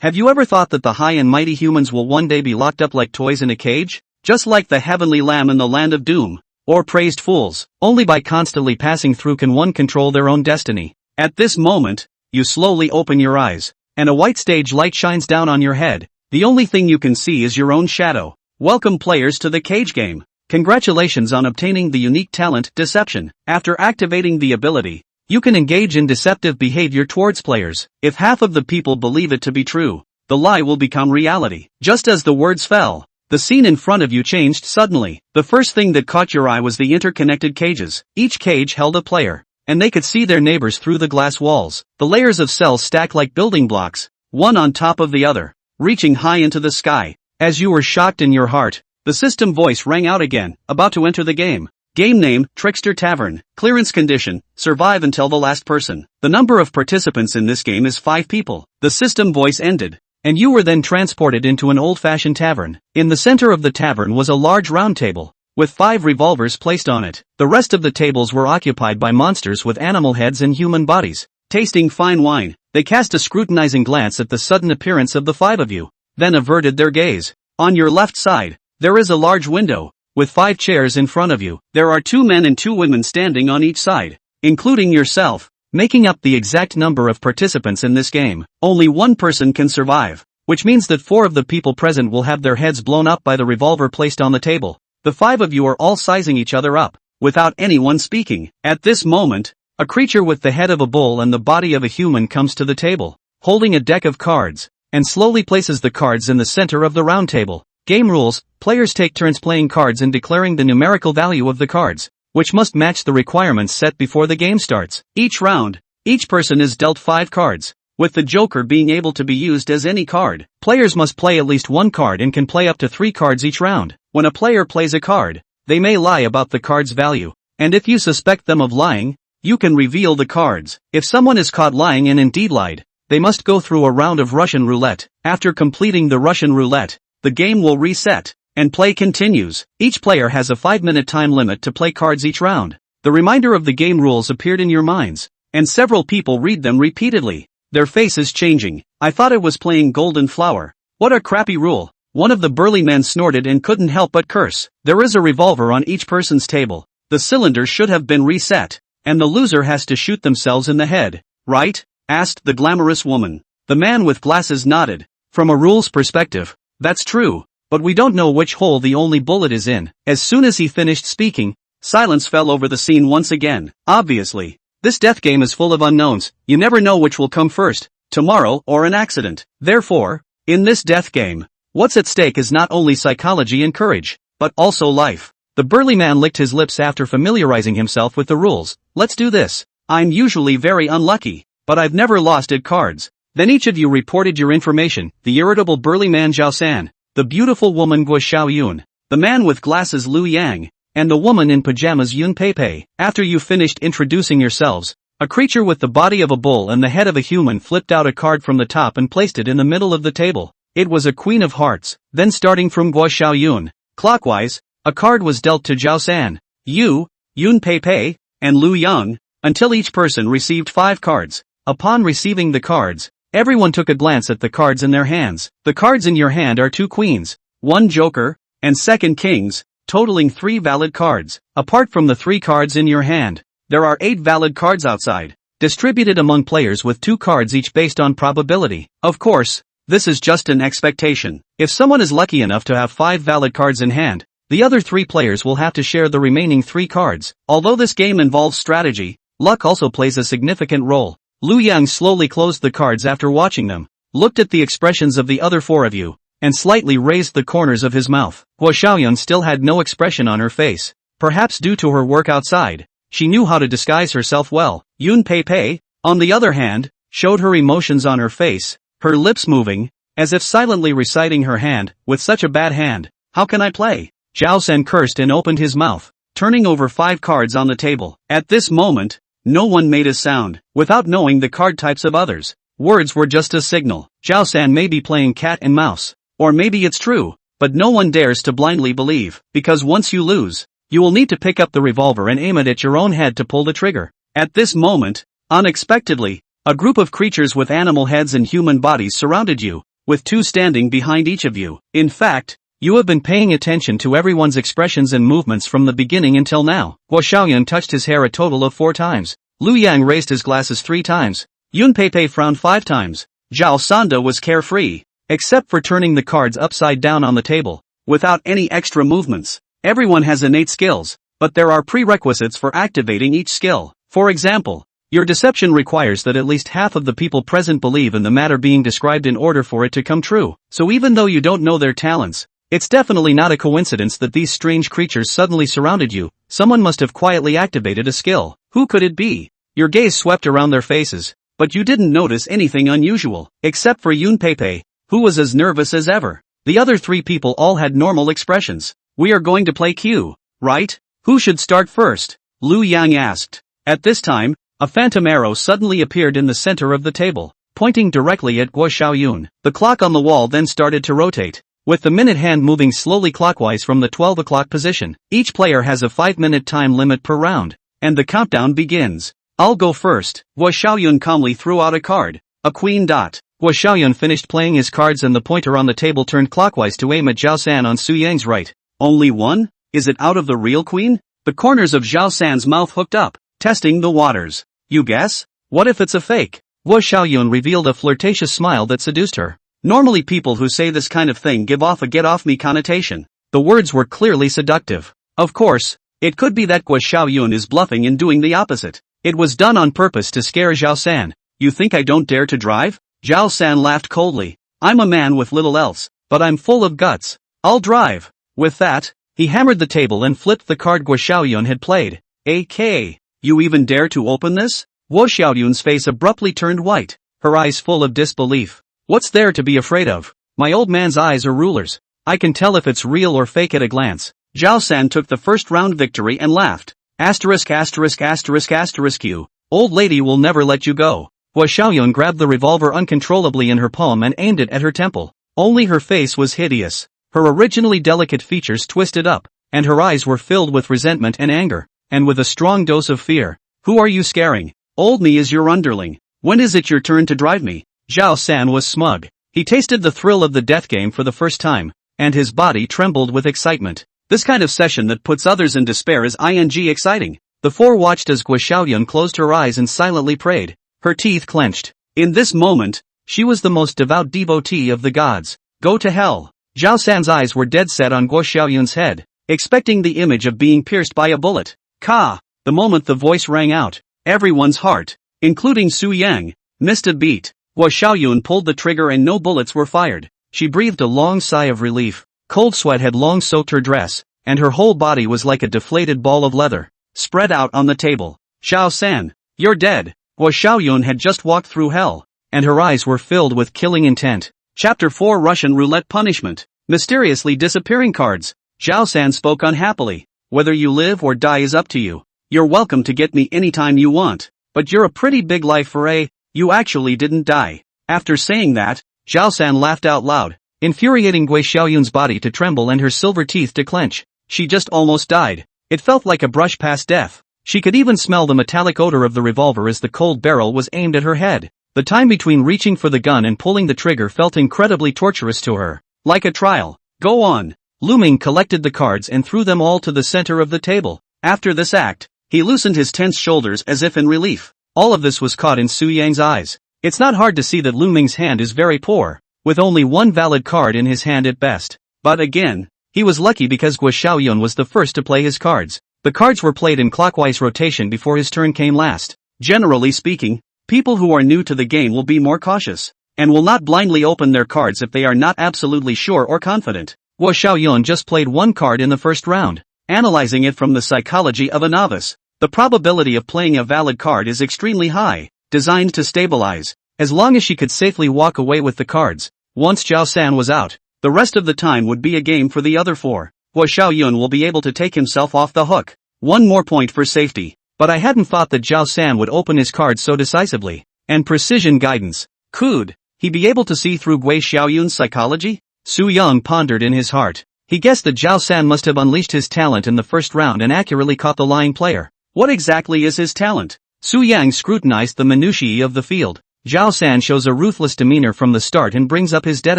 Have you ever thought that the high and mighty humans will one day be locked up like toys in a cage? Just like the heavenly lamb in the land of doom? Or praised fools? Only by constantly passing through can one control their own destiny. At this moment, you slowly open your eyes, and a white stage light shines down on your head. The only thing you can see is your own shadow. Welcome players to the cage game. Congratulations on obtaining the unique talent, Deception. After activating the ability, you can engage in deceptive behavior towards players. If half of the people believe it to be true, the lie will become reality. Just as the words fell, the scene in front of you changed suddenly. The first thing that caught your eye was the interconnected cages. Each cage held a player, and they could see their neighbors through the glass walls. The layers of cells stacked like building blocks, one on top of the other, reaching high into the sky. As you were shocked in your heart, the system voice rang out again, about to enter the game. Game name, Trickster Tavern. Clearance condition, survive until the last person. The number of participants in this game is 5 people. The system voice ended, and you were then transported into an old-fashioned tavern. In the center of the tavern was a large round table, with 5 revolvers placed on it. The rest of the tables were occupied by monsters with animal heads and human bodies. Tasting fine wine, they cast a scrutinizing glance at the sudden appearance of the 5 of you, then averted their gaze. On your left side, there is a large window, with 5 chairs in front of you. There are 2 men and 2 women standing on each side, including yourself, making up the exact number of participants in this game. Only one person can survive, which means that 4 of the people present will have their heads blown up by the revolver placed on the table. The 5 of you are all sizing each other up, without anyone speaking. At this moment, a creature with the head of a bull and the body of a human comes to the table, holding a deck of cards, and slowly places the cards in the center of the round table. Game rules: players take turns playing cards and declaring the numerical value of the cards, which must match the requirements set before the game starts. Each round, each person is dealt 5 cards, with the joker being able to be used as any card. Players must play at least 1 card and can play up to 3 cards each round. When a player plays a card, they may lie about the card's value, and if you suspect them of lying, you can reveal the cards. If someone is caught lying and indeed lied, they must go through a round of Russian roulette. After completing the Russian roulette, the game will reset, and play continues. Each player has a 5-minute time limit to play cards each round. The reminder of the game rules appeared in your minds, and several people read them repeatedly, their faces changing. I thought it was playing Golden Flower. What a crappy rule. One of the burly men snorted and couldn't help but curse. There is a revolver on each person's table. The cylinder should have been reset, and the loser has to shoot themselves in the head, right? Asked the glamorous woman. The man with glasses nodded. From a rules perspective, that's true, but we don't know which hole the only bullet is in. As soon as he finished speaking, silence fell over the scene once again. Obviously, this death game is full of unknowns. You never know which will come first, tomorrow or an accident. Therefore, in this death game, what's at stake is not only psychology and courage, but also life. The burly man licked his lips after familiarizing himself with the rules. Let's do this. I'm usually very unlucky, but I've never lost at cards. Then each of you reported your information: the irritable burly man Zhao San, the beautiful woman Guo Xiaoyun, the man with glasses Lu Yang, and the woman in pajamas Yun Peipei. After you finished introducing yourselves, a creature with the body of a bull and the head of a human flipped out a card from the top and placed it in the middle of the table. It was a Queen of Hearts. Then starting from Guo Xiaoyun, clockwise, a card was dealt to Zhao San, Yu, Yun Peipei, and Lu Yang, until each person received 5 cards. Upon receiving the cards, everyone took a glance at the cards in their hands. The cards in your hand are 2 queens, 1 joker, and 2 kings, totaling 3 valid cards. Apart from the 3 cards in your hand, there are 8 valid cards outside, distributed among players with 2 cards each based on probability. Of course, this is just an expectation. If someone is lucky enough to have 5 valid cards in hand, the other 3 players will have to share the remaining 3 cards. Although this game involves strategy, luck also plays a significant role. Lu Yang slowly closed the cards after watching them, looked at the expressions of the other 4 of you, and slightly raised the corners of his mouth. Guo Xiaoyun still had no expression on her face, perhaps due to her work outside. She knew how to disguise herself well. Yun Peipei, on the other hand, showed her emotions on her face, her lips moving, as if silently reciting her hand: with such a bad hand, how can I play? Zhao San cursed and opened his mouth, turning over 5 cards on the table. At this moment, no one made a sound. Without knowing the card types of others, words were just a signal. Zhao San may be playing cat and mouse, or maybe it's true, but no one dares to blindly believe, because once you lose, you will need to pick up the revolver and aim it at your own head to pull the trigger. At this moment, unexpectedly, a group of creatures with animal heads and human bodies surrounded you. with two standing behind each of you. In fact, you have been paying attention to everyone's expressions and movements from the beginning until now. Guo Xiaoyun touched his hair a total of 4 times. Lu Yang raised his glasses 3 times. Yun Pei frowned 5 times. Zhao Sanda was carefree, except for turning the cards upside down on the table, without any extra movements. Everyone has innate skills, but there are prerequisites for activating each skill. For example, your deception requires that at least half of the people present believe in the matter being described in order for it to come true. So even though you don't know their talents, it's definitely not a coincidence that these strange creatures suddenly surrounded you. Someone must have quietly activated a skill. Who could it be? Your gaze swept around their faces, but you didn't notice anything unusual, except for Yun Pei, who was as nervous as ever. The other 3 people all had normal expressions. We are going to play Q, right? Who should start first? Lu Yang asked. At this time, a phantom arrow suddenly appeared in the center of the table, pointing directly at Guo Xiaoyun. The clock on the wall then started to rotate, with the minute hand moving slowly clockwise from the 12 o'clock position. Each player has a 5-minute time limit per round, and the countdown begins. I'll go first. Guo Xiaoyun calmly threw out a card, a queen. Guo Xiaoyun finished playing his cards and the pointer on the table turned clockwise to aim at Zhao San on Su Yang's right. Only one? Is it out of the real queen? The corners of Zhao San's mouth hooked up, testing the waters. You guess? What if it's a fake? Guo Xiaoyun revealed a flirtatious smile that seduced her. Normally people who say this kind of thing give off a get-off-me connotation. The words were clearly seductive. Of course, it could be that Guo Xiaoyun is bluffing and doing the opposite. It was done on purpose to scare Zhao San. You think I don't dare to drive? Zhao San laughed coldly. I'm a man with little else, but I'm full of guts. I'll drive. With that, he hammered the table and flipped the card Guo Xiaoyun had played. AK. You even dare to open this? Guo Xiaoyun's face abruptly turned white, her eyes full of disbelief. What's there to be afraid of? My old man's eyes are rulers. I can tell if it's real or fake at a glance. Zhao San took the first round victory and laughed. Asterisk asterisk asterisk asterisk you. Old lady will never let you go. Guo Xiaoyun grabbed the revolver uncontrollably in her palm and aimed it at her temple. Only her face was hideous. Her originally delicate features twisted up, and her eyes were filled with resentment and anger, and with a strong dose of fear. Who are you scaring? Old me is your underling. When is it your turn to drive me? Zhao San was smug. He tasted the thrill of the death game for the first time, and his body trembled with excitement. This kind of session that puts others in despair is exciting. The 4 watched as Guo Xiaoyun closed her eyes and silently prayed. Her teeth clenched. In this moment, she was the most devout devotee of the gods. Go to hell. Zhao San's eyes were dead set on Guo Xiaoyun's head, expecting the image of being pierced by a bullet. Ka! The moment the voice rang out, everyone's heart, including Su Yang, missed a beat. Guo Xiaoyun pulled the trigger and no bullets were fired. She breathed a long sigh of relief. Cold sweat had long soaked her dress, and her whole body was like a deflated ball of leather, spread out on the table. Zhao San, you're dead. Guo Xiaoyun had just walked through hell, and her eyes were filled with killing intent. Chapter 4 Russian Roulette Punishment. Mysteriously disappearing cards. Zhao San spoke unhappily. Whether you live or die is up to you. You're welcome to get me anytime you want. But you're a pretty big life for you actually didn't die. After saying that, Zhao San laughed out loud, infuriating Guo Xiaoyun's body to tremble and her silver teeth to clench. She just almost died. It felt like a brush past death. She could even smell the metallic odor of the revolver as the cold barrel was aimed at her head. The time between reaching for the gun and pulling the trigger felt incredibly torturous to her. Like a trial. Go on. Lu Ming collected the cards and threw them all to the center of the table. After this act, he loosened his tense shoulders as if in relief. All of this was caught in Su Yang's eyes. It's not hard to see that Lu Ming's hand is very poor, with only one valid card in his hand at best. But again, he was lucky because Guo Xiaoyun was the first to play his cards. The cards were played in clockwise rotation before his turn came last. Generally speaking, people who are new to the game will be more cautious, and will not blindly open their cards if they are not absolutely sure or confident. Guo Xiaoyun just played one card in the first round. Analyzing it from the psychology of a novice, the probability of playing a valid card is extremely high, designed to stabilize, as long as she could safely walk away with the cards. Once Zhao San was out, the rest of the time would be a game for the other 4. Guo Xiaoyun will be able to take himself off the hook. One more point for safety. But I hadn't thought that Zhao San would open his cards so decisively. And precision guidance. Could he be able to see through Guo Xiaoyun's psychology? Su Yang pondered in his heart. He guessed that Zhao San must have unleashed his talent in the first round and accurately caught the lying player. What exactly is his talent? Su Yang scrutinized the minutiae of the field. Zhao San shows a ruthless demeanor from the start and brings up his debt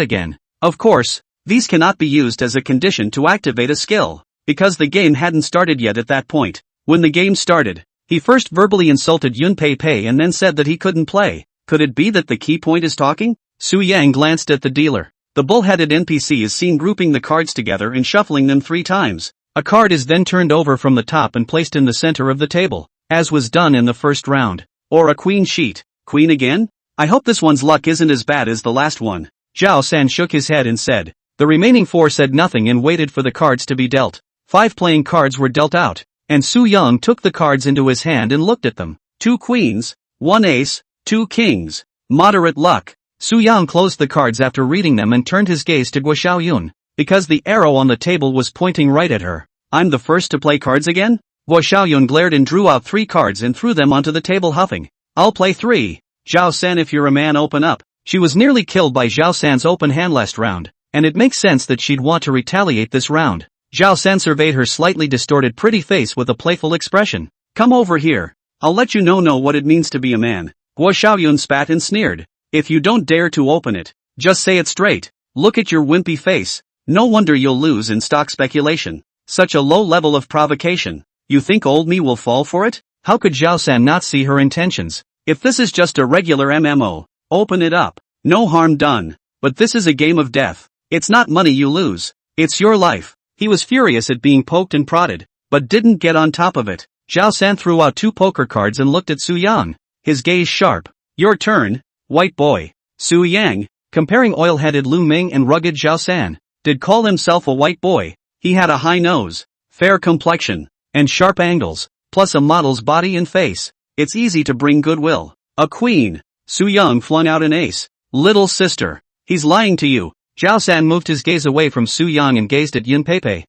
again. Of course, these cannot be used as a condition to activate a skill, because the game hadn't started yet at that point. When the game started, he first verbally insulted Yun Pei Pei and then said that he couldn't play. Could it be that the key point is talking? Su Yang glanced at the dealer. The bull-headed NPC is seen grouping the cards together and shuffling them 3 times. A card is then turned over from the top and placed in the center of the table, as was done in the first round. Or a queen sheet. Queen again? I hope this one's luck isn't as bad as the last one. Zhao San shook his head and said. The remaining 4 said nothing and waited for the cards to be dealt. 5 playing cards were dealt out, and Su Yang took the cards into his hand and looked at them. 2 queens, 1 ace, 2 kings. Moderate luck. Su Yang closed the cards after reading them and turned his gaze to Guo Xiaoyun, because the arrow on the table was pointing right at her. I'm the first to play cards again? Guo Xiaoyun glared and drew out 3 cards and threw them onto the table huffing. I'll play 3. Zhao San, if you're a man, open up. She was nearly killed by Zhao San's open hand last round, and it makes sense that she'd want to retaliate this round. Zhao San surveyed her slightly distorted pretty face with a playful expression. Come over here. I'll let you know what it means to be a man. Guo Xiaoyun spat and sneered. If you don't dare to open it, just say it straight. Look at your wimpy face. No wonder you'll lose in stock speculation. Such a low level of provocation. You think old me will fall for it? How could Zhao San not see her intentions? If this is just a regular MMO, open it up. No harm done. But this is a game of death. It's not money you lose. It's your life. He was furious at being poked and prodded, but didn't get on top of it. Zhao San threw out 2 poker cards and looked at Su Yang. His gaze sharp. Your turn, white boy. Su Yang, comparing oil-headed Lu Ming and rugged Zhao San, did call himself a white boy. He had a high nose, fair complexion, and sharp angles, plus a model's body and face. It's easy to bring goodwill. A queen. Su Yang flung out an ace. Little sister. He's lying to you. Zhao San moved his gaze away from Su Yang and gazed at Yun Pei Pei.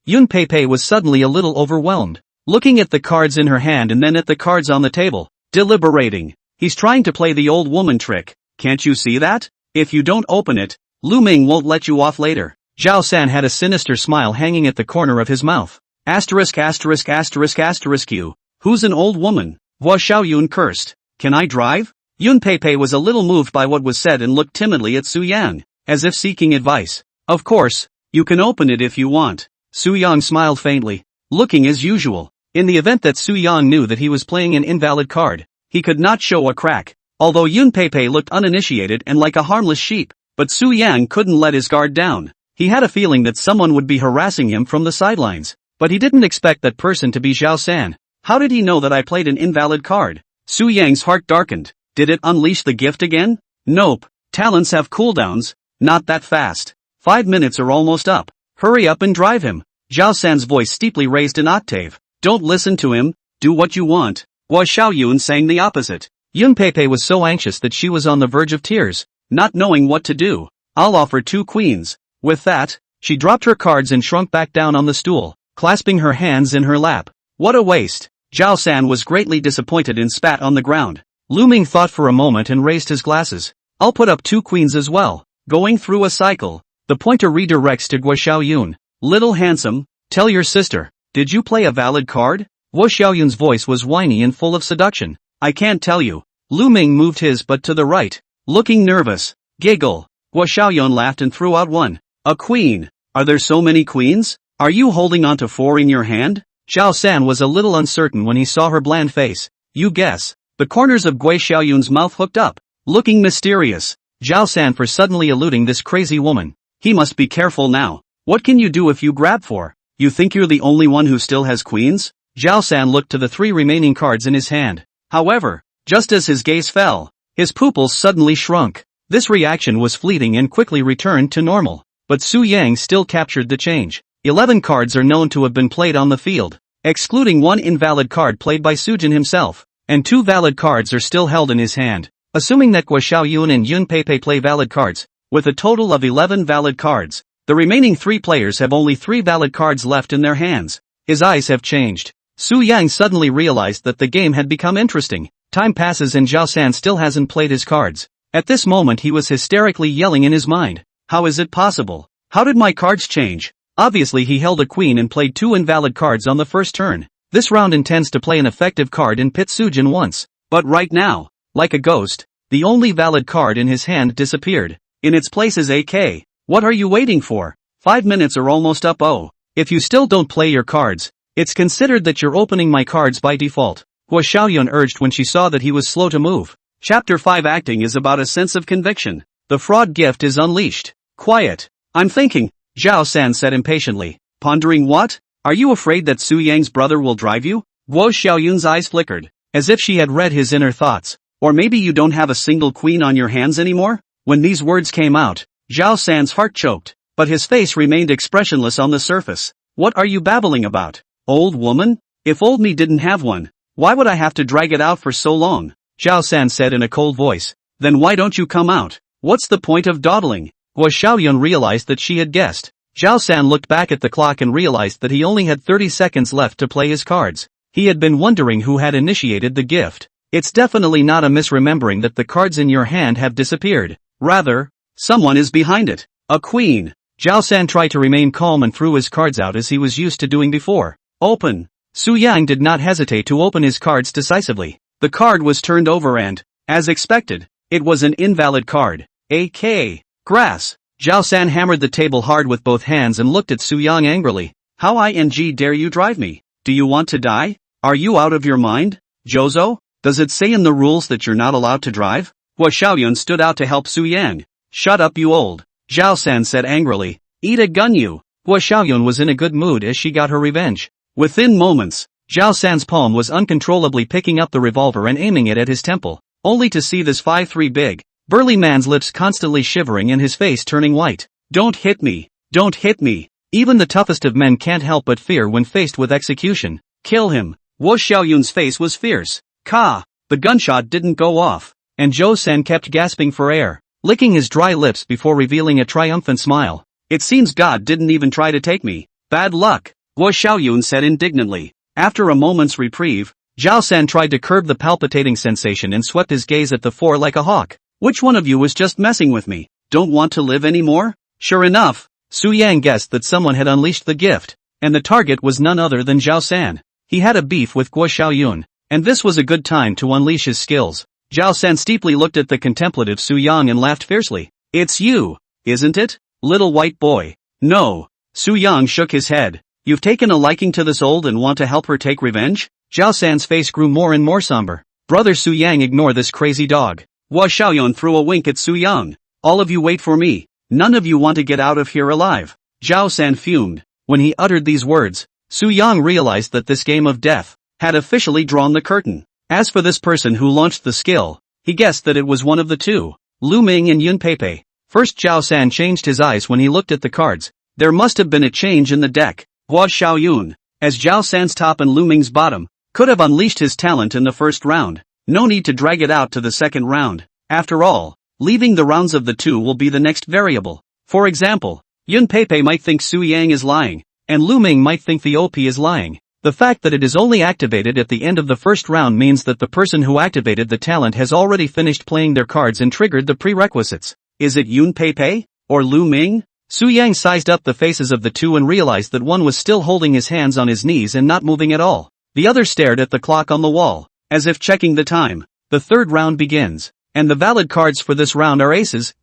Yun Pei Pei was suddenly a little overwhelmed, looking at the cards in her hand and then at the cards on the table, deliberating. He's trying to play the old woman trick. Can't you see that? If you don't open it, Lu Ming won't let you off later. Zhao San had a sinister smile hanging at the corner of his mouth. Asterisk asterisk asterisk asterisk you. Who's an old woman? Guo Xiaoyun cursed. Can I drive? Yun Pei Pei was a little moved by what was said and looked timidly at Su Yang, as if seeking advice. Of course, you can open it if you want. Su Yang smiled faintly, looking as usual. In the event that Su Yang knew that he was playing an invalid card, he could not show a crack. Although Yun Pei Pei looked uninitiated and like a harmless sheep, but Su Yang couldn't let his guard down. He had a feeling that someone would be harassing him from the sidelines, but he didn't expect that person to be Zhao San. How did he know that I played an invalid card? Su Yang's heart darkened. Did it unleash the gift again? Nope. Talents have cooldowns. Not that fast. 5 minutes are almost up. Hurry up and drive him. Zhao San's voice steeply raised an octave. Don't listen to him. Do what you want. Guo Xiaoyun sang the opposite. Yun Pei Pei was so anxious that she was on the verge of tears, not knowing what to do. I'll offer 2 queens. With that, she dropped her cards and shrunk back down on the stool, clasping her hands in her lap. What a waste. Zhao San was greatly disappointed and spat on the ground. Lu Ming thought for a moment and raised his glasses. I'll put up 2 queens as well. Going through a cycle. The pointer redirects to Guo Xiaoyun. Little handsome, tell your sister, did you play a valid card? Guo Xiaoyun's voice was whiny and full of seduction. I can't tell you. Lu Ming moved his butt to the right, looking nervous. Giggle. Guo Xiaoyun laughed and threw out 1. A queen. Are there so many queens? Are you holding on to 4 in your hand? Zhao San was a little uncertain when he saw her bland face. You guess. The corners of Guo Xiaoyun's mouth hooked up, looking mysterious. Zhao San for suddenly eluding this crazy woman. He must be careful now. What can you do if you grab 4? You think you're the only one who still has queens? Zhao San looked to the 3 remaining cards in his hand. However, just as his gaze fell, his pupils suddenly shrunk. This reaction was fleeting and quickly returned to normal. But Su Yang still captured the change. 11 cards are known to have been played on the field, excluding 1 invalid card played by Sujin himself, and 2 valid cards are still held in his hand. Assuming that Guo Xiaoyun and Yun Pei Pei play valid cards, with a total of 11 valid cards, the remaining 3 players have only 3 valid cards left in their hands. His eyes have changed. Su Yang suddenly realized that the game had become interesting. Time passes and Zhao San still hasn't played his cards. At this moment he was hysterically yelling in his mind. How is it possible? How did my cards change? Obviously he held a queen and played 2 invalid cards on the first turn. This round intends to play an effective card and pit Sujin once. But right now, like a ghost, The only valid card in his hand disappeared. In its place is AK. What are you waiting for? 5 minutes are almost up. Oh. If you still don't play your cards, it's considered that you're opening my cards by default, Hua Xiaoyun urged when she saw that he was slow to move. Chapter 5 Acting is about a sense of conviction. The fraud gift is unleashed. Quiet. I'm thinking, Zhao San said impatiently. Pondering what? Are you afraid that Su Yang's brother will drive you? Guo Xiaoyun's eyes flickered, as if she had read his inner thoughts. Or maybe you don't have a single queen on your hands anymore? When these words came out, Zhao San's heart choked, but his face remained expressionless on the surface. What are you babbling about? Old woman? If old me didn't have one, why would I have to drag it out for so long? Zhao San said in a cold voice. Then why don't you come out? What's the point of dawdling? Hua Xiaoyun realized that she had guessed. Zhao San looked back at the clock and realized that he only had 30 seconds left to play his cards. He had been wondering who had initiated the gift. It's definitely not a misremembering that the cards in your hand have disappeared. Rather, someone is behind it. A queen. Zhao San tried to remain calm and threw his cards out as he was used to doing before. Open. Su Yang did not hesitate to open his cards decisively. The card was turned over and, as expected, it was an invalid card. AK. Grass. Zhao San hammered the table hard with both hands and looked at Su Yang angrily. How dare you drive me? Do you want to die? Are you out of your mind? Jozo? Does it say in the rules that you're not allowed to drive? Hua Xiaoyun stood out to help Su Yang. Shut up you old. Zhao San said angrily. Eat a gun you. Hua Xiaoyun was in a good mood as she got her revenge. Within moments, Zhao San's palm was uncontrollably picking up the revolver and aiming it at his temple, only to see this 5'3" big, burly man's lips constantly shivering and his face turning white. Don't hit me. Don't hit me. Even the toughest of men can't help but fear when faced with execution. Kill him. Hua Xiaoyun's face was fierce. Ka! The gunshot didn't go off, and Zhao San kept gasping for air, licking his dry lips before revealing a triumphant smile. It seems God didn't even try to take me. Bad luck, Hua Xiaoyun said indignantly. After a moment's reprieve, Zhao San tried to curb the palpitating sensation and swept his gaze at the four like a hawk. Which one of you was just messing with me? Don't want to live anymore? Sure enough, Su Yang guessed that someone had unleashed the gift, and the target was none other than Zhao San. He had a beef with Guo Xiaoyun, and this was a good time to unleash his skills. Zhao San steeply looked at the contemplative Su Yang and laughed fiercely. It's you, isn't it, little white boy? No. Su Yang shook his head. You've taken a liking to this old and want to help her take revenge? Zhao San's face grew more and more somber. Brother Su Yang, ignore this crazy dog. Hua Xiaoyun threw a wink at Su Yang. All of you wait for me. None of you want to get out of here alive. Zhao San fumed. When he uttered these words, Su Yang realized that this game of death had officially drawn the curtain. As for this person who launched the skill, he guessed that it was one of the two, Lu Ming and Yun Peipei. First Zhao San changed his eyes when he looked at the cards. There must have been a change in the deck. Hua Xiaoyun, as Zhao San's top and Lu Ming's bottom, could have unleashed his talent in the first round. No need to drag it out to the second round. After all, leaving the rounds of the two will be the next variable. For example, Yun Peipei might think Su Yang is lying, and Lu Ming might think the OP is lying. The fact that it is only activated at the end of the first round means that the person who activated the talent has already finished playing their cards and triggered the prerequisites. Is it Yun Peipei? Or Lu Ming? Su Yang sized up the faces of the two and realized that one was still holding his hands on his knees and not moving at all. The other stared at the clock on the wall, as if checking the time. The third round begins, and the valid cards for this round are aces.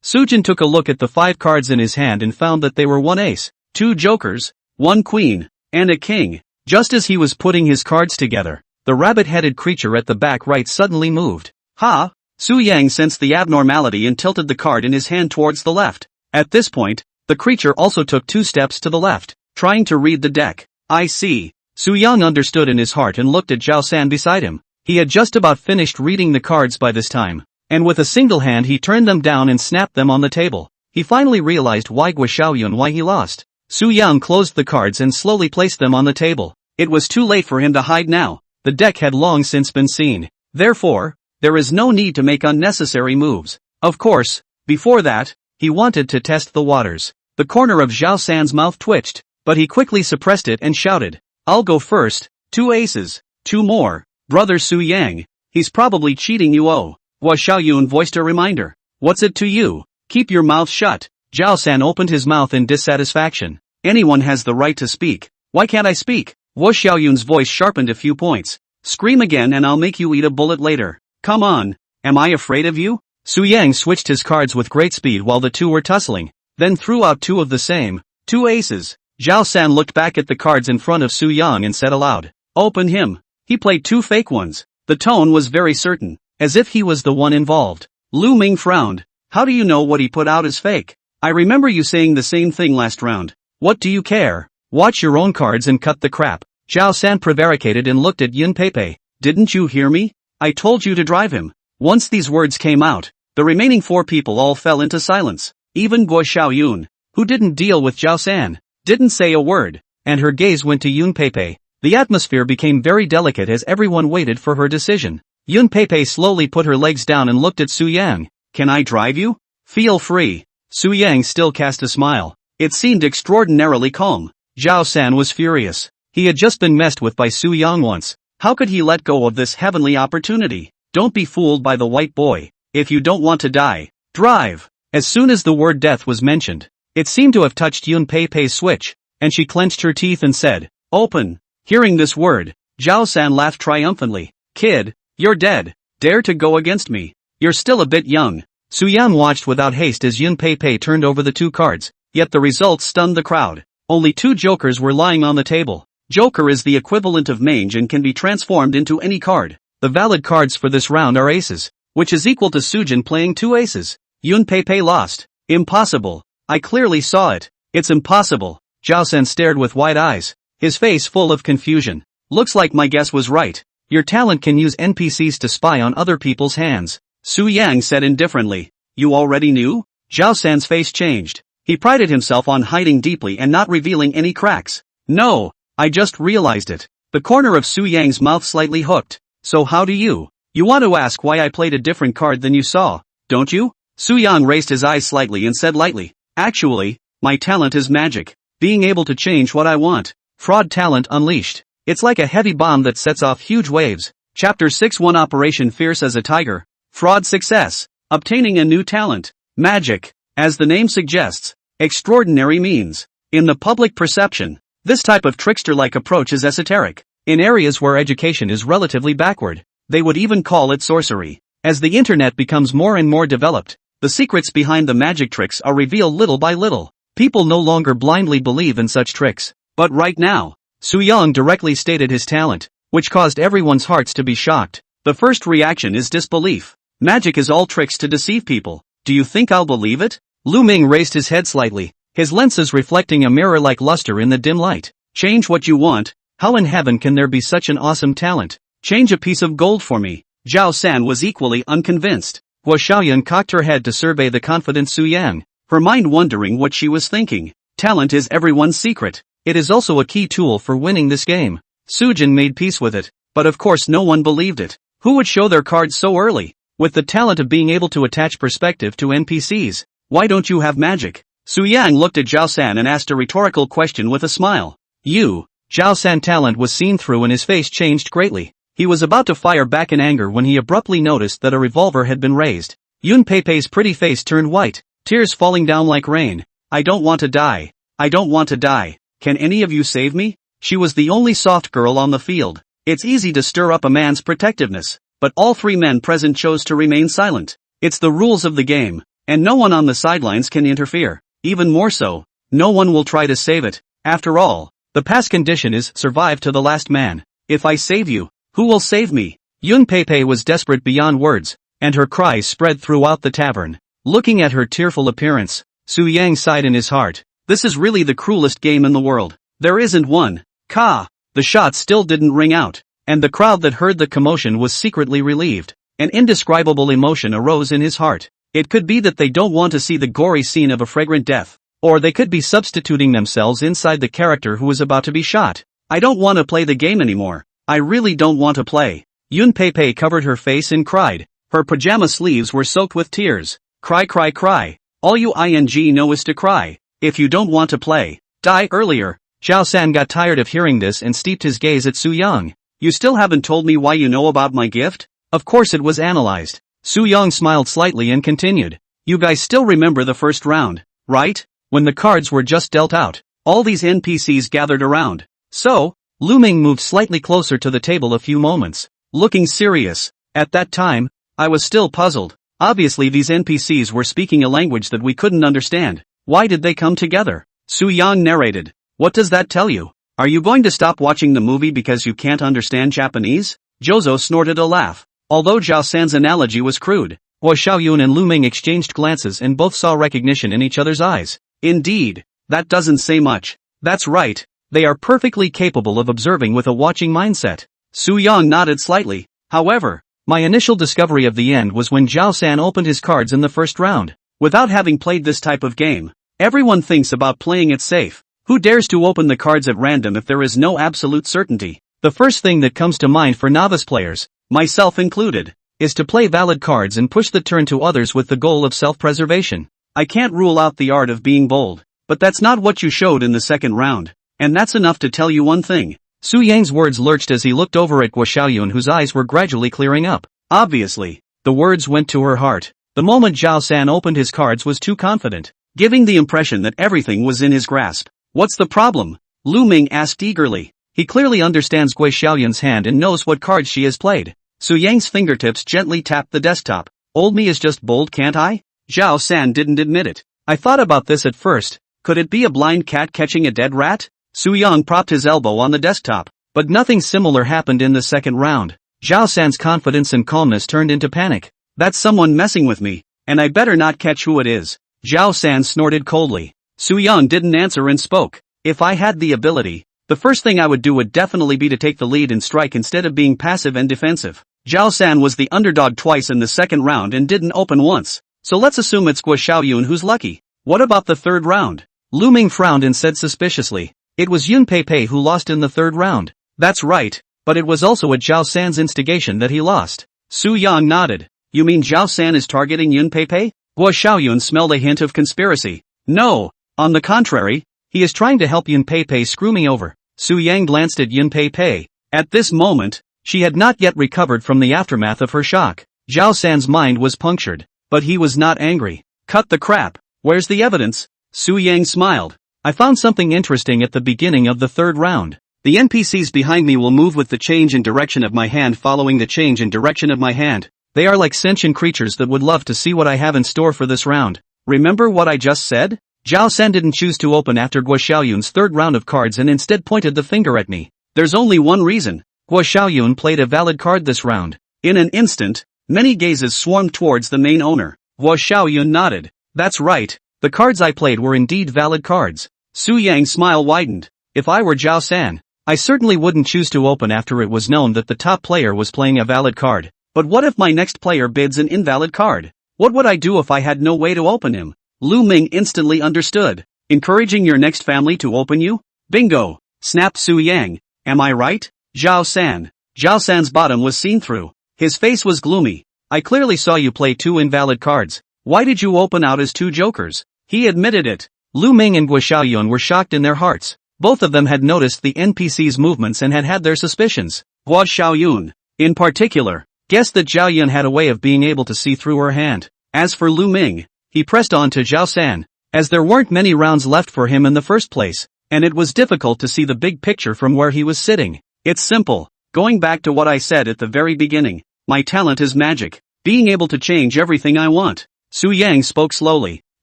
Sujin took a look at the 5 cards in his hand and found that they were 1 ace, 2 jokers, 1 queen, and a king. Just as he was putting his cards together, the rabbit-headed creature at the back right suddenly moved. Ha! Su Yang sensed the abnormality and tilted the card in his hand towards the left. At this point, the creature also took 2 steps to the left, trying to read the deck. I see. Su Yang understood in his heart and looked at Zhao San beside him. He had just about finished reading the cards by this time, and with a single hand he turned them down and snapped them on the table. He finally realized why he lost. Su Yang closed the cards and slowly placed them on the table. It was too late for him to hide now. The deck had long since been seen. Therefore, there is no need to make unnecessary moves. Of course, before that, he wanted to test the waters. The corner of Zhao San's mouth twitched, but he quickly suppressed it and shouted, I'll go first. 2 aces. 2 more. Brother Su Yang, he's probably cheating you. Oh. Hua Xiaoyun voiced a reminder. What's it to you? Keep your mouth shut. Zhao San opened his mouth in dissatisfaction. Anyone has the right to speak. Why can't I speak? Hua Xiaoyun's voice sharpened a few points. Scream again and I'll make you eat a bullet later. Come on. Am I afraid of you? Su Yang switched his cards with great speed while the two were tussling, then threw out two of the same, two aces. Zhao San looked back at the cards in front of Su Yang and said aloud, "Open him." He played two fake ones. The tone was very certain, as if he was the one involved. Lu Ming frowned. "How do you know what he put out is fake? I remember you saying the same thing last round. What do you care? Watch your own cards and cut the crap." Zhao San prevaricated and looked at Yun Peipei. "Didn't you hear me? I told you to drive him." Once these words came out, the remaining four people all fell into silence. Even Guo Xiaoyun, who didn't deal with Zhao San, didn't say a word, and her gaze went to Yun Peipei. The atmosphere became very delicate as everyone waited for her decision. Yun Peipei slowly put her legs down and looked at Su Yang. "Can I drive you?" "Feel free." Su Yang still cast a smile. It seemed extraordinarily calm. Zhao San was furious. He had just been messed with by Su Yang once. How could he let go of this heavenly opportunity? Don't be fooled by the white boy. If you don't want to die, drive. As soon as the word death was mentioned, it seemed to have touched Yun Peipei's switch, and she clenched her teeth and said, "Open." Hearing this word, Zhao San laughed triumphantly. "Kid, you're dead. Dare to go against me? You're still a bit young." Su Yang watched without haste as Yun Peipei turned over the two cards, yet the results stunned the crowd. Only two jokers were lying on the table. Joker is the equivalent of mange and can be transformed into any card. The valid cards for this round are aces, which is equal to Sujin playing two aces. Yun Peipei lost. "Impossible. I clearly saw it. It's impossible." Zhao San stared with wide eyes, his face full of confusion. "Looks like my guess was right. Your talent can use NPCs to spy on other people's hands." Su Yang said indifferently. "You already knew?" Zhao San's face changed. He prided himself on hiding deeply and not revealing any cracks. "No, I just realized it." The corner of Su Yang's mouth slightly hooked. "So how do you? You want to ask why I played a different card than you saw, don't you?" Su Yang raised his eyes slightly and said lightly, "Actually, my talent is magic. Being able to change what I want. Fraud talent unleashed. It's like a heavy bomb that sets off huge waves." Chapter 6-1 Operation Fierce as a Tiger. Fraud success. Obtaining a new talent. Magic. As the name suggests, extraordinary means. In the public perception, this type of trickster-like approach is esoteric. In areas where education is relatively backward, they would even call it sorcery. As the internet becomes more and more developed, the secrets behind the magic tricks are revealed little by little. People no longer blindly believe in such tricks. But right now, Su Yang directly stated his talent, which caused everyone's hearts to be shocked. The first reaction is disbelief. Magic is all tricks to deceive people. Do you think I'll believe it? Lu Ming raised his head slightly, his lenses reflecting a mirror-like luster in the dim light. "Change what you want. How in heaven can there be such an awesome talent? Change a piece of gold for me." Zhao San was equally unconvinced. Guo Xiaoyun cocked her head to survey the confident Su Yang, her mind wondering what she was thinking. Talent is everyone's secret. It is also a key tool for winning this game. Sujin made peace with it, but of course no one believed it. Who would show their cards so early? With the talent of being able to attach perspective to NPCs, why don't you have magic? Su Yang looked at Zhao San and asked a rhetorical question with a smile. "You." Zhao San's talent was seen through and his face changed greatly. He was about to fire back in anger when he abruptly noticed that a revolver had been raised. Yun Peipei's pretty face turned white, tears falling down like rain. "I don't want to die. I don't want to die. Can any of you save me?" She was the only soft girl on the field. It's easy to stir up a man's protectiveness, but all three men present chose to remain silent. It's the rules of the game, and no one on the sidelines can interfere. Even more so, no one will try to save it. After all, the past condition is survive to the last man. If I save you, who will save me? Yun Peipei was desperate beyond words, and her cries spread throughout the tavern. Looking at her tearful appearance, Su Yang sighed in his heart. This is really the cruelest game in the world. There isn't one. Ka! The shot still didn't ring out, and the crowd that heard the commotion was secretly relieved. An indescribable emotion arose in his heart. It could be that they don't want to see the gory scene of a fragrant death, or they could be substituting themselves inside the character who is about to be shot. "I don't want to play the game anymore. I really don't want to play." Yun Peipei covered her face and cried. Her pajama sleeves were soaked with tears. "Cry, cry, cry. All you know is to cry. If you don't want to play, die earlier." Zhao San got tired of hearing this and steeped his gaze at Su Yang. "You still haven't told me why you know about my gift?" Of course it was analyzed. Su Yang smiled slightly and continued. "You guys still remember the first round, right? When the cards were just dealt out, all these NPCs gathered around. So, Lu Ming moved slightly closer to the table a few moments, looking serious. At that time, I was still puzzled. Obviously these NPCs were speaking a language that we couldn't understand. Why did they come together? Su Yang narrated. What does that tell you? Are you going to stop watching the movie because you can't understand Japanese? Jozo snorted a laugh. Although Zhao San's analogy was crude, Guo Xiaoyun and Lu Ming exchanged glances and both saw recognition in each other's eyes. Indeed. That doesn't say much. That's right. They are perfectly capable of observing with a watching mindset. Su Yang nodded slightly. However, my initial discovery of the end was when Zhao San opened his cards in the first round. Without having played this type of game, everyone thinks about playing it safe. Who dares to open the cards at random if there is no absolute certainty? The first thing that comes to mind for novice players, myself included, is to play valid cards and push the turn to others with the goal of self-preservation. I can't rule out the art of being bold, but that's not what you showed in the second round. And that's enough to tell you one thing. Su Yang's words lurched as he looked over at Guo Xiaoyun, whose eyes were gradually clearing up. Obviously, the words went to her heart. The moment Zhao San opened his cards was too confident, giving the impression that everything was in his grasp. What's the problem? Lu Ming asked eagerly. He clearly understands Guo Xiaoyun's hand and knows what cards she has played. Su Yang's fingertips gently tapped the desktop. Old me is just bold, can't I? Zhao San didn't admit it. I thought about this at first. Could it be a blind cat catching a dead rat? Su Yang propped his elbow on the desktop. But nothing similar happened in the second round. Zhao San's confidence and calmness turned into panic. That's someone messing with me, and I better not catch who it is. Zhao San snorted coldly. Su Yang didn't answer and spoke. If I had the ability, the first thing I would do would definitely be to take the lead and strike instead of being passive and defensive. Zhao San was the underdog twice in the second round and didn't open once. So let's assume it's Guo Xiaoyun who's lucky. What about the third round? Lu Ming frowned and said suspiciously. It was Yun Pei Pei who lost in the third round. That's right, but it was also at Zhao San's instigation that he lost. Su Yang nodded. You mean Zhao San is targeting Yun Pei Pei? Guo Xiaoyun smelled a hint of conspiracy. No, on the contrary, he is trying to help Yun Pei Pei screw me over. Su Yang glanced at Yun Pei Pei. At this moment, she had not yet recovered from the aftermath of her shock. Zhao San's mind was punctured, but he was not angry. Cut the crap. Where's the evidence? Su Yang smiled. I found something interesting at the beginning of the third round. The NPCs behind me will move with the change in direction of my hand following the change in direction of my hand. They are like sentient creatures that would love to see what I have in store for this round. Remember what I just said? Zhao San didn't choose to open after Guo Xiaoyun's third round of cards and instead pointed the finger at me. There's only one reason. Guo Xiaoyun played a valid card this round. In an instant, many gazes swarmed towards the main owner. Guo Xiaoyun nodded. That's right, the cards I played were indeed valid cards. Su Yang's smile widened. If I were Zhao San, I certainly wouldn't choose to open after it was known that the top player was playing a valid card. But what if my next player bids an invalid card? What would I do if I had no way to open him? Lu Ming instantly understood. Encouraging your next family to open you? Bingo! Snapped Su Yang. Am I right? Zhao San. Zhao San's bottom was seen through. His face was gloomy. I clearly saw you play two invalid cards. Why did you open out as two jokers? He admitted it. Lu Ming and Guo Xiaoyun were shocked in their hearts. Both of them had noticed the NPC's movements and had their suspicions. Guo Xiaoyun, in particular, guessed that Zhao Yun had a way of being able to see through her hand. As for Lu Ming, he pressed on to Zhao San, as there weren't many rounds left for him in the first place, and it was difficult to see the big picture from where he was sitting. It's simple. Going back to what I said at the very beginning, my talent is magic, being able to change everything I want. Su Yang spoke slowly.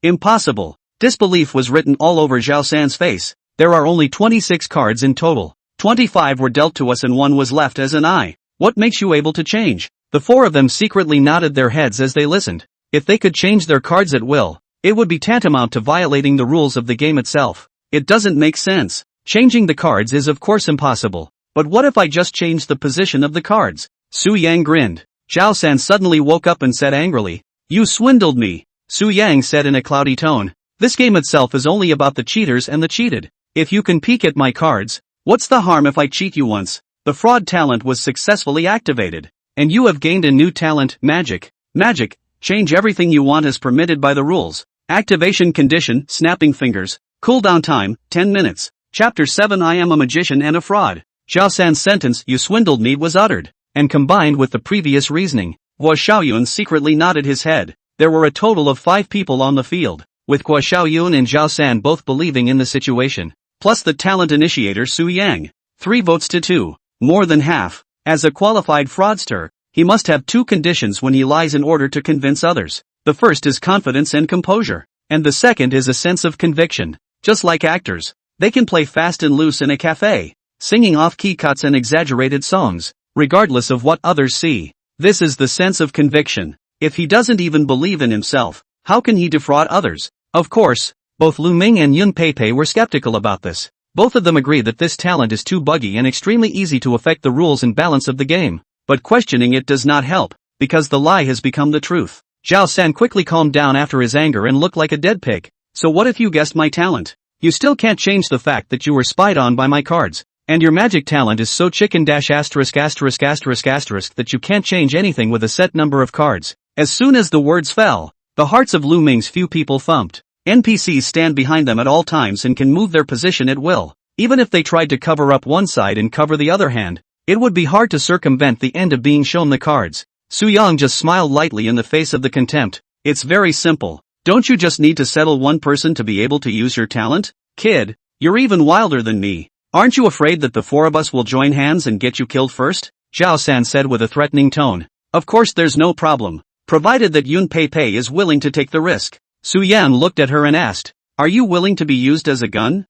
Impossible. Disbelief was written all over Zhao San's face. There are only 26 cards in total. 25 were dealt to us and one was left as an eye. What makes you able to change? The four of them secretly nodded their heads as they listened. If they could change their cards at will, it would be tantamount to violating the rules of the game itself. It doesn't make sense. Changing the cards is of course impossible. But what if I just change the position of the cards? Su Yang grinned. Zhao San suddenly woke up and said angrily, You swindled me. Su Yang said in a cloudy tone. This game itself is only about the cheaters and the cheated. If you can peek at my cards, what's the harm if I cheat you once? The fraud talent was successfully activated. And you have gained a new talent, magic. Magic, change everything you want as permitted by the rules. Activation condition, snapping fingers. Cooldown time, 10 minutes. Chapter 7 I am a magician and a fraud. Zhao San's sentence, you swindled me, was uttered. And combined with the previous reasoning, Guo Xiaoyun secretly nodded his head. There were a total of 5 people on the field, with Guo Xiaoyun and Zhao San both believing in the situation. Plus the talent initiator Su Yang. 3 votes to 2. More than half. As a qualified fraudster, he must have two conditions when he lies in order to convince others. The first is confidence and composure, and the second is a sense of conviction. Just like actors, they can play fast and loose in a cafe, singing off-key cuts and exaggerated songs, regardless of what others see. This is the sense of conviction. If he doesn't even believe in himself, how can he defraud others? Of course, both Lu Ming and Yun Pei were skeptical about this. Both of them agree that this talent is too buggy and extremely easy to affect the rules and balance of the game. But questioning it does not help, because the lie has become the truth. Zhao San quickly calmed down after his anger and looked like a dead pig. So what if you guessed my talent? You still can't change the fact that you were spied on by my cards. And your magic talent is so chicken dash asterisk asterisk asterisk asterisk that you can't change anything with a set number of cards. As soon as the words fell, the hearts of Lu Ming's few people thumped. NPCs stand behind them at all times and can move their position at will. Even if they tried to cover up one side and cover the other hand, it would be hard to circumvent the end of being shown the cards. Su Yang just smiled lightly in the face of the contempt. It's very simple. Don't you just need to settle one person to be able to use your talent? Kid, you're even wilder than me. Aren't you afraid that the four of us will join hands and get you killed first? Zhao San said with a threatening tone. Of course there's no problem, provided that Yun Pei is willing to take the risk. Su Yan looked at her and asked, are you willing to be used as a gun?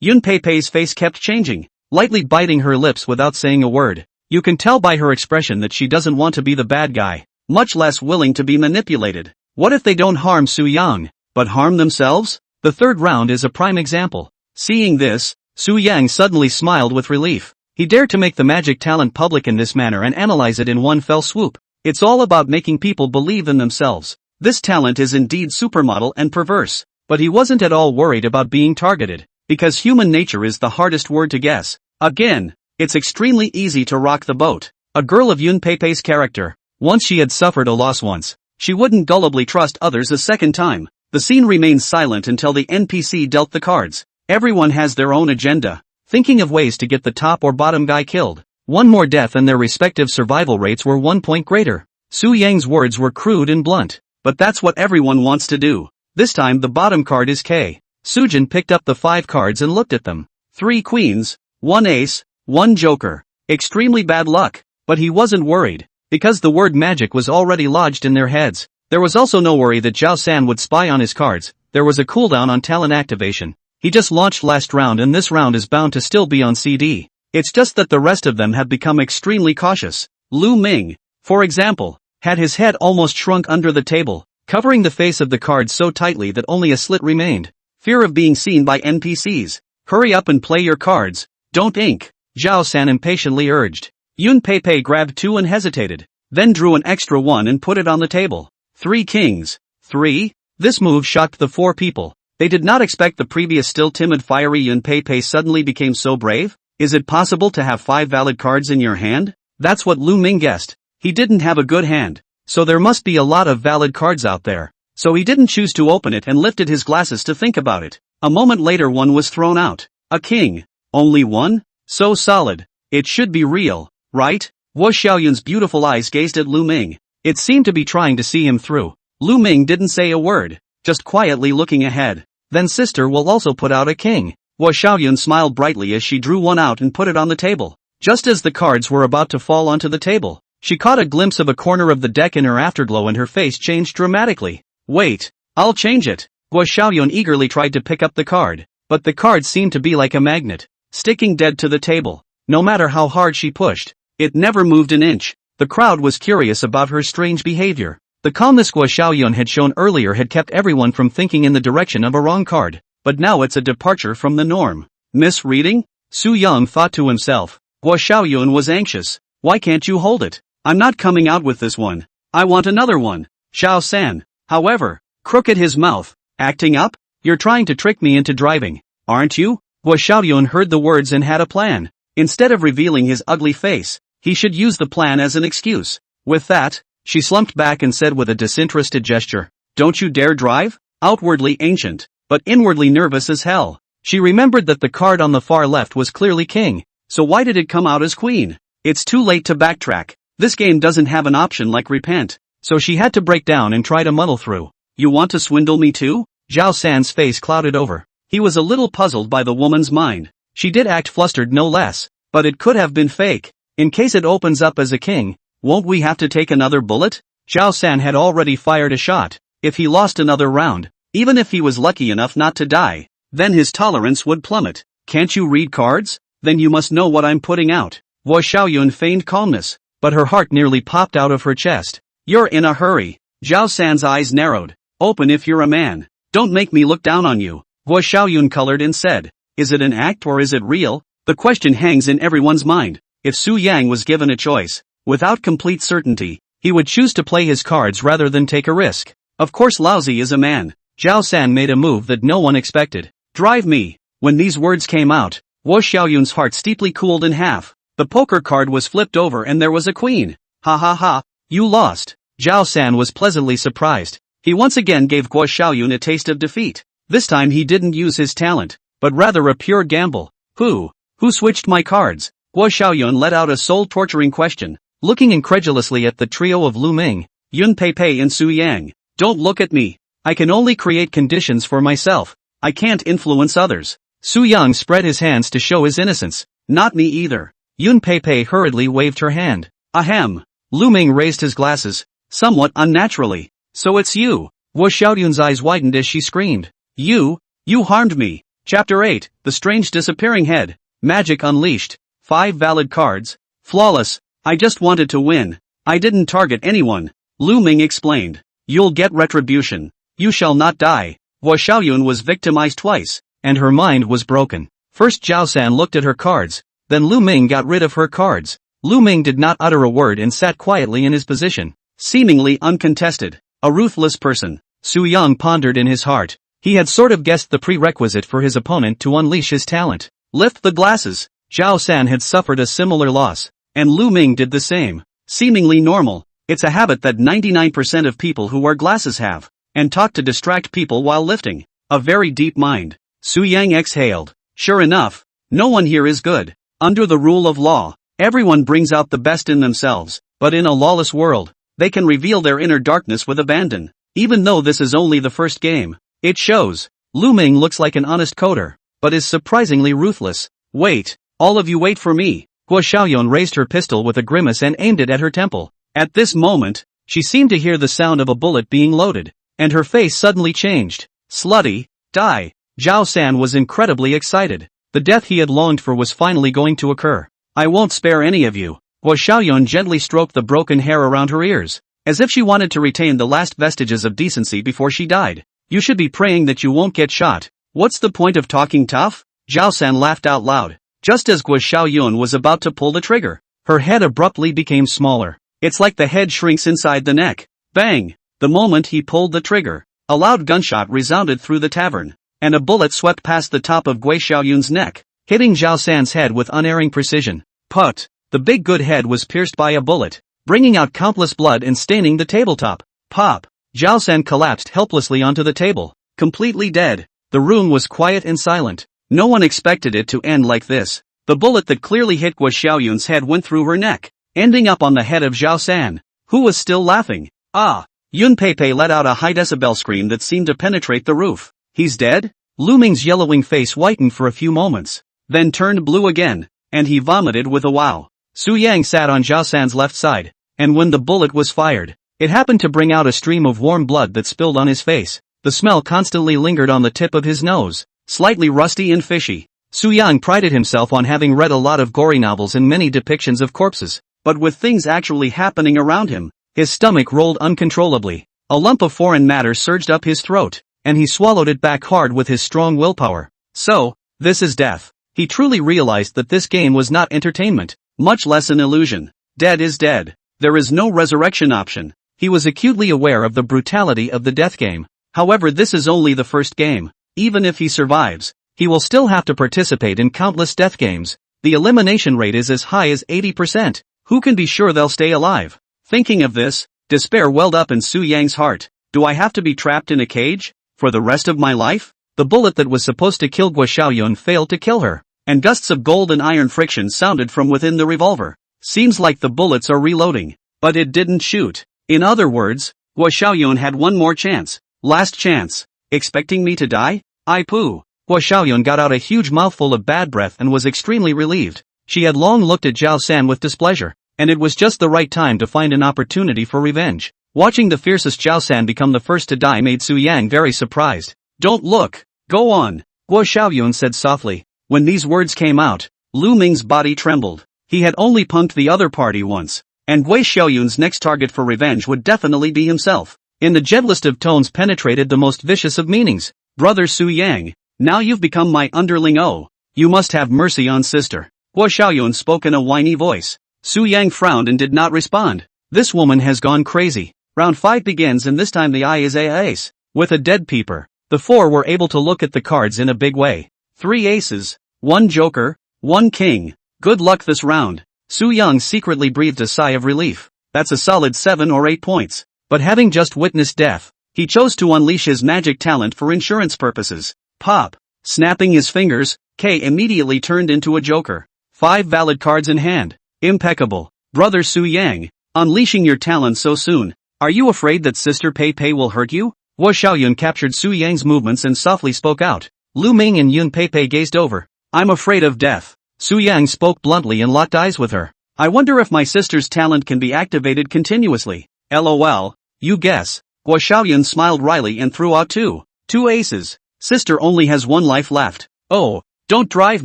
Yun Pei's face kept changing, lightly biting her lips without saying a word. You can tell by her expression that she doesn't want to be the bad guy, much less willing to be manipulated. What if they don't harm Su Yang, but harm themselves? The third round is a prime example. Seeing this, Su Yang suddenly smiled with relief. He dared to make the magic talent public in this manner and analyze it in one fell swoop. It's all about making people believe in themselves. This talent is indeed supermodel and perverse, but he wasn't at all worried about being targeted, because human nature is the hardest word to guess. Again, it's extremely easy to rock the boat. A girl of Yun Pei's character, once she had suffered a loss once, she wouldn't gullibly trust others a second time. The scene remained silent until the NPC dealt the cards. Everyone has their own agenda, thinking of ways to get the top or bottom guy killed. One more death and their respective survival rates were 1 point greater. Su Yang's words were crude and blunt, but that's what everyone wants to do. This time the bottom card is K. Sujin picked up the 5 cards and looked at them. 3 queens, 1 ace, 1 joker. Extremely bad luck, but he wasn't worried, because the word magic was already lodged in their heads. There was also no worry that Zhao San would spy on his cards. There was a cooldown on talent activation. He just launched last round and this round is bound to still be on CD. It's just that the rest of them have become extremely cautious. Lu Ming, for example, had his head almost shrunk under the table, covering the face of the card so tightly that only a slit remained. Fear of being seen by NPCs. Hurry up and play your cards. Don't ink, Zhao San impatiently urged. Yun Pei grabbed 2 and hesitated, then drew an extra 1 and put it on the table. 3 kings. 3? This move shocked the 4 people. They did not expect the previous still timid fiery Yun Pei suddenly became so brave. Is it possible to have 5 valid cards in your hand? That's what Lu Ming guessed. He didn't have a good hand, so there must be a lot of valid cards out there. So he didn't choose to open it and lifted his glasses to think about it. A moment later one was thrown out. A king. Only 1? So solid. It should be real, right? Wu Xiaoyun's beautiful eyes gazed at Lu Ming. It seemed to be trying to see him through. Lu Ming didn't say a word, just quietly looking ahead. Then sister will also put out a king. Wu Xiaoyun smiled brightly as she drew 1 out and put it on the table. Just as the cards were about to fall onto the table, she caught a glimpse of a corner of the deck in her afterglow and her face changed dramatically. Wait, I'll change it. Wu Xiaoyun eagerly tried to pick up the card, but the card seemed to be like a magnet, sticking dead to the table. No matter how hard she pushed, it never moved an inch. The crowd was curious about her strange behavior. The calmness Wu Xiaoyun had shown earlier had kept everyone from thinking in the direction of a wrong card, but now it's a departure from the norm. Misreading? Su Yang thought to himself. Wu Xiaoyun was anxious. Why can't you hold it? I'm not coming out with this one. I want another one. Zhao San, however, crooked his mouth. Acting up? You're trying to trick me into driving, aren't you? Wu Xiaoyun heard the words and had a plan. Instead of revealing his ugly face, he should use the plan as an excuse. With that, she slumped back and said with a disinterested gesture, don't you dare drive? Outwardly ancient, but inwardly nervous as hell. She remembered that the card on the far left was clearly king, so why did it come out as queen? It's too late to backtrack. This game doesn't have an option like repent, so she had to break down and try to muddle through. You want to swindle me too? Zhao San's face clouded over. He was a little puzzled by the woman's mind. She did act flustered no less, but it could have been fake. In case it opens up as a king, Won't we have to take another bullet? Zhao San had already fired a shot. If he lost another round, even if he was lucky enough not to die, then his tolerance would plummet. Can't you read cards? Then you must know what I'm putting out. Guo Xiaoyun feigned calmness, but her heart nearly popped out of her chest. You're in a hurry. Zhao San's eyes narrowed. Open if you're a man. Don't make me look down on you. Guo Xiaoyun colored and said, is it an act or is it real? The question hangs in everyone's mind. If Su Yang was given a choice, without complete certainty, he would choose to play his cards rather than take a risk. Of course Laozi is a man. Zhao San made a move that no one expected. Drive me. When these words came out, Guo Xiaoyun's heart steeply cooled in half. The poker card was flipped over and there was a queen. Ha ha ha, you lost. Zhao San was pleasantly surprised. He once again gave Guo Xiaoyun a taste of defeat. This time he didn't use his talent, but rather a pure gamble. Who switched my cards? Guo Xiaoyun let out a soul-torturing question, looking incredulously at the trio of Lu Ming, Yun Pei and Su Yang. Don't look at me. I can only create conditions for myself. I can't influence others. Su Yang spread his hands to show his innocence. Not me either. Yun Pei hurriedly waved her hand. Ahem. Lu Ming raised his glasses, somewhat unnaturally. So it's you. Guo Xiaoyun's eyes widened as she screamed. You harmed me. Chapter 8, The Strange Disappearing Head. Magic Unleashed. 5 valid cards. Flawless. I just wanted to win. I didn't target anyone. Lu Ming explained. You'll get retribution. You shall not die. Guo Xiaoyun was victimized twice, and her mind was broken. First Zhao San looked at her cards, then Lu Ming got rid of her cards. Lu Ming did not utter a word and sat quietly in his position, seemingly uncontested. A ruthless person. Su Yang pondered in his heart. He had sort of guessed the prerequisite for his opponent to unleash his talent. Lift the glasses. Zhao San had suffered a similar loss, and Lu Ming did the same. Seemingly normal. It's a habit that 99% of people who wear glasses have, and taught to distract people while lifting. A very deep mind. Su Yang exhaled. Sure enough, no one here is good. Under the rule of law, everyone brings out the best in themselves, but in a lawless world, they can reveal their inner darkness with abandon. Even though this is only the first game, it shows. Lu Ming looks like an honest coder, but is surprisingly ruthless. Wait, all of you wait for me. Guo Xiaoyun raised her pistol with a grimace and aimed it at her temple. At this moment, she seemed to hear the sound of a bullet being loaded, and her face suddenly changed. Slutty, die. Zhao San was incredibly excited. The death he had longed for was finally going to occur. I won't spare any of you. Guo Xiaoyun gently stroked the broken hair around her ears, as if she wanted to retain the last vestiges of decency before she died. You should be praying that you won't get shot. What's the point of talking tough? Zhao San laughed out loud, just as Guo Xiaoyun was about to pull the trigger. Her head abruptly became smaller. It's like the head shrinks inside the neck. Bang! The moment he pulled the trigger, a loud gunshot resounded through the tavern, and a bullet swept past the top of Guo Xiaoyun's neck, hitting Zhao San's head with unerring precision. Put! The big good head was pierced by a bullet, bringing out countless blood and staining the tabletop. Pop! Zhao San collapsed helplessly onto the table, completely dead. The room was quiet and silent. No one expected it to end like this. The bullet that clearly hit Guo Xiaoyun's head went through her neck, ending up on the head of Zhao San, who was still laughing. Ah! Yun Pei let out a high-decibel scream that seemed to penetrate the roof. He's dead? Lu Ming's yellowing face whitened for a few moments, then turned blue again, and he vomited with a wow. Su Yang sat on Zhao San's left side, and when the bullet was fired, it happened to bring out a stream of warm blood that spilled on his face. The smell constantly lingered on the tip of his nose, slightly rusty and fishy. Su Yang prided himself on having read a lot of gory novels and many depictions of corpses, but with things actually happening around him, his stomach rolled uncontrollably. A lump of foreign matter surged up his throat, and he swallowed it back hard with his strong willpower. So, this is death. He truly realized that this game was not entertainment, much less an illusion. Dead is dead. There is no resurrection option. He was acutely aware of the brutality of the death game. However, this is only the first game. Even if he survives, he will still have to participate in countless death games. The elimination rate is as high as 80%. Who can be sure they'll stay alive? Thinking of this, despair welled up in Su Yang's heart. Do I have to be trapped in a cage for the rest of my life? The bullet that was supposed to kill Guo Xiaoyun failed to kill her, and gusts of gold and iron friction sounded from within the revolver. Seems like the bullets are reloading, but it didn't shoot. In other words, Guo Xiaoyun had one more chance. Last chance. Expecting me to die? I poo. Guo Xiaoyun got out a huge mouthful of bad breath and was extremely relieved. She had long looked at Zhao San with displeasure. and it was just the right time to find an opportunity for revenge. Watching the fiercest Zhao San become the first to die made Su Yang very surprised. "Don't look! Go on!" Guo Xiaoyun said softly. When these words came out, Lu Ming's body trembled. He had only punked the other party once, and Guo Xiaoyun's next target for revenge would definitely be himself. In the gentlest of tones penetrated the most vicious of meanings. "Brother Su Yang, now you've become my underling. Oh, you must have mercy on sister." Guo Xiaoyun spoke in a whiny voice. Su Yang frowned and did not respond. This woman has gone crazy. Round 5 begins and this time the eye is a ace. With a dead peeper, the four were able to look at the cards in a big way. 3 aces, 1 joker, 1 king. Good luck this round. Su Yang secretly breathed a sigh of relief. That's a solid 7 or 8 points. But having just witnessed death, he chose to unleash his magic talent for insurance purposes. Pop. Snapping his fingers, K immediately turned into a joker. 5 valid cards in hand. Impeccable. Brother Su Yang, unleashing your talent so soon. Are you afraid that Sister Pei Pei will hurt you? Guo Xiaoyun captured Su Yang's movements and softly spoke out. Lu Ming and Yun Pei Pei gazed over. I'm afraid of death. Su Yang spoke bluntly and locked eyes with her. I wonder if my sister's talent can be activated continuously. LOL, you guess. Guo Xiaoyun smiled wryly and threw out 2 aces. Sister only has 1 life left. Oh, don't drive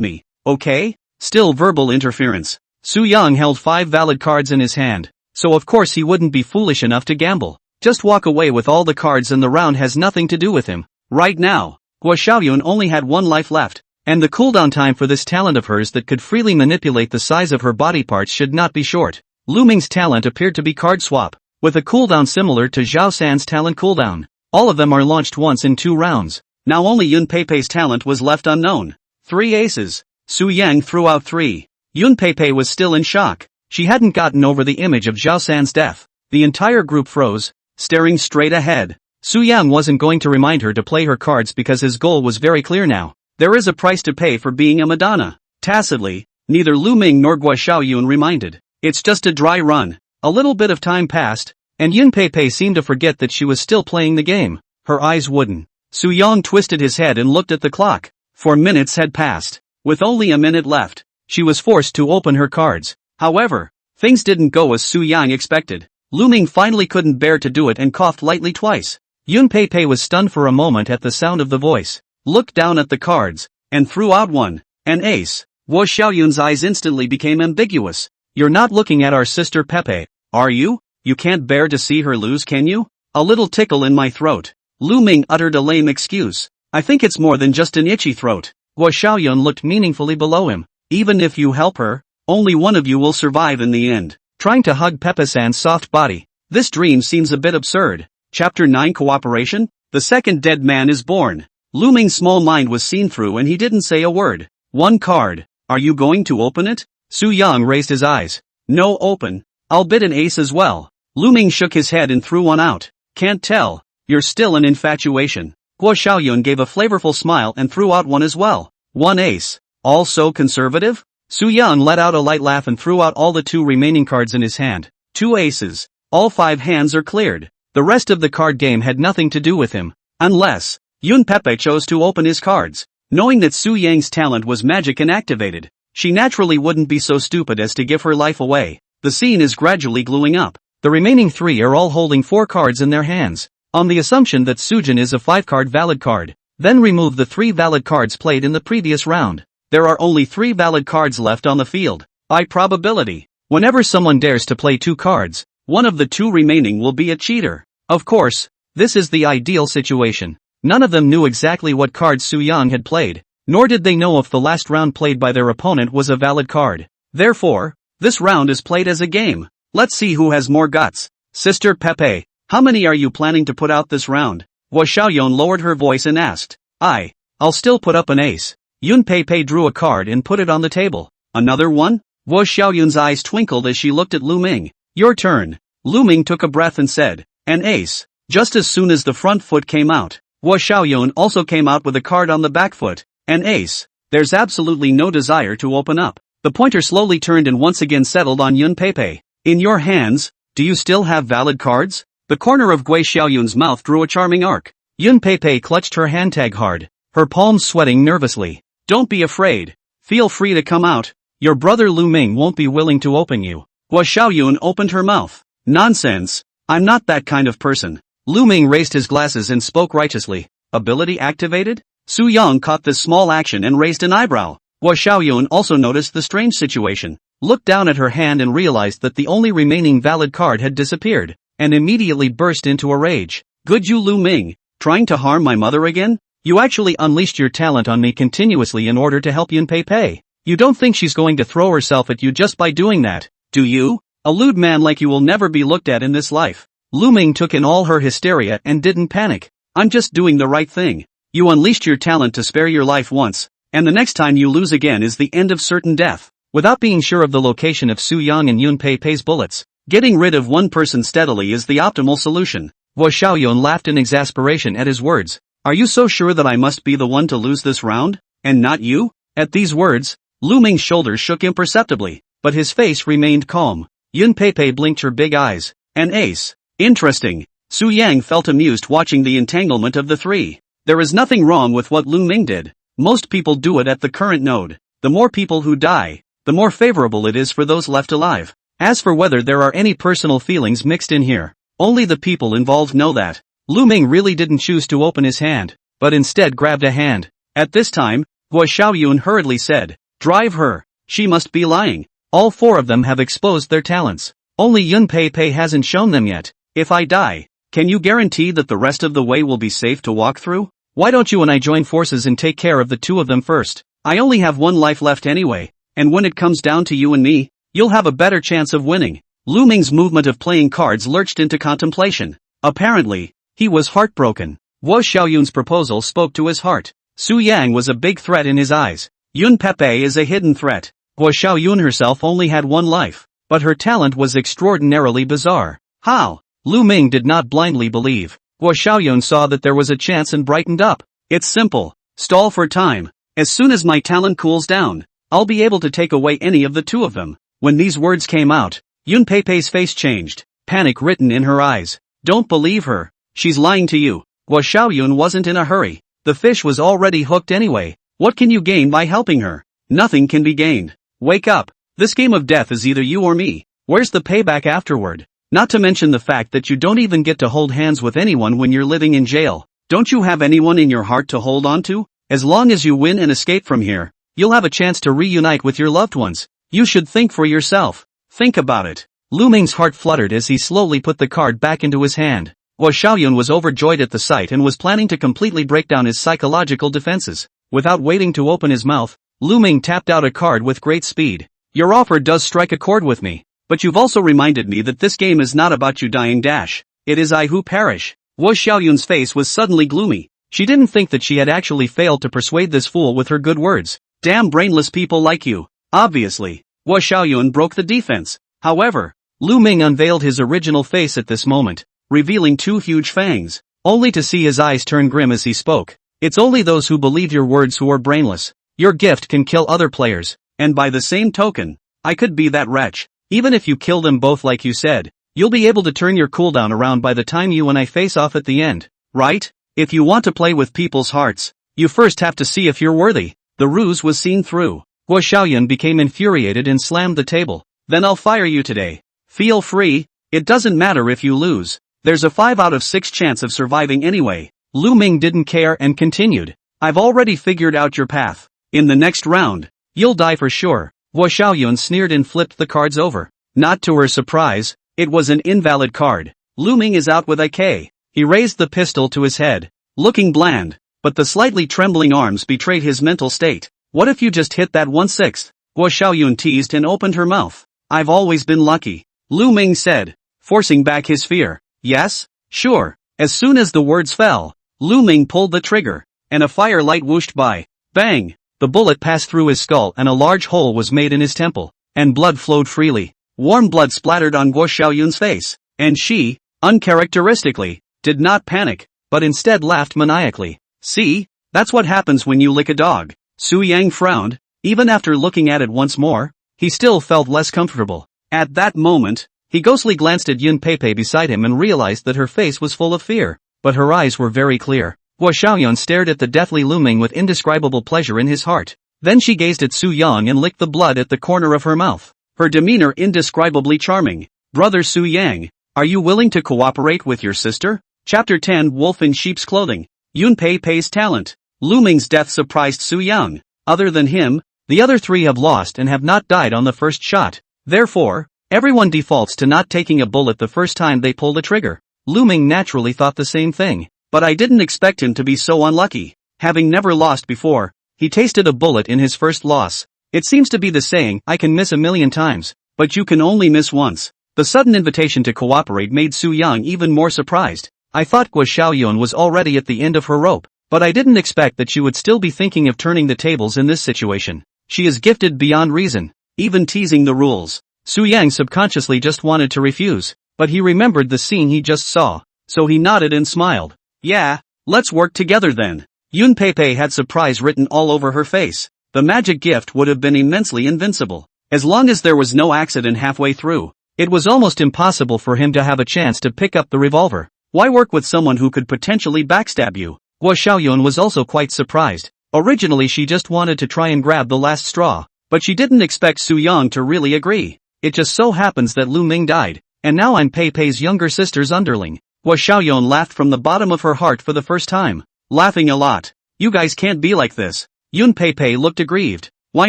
me, okay? Still verbal interference. Su Yang held 5 valid cards in his hand, so of course he wouldn't be foolish enough to gamble. Just walk away with all the cards and the round has nothing to do with him. Right now, Guo Xiaoyun only had 1 life left, and the cooldown time for this talent of hers that could freely manipulate the size of her body parts should not be short. Lu Ming's talent appeared to be card swap, with a cooldown similar to Zhao San's talent cooldown. All of them are launched once in 2 rounds. Now only Yun Pei Pei's talent was left unknown. 3 aces. Su Yang threw out 3. Yun Pei Pei was still in shock. She hadn't gotten over the image of Zhao San's death. The entire group froze, staring straight ahead. Su Yang wasn't going to remind her to play her cards because his goal was very clear now. There is a price to pay for being a Madonna. Tacitly, neither Lu Ming nor Guo Xiaoyun reminded. It's just a dry run. A little bit of time passed, and Yun Pei Pei seemed to forget that she was still playing the game. Her eyes wooden. Su Yang twisted his head and looked at the clock. 4 minutes had passed. With only a minute left, she was forced to open her cards. However, things didn't go as Su Yang expected. Lu Ming finally couldn't bear to do it and coughed lightly twice. Yun Pei Pei was stunned for a moment at the sound of the voice, looked down at the cards, and threw out 1, an ace. Guo Xiaoyun's eyes instantly became ambiguous. You're not looking at our sister Pepe, are you? You can't bear to see her lose, can you? A little tickle in my throat. Lu Ming uttered a lame excuse. I think it's more than just an itchy throat. Guo Xiaoyun looked meaningfully below him. Even if you help her, only one of you will survive in the end. Trying to hug Pepe-san's soft body. This dream seems a bit absurd. Chapter 9 Cooperation? The second dead man is born. Lu Ming's small mind was seen through and he didn't say a word. 1 card. Are you going to open it? Su Yang raised his eyes. No open. I'll bid an ace as well. Lu Ming shook his head and threw 1 out. Can't tell. You're still an infatuation. Guo Xiaoyun gave a flavorful smile and threw out 1 as well. 1 ace. All so conservative? Su Yang let out a light laugh and threw out all the 2 remaining cards in his hand. 2 aces. All 5 hands are cleared. The rest of the card game had nothing to do with him. Unless Yun Pepe chose to open his cards. Knowing that Su Yang's talent was magic and activated, she naturally wouldn't be so stupid as to give her life away. The scene is gradually gluing up. The remaining 3 are all holding 4 cards in their hands, on the assumption that Sujin is a 5-card valid card. Then remove the 3 valid cards played in the previous round. There are only 3 valid cards left on the field. By probability, whenever someone dares to play 2 cards, one of the 2 remaining will be a cheater. Of course, this is the ideal situation. None of them knew exactly what cards Su Yang had played, nor did they know if the last round played by their opponent was a valid card. Therefore, this round is played as a game. Let's see who has more guts. Sister Pepe, how many are you planning to put out this round? Guo Xiaoyun lowered her voice and asked. I'll still put up an ace. Yun Pei Pei drew a card and put it on the table. Another one? Guo Xiaoyun's eyes twinkled as she looked at Lu Ming. Your turn. Lu Ming took a breath and said, an ace. Just as soon as the front foot came out, Guo Xiaoyun also came out with a card on the back foot. An ace. There's absolutely no desire to open up. The pointer slowly turned and once again settled on Yun Pei Pei. In your hands, do you still have valid cards? The corner of Guo Xiaoyun's mouth drew a charming arc. Yun Pei Pei clutched her handtag hard, her palms sweating nervously. Don't be afraid. Feel free to come out. Your brother Lu Ming won't be willing to open you. Guo Xiaoyun opened her mouth. Nonsense. I'm not that kind of person. Lu Ming raised his glasses and spoke righteously. Ability activated? Su Yang caught this small action and raised an eyebrow. Guo Xiaoyun also noticed the strange situation, looked down at her hand and realized that the only remaining valid card had disappeared, and immediately burst into a rage. Good you Lu Ming, trying to harm my mother again? You actually unleashed your talent on me continuously in order to help Yun Pei Pei. You don't think she's going to throw herself at you just by doing that, do you? A lewd man like you will never be looked at in this life. Lu Ming took in all her hysteria and didn't panic. I'm just doing the right thing. You unleashed your talent to spare your life once, and the next time you lose again is the end of certain death. Without being sure of the location of Su Yang and Yun Pei Pei's bullets, getting rid of one person steadily is the optimal solution. Guo Xiaoyun laughed in exasperation at his words. Are you so sure that I must be the one to lose this round, and not you? At these words, Lu Ming's shoulders shook imperceptibly, but his face remained calm. Yun Pei Pei blinked her big eyes. An ace. Interesting. Su Yang felt amused watching the entanglement of the three. There is nothing wrong with what Lu Ming did. Most people do it at the current node. The more people who die, the more favorable it is for those left alive. As for whether there are any personal feelings mixed in here, only the people involved know that. Lu Ming really didn't choose to open his hand, but instead grabbed a hand. At this time, Guo Xiaoyun hurriedly said, drive her. She must be lying. All four of them have exposed their talents. Only Yun Pei Pei hasn't shown them yet. If I die, can you guarantee that the rest of the way will be safe to walk through? Why don't you and I join forces and take care of the two of them first? I only have one life left anyway, and when it comes down to you and me, you'll have a better chance of winning. Lu Ming's movement of playing cards lurched into contemplation. Apparently, he was heartbroken. Guo Xiaoyun's proposal spoke to his heart. Su Yang was a big threat in his eyes. Yun Pei Pei is a hidden threat. Guo Xiaoyun herself only had one life, but her talent was extraordinarily bizarre. How? Lu Ming did not blindly believe. Guo Xiaoyun saw that there was a chance and brightened up. It's simple. Stall for time. As soon as my talent cools down, I'll be able to take away any of the two of them. When these words came out, Yun Pei Pei's face changed, panic written in her eyes. Don't believe her. She's lying to you. Guo Xiaoyun wasn't in a hurry. The fish was already hooked anyway. What can you gain by helping her? Nothing can be gained. Wake up. This game of death is either you or me. Where's the payback afterward? Not to mention the fact that you don't even get to hold hands with anyone when you're living in jail. Don't you have anyone in your heart to hold on to? As long as you win and escape from here, you'll have a chance to reunite with your loved ones. You should think for yourself. Think about it. Lu Ming's heart fluttered as he slowly put the card back into his hand. Guo Xiaoyun was overjoyed at the sight and was planning to completely break down his psychological defenses. Without waiting to open his mouth, Lu Ming tapped out a card with great speed. Your offer does strike a chord with me, but you've also reminded me that this game is not about you dying dash. It is I who perish. Guo Xiaoyun's face was suddenly gloomy. She didn't think that she had actually failed to persuade this fool with her good words. Damn brainless people like you. Obviously, Guo Xiaoyun broke the defense. However, Lu Ming unveiled his original face at this moment, revealing two huge fangs, only to see his eyes turn grim as he spoke. It's only those who believe your words who are brainless. Your gift can kill other players, and by the same token, I could be that wretch. Even if you kill them both like you said, you'll be able to turn your cooldown around by the time you and I face off at the end, right? If you want to play with people's hearts, you first have to see if you're worthy. The ruse was seen through. Guo Xiaoyun became infuriated and slammed the table. Then I'll fire you today. Feel free. It doesn't matter if you lose. There's a 5 out of 6 chance of surviving anyway. Lu Ming didn't care and continued. I've already figured out your path. In the next round, you'll die for sure. Guo Xiaoyun sneered and flipped the cards over. Not to her surprise, it was an invalid card. Lu Ming is out with a K. He raised the pistol to his head, looking bland, but the slightly trembling arms betrayed his mental state. What if you just hit that 1/6? Guo Xiaoyun teased and opened her mouth. I've always been lucky, Lu Ming said, forcing back his fear. Yes? Sure. As soon as the words fell, Lu Ming pulled the trigger, and a firelight whooshed by. Bang! The bullet passed through his skull and a large hole was made in his temple, and blood flowed freely. Warm blood splattered on Guo Xiaoyun's face, and she, uncharacteristically, did not panic, but instead laughed maniacally. See? That's what happens when you lick a dog. Su Yang frowned. Even after looking at it once more, he still felt less comfortable. At that moment, he ghostly glanced at Yun Pei Pei beside him and realized that her face was full of fear, but her eyes were very clear. Guo Xiaoyun stared at the deathly Lu Ming with indescribable pleasure in his heart. Then she gazed at Su Yang and licked the blood at the corner of her mouth. her demeanor indescribably charming. Brother Su Yang, are you willing to cooperate with your sister? Chapter 10 Wolf in Sheep's Clothing. Yun Pei Pei's talent. Lu Ming's death surprised Su Yang. Other than him, the other three have lost and have not died on the first shot. Therefore, everyone defaults to not taking a bullet the first time they pull the trigger. Lu Ming naturally thought the same thing. But I didn't expect him to be so unlucky. Having never lost before, he tasted a bullet in his first loss. It seems to be the saying, I can miss 1,000,000 times, but you can only miss once. The sudden invitation to cooperate made Su Yang even more surprised. I thought Guo Xiaoyun was already at the end of her rope, but I didn't expect that she would still be thinking of turning the tables in this situation. She is gifted beyond reason, even teasing the rules. Su Yang subconsciously just wanted to refuse, but he remembered the scene he just saw, so he nodded and smiled. Yeah, let's work together then. Yun Pei Pei had surprise written all over her face. The magic gift would have been immensely invincible. As long as there was no accident halfway through, it was almost impossible for him to have a chance to pick up the revolver. Why work with someone who could potentially backstab you? Guo Xiaoyun was also quite surprised. Originally she just wanted to try and grab the last straw, but she didn't expect Su Yang to really agree. It just so happens that Lu Ming died, and now I'm Pei Pei's younger sister's underling. Guo Xiaoyun laughed from the bottom of her heart for the first time. Laughing a lot. You guys can't be like this. Yun Pei Pei looked aggrieved. Why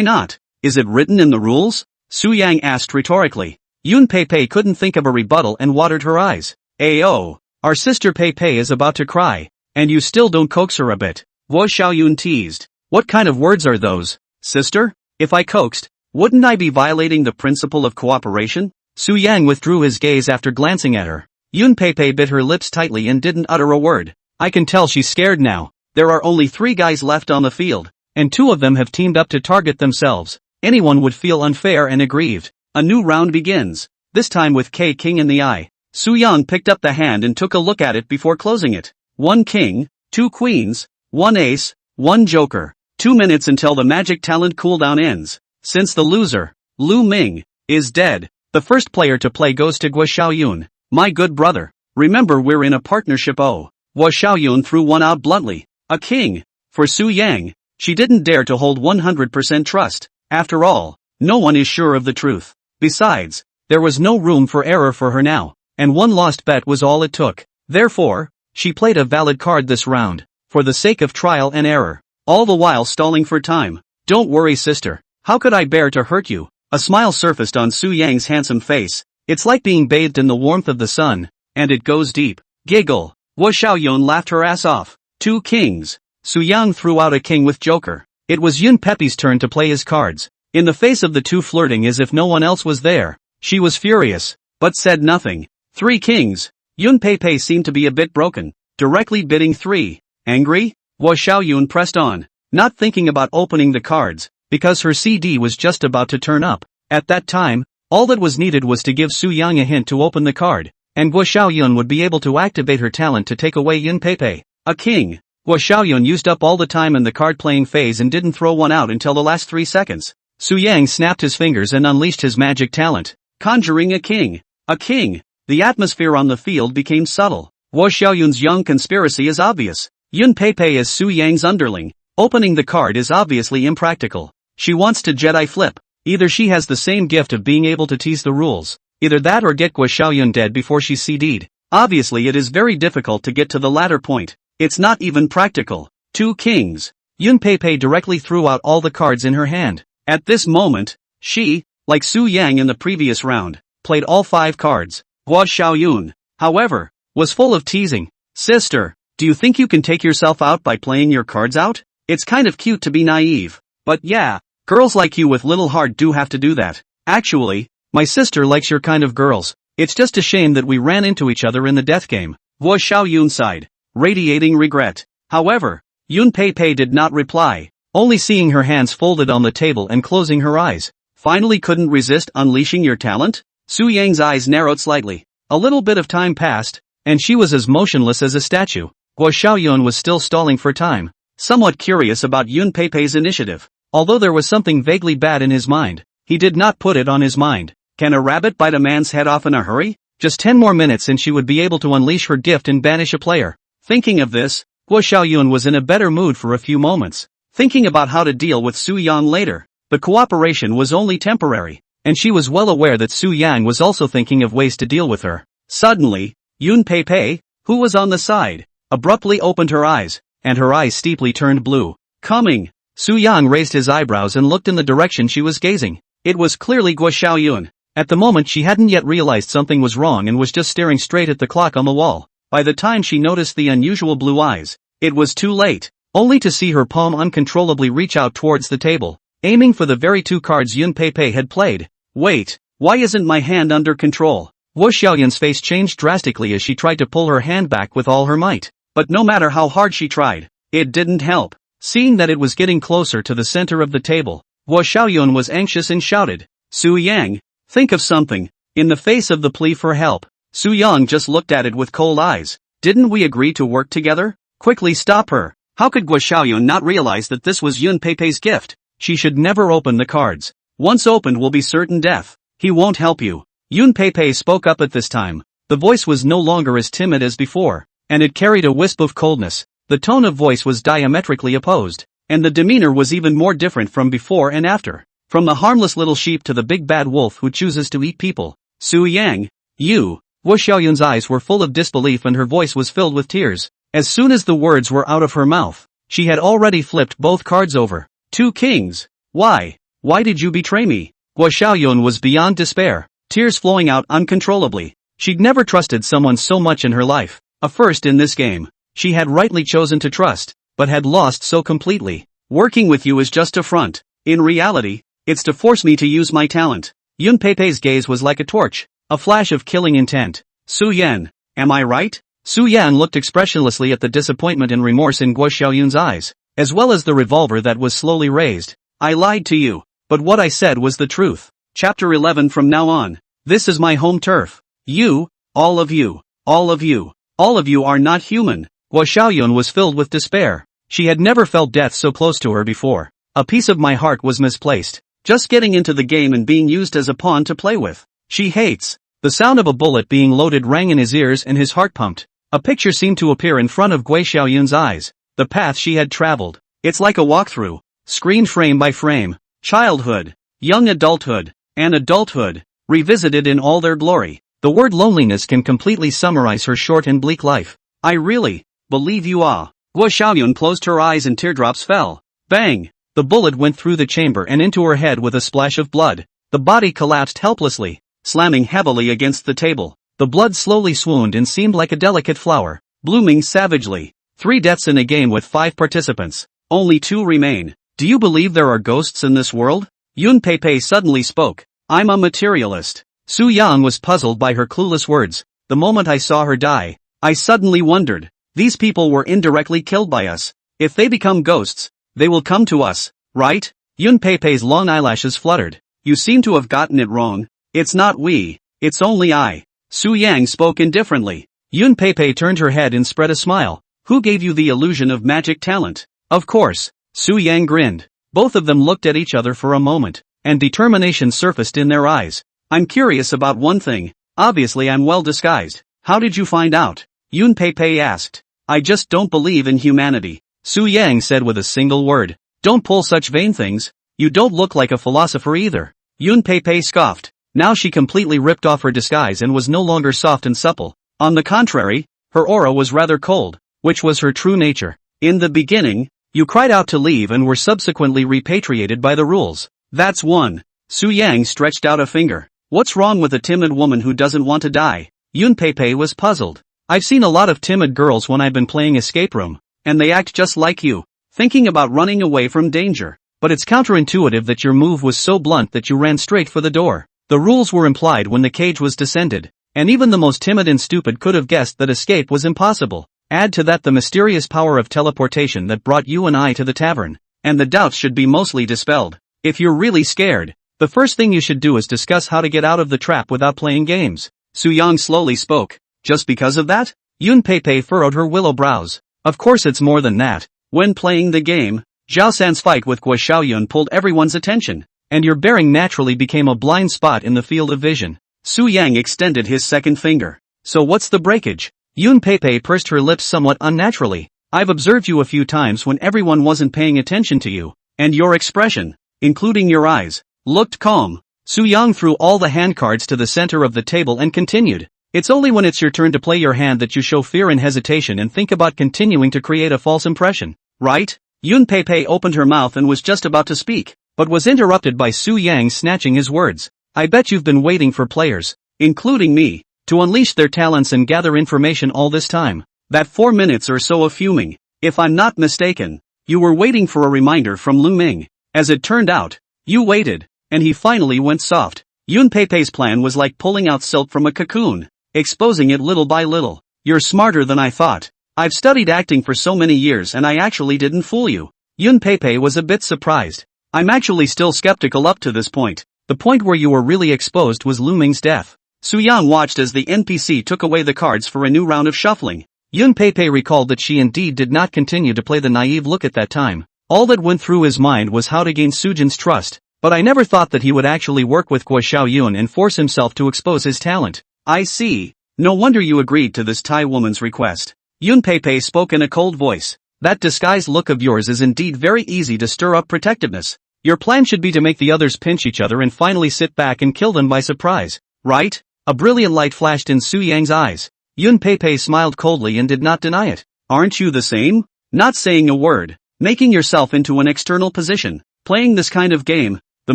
not? Is it written in the rules? Su Yang asked rhetorically. Yun Pei Pei couldn't think of a rebuttal and watered her eyes. Ayo, our sister Pei Pei is about to cry, and you still don't coax her a bit. Guo Xiaoyun teased. What kind of words are those, sister? If I coaxed, wouldn't I be violating the principle of cooperation? Su Yang withdrew his gaze after glancing at her. Yun Pei Pei bit her lips tightly and didn't utter a word. I can tell she's scared now. There are only 3 guys left on the field, and 2 of them have teamed up to target themselves. Anyone would feel unfair and aggrieved. A new round begins, this time with K King in the eye. Su Yang picked up the hand and took a look at it before closing it. 1 king, 2 queens, 1 ace, 1 joker. 2 minutes until the magic talent cooldown ends. Since the loser, Lu Ming, is dead, the first player to play goes to Guo Xiaoyun. My good brother, remember we're in a partnership. Oh. Guo Xiaoyun threw one out bluntly. A king. For Su Yang, she didn't dare to hold 100% trust. After all, no one is sure of the truth. Besides, there was no room for error for her now, and 1 lost bet was all it took. Therefore, she played a valid card this round, for the sake of trial and error, all the while stalling for time. Don't worry sister, how could I bear to hurt you? A smile surfaced on Su Yang's handsome face. It's like being bathed in the warmth of the sun, and it goes deep. Giggle. Guo Xiaoyun laughed her ass off. 2 kings. Su Yang threw out a king with joker. It was Yun Pei's turn to play his cards. In the face of the 2 flirting as if no one else was there, she was furious, but said nothing. 3 kings. Yun Pei seemed to be a bit broken, directly bidding 3. Angry? Guo Xiaoyun pressed on, not thinking about opening the cards, because her CD was just about to turn up. At that time, all that was needed was to give Su Yang a hint to open the card, and Guo Xiaoyun would be able to activate her talent to take away Yun Pei. A king. Guo Xiaoyun used up all the time in the card-playing phase and didn't throw one out until the last 3 seconds. Su Yang snapped his fingers and unleashed his magic talent, conjuring a king. A king. The atmosphere on the field became subtle. Guo Xiaoyun's young conspiracy is obvious. Yun Pei is Su Yang's underling. Opening the card is obviously impractical. She wants to Jedi flip. Either she has the same gift of being able to tease the rules, either that or get Guo Xiaoyun dead before she's CD'd. Obviously it is very difficult to get to the latter point. It's not even practical. 2 kings. Yun Pei directly threw out all the cards in her hand. At this moment, she, like Su Yang in the previous round, played all 5 cards. Guo Xiaoyun, however, was full of teasing. Sister, do you think you can take yourself out by playing your cards out? It's kind of cute to be naive. But yeah, girls like you with little heart do have to do that. Actually, my sister likes your kind of girls. It's just a shame that we ran into each other in the death game. Guo Xiaoyun sighed, radiating regret. However, Yun Pei did not reply, only seeing her hands folded on the table and closing her eyes. Finally couldn't resist unleashing your talent? Su Yang's eyes narrowed slightly. A little bit of time passed, and she was as motionless as a statue. Guo Xiaoyun was still stalling for time, somewhat curious about Yun Pei's initiative. Although there was something vaguely bad in his mind, he did not put it on his mind. Can a rabbit bite a man's head off in a hurry? Just 10 more minutes and she would be able to unleash her gift and banish a player. Thinking of this, Guo Xiaoyun was in a better mood for a few moments. Thinking about how to deal with Su Yang later, the cooperation was only temporary. and she was well aware that Su Yang was also thinking of ways to deal with her. Suddenly, Yun Pei, who was on the side, abruptly opened her eyes, and her eyes steeply turned blue. Coming! Su Yang raised his eyebrows and looked in the direction she was gazing. It was clearly Guo Xiaoyun. At the moment she hadn't yet realized something was wrong and was just staring straight at the clock on the wall. By the time she noticed the unusual blue eyes, it was too late, only to see her palm uncontrollably reach out towards the table, aiming for the very two cards Yun Pei had played. Wait, why isn't my hand under control? Guo Xiaoyun's face changed drastically as she tried to pull her hand back with all her might. But no matter how hard she tried, it didn't help. Seeing that it was getting closer to the center of the table, Guo Xiaoyun was anxious and shouted, Su Yang, think of something. In the face of the plea for help, Su Yang just looked at it with cold eyes. Didn't we agree to work together? Quickly stop her. How could Guo Xiaoyun not realize that this was Yun Pei's gift? She should never open the cards. Once opened will be certain death. He won't help you. Yun Pei spoke up at this time. The voice was no longer as timid as before, and it carried a wisp of coldness. The tone of voice was diametrically opposed, and the demeanor was even more different from before and after. From the harmless little sheep to the big bad wolf who chooses to eat people. Su Yang, you. Guo Xiaoyun's eyes were full of disbelief and her voice was filled with tears. As soon as the words were out of her mouth, she had already flipped both cards over. Two kings. Why? Why did you betray me? Guo Xiaoyun was beyond despair, tears flowing out uncontrollably. She'd never trusted someone so much in her life. A first in this game. She had rightly chosen to trust, but had lost so completely. Working with you is just a front. In reality, it's to force me to use my talent. Yun Pei's gaze was like a torch, a flash of killing intent. Su Yan, am I right? Su Yan looked expressionlessly at the disappointment and remorse in Guo Xiaoyun's eyes, as well as the revolver that was slowly raised. I lied to you, but what I said was the truth. Chapter 11. From now on, this is my home turf. You, all of you, all of you, all of you are not human. Guo Xiaoyun was filled with despair. She had never felt death so close to her before. A piece of my heart was misplaced. Just getting into the game and being used as a pawn to play with. She hates. The sound of a bullet being loaded rang in his ears and his heart pumped. A picture seemed to appear in front of Guo Xiaoyun's eyes. The path she had traveled. It's like a walkthrough. Screen frame by frame. Childhood. Young adulthood. And adulthood. Revisited in all their glory. The word loneliness can completely summarize her short and bleak life. I really believe you are. Guo Xiaoyun closed her eyes and teardrops fell. Bang! The bullet went through the chamber and into her head with a splash of blood. The body collapsed helplessly, slamming heavily against the table. The blood slowly swooned and seemed like a delicate flower, blooming savagely. 3 deaths in a game with 5 participants. Only 2 remain. Do you believe there are ghosts in this world? Yun Pei suddenly spoke. I'm a materialist. Su Yang was puzzled by her clueless words. The moment I saw her die, I suddenly wondered. These people were indirectly killed by us. If they become ghosts, they will come to us, right? Yun Pei's long eyelashes fluttered. You seem to have gotten it wrong. It's not we, it's only I. Su Yang spoke indifferently. Yun Pei turned her head and spread a smile. Who gave you the illusion of magic talent? Of course. Su Yang grinned. Both of them looked at each other for a moment, and determination surfaced in their eyes. I'm curious about one thing. Obviously I'm well disguised. How did you find out? Yun Pei asked. I just don't believe in humanity. Su Yang said with a single word. Don't pull such vain things. You don't look like a philosopher either. Yun Pei scoffed. Now she completely ripped off her disguise and was no longer soft and supple. On the contrary, her aura was rather cold, which was her true nature. In the beginning, you cried out to leave and were subsequently repatriated by the rules. That's one. Su Yang stretched out a finger. What's wrong with a timid woman who doesn't want to die? Yun Pei was puzzled. I've seen a lot of timid girls when I've been playing escape room, and they act just like you, thinking about running away from danger. But it's counterintuitive that your move was so blunt that you ran straight for the door. The rules were implied when the cage was descended, and even the most timid and stupid could have guessed that escape was impossible. Add to that the mysterious power of teleportation that brought you and I to the tavern, and the doubts should be mostly dispelled. If you're really scared, the first thing you should do is discuss how to get out of the trap without playing games. Su Yang slowly spoke. Just because of that? Yun Pei furrowed her willow brows. Of course it's more than that. When playing the game, Zhao San's fight with Guo Xiaoyun pulled everyone's attention, and your bearing naturally became a blind spot in the field of vision. Su Yang extended his second finger. So what's the breakage? Yun Pei pursed her lips somewhat unnaturally. I've observed you a few times when everyone wasn't paying attention to you, and your expression, including your eyes, looked calm. Su Yang threw all the hand cards to the center of the table and continued. It's only when it's your turn to play your hand that you show fear and hesitation and think about continuing to create a false impression, right? Yun Pei opened her mouth and was just about to speak, but was interrupted by Su Yang snatching his words. I bet you've been waiting for players, including me, to unleash their talents and gather information all this time. That 4 minutes or so of fuming. If I'm not mistaken, you were waiting for a reminder from Lu Ming. As it turned out, you waited, and he finally went soft. Yun Pei's plan was like pulling out silk from a cocoon, exposing it little by little. You're smarter than I thought. I've studied acting for so many years and I actually didn't fool you. Yun Pei was a bit surprised. I'm actually still skeptical up to this point. The point where you were really exposed was Lu Ming's death. Su Yang watched as the NPC took away the cards for a new round of shuffling. Yun Pei recalled that she indeed did not continue to play the naive look at that time. All that went through his mind was how to gain Sujin's trust, but I never thought that he would actually work with Guo Xiaoyun and force himself to expose his talent. I see. No wonder you agreed to this Thai woman's request. Yun Pei spoke in a cold voice. That disguised look of yours is indeed very easy to stir up protectiveness. Your plan should be to make the others pinch each other and finally sit back and kill them by surprise, right? A brilliant light flashed in Su Yang's eyes. Yun Pei smiled coldly and did not deny it. Aren't you the same? Not saying a word, making yourself into an external position, playing this kind of game, the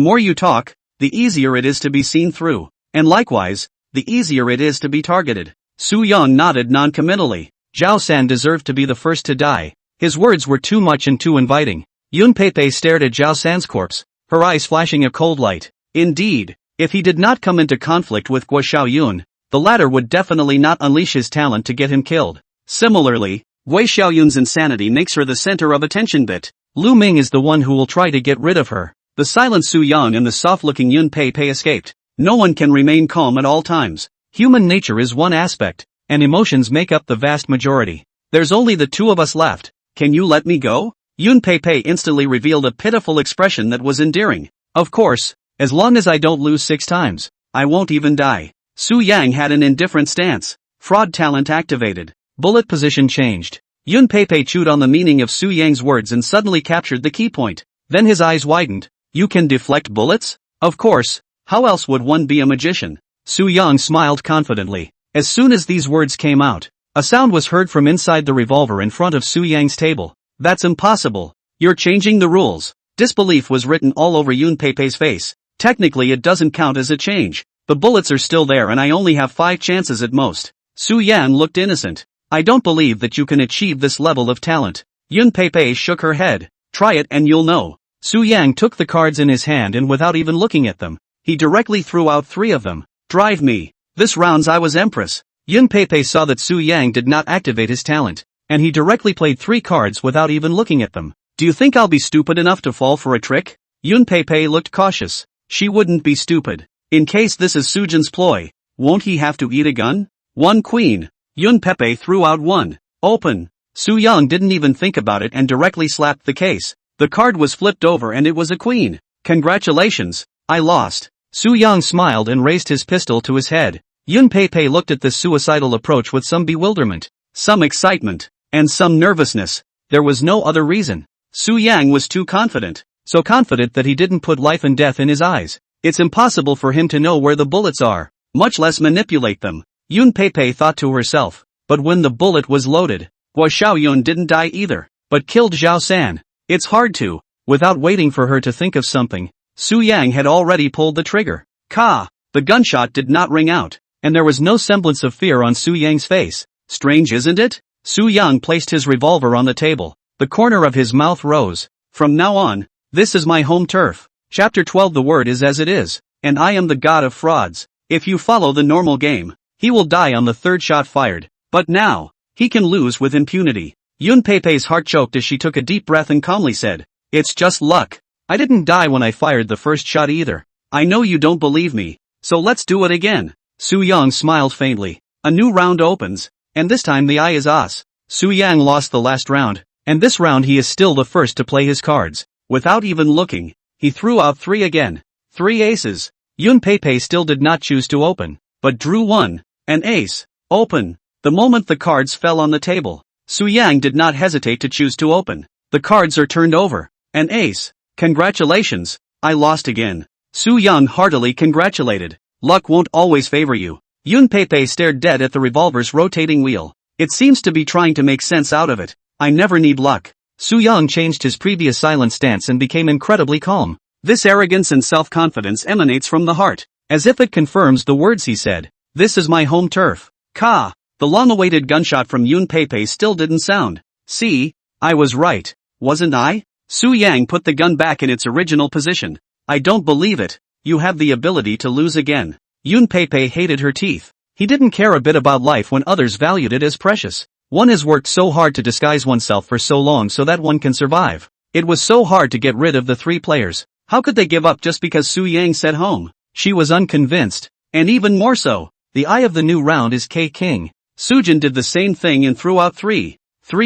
more you talk, the easier it is to be seen through, and likewise, the easier it is to be targeted. Su Yang nodded non-committally. Zhao San deserved to be the first to die. His words were too much and too inviting. Yun Pei stared at Zhao San's corpse, her eyes flashing a cold light. Indeed, if he did not come into conflict with Guo Xiaoyun, the latter would definitely not unleash his talent to get him killed. Similarly, Guo Xiaoyun's insanity makes her the center of attention. But Lu Ming is the one who will try to get rid of her. The silent Su Yang and the soft-looking Yun Pei escaped. No one can remain calm at all times. Human nature is one aspect, and emotions make up the vast majority. There's only the two of us left. Can you let me go? Yun Pei instantly revealed a pitiful expression that was endearing. Of course, as long as I don't lose 6 times, I won't even die. Su Yang had an indifferent stance. Fraud talent activated. Bullet position changed. Yun Pei chewed on the meaning of Su Yang's words and suddenly captured the key point. Then his eyes widened. You can deflect bullets? Of course, how else would one be a magician? Su Yang smiled confidently. As soon as these words came out, a sound was heard from inside the revolver in front of Su Yang's table. That's impossible. You're changing the rules. Disbelief was written all over Yun Pei's face. Technically it doesn't count as a change. The bullets are still there and I only have 5 chances at most. Su Yang looked innocent. I don't believe that you can achieve this level of talent. Yun Pei shook her head. Try it and you'll know. Su Yang took the cards in his hand and without even looking at them, he directly threw out 3 of them. Drive me. This round's I was Empress. Yun Pei saw that Su Yang did not activate his talent, and he directly played 3 cards without even looking at them. Do you think I'll be stupid enough to fall for a trick? Yun Pei looked cautious. She wouldn't be stupid. In case this is Sujin's ploy, won't he have to eat a gun? 1 queen. Yun Pei threw out 1. Open. Su Yang didn't even think about it and directly slapped the case. The card was flipped over and it was a queen. Congratulations, I lost. Su Yang smiled and raised his pistol to his head. Yun Pei looked at this suicidal approach with some bewilderment, some excitement, and some nervousness. There was no other reason. Su Yang was too confident, so confident that he didn't put life and death in his eyes. It's impossible for him to know where the bullets are, much less manipulate them. Yun Pei thought to herself, but when the bullet was loaded, Guo Xiaoyun didn't die either, but killed Zhao San. It's hard to. Without waiting for her to think of something, Su Yang had already pulled the trigger. Ka! The gunshot did not ring out, and there was no semblance of fear on Su Yang's face. Strange, isn't it? Su Yang placed his revolver on the table. The corner of his mouth rose. From now on, this is my home turf. Chapter 12. The word is as it is, and I am the god of frauds. If you follow the normal game, he will die on the 3rd shot fired. But now, he can lose with impunity. Yun Pei's heart choked as she took a deep breath and calmly said, It's just luck. I didn't die when I fired the first shot either. I know you don't believe me, so let's do it again. Su Yang smiled faintly. A new round opens, and this time the eye is us. Su Yang lost the last round, and this round he is still the first to play his cards. Without even looking, he threw out 3 again. 3 aces. Yun Pei still did not choose to open, but drew 1, an ace. Open. The moment the cards fell on the table, Su Yang did not hesitate to choose to open. The cards are turned over. An ace. Congratulations, I lost again. Su Yang heartily congratulated. Luck won't always favor you. Yun Pei stared dead at the revolver's rotating wheel. It seems to be trying to make sense out of it. I never need luck. Su Yang changed his previous silent stance and became incredibly calm. This arrogance and self-confidence emanates from the heart, as if it confirms the words he said. This is my home turf. Ka! The long-awaited gunshot from Yun Pei still didn't sound. See? I was right. Wasn't I? Su Yang put the gun back in its original position. I don't believe it. You have the ability to lose again. Yun Pei hated her teeth. He didn't care a bit about life when others valued it as precious. One has worked so hard to disguise oneself for so long so that one can survive. It was so hard to get rid of the three players. How could they give up just because Su Yang said home? She was unconvinced. And even more so, the eye of the new round is K-King. Sujin did the same thing and threw out three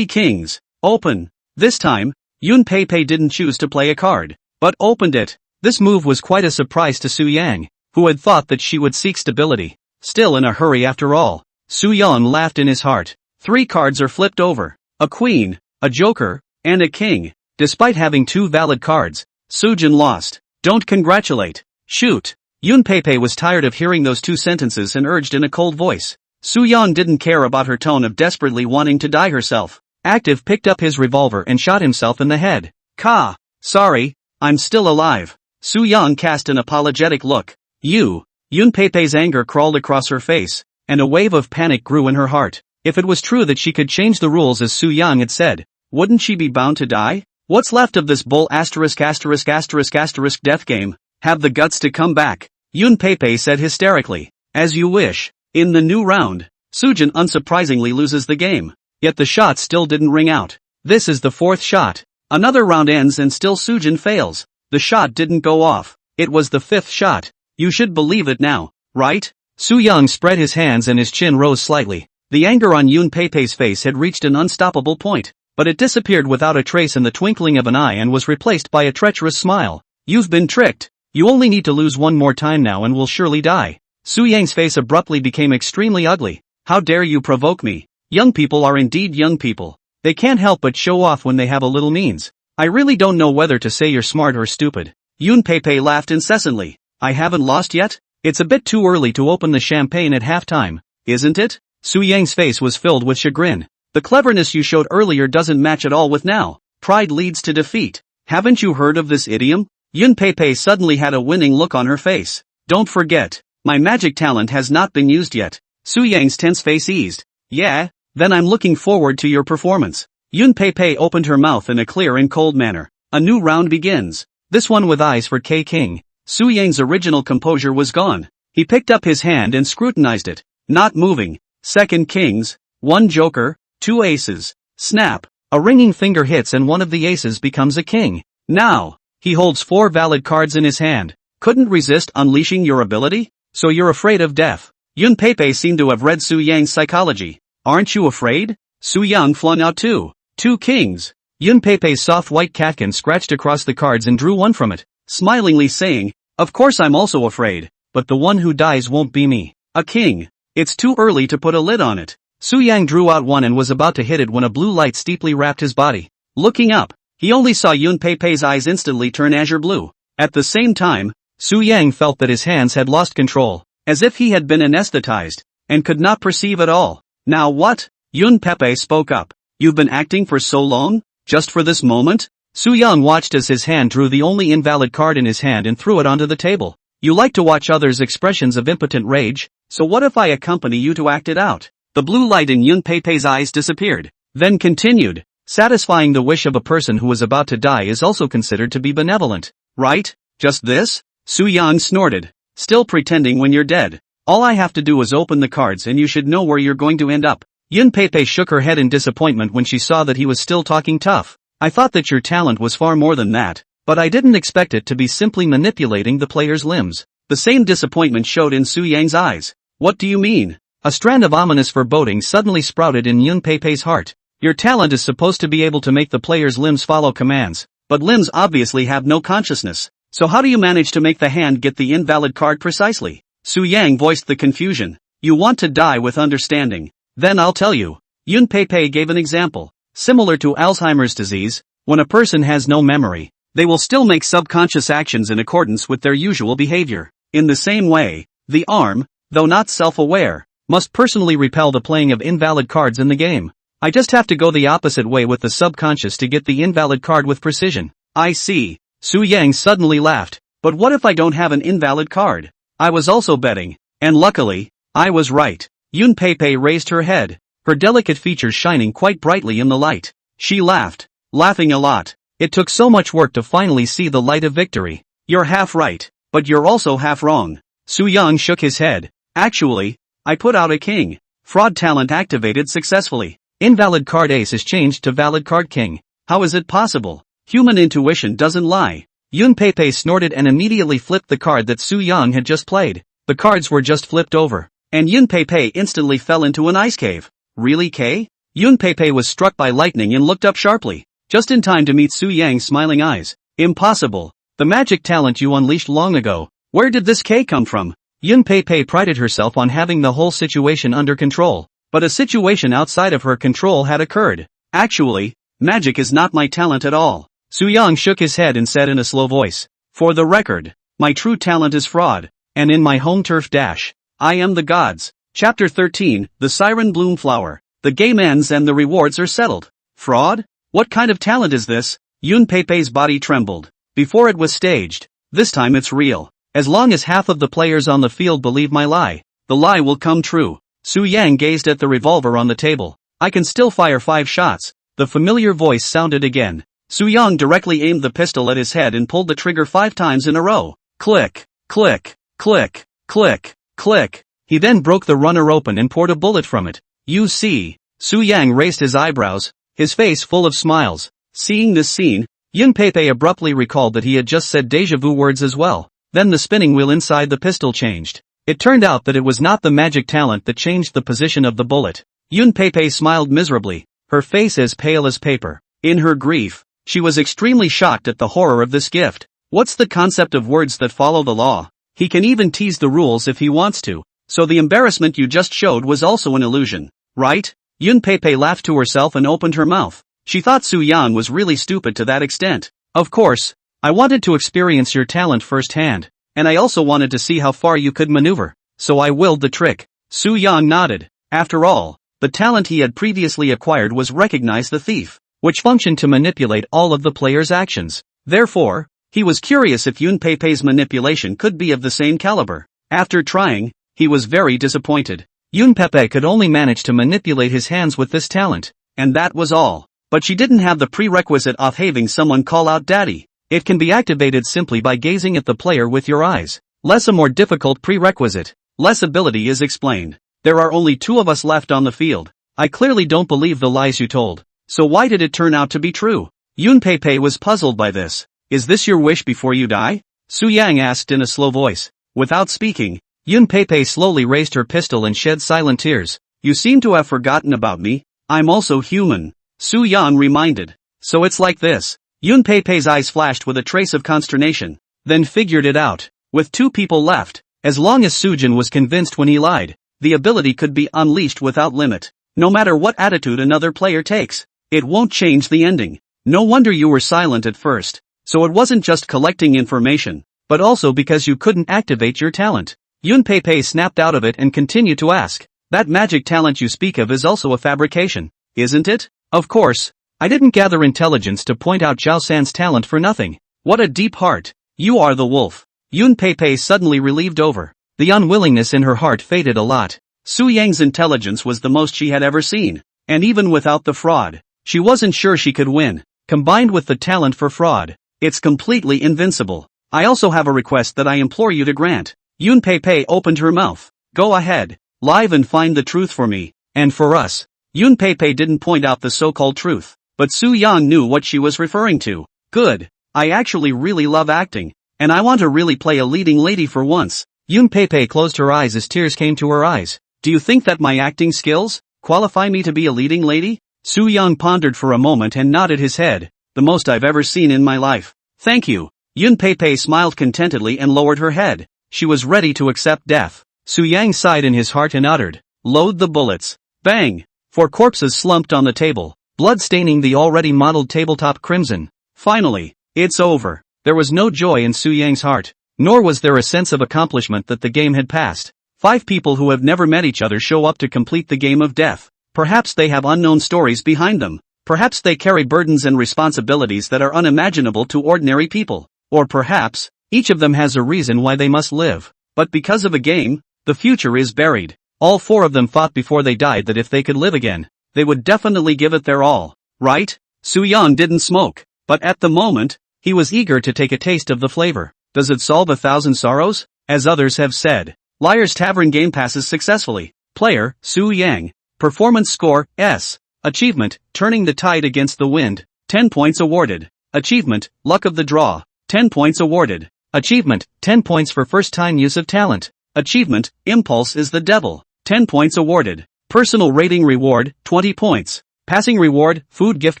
kings. Open. This time, Yun Pei didn't choose to play a card, but opened it. This move was quite a surprise to Su Yang, who had thought that she would seek stability. Still in a hurry after all. Su Yang laughed in his heart. 3 cards are flipped over. A queen, a joker, and a king. Despite having 2 valid cards, Sujin lost. Don't congratulate. Shoot. Yun Pei was tired of hearing those 2 sentences and urged in a cold voice. Su Yang didn't care about her tone of desperately wanting to die herself. Active picked up his revolver and shot himself in the head. Ka. Sorry, I'm still alive. Su Yang cast an apologetic look. You. Yun Pei's anger crawled across her face, and a wave of panic grew in her heart. If it was true that she could change the rules as Su Yang had said, wouldn't she be bound to die? What's left of this bull ***** death game? Have the guts to come back. Yun Pei said hysterically. As you wish. In the new round, Sujin unsurprisingly loses the game. Yet the shot still didn't ring out. This is the 4th shot. Another round ends and still Sujin fails. The shot didn't go off. It was the 5th shot. You should believe it now, right? Su Yang spread his hands and his chin rose slightly. The anger on Yun Pei's face had reached an unstoppable point, but it disappeared without a trace in the twinkling of an eye and was replaced by a treacherous smile. You've been tricked. You only need to lose one more time now and will surely die. Su Yang's face abruptly became extremely ugly. How dare you provoke me? Young people are indeed young people. They can't help but show off when they have a little means. I really don't know whether to say you're smart or stupid. Yun Pei laughed incessantly. I haven't lost yet? It's a bit too early to open the champagne at halftime, isn't it? Su Yang's face was filled with chagrin. The cleverness you showed earlier doesn't match at all with now. Pride leads to defeat. Haven't you heard of this idiom? Yun Pei suddenly had a winning look on her face. Don't forget. My magic talent has not been used yet. Su Yang's tense face eased. Yeah? Then I'm looking forward to your performance. Yun Pei opened her mouth in a clear and cold manner. A new round begins. This one with eyes for K-King. Su Yang's original composure was gone. He picked up his hand and scrutinized it. Not moving. 2 kings, 1 joker, 2 aces. Snap. A ringing finger hits and one of the aces becomes a king. Now. He holds 4 valid cards in his hand. Couldn't resist unleashing your ability? So you're afraid of death. Yun Pei seemed to have read Su Yang's psychology. Aren't you afraid? Su Yang flung out 2 kings. Yun Pei's soft white catkin scratched across the cards and drew one from it, smilingly saying, of course I'm also afraid, but the one who dies won't be me. A king. It's too early to put a lid on it. Su Yang drew out 1 and was about to hit it when a blue light steeply wrapped his body. Looking up, he only saw Yun Pei's eyes instantly turn azure blue. At the same time, Su Yang felt that his hands had lost control, as if he had been anesthetized, and could not perceive at all. Now what? Yun Pei spoke up. You've been acting for so long? Just for this moment? Su Yang watched as his hand drew the only invalid card in his hand and threw it onto the table. You like to watch others' expressions of impotent rage, so what if I accompany you to act it out? The blue light in Yun Pei's eyes disappeared, then continued. Satisfying the wish of a person who is about to die is also considered to be benevolent, right? Just this? Su Yang snorted. Still pretending when you're dead. All I have to do is open the cards and you should know where you're going to end up. Yun Pei shook her head in disappointment when she saw that he was still talking tough. I thought that your talent was far more than that, but I didn't expect it to be simply manipulating the player's limbs. The same disappointment showed in Su Yang's eyes. What do you mean? A strand of ominous foreboding suddenly sprouted in Yun Pei's heart. Your talent is supposed to be able to make the player's limbs follow commands, but limbs obviously have no consciousness. So how do you manage to make the hand get the invalid card precisely? Su Yang voiced the confusion. You want to die with understanding. Then I'll tell you. Yun Pei gave an example. Similar to Alzheimer's disease, when a person has no memory, they will still make subconscious actions in accordance with their usual behavior. In the same way, the arm, though not self-aware, must personally repel the playing of invalid cards in the game. I just have to go the opposite way with the subconscious to get the invalid card with precision. I see. Su Yang suddenly laughed. But what if I don't have an invalid card? I was also betting, and luckily, I was right. Yun Pei raised her head, her delicate features shining quite brightly in the light. She laughed, laughing a lot. It took so much work to finally see the light of victory. You're half right, but you're also half wrong. Su Yang shook his head. Actually, I put out a king. Fraud talent activated successfully. Invalid card ace is changed to valid card king. How is it possible? Human intuition doesn't lie. Yun Pei snorted and immediately flipped the card that Su Yang had just played. The cards were just flipped over, and Yun Pei instantly fell into an ice cave. Really, K? Yun Pei was struck by lightning and looked up sharply, just in time to meet Su Yang's smiling eyes. Impossible. The magic talent you unleashed long ago. Where did this K come from? Yun Pei prided herself on having the whole situation under control, but a situation outside of her control had occurred. Actually, magic is not my talent at all. Su Yang shook his head and said in a slow voice, for the record, my true talent is fraud, and in my home turf dash, I am the gods. Chapter 13, The Siren Bloom Flower. The game ends and the rewards are settled. Fraud? What kind of talent is this? Yun Pei's body trembled. Before it was staged. This time it's real. As long as half of the players on the field believe my lie, the lie will come true. Su Yang gazed at the revolver on the table. I can still fire 5 shots. The familiar voice sounded again. Su Yang directly aimed the pistol at his head and pulled the trigger 5 times in a row. Click, click, click, click, click. He then broke the runner open and poured a bullet from it. You see. Su Yang raised his eyebrows, his face full of smiles. Seeing this scene, Yun Pei abruptly recalled that he had just said déjà vu words as well. Then the spinning wheel inside the pistol changed. It turned out that it was not the magic talent that changed the position of the bullet. Yun Pei smiled miserably, her face as pale as paper. In her grief, she was extremely shocked at the horror of this gift. What's the concept of words that follow the law? He can even tease the rules if he wants to. So the embarrassment you just showed was also an illusion, right? Yun Pei laughed to herself and opened her mouth. She thought Su Yan was really stupid to that extent. Of course, I wanted to experience your talent firsthand, and I also wanted to see how far you could maneuver, so I willed the trick. Su Yan nodded. After all, the talent he had previously acquired was Recognize the Thief, which functioned to manipulate all of the player's actions. Therefore, he was curious if Yun Pei's manipulation could be of the same caliber. After trying, he was very disappointed. Yun Pei could only manage to manipulate his hands with this talent, and that was all. But she didn't have the prerequisite of having someone call out daddy. It can be activated simply by gazing at the player with your eyes. Less a more difficult prerequisite. Less ability is explained. There are only 2 of us left on the field. I clearly don't believe the lies you told. So why did it turn out to be true? Yun Pei was puzzled by this. Is this your wish before you die? Su Yang asked in a slow voice. Without speaking, Yun Pei slowly raised her pistol and shed silent tears. You seem to have forgotten about me. I'm also human. Su Yan reminded. So it's like this. Yun Pei's eyes flashed with a trace of consternation, then figured it out. With 2 people left, as long as Sujin was convinced when he lied, the ability could be unleashed without limit. No matter what attitude another player takes, it won't change the ending. No wonder you were silent at first. So it wasn't just collecting information, but also because you couldn't activate your talent. Yun Pei snapped out of it and continued to ask. That magic talent you speak of is also a fabrication, isn't it? Of course. I didn't gather intelligence to point out Zhao San's talent for nothing. What a deep heart. You are the wolf. Yun Pei suddenly relieved over. The unwillingness in her heart faded a lot. Su Yang's intelligence was the most she had ever seen. And even without the fraud, she wasn't sure she could win. Combined with the talent for fraud, it's completely invincible. I also have a request that I implore you to grant. Yun Pei opened her mouth. Go ahead. Live and find the truth for me. And for us. Yun Pei didn't point out the so-called truth. But Su Yang knew what she was referring to. Good. I actually really love acting. And I want to really play a leading lady for once. Yun Pei closed her eyes as tears came to her eyes. Do you think that my acting skills qualify me to be a leading lady? Su Yang pondered for a moment and nodded his head. The most I've ever seen in my life. Thank you. Yun Pei smiled contentedly and lowered her head. She was ready to accept death. Su Yang sighed in his heart and uttered. Load the bullets. Bang! 4 corpses slumped on the table, blood staining the already mottled tabletop crimson. Finally, It's over. There was no joy in Su Yang's heart, nor was there a sense of accomplishment that the game had passed. 5 people who have never met each other show up to complete the game of death. Perhaps they have unknown stories behind them. Perhaps they carry burdens and responsibilities that are unimaginable to ordinary people. Or perhaps, each of them has a reason why they must live. But because of a game, the future is buried. All 4 of them thought before they died that if they could live again, they would definitely give it their all. Right? Su Yang didn't smoke, but at the moment, he was eager to take a taste of the flavor. Does it solve 1,000 sorrows? As others have said. Liar's Tavern game passes successfully. Player, Su Yang. Performance score, S. Achievement, turning the tide against the wind. 10 points awarded. Achievement, luck of the draw. 10 points awarded. Achievement, 10 points for first time use of talent. Achievement, impulse is the devil. 10 points awarded. Personal rating reward, 20 points. Passing reward, food gift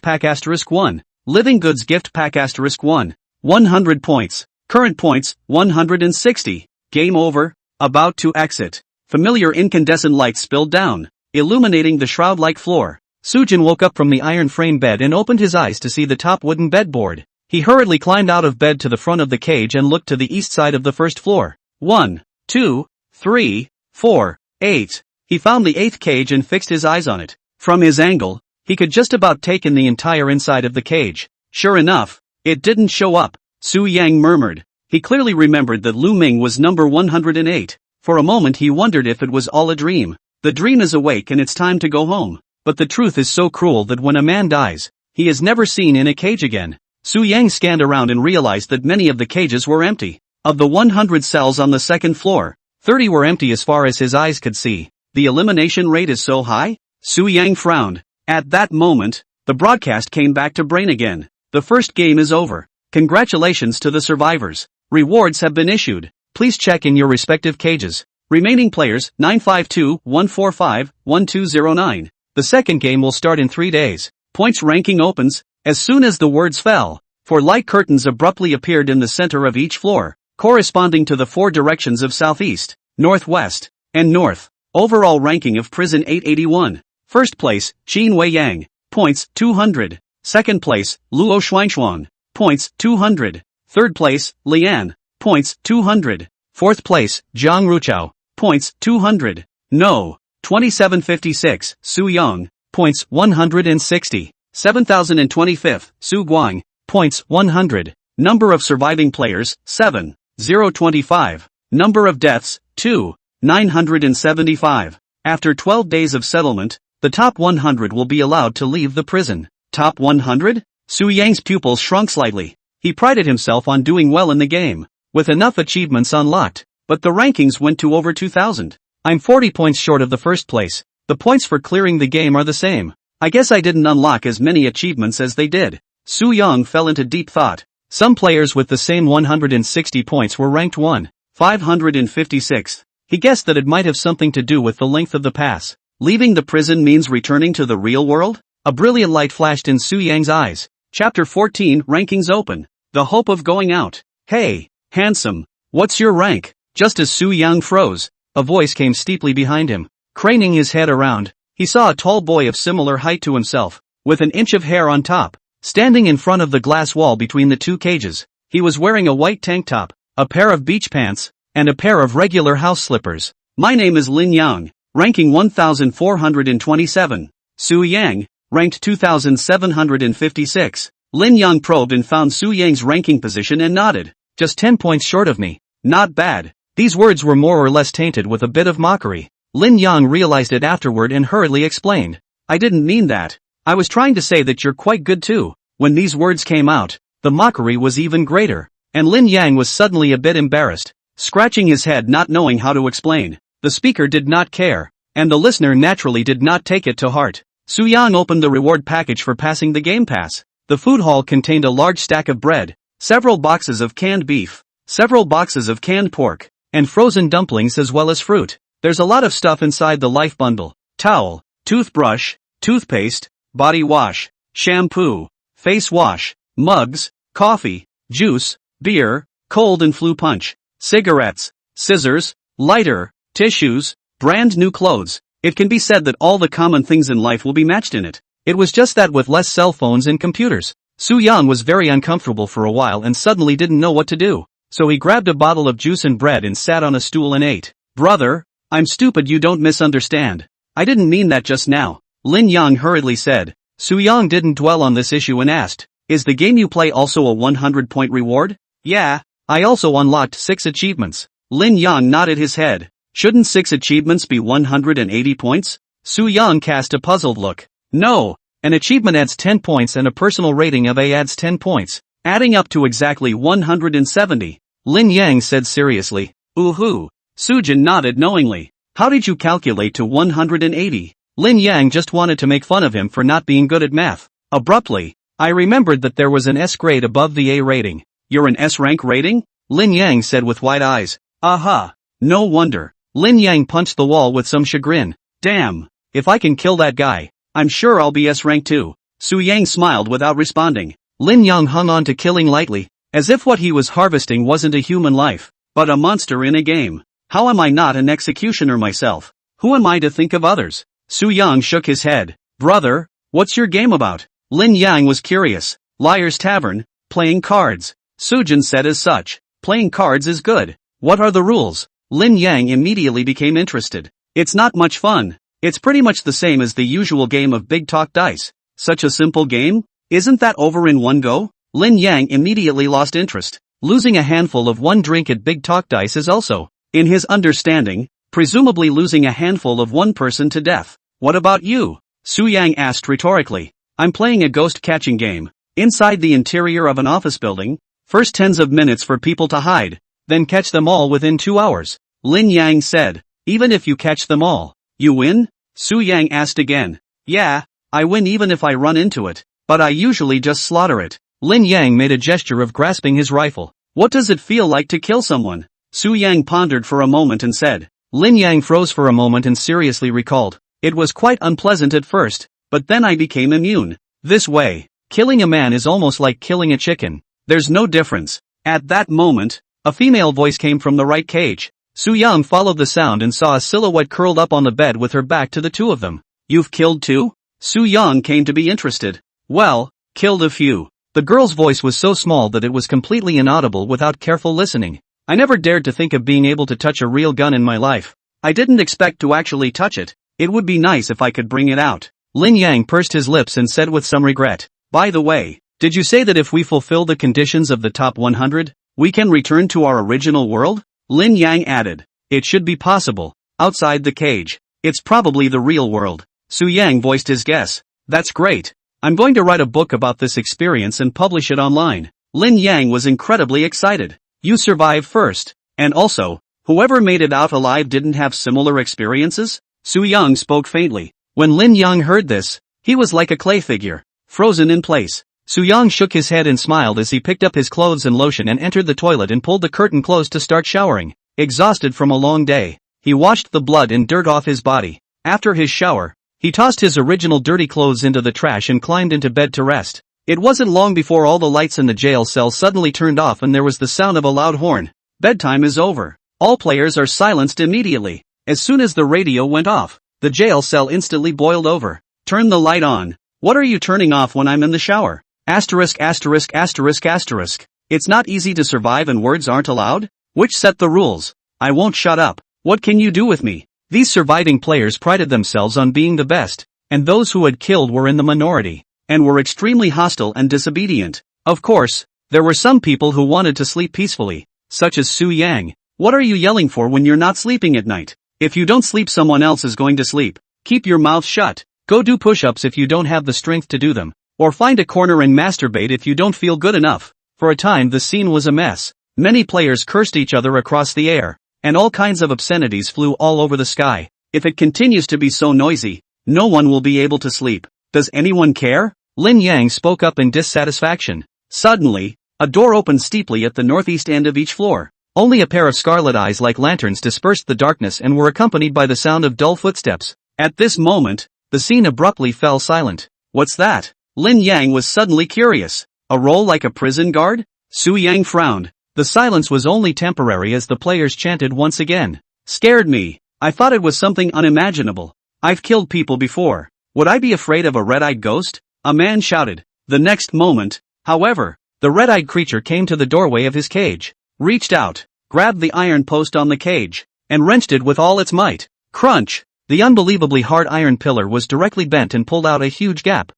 pack *1. Living goods gift pack *1. 100 points. Current points, 160. Game over. About to exit. Familiar incandescent lights spilled down, illuminating the shroud-like floor. Sujin woke up from the iron frame bed and opened his eyes to see the top wooden bedboard. He hurriedly climbed out of bed to the front of the cage and looked to the east side of the first floor. 1, 2, 3, 4, 8. He found the 8th cage and fixed his eyes on it. From his angle, he could just about take in the entire inside of the cage. Sure enough, it didn't show up. Su Yang murmured. He clearly remembered that Lu Ming was number 108. For a moment he wondered if it was all a dream. The dream is awake and it's time to go home. But the truth is so cruel that when a man dies, he is never seen in a cage again. Su Yang scanned around and realized that many of the cages were empty. Of the 100 cells on the second floor, 30 were empty as far as his eyes could see. The elimination rate is so high? Su Yang frowned. At that moment, the broadcast came back to brain again. The first game is over. Congratulations to the survivors. Rewards have been issued. Please check in your respective cages. Remaining players, 952-145-1209. The second game will start in 3 days. Points ranking opens as soon as the words fell. 4 light curtains abruptly appeared in the center of each floor, corresponding to the 4 directions of southeast, northwest, and north. Overall ranking of prison 881. First place, Qin Wei Yang. Points, 200. Second place, Luo Xuanxuan. Points, 200. Third place, Lian. Points, 200. Fourth place, Zhang Ruchao. Points, 200. No. 2756, Su Yang. Points, 160. 7025th, Su Guang. Points, 100. Number of surviving players, 7. 025. Number of deaths, 2. 975. After 12 days of settlement, the top 100 will be allowed to leave the prison. Top 100? Su Yang's pupils shrunk slightly. He prided himself on doing well in the game, with enough achievements unlocked, but the rankings went to over 2,000. I'm 40 points short of the first place. The points for clearing the game are the same. I guess I didn't unlock as many achievements as they did. Su Yang fell into deep thought. Some players with the same 160 points were ranked 556th. He guessed that it might have something to do with the length of the pass. Leaving the prison means returning to the real world? A brilliant light flashed in Su Yang's eyes. Chapter 14, Rankings Open. The hope of going out. Hey, handsome. What's your rank? Just as Su Yang froze, a voice came steeply behind him. Craning his head around, he saw a tall boy of similar height to himself, with an inch of hair on top, standing in front of the glass wall between the 2 cages. He was wearing a white tank top, a pair of beach pants, and a pair of regular house slippers. My name is Lin Yang, ranking 1427. Su Yang, ranked 2756. Lin Yang probed and found Su Yang's ranking position and nodded. Just 10 points short of me. Not bad. These words were more or less tainted with a bit of mockery. Lin Yang realized it afterward and hurriedly explained. I didn't mean that. I was trying to say that you're quite good too. When these words came out, the mockery was even greater, and Lin Yang was suddenly a bit embarrassed, scratching his head not knowing how to explain. The speaker did not care, and the listener naturally did not take it to heart. Su Yang opened the reward package for passing the game pass. The food hall contained a large stack of bread, several boxes of canned beef, several boxes of canned pork, and frozen dumplings as well as fruit. There's a lot of stuff inside the life bundle. Towel, toothbrush, toothpaste, body wash, shampoo, face wash, mugs, coffee, juice, beer, cold and flu punch, cigarettes, scissors, lighter, tissues, brand new clothes. It can be said that all the common things in life will be matched in it. It was just that with less cell phones and computers. Su Yang was very uncomfortable for a while and suddenly didn't know what to do. So he grabbed a bottle of juice and bread and sat on a stool and ate. Brother, I'm stupid, you don't misunderstand. I didn't mean that just now, Lin Yang hurriedly said. Su Yang didn't dwell on this issue and asked, is the game you play also a 100-point reward? Yeah, I also unlocked 6 achievements. Lin Yang nodded his head. Shouldn't 6 achievements be 180 points? Su Yang cast a puzzled look. No, an achievement adds 10 points and a personal rating of A adds 10 points, adding up to exactly 170. Lin Yang said seriously. Ooh-hoo. Sujin nodded knowingly. How did you calculate to 180? Lin Yang just wanted to make fun of him for not being good at math. Abruptly, I remembered that there was an S grade above the A rating. You're an S rank rating? Lin Yang said with wide eyes. Aha. No wonder. Lin Yang punched the wall with some chagrin. Damn. If I can kill that guy, I'm sure I'll be S rank too. Su Yang smiled without responding. Lin Yang hung on to killing lightly, as if what he was harvesting wasn't a human life, but a monster in a game. How am I not an executioner myself? Who am I to think of others? Su Yang shook his head. Brother, what's your game about? Lin Yang was curious. Liar's Tavern, playing cards. Sujin said as such. Playing cards is good. What are the rules? Lin Yang immediately became interested. It's not much fun. It's pretty much the same as the usual game of big talk dice. Such a simple game? Isn't that over in one go? Lin Yang immediately lost interest. Losing a handful of one drink at big talk dice is also, in his understanding, presumably losing a handful of one person to death. What about you? Su Yang asked rhetorically. I'm playing a ghost catching game. Inside the interior of an office building, first tens of minutes for people to hide, then catch them all within 2 hours. Lin Yang said. Even if you catch them all, you win? Su Yang asked again. Yeah, I win even if I run into it, but I usually just slaughter it. Lin Yang made a gesture of grasping his rifle. What does it feel like to kill someone? Su Yang pondered for a moment and said. Lin Yang froze for a moment and seriously recalled. It was quite unpleasant at first, but then I became immune. This way, killing a man is almost like killing a chicken. There's no difference. At that moment, a female voice came from the right cage. Su Yang followed the sound and saw a silhouette curled up on the bed with her back to the two of them. You've killed two? Su Yang came to be interested. Well, killed a few. The girl's voice was so small that it was completely inaudible without careful listening. I never dared to think of being able to touch a real gun in my life. I didn't expect to actually touch it. It would be nice if I could bring it out. Lin Yang pursed his lips and said with some regret. By the way, did you say that if we fulfill the conditions of the top 100, we can return to our original world? Lin Yang added. It should be possible. Outside the cage. It's probably the real world. Su Yang voiced his guess. That's great. I'm going to write a book about this experience and publish it online. Lin Yang was incredibly excited. You survived first. And also, whoever made it out alive didn't have similar experiences? Su Yang spoke faintly. When Lin Yang heard this, he was like a clay figure, frozen in place. Su Yang shook his head and smiled as he picked up his clothes and lotion and entered the toilet and pulled the curtain closed to start showering. Exhausted from a long day, he washed the blood and dirt off his body. After his shower, he tossed his original dirty clothes into the trash and climbed into bed to rest. It wasn't long before all the lights in the jail cell suddenly turned off and there was the sound of a loud horn. Bedtime is over. All players are silenced immediately. As soon as the radio went off, the jail cell instantly boiled over. Turn the light on. What are you turning off when I'm in the shower? Asterisk asterisk asterisk asterisk. It's not easy to survive and words aren't allowed? Which set the rules? I won't shut up. What can you do with me? These surviving players prided themselves on being the best, and those who had killed were in the minority, and were extremely hostile and disobedient. Of course, there were some people who wanted to sleep peacefully, such as Su Yang. What are you yelling for when you're not sleeping at night? If you don't sleep, someone else is going to sleep. Keep your mouth shut. Go do push-ups if you don't have the strength to do them. Or find a corner and masturbate if you don't feel good enough. For a time the scene was a mess. Many players cursed each other across the air, and all kinds of obscenities flew all over the sky. If it continues to be so noisy, no one will be able to sleep. Does anyone care? Lin Yang spoke up in dissatisfaction. Suddenly, a door opened steeply at the northeast end of each floor. Only a pair of scarlet eyes like lanterns dispersed the darkness and were accompanied by the sound of dull footsteps. At this moment, the scene abruptly fell silent. What's that? Lin Yang was suddenly curious. A role like a prison guard? Su Yang frowned. The silence was only temporary as the players chanted once again. Scared me. I thought it was something unimaginable. I've killed people before. Would I be afraid of a red-eyed ghost? A man shouted. The next moment, However, the red-eyed creature came to the doorway of his cage, reached out, grabbed the iron post on the cage, and wrenched it with all its might. Crunch! The unbelievably hard iron pillar was directly bent and pulled out a huge gap.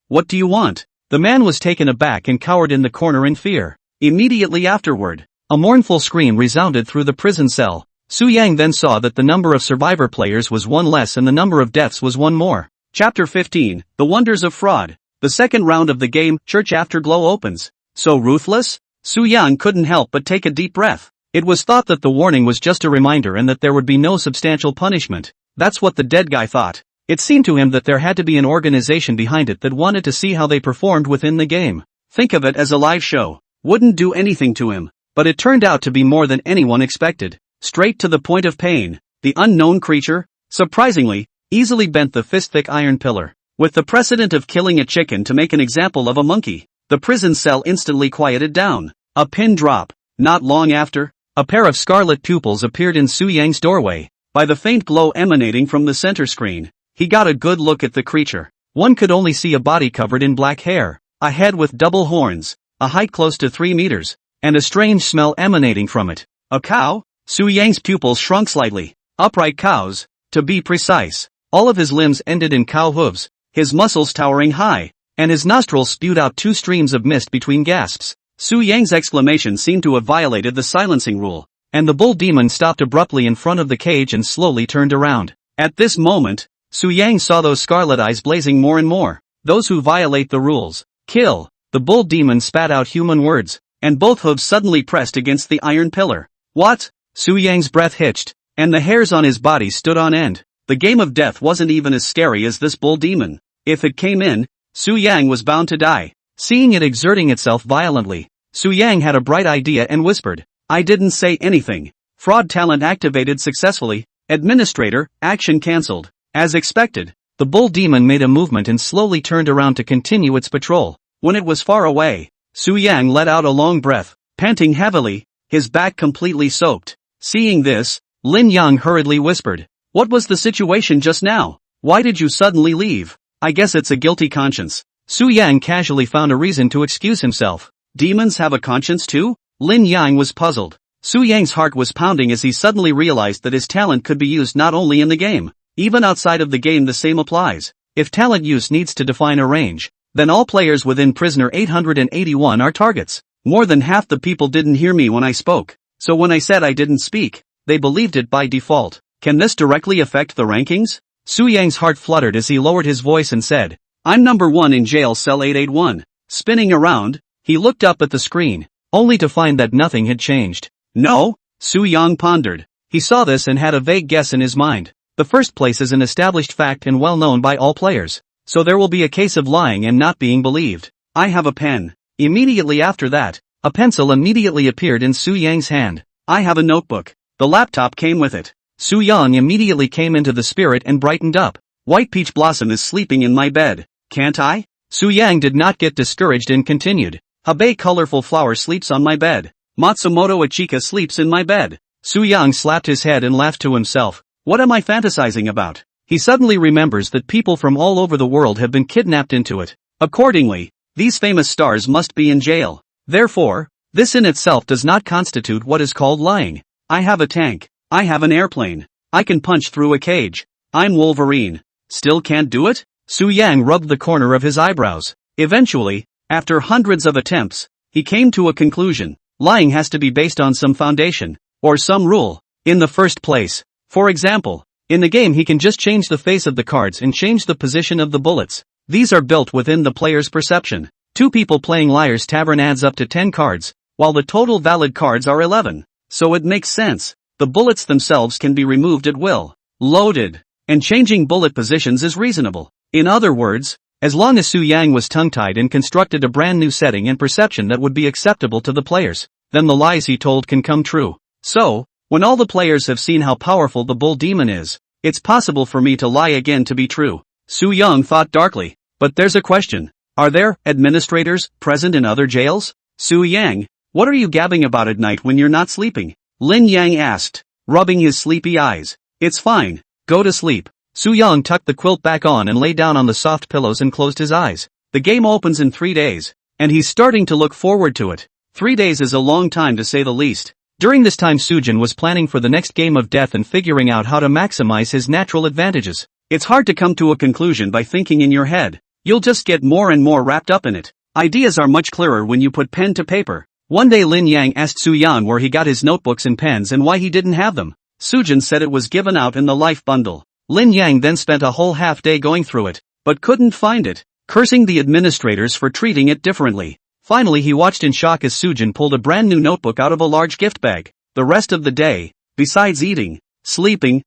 What do you want? The man was taken aback and cowered in the corner in fear. Immediately afterward, a mournful scream resounded through the prison cell. Su Yang then saw that the number of survivor players was one less and the number of deaths was one more. Chapter 15, The Wonders of Fraud. The second round of the game, Church Afterglow opens. So ruthless? Su Yang couldn't help but take a deep breath. It was thought that the warning was just a reminder and that there would be no substantial punishment. That's what the dead guy thought. It seemed to him that there had to be an organization behind it that wanted to see how they performed within the game. Think of it as a live show. Wouldn't do anything to him. But it turned out to be more than anyone expected. Straight to the point of pain, the unknown creature, surprisingly, easily bent the fist-thick iron pillar. With the precedent of killing a chicken to make an example of a monkey, the prison cell instantly quieted down. A pin drop. Not long after, a pair of scarlet pupils appeared in Su Yang's doorway. By the faint glow emanating from the center screen, he got a good look at the creature. One could only see a body covered in black hair, a head with double horns, a height close to 3 meters, and a strange smell emanating from it. A cow? Su Yang's pupils shrunk slightly. Upright cows, to be precise. All of his limbs ended in cow hooves, his muscles towering high, and his nostrils spewed out 2 streams of mist between gasps. Su Yang's exclamation seemed to have violated the silencing rule, and the bull demon stopped abruptly in front of the cage and slowly turned around. At this moment, Su Yang saw those scarlet eyes blazing more and more. Those who violate the rules, kill. The bull demon spat out human words, and both hooves suddenly pressed against the iron pillar. What? Su Yang's breath hitched, and the hairs on his body stood on end. The game of death wasn't even as scary as this bull demon. If it came in, Su Yang was bound to die. Seeing it exerting itself violently, Su Yang had a bright idea and whispered, "I didn't say anything. Fraud talent activated successfully. Administrator, action cancelled." As expected, the bull demon made a movement and slowly turned around to continue its patrol. When it was far away, Su Yang let out a long breath, panting heavily, his back completely soaked. Seeing this, Lin Yang hurriedly whispered, "What was the situation just now? Why did you suddenly leave?" "I guess it's a guilty conscience." Su Yang casually found a reason to excuse himself. Demons have a conscience too? Lin Yang was puzzled. Su Yang's heart was pounding as he suddenly realized that his talent could be used not only in the game. Even outside of the game the same applies. If talent use needs to define a range, then all players within Prisoner 881 are targets. More than half the people didn't hear me when I spoke, so when I said I didn't speak, they believed it by default. Can this directly affect the rankings? Su Yang's heart fluttered as he lowered his voice and said, "I'm number 1 in jail cell 881. Spinning around, he looked up at the screen, only to find that nothing had changed. No? Su Yang pondered. He saw this and had a vague guess in his mind. The first place is an established fact and well known by all players, so there will be a case of lying and not being believed. I have a pen." Immediately after that, a pencil immediately appeared in Su Yang's hand. "I have a notebook." The laptop came with it. Su Yang immediately came into the spirit and brightened up. "White Peach Blossom is sleeping in my bed. Can't I?" Su Yang did not get discouraged and continued. "Habe Colorful Flower sleeps on my bed. Matsumoto Ichika sleeps in my bed." Su Yang slapped his head and laughed to himself. What am I fantasizing about? He suddenly remembers that people from all over the world have been kidnapped into it. Accordingly, these famous stars must be in jail. Therefore, this in itself does not constitute what is called lying. I have a tank. I have an airplane. I can punch through a cage. I'm Wolverine. Still can't do it? Su Yang rubbed the corner of his eyebrows. Eventually, after hundreds of attempts, he came to a conclusion. Lying has to be based on some foundation, or some rule. In the first place, for example, in the game he can just change the face of the cards and change the position of the bullets. These are built within the player's perception. 2 people playing Liar's Tavern adds up to 10 cards, while the total valid cards are 11. So it makes sense. The bullets themselves can be removed at will. Loaded. And changing bullet positions is reasonable. In other words, as long as Su Yang was tongue-tied and constructed a brand new setting and perception that would be acceptable to the players, then the lies he told can come true. So, when all the players have seen how powerful the bull demon is, it's possible for me to lie again to be true. Su Yang thought darkly. But there's a question. Are there administrators present in other jails? Su Yang, what are you gabbing about at night when you're not sleeping? Lin Yang asked, rubbing his sleepy eyes. It's fine. Go to sleep. Su Yang tucked the quilt back on and lay down on the soft pillows and closed his eyes. The game opens in 3 days. and he's starting to look forward to it. 3 days is a long time to say the least. During this time Sujin was planning for the next game of death and figuring out how to maximize his natural advantages. It's hard to come to a conclusion by thinking in your head. You'll just get more and more wrapped up in it. Ideas are much clearer when you put pen to paper. One day Lin Yang asked Su Yang where he got his notebooks and pens and why he didn't have them. Sujin said it was given out in the life bundle. Lin Yang then spent a whole half day going through it, but couldn't find it, cursing the administrators for treating it differently. Finally he watched in shock as Sujin pulled a brand new notebook out of a large gift bag. The rest of the day, besides eating, sleeping,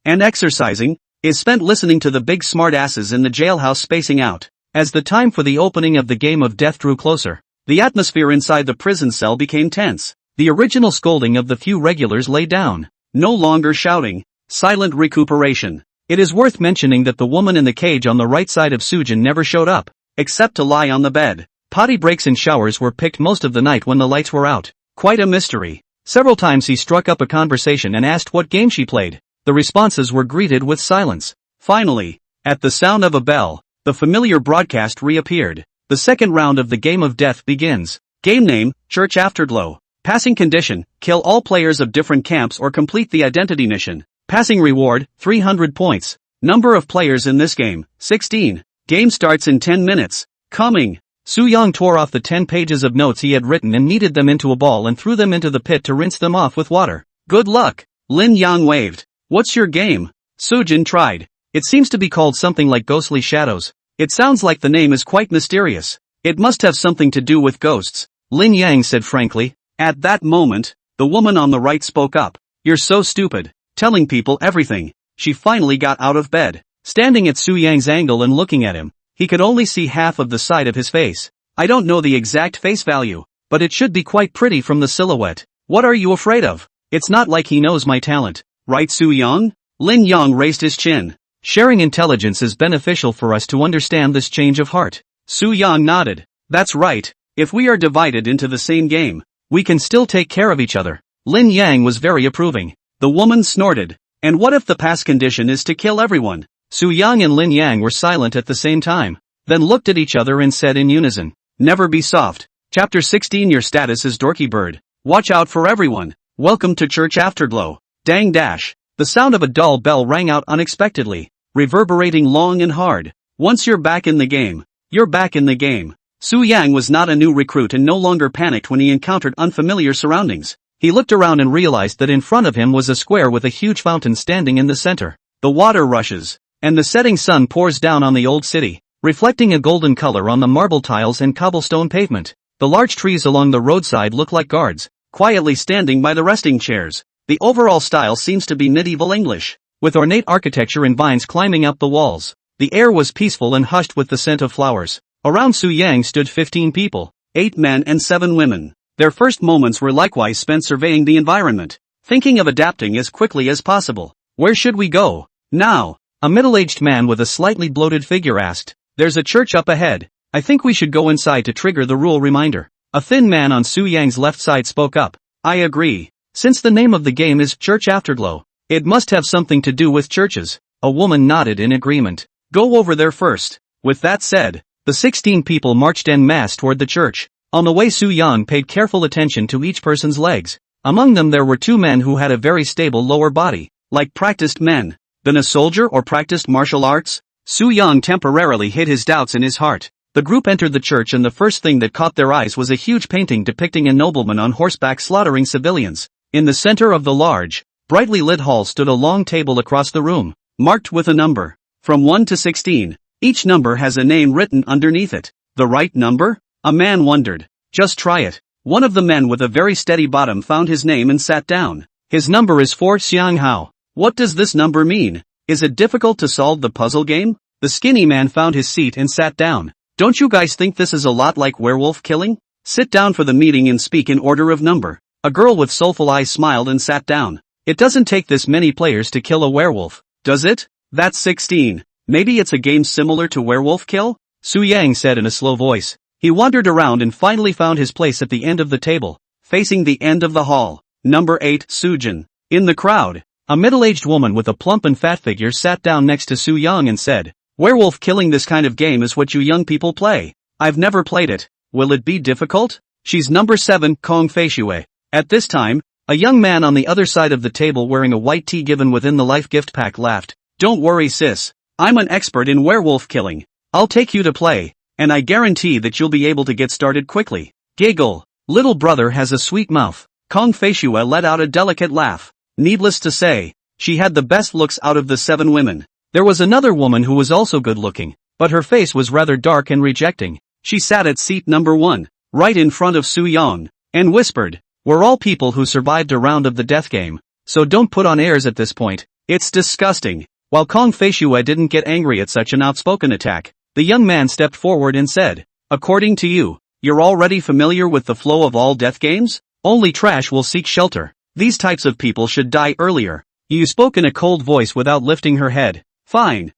and exercising, is spent listening to the big smartasses in the jailhouse spacing out. As the time for the opening of the game of death drew closer, the atmosphere inside the prison cell became tense. The original scolding of the few regulars lay down. No longer shouting. Silent recuperation. It is worth mentioning that the woman in the cage on the right side of Sujin never showed up, except to lie on the bed. Potty breaks and showers were picked most of the night when the lights were out. Quite a mystery. Several times he struck up a conversation and asked what game she played. The responses were greeted with silence. Finally, at the sound of a bell, the familiar broadcast reappeared. The second round of the game of death begins. Game name, Church Afterglow. Passing condition, kill all players of different camps or complete the identity mission. Passing reward, 300 points. Number of players in this game, 16. Game starts in 10 minutes. Coming. Su Yang tore off the 10 pages of notes he had written and kneaded them into a ball and threw them into the pit to rinse them off with water. Good luck. Lin Yang waved. What's your game? Sujin tried. It seems to be called something like Ghostly Shadows. It sounds like the name is quite mysterious. It must have something to do with ghosts, Lin Yang said frankly. At that moment, the woman on the right spoke up. You're so stupid, telling people everything. She finally got out of bed. Standing at Su Yang's angle and looking at him, he could only see half of the side of his face. I don't know the exact face value, but it should be quite pretty from the silhouette. What are you afraid of? It's not like he knows my talent, right Su Yang? Lin Yang raised his chin. Sharing intelligence is beneficial for us to understand this change of heart. Su Yang nodded. That's right, if we are divided into the same game, we can still take care of each other. Lin Yang was very approving. The woman snorted. And what if the pass condition is to kill everyone? Su Yang and Lin Yang were silent at the same time, then looked at each other and said in unison, never be soft. Chapter 16 Your status is dorky bird. Watch out for everyone. Welcome to Church Afterglow. Dang dash. The sound of a dull bell rang out unexpectedly, reverberating long and hard. Once you're back in the game, you're back in the game. Su Yang was not a new recruit and no longer panicked when he encountered unfamiliar surroundings. He looked around and realized that in front of him was a square with a huge fountain standing in the center. The water rushes, and the setting sun pours down on the old city, reflecting a golden color on the marble tiles and cobblestone pavement. The large trees along the roadside look like guards, quietly standing by the resting chairs. The overall style seems to be medieval English, with ornate architecture and vines climbing up the walls. The air was peaceful and hushed with the scent of flowers. Around Su Yang stood 15 people, 8 men and 7 women. Their first moments were likewise spent surveying the environment, thinking of adapting as quickly as possible. Where should we go now? A middle-aged man with a slightly bloated figure asked. There's a church up ahead. I think we should go inside to trigger the rule reminder. A thin man on Su Yang's left side spoke up. I agree. Since the name of the game is Church Afterglow, it must have something to do with churches. A woman nodded in agreement. Go over there first. With that said, the 16 people marched en masse toward the church. On the way Su Yang paid careful attention to each person's legs. Among them there were 2 men who had a very stable lower body, like practiced men. Then a soldier or practiced martial arts? Su Yang temporarily hid his doubts in his heart. The group entered the church and the first thing that caught their eyes was a huge painting depicting a nobleman on horseback slaughtering civilians. In the center of the large, brightly lit hall stood a long table across the room, marked with a number, from 1 to 16. Each number has a name written underneath it. The right number? A man wondered. Just try it. One of the men with a very steady bottom found his name and sat down. His number is 4 Xiang Hao. What does this number mean? Is it difficult to solve the puzzle game? The skinny man found his seat and sat down. Don't you guys think this is a lot like werewolf killing? Sit down for the meeting and speak in order of number. A girl with soulful eyes smiled and sat down. It doesn't take this many players to kill a werewolf, does it? That's 16. Maybe it's a game similar to Werewolf Kill? Su Yang said in a slow voice. He wandered around and finally found his place at the end of the table, facing the end of the hall. Number 8, Sujin. In the crowd, a middle-aged woman with a plump and fat figure sat down next to Su Yang and said, Werewolf killing, this kind of game is what you young people play. I've never played it. Will it be difficult? She's number 7, Kong Feishue. At this time, a young man on the other side of the table wearing a white tee given within the life gift pack laughed. Don't worry sis. I'm an expert in werewolf killing. I'll take you to play, and I guarantee that you'll be able to get started quickly. Giggle. Little brother has a sweet mouth. Kong Feishue let out a delicate laugh. Needless to say, she had the best looks out of the 7 women. There was another woman who was also good looking, but her face was rather dark and rejecting. She sat at seat number 1, right in front of Su Yang, and whispered, "We're all people who survived a round of the death game, so don't put on airs at this point. It's disgusting." While Kong Feishue didn't get angry at such an outspoken attack, the young man stepped forward and said, "According to you, you're already familiar with the flow of all death games? Only trash will seek shelter. These types of people should die earlier." You spoke in a cold voice without lifting her head. Fine.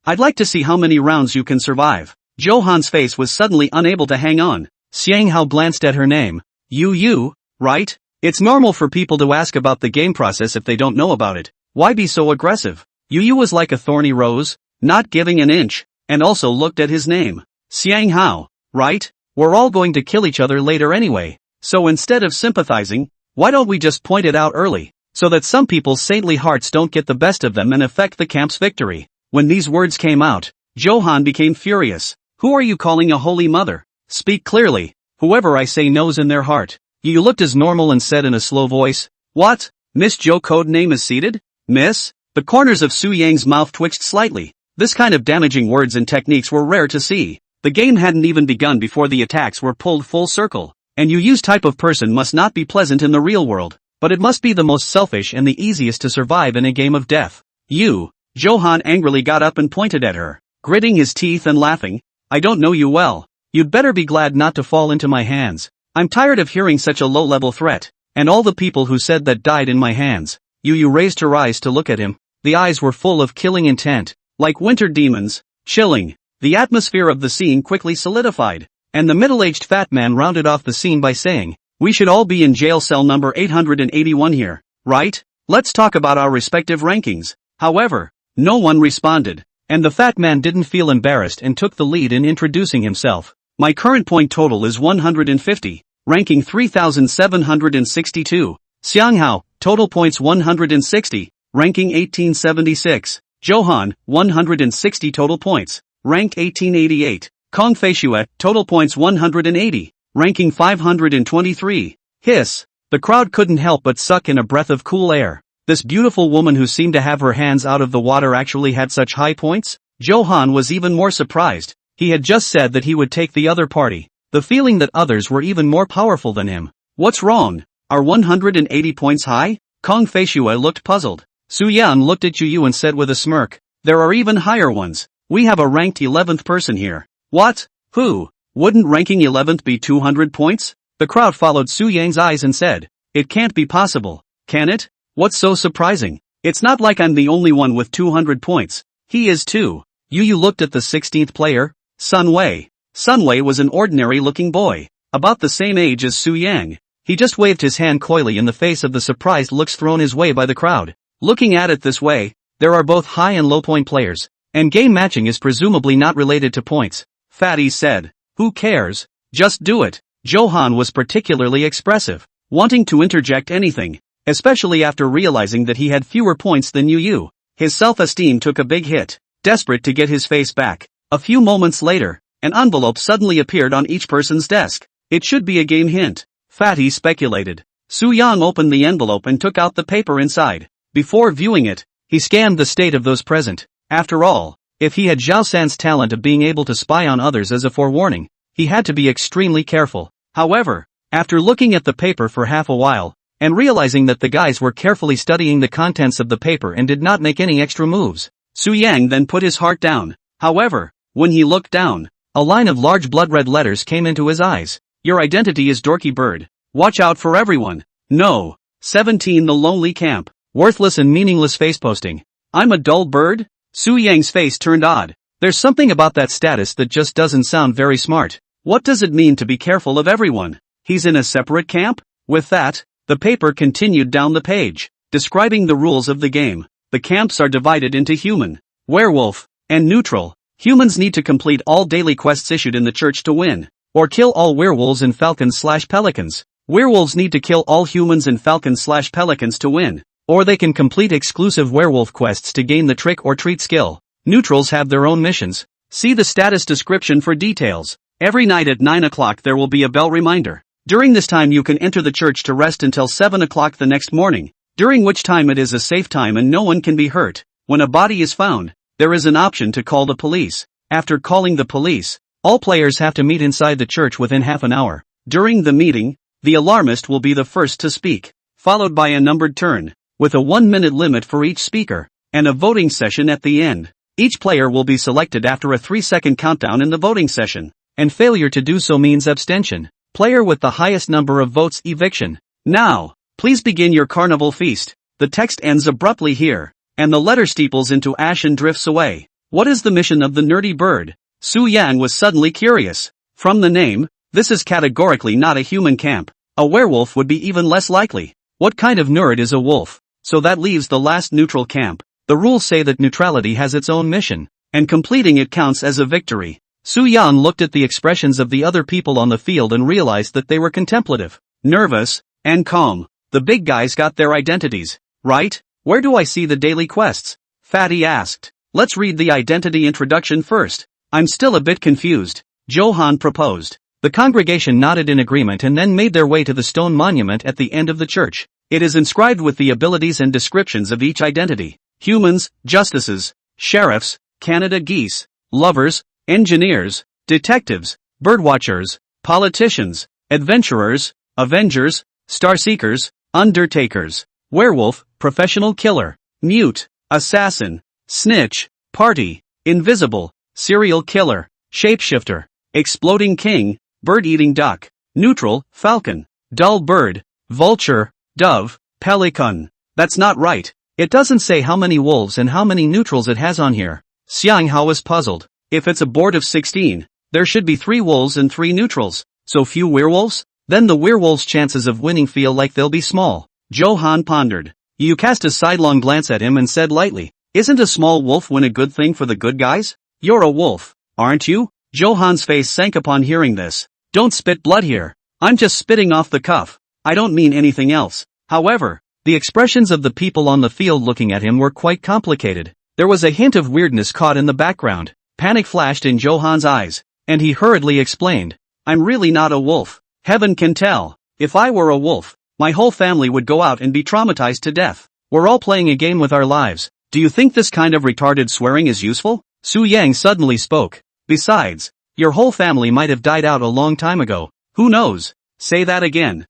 I'd like to see how many rounds you can survive." Johan's face was suddenly unable to hang on. Xiang Hao glanced at her name. You, right? It's normal for people to ask about the game process if they don't know about it. Why be so aggressive? Yu was like a thorny rose, not giving an inch, and also looked at his name. Xiang Hao, right? We're all going to kill each other later anyway. So instead of sympathizing, why don't we just point it out early, so that some people's saintly hearts don't get the best of them and affect the camp's victory? When these words came out, Johan became furious. Who are you calling a holy mother? Speak clearly. Whoever I say knows in their heart. You looked as normal and said in a slow voice, "What? Miss Jo code name is seated? Miss?" The corners of Su Yang's mouth twitched slightly. This kind of damaging words and techniques were rare to see. The game hadn't even begun before the attacks were pulled full circle. And Yu's type of person must not be pleasant in the real world, but it must be the most selfish and the easiest to survive in a game of death. Johan angrily got up and pointed at her, gritting his teeth and laughing. "I don't know you well. You'd better be glad not to fall into my hands. I'm tired of hearing such a low-level threat, and all the people who said that died in my hands." Yu raised her eyes to look at him. The eyes were full of killing intent, like winter demons. Chilling. The atmosphere of the scene quickly solidified, and the middle-aged fat man rounded off the scene by saying, "We should all be in jail cell number 881 here, right? Let's talk about our respective rankings." However, no one responded, and the fat man didn't feel embarrassed and took the lead in introducing himself. "My current point total is 150, ranking 3762. Xiang Hao, total points 160, ranking 1876. Johan, 160 total points, rank 1888. Kong Feishue, total points 180, ranking 523. Hiss. The crowd couldn't help but suck in a breath of cool air. This beautiful woman who seemed to have her hands out of the water actually had such high points? Johan was even more surprised. He had just said that he would take the other party. The feeling that others were even more powerful than him. What's wrong? Are 180 points high? Kong Feishue looked puzzled. Su Yan looked at Yu and said with a smirk, "There are even higher ones. We have a ranked 11th person here." "What? Who? Wouldn't ranking 11th be 200 points? The crowd followed Su Yang's eyes and said, "It can't be possible, can it? What's so surprising? It's not like I'm the only one with 200 points. He is too." Yu looked at the 16th player, Sun Wei. Sun Wei was an ordinary-looking boy, about the same age as Su Yang. He just waved his hand coyly in the face of the surprised looks thrown his way by the crowd. Looking at it this way, there are both high and low point players, and game matching is presumably not related to points. Fatty said, "Who cares? Just do it." Johan was particularly expressive, wanting to interject anything, especially after realizing that he had fewer points than Yu. His self-esteem took a big hit. Desperate to get his face back, a few moments later, an envelope suddenly appeared on each person's desk. It should be a game hint, Fatty speculated. Su Yang opened the envelope and took out the paper inside. Before viewing it, he scanned the state of those present. After all, if he had Zhao San's talent of being able to spy on others as a forewarning, he had to be extremely careful. However, after looking at the paper for half a while, and realizing that the guys were carefully studying the contents of the paper and did not make any extra moves, Su Yang then put his heart down. However, when he looked down, a line of large blood-red letters came into his eyes. "Your identity is Dorky Bird. Watch out for everyone. No. 17 The Lonely Camp. Worthless and meaningless face posting. I'm a dull bird?" Su Yang's face turned odd. There's something about that status that just doesn't sound very smart. What does it mean to be careful of everyone? He's in a separate camp? With that, the paper continued down the page, describing the rules of the game. The camps are divided into human, werewolf, and neutral. Humans need to complete all daily quests issued in the church to win. Or kill all werewolves and falcons/pelicans. Werewolves need to kill all humans and falcons/pelicans to win. Or they can complete exclusive werewolf quests to gain the trick or treat skill. Neutrals have their own missions. See the status description for details. Every night at 9 o'clock there will be a bell reminder. During this time you can enter the church to rest until 7 o'clock the next morning, during which time it is a safe time and no one can be hurt. When a body is found, there is an option to call the police. After calling the police, all players have to meet inside the church within half an hour. During the meeting, the alarmist will be the first to speak, followed by a numbered turn, with a 1-minute limit for each speaker, and a voting session at the end. Each player will be selected after a 3-second countdown in the voting session, and failure to do so means abstention. Player with the highest number of votes eviction. Now, please begin your carnival feast. The text ends abruptly here, and the letter steeples into ash and drifts away. What is the mission of the nerdy bird? Su Yang was suddenly curious. From the name, this is categorically not a human camp. A werewolf would be even less likely. What kind of nerd is a wolf? So that leaves the last neutral camp. The rules say that neutrality has its own mission, and completing it counts as a victory. Su Yan looked at the expressions of the other people on the field and realized that they were contemplative, nervous, and calm. The big guys got their identities, right? Where do I see the daily quests? Fatty asked. Let's read the identity introduction first. I'm still a bit confused. Johan proposed. The congregation nodded in agreement and then made their way to the stone monument at the end of the church. It is inscribed with the abilities and descriptions of each identity. Humans, justices, sheriffs, Canada geese, lovers, engineers, detectives, birdwatchers, politicians, adventurers, avengers, starseekers, undertakers, werewolf, professional killer, mute, assassin, snitch, party, invisible, serial killer, shapeshifter, exploding king, bird-eating duck, neutral, falcon, dull bird, vulture, dove, pelican. That's not right. It doesn't say how many wolves and how many neutrals it has on here. Xiang Hao was puzzled. If it's a board of 16, there should be 3 wolves and 3 neutrals. So few werewolves? Then the werewolves' chances of winning feel like they'll be small. Johan pondered. Yu cast a sidelong glance at him and said lightly, "Isn't a small wolf win a good thing for the good guys? You're a wolf, aren't you?" Johan's face sank upon hearing this. "Don't spit blood here. I'm just spitting off the cuff. I don't mean anything else." However, the expressions of the people on the field looking at him were quite complicated. There was a hint of weirdness caught in the background. Panic flashed in Johan's eyes, and he hurriedly explained, "I'm really not a wolf. Heaven can tell. If I were a wolf, my whole family would go out and be traumatized to death. We're all playing a game with our lives. Do you think this kind of retarded swearing is useful?" Su Yang suddenly spoke. "Besides, your whole family might have died out a long time ago. Who knows?" "Say that again."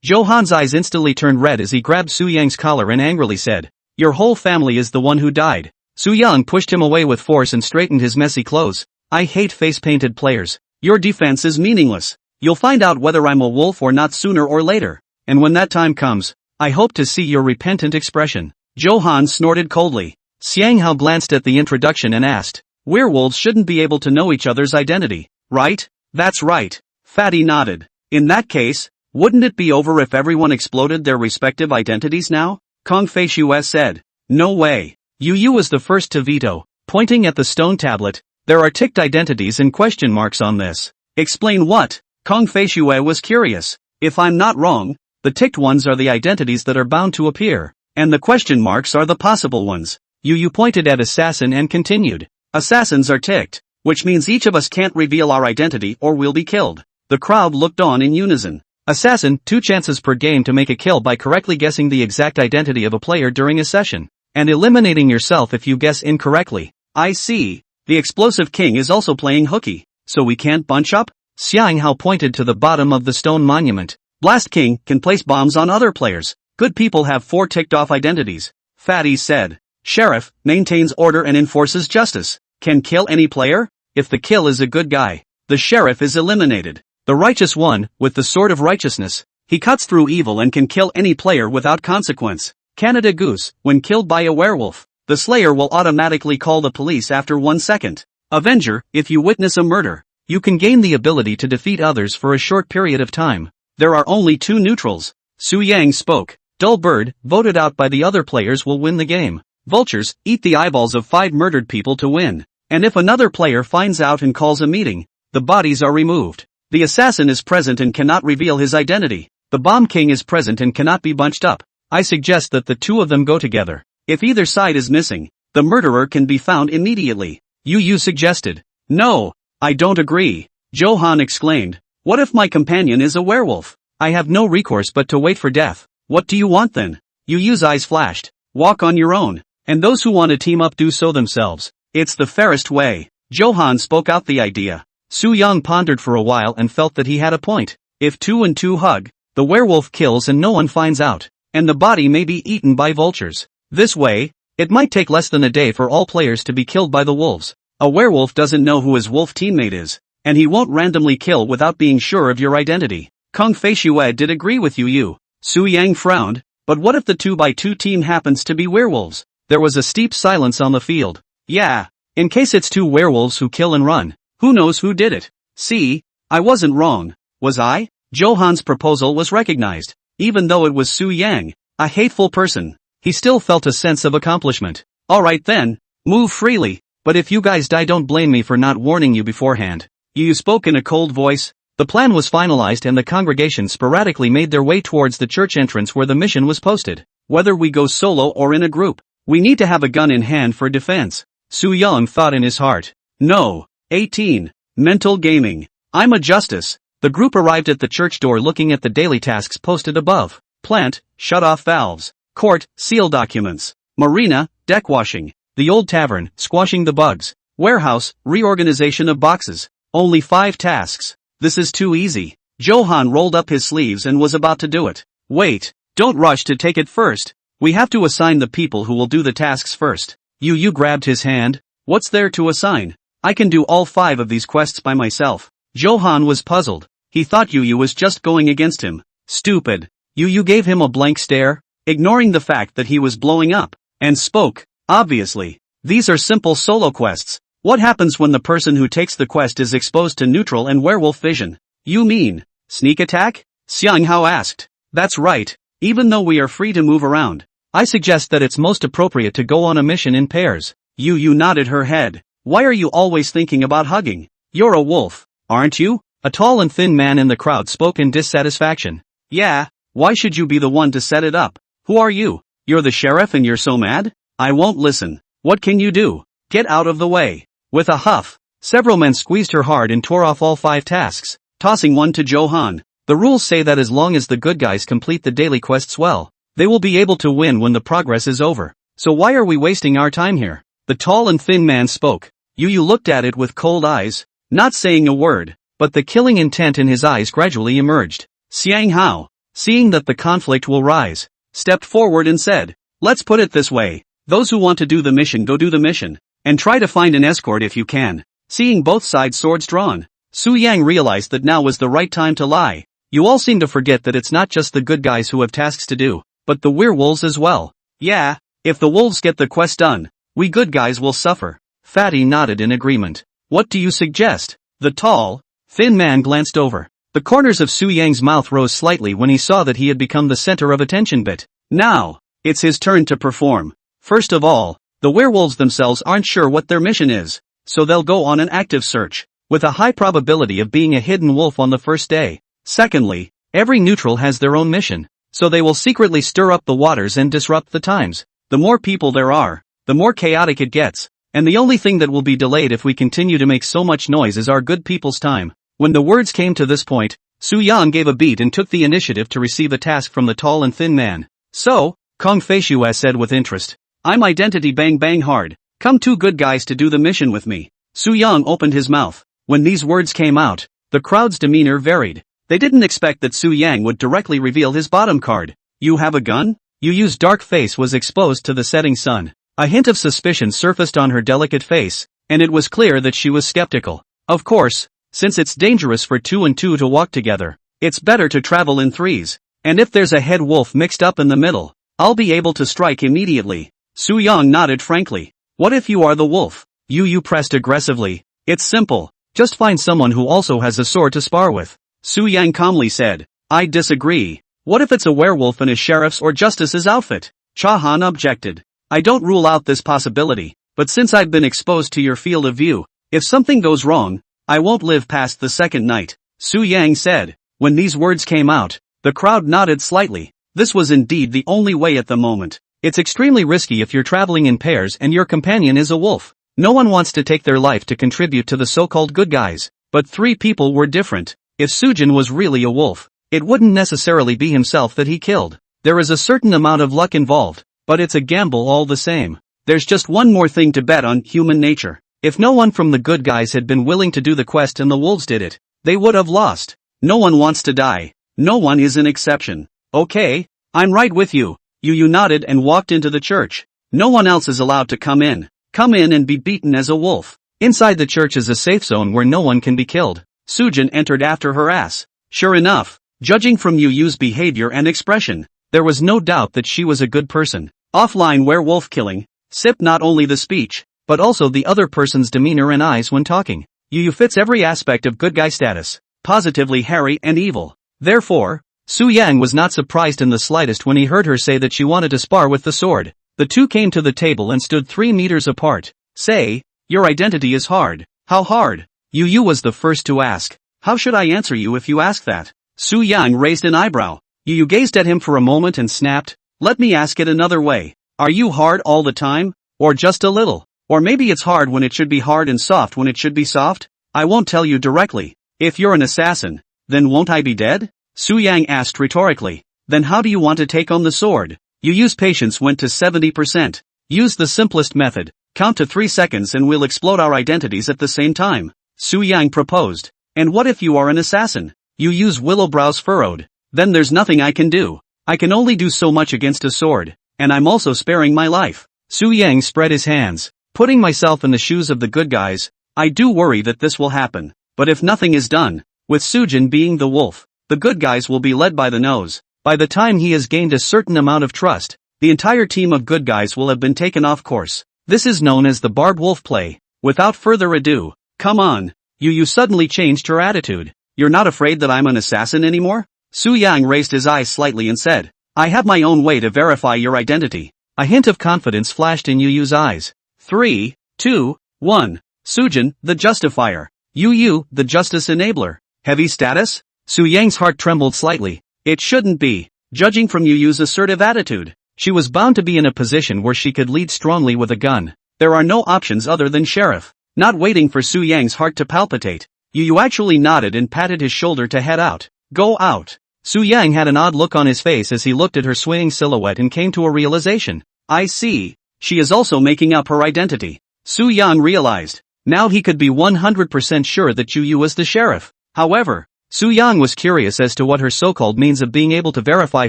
Johan's eyes instantly turned red as he grabbed Su Yang's collar and angrily said, "Your whole family is the one who died." Su Yang pushed him away with force and straightened his messy clothes. "I hate face-painted players. Your defense is meaningless. You'll find out whether I'm a wolf or not sooner or later. And when that time comes, I hope to see your repentant expression." Johan snorted coldly. Xiang Hao glanced at the introduction and asked, "Werewolves shouldn't be able to know each other's identity, right?" "That's right." Fatty nodded. "In that case, wouldn't it be over if everyone exploded their respective identities now?" Kong Fei Shue said. "No way." Yu was the first to veto, pointing at the stone tablet. "There are ticked identities and question marks on this." "Explain what?" Kong Fei Shue was curious. "If I'm not wrong, the ticked ones are the identities that are bound to appear, and the question marks are the possible ones." Yu pointed at Assassin and continued. "Assassins are ticked, which means each of us can't reveal our identity or we'll be killed." The crowd looked on in unison. Assassin, 2 chances per game to make a kill by correctly guessing the exact identity of a player during a session, and eliminating yourself if you guess incorrectly. "I see. The explosive king is also playing hooky, so we can't bunch up?" Xiang Hao pointed to the bottom of the stone monument. "Blast King can place bombs on other players. Good people have 4 ticked off identities." Fatty said. "Sheriff, maintains order and enforces justice. Can kill any player? If the kill is a good guy, the sheriff is eliminated. The righteous one, with the sword of righteousness, he cuts through evil and can kill any player without consequence. Canada Goose, when killed by a werewolf, the slayer will automatically call the police after 1 second. Avenger, if you witness a murder, you can gain the ability to defeat others for a short period of time. There are only 2 neutrals." Su Yang spoke. "Dull bird, voted out by the other players will win the game. Vultures, eat the eyeballs of 5 murdered people to win. And if another player finds out and calls a meeting, the bodies are removed. The assassin is present and cannot reveal his identity. The bomb king is present and cannot be bunched up. I suggest that the two of them go together. If either side is missing, the murderer can be found immediately. Yu suggested. No, I don't agree, Johan exclaimed. What if my companion is a werewolf? I have no recourse but to wait for death. What do you want then? Yu's eyes flashed. Walk on your own, and those who want to team up do so themselves. It's the fairest way. Johan spoke out the idea. Su Yang pondered for a while and felt that he had a point. If 2 and 2 hug, the werewolf kills and no one finds out, and the body may be eaten by vultures. This way, it might take less than a day for all players to be killed by the wolves. A werewolf doesn't know who his wolf teammate is, and he won't randomly kill without being sure of your identity. Kung Fei Shue did agree with Yu. Su Yang frowned, but what if the 2x2 team happens to be werewolves? There was a steep silence on the field. Yeah, in case it's 2 werewolves who kill and run. Who knows who did it? See, I wasn't wrong, was I? Johan's proposal was recognized. Even though it was Su Yang, a hateful person, he still felt a sense of accomplishment. Alright then, move freely, but if you guys die don't blame me for not warning you beforehand. Yu spoke in a cold voice. The plan was finalized and the congregation sporadically made their way towards the church entrance where the mission was posted. Whether we go solo or in a group, we need to have a gun in hand for defense. Su Yang thought in his heart. No. 18. Mental gaming. I'm a justice. The group arrived at the church door looking at the daily tasks posted above. Plant, shut off valves. Court, seal documents. Marina, deck washing. The old tavern, squashing the bugs. Warehouse, reorganization of boxes. Only 5 tasks. This is too easy. Johan rolled up his sleeves and was about to do it. Wait, don't rush to take it first. We have to assign the people who will do the tasks first. Yu grabbed his hand. What's there to assign? I can do all 5 of these quests by myself. Johan was puzzled. He thought Yu was just going against him. Stupid. Yu gave him a blank stare, ignoring the fact that he was blowing up, and spoke. Obviously, these are simple solo quests. What happens when the person who takes the quest is exposed to neutral and werewolf vision? You mean, sneak attack? Xiang Hao asked. That's right. Even though we are free to move around, I suggest that it's most appropriate to go on a mission in pairs. Yu nodded her head. Why are you always thinking about hugging? You're a wolf, aren't you? A tall and thin man in the crowd spoke in dissatisfaction. Yeah, why should you be the one to set it up? Who are you? You're the sheriff and you're so mad? I won't listen. What can you do? Get out of the way. With a huff, several men squeezed her hard and tore off all 5 tasks, tossing one to Johan. The rules say that as long as the good guys complete the daily quests well, they will be able to win when the progress is over. So why are we wasting our time here? The tall and thin man spoke. Yu looked at it with cold eyes, not saying a word, but the killing intent in his eyes gradually emerged. Xiang Hao, seeing that the conflict will rise, stepped forward and said, let's put it this way, those who want to do the mission go do the mission, and try to find an escort if you can. Seeing both sides swords drawn, Su Yang realized that now was the right time to lie. You all seem to forget that it's not just the good guys who have tasks to do, but the werewolves as well. Yeah, if the wolves get the quest done, we good guys will suffer. Fatty nodded in agreement. What do you suggest? The tall, thin man glanced over. The corners of Su Yang's mouth rose slightly when he saw that he had become the center of attention. Now, it's his turn to perform. First of all, the werewolves themselves aren't sure what their mission is, so they'll go on an active search, with a high probability of being a hidden wolf on the first day. Secondly, every neutral has their own mission, so they will secretly stir up the waters and disrupt the times. The more people there are, the more chaotic it gets. And the only thing that will be delayed if we continue to make so much noise is our good people's time. When the words came to this point, Su Yang gave a beat and took the initiative to receive a task from the tall and thin man. So, Kung Fei Shue said with interest. I'm Identity Bang Bang Hard. Come 2 good guys to do the mission with me. Su Yang opened his mouth. When these words came out, the crowd's demeanor varied. They didn't expect that Su Yang would directly reveal his bottom card. You have a gun? Yu's dark face was exposed to the setting sun. A hint of suspicion surfaced on her delicate face, and it was clear that she was skeptical. Of course, since it's dangerous for 2 and 2 to walk together, it's better to travel in 3s, and if there's a head wolf mixed up in the middle, I'll be able to strike immediately. Su Yang nodded frankly. What if you are the wolf? Yu pressed aggressively. It's simple, just find someone who also has a sword to spar with. Su Yang calmly said. I disagree. What if it's a werewolf in a sheriff's or justice's outfit? Chahan objected. I don't rule out this possibility, but since I've been exposed to your field of view, if something goes wrong, I won't live past the second night, Su Yang said. When these words came out, the crowd nodded slightly. This was indeed the only way at the moment. It's extremely risky if you're traveling in pairs and your companion is a wolf. No one wants to take their life to contribute to the so-called good guys. But three people were different. If Sujin was really a wolf, it wouldn't necessarily be himself that he killed. There is a certain amount of luck involved, but it's a gamble all the same. There's just one more thing to bet on: human nature. If no one from the good guys had been willing to do the quest and the wolves did it, they would have lost. No one wants to die. No one is an exception. Okay, I'm right with you. Yu nodded and walked into the church. No one else is allowed to come in. Come in and be beaten as a wolf. Inside the church is a safe zone where no one can be killed. Sujin entered after her ass. Sure enough, judging from Yu's behavior and expression, there was no doubt that she was a good person. Offline werewolf killing. Sip not only the speech, but also the other person's demeanor and eyes when talking. Yu fits every aspect of good guy status. Positively hairy and evil. Therefore, Su Yang was not surprised in the slightest when he heard her say that she wanted to spar with the sword. The two came to the table and stood 3 meters apart. Say, your identity is hard. How hard? Yu was the first to ask. How should I answer you if you ask that? Su Yang raised an eyebrow. Yu gazed at him for a moment and snapped. Let me ask it another way. Are you hard all the time? Or just a little? Or maybe it's hard when it should be hard and soft when it should be soft? I won't tell you directly. If you're an assassin, then won't I be dead? Su Yang asked rhetorically. Then how do you want to take on the sword? Yu's patience went to 70%. Use the simplest method. Count to 3 seconds and we'll explode our identities at the same time. Su Yang proposed. And what if you are an assassin? Yu's willow brows furrowed. Then there's nothing I can do. I can only do so much against a sword. And I'm also sparing my life. Su Yang spread his hands. Putting myself in the shoes of the good guys, I do worry that this will happen. But if nothing is done, with Sujin being the wolf, the good guys will be led by the nose. By the time he has gained a certain amount of trust, the entire team of good guys will have been taken off course. This is known as the barred wolf play. Without further ado, come on. Yu suddenly changed her attitude. You're not afraid that I'm an assassin anymore? Su Yang raised his eyes slightly and said, I have my own way to verify your identity. A hint of confidence flashed in Yu's eyes. 3, 2, 1. Sujin, the justifier. Yu, the justice enabler. Heavy status? Su Yang's heart trembled slightly. It shouldn't be. Judging from Yu's assertive attitude, she was bound to be in a position where she could lead strongly with a gun. There are no options other than sheriff. Not waiting for Su Yang's heart to palpitate, Yu actually nodded and patted his shoulder to head out. Go out. Su Yang had an odd look on his face as he looked at her swaying silhouette and came to a realization. I see. She is also making up her identity. Su Yang realized. Now he could be 100% sure that Yu was the sheriff. However, Su Yang was curious as to what her so-called means of being able to verify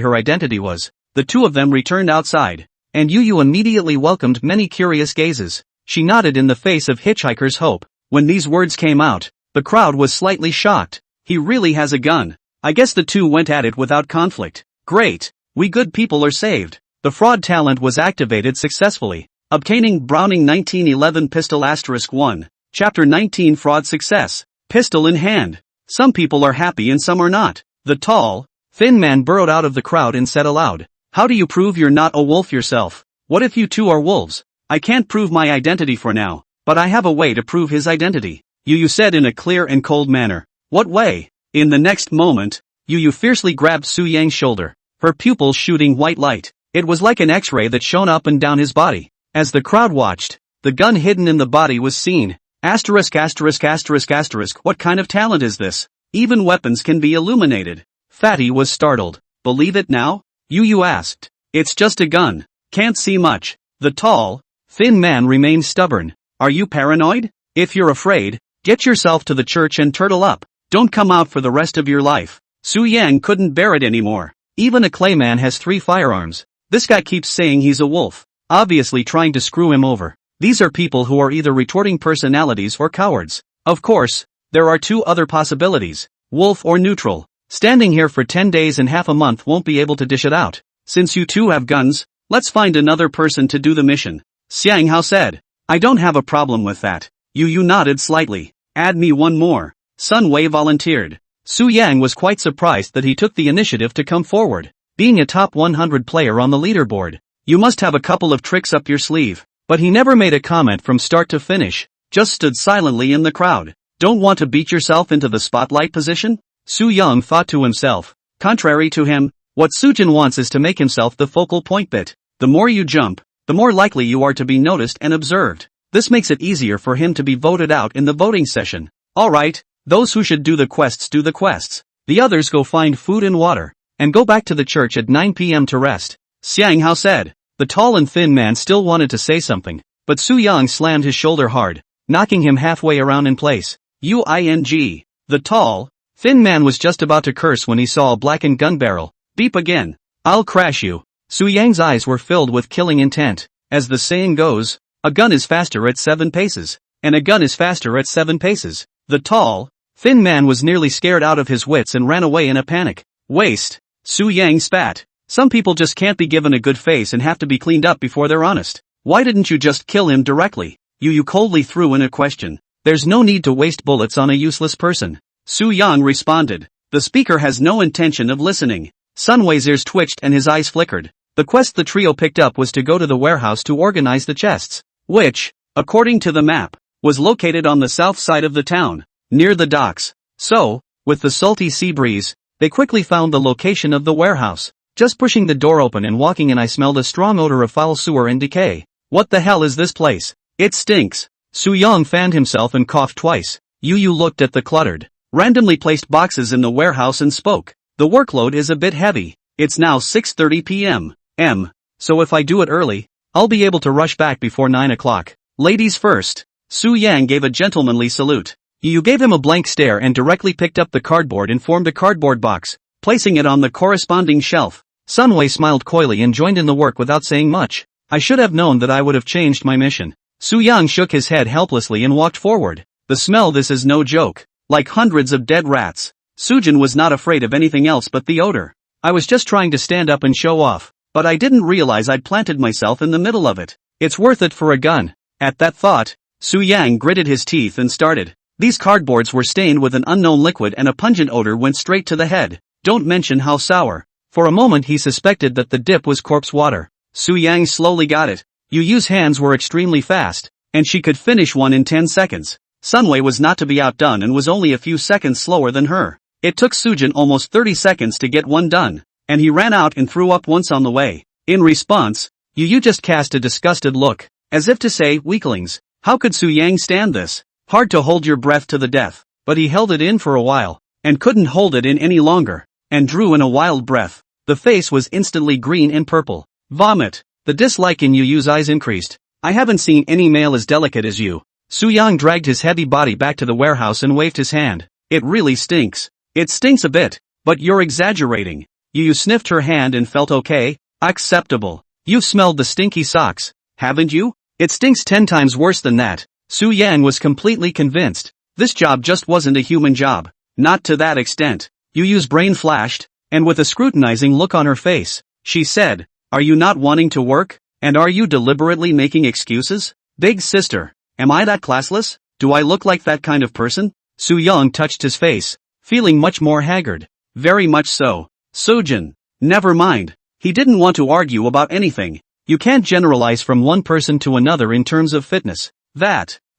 her identity was. The two of them returned outside, and Yu immediately welcomed many curious gazes. She nodded in the face of Hitchhiker's Hope. When these words came out, the crowd was slightly shocked. He really has a gun. I guess the two went at it without conflict. Great. We good people are saved. The fraud talent was activated successfully. Obtaining Browning 1911 Pistol *1. Chapter 19 Fraud Success. Pistol in hand. Some people are happy and some are not. The tall, thin man burrowed out of the crowd and said aloud. How do you prove you're not a wolf yourself? What if you two are wolves? I can't prove my identity for now, but I have a way to prove his identity. Yu said in a clear and cold manner. What way? In the next moment, Yu fiercely grabbed Su Yang's shoulder, her pupils shooting white light. It was like an X-ray that shone up and down his body. As the crowd watched, the gun hidden in the body was seen. Asterisk. What kind of talent is this? Even weapons can be illuminated. Fatty was startled. Believe it now? Yu asked. It's just a gun. Can't see much. The tall, thin man remained stubborn. Are you paranoid? If you're afraid, get yourself to the church and turtle up. Don't come out for the rest of your life. Su Yang couldn't bear it anymore. Even a clayman has 3 firearms. This guy keeps saying he's a wolf. Obviously trying to screw him over. These are people who are either retorting personalities or cowards. Of course, there are 2 other possibilities. Wolf or neutral. Standing here for 10 days and half a month won't be able to dish it out. Since you two have guns, let's find another person to do the mission. Xiang Hao said. I don't have a problem with that. Yu nodded slightly. Add me one more. Sun Wei volunteered. Su Yang was quite surprised that he took the initiative to come forward. Being a top 100 player on the leaderboard, you must have a couple of tricks up your sleeve. But he never made a comment from start to finish, just stood silently in the crowd. Don't want to beat yourself into the spotlight position? Su Young thought to himself. Contrary to him, what Sujin wants is to make himself the focal point bit. The more you jump, the more likely you are to be noticed and observed. This makes it easier for him to be voted out in the voting session. Alright, those who should do the quests do the quests. The others go find food and water, and go back to the church at 9 p.m. to rest. Xiang Hao said. The tall and thin man still wanted to say something, but Su Yang slammed his shoulder hard, knocking him halfway around in place. Uing. The tall, thin man was just about to curse when he saw a blackened gun barrel. Beep again. I'll crash you. Su Yang's eyes were filled with killing intent. As the saying goes, a gun is faster at 7 paces, and a gun is faster at 7 paces. The tall, thin man was nearly scared out of his wits and ran away in a panic. Waste. Su Yang spat. Some people just can't be given a good face and have to be cleaned up before they're honest. Why didn't you just kill him directly? You coldly threw in a question. There's no need to waste bullets on a useless person. Su Yang responded. The speaker has no intention of listening. Sun Wei's ears twitched and his eyes flickered. The quest the trio picked up was to go to the warehouse to organize the chests, which, according to the map, was located on the south side of the town, near the docks. So, with the salty sea breeze, they quickly found the location of the warehouse. Just pushing the door open and walking in, I smelled a strong odor of foul sewer and decay. What the hell is this place? It stinks. Su Yang fanned himself and coughed twice. Yu looked at the cluttered, randomly placed boxes in the warehouse and spoke. The workload is a bit heavy. It's now 6:30 p.m. So if I do it early, I'll be able to rush back before 9 o'clock. Ladies first. Su Yang gave a gentlemanly salute. Yu gave him a blank stare and directly picked up the cardboard and formed a cardboard box, placing it on the corresponding shelf. Sun Wei smiled coyly and joined in the work without saying much. I should have known that I would have changed my mission. Su Yang shook his head helplessly and walked forward. The smell, this is no joke. Like hundreds of dead rats. Sujin was not afraid of anything else but the odor. I was just trying to stand up and show off, but I didn't realize I'd planted myself in the middle of it. It's worth it for a gun. At that thought, Su Yang gritted his teeth and started. These cardboards were stained with an unknown liquid and a pungent odor went straight to the head. Don't mention how sour. For a moment he suspected that the dip was corpse water. Su Yang slowly got it. Yu's hands were extremely fast, and she could finish one in 10 seconds. Sun Wei was not to be outdone and was only a few seconds slower than her. It took Sujin almost 30 seconds to get one done, and he ran out and threw up once on the way. In response, Yu just cast a disgusted look, as if to say, weaklings, how could Su Yang stand this? Hard to hold your breath to the death, but he held it in for a while, and couldn't hold it in any longer, and drew in a wild breath. The face was instantly green and purple. Vomit. The dislike in Yu's eyes increased. I haven't seen any male as delicate as you. Su Yang dragged his heavy body back to the warehouse and waved his hand. It really stinks. It stinks a bit, but you're exaggerating. Yu sniffed her hand and felt okay. Acceptable. You've smelled the stinky socks, haven't you? It stinks 10 times worse than that. Su Yang was completely convinced. This job just wasn't a human job. Not to that extent. Yu's brain flashed, and with a scrutinizing look on her face, she said, are you not wanting to work? And are you deliberately making excuses? Big sister, am I that classless? Do I look like that kind of person? Su Yang touched his face, feeling much more haggard. Very much so. Sujin. Never mind. He didn't want to argue about anything. You can't generalize from one person to another in terms of fitness.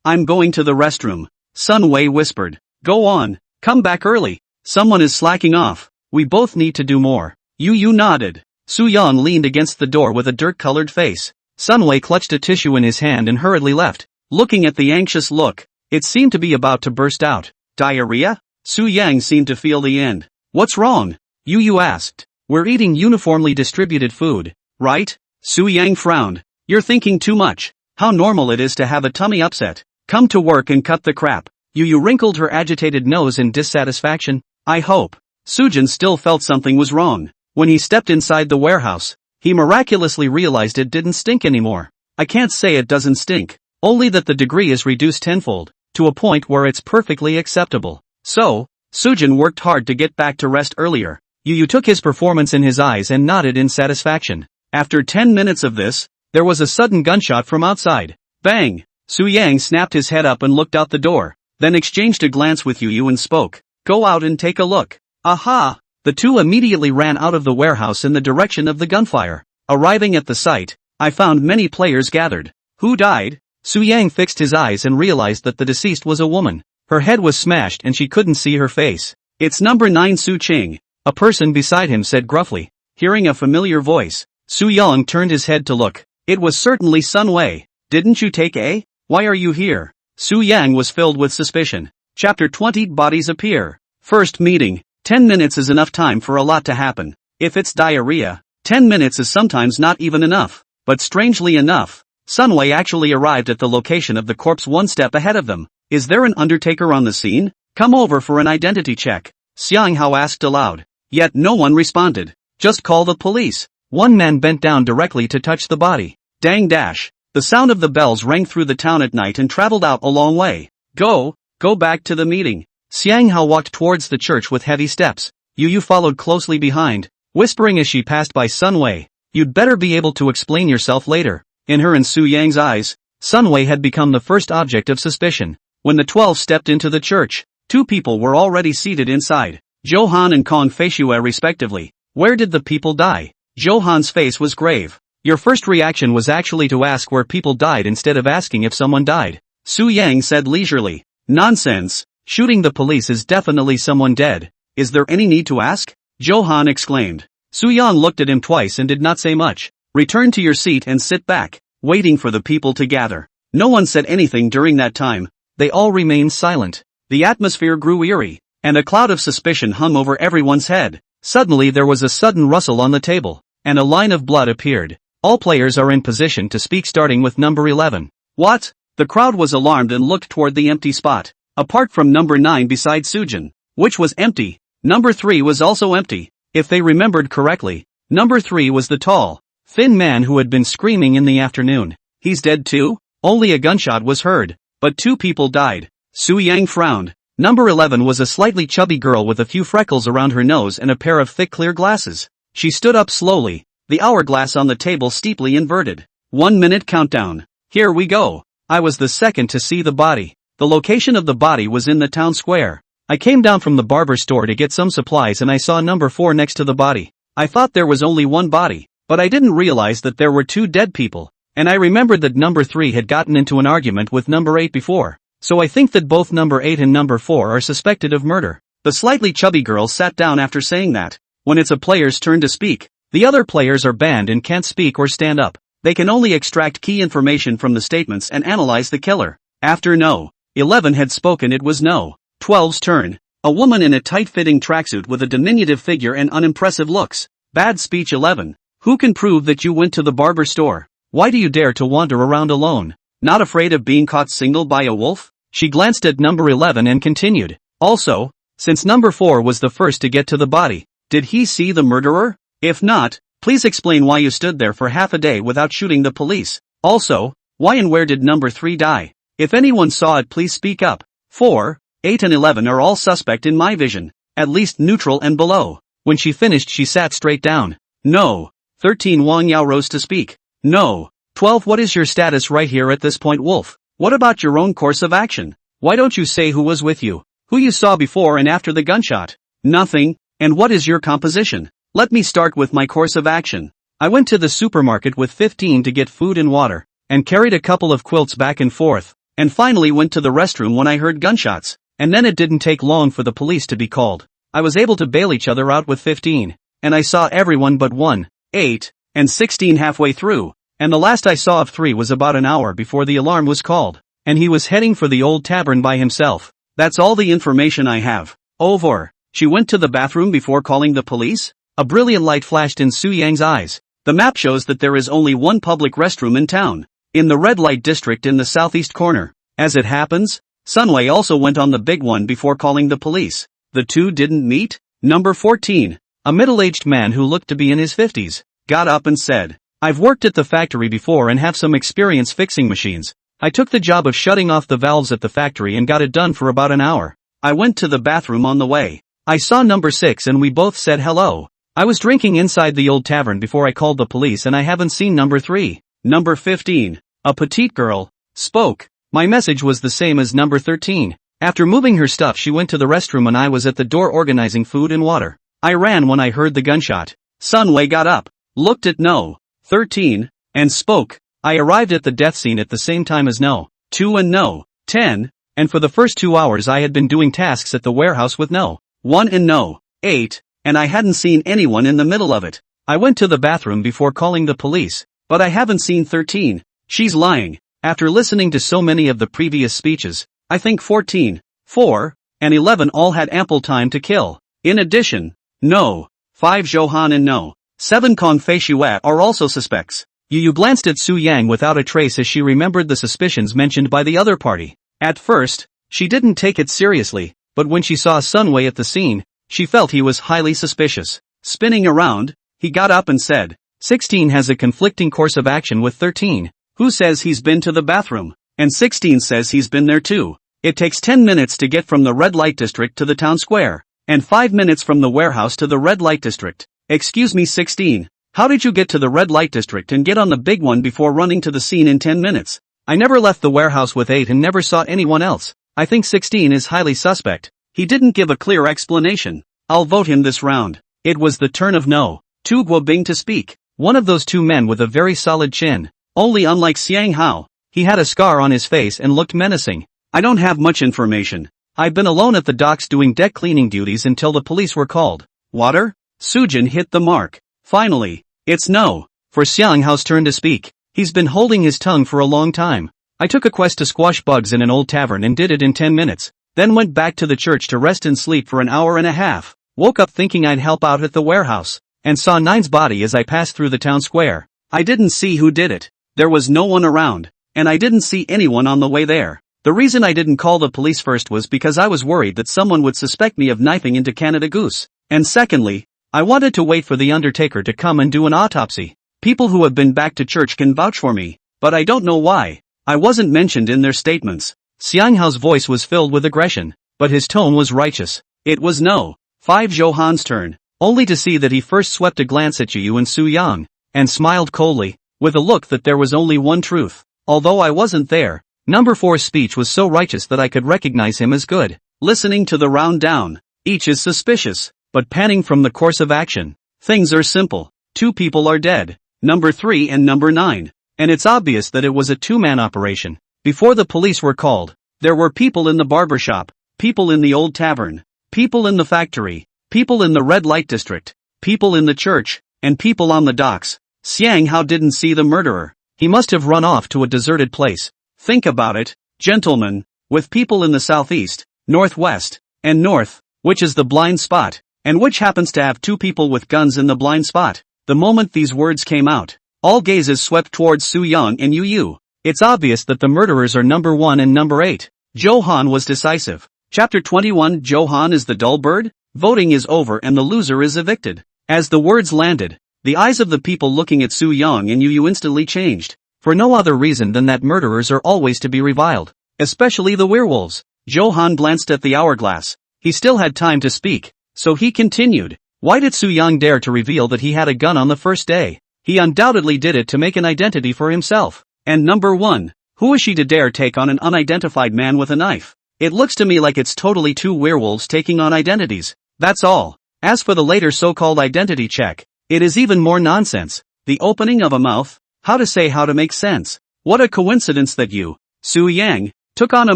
I'm going to the restroom. Sun Wei whispered. Go on. Come back early. Someone is slacking off. We both need to do more. Yu nodded. Su Yang leaned against the door with a dirt-colored face. Sun Wei clutched a tissue in his hand and hurriedly left. Looking at the anxious look, it seemed to be about to burst out. Diarrhea? Su Yang seemed to feel the end. What's wrong? Yu asked. We're eating uniformly distributed food, right? Su Yang frowned. You're thinking too much. How normal it is to have a tummy upset. Come to work and cut the crap. Yu wrinkled her agitated nose in dissatisfaction. I hope. Sujin still felt something was wrong. When he stepped inside the warehouse, he miraculously realized it didn't stink anymore. I can't say it doesn't stink, only that the degree is reduced tenfold, to a point where it's perfectly acceptable. So, Sujin worked hard to get back to rest earlier. Yu took his performance in his eyes and nodded in satisfaction. After 10 minutes of this, there was a sudden gunshot from outside. Bang! Su Yang snapped his head up and looked out the door, then exchanged a glance with Yu and spoke. Go out and take a look. Aha! The two immediately ran out of the warehouse in the direction of the gunfire. Arriving at the site, I found many players gathered. Who died? Su Yang fixed his eyes and realized that the deceased was a woman. Her head was smashed and she couldn't see her face. "It's number 9 Su Ching," a person beside him said gruffly. Hearing a familiar voice, Su Yang turned his head to look. It was certainly Sun Wei. "Didn't you take A? Why are you here?" Su Yang was filled with suspicion. Chapter 20 Bodies appear. First meeting. 10 minutes is enough time for a lot to happen. If it's diarrhea, 10 minutes is sometimes not even enough. But strangely enough, Sun Wei actually arrived at the location of the corpse one step ahead of them. "Is there an undertaker on the scene? Come over for an identity check," Xiang Hao asked aloud. Yet no one responded. "Just call the police." One man bent down directly to touch the body. Dang dash. The sound of the bells rang through the town at night and traveled out a long way. Go back to the meeting." Xiang Hao walked towards the church with heavy steps. Yu followed closely behind, whispering as she passed by Sun Wei. "You'd better be able to explain yourself later." In her and Su Yang's eyes, Sun Wei had become the first object of suspicion. When the 12 stepped into the church, 2 people were already seated inside, Johan and Kong Feishue respectively. Where did the people die? Johan's face was grave. Your first reaction was actually to ask where people died instead of asking if someone died. Su Yang said leisurely. Nonsense. Shooting the police is definitely someone dead. Is there any need to ask? Johan exclaimed. Su Yang looked at him twice and did not say much. Return to your seat and sit back, waiting for the people to gather. No one said anything during that time. They all remained silent. The atmosphere grew eerie, and a cloud of suspicion hung over everyone's head. Suddenly there was a sudden rustle on the table, and a line of blood appeared. All players are in position to speak starting with number 11. What? The crowd was alarmed and looked toward the empty spot. Apart from number 9 beside Sujin, which was empty, number 3 was also empty. If they remembered correctly, number 3 was the tall, thin man who had been screaming in the afternoon. He's dead too? Only a gunshot was heard, but 2 people died. Su Yang frowned. Number 11 was a slightly chubby girl with a few freckles around her nose and a pair of thick clear glasses. She stood up slowly, the hourglass on the table steeply inverted. 1 minute countdown. Here we go. I was the second to see the body. The location of the body was in the town square. I came down from the barber store to get some supplies and I saw number 4 next to the body. I thought there was only one body, but I didn't realize that there were 2 dead people. And I remembered that number 3 had gotten into an argument with number 8 before. So I think that both number 8 and number 4 are suspected of murder. The slightly chubby girl sat down after saying that. When it's a player's turn to speak, the other players are banned and can't speak or stand up. They can only extract key information from the statements and analyze the killer. After no. 11 had spoken, it was no. 12's turn. A woman in a tight-fitting tracksuit with a diminutive figure and unimpressive looks. Bad speech 11. Who can prove that you went to the barber store? Why do you dare to wander around alone? Not afraid of being caught single by a wolf? She glanced at number 11 and continued. Also, since number 4 was the first to get to the body, did he see the murderer? If not, please explain why you stood there for half a day without shooting the police. Also, why and where did number 3 die? If anyone saw it, please speak up. 4, 8 and 11 are all suspect in my vision, at least neutral and below. When she finished she sat straight down. No. 13 Wang Yao rose to speak. No. 12 What is your status right here at this point, Wolf? What about your own course of action? Why don't you say who was with you? Who you saw before and after the gunshot? Nothing. And what is your composition? Let me start with my course of action. I went to the supermarket with 15 to get food and water, and carried a couple of quilts back and forth, and finally went to the restroom when I heard gunshots, and then it didn't take long for the police to be called. I was able to bail each other out with 15, and I saw everyone but 1, 8, and 16 halfway through, and the last I saw of 3 was about an hour before the alarm was called, and he was heading for the old tavern by himself. That's all the information I have. Over. She went to the bathroom before calling the police? A brilliant light flashed in Su Yang's eyes. The map shows that there is only one public restroom in town, in the red light district in the southeast corner. As it happens, Sun Wei also went on the big one before calling the police. The 2 didn't meet? Number 14, a middle-aged man who looked to be in his 50s, got up and said, I've worked at the factory before and have some experience fixing machines. I took the job of shutting off the valves at the factory and got it done for about an hour. I went to the bathroom on the way. I saw number 6 and we both said hello. I was drinking inside the old tavern before I called the police and I haven't seen number 3. Number 15, a petite girl, spoke. My message was the same as number 13. After moving her stuff she went to the restroom and I was at the door organizing food and water. I ran when I heard the gunshot. Sun Wei got up, looked at no. 13, and spoke. I arrived at the death scene at the same time as no. 2 and no. 10, and for the first 2 hours I had been doing tasks at the warehouse with no 1 and no 8, and I hadn't seen anyone in the middle of it. I went to the bathroom before calling the police, but I haven't seen 13. She's lying. After listening to so many of the previous speeches, I think 14, 4, and 11 all had ample time to kill. In addition, no 5 Johan and no 7 Kong Fei Shuat are also suspects. Yu glanced at Su Yang without a trace as she remembered the suspicions mentioned by the other party. At first, she didn't take it seriously, but when she saw Sunwei at the scene, she felt he was highly suspicious. Spinning around, he got up and said, 16 has a conflicting course of action with 13, who says he's been to the bathroom, and 16 says he's been there too. It takes 10 minutes to get from the red light district to the town square, and 5 minutes from the warehouse to the red light district. Excuse me 16, how did you get to the red light district and get on the big one before running to the scene in 10 minutes? I never left the warehouse with 8 and never saw anyone else. I think 16 is highly suspect. He didn't give a clear explanation. I'll vote him this round. It was the turn of no 2 Guobing to speak. One of those two men with a very solid chin. Only unlike Xiang Hao, he had a scar on his face and looked menacing. I don't have much information. I've been alone at the docks doing deck cleaning duties until the police were called. Water? Sujin hit the mark. Finally, it's no for Xiang Hao's turn to speak. He's been holding his tongue for a long time. I took a quest to squash bugs in an old tavern and did it in 10 minutes, then went back to the church to rest and sleep for an hour and a half. Woke up thinking I'd help out at the warehouse, and saw Nine's body as I passed through the town square. I didn't see who did it. There was no one around, and I didn't see anyone on the way there. The reason I didn't call the police first was because I was worried that someone would suspect me of knifing into Canada Goose. And secondly, I wanted to wait for the undertaker to come and do an autopsy. People who have been back to church can vouch for me, but I don't know why. I wasn't mentioned in their statements. Xiang Hao's voice was filled with aggression, but his tone was righteous. It was no 5 Johan's turn, only to see that he first swept a glance at Yu and Su Yang, and smiled coldly, with a look that there was only one truth. Although I wasn't there, number 4's speech was so righteous that I could recognize him as good. Listening to the round down, each is suspicious, but panning from the course of action. Things are simple. 2 people are dead, number 3 and number 9, and it's obvious that it was a two-man operation. Before the police were called, there were people in the barber shop, people in the old tavern, people in the factory, people in the red light district, people in the church, and people on the docks. Xiang Hao didn't see the murderer. He must have run off to a deserted place. Think about it, gentlemen, with people in the southeast, northwest, and north, which is the blind spot, and which happens to have 2 people with guns in the blind spot. The moment these words came out, all gazes swept towards Su Yang and Yu. It's obvious that the murderers are number 1 and number 8. Johan was decisive. Chapter 21 Johan is the dull bird? Voting is over and the loser is evicted. As the words landed, the eyes of the people looking at Su Yang and Yu instantly changed, for no other reason than that murderers are always to be reviled, especially the werewolves. Johan glanced at the hourglass. He still had time to speak, so he continued. Why did Su Yang dare to reveal that he had a gun on the first day? He undoubtedly did it to make an identity for himself. And number 1, who is she to dare take on an unidentified man with a knife? It looks to me like it's totally 2 werewolves taking on identities. That's all. As for the later so-called identity check, it is even more nonsense. The opening of a mouth, how to make sense. What a coincidence that you, Su Yang, took on a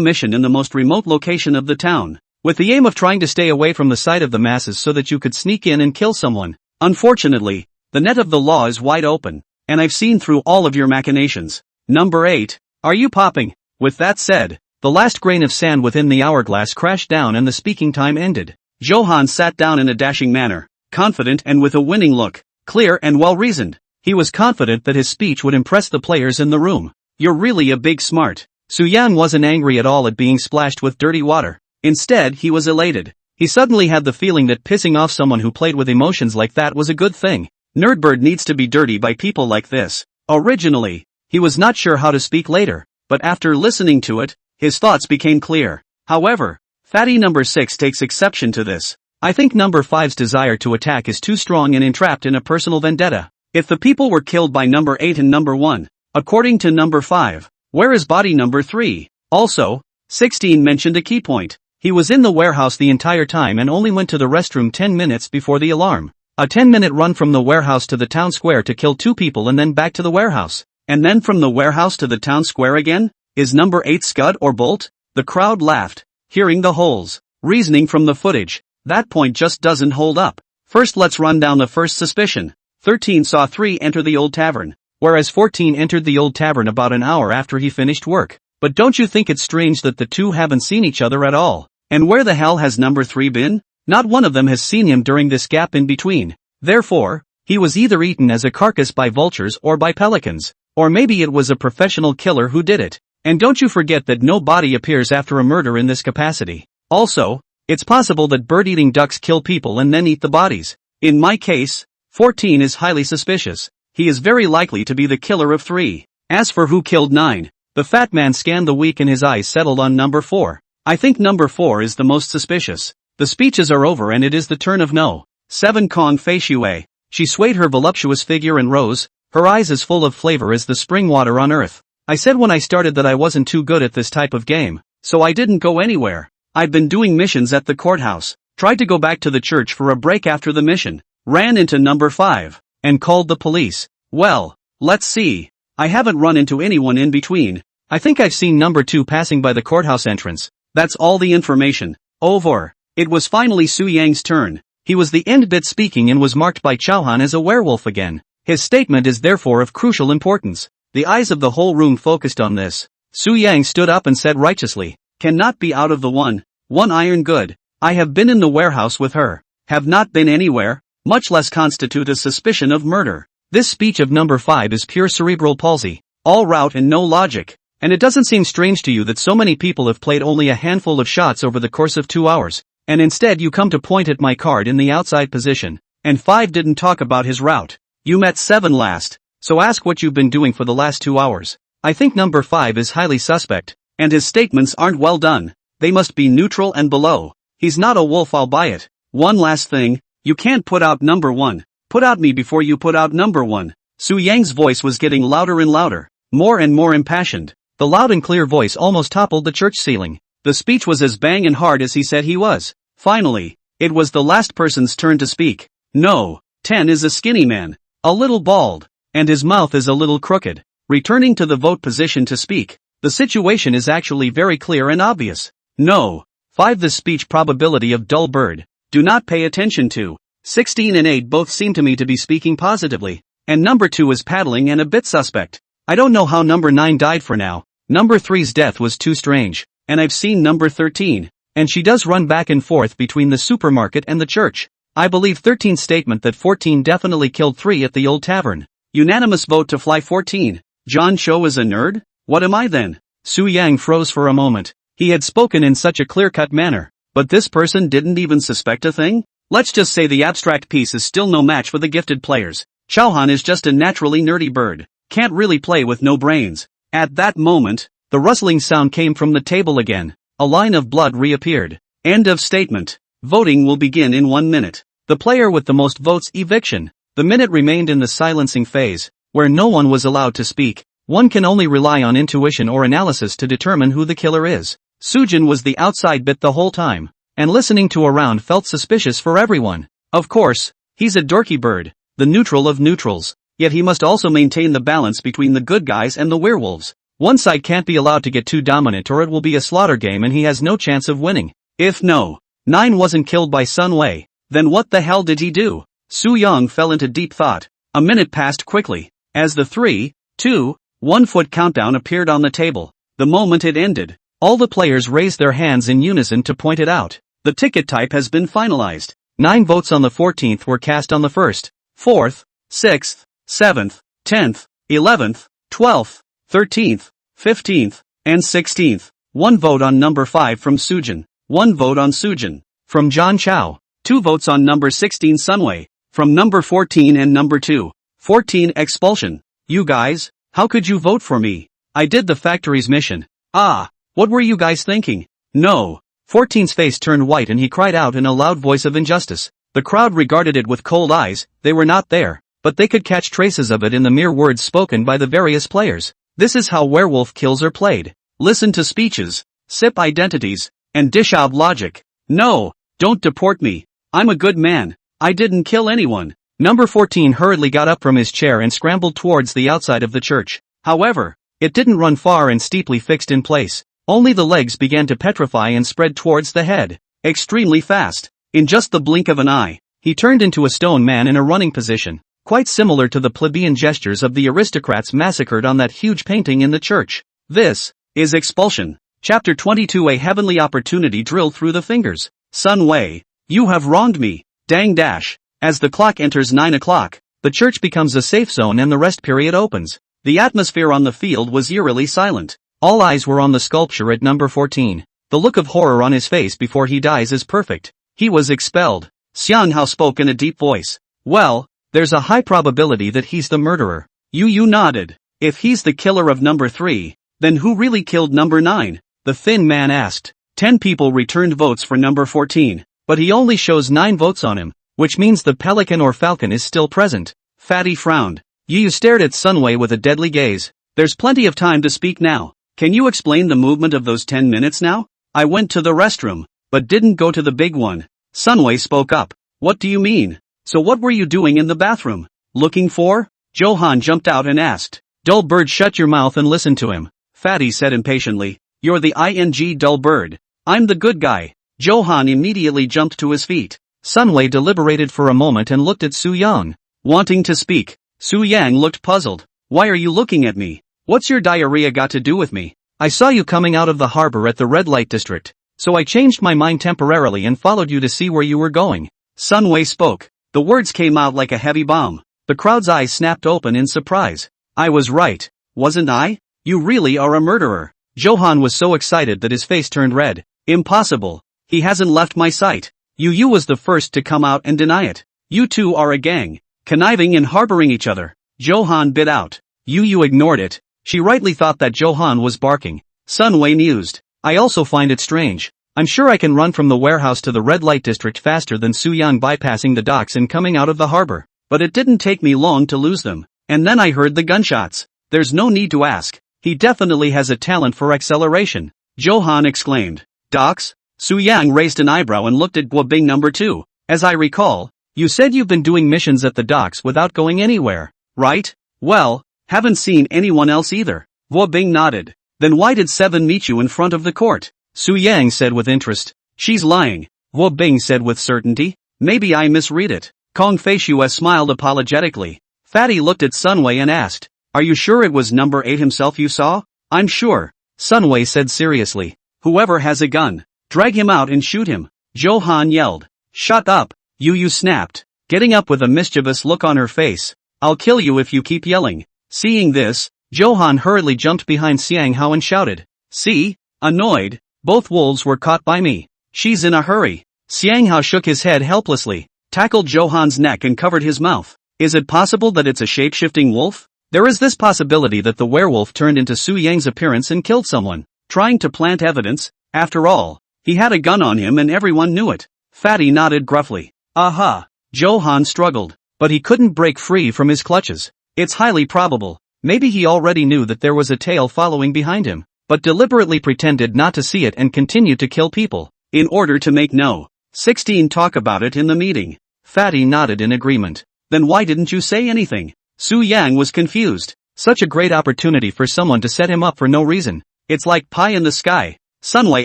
mission in the most remote location of the town, with the aim of trying to stay away from the sight of the masses so that you could sneak in and kill someone. Unfortunately, the net of the law is wide open, and I've seen through all of your machinations. Number 8, are you popping? With that said, the last grain of sand within the hourglass crashed down and the speaking time ended. Johan sat down in a dashing manner, confident and with a winning look, clear and well-reasoned. He was confident that his speech would impress the players in the room. You're really a big smart. Su Yang wasn't angry at all at being splashed with dirty water. Instead, he was elated. He suddenly had the feeling that pissing off someone who played with emotions like that was a good thing. Nerdbird needs to be dirty by people like this. Originally, he was not sure how to speak later, but after listening to it, his thoughts became clear. However, Fatty number 6 takes exception to this. I think number 5's desire to attack is too strong and entrapped in a personal vendetta. If the people were killed by number 8 and number 1, according to number 5, where is body number 3? Also, 16 mentioned a key point. He was in the warehouse the entire time and only went to the restroom 10 minutes before the alarm. A 10-minute run from the warehouse to the town square to kill 2 people and then back to the warehouse. And then from the warehouse to the town square again? Is number 8 Scud or Bolt? The crowd laughed, hearing the holes. Reasoning from the footage. That point just doesn't hold up. First let's run down the first suspicion. 13 saw 3 enter the old tavern, whereas 14 entered the old tavern about an hour after he finished work. But don't you think it's strange that the two haven't seen each other at all? And where the hell has number 3 been? Not one of them has seen him during this gap in between. Therefore, he was either eaten as a carcass by vultures or by pelicans. Or maybe it was a professional killer who did it. And don't you forget that no body appears after a murder in this capacity. Also, it's possible that bird-eating ducks kill people and then eat the bodies. In my case, 14 is highly suspicious. He is very likely to be the killer of 3. As for who killed 9, the fat man scanned the week and his eyes settled on number 4. I think number 4 is the most suspicious. The speeches are over and it is the turn of No. 7 Kong Fei Shui. She swayed her voluptuous figure and rose, her eyes as full of flavor as the spring water on earth. I said when I started that I wasn't too good at this type of game, so I didn't go anywhere. I'd been doing missions at the courthouse, tried to go back to the church for a break after the mission, ran into number 5, and called the police. Well, let's see. I haven't run into anyone in between. I think I've seen number 2 passing by the courthouse entrance. That's all the information. Over. It was finally Su Yang's turn. He was the end bit speaking and was marked by Chauhan as a werewolf again. His statement is therefore of crucial importance. The eyes of the whole room focused on this. Su Yang stood up and said righteously, "Cannot be out of the one iron good. I have been in the warehouse with her. Have not been anywhere, much less constitute a suspicion of murder." This speech of number 5 is pure cerebral palsy, all route and no logic. And it doesn't seem strange to you that so many people have played only a handful of shots over the course of 2 hours, and instead you come to point at my card in the outside position, and 5 didn't talk about his route. You met 7 last. So ask what you've been doing for the last 2 hours. I think number 5 is highly suspect, and his statements aren't well done. They must be neutral and below. He's not a wolf, I'll buy it. One last thing, you can't put out number 1. Put out me before you put out number 1. Su Yang's voice was getting louder and louder, more and more impassioned. The loud and clear voice almost toppled the church ceiling. The speech was as bang and hard as he said he was. Finally, it was the last person's turn to speak. No, 10 is a skinny man, a little bald, and his mouth is a little crooked. Returning to the vote position to speak, the situation is actually very clear and obvious. No. 5 the speech probability of dull bird. Do not pay attention to. 16 and 8 both seem to me to be speaking positively. And number 2 is paddling and a bit suspect. I don't know how number 9 died for now. Number 3's death was too strange. And I've seen number 13. And she does run back and forth between the supermarket and the church. I believe 13's statement that 14 definitely killed 3 at the old tavern. Unanimous vote to fly 14. John Cho is a nerd? What am I then? Su Yang froze for a moment. He had spoken in such a clear-cut manner. But this person didn't even suspect a thing? Let's just say the abstract piece is still no match for the gifted players. Chauhan is just a naturally nerdy bird. Can't really play with no brains. At that moment, the rustling sound came from the table again. A line of blood reappeared. End of statement. Voting will begin in 1 minute. The player with the most votes eviction. The minute remained in the silencing phase, where no one was allowed to speak. One can only rely on intuition or analysis to determine who the killer is. Sujin was the outside bit the whole time, and listening to a round felt suspicious for everyone. Of course, he's a dorky bird, the neutral of neutrals, yet he must also maintain the balance between the good guys and the werewolves. One side can't be allowed to get too dominant or it will be a slaughter game and he has no chance of winning. If no, 9 wasn't killed by Sun Wei, then what the hell did he do? Su Yang fell into deep thought. A minute passed quickly, as the 3, 2, 1 foot countdown appeared on the table. The moment it ended, all the players raised their hands in unison to point it out. The ticket type has been finalized. 9 votes on the 14th were cast on the 1st, 4th, 6th, 7th, 10th, 11th, 12th, 13th, 15th, and 16th. 1 vote on number 5 from Sujin. 1 vote on Sujin. From John Chow. 2 votes on number 16 Sunwei. From number 14 and number 2. 14 expulsion. You guys, how could you vote for me? I did the factory's mission. Ah, what were you guys thinking? No. 14's face turned white and he cried out in a loud voice of injustice. The crowd regarded it with cold eyes. They were not there, but they could catch traces of it in the mere words spoken by the various players. This is how werewolf kills are played. Listen to speeches, sip identities, and dish out logic. No, don't deport me. I'm a good man. I didn't kill anyone. Number 14 hurriedly got up from his chair and scrambled towards the outside of the church. However, it didn't run far and steeply fixed in place. Only the legs began to petrify and spread towards the head. Extremely fast. In just the blink of an eye, he turned into a stone man in a running position, quite similar to the plebeian gestures of the aristocrats massacred on that huge painting in the church. This is expulsion. Chapter 22. A heavenly opportunity drilled through the fingers. Sun Wei, you have wronged me. Dang dash. As the clock enters 9 o'clock, the church becomes a safe zone and the rest period opens. The atmosphere on the field was eerily silent. All eyes were on the sculpture at number 14. The look of horror on his face before he dies is perfect. He was expelled. Xiang Hao spoke in a deep voice. Well, there's a high probability that he's the murderer. Yu nodded. If he's the killer of number 3, then who really killed number 9? The thin man asked. 10 people returned votes for number 14, but he only shows 9 votes on him, which means the pelican or falcon is still present. Fatty frowned. Yu stared at Sunway with a deadly gaze. There's plenty of time to speak now. Can you explain the movement of those 10 minutes now? I went to the restroom, but didn't go to the big one. Sunway spoke up. What do you mean? So what were you doing in the bathroom? Looking for? Johan jumped out and asked. Dull bird, shut your mouth and listen to him. Fatty said impatiently. You're the ing dull bird. I'm the good guy. Johan immediately jumped to his feet. Sunway deliberated for a moment and looked at Su Yang. Wanting to speak, Su Yang looked puzzled. Why are you looking at me? What's your diarrhea got to do with me? I saw you coming out of the harbor at the red light district, so I changed my mind temporarily and followed you to see where you were going. Sunway spoke. The words came out like a heavy bomb. The crowd's eyes snapped open in surprise. I was right, wasn't I? You really are a murderer. Johan was so excited that his face turned red. Impossible. He hasn't left my sight. Yu was the first to come out and deny it. You two are a gang, conniving and harboring each other. Johan bit out. Yu ignored it. She rightly thought that Johan was barking. Sunway mused. I also find it strange. I'm sure I can run from the warehouse to the red light district faster than Su Yang bypassing the docks and coming out of the harbor. But it didn't take me long to lose them. And then I heard the gunshots. There's no need to ask. He definitely has a talent for acceleration. Johan exclaimed. Docks? Su Yang raised an eyebrow and looked at Guobing number 2. As I recall, you said you've been doing missions at the docks without going anywhere, right? Well, haven't seen anyone else either. Guobing nodded. Then why did Seven meet you in front of the court? Su Yang said with interest. She's lying. Guobing said with certainty. Maybe I misread it. Kong Feishue smiled apologetically. Fatty looked at Sunway and asked. Are you sure it was number 8 himself you saw? I'm sure. Sunway said seriously. Whoever has a gun, drag him out and shoot him. Johan yelled. Shut up. Yu snapped, getting up with a mischievous look on her face. I'll kill you if you keep yelling. Seeing this, Johan hurriedly jumped behind Xiang Hao and shouted. See? Annoyed. Both wolves were caught by me. She's in a hurry. Xiang Hao shook his head helplessly, tackled Johan's neck and covered his mouth. Is it possible that it's a shape-shifting wolf? There is this possibility that the werewolf turned into Su Yang's appearance and killed someone, trying to plant evidence. After all, he had a gun on him and everyone knew it. Fatty nodded gruffly. Aha. Johan struggled, but he couldn't break free from his clutches. It's highly probable. Maybe he already knew that there was a tail following behind him, but deliberately pretended not to see it and continued to kill people, in order to make no 16 talk about it in the meeting. Fatty nodded in agreement. Then why didn't you say anything? Su Yang was confused. Such a great opportunity for someone to set him up for no reason. It's like pie in the sky. Sunway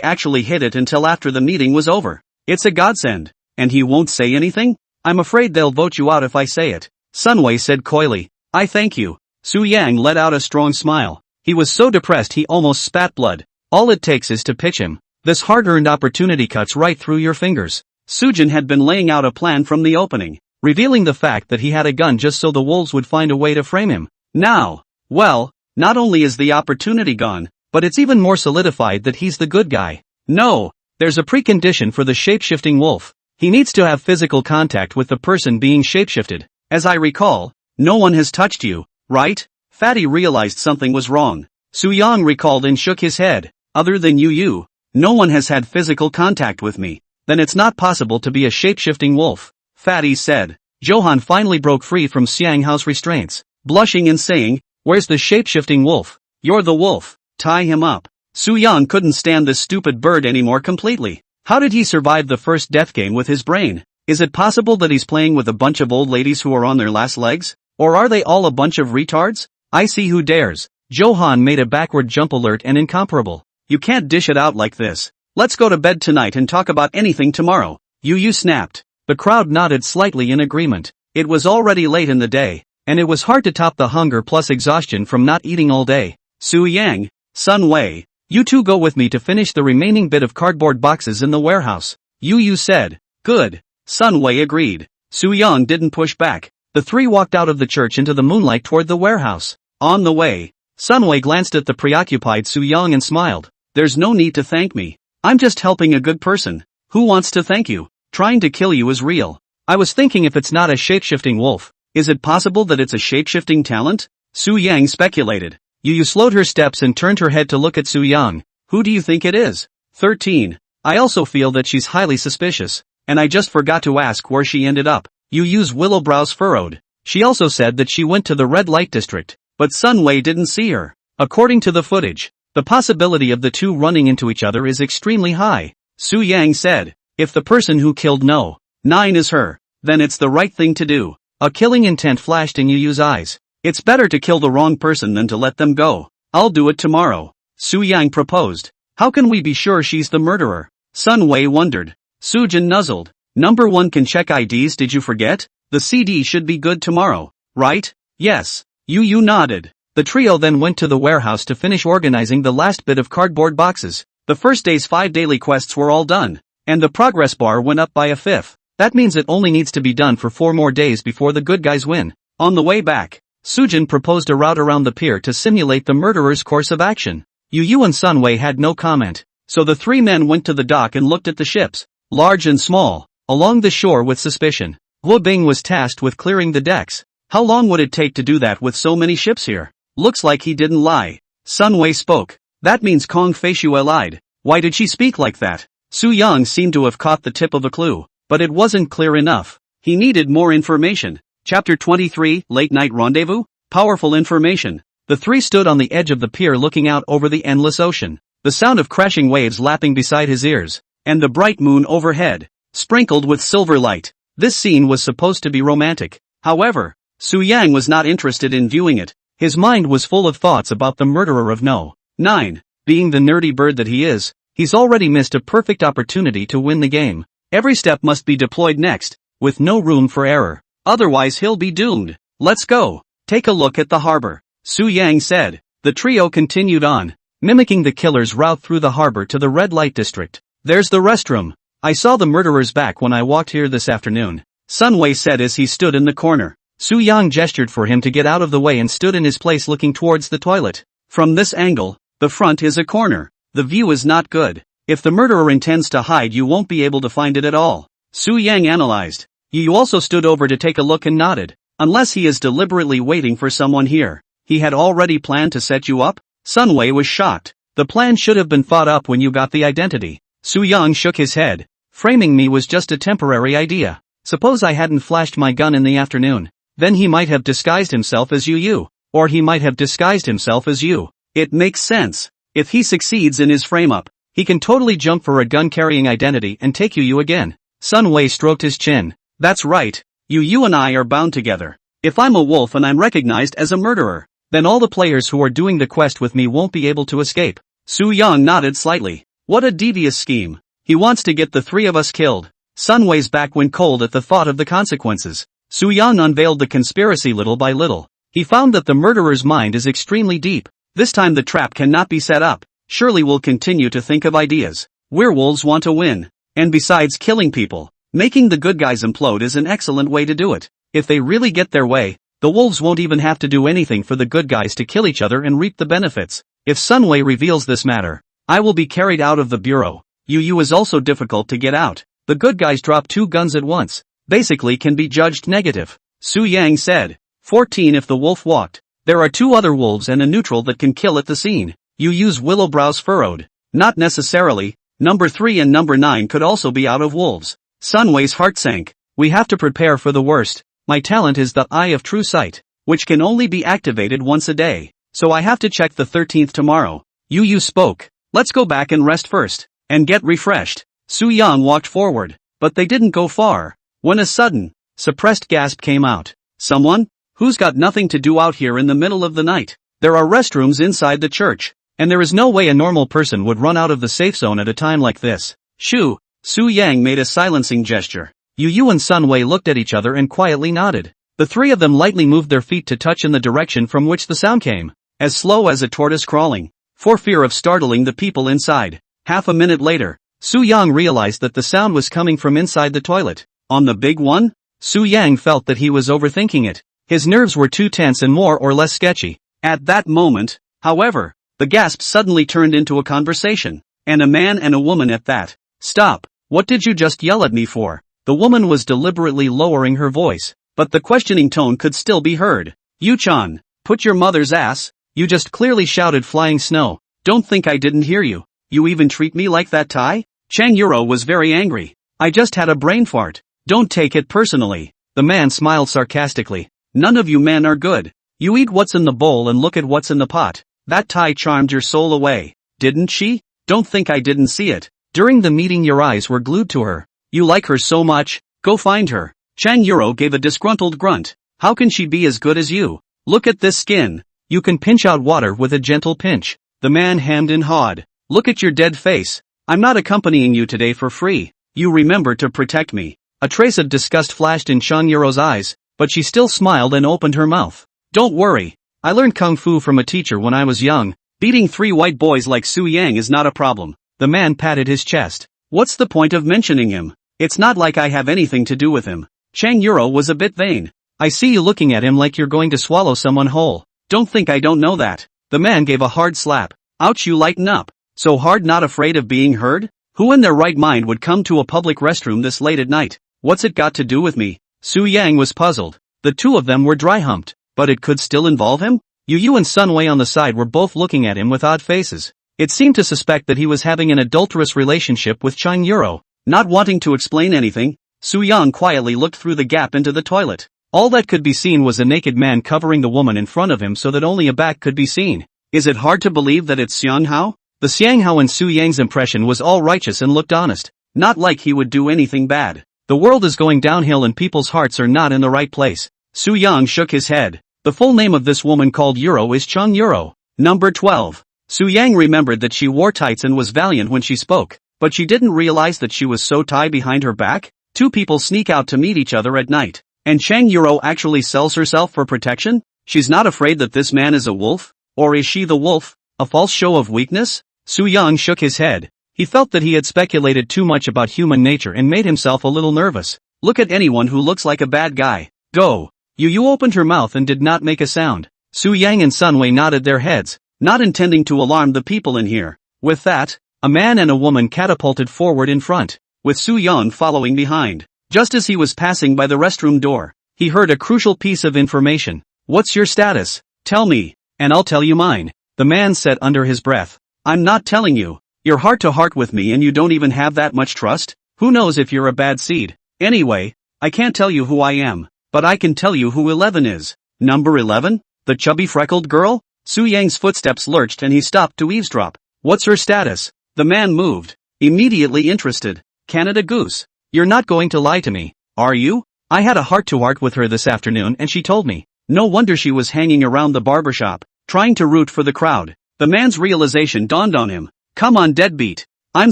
actually hid it until after the meeting was over. It's a godsend. And he won't say anything? I'm afraid they'll vote you out if I say it. Sunway said coyly. I thank you. Su Yang let out a strong smile. He was so depressed he almost spat blood. All it takes is to pitch him. This hard-earned opportunity cuts right through your fingers. Sujin had been laying out a plan from the opening, revealing the fact that he had a gun just so the wolves would find a way to frame him. Now, well, not only is the opportunity gone, but it's even more solidified that he's the good guy. No, there's a precondition for the shape-shifting wolf. He needs to have physical contact with the person being shapeshifted. As I recall, no one has touched you, right? Fatty realized something was wrong. Su Yang recalled and shook his head. Other than Yu, no one has had physical contact with me. Then it's not possible to be a shape-shifting wolf. Fatty said. Johan finally broke free from Xiang Hao's restraints, blushing and saying, where's the shape-shifting wolf? You're the wolf. Tie him up. Su Yang couldn't stand this stupid bird anymore completely. How did he survive the first death game with his brain? Is it possible that he's playing with a bunch of old ladies who are on their last legs? Or are they all a bunch of retards? I see who dares. Johan made a backward jump alert and incomparable. You can't dish it out like this. Let's go to bed tonight and talk about anything tomorrow. Yu snapped. The crowd nodded slightly in agreement. It was already late in the day, and it was hard to top the hunger plus exhaustion from not eating all day. Su Yang, Sun Wei, you two go with me to finish the remaining bit of cardboard boxes in the warehouse. Yu said. Good. Sun Wei agreed. Su Yang didn't push back. The three walked out of the church into the moonlight toward the warehouse. On the way, Sun Wei glanced at the preoccupied Su Yang and smiled. There's no need to thank me. I'm just helping a good person. Who wants to thank you? Trying to kill you is real. I was thinking if it's not a shape-shifting wolf, is it possible that it's a shape-shifting talent? Su Yang speculated. Yu slowed her steps and turned her head to look at Su Yang. Who do you think it is? 13. I also feel that she's highly suspicious, and I just forgot to ask where she ended up. Yu's willow brows furrowed. She also said that she went to the red light district, but Sun Wei didn't see her. According to the footage, the possibility of the two running into each other is extremely high. Su Yang said, if the person who killed No. 9 is her, then it's the right thing to do. A killing intent flashed in Yu's eyes. It's better to kill the wrong person than to let them go. I'll do it tomorrow. Su Yang proposed. How can we be sure she's the murderer? Sun Wei wondered. Sujin nuzzled. Number 1 can check IDs. Did you forget? The CD should be good tomorrow, right? Yes. Yu nodded. The trio then went to the warehouse to finish organizing the last bit of cardboard boxes. The first day's 5 daily quests were all done, and the progress bar went up by a fifth. That means it only needs to be done for 4 more days before the good guys win. On the way back, Sujin proposed a route around the pier to simulate the murderer's course of action. Yu and Sun Wei had no comment, so the 3 men went to the dock and looked at the ships, large and small, along the shore with suspicion. Wu Bing was tasked with clearing the decks. How long would it take to do that with so many ships here? Looks like he didn't lie. Sun Wei spoke. That means Kong Feishue lied. Why did she speak like that? Su Yang seemed to have caught the tip of a clue, but it wasn't clear enough. He needed more information. Chapter 23, Late Night Rendezvous? Powerful information. The 3 stood on the edge of the pier looking out over the endless ocean. The sound of crashing waves lapping beside his ears, and the bright moon overhead, sprinkled with silver light. This scene was supposed to be romantic. However, Su Yang was not interested in viewing it. His mind was full of thoughts about the murderer of No. 9. Being the nerdy bird that he is, he's already missed a perfect opportunity to win the game. Every step must be deployed next, with no room for error. Otherwise he'll be doomed. Let's go. Take a look at the harbor. Su Yang said. The trio continued on, mimicking the killer's route through the harbor to the red light district. There's the restroom. I saw the murderer's back when I walked here this afternoon, Sun Wei said as he stood in the corner. Su Yang gestured for him to get out of the way and stood in his place looking towards the toilet. From this angle, the front is a corner. The view is not good. If the murderer intends to hide, you won't be able to find it at all. Su Yang analyzed. Yu also stood over to take a look and nodded. Unless he is deliberately waiting for someone here. He had already planned to set you up? Sun Wei was shocked. The plan should have been thought up when you got the identity. Su Yang shook his head. Framing me was just a temporary idea. Suppose I hadn't flashed my gun in the afternoon. Then he might have disguised himself as Yu. Or he might have disguised himself as you. It makes sense. If he succeeds in his frame-up, he can totally jump for a gun-carrying identity and take Yu again. Sun Wei stroked his chin. That's right. Yu and I are bound together. If I'm a wolf and I'm recognized as a murderer, then all the players who are doing the quest with me won't be able to escape. Su Yang nodded slightly. What a devious scheme. He wants to get the 3 of us killed. Sun Wei's back went cold at the thought of the consequences. Su Yang unveiled the conspiracy little by little. He found that the murderer's mind is extremely deep. This time the trap cannot be set up. Surely we'll continue to think of ideas. Werewolves want to win. And besides killing people, making the good guys implode is an excellent way to do it. If they really get their way, the wolves won't even have to do anything for the good guys to kill each other and reap the benefits. If Sun Wei reveals this matter, I will be carried out of the bureau. Yu is also difficult to get out. The good guys drop 2 guns at once. Basically can be judged negative. Su Yang said. 14 If the wolf walked, there are 2 other wolves and a neutral that can kill at the scene. Yu's willow brows furrowed. Not necessarily. Number 3 and number 9 could also be out of wolves. Sun Wei's heart sank. We have to prepare for the worst. My talent is the Eye of True Sight, which can only be activated once a day. So I have to check the 13th tomorrow. Yu spoke. Let's go back and rest first, and get refreshed. Su Yang walked forward, but they didn't go far, when a sudden, suppressed gasp came out. Someone? Who's got nothing to do out here in the middle of the night? There are restrooms inside the church. and there is no way a normal person would run out of the safe zone at a time like this. Shoo! Su Yang made a silencing gesture. Yu and Sun Wei looked at each other and quietly nodded. The three of them lightly moved their feet to touch in the direction from which the sound came, as slow as a tortoise crawling, for fear of startling the people inside. Half a minute later, Su Yang realized that the sound was coming from inside the toilet. On the big one? Su Yang felt that he was overthinking it. His nerves were too tense and more or less sketchy. At that moment, however, the gasp suddenly turned into a conversation. And a man and a woman at that. Stop! What did you just yell at me for? The woman was deliberately lowering her voice, but the questioning tone could still be heard. Yu-chan, put your mother's ass, you just clearly shouted flying snow. Don't think I didn't hear you. You even treat me like that, Tai? Chang Yuro was very angry. I just had a brain fart. Don't take it personally. The man smiled sarcastically. None of you men are good. You eat what's in the bowl and look at what's in the pot. That Tai charmed your soul away, didn't she? Don't think I didn't see it. During the meeting your eyes were glued to her. You like her so much, go find her. Chang Yuro gave a disgruntled grunt. How can she be as good as you? Look at this skin. You can pinch out water with a gentle pinch. The man hemmed and hawed. Look at your dead face. I'm not accompanying you today for free. You remember to protect me. A trace of disgust flashed in Chang Yuro's eyes, but she still smiled and opened her mouth. Don't worry. I learned kung fu from a teacher when I was young. Beating 3 white boys like Su Yang is not a problem. The man patted his chest. What's the point of mentioning him? It's not like I have anything to do with him. Chang Yuro was a bit vain. I see you looking at him like you're going to swallow someone whole. Don't think I don't know that. The man gave a hard slap. Ouch, you lighten up. So hard, not afraid of being heard? Who in their right mind would come to a public restroom this late at night? What's it got to do with me? Su Yang was puzzled. The two of them were dry-humped, but it could still involve him? Yu and Sun Wei on the side were both looking at him with odd faces. It seemed to suspect that he was having an adulterous relationship with Chang Yuro. Not wanting to explain anything, Su Yang quietly looked through the gap into the toilet. All that could be seen was a naked man covering the woman in front of him so that only a back could be seen. Is it hard to believe that it's Xiang Hao? The Xiang Hao in Su Yang's impression was all righteous and looked honest. Not like he would do anything bad. The world is going downhill and people's hearts are not in the right place. Su Yang shook his head. The full name of this woman called Yuro is Chang Yuro. Number 12. Su Yang remembered that she wore tights and was valiant when she spoke, but she didn't realize that she was so tied behind her back. Two people sneak out to meet each other at night, and Chang Yuro actually sells herself for protection? She's not afraid that this man is a wolf? Or is she the wolf? A false show of weakness? Su Yang shook his head. He felt that he had speculated too much about human nature and made himself a little nervous. Look at anyone who looks like a bad guy. Go. Yu opened her mouth and did not make a sound. Su Yang and Sun Wei nodded their heads, not intending to alarm the people in here. With that, a man and a woman catapulted forward in front, with Su Yang following behind. Just as he was passing by the restroom door, he heard a crucial piece of information. What's your status? Tell me, and I'll tell you mine. The man said under his breath. I'm not telling you. You're heart to heart with me and you don't even have that much trust? Who knows if you're a bad seed? Anyway, I can't tell you who I am, but I can tell you who 11 is. Number 11? The chubby freckled girl? Su Yang's footsteps lurched and he stopped to eavesdrop. What's her status? The man moved, immediately interested. Canada Goose. You're not going to lie to me, are you? I had a heart-to-heart with her this afternoon and she told me. No wonder she was hanging around the barbershop, trying to root for the crowd. The man's realization dawned on him. Come on, deadbeat. I'm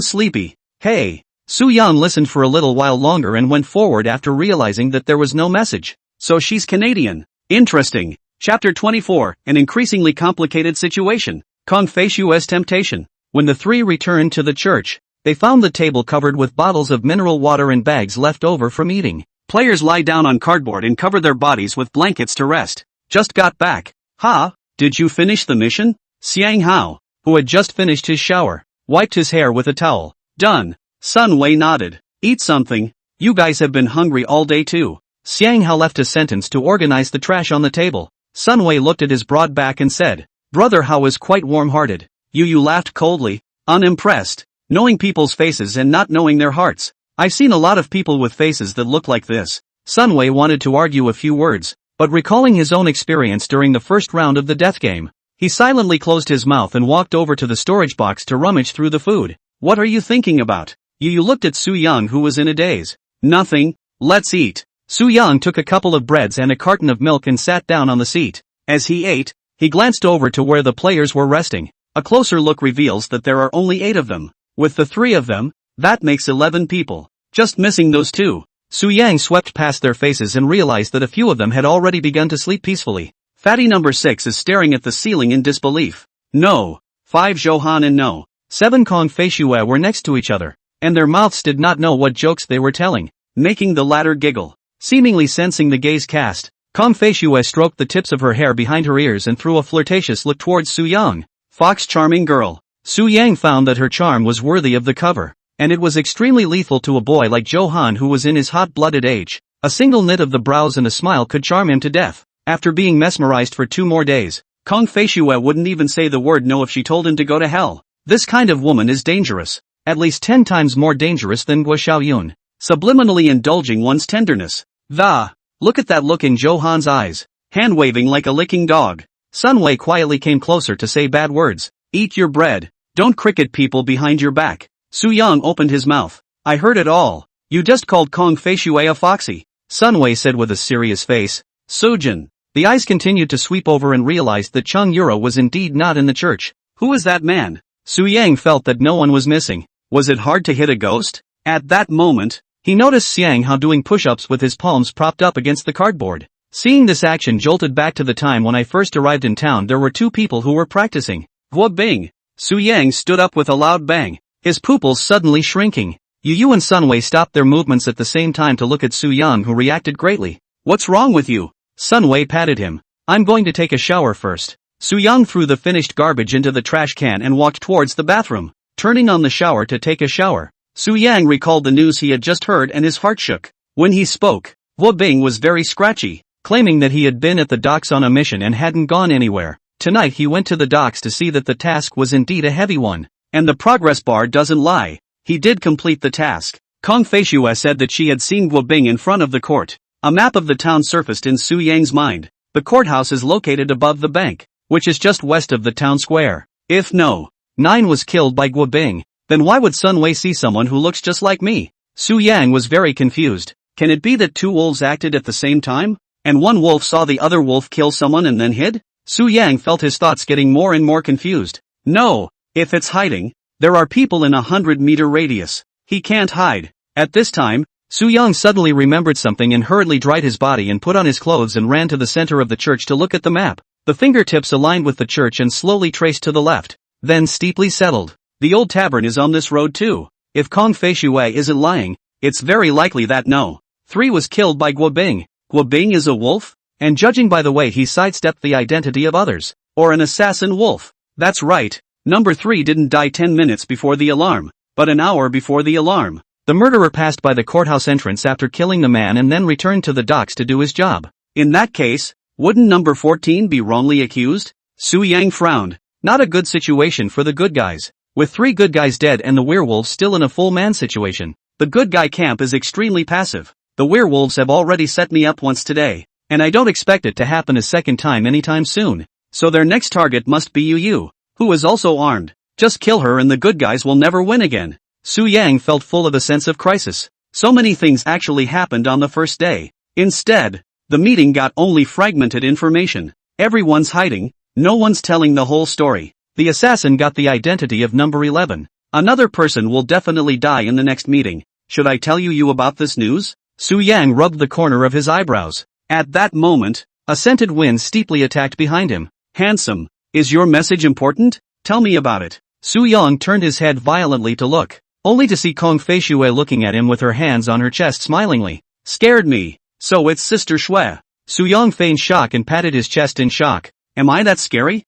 sleepy. Hey. Su Yang listened for a little while longer and went forward after realizing that there was no message. So she's Canadian. Interesting. Chapter 24, an increasingly complicated situation. Confucius temptation. When the three returned to the church, they found the table covered with bottles of mineral water and bags left over from eating. Players lie down on cardboard and cover their bodies with blankets to rest. Just got back. Ha? Did you finish the mission? Xiang Hao, who had just finished his shower, wiped his hair with a towel. Done. Sun Wei nodded. Eat something. You guys have been hungry all day too. Xiang Hao left a sentence to organize the trash on the table. Sun Wei looked at his broad back and said, Brother Hao is quite warm-hearted. Yu laughed coldly, unimpressed, knowing people's faces and not knowing their hearts. I've seen a lot of people with faces that look like this. Sun Wei wanted to argue a few words, but recalling his own experience during the first round of the death game, he silently closed his mouth and walked over to the storage box to rummage through the food. What are you thinking about? Yu looked at Su Yang, who was in a daze. Nothing. Let's eat. Su Yang took a couple of breads and a carton of milk and sat down on the seat. As he ate, he glanced over to where the players were resting. A closer look reveals that there are only 8 of them. With the 3 of them, that makes 11 people. Just missing those 2. Su Yang swept past their faces and realized that a few of them had already begun to sleep peacefully. Fatty number 6 is staring at the ceiling in disbelief. No. 5 Johan and no. 7 Kong Fei Shui were next to each other, and their mouths did not know what jokes they were telling, making the latter giggle. Seemingly sensing the gaze cast, Kong Fei Shui stroked the tips of her hair behind her ears and threw a flirtatious look towards Su Yang. Fox charming girl. Su Yang found that her charm was worthy of the cover, and it was extremely lethal to a boy like Johan who was in his hot-blooded age. A single knit of the brows and a smile could charm him to death. After being mesmerized for 2 more days, Kong Fei Shui wouldn't even say the word no if she told him to go to hell. This kind of woman is dangerous, at least 10 times more dangerous than Guo Xiaoyun, subliminally indulging one's tenderness. Look at that look in Johan's eyes, hand-waving like a licking dog. Sun Wei quietly came closer to say bad words. Eat your bread, don't cricket people behind your back. Su Yang opened his mouth. I heard it all. You just called Kong Fei Shui a foxy, Sun Wei said with a serious face. Sujin. The eyes continued to sweep over and realized that Chung Yuro was indeed not in the church. Who is that man? Su Yang felt that no one was missing. Was it hard to hit a ghost? At that moment, he noticed Xiang Hao doing push-ups with his palms propped up against the cardboard. Seeing this action jolted back to the time when I first arrived in town. There were 2 people who were practicing. Guo Bing. Su Yang stood up with a loud bang, his pupils suddenly shrinking. Yu Yu and Sun Wei stopped their movements at the same time to look at Su Yang, who reacted greatly. What's wrong with you? Sun Wei patted him. I'm going to take a shower first. Su Yang threw the finished garbage into the trash can and walked towards the bathroom, turning on the shower to take a shower. Su Yang recalled the news he had just heard and his heart shook. When he spoke, Guo Bing was very scratchy, claiming that he had been at the docks on a mission and hadn't gone anywhere. Tonight he went to the docks to see that the task was indeed a heavy one. And the progress bar doesn't lie. He did complete the task. Kong Fei Shui said that she had seen Guo Bing in front of the court. A map of the town surfaced in Su Yang's mind. The courthouse is located above the bank, which is just west of the town square. If no 9 was killed by Guo Bing, then why would Sun Wei see someone who looks just like me? Su Yang was very confused. Can it be that 2 wolves acted at the same time? And one wolf saw the other wolf kill someone and then hid? Su Yang felt his thoughts getting more and more confused. No, if it's hiding, there are people in 100-meter radius. He can't hide. At this time, Su Yang suddenly remembered something and hurriedly dried his body and put on his clothes and ran to the center of the church to look at the map. The fingertips aligned with the church and slowly traced to the left, then steeply settled. The old tavern is on this road too. If Kong Fei Shui isn't lying, it's very likely that no 3 was killed by Guo Bing. Guo Bing is a wolf? And judging by the way he sidestepped the identity of others, or an assassin wolf. That's right. Number 3 didn't die 10 minutes before the alarm, but an hour before the alarm. The murderer passed by the courthouse entrance after killing the man and then returned to the docks to do his job. In that case, wouldn't number 14 be wrongly accused? Su Yang frowned. Not a good situation for the good guys. With 3 good guys dead and the werewolves still in a full man situation, the good guy camp is extremely passive. The werewolves have already set me up once today, and I don't expect it to happen a second time anytime soon. So their next target must be Yu Yu, who is also armed. Just kill her and the good guys will never win again. Su Yang felt full of a sense of crisis. So many things actually happened on the first day. Instead, the meeting got only fragmented information. Everyone's hiding, no one's telling the whole story. The assassin got the identity of number 11. Another person will definitely die in the next meeting. Should I tell you about this news? Su Yang rubbed the corner of his eyebrows. At that moment, a scented wind steeply attacked behind him. Handsome, is your message important? Tell me about it. Su Yang turned his head violently to look, only to see Kong Fei Shui looking at him with her hands on her chest smilingly. Scared me. So it's Sister Shui. Su Yang feigned shock and patted his chest in shock. Am I that scary?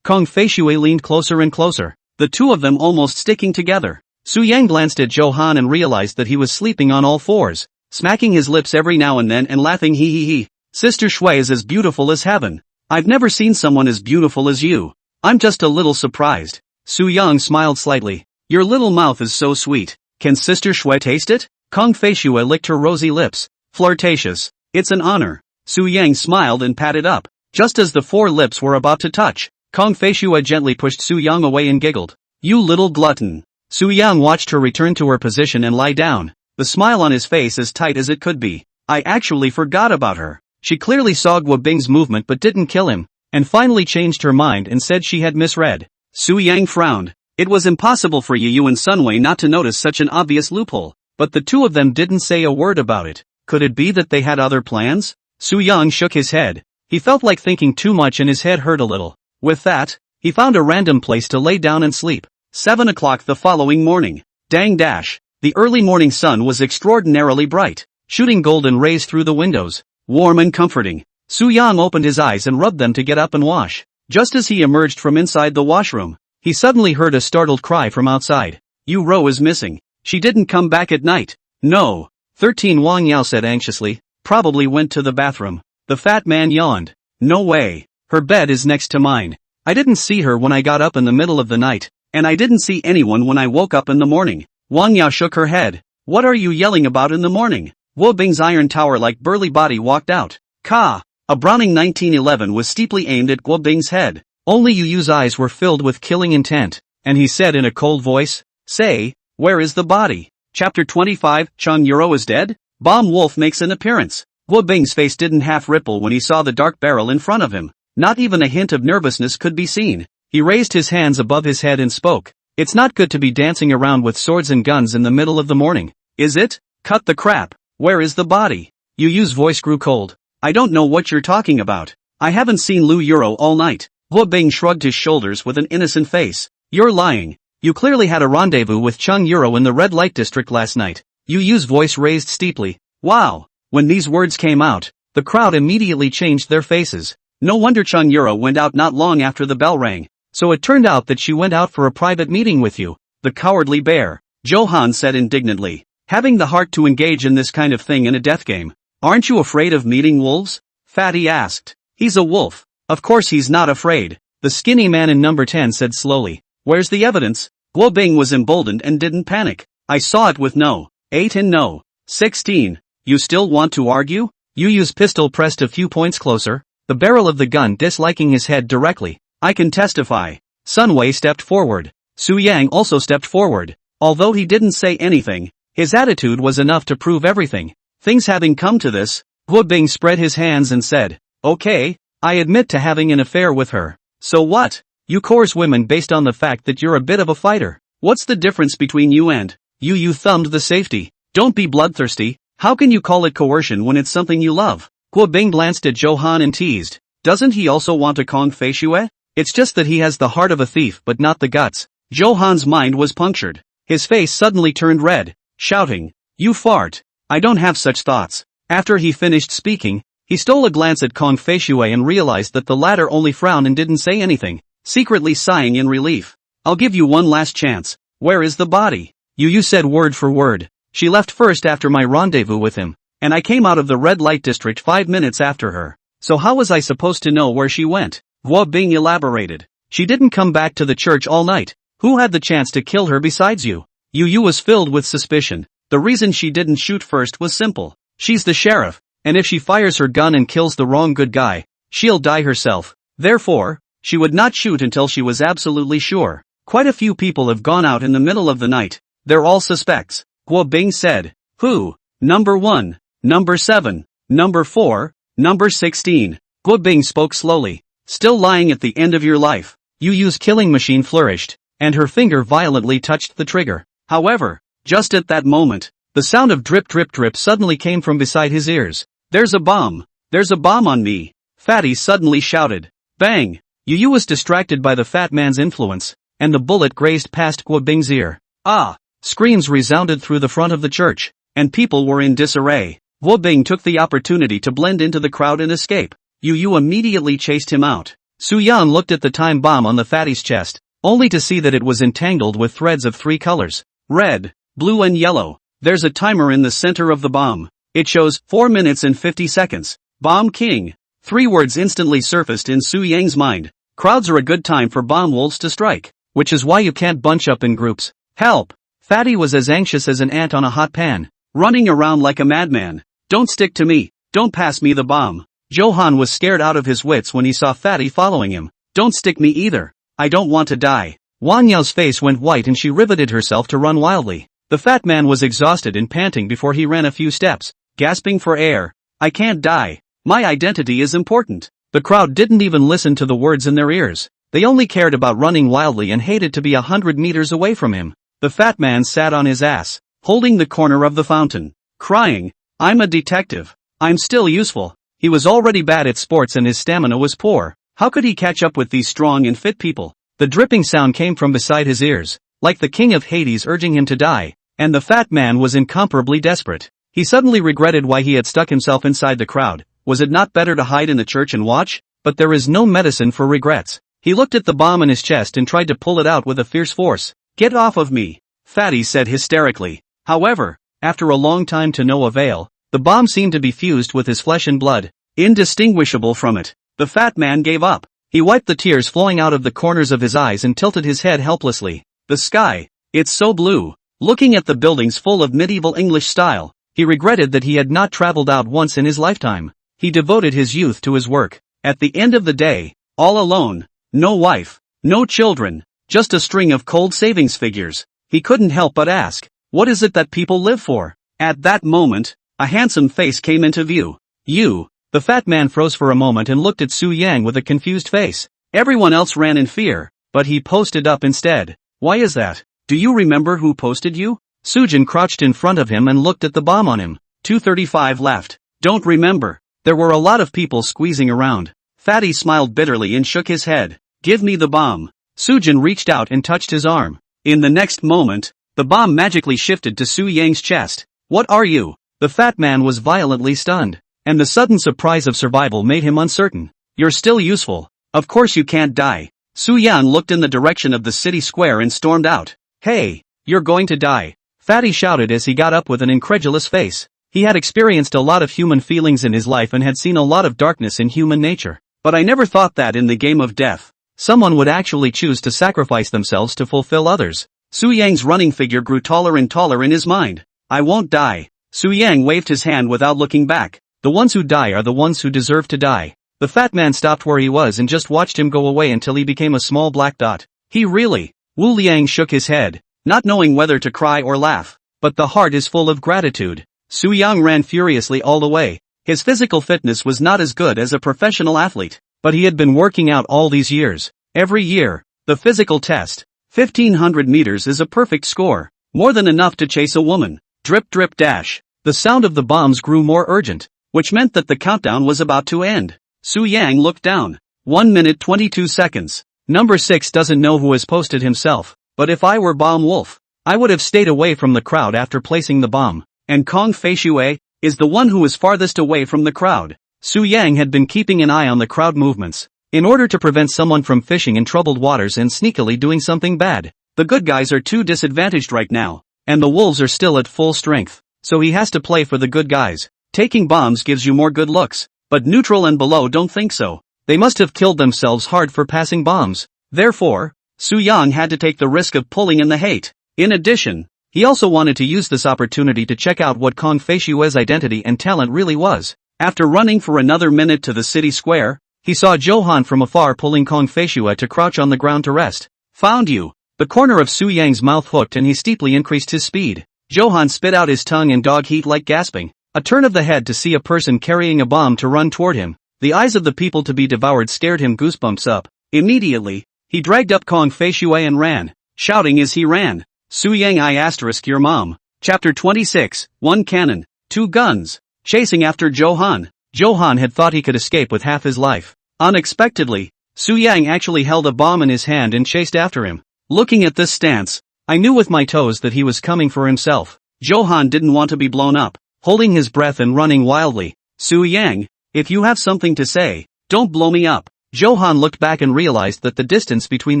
Kong Fei Shui leaned closer and closer, the 2 of them almost sticking together. Su Yang glanced at Johan and realized that he was sleeping on all 4s, smacking his lips every now and then and laughing he. Sister Shui is as beautiful as heaven. I've never seen someone as beautiful as you. I'm just a little surprised. Su Yang smiled slightly. Your little mouth is so sweet. Can Sister Shui taste it? Kong Fei Shui licked her rosy lips. Flirtatious. It's an honor. Su Yang smiled and patted up. Just as the 4 lips were about to touch, Kong Fei Shui gently pushed Su Yang away and giggled. You little glutton. Su Yang watched her return to her position and lie down, the smile on his face as tight as it could be. I actually forgot about her. She clearly saw Guo Bing's movement but didn't kill him, and finally changed her mind and said she had misread. Su Yang frowned. It was impossible for Yu and Sunway not to notice such an obvious loophole, but the two of them didn't say a word about it. Could it be that they had other plans? Su Yang shook his head. He felt like thinking too much and his head hurt a little. With that, he found a random place to lay down and sleep. 7 o'clock the following morning. Dang dash. The early morning sun was extraordinarily bright, shooting golden rays through the windows. Warm and comforting. Su Yang opened his eyes and rubbed them to get up and wash. Just as he emerged from inside the washroom, he suddenly heard a startled cry from outside. Yu is missing. She didn't come back at night. No. 13 Wang Yao said anxiously. Probably went to the bathroom. The fat man yawned. No way. Her bed is next to mine. I didn't see her when I got up in the middle of the night, and I didn't see anyone when I woke up in the morning. Wang Yao shook her head. What are you yelling about in the morning? Wu Bing's iron tower-like burly body walked out. Ka! A Browning 1911 was steeply aimed at Wu Bing's head. Only Yu's eyes were filled with killing intent, and he said in a cold voice, Say, where is the body? Chapter 25, Chung Yuro is dead? Bomb Wolf makes an appearance. Wu Bing's face didn't half ripple when he saw the dark barrel in front of him. Not even a hint of nervousness could be seen. He raised his hands above his head and spoke. It's not good to be dancing around with swords and guns in the middle of the morning, is it? Cut the crap. Where is the body? Yu's voice grew cold. I don't know what you're talking about. I haven't seen Lu Yuro all night. Wu Bing shrugged his shoulders with an innocent face. You're lying. You clearly had a rendezvous with Chung Yuro in the red light district last night. Yu's voice raised steeply. Wow. When these words came out, the crowd immediately changed their faces. No wonder Chung Yuro went out not long after the bell rang. So it turned out that she went out for a private meeting with you. The cowardly bear. Johan said indignantly. Having the heart to engage in this kind of thing in a death game. Aren't you afraid of meeting wolves? Fatty asked. He's a wolf. Of course he's not afraid. The skinny man in number 10 said slowly. Where's the evidence? Wu Bing was emboldened and didn't panic. I saw it with no. 8 and no. 16. You still want to argue? Yu's pistol pressed a few points closer, the barrel of the gun disliking his head directly. I can testify. Sunway stepped forward. Su Yang also stepped forward. Although he didn't say anything, his attitude was enough to prove everything. Things having come to this, Wu Bing spread his hands and said, Okay, I admit to having an affair with her. So what? You coerce women based on the fact that you're a bit of a fighter. What's the difference between you and you thumbed the safety. Don't be bloodthirsty. How can you call it coercion when it's something you love? Wu Bing glanced at Johan and teased. Doesn't he also want a Kong Fei Shue? It's just that he has the heart of a thief but not the guts. Johan's mind was punctured. His face suddenly turned red, shouting, You fart. I don't have such thoughts. After he finished speaking, he stole a glance at Kong Fei Shue and realized that the latter only frowned and didn't say anything, secretly sighing in relief. I'll give you one last chance. Where is the body? Yu said word for word. She left first after my rendezvous with him, and I came out of the red light district 5 minutes after her. So how was I supposed to know where she went? Wu Bing elaborated. She didn't come back to the church all night. Who had the chance to kill her besides you? Yu was filled with suspicion. The reason she didn't shoot first was simple. She's the sheriff, and if she fires her gun and kills the wrong good guy, she'll die herself. Therefore, she would not shoot until she was absolutely sure. Quite a few people have gone out in the middle of the night. They're all suspects. Wu Bing said. Who? Number 1, number 7, number 4, number 16. Wu Bing spoke slowly. Still lying at the end of your life. Yu's killing machine flourished, and her finger violently touched the trigger. However, just at that moment, the sound of drip drip drip suddenly came from beside his ears. There's a bomb. There's a bomb on me. Fatty suddenly shouted. Bang! Yu was distracted by the fat man's influence, and the bullet grazed past Wu Bing's ear. Ah! Screams resounded through the front of the church, and people were in disarray. Wu Bing took the opportunity to blend into the crowd and escape. Yu immediately chased him out. Su Yan looked at the time bomb on the fatty's chest, only to see that it was entangled with threads of 3 colors. Red, blue and yellow. There's a timer in the center of the bomb. It shows 4 minutes and 50 seconds. Bomb King. 3 words instantly surfaced in Su Yang's mind. Crowds are a good time for bomb wolves to strike, which is why you can't bunch up in groups. Help! Fatty was as anxious as an ant on a hot pan, running around like a madman. Don't stick to me. Don't pass me the bomb. Johan was scared out of his wits when he saw Fatty following him. Don't stick me either. I don't want to die. Wang Yao's face went white and she riveted herself to run wildly. The fat man was exhausted and panting before he ran a few steps, gasping for air. I can't die. My identity is important. The crowd didn't even listen to the words in their ears. They only cared about running wildly and hated to be 100 meters away from him. The fat man sat on his ass, holding the corner of the fountain, crying, "I'm a detective. I'm still useful." He was already bad at sports and his stamina was poor. How could he catch up with these strong and fit people? The dripping sound came from beside his ears, like the king of Hades urging him to die, and the fat man was incomparably desperate. He suddenly regretted why he had stuck himself inside the crowd. Was it not better to hide in the church and watch? But there is no medicine for regrets. He looked at the bomb in his chest and tried to pull it out with a fierce force. "Get off of me!" Fatty said hysterically. However, after a long time to no avail, the bomb seemed to be fused with his flesh and blood, indistinguishable from it. The fat man gave up. He wiped the tears flowing out of the corners of his eyes and tilted his head helplessly. The sky, it's so blue. Looking at the buildings full of medieval English style, he regretted that he had not traveled out once in his lifetime. He devoted his youth to his work. At the end of the day, all alone, no wife, no children, just a string of cold savings figures. He couldn't help but ask, what is it that people live for? At that moment, a handsome face came into view. "You." The fat man froze for a moment and looked at Su Yang with a confused face. Everyone else ran in fear, but he posted up instead. "Why is that? Do you remember who posted you?" Sujin crouched in front of him and looked at the bomb on him. 235 laughed. "Don't remember. There were a lot of people squeezing around." Fatty smiled bitterly and shook his head. "Give me the bomb." Sujin reached out and touched his arm. In the next moment, the bomb magically shifted to Su Yang's chest. "What are you?" The fat man was violently stunned, and the sudden surprise of survival made him uncertain. "You're still useful. Of course you can't die." Su Yang looked in the direction of the city square and stormed out. "Hey, you're going to die," Fatty shouted as he got up with an incredulous face. He had experienced a lot of human feelings in his life and had seen a lot of darkness in human nature. "But I never thought that in the game of death, someone would actually choose to sacrifice themselves to fulfill others." Su Yang's running figure grew taller and taller in his mind. "I won't die." Su Yang waved his hand without looking back. "The ones who die are the ones who deserve to die." The fat man stopped where he was and just watched him go away until he became a small black dot. "He really?" Wu Liang shook his head, not knowing whether to cry or laugh. "But the heart is full of gratitude." Su Yang ran furiously all the way. His physical fitness was not as good as a professional athlete, but he had been working out all these years. Every year, the physical test, 1500 meters is a perfect score, more than enough to chase a woman. Drip drip dash. The sound of the bombs grew more urgent, which meant that the countdown was about to end. Su Yang looked down. 1 minute 22 seconds. Number 6 doesn't know who has posted himself, but if I were Bomb Wolf, I would have stayed away from the crowd after placing the bomb. And Kong Fei Shui is the one who was farthest away from the crowd. Su Yang had been keeping an eye on the crowd movements, in order to prevent someone from fishing in troubled waters and sneakily doing something bad. The good guys are too disadvantaged right now, and the wolves are still at full strength, so he has to play for the good guys. Taking bombs gives you more good looks, but neutral and below don't think so. They must have killed themselves hard for passing bombs. Therefore, Su Yang had to take the risk of pulling in the hate. In addition, he also wanted to use this opportunity to check out what Kong Fei Shui's identity and talent really was. After running for another minute to the city square, he saw Johan from afar pulling Kong Fei Shui to crouch on the ground to rest. "Found you." The corner of Su Yang's mouth hooked and he steeply increased his speed. Johan spit out his tongue in dog heat like gasping. A turn of the head to see a person carrying a bomb to run toward him. The eyes of the people to be devoured scared him goosebumps up. Immediately, he dragged up Kong Fei Shui and ran, shouting as he ran. Su Yang I asterisk your mom. Chapter 26, 1 cannon, 2 guns. Chasing after Johan. Johan had thought he could escape with half his life. Unexpectedly, Su Yang actually held a bomb in his hand and chased after him. Looking at this stance, I knew with my toes that he was coming for himself. Johan didn't want to be blown up, holding his breath and running wildly. "Su Yang, if you have something to say, don't blow me up." Johan looked back and realized that the distance between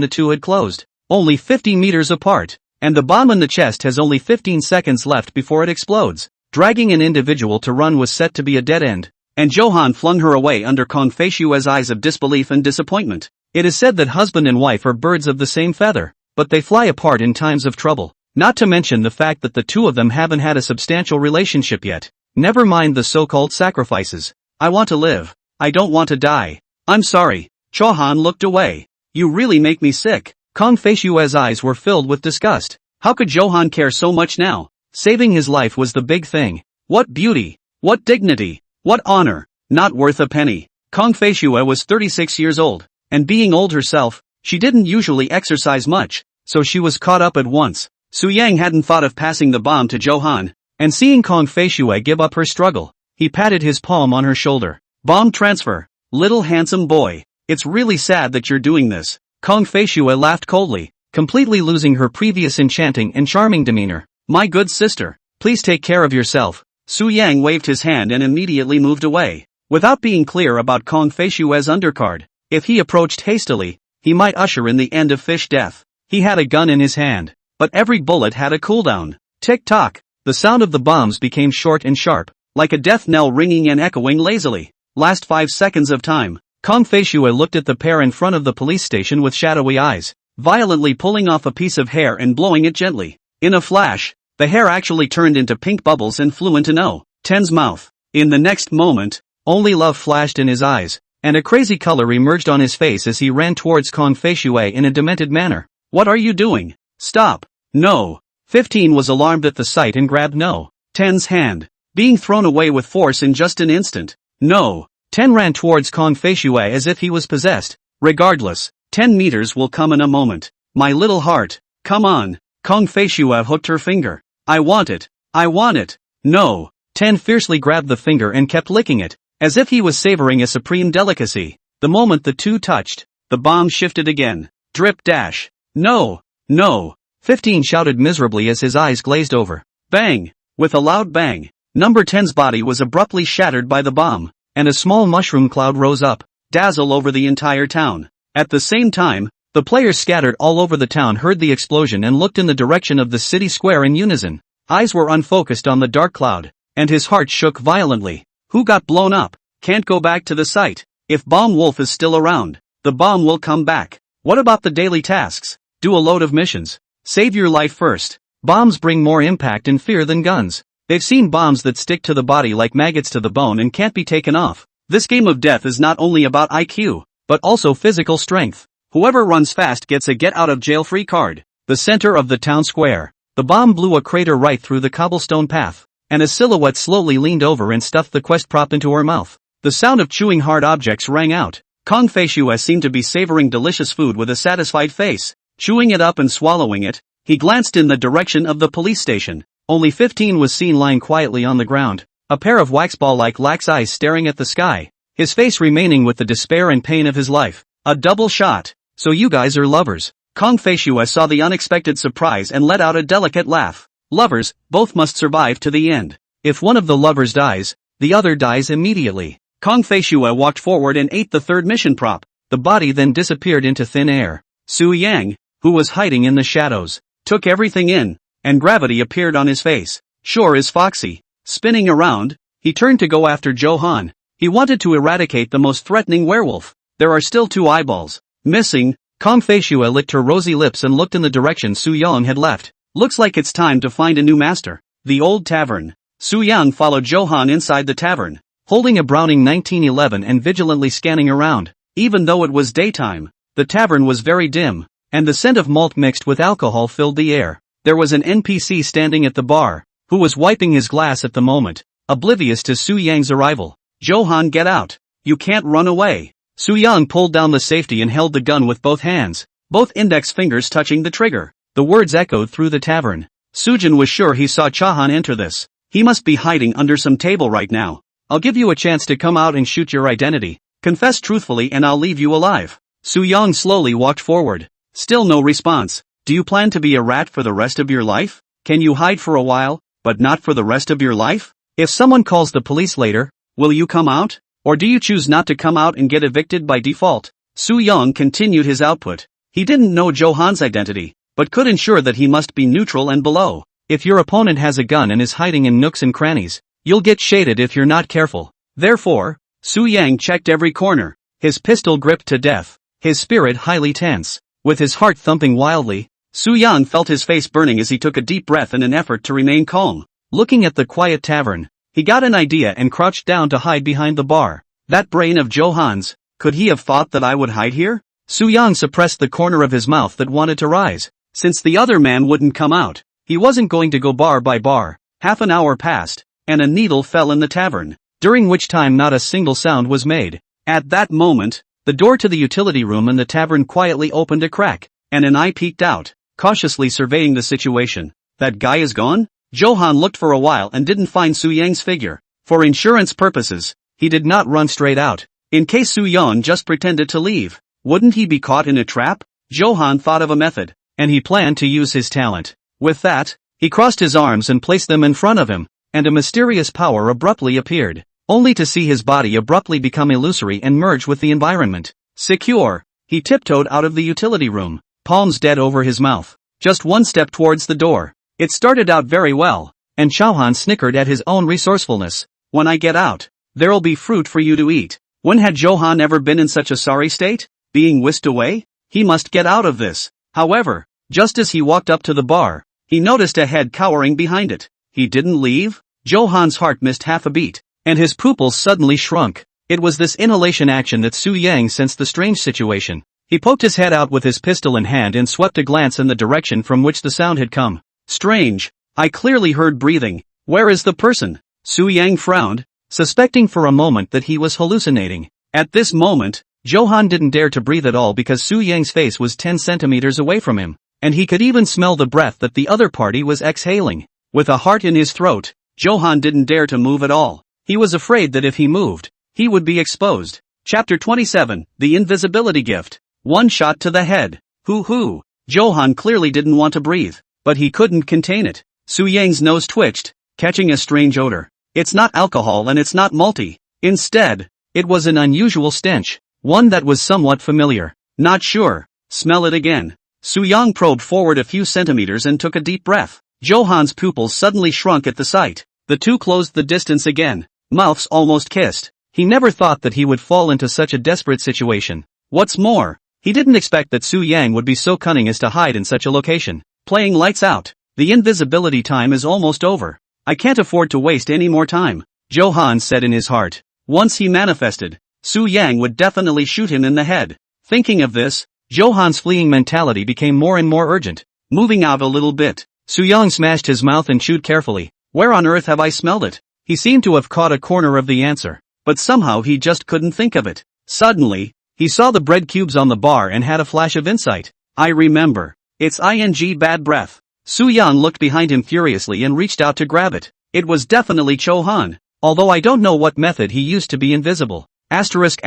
the two had closed, only 50 meters apart, and the bomb in the chest has only 15 seconds left before it explodes. Dragging an individual to run was set to be a dead end, and Johan flung her away under Kong Fei Shui's eyes of disbelief and disappointment. It is said that husband and wife are birds of the same feather, but they fly apart in times of trouble. Not to mention the fact that the two of them haven't had a substantial relationship yet. Never mind the so-called sacrifices. I want to live. I don't want to die. I'm sorry. Johan looked away. You really make me sick. Kong Fei Shui's eyes were filled with disgust. How could Johan care so much now? Saving his life was the big thing. What beauty. What dignity. What honor. Not worth a penny. Kong Fei Shui was 36 years old, and being old herself, She didn't usually exercise much, so she was caught up at once. Su Yang hadn't thought of passing the bomb to Johan, and seeing Kong Fei Shui give up her struggle, he patted his palm on her shoulder. Bomb transfer. Little handsome boy. It's really sad that you're doing this. Kong Fei Shui laughed coldly, completely losing her previous enchanting and charming demeanor. My good sister, please take care of yourself. Su Yang waved his hand and immediately moved away, without being clear about Kong Fei Shui's undercard. If he approached hastily, he might usher in the end of fish death. He had a gun in his hand, but every bullet had a cooldown. Tick-tock. The sound of the bombs became short and sharp, like a death knell ringing and echoing lazily. Last 5 seconds of time. Kong Fei Shui looked at the pair in front of the police station with shadowy eyes, violently pulling off a piece of hair and blowing it gently. In a flash, the hair actually turned into pink bubbles and flew into No. 10's mouth. In the next moment, only love flashed in his eyes, and a crazy color emerged on his face as he ran towards Kong Fei Shui in a demented manner. What are you doing? Stop. No. 15 was alarmed at the sight and grabbed No. 10's hand, being thrown away with force in just an instant. No. 10 ran towards Kong Fei Shui as if he was possessed. Regardless, 10 meters will come in a moment. My little heart, come on. Kong Fei Shui hooked her finger. I want it. I want it. No. 10 fiercely grabbed the finger and kept licking it, as if he was savoring a supreme delicacy. The moment the two touched, the bomb shifted again. Drip dash. No. No. 15 shouted miserably as his eyes glazed over. Bang! With a loud bang, number 10's body was abruptly shattered by the bomb, and a small mushroom cloud rose up, dazzle over the entire town. At the same time, the players scattered all over the town heard the explosion and looked in the direction of the city square in unison. Eyes were unfocused on the dark cloud, and his heart shook violently. Who got blown up? Can't go back to the site. If Bomb Wolf is still around, the bomb will come back. What about the daily tasks? Do a load of missions. Save your life first. Bombs bring more impact and fear than guns. They've seen bombs that stick to the body like maggots to the bone and can't be taken off. This game of death is not only about IQ, but also physical strength. Whoever runs fast gets a get-out-of-jail-free card. The center of the town square. The bomb blew a crater right through the cobblestone path, and a silhouette slowly leaned over and stuffed the quest prop into her mouth. The sound of chewing hard objects rang out. Kong Fei Shui seemed to be savoring delicious food with a satisfied face. Chewing it up and swallowing it, he glanced in the direction of the police station. Only 15 was seen lying quietly on the ground, a pair of waxball-like lax eyes staring at the sky, his face remaining with the despair and pain of his life. A double shot. So you guys are lovers. Kong Fei Shui saw the unexpected surprise and let out a delicate laugh. Lovers, both must survive to the end. If one of the lovers dies, the other dies immediately. Kong Fei Shui walked forward and ate the third mission prop. The body then disappeared into thin air. Su Yang, who was hiding in the shadows, took everything in, and gravity appeared on his face. Sure is foxy. Spinning around, he turned to go after Johan. He wanted to eradicate the most threatening werewolf. There are still 2 eyeballs missing. Kong Fei Shui licked her rosy lips and looked in the direction Su Yang had left. Looks like it's time to find a new master. The old tavern. Su Yang followed Johan inside the tavern, holding a Browning 1911 and vigilantly scanning around. Even though it was daytime, the tavern was very dim, and the scent of malt mixed with alcohol filled the air. There was an NPC standing at the bar, who was wiping his glass at the moment, oblivious to Su Yang's arrival. Johan, get out. You can't run away. Su Yang pulled down the safety and held the gun with both hands, both index fingers touching the trigger. The words echoed through the tavern. Sujin was sure he saw Chahan enter this. He must be hiding under some table right now. I'll give you a chance to come out and shoot your identity. Confess truthfully and I'll leave you alive. Su Yang slowly walked forward. Still no response. Do you plan to be a rat for the rest of your life? Can you hide for a while, but not for the rest of your life? If someone calls the police later, will you come out? Or do you choose not to come out and get evicted by default? Su Yang continued his output. He didn't know Johan's identity, but could ensure that he must be neutral and below. If your opponent has a gun and is hiding in nooks and crannies, you'll get shaded if you're not careful. Therefore, Su Yang checked every corner, his pistol gripped to death, his spirit highly tense. With his heart thumping wildly, Su Yang felt his face burning as he took a deep breath in an effort to remain calm. Looking at the quiet tavern, he got an idea and crouched down to hide behind the bar. That brain of Johan's, could he have thought that I would hide here? Su Yang suppressed the corner of his mouth that wanted to rise. Since the other man wouldn't come out, he wasn't going to go bar by bar. Half an hour passed, and a needle fell in the tavern, during which time not a single sound was made. At that moment, The door to the utility room in the tavern quietly opened a crack, and an eye peeked out, cautiously surveying the situation. That guy is gone? Johan looked for a while and didn't find Su Yang's figure. For insurance purposes, he did not run straight out. In case Su Yang just pretended to leave, wouldn't he be caught in a trap? Johan thought of a method, and he planned to use his talent. With that, he crossed his arms and placed them in front of him, and a mysterious power abruptly appeared, only to see his body abruptly become illusory and merge with the environment. Secure, he tiptoed out of the utility room, palms dead over his mouth, just one step towards the door. It started out very well, and Johan snickered at his own resourcefulness. When I get out, there'll be fruit for you to eat. When had Johan ever been in such a sorry state? Being whisked away? He must get out of this. However, just as he walked up to the bar, he noticed a head cowering behind it. He didn't leave? Johan's heart missed half a beat, and his pupils suddenly shrunk. It was this inhalation action that Su Yang sensed the strange situation. He poked his head out with his pistol in hand and swept a glance in the direction from which the sound had come. Strange. I clearly heard breathing. Where is the person? Su Yang frowned, suspecting for a moment that he was hallucinating. At this moment, Johan didn't dare to breathe at all because Su Yang's face was 10 centimeters away from him, and he could even smell the breath that the other party was exhaling. With a heart in his throat, Johan didn't dare to move at all. He was afraid that if he moved, he would be exposed. Chapter 27, The Invisibility Gift. One shot to the head. Hoo. Johan clearly didn't want to breathe, but he couldn't contain it. Su Yang's nose twitched, catching a strange odor. It's not alcohol and it's not malty. Instead, it was an unusual stench. One that was somewhat familiar. Not sure. Smell it again. Su Yang probed forward a few centimeters and took a deep breath. Johan's pupils suddenly shrunk at the sight. The two closed the distance again. Mouths almost kissed. He never thought that he would fall into such a desperate situation. What's more, he didn't expect that Su Yang would be so cunning as to hide in such a location. Playing lights out. The invisibility time is almost over. I can't afford to waste any more time, Johan said in his heart. Once he manifested, Su Yang would definitely shoot him in the head. Thinking of this, Johan's fleeing mentality became more and more urgent. Moving out a little bit, Su Yang smashed his mouth and chewed carefully. Where on earth have I smelled it? He seemed to have caught a corner of the answer, but somehow he just couldn't think of it. Suddenly, he saw the bread cubes on the bar and had a flash of insight. I remember. It's ing bad breath. Su Yang looked behind him furiously and reached out to grab it. It was definitely Johan, although I don't know what method he used to be invisible. Asterisk.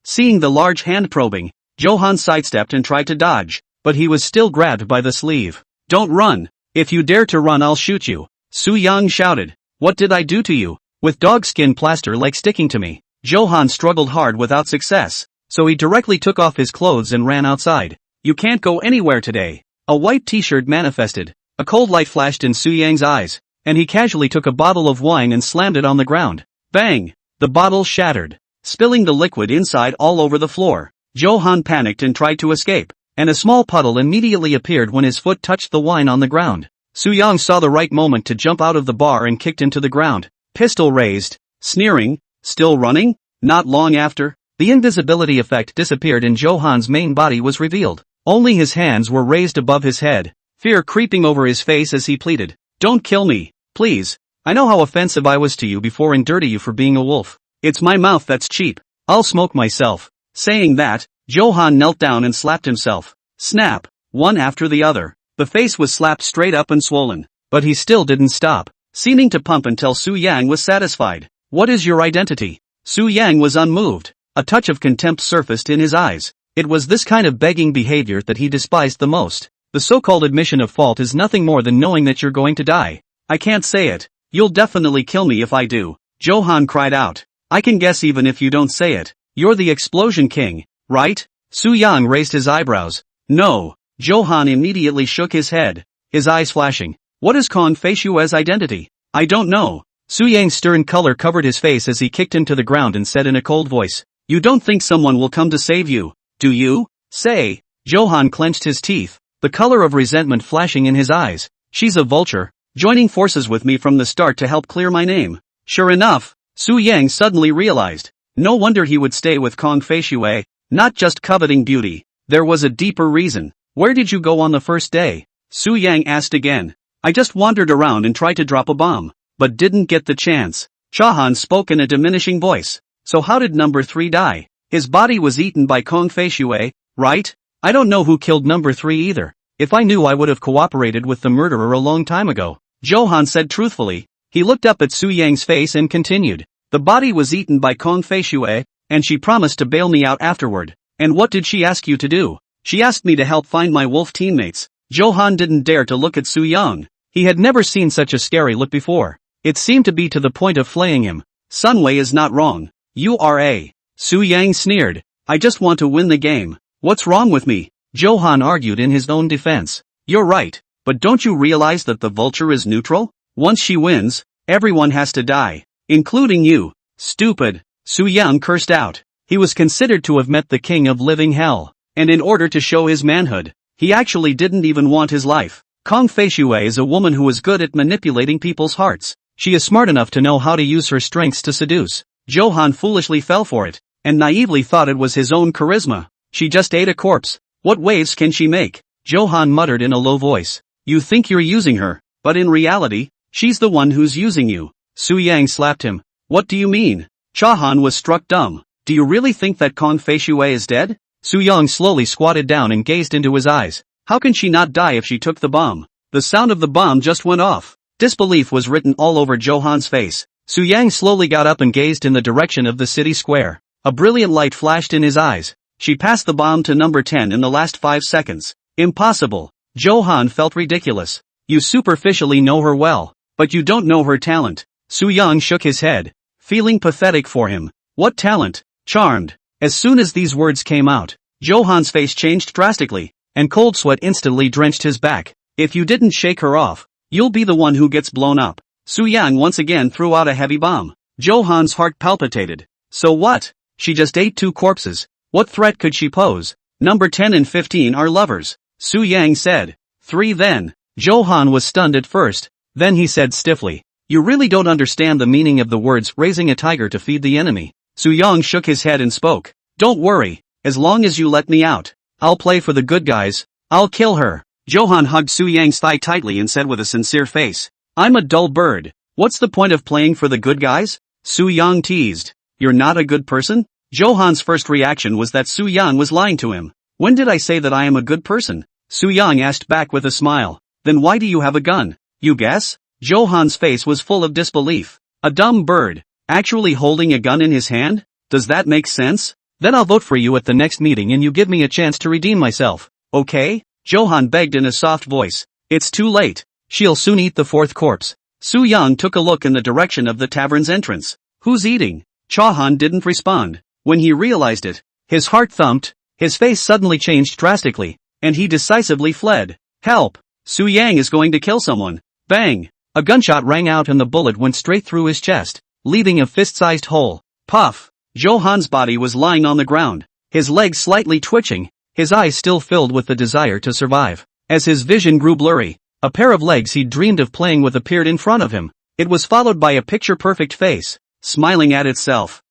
Seeing the large hand probing, Johan sidestepped and tried to dodge, but he was still grabbed by the sleeve. Don't run. If you dare to run, I'll shoot you. Su Yang shouted. What did I do to you? With dog skin plaster like sticking to me. Johan struggled hard without success, so he directly took off his clothes and ran outside. You can't go anywhere today. A white t-shirt manifested. A cold light flashed in Su Yang's eyes, and he casually took a bottle of wine and slammed it on the ground. Bang! The bottle shattered, spilling the liquid inside all over the floor. Johan panicked and tried to escape, and a small puddle immediately appeared when his foot touched the wine on the ground. Su Yang saw the right moment to jump out of the bar and kicked into the ground, pistol raised, sneering. Still running? Not long after, the invisibility effect disappeared and Johan's main body was revealed. Only his hands were raised above his head, fear creeping over his face as he pleaded. Don't kill me, please. I know how offensive I was to you before and dirty you for being a wolf. It's my mouth that's cheap. I'll smoke myself. Saying that, Johan knelt down and slapped himself. Snap, one after the other. The face was slapped straight up and swollen, but he still didn't stop, seeming to pump until Su Yang was satisfied. What is your identity? Su Yang was unmoved. A touch of contempt surfaced in his eyes. It was this kind of begging behavior that he despised the most. The so-called admission of fault is nothing more than knowing that you're going to die. I can't say it. You'll definitely kill me if I do. Johan cried out. I can guess even if you don't say it. You're the explosion king, right? Su Yang raised his eyebrows. No. Johan immediately shook his head, his eyes flashing. What is Kong Feishue's identity? I don't know. Su Yang's stern color covered his face as he kicked him to the ground and said in a cold voice. You don't think someone will come to save you, do you? Say. Johan clenched his teeth, the color of resentment flashing in his eyes. She's a vulture, joining forces with me from the start to help clear my name. Sure enough, Su Yang suddenly realized. No wonder he would stay with Kong Feishue, not just coveting beauty. There was a deeper reason. Where did you go on the first day? Su Yang asked again. I just wandered around and tried to drop a bomb, but didn't get the chance. Johan spoke in a diminishing voice. So how did number 3 die? His body was eaten by Kong Fei Shui, right? I don't know who killed number 3 either. If I knew I would have cooperated with the murderer a long time ago, Johan said truthfully. He looked up at Su Yang's face and continued. The body was eaten by Kong Fei Shui, and she promised to bail me out afterward. And what did she ask you to do? She asked me to help find my wolf teammates. Johan didn't dare to look at Su Yang. He had never seen such a scary look before. It seemed to be to the point of flaying him. Sunway is not wrong. You are a. Su Yang sneered. I just want to win the game. What's wrong with me? Johan argued in his own defense. You're right, but don't you realize that the vulture is neutral? Once she wins, everyone has to die, including you. Stupid. Su Yang cursed out. He was considered to have met the king of living hell, and in order to show his manhood, he actually didn't even want his life. Kong Fei Shui is a woman who is good at manipulating people's hearts. She is smart enough to know how to use her strengths to seduce. Johan foolishly fell for it, and naively thought it was his own charisma. She just ate a corpse. What waves can she make? Johan muttered in a low voice. You think you're using her, but in reality, she's the one who's using you. Su Yang slapped him. What do you mean? Johan was struck dumb. Do you really think that Kong Fei Shui is dead? Su Yang slowly squatted down and gazed into his eyes. How can she not die if she took the bomb? The sound of the bomb just went off. Disbelief was written all over Johan's face. Su Yang slowly got up and gazed in the direction of the city square. A brilliant light flashed in his eyes. She passed the bomb to number 10 in the last 5 seconds. Impossible. Johan felt ridiculous. You superficially know her well, but you don't know her talent. Su Yang shook his head, feeling pathetic for him. What talent? Charmed. As soon as these words came out, Johan's face changed drastically, and cold sweat instantly drenched his back. If you didn't shake her off, you'll be the one who gets blown up. Su Yang once again threw out a heavy bomb. Johan's heart palpitated. So what? She just ate 2 corpses. What threat could she pose? Number 10 and 15 are lovers. Su Yang said. 3 then. Johan was stunned at first. Then he said stiffly. You really don't understand the meaning of the words raising a tiger to feed the enemy. Su Yang shook his head and spoke. Don't worry. As long as you let me out, I'll play for the good guys. I'll kill her. Johan hugged Su Yang's thigh tightly and said with a sincere face. I'm a dull bird. What's the point of playing for the good guys? Su Yang teased. You're not a good person? Johan's first reaction was that Su Yang was lying to him. When did I say that I am a good person? Su Yang asked back with a smile. Then why do you have a gun? You guess? Johan's face was full of disbelief. A dumb bird, actually holding a gun in his hand? Does that make sense? Then I'll vote for you at the next meeting and you give me a chance to redeem myself. Okay? Johan begged in a soft voice. It's too late. She'll soon eat the 4th corpse. Su Yang took a look in the direction of the tavern's entrance. Who's eating? Johan didn't respond. When he realized it, his heart thumped, his face suddenly changed drastically, and he decisively fled. Help! Su Yang is going to kill someone. Bang! A gunshot rang out and the bullet went straight through his chest, leaving a fist-sized hole. Puff! Johan's body was lying on the ground, his legs slightly twitching, his eyes still filled with the desire to survive. As his vision grew blurry, a pair of legs he'd dreamed of playing with appeared in front of him. It was followed by a picture-perfect face, smiling at itself.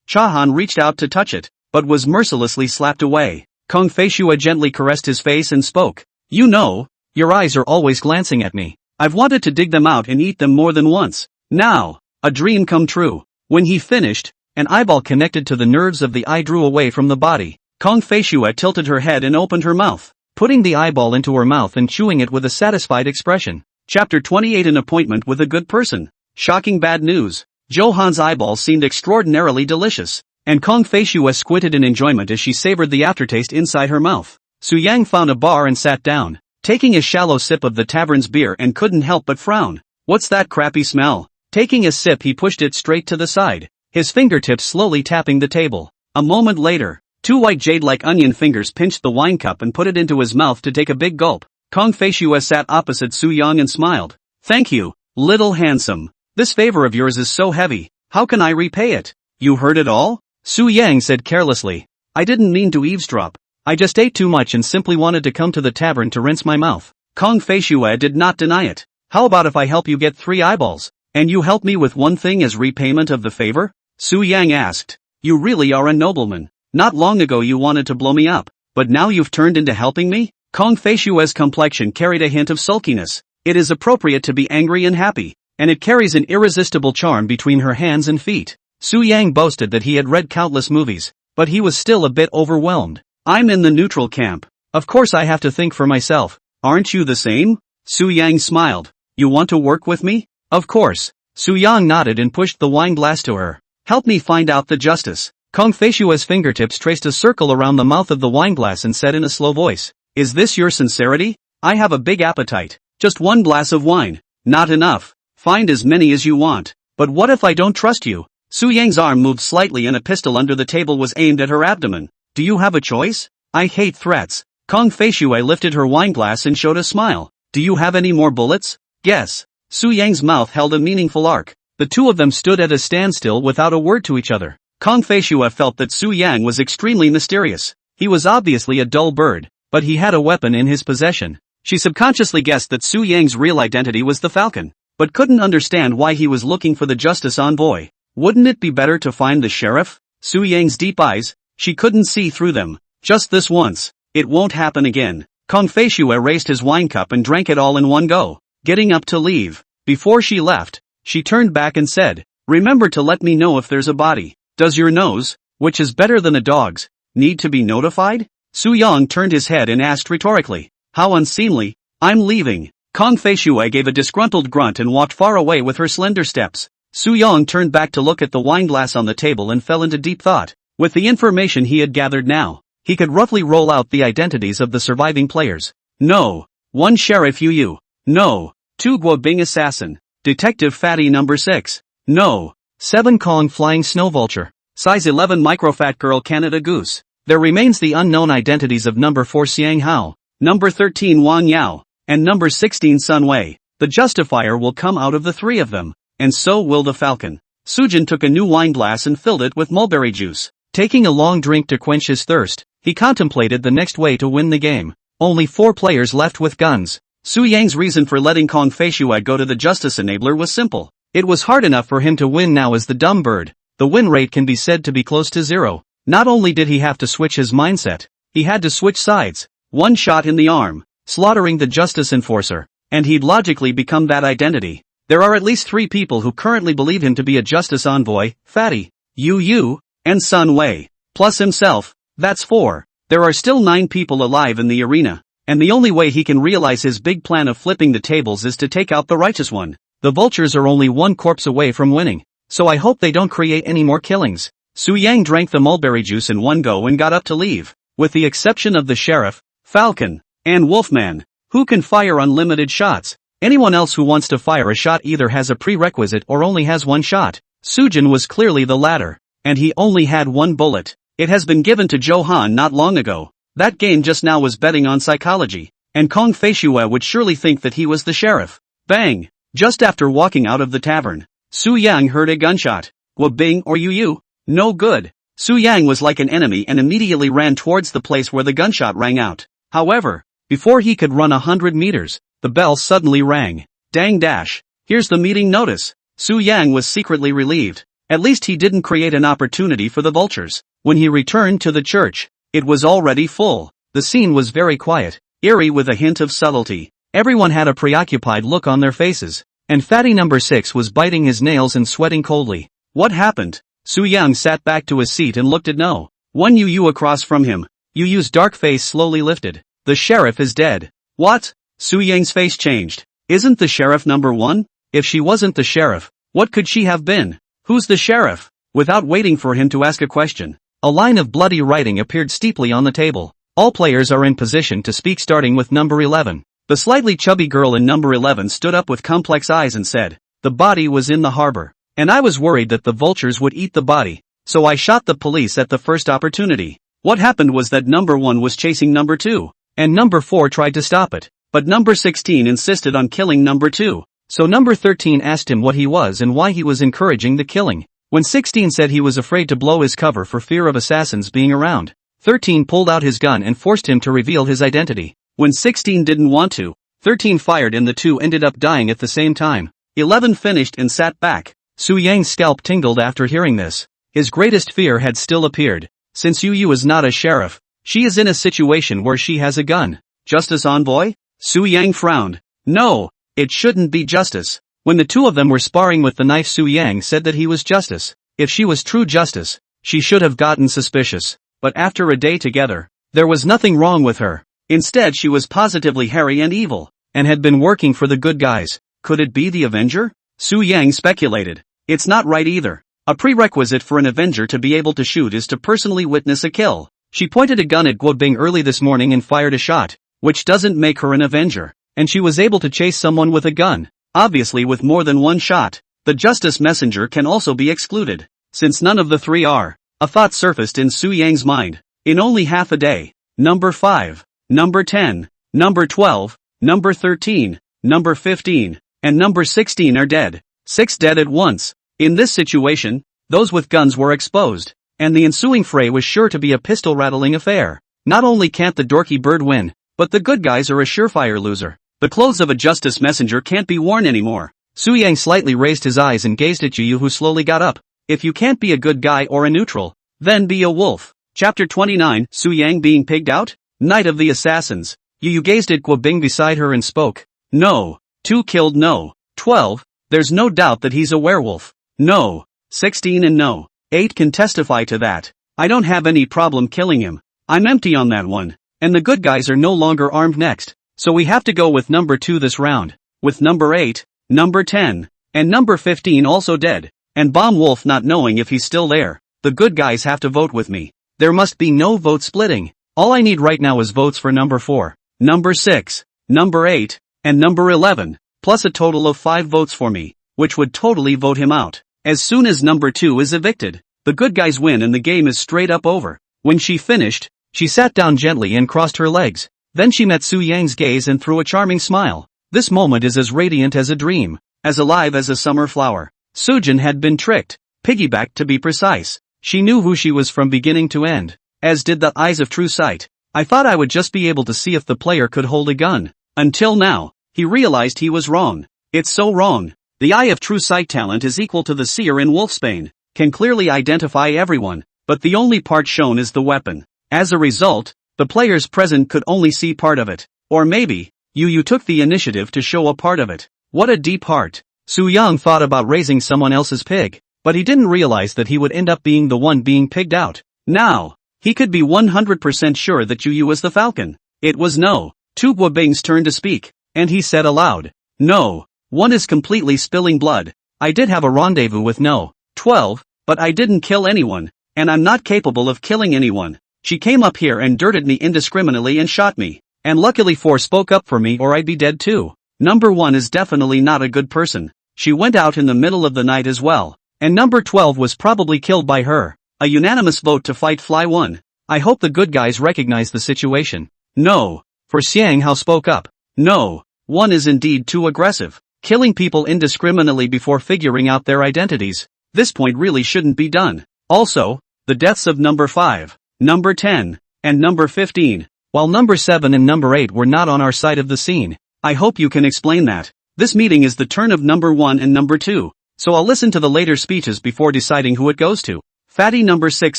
Johan reached out to touch it, but was mercilessly slapped away. Kong Fei Shui gently caressed his face and spoke. You know, your eyes are always glancing at me. I've wanted to dig them out and eat them more than once. Now, a dream come true. When he finished, an eyeball connected to the nerves of the eye drew away from the body. Kong Fei Shui tilted her head and opened her mouth, putting the eyeball into her mouth and chewing it with a satisfied expression. Chapter 28 An appointment with a good person. Shocking bad news. Johan's eyeball seemed extraordinarily delicious, and Kong Fei Shui squinted in enjoyment as she savored the aftertaste inside her mouth. Su Yang found a bar and sat down, taking a shallow sip of the tavern's beer and couldn't help but frown. What's that crappy smell? Taking a sip he pushed it straight to the side, his fingertips slowly tapping the table. A moment later, 2 white jade-like onion fingers pinched the wine cup and put it into his mouth to take a big gulp. Kong Fei Shui sat opposite Su Yang and smiled. Thank you, little handsome. This favor of yours is so heavy, how can I repay it? You heard it all? Su Yang said carelessly. I didn't mean to eavesdrop. I just ate too much and simply wanted to come to the tavern to rinse my mouth. Kong Fei Shui did not deny it. How about if I help you get 3 eyeballs, and you help me with one thing as repayment of the favor? Su Yang asked. You really are a nobleman. Not long ago you wanted to blow me up, but now you've turned into helping me? Kong Fei Shui's complexion carried a hint of sulkiness. It is appropriate to be angry and happy, and it carries an irresistible charm between her hands and feet. Su Yang boasted that he had read countless movies, but he was still a bit overwhelmed. I'm in the neutral camp. Of course I have to think for myself. Aren't you the same? Su Yang smiled. You want to work with me? Of course. Su Yang nodded and pushed the wine glass to her. Help me find out the justice. Kong Feishua's fingertips traced a circle around the mouth of the wineglass and said in a slow voice, Is this your sincerity? I have a big appetite. Just one glass of wine. Not enough. Find as many as you want. But what if I don't trust you? Su Yang's arm moved slightly and a pistol under the table was aimed at her abdomen. Do you have a choice? I hate threats. Kong Feishue lifted her wineglass and showed a smile. Do you have any more bullets? Yes. Su Yang's mouth held a meaningful arc. The two of them stood at a standstill without a word to each other. Kong Feishue felt that Su Yang was extremely mysterious. He was obviously a dull bird, but he had a weapon in his possession. She subconsciously guessed that Su Yang's real identity was the Falcon, but couldn't understand why he was looking for the justice envoy. Wouldn't it be better to find the sheriff? Su Yang's deep eyes, she couldn't see through them. Just this once. It won't happen again. Kong Feishue raised his wine cup and drank it all in one go, getting up to leave. Before she left, she turned back and said, Remember to let me know if there's a body. Does your nose, which is better than a dog's, need to be notified? Su Yang turned his head and asked rhetorically. How unseemly. I'm leaving. Kong Feishue gave a disgruntled grunt and walked far away with her slender steps. Su Yang turned back to look at the wineglass on the table and fell into deep thought. With the information he had gathered now, he could roughly roll out the identities of the surviving players. No. 1 Sheriff Yu. No. 2 Guobing Assassin. Detective Fatty number 6. No. 7 Kong Flying Snow Vulture. Size 11 Microfat Girl Canada Goose. There remains the unknown identities of number 4 Xiang Hao, number 13 Wang Yao, and number 16 Sun Wei. The justifier will come out of the 3 of them, and so will the Falcon. Sujin took a new wineglass and filled it with mulberry juice. Taking a long drink to quench his thirst, he contemplated the next way to win the game. Only 4 players left with guns. Su Yang's reason for letting Kong Feishue go to the Justice Enabler was simple. It was hard enough for him to win now as the dumb bird. The win rate can be said to be close to 0. Not only did he have to switch his mindset, he had to switch sides. 1 shot in the arm, slaughtering the Justice Enforcer, and he'd logically become that identity. There are at least 3 people who currently believe him to be a Justice Envoy, Fatty, Yu, and Sun Wei. Plus himself, that's 4. There are still 9 people alive in the arena, and the only way he can realize his big plan of flipping the tables is to take out the righteous one. The vultures are only 1 corpse away from winning, so I hope they don't create any more killings. Su Yang drank the mulberry juice in one go and got up to leave. With the exception of the sheriff, Falcon, and Wolfman, who can fire unlimited shots. Anyone else who wants to fire a shot either has a prerequisite or only has 1 shot. Sujin was clearly the latter, and he only had 1 bullet. It has been given to Johan not long ago. That game just now was betting on psychology, and Kong Feishue would surely think that he was the sheriff. Bang! Just after walking out of the tavern, Su Yang heard a gunshot. Guobing or Yu? No good. Su Yang was like an enemy and immediately ran towards the place where the gunshot rang out. However, before he could run 100 meters, the bell suddenly rang. Dang dash. Here's the meeting notice. Su Yang was secretly relieved. At least he didn't create an opportunity for the vultures. When he returned to the church, it was already full. The scene was very quiet, eerie with a hint of subtlety. Everyone had a preoccupied look on their faces, and Fatty number 6 was biting his nails and sweating coldly. What happened? Su Yang sat back to his seat and looked at No. 1 Yu across from him. Yu's dark face slowly lifted. The sheriff is dead. What? Su Yang's face changed. Isn't the sheriff number 1? If she wasn't the sheriff, what could she have been? Who's the sheriff? Without waiting for him to ask a question, a line of bloody writing appeared steeply on the table. All players are in position to speak starting with number 11. The slightly chubby girl in number 11 stood up with complex eyes and said, The body was in the harbor, and I was worried that the vultures would eat the body, so I shot the police at the first opportunity. What happened was that number 1 was chasing number 2, and number 4 tried to stop it, but number 16 insisted on killing number 2, so number 13 asked him what he was and why he was encouraging the killing. When 16 said he was afraid to blow his cover for fear of assassins being around, 13 pulled out his gun and forced him to reveal his identity. When 16 didn't want to, 13 fired and the 2 ended up dying at the same time. 11 finished and sat back. Su Yang's scalp tingled after hearing this. His greatest fear had still appeared. Since Yu is not a sheriff, she is in a situation where she has a gun. Justice envoy? Su Yang frowned. No, it shouldn't be justice. When the 2 of them were sparring with the knife, Su Yang said that he was justice. If she was true justice, she should have gotten suspicious. But after a day together, there was nothing wrong with her. Instead she was positively hairy and evil, and had been working for the good guys. Could it be the Avenger? Su Yang speculated. It's not right either. A prerequisite for an Avenger to be able to shoot is to personally witness a kill. She pointed a gun at Guo Bing early this morning and fired a shot, which doesn't make her an Avenger. And she was able to chase someone with a gun, obviously with more than one shot. The Justice Messenger can also be excluded, since none of the three are. A thought surfaced in Su Yang's mind. In only half a day, number 5, number 10, number 12, number 13, number 15, and number 16 are dead. 6 dead at once. In this situation, those with guns were exposed, and the ensuing fray was sure to be a pistol-rattling affair. Not only can't the dorky bird win, but the good guys are a surefire loser. The clothes of a Justice Messenger can't be worn anymore. Su Yang slightly raised his eyes and gazed at Yu, who slowly got up. If you can't be a good guy or a neutral, then be a wolf. Chapter 29, Su Yang being pigged out? Night of the Assassins. Yu gazed at Guo Bing beside her and spoke. No. 2 killed no. 12. There's no doubt that he's a werewolf. No. 16 and no. 8 can testify to that. I don't have any problem killing him. I'm empty on that one. And the good guys are no longer armed next. So we have to go with number 2 this round. With number 8, number 10, and number 15 also dead. And Bomb Wolf not knowing if he's still there. The good guys have to vote with me. There must be no vote splitting. All I need right now is votes for number 4, number 6, number 8, and number 11, plus a total of 5 votes for me, which would totally vote him out. As soon as number 2 is evicted, the good guys win and the game is straight up over. When she finished, she sat down gently and crossed her legs. Then she met Su Yang's gaze and threw a charming smile. This moment is as radiant as a dream, as alive as a summer flower. Sujin had been tricked, piggybacked to be precise. She knew who she was from beginning to end, as did the eyes of true sight. I thought I would just be able to see if the player could hold a gun. Until now, he realized he was wrong. It's so wrong. The eye of true sight talent is equal to the seer in Wolfsbane, can clearly identify everyone, but the only part shown is the weapon. As a result, the players present could only see part of it. Or maybe, Yu took the initiative to show a part of it. What a deep heart. Su Yang thought about raising someone else's pig, but he didn't realize that he would end up being the one being pigged out. Now, he could be 100% sure that Yu was the falcon. It was no. Guo Bing's turn to speak, and he said aloud. No. 1 is completely spilling blood. I did have a rendezvous with no. 12, but I didn't kill anyone, and I'm not capable of killing anyone. She came up here and dirted me indiscriminately and shot me. And luckily 4 spoke up for me or I'd be dead too. Number 1 is definitely not a good person. She went out in the middle of the night as well. And number 12 was probably killed by her. A unanimous vote to fight Fly 1. I hope the good guys recognize the situation. No. For Xiang Hao spoke up. No. 1 is indeed too aggressive. Killing people indiscriminately before figuring out their identities. This point really shouldn't be done. Also, the deaths of number 5, number 10, and number 15, while number 7 and number 8 were not on our side of the scene. I hope you can explain that. This meeting is the turn of number 1 and number 2, so I'll listen to the later speeches before deciding who it goes to. Fatty number 6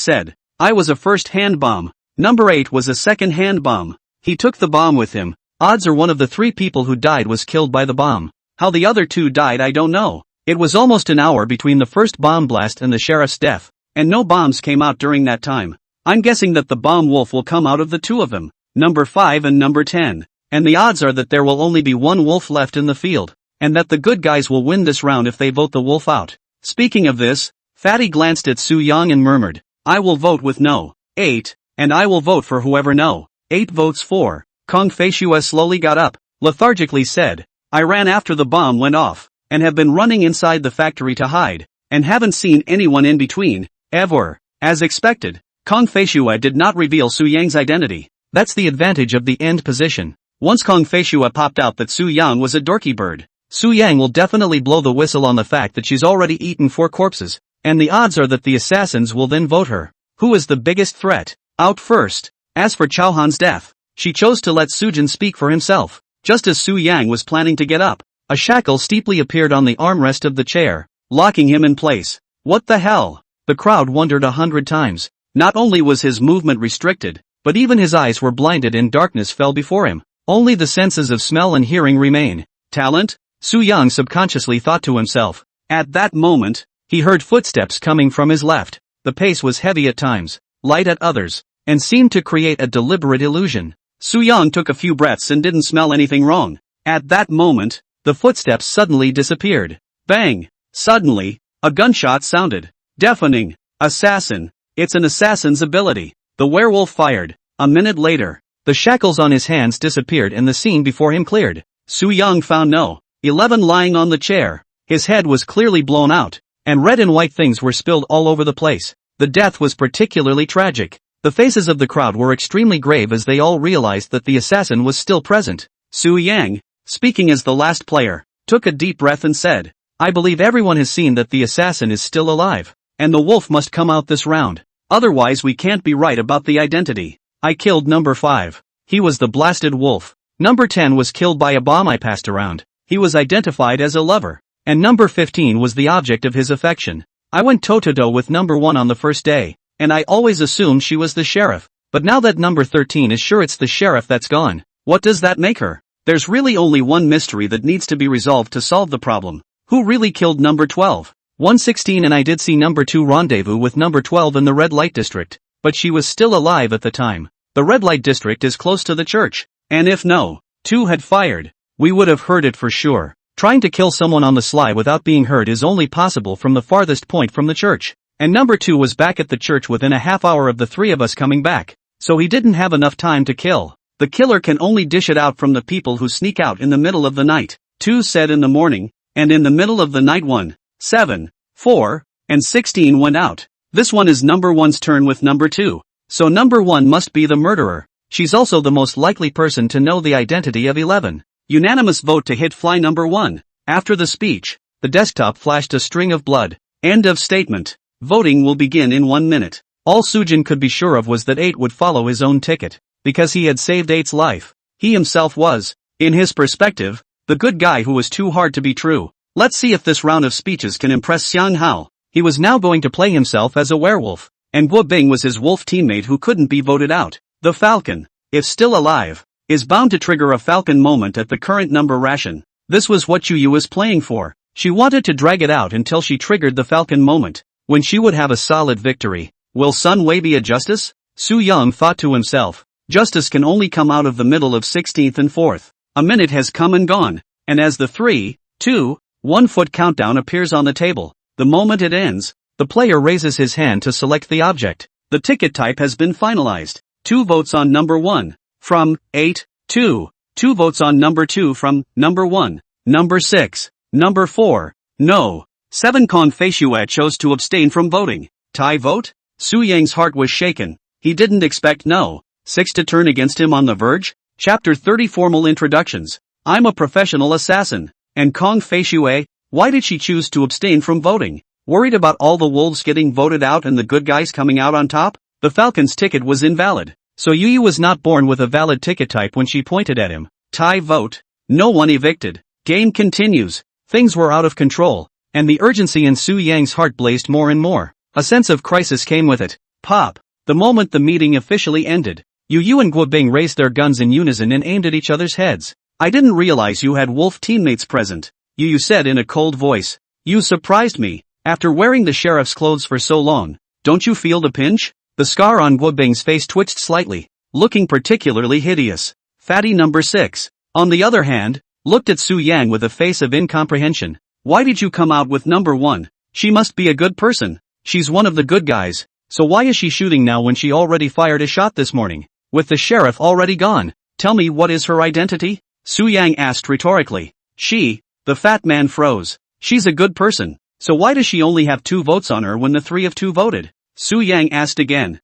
said, I was a first-hand bomb. Number 8 was a second-hand bomb. He took the bomb with him. Odds are one of the 3 people who died was killed by the bomb. How the other 2 died I don't know. It was almost an hour between the first bomb blast and the sheriff's death, and no bombs came out during that time. I'm guessing that the bomb wolf will come out of the 2 of them, number 5 and number 10, and the odds are that there will only be 1 wolf left in the field, and that the good guys will win this round if they vote the wolf out. Speaking of this, Fatty glanced at Su Yang and murmured, I will vote with no. 8, and I will vote for whoever no. 8 votes for. Kong Feishua slowly got up, lethargically said, I ran after the bomb went off, and have been running inside the factory to hide, and haven't seen anyone in between, ever. As expected, Kong Feishua did not reveal Su Yang's identity. That's the advantage of the end position. Once Kong Feishua popped out that Su Yang was a dorky bird, Su Yang will definitely blow the whistle on the fact that she's already eaten 4 corpses, and the odds are that the assassins will then vote her. Who is the biggest threat? Out first. As for Chao Han's death, she chose to let Sujin speak for himself. Just as Su Yang was planning to get up, a shackle steeply appeared on the armrest of the chair, locking him in place. What the hell? The crowd wondered 100 times. Not only was his movement restricted, but even his eyes were blinded and darkness fell before him. Only the senses of smell and hearing remain. Talent? Su Yang subconsciously thought to himself. At that moment, he heard footsteps coming from his left. The pace was heavy at times, light at others, and seemed to create a deliberate illusion. Soo-young took a few breaths and didn't smell anything wrong. At that moment, the footsteps suddenly disappeared. Bang! Suddenly, a gunshot sounded. Deafening. Assassin. It's an assassin's ability. The werewolf fired. A minute later, the shackles on his hands disappeared and the scene before him cleared. Soo-young found No. 11 lying on the chair. His head was clearly blown out, and red and white things were spilled all over the place. The death was particularly tragic. The faces of the crowd were extremely grave as they all realized that the assassin was still present. Soo-young, speaking as the last player, took a deep breath and said, "I believe everyone has seen that the assassin is still alive, and the wolf must come out this round. Otherwise we can't be right about the identity. I killed number 5. He was the blasted wolf. Number 10 was killed by a bomb I passed around. He was identified as a lover. And number 15 was the object of his affection. I went toe-to-toe with number 1 on the first day, and I always assumed she was the sheriff. But now that number 13 is sure it's the sheriff that's gone, what does that make her? There's really only one mystery that needs to be resolved to solve the problem. Who really killed number 12? 116 and I did see number 2 rendezvous with number 12 in the red light district, but she was still alive at the time. The red light district is close to the church, and if no, 2 had fired, we would have heard it for sure. Trying to kill someone on the sly without being heard is only possible from the farthest point from the church, and number 2 was back at the church within a half hour of the 3 of us coming back, so he didn't have enough time to kill. The killer can only dish it out from the people who sneak out in the middle of the night. 2 said in the morning, and in the middle of the night 1, 7, 4, and 16 went out. This one is number 1's turn with number 2. So number 1 must be the murderer. She's also the most likely person to know the identity of 11. Unanimous vote to hit fly number 1. After the speech, the desktop flashed a string of blood. End of statement. Voting will begin in 1 minute. All Soojin could be sure of was that 8 would follow his own ticket, because he had saved 8's life. He himself was, in his perspective, the good guy who was too hard to be true. Let's see if this round of speeches can impress Xiang Hao. He was now going to play himself as a werewolf, and Guo Bing was his wolf teammate who couldn't be voted out. The Falcon, if still alive, is bound to trigger a Falcon moment at the current number ration. This was what Yu Yu was playing for. She wanted to drag it out until she triggered the Falcon moment, when she would have a solid victory. Will Sun Wei be a justice? Soo-young thought to himself. Justice can only come out of the middle of 16th and 4th. A minute has come and gone, and as the 3, 2, 1 foot countdown appears on the table, the moment it ends, the player raises his hand to select the object. The ticket type has been finalized. 2 votes on number 1. From 8, 2. 2 votes on number 2 from number 1. Number 6. Number 4. No. 7 Kong Feishue chose to abstain from voting. Tie vote? Soo-young's heart was shaken. He didn't expect No. 6 to turn against him on the verge. Chapter 30 Formal Introductions. I'm a professional assassin. And Kong Feishue, why did she choose to abstain from voting? Worried about all the wolves getting voted out and the good guys coming out on top? The Falcon's ticket was invalid. So Yu Yu was not born with a valid ticket type when she pointed at him. Tie vote. No one evicted. Game continues. Things were out of control, and the urgency in Soo-young's heart blazed more and more. A sense of crisis came with it. Pop. The moment the meeting officially ended, Yu Yu and Guo Bing raised their guns in unison and aimed at each other's heads. I didn't realize you had wolf teammates present, Yu Yu said in a cold voice. You surprised me. After wearing the sheriff's clothes for so long, don't you feel the pinch? The scar on Guo Bing's face twitched slightly, looking particularly hideous. Fatty number 6, on the other hand, looked at Soo-young with a face of incomprehension. Why did you come out with number 1? She must be a good person. She's one of the good guys. So why is she shooting now when she already fired a shot this morning? With the sheriff already gone. Tell me, what is her identity? Soo-young asked rhetorically. The fat man froze. She's a good person. So why does she only have 2 votes on her when the 3 of 2 voted? Soo-young asked again.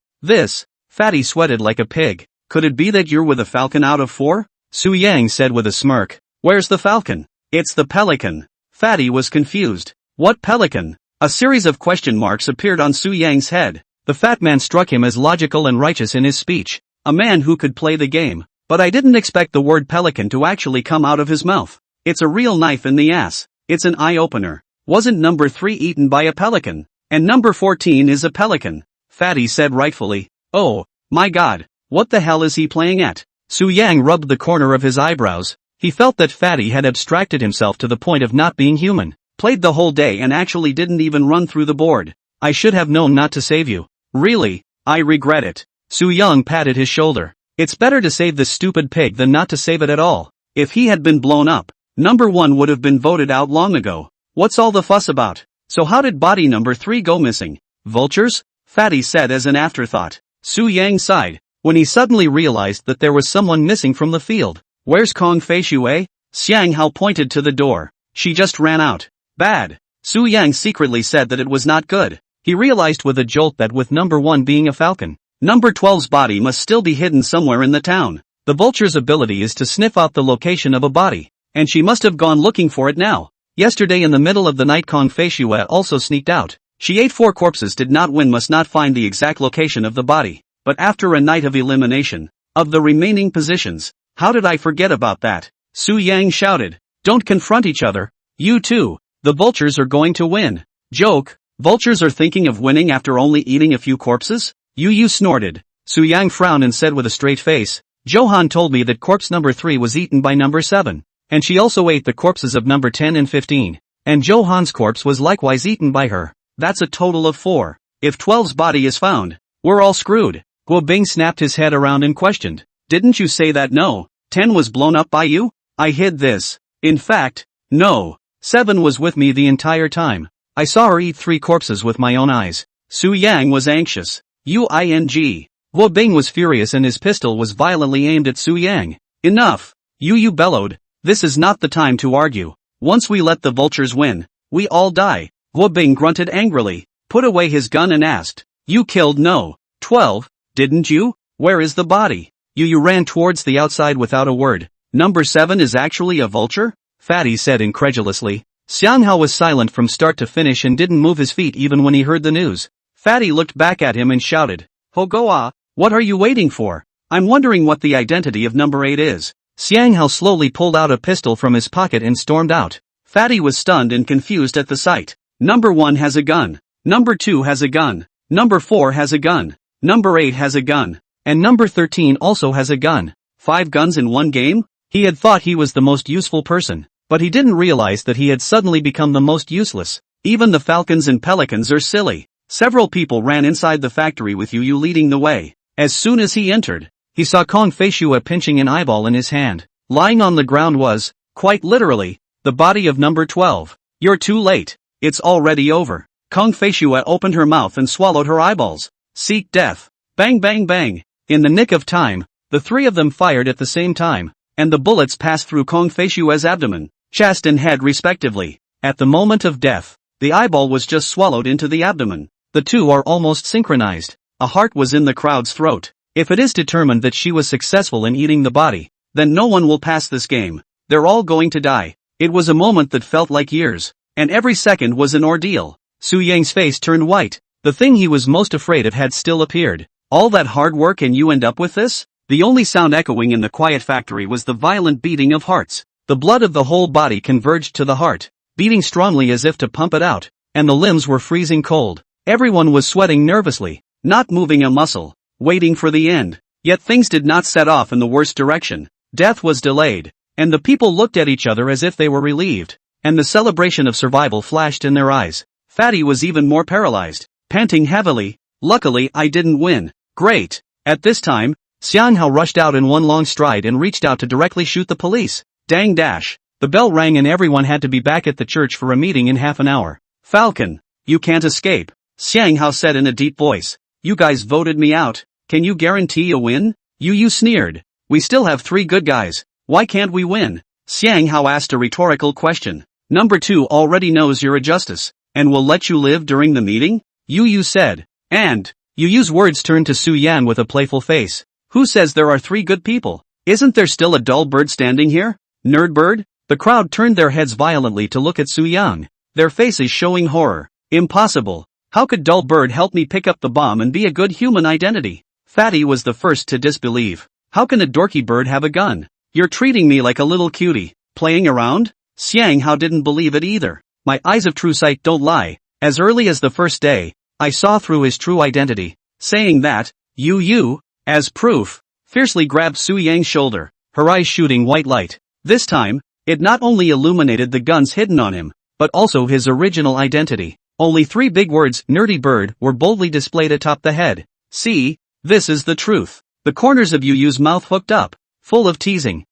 Fatty sweated like a pig. Could it be that you're with a Falcon out of 4? Soo-young said with a smirk. Where's the Falcon? It's the Pelican. Fatty was confused. What Pelican? A series of question marks appeared on Soo-young's head. The fat man struck him as logical and righteous in his speech. A man who could play the game. But I didn't expect the word pelican to actually come out of his mouth. It's a real knife in the ass. It's an eye-opener. Wasn't number 3 eaten by a pelican? And number 14 is a pelican. Fatty said rightfully. Oh, my god, what the hell is he playing at? Soo-young rubbed the corner of his eyebrows. He felt that Fatty had abstracted himself to the point of not being human. Played the whole day and actually didn't even run through the board. I should have known not to save you. Really, I regret it. Su Yang patted his shoulder. It's better to save this stupid pig than not to save it at all. If he had been blown up, number 1 would have been voted out long ago. What's all the fuss about? So how did body number 3 go missing? Vultures? Fatty said as an afterthought. Su Yang sighed, when he suddenly realized that there was someone missing from the field. Where's Kong Fei Shui? Xiang Hao pointed to the door. She just ran out. Bad. Su Yang secretly said that it was not good. He realized with a jolt that with number 1 being a falcon, number 12's body must still be hidden somewhere in the town. The vulture's ability is to sniff out the location of a body, and she must have gone looking for it now. Yesterday in the middle of the night Kong Fei Shui also sneaked out. She ate 4 corpses did not win must not find the exact location of the body, but after a night of elimination of the remaining positions, how did I forget about that? Su Yang shouted. Don't confront each other. You two. The vultures are going to win. Joke. Vultures are thinking of winning after only eating a few corpses? Yu snorted. Su Yang frowned and said with a straight face, Johan told me that corpse number 3 was eaten by number 7. And she also ate the corpses of number 10 and 15. And Johan's corpse was likewise eaten by her. That's a total of 4. If 12's body is found, we're all screwed. Guo Bing snapped his head around and questioned. Didn't you say that no, 10 was blown up by you? I hid this. In fact, no. 7 was with me the entire time. I saw her eat 3 corpses with my own eyes. Su Yang was anxious. Uing. Guo Bing was furious and his pistol was violently aimed at Su Yang. Enough. Yu bellowed. This is not the time to argue. Once we let the vultures win, we all die. Guo Bing grunted angrily, put away his gun and asked. You killed no. 12, didn't you? Where is the body? Yu ran towards the outside without a word. Number 7 is actually a vulture? Fatty said incredulously. Xiang Hao was silent from start to finish and didn't move his feet even when he heard the news. Fatty looked back at him and shouted. Hogoa, what are you waiting for? I'm wondering what the identity of number 8 is. Xiang Hao slowly pulled out a pistol from his pocket and stormed out. Fatty was stunned and confused at the sight. Number 1 has a gun. Number 2 has a gun. Number 4 has a gun. Number 8 has a gun. And number 13 also has a gun. 5 guns in one game? He had thought he was the most useful person, but he didn't realize that he had suddenly become the most useless. Even the falcons and pelicans are silly. Several people ran inside the factory with Yu leading the way. As soon as he entered, he saw Kong Fei Shui pinching an eyeball in his hand. Lying on the ground was, quite literally, the body of number 12. You're too late. It's already over. Kong Fei Shui opened her mouth and swallowed her eyeballs. Seek death. Bang bang bang. In the nick of time, the 3 of them fired at the same time, and the bullets passed through Kong Fei Shui's abdomen, chest and head respectively. At the moment of death, the eyeball was just swallowed into the abdomen. The two are almost synchronized. A heart was in the crowd's throat. If it is determined that she was successful in eating the body, then no one will pass this game. They're all going to die. It was a moment that felt like years, and every second was an ordeal. Su Yang's face turned white. The thing he was most afraid of had still appeared. All that hard work and you end up with this? The only sound echoing in the quiet factory was the violent beating of hearts. The blood of the whole body converged to the heart, beating strongly as if to pump it out, and the limbs were freezing cold. Everyone was sweating nervously, not moving a muscle, waiting for the end. Yet things did not set off in the worst direction. Death was delayed, and the people looked at each other as if they were relieved, and the celebration of survival flashed in their eyes. Fatty was even more paralyzed, panting heavily. Luckily I didn't win. Great. At this time, Xiang Hao rushed out in one long stride and reached out to directly shoot the police. Dang dash. The bell rang and everyone had to be back at the church for a meeting in half an hour. Falcon, you can't escape. Xiang Hao said in a deep voice. You guys voted me out. Can you guarantee a win? Yu sneered. We still have 3 good guys. Why can't we win? Xiang Hao asked a rhetorical question. Number 2 already knows you're a justice, and will let you live during the meeting? Yu said. And, Yu's words turned to Su Yan with a playful face. Who says there are 3 good people? Isn't there still a dull bird standing here? Nerd bird? The crowd turned their heads violently to look at Su Yang, their faces showing horror. Impossible. How could dull bird help me pick up the bomb and be a good human identity? Fatty was the first to disbelieve. How can a dorky bird have a gun? You're treating me like a little cutie. Playing around? Xiang Hao didn't believe it either. My eyes of true sight don't lie. As early as the first day, I saw through his true identity. Saying that, Yu, as proof, fiercely grabbed Su Yang's shoulder, her eyes shooting white light. This time, it not only illuminated the guns hidden on him, but also his original identity. Only 3 big words, nerdy bird, were boldly displayed atop the head. See, this is the truth. The corners of Yu's mouth hooked up, full of teasing.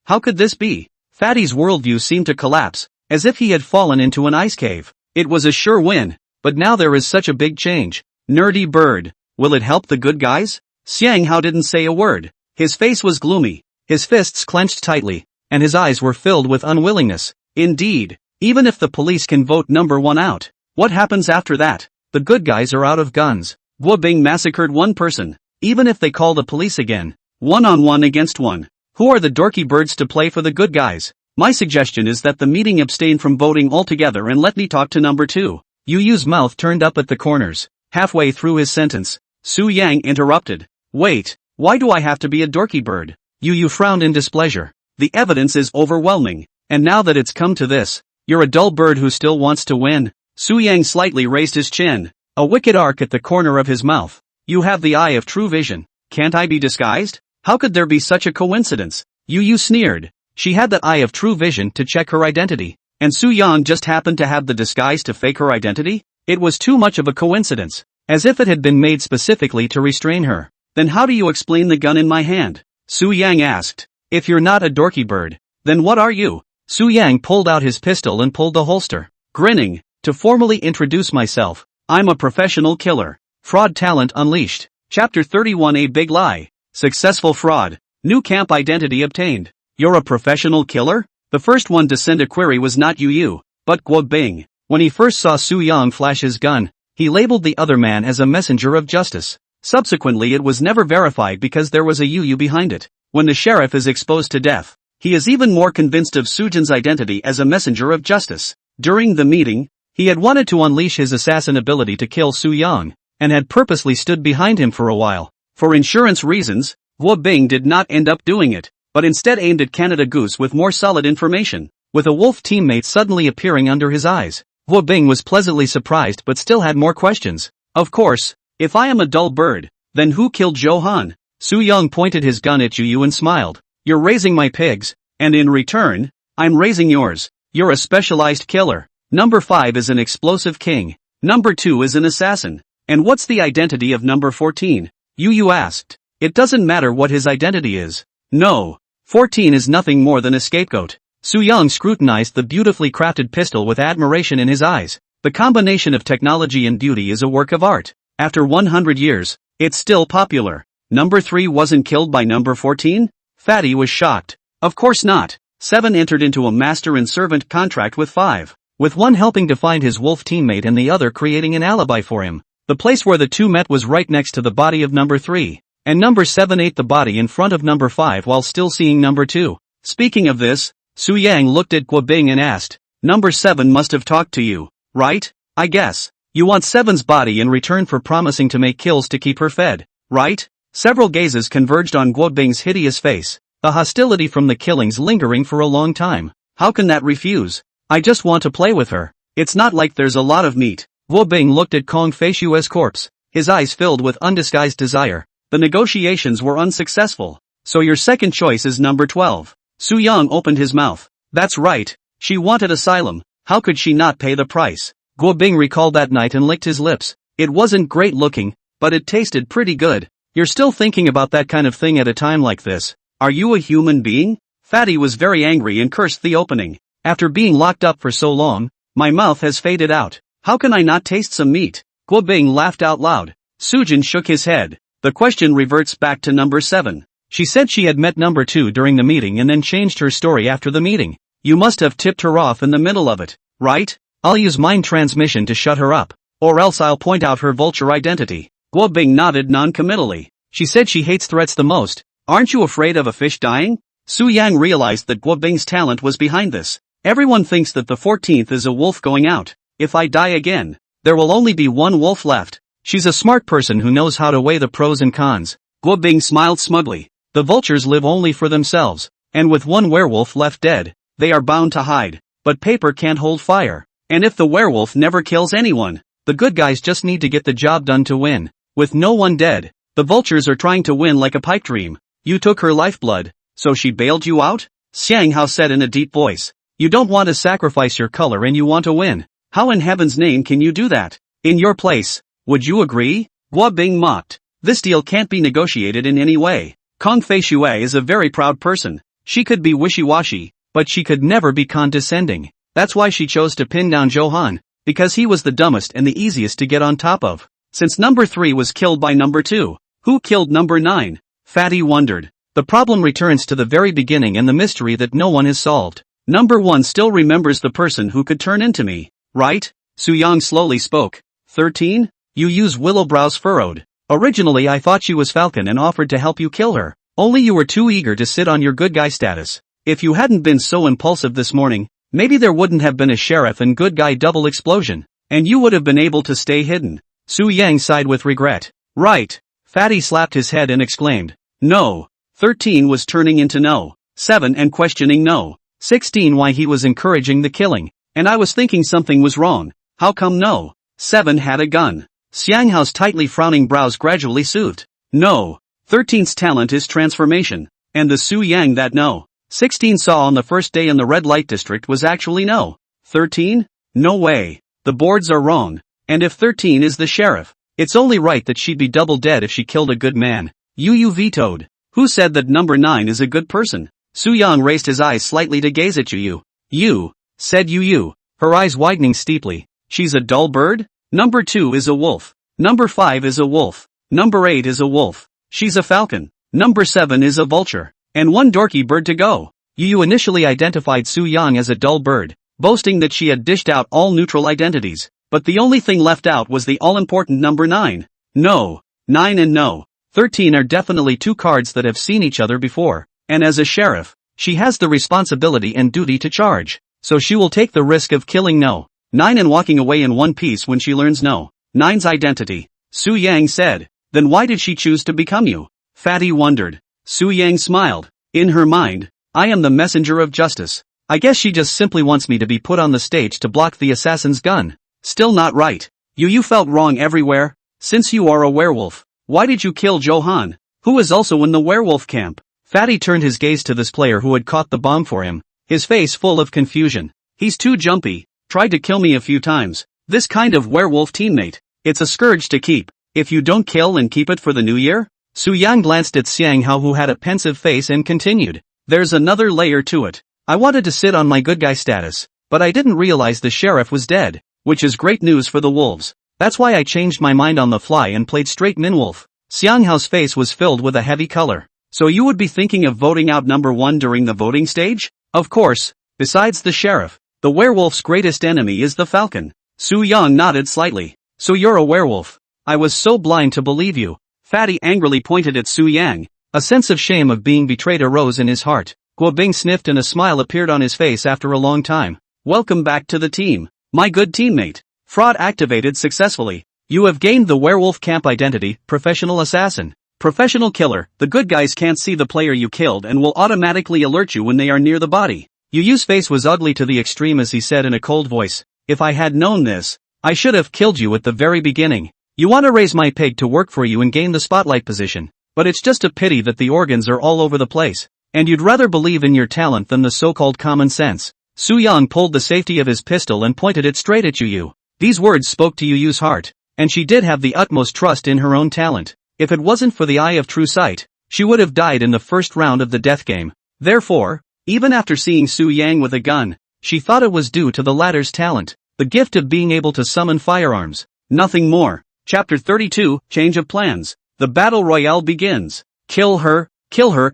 How could this be? Fatty's worldview seemed to collapse, as if he had fallen into an ice cave. It was a sure win, but now there is such a big change. Nerdy bird. Will it help the good guys? Xiang Hao didn't say a word. His face was gloomy, his fists clenched tightly, and his eyes were filled with unwillingness. Indeed, even if the police can vote number 1 out, what happens after that? The good guys are out of guns. Guo Bing massacred 1 person. Even if they call the police again, 1-on-1 against 1. Who are the dorky birds to play for the good guys? My suggestion is that the meeting abstain from voting altogether and let me talk to number 2. Yu's mouth turned up at the corners. Halfway through his sentence, Su Yang interrupted. Wait, why do I have to be a dorky bird? Yu frowned in displeasure. The evidence is overwhelming, and now that it's come to this, you're a dull bird who still wants to win. Su Yang slightly raised his chin, a wicked arc at the corner of his mouth. You have the eye of true vision. Can't I be disguised? How could there be such a coincidence? Yu sneered. She had that eye of true vision to check her identity, and Su Yang just happened to have the disguise to fake her identity? It was too much of a coincidence, as if it had been made specifically to restrain her. Then how do you explain the gun in my hand? Su Yang asked. If you're not a dorky bird, then what are you? Su Yang pulled out his pistol and pulled the holster. Grinning, to formally introduce myself, I'm a professional killer. Fraud talent unleashed. Chapter 31 A Big Lie. Successful fraud. New camp identity obtained. You're a professional killer? The first one to send a query was not Yu, but Guo Bing. When he first saw Su Yang flash his gun, he labeled the other man as a messenger of justice. Subsequently it was never verified because there was a Yu behind it. When the sheriff is exposed to death, he is even more convinced of Sujin's identity as a messenger of justice. During the meeting, he had wanted to unleash his assassin ability to kill Su Yang, and had purposely stood behind him for a while. For insurance reasons, Guo Bing did not end up doing it, but instead aimed at Canada Goose with more solid information, with a wolf teammate suddenly appearing under his eyes. Guo Bing was pleasantly surprised but still had more questions. Of course, if I am a dull bird, then who killed Zhou Han? Su Yang pointed his gun at Yu and smiled. You're raising my pigs, and in return, I'm raising yours. You're a specialized killer. Number 5 is an explosive king. Number 2 is an assassin. And what's the identity of number 14? Yu asked. It doesn't matter what his identity is. No. 14 is nothing more than a scapegoat. Su Yang scrutinized the beautifully crafted pistol with admiration in his eyes. The combination of technology and beauty is a work of art. After 100 years, it's still popular. Number 3 wasn't killed by number 14? Fatty was shocked. Of course not. 7 entered into a master and servant contract with 5. With one helping to find his wolf teammate and the other creating an alibi for him. The place where the two met was right next to the body of number 3. And number 7 ate the body in front of number 5 while still seeing number 2. Speaking of this, Su Yang looked at Guo Bing and asked, Number 7 must have talked to you, right? I guess. You want 7's body in return for promising to make kills to keep her fed, right? Several gazes converged on Guo Bing's hideous face, the hostility from the killings lingering for a long time. How can that refuse? I just want to play with her. It's not like there's a lot of meat. Guo Bing looked at Kong Feishue's corpse, his eyes filled with undisguised desire. The negotiations were unsuccessful. So your second choice is number 12. Su Yang opened his mouth. That's right. She wanted asylum. How could she not pay the price? Guo Bing recalled that night and licked his lips. It wasn't great looking, but it tasted pretty good. You're still thinking about that kind of thing at a time like this. Are you a human being? Fatty was very angry and cursed the opening. After being locked up for so long, my mouth has faded out. How can I not taste some meat? Guo Bing laughed out loud. Sujin shook his head. The question reverts back to number 7. She said she had met number 2 during the meeting and then changed her story after the meeting. You must have tipped her off in the middle of it, right? I'll use mind transmission to shut her up, or else I'll point out her vulture identity. Guo Bing nodded non-committally. She said she hates threats the most. Aren't you afraid of a fish dying? Su Yang realized that Guo Bing's talent was behind this. Everyone thinks that the 14th is a wolf going out. If I die again, there will only be one wolf left. She's a smart person who knows how to weigh the pros and cons. Guo Bing smiled smugly. The vultures live only for themselves, and with one werewolf left dead, they are bound to hide. But paper can't hold fire. And if the werewolf never kills anyone, the good guys just need to get the job done to win. With no one dead, the vultures are trying to win like a pipe dream. You took her lifeblood, so she bailed you out? Xiang Hao said in a deep voice. You don't want to sacrifice your color and you want to win. How in heaven's name can you do that? In your place, would you agree? Guo Bing mocked. This deal can't be negotiated in any way. Kong Fei Shui is a very proud person. She could be wishy-washy, but she could never be condescending. That's why she chose to pin down Johan, because he was the dumbest and the easiest to get on top of. Since number 3 was killed by number 2, who killed number 9? Fatty wondered. The problem returns to the very beginning and the mystery that no one has solved. Number 1 still remembers the person who could turn into me, right? Su Yang slowly spoke. 13? Yu Yu's willow brows furrowed. Originally I thought she was Falcon and offered to help you kill her. Only you were too eager to sit on your good guy status. If you hadn't been so impulsive this morning, maybe there wouldn't have been a sheriff and good guy double explosion, and you would have been able to stay hidden. Su Yang sighed with regret. Right. Fatty slapped his head and exclaimed. No. 13 was turning into no. 7 and questioning no. 16 why he was encouraging the killing, and I was thinking something was wrong. How come no? 7 had a gun. Xiang Hao's tightly frowning brows gradually soothed. No. 13's talent is transformation, and the Su Yang that no. 16 saw on the first day in the red light district was actually no. 13? No way. The boards are wrong. And if 13 is the sheriff, it's only right that she'd be double dead if she killed a good man. Yu Yu vetoed. Who said that number 9 is a good person? Su Yang raised his eyes slightly to gaze at Yu Yu. You, said Yu Yu, her eyes widening steeply. She's a dull bird? Number 2 is a wolf. Number 5 is a wolf. Number 8 is a wolf. She's a falcon. Number 7 is a vulture. And one dorky bird to go. Yu Yu initially identified Su Yang as a dull bird, boasting that she had dished out all neutral identities, but the only thing left out was the all-important number 9. No. 9 and no. 13 are definitely two cards that have seen each other before, and as a sheriff, she has the responsibility and duty to charge, so she will take the risk of killing no. 9 and walking away in one piece when she learns no. 9's identity. Su Yang said. Then why did she choose to become you? Fatty wondered. Su Yang smiled. In her mind, I am the messenger of justice. I guess she just simply wants me to be put on the stage to block the assassin's gun. Still not right. You felt wrong everywhere. Since you are a werewolf, why did you kill Johan, who is also in the werewolf camp? Fatty turned his gaze to this player who had caught the bomb for him, his face full of confusion. He's too jumpy, tried to kill me a few times. This kind of werewolf teammate, it's a scourge to keep. If you don't kill and keep it for the new year? Su Yang glanced at Xiang Hao who had a pensive face and continued. There's another layer to it. I wanted to sit on my good guy status, but I didn't realize the sheriff was dead, which is great news for the wolves. That's why I changed my mind on the fly and played straight Minwolf. Xiang Hao's face was filled with a heavy color. So you would be thinking of voting out number 1 during the voting stage? Of course. Besides the sheriff, the werewolf's greatest enemy is the falcon. Su Yang nodded slightly. So you're a werewolf. I was so blind to believe you. Fatty angrily pointed at Su Yang. A sense of shame of being betrayed arose in his heart. Guo Bing sniffed and a smile appeared on his face after a long time. Welcome back to the team, my good teammate. Fraud activated successfully. You have gained the werewolf camp identity, professional assassin. Professional killer, the good guys can't see the player you killed and will automatically alert you when they are near the body. Yu Yu's face was ugly to the extreme as he said in a cold voice. If I had known this, I should have killed you at the very beginning. You want to raise my pig to work for you and gain the spotlight position, but it's just a pity that the organs are all over the place, and you'd rather believe in your talent than the so-called common sense. Su Yang pulled the safety of his pistol and pointed it straight at Yu Yu. These words spoke to Yu Yu's heart, and she did have the utmost trust in her own talent. If it wasn't for the eye of true sight, she would have died in the first round of the death game. Therefore, even after seeing Su Yang with a gun, she thought it was due to the latter's talent, the gift of being able to summon firearms. Nothing more. Chapter 32, Change of Plans. The battle royale begins. Kill her,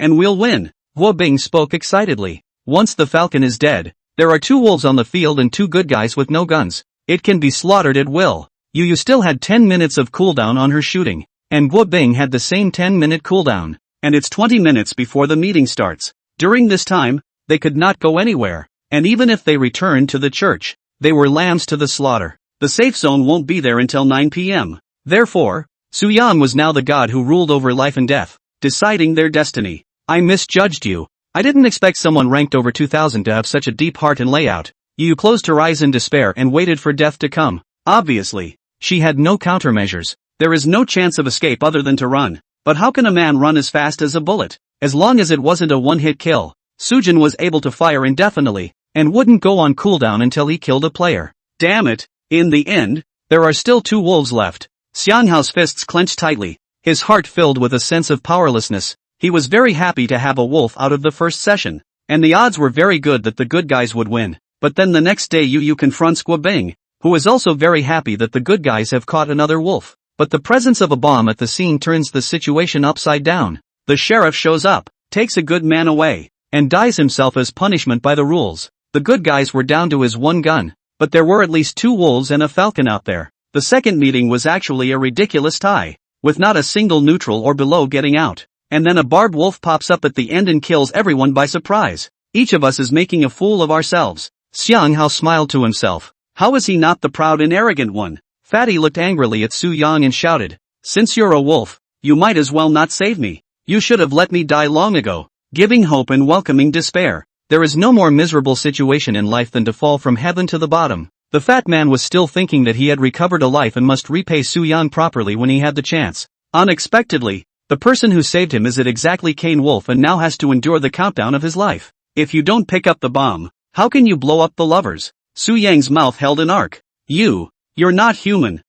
and we'll win. Guo Bing spoke excitedly. Once the falcon is dead, there are 2 wolves on the field and 2 good guys with no guns. It can be slaughtered at will. Yu Yu still had 10 minutes of cooldown on her shooting, and Guo Bing had the same 10-minute cooldown, and it's 20 minutes before the meeting starts. During this time, they could not go anywhere, and even if they returned to the church, they were lambs to the slaughter. The safe zone won't be there until 9 p.m. Therefore, Su Yang was now the god who ruled over life and death, deciding their destiny. I misjudged you. I didn't expect someone ranked over 2000 to have such a deep heart and layout. Yu closed her eyes in despair and waited for death to come. Obviously, she had no countermeasures. There is no chance of escape other than to run. But how can a man run as fast as a bullet? As long as it wasn't a one-hit kill, Sujin was able to fire indefinitely, and wouldn't go on cooldown until he killed a player. Damn it, in the end, there are still 2 wolves left. Xianghao's fists clenched tightly, his heart filled with a sense of powerlessness. He was very happy to have a wolf out of the first session, and the odds were very good that the good guys would win. But then the next day Yu confronts Guobing, who is also very happy that the good guys have caught another wolf. But the presence of a bomb at the scene turns the situation upside down. The sheriff shows up, takes a good man away, and dies himself as punishment by the rules. The good guys were down to his 1 gun, but there were at least 2 wolves and a falcon out there. The second meeting was actually a ridiculous tie, with not a single neutral or below getting out. And then a barbed wolf pops up at the end and kills everyone by surprise. Each of us is making a fool of ourselves. Xianghao smiled to himself. How is he not the proud and arrogant one? Fatty looked angrily at Su Yang and shouted, "Since you're a wolf, you might as well not save me. You should have let me die long ago." Giving hope and welcoming despair. There is no more miserable situation in life than to fall from heaven to the bottom. The fat man was still thinking that he had recovered a life and must repay Su Yang properly when he had the chance. Unexpectedly, the person who saved him is at exactly Kane Wolf and now has to endure the countdown of his life. If you don't pick up the bomb, how can you blow up the lovers? Su Yang's mouth held an arc. You're not human.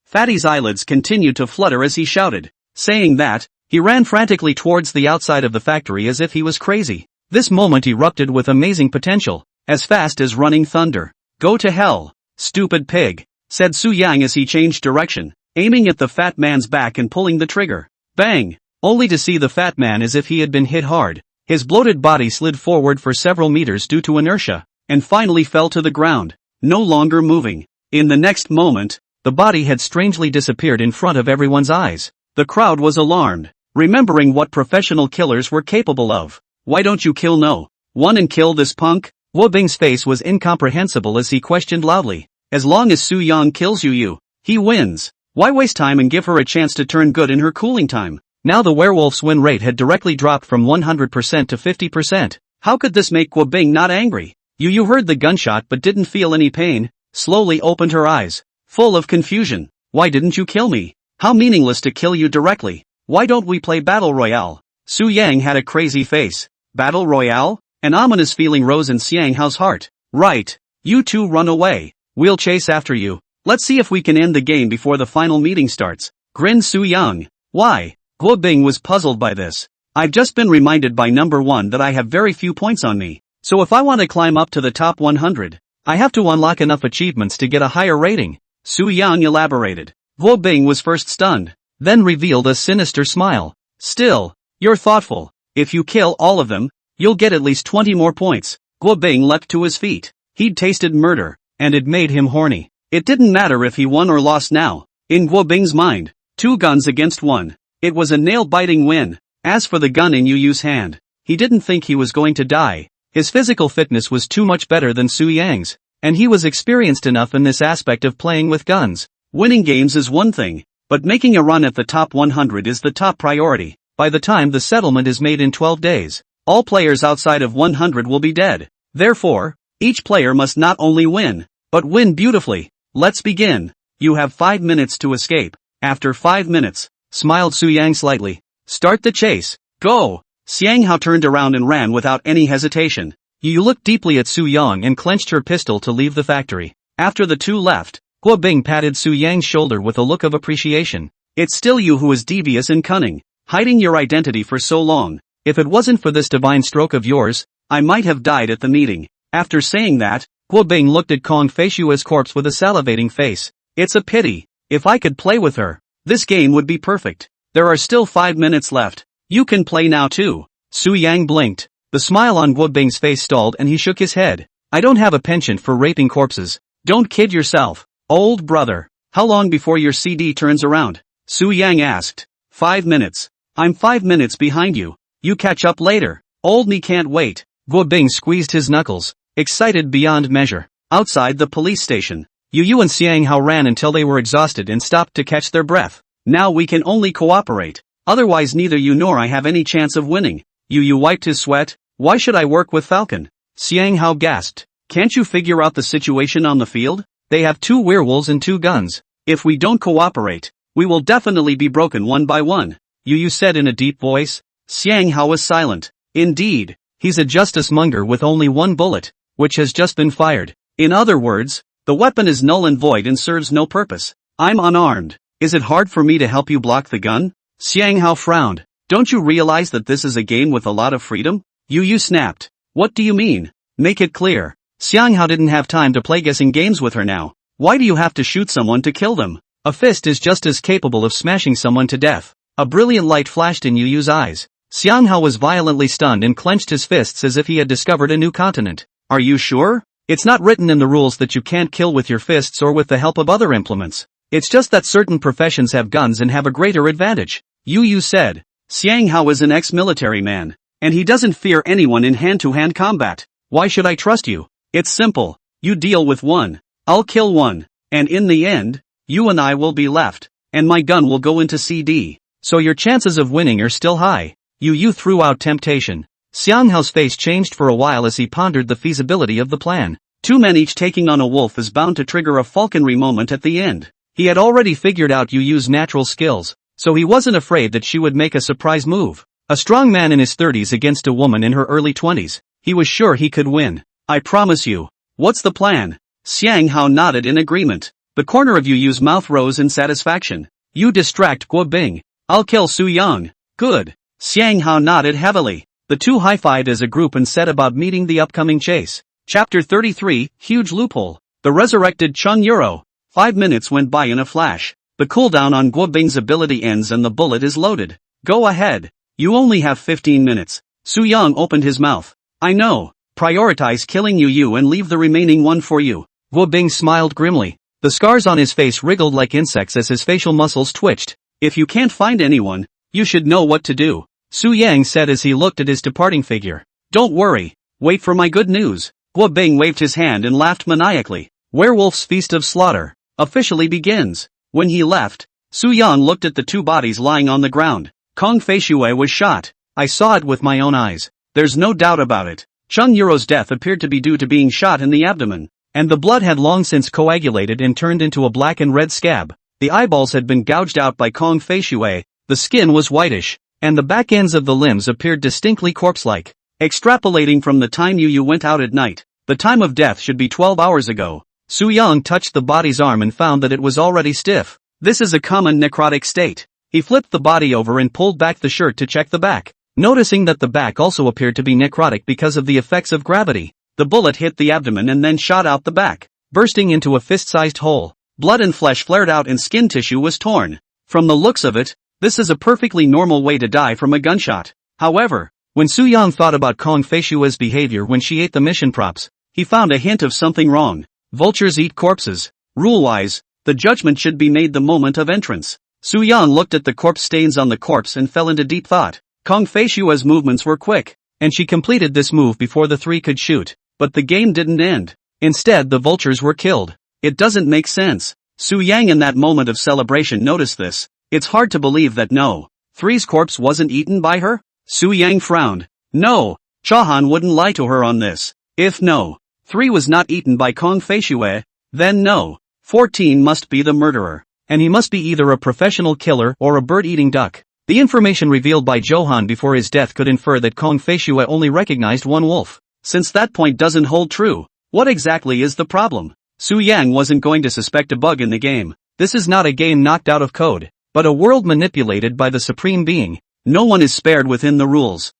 Fatty's eyelids continued to flutter as he shouted. Saying that, he ran frantically towards the outside of the factory as if he was crazy. This moment erupted with amazing potential, as fast as running thunder. Go to hell, stupid pig, said Su Yang as he changed direction, aiming at the fat man's back and pulling the trigger. Bang! Only to see the fat man as if he had been hit hard. His bloated body slid forward for several meters due to inertia, and finally fell to the ground, no longer moving. In the next moment, the body had strangely disappeared in front of everyone's eyes. The crowd was alarmed, remembering what professional killers were capable of. Why don't you kill no one and kill this punk? Wu Bing's face was incomprehensible as he questioned loudly. As long as Su Yang kills you, he wins. Why waste time and give her a chance to turn good in her cooling time? Now the werewolf's win rate had directly dropped from 100% to 50%. How could this make Wu Bing not angry? Yu heard the gunshot but didn't feel any pain, slowly opened her eyes, full of confusion. Why didn't you kill me? How meaningless to kill you directly. Why don't we play Battle Royale? Su Yang had a crazy face. Battle Royale? An ominous feeling rose in Xianghao's heart. Right. You two run away. We'll chase after you. Let's see if we can end the game before the final meeting starts. Grinned Su Yang. Why? Guo Bing was puzzled by this. I've just been reminded by number 1 that I have very few points on me. So if I want to climb up to the top 100, I have to unlock enough achievements to get a higher rating. Su Yang elaborated. Guo Bing was first stunned, then revealed a sinister smile. Still, you're thoughtful. If you kill all of them, you'll get at least 20 more points. Guo Bing leapt to his feet. He'd tasted murder, and it made him horny. It didn't matter if he won or lost now. In Guo Bing's mind, 2 guns against 1. It was a nail-biting win. As for the gun in Yu's hand, he didn't think he was going to die. His physical fitness was too much better than Su Yang's, and he was experienced enough in this aspect of playing with guns. Winning games is one thing, but making a run at the top 100 is the top priority. By the time the settlement is made in 12 days, all players outside of 100 will be dead. Therefore, each player must not only win, but win beautifully. Let's begin. You have 5 minutes to escape. After 5 minutes, smiled Su Yang slightly. Start the chase. Go! Xianghao turned around and ran without any hesitation. Yu looked deeply at Su Yang and clenched her pistol to leave the factory. After the two left, Guo Bing patted Su Yang's shoulder with a look of appreciation. It's still you who is devious and cunning, hiding your identity for so long. If it wasn't for this divine stroke of yours, I might have died at the meeting. After saying that, Guo Bing looked at Kong Feishua's corpse with a salivating face. It's a pity. If I could play with her, this game would be perfect. There are still 5 minutes left. You can play now too. Su Yang blinked. The smile on Guo Bing's face stalled and he shook his head. I don't have a penchant for raping corpses. Don't kid yourself, old brother. How long before your CD turns around? Su Yang asked. 5 minutes. I'm 5 minutes behind you. You catch up later. Old me can't wait. Guo Bing squeezed his knuckles, excited beyond measure. Outside the police station, Yu and Xianghao ran until they were exhausted and stopped to catch their breath. Now we can only cooperate. Otherwise neither you nor I have any chance of winning. Yu wiped his sweat. Why should I work with Falcon? Xianghao gasped. Can't you figure out the situation on the field? They have 2 werewolves and 2 guns. If we don't cooperate, we will definitely be broken one by one. Yu said in a deep voice. Xianghao was silent. Indeed, he's a justice monger with only 1 bullet, which has just been fired. In other words, The weapon is null and void and serves no purpose. I'm unarmed. Is it hard for me to help you block the gun? Xiang Hao frowned. Don't you realize that this is a game with a lot of freedom? Yu snapped. What do you mean? Make it clear. Xiang Hao didn't have time to play guessing games with her now. Why do you have to shoot someone to kill them? A fist is just as capable of smashing someone to death. A brilliant light flashed in Yu's eyes. Xiang Hao was violently stunned and clenched his fists as if he had discovered a new continent. Are you sure? It's not written in the rules that you can't kill with your fists or with the help of other implements. It's just that certain professions have guns and have a greater advantage. Yu said. Xiang Hao is an ex-military man, and he doesn't fear anyone in hand-to-hand combat. Why should I trust you? It's simple. You deal with one. I'll kill one. And in the end, you and I will be left. And my gun will go into CD. So your chances of winning are still high. Yu threw out temptation. Xiang Hao's face changed for a while as he pondered the feasibility of the plan. Two men each taking on a wolf is bound to trigger a falconry moment at the end. He had already figured out Yu's natural skills, so he wasn't afraid that she would make a surprise move. A strong man in his 30s against a woman in her early 20s. He was sure he could win. I promise you. What's the plan? Xiang Hao nodded in agreement. The corner of Yu's mouth rose in satisfaction. You distract Guo Bing. I'll kill Su Yang. Good. Xiang Hao nodded heavily. The two high-fived as a group and set about meeting the upcoming chase. Chapter 33, Huge Loophole. The resurrected Chung Euro. 5 minutes went by in a flash. The cooldown on Guo Bing's ability ends and the bullet is loaded. Go ahead. You only have 15 minutes. Su Yang opened his mouth. I know. Prioritize killing Yu and leave the remaining one for you. Guo Bing smiled grimly. The scars on his face wriggled like insects as his facial muscles twitched. If you can't find anyone, you should know what to do. Su Yang said as he looked at his departing figure. Don't worry. Wait for my good news. Guo Bing waved his hand and laughed maniacally. Werewolf's Feast of Slaughter officially begins. When he left, Su Yang looked at the two bodies lying on the ground. Kong Feishui was shot. I saw it with my own eyes. There's no doubt about it. Chung Euro's death appeared to be due to being shot in the abdomen, and the blood had long since coagulated and turned into a black and red scab. The eyeballs had been gouged out by Kong Feishui, the skin was whitish, and the back ends of the limbs appeared distinctly corpse-like. Extrapolating from the time Yu went out at night, the time of death should be 12 hours ago. Su Yang touched the body's arm and found that it was already stiff. This is a common necrotic state. He flipped the body over and pulled back the shirt to check the back, noticing that the back also appeared to be necrotic because of the effects of gravity. The bullet hit the abdomen and then shot out the back, bursting into a fist-sized hole. Blood and flesh flared out and skin tissue was torn. From the looks of it, this is a perfectly normal way to die from a gunshot. However, when Su Yang thought about Kong Feishui's behavior when she ate the mission props, he found a hint of something wrong. Vultures eat corpses. Rule-wise, the judgment should be made the moment of entrance. Su Yang looked at the corpse stains on the corpse and fell into deep thought. Kong Feishui's movements were quick, and she completed this move before the three could shoot. But the game didn't end. Instead, the vultures were killed. It doesn't make sense. Su Yang in that moment of celebration noticed this. It's hard to believe that no. Three's corpse wasn't eaten by her? Su Yang frowned. No. Chahan wouldn't lie to her on this. If no. 3 was not eaten by Kong Feishui, then no. 14 must be the murderer. And he must be either a professional killer or a bird-eating duck. The information revealed by Johan before his death could infer that Kong Feishui only recognized one wolf. Since that point doesn't hold true, what exactly is the problem? Su Yang wasn't going to suspect a bug in the game. This is not a game knocked out of code, but a world manipulated by the Supreme Being. No one is spared within the rules.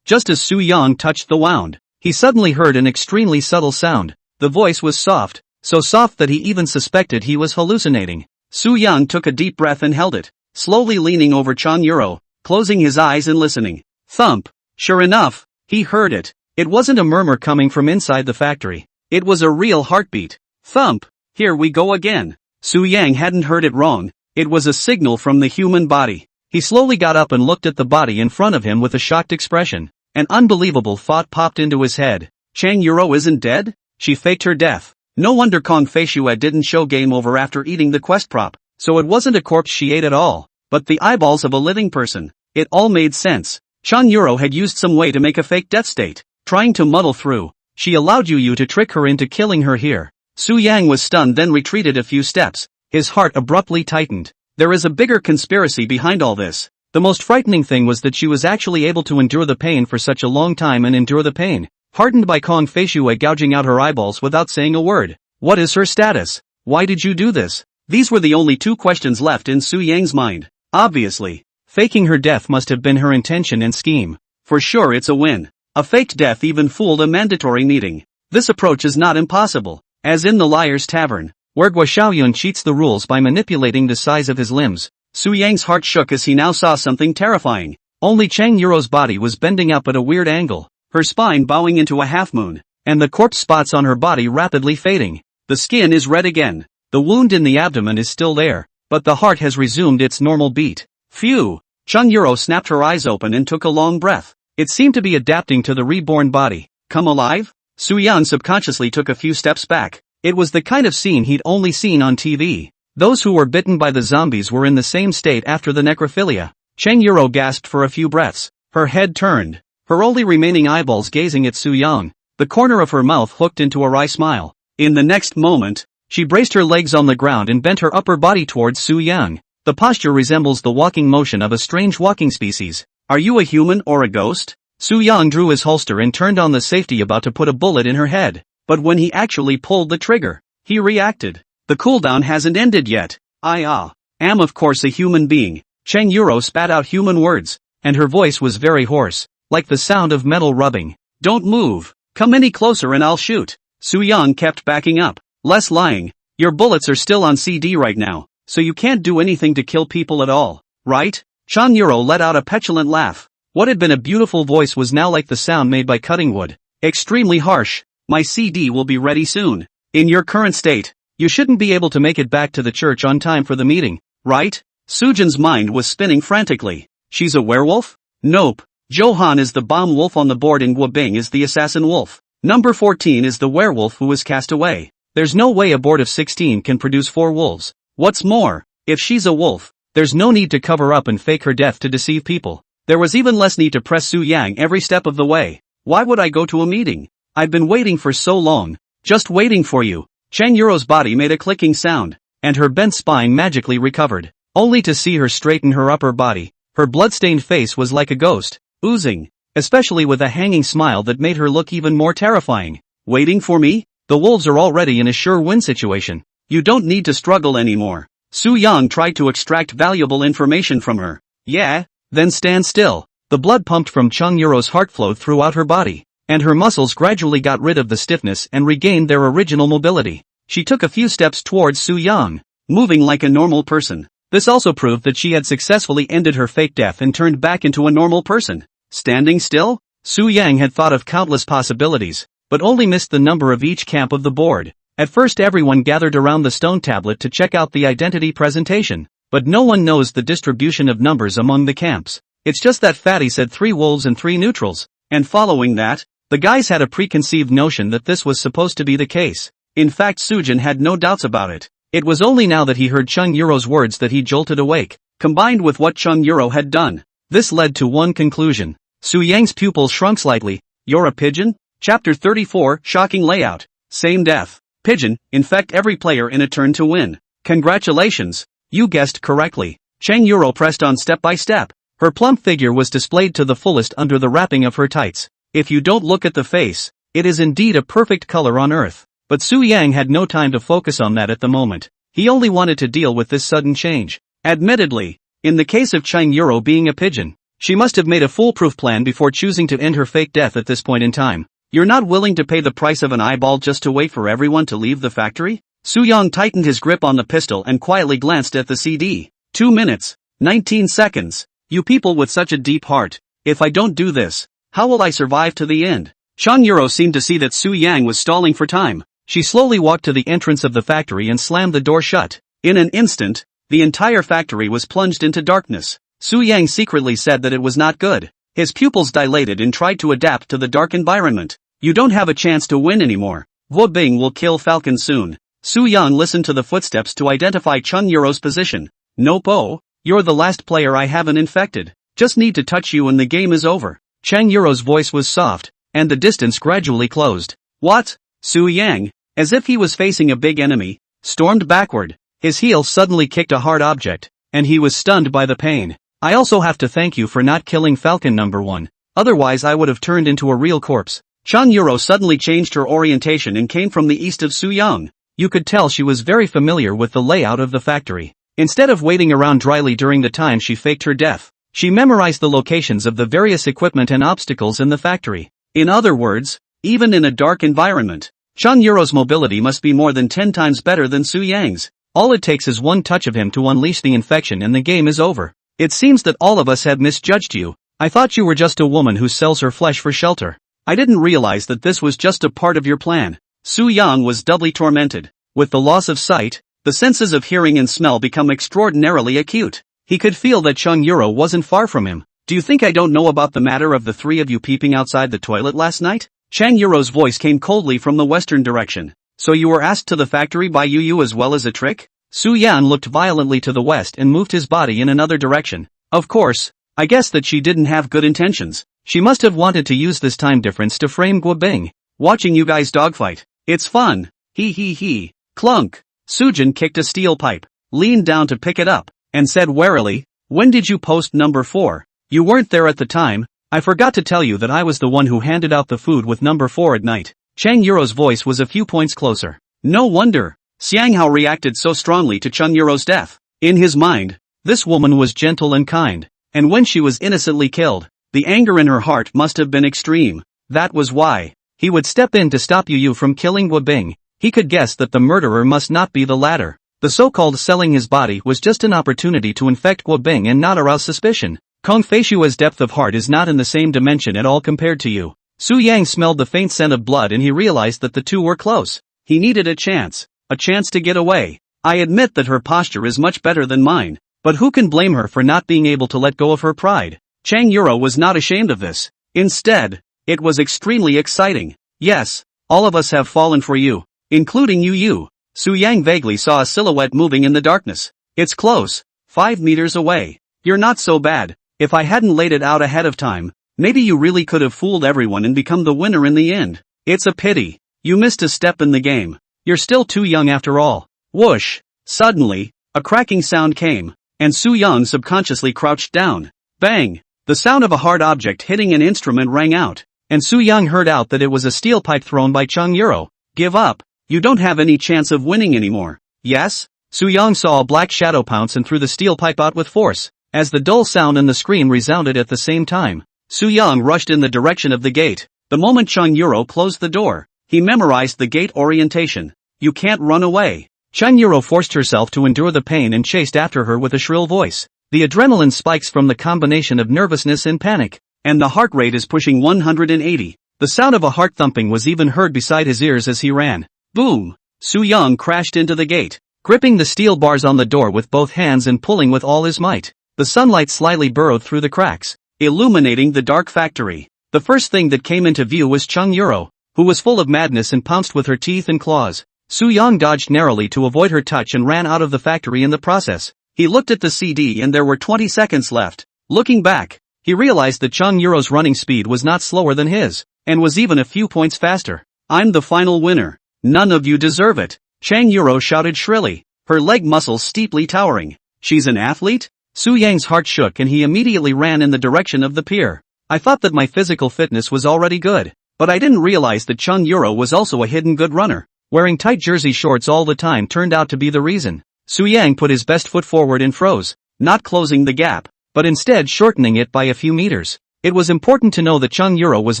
Just as Su Yang touched the wound, he suddenly heard an extremely subtle sound. The voice was soft, so soft that he even suspected he was hallucinating. Su Yang took a deep breath and held it, slowly leaning over Chung Euro, closing his eyes and listening. Thump. Sure enough, he heard it. It wasn't a murmur coming from inside the factory. It was a real heartbeat. Thump. Here we go again. Su Yang hadn't heard it wrong. It was a signal from the human body. He slowly got up and looked at the body in front of him with a shocked expression. An unbelievable thought popped into his head. Chang Euro isn't dead? She faked her death. No wonder Kong Feishui didn't show game over after eating the quest prop. So it wasn't a corpse she ate at all, but the eyeballs of a living person. It all made sense. Chung Euro had used some way to make a fake death state, trying to muddle through. She allowed Yu to trick her into killing her here. Su Yang was stunned, then retreated a few steps. His heart abruptly tightened. There is a bigger conspiracy behind all this. The most frightening thing was that she was actually able to endure the pain for such a long time and endure the pain, hardened by Kong Feishui gouging out her eyeballs without saying a word. What is her status? Why did you do this? These were the only two questions left in Su Yang's mind. Obviously, faking her death must have been her intention and scheme. For sure it's a win. A faked death even fooled a mandatory meeting. This approach is not impossible. As in the Liar's Tavern, where Guo Xiaoyun cheats the rules by manipulating the size of his limbs, Su Yang's heart shook as he now saw something terrifying. Only Chang Yuro's body was bending up at a weird angle, her spine bowing into a half-moon, and the corpse spots on her body rapidly fading. The skin is red again. The wound in the abdomen is still there, but the heart has resumed its normal beat. Phew! Chang Yuro snapped her eyes open and took a long breath. It seemed to be adapting to the reborn body. Come alive? Su Yang subconsciously took a few steps back. It was the kind of scene he'd only seen on TV. Those who were bitten by the zombies were in the same state after the necrophilia. Chang Yuro gasped for a few breaths. Her head turned, her only remaining eyeballs gazing at Su Yang. The corner of her mouth hooked into a wry smile. In the next moment, she braced her legs on the ground and bent her upper body towards Su Yang. The posture resembles the walking motion of a strange walking species. Are you a human or a ghost? Su Yang drew his holster and turned on the safety about to put a bullet in her head. But when he actually pulled the trigger, he reacted. The cooldown hasn't ended yet. I am of course a human being. Chang Yuro spat out human words, and her voice was very hoarse, like the sound of metal rubbing. Don't move. Come any closer and I'll shoot. Su Yang kept backing up. Less lying. Your bullets are still on CD right now, so you can't do anything to kill people at all, right? Chang Yuro let out a petulant laugh. What had been a beautiful voice was now like the sound made by cutting wood. Extremely harsh. My CD will be ready soon. In your current state, you shouldn't be able to make it back to the church on time for the meeting, right? Sujin's mind was spinning frantically. She's a werewolf? Nope. Johan is the bomb wolf on the board and Guobing is the assassin wolf. Number 14 is the werewolf who was cast away. There's no way a board of 16 can produce 4 wolves. What's more, if she's a wolf, there's no need to cover up and fake her death to deceive people. There was even less need to press Su Yang every step of the way. Why would I go to a meeting? I've been waiting for so long. Just waiting for you. Chang Yuro's body made a clicking sound, and her bent spine magically recovered, only to see her straighten her upper body. Her blood-stained face was like a ghost, oozing, especially with a hanging smile that made her look even more terrifying. Waiting for me? The wolves are already in a sure win situation. You don't need to struggle anymore. Su Yang tried to extract valuable information from her. Yeah? Then stand still. The blood pumped from Chang Yuro's heart flowed throughout her body, and her muscles gradually got rid of the stiffness and regained their original mobility. She took a few steps towards Su Yang, moving like a normal person. This also proved that she had successfully ended her fake death and turned back into a normal person. Standing still? Su Yang had thought of countless possibilities, but only missed the number of each camp of the board. At first everyone gathered around the stone tablet to check out the identity presentation, but no one knows the distribution of numbers among the camps. It's just that Fatty said 3 wolves and 3 neutrals, and following that, the guys had a preconceived notion that this was supposed to be the case. In fact, Sujin had no doubts about it. It was only now that he heard Chang Yuro's words that he jolted awake. Combined with what Chang Yuro had done, this led to one conclusion. Su Yang's pupils shrunk slightly. You're a pigeon? Chapter 34, Shocking Layout. Same death. Pigeon, infect every player in a turn to win. Congratulations. You guessed correctly. Chang Yuro pressed on step by step. Her plump figure was displayed to the fullest under the wrapping of her tights. If you don't look at the face, it is indeed a perfect color on earth. But Su Yang had no time to focus on that at the moment. He only wanted to deal with this sudden change. Admittedly, in the case of Chang Yuro being a pigeon, she must have made a foolproof plan before choosing to end her fake death at this point in time. You're not willing to pay the price of an eyeball just to wait for everyone to leave the factory? Su Yang tightened his grip on the pistol and quietly glanced at the CD. 2 minutes, 19 seconds. You people with such a deep heart. If I don't do this, how will I survive to the end? Chang Yuro seemed to see that Su Yang was stalling for time. She slowly walked to the entrance of the factory and slammed the door shut. In an instant, the entire factory was plunged into darkness. Su Yang secretly said that it was not good. His pupils dilated and tried to adapt to the dark environment. You don't have a chance to win anymore. Wu Bing will kill Falcon soon. Su Yang listened to the footsteps to identify Chang Yuro's position. Nope, oh, you're the last player I haven't infected. Just need to touch you and the game is over. Chang Yuro's voice was soft, and the distance gradually closed. What? Su Yang, as if he was facing a big enemy, stormed backward. His heel suddenly kicked a hard object, and he was stunned by the pain. I also have to thank you for not killing Falcon number 1. Otherwise I would have turned into a real corpse. Chang Yuro suddenly changed her orientation and came from the east of Su Yang. You could tell she was very familiar with the layout of the factory. Instead of waiting around dryly during the time she faked her death, she memorized the locations of the various equipment and obstacles in the factory. In other words, even in a dark environment, Chung Yuro's mobility must be more than 10 times better than Su Yang's. All it takes is one touch of him to unleash the infection and the game is over. It seems that all of us had misjudged you. I thought you were just a woman who sells her flesh for shelter. I didn't realize that this was just a part of your plan. Su Yang was doubly tormented. With the loss of sight, the senses of hearing and smell become extraordinarily acute. He could feel that Chung Yuro wasn't far from him. Do you think I don't know about the matter of the three of you peeping outside the toilet last night? Chang Yuro's voice came coldly from the western direction. So you were asked to the factory by Yu as well as a trick? Su Yan looked violently to the west and moved his body in another direction. Of course, I guess that she didn't have good intentions. She must have wanted to use this time difference to frame Guobing. Watching you guys dogfight. It's fun. He. Clunk. Sujin kicked a steel pipe, leaned down to pick it up, and said warily, "When did you post number 4? You weren't there at the time. I forgot to tell you that I was the one who handed out the food with number 4 at night." Chang Yuro's voice was a few points closer. No wonder Xiang Hao reacted so strongly to Chung Yuro's death. In his mind, this woman was gentle and kind, and when she was innocently killed, the anger in her heart must have been extreme. That was why he would step in to stop Yu from killing Guobing. He could guess that the murderer must not be the latter. The so-called selling his body was just an opportunity to infect Guobing and not arouse suspicion. Kong Feishua's depth of heart is not in the same dimension at all compared to Yu. Su Yang smelled the faint scent of blood and he realized that the two were close. He needed a chance to get away. I admit that her posture is much better than mine, but who can blame her for not being able to let go of her pride? Chang Yuro was not ashamed of this. Instead, it was extremely exciting. Yes, all of us have fallen for you, including Yu. Su Yang vaguely saw a silhouette moving in the darkness. It's close, 5 meters away. You're not so bad. If I hadn't laid it out ahead of time, maybe you really could have fooled everyone and become the winner in the end. It's a pity. You missed a step in the game. You're still too young after all. Whoosh! Suddenly, a cracking sound came, and Su Yang subconsciously crouched down. Bang! The sound of a hard object hitting an instrument rang out, and Su Yang heard out that it was a steel pipe thrown by Chung Yuro. Give up. You don't have any chance of winning anymore. Yes? Su Yang saw a black shadow pounce and threw the steel pipe out with force. As the dull sound and the scream resounded at the same time, Su Yang rushed in the direction of the gate. The moment Chung Yuro closed the door, he memorized the gate orientation. You can't run away. Chung Yuro forced herself to endure the pain and chased after her with a shrill voice. The adrenaline spikes from the combination of nervousness and panic, and the heart rate is pushing 180. The sound of a heart thumping was even heard beside his ears as he ran. Boom! Su Yang crashed into the gate, gripping the steel bars on the door with both hands and pulling with all his might. The sunlight slyly burrowed through the cracks, illuminating the dark factory. The first thing that came into view was Chung Yuro, who was full of madness and pounced with her teeth and claws. Su Yang dodged narrowly to avoid her touch and ran out of the factory in the process. He looked at the CD and there were 20 seconds left. Looking back, he realized that Chung Yuro's running speed was not slower than his, and was even a few points faster. I'm the final winner. None of you deserve it. Chang Yuro shouted shrilly, her leg muscles steeply towering. She's an athlete? Su Yang's heart shook and he immediately ran in the direction of the pier. I thought that my physical fitness was already good, but I didn't realize that Chung Yuro was also a hidden good runner. Wearing tight jersey shorts all the time turned out to be the reason. Su Yang put his best foot forward and froze, not closing the gap, but instead shortening it by a few meters. It was important to know that Chung Yuro was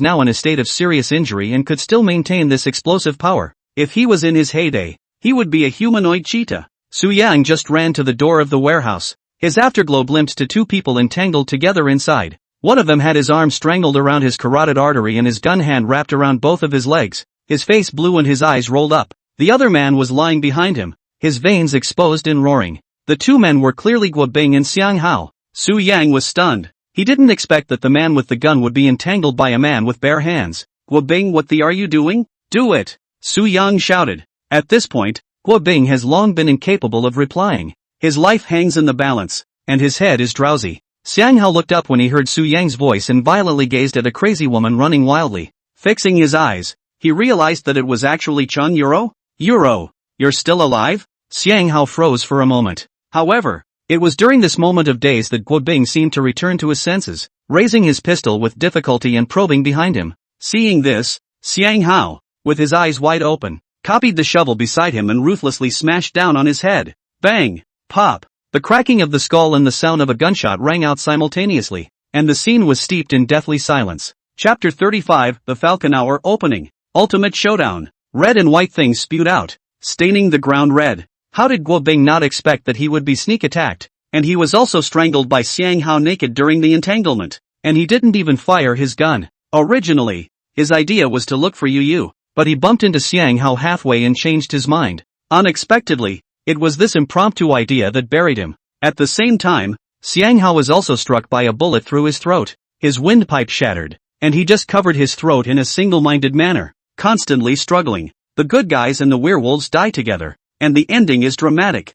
now in a state of serious injury and could still maintain this explosive power. If he was in his heyday, he would be a humanoid cheetah. Su Yang just ran to the door of the warehouse. His afterglow glimpsed to two people entangled together inside. One of them had his arm strangled around his carotid artery and his gun hand wrapped around both of his legs. His face blue and his eyes rolled up. The other man was lying behind him, his veins exposed and roaring. The two men were clearly Guobing and Xiang Hao. Su Yang was stunned. He didn't expect that the man with the gun would be entangled by a man with bare hands. Guobing, what the are you doing? Do it! Su Yang shouted. At this point, Guobing has long been incapable of replying. His life hangs in the balance, and his head is drowsy. Xiang Hao looked up when he heard Su Yang's voice and violently gazed at a crazy woman running wildly. Fixing his eyes, he realized that it was actually Chung Yuro. Yuro, you're still alive? Xiang Hao froze for a moment. However, it was during this moment of daze that Guobing seemed to return to his senses, raising his pistol with difficulty and probing behind him. Seeing this, Xiang Hao, with his eyes wide open, copied the shovel beside him and ruthlessly smashed down on his head. Bang! Pop! The cracking of the skull and the sound of a gunshot rang out simultaneously, and the scene was steeped in deathly silence. Chapter 35, The Falcon Hour Opening. Ultimate Showdown. Red and white things spewed out, staining the ground red. How did Guo Bing not expect that he would be sneak attacked? And he was also strangled by Xiang Hao naked during the entanglement. And he didn't even fire his gun. Originally, his idea was to look for Yu Yu, but he bumped into Xiang Hao halfway and changed his mind. Unexpectedly, it was this impromptu idea that buried him. At the same time, Xiang Hao was also struck by a bullet through his throat. His windpipe shattered, and he just covered his throat in a single-minded manner, constantly struggling. The good guys and the werewolves die together, and the ending is dramatic.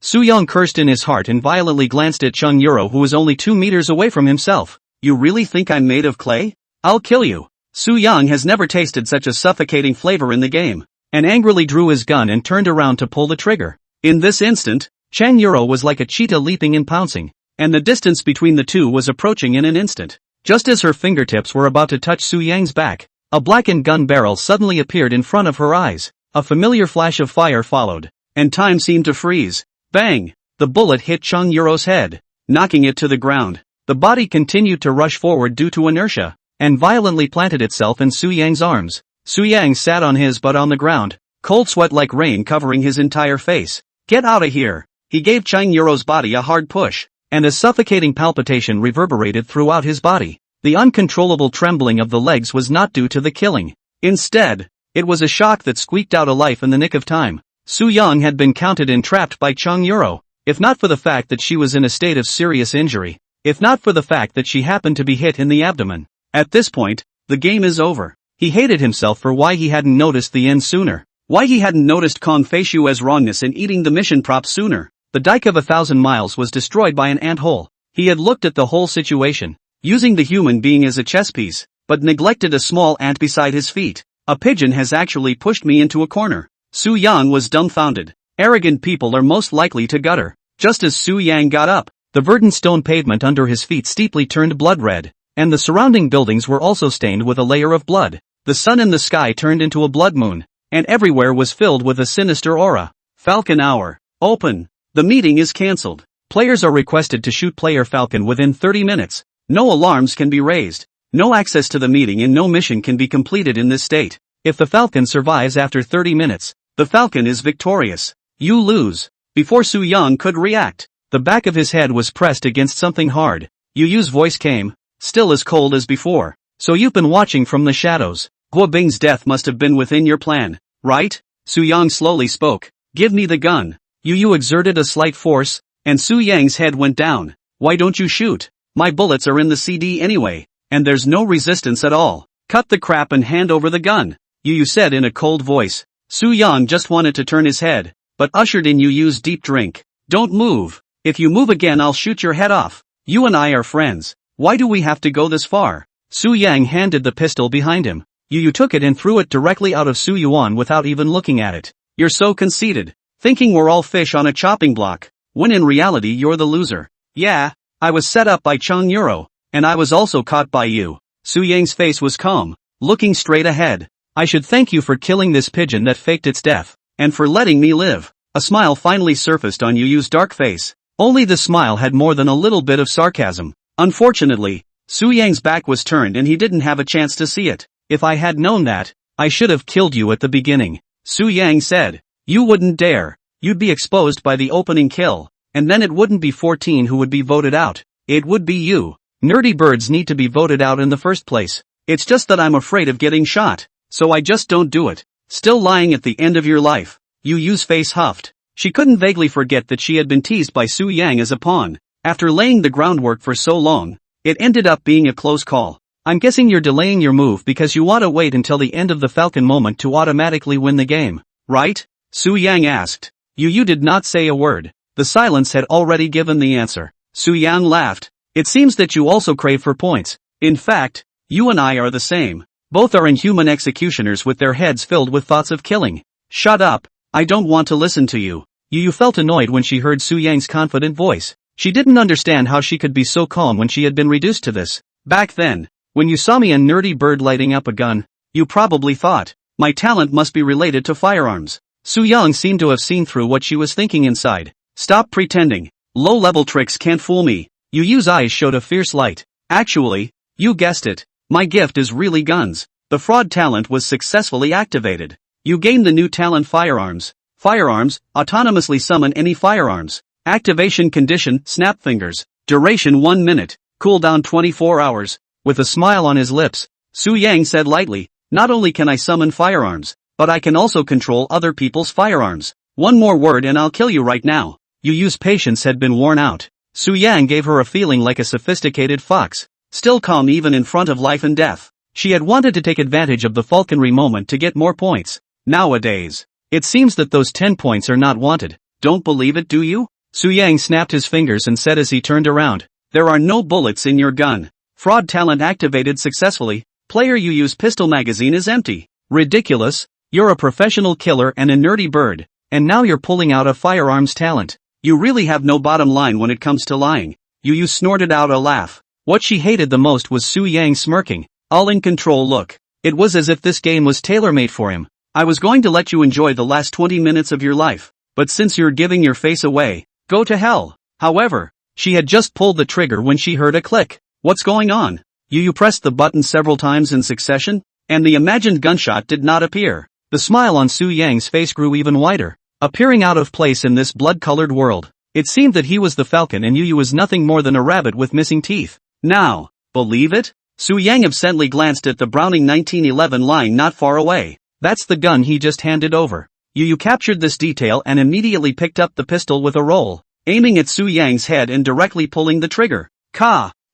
Su Yang cursed in his heart and violently glanced at Chung Yuro, who was only 2 meters away from himself. You really think I'm made of clay? I'll kill you. Su Yang has never tasted such a suffocating flavor in the game, and angrily drew his gun and turned around to pull the trigger. In this instant, Chang Yuro was like a cheetah leaping and pouncing, and the distance between the two was approaching in an instant. Just as her fingertips were about to touch Su Yang's back, a blackened gun barrel suddenly appeared in front of her eyes. A familiar flash of fire followed, and time seemed to freeze. Bang! The bullet hit Chung Yuro's head, knocking it to the ground. The body continued to rush forward due to inertia, and violently planted itself in Su Yang's arms. Su Yang sat on his butt on the ground, cold sweat like rain covering his entire face. Get out of here! He gave Chung Yuro's body a hard push, and a suffocating palpitation reverberated throughout his body. The uncontrollable trembling of the legs was not due to the killing. Instead, it was a shock that squeaked out a life in the nick of time. Su Yang had been counted and trapped by Chung Yuro, if not for the fact that she was in a state of serious injury, if not for the fact that she happened to be hit in the abdomen. At this point, the game is over. He hated himself for why he hadn't noticed the end sooner, why he hadn't noticed Kong Fei Shu's wrongness in eating the mission prop sooner. The dike of 1,000 miles was destroyed by an ant hole. He had looked at the whole situation, using the human being as a chess piece, but neglected a small ant beside his feet. A pigeon has actually pushed me into a corner. Su Yang was dumbfounded. Arrogant people are most likely to gutter. Just as Su Yang got up, the verdant stone pavement under his feet steeply turned blood red, and the surrounding buildings were also stained with a layer of blood. The sun in the sky turned into a blood moon, and everywhere was filled with a sinister aura. Falcon Hour. Open. The meeting is cancelled. Players are requested to shoot player Falcon within 30 minutes. No alarms can be raised. No access to the meeting and no mission can be completed in this state. If the Falcon survives after 30 minutes, the Falcon is victorious. You lose. Before Su Yang could react, the back of his head was pressed against something hard. Yu Yu's voice came, still as cold as before. So you've been watching from the shadows. Guo Bing's death must have been within your plan, right? Su Yang slowly spoke. Give me the gun. Yu Yu exerted a slight force, and Su Yang's head went down. Why don't you shoot? My bullets are in the CD anyway, and there's no resistance at all. Cut the crap and hand over the gun, Yu Yu said in a cold voice. Su Yang just wanted to turn his head, but ushered in Yu Yu's deep drink. Don't move. If you move again I'll shoot your head off. You and I are friends. Why do we have to go this far? Su Yang handed the pistol behind him. Yu Yu took it and threw it directly out of Su Yuan without even looking at it. You're so conceited, thinking we're all fish on a chopping block, when in reality you're the loser. Yeah, I was set up by Chung Yuro, and I was also caught by you. Su Yang's face was calm, looking straight ahead. I should thank you for killing this pigeon that faked its death, and for letting me live. A smile finally surfaced on Yu Yu's dark face. Only the smile had more than a little bit of sarcasm. Unfortunately, Su Yang's back was turned and he didn't have a chance to see it. If I had known that, I should have killed you at the beginning, Su Yang said. You wouldn't dare. You'd be exposed by the opening kill, and then it wouldn't be 14 who would be voted out. It would be you. Nerdy birds need to be voted out in the first place. It's just that I'm afraid of getting shot, so I just don't do it. Still lying at the end of your life. Yu Yu's face huffed. She couldn't vaguely forget that she had been teased by Su Yang as a pawn. After laying the groundwork for so long, it ended up being a close call. I'm guessing you're delaying your move because you want to wait until the end of the Falcon moment to automatically win the game, right? Su Yang asked. Yu Yu did not say a word. The silence had already given the answer. Su Yang laughed. It seems that you also crave for points. In fact, you and I are the same. Both are inhuman executioners with their heads filled with thoughts of killing. Shut up. I don't want to listen to you. Yu Yu felt annoyed when she heard Su Yang's confident voice. She didn't understand how she could be so calm when she had been reduced to this. Back then, when you saw me a nerdy bird lighting up a gun, You probably thought, my talent must be related to firearms. Su Yang seemed to have seen through what she was thinking inside. Stop pretending. Low-level tricks can't fool me. Yu Yu's eyes showed a fierce light. Actually, you guessed it. My gift is really guns. The fraud talent was successfully activated. You gained the new talent firearms. Firearms, autonomously summon any firearms. Activation condition, snap fingers. Duration 1 minute. Cooldown 24 hours. With a smile on his lips, Su Yang said lightly, not only can I summon firearms, but I can also control other people's firearms. One more word and I'll kill you right now. Yu Yu's patience had been worn out. Su Yang gave her a feeling like a sophisticated fox, still calm even in front of life and death. She had wanted to take advantage of the falconry moment to get more points. Nowadays, it seems that those 10 points are not wanted. Don't believe it, do you? Su Yang snapped his fingers and said as he turned around, there are no bullets in your gun. Fraud talent activated successfully. Player Yu Yu's pistol magazine is empty. Ridiculous. You're a professional killer and a nerdy bird, and now you're pulling out a firearms talent. You really have no bottom line when it comes to lying. Yu Yu snorted out a laugh. What she hated the most was Su Yang smirking, all in control look. It was as if this game was tailor-made for him. I was going to let you enjoy the last 20 minutes of your life, but since you're giving your face away, go to hell. However, she had just pulled the trigger when she heard a click. What's going on? Yu Yu pressed the button several times in succession, and the imagined gunshot did not appear. The smile on Su Yang's face grew even wider, appearing out of place in this blood-colored world. It seemed that he was the falcon and Yu Yu was nothing more than a rabbit with missing teeth. Now, believe it? Su Yang absently glanced at the Browning 1911 lying not far away. That's the gun he just handed over. Yu Yu captured this detail and immediately picked up the pistol with a roll, aiming at Su Yang's head and directly pulling the trigger.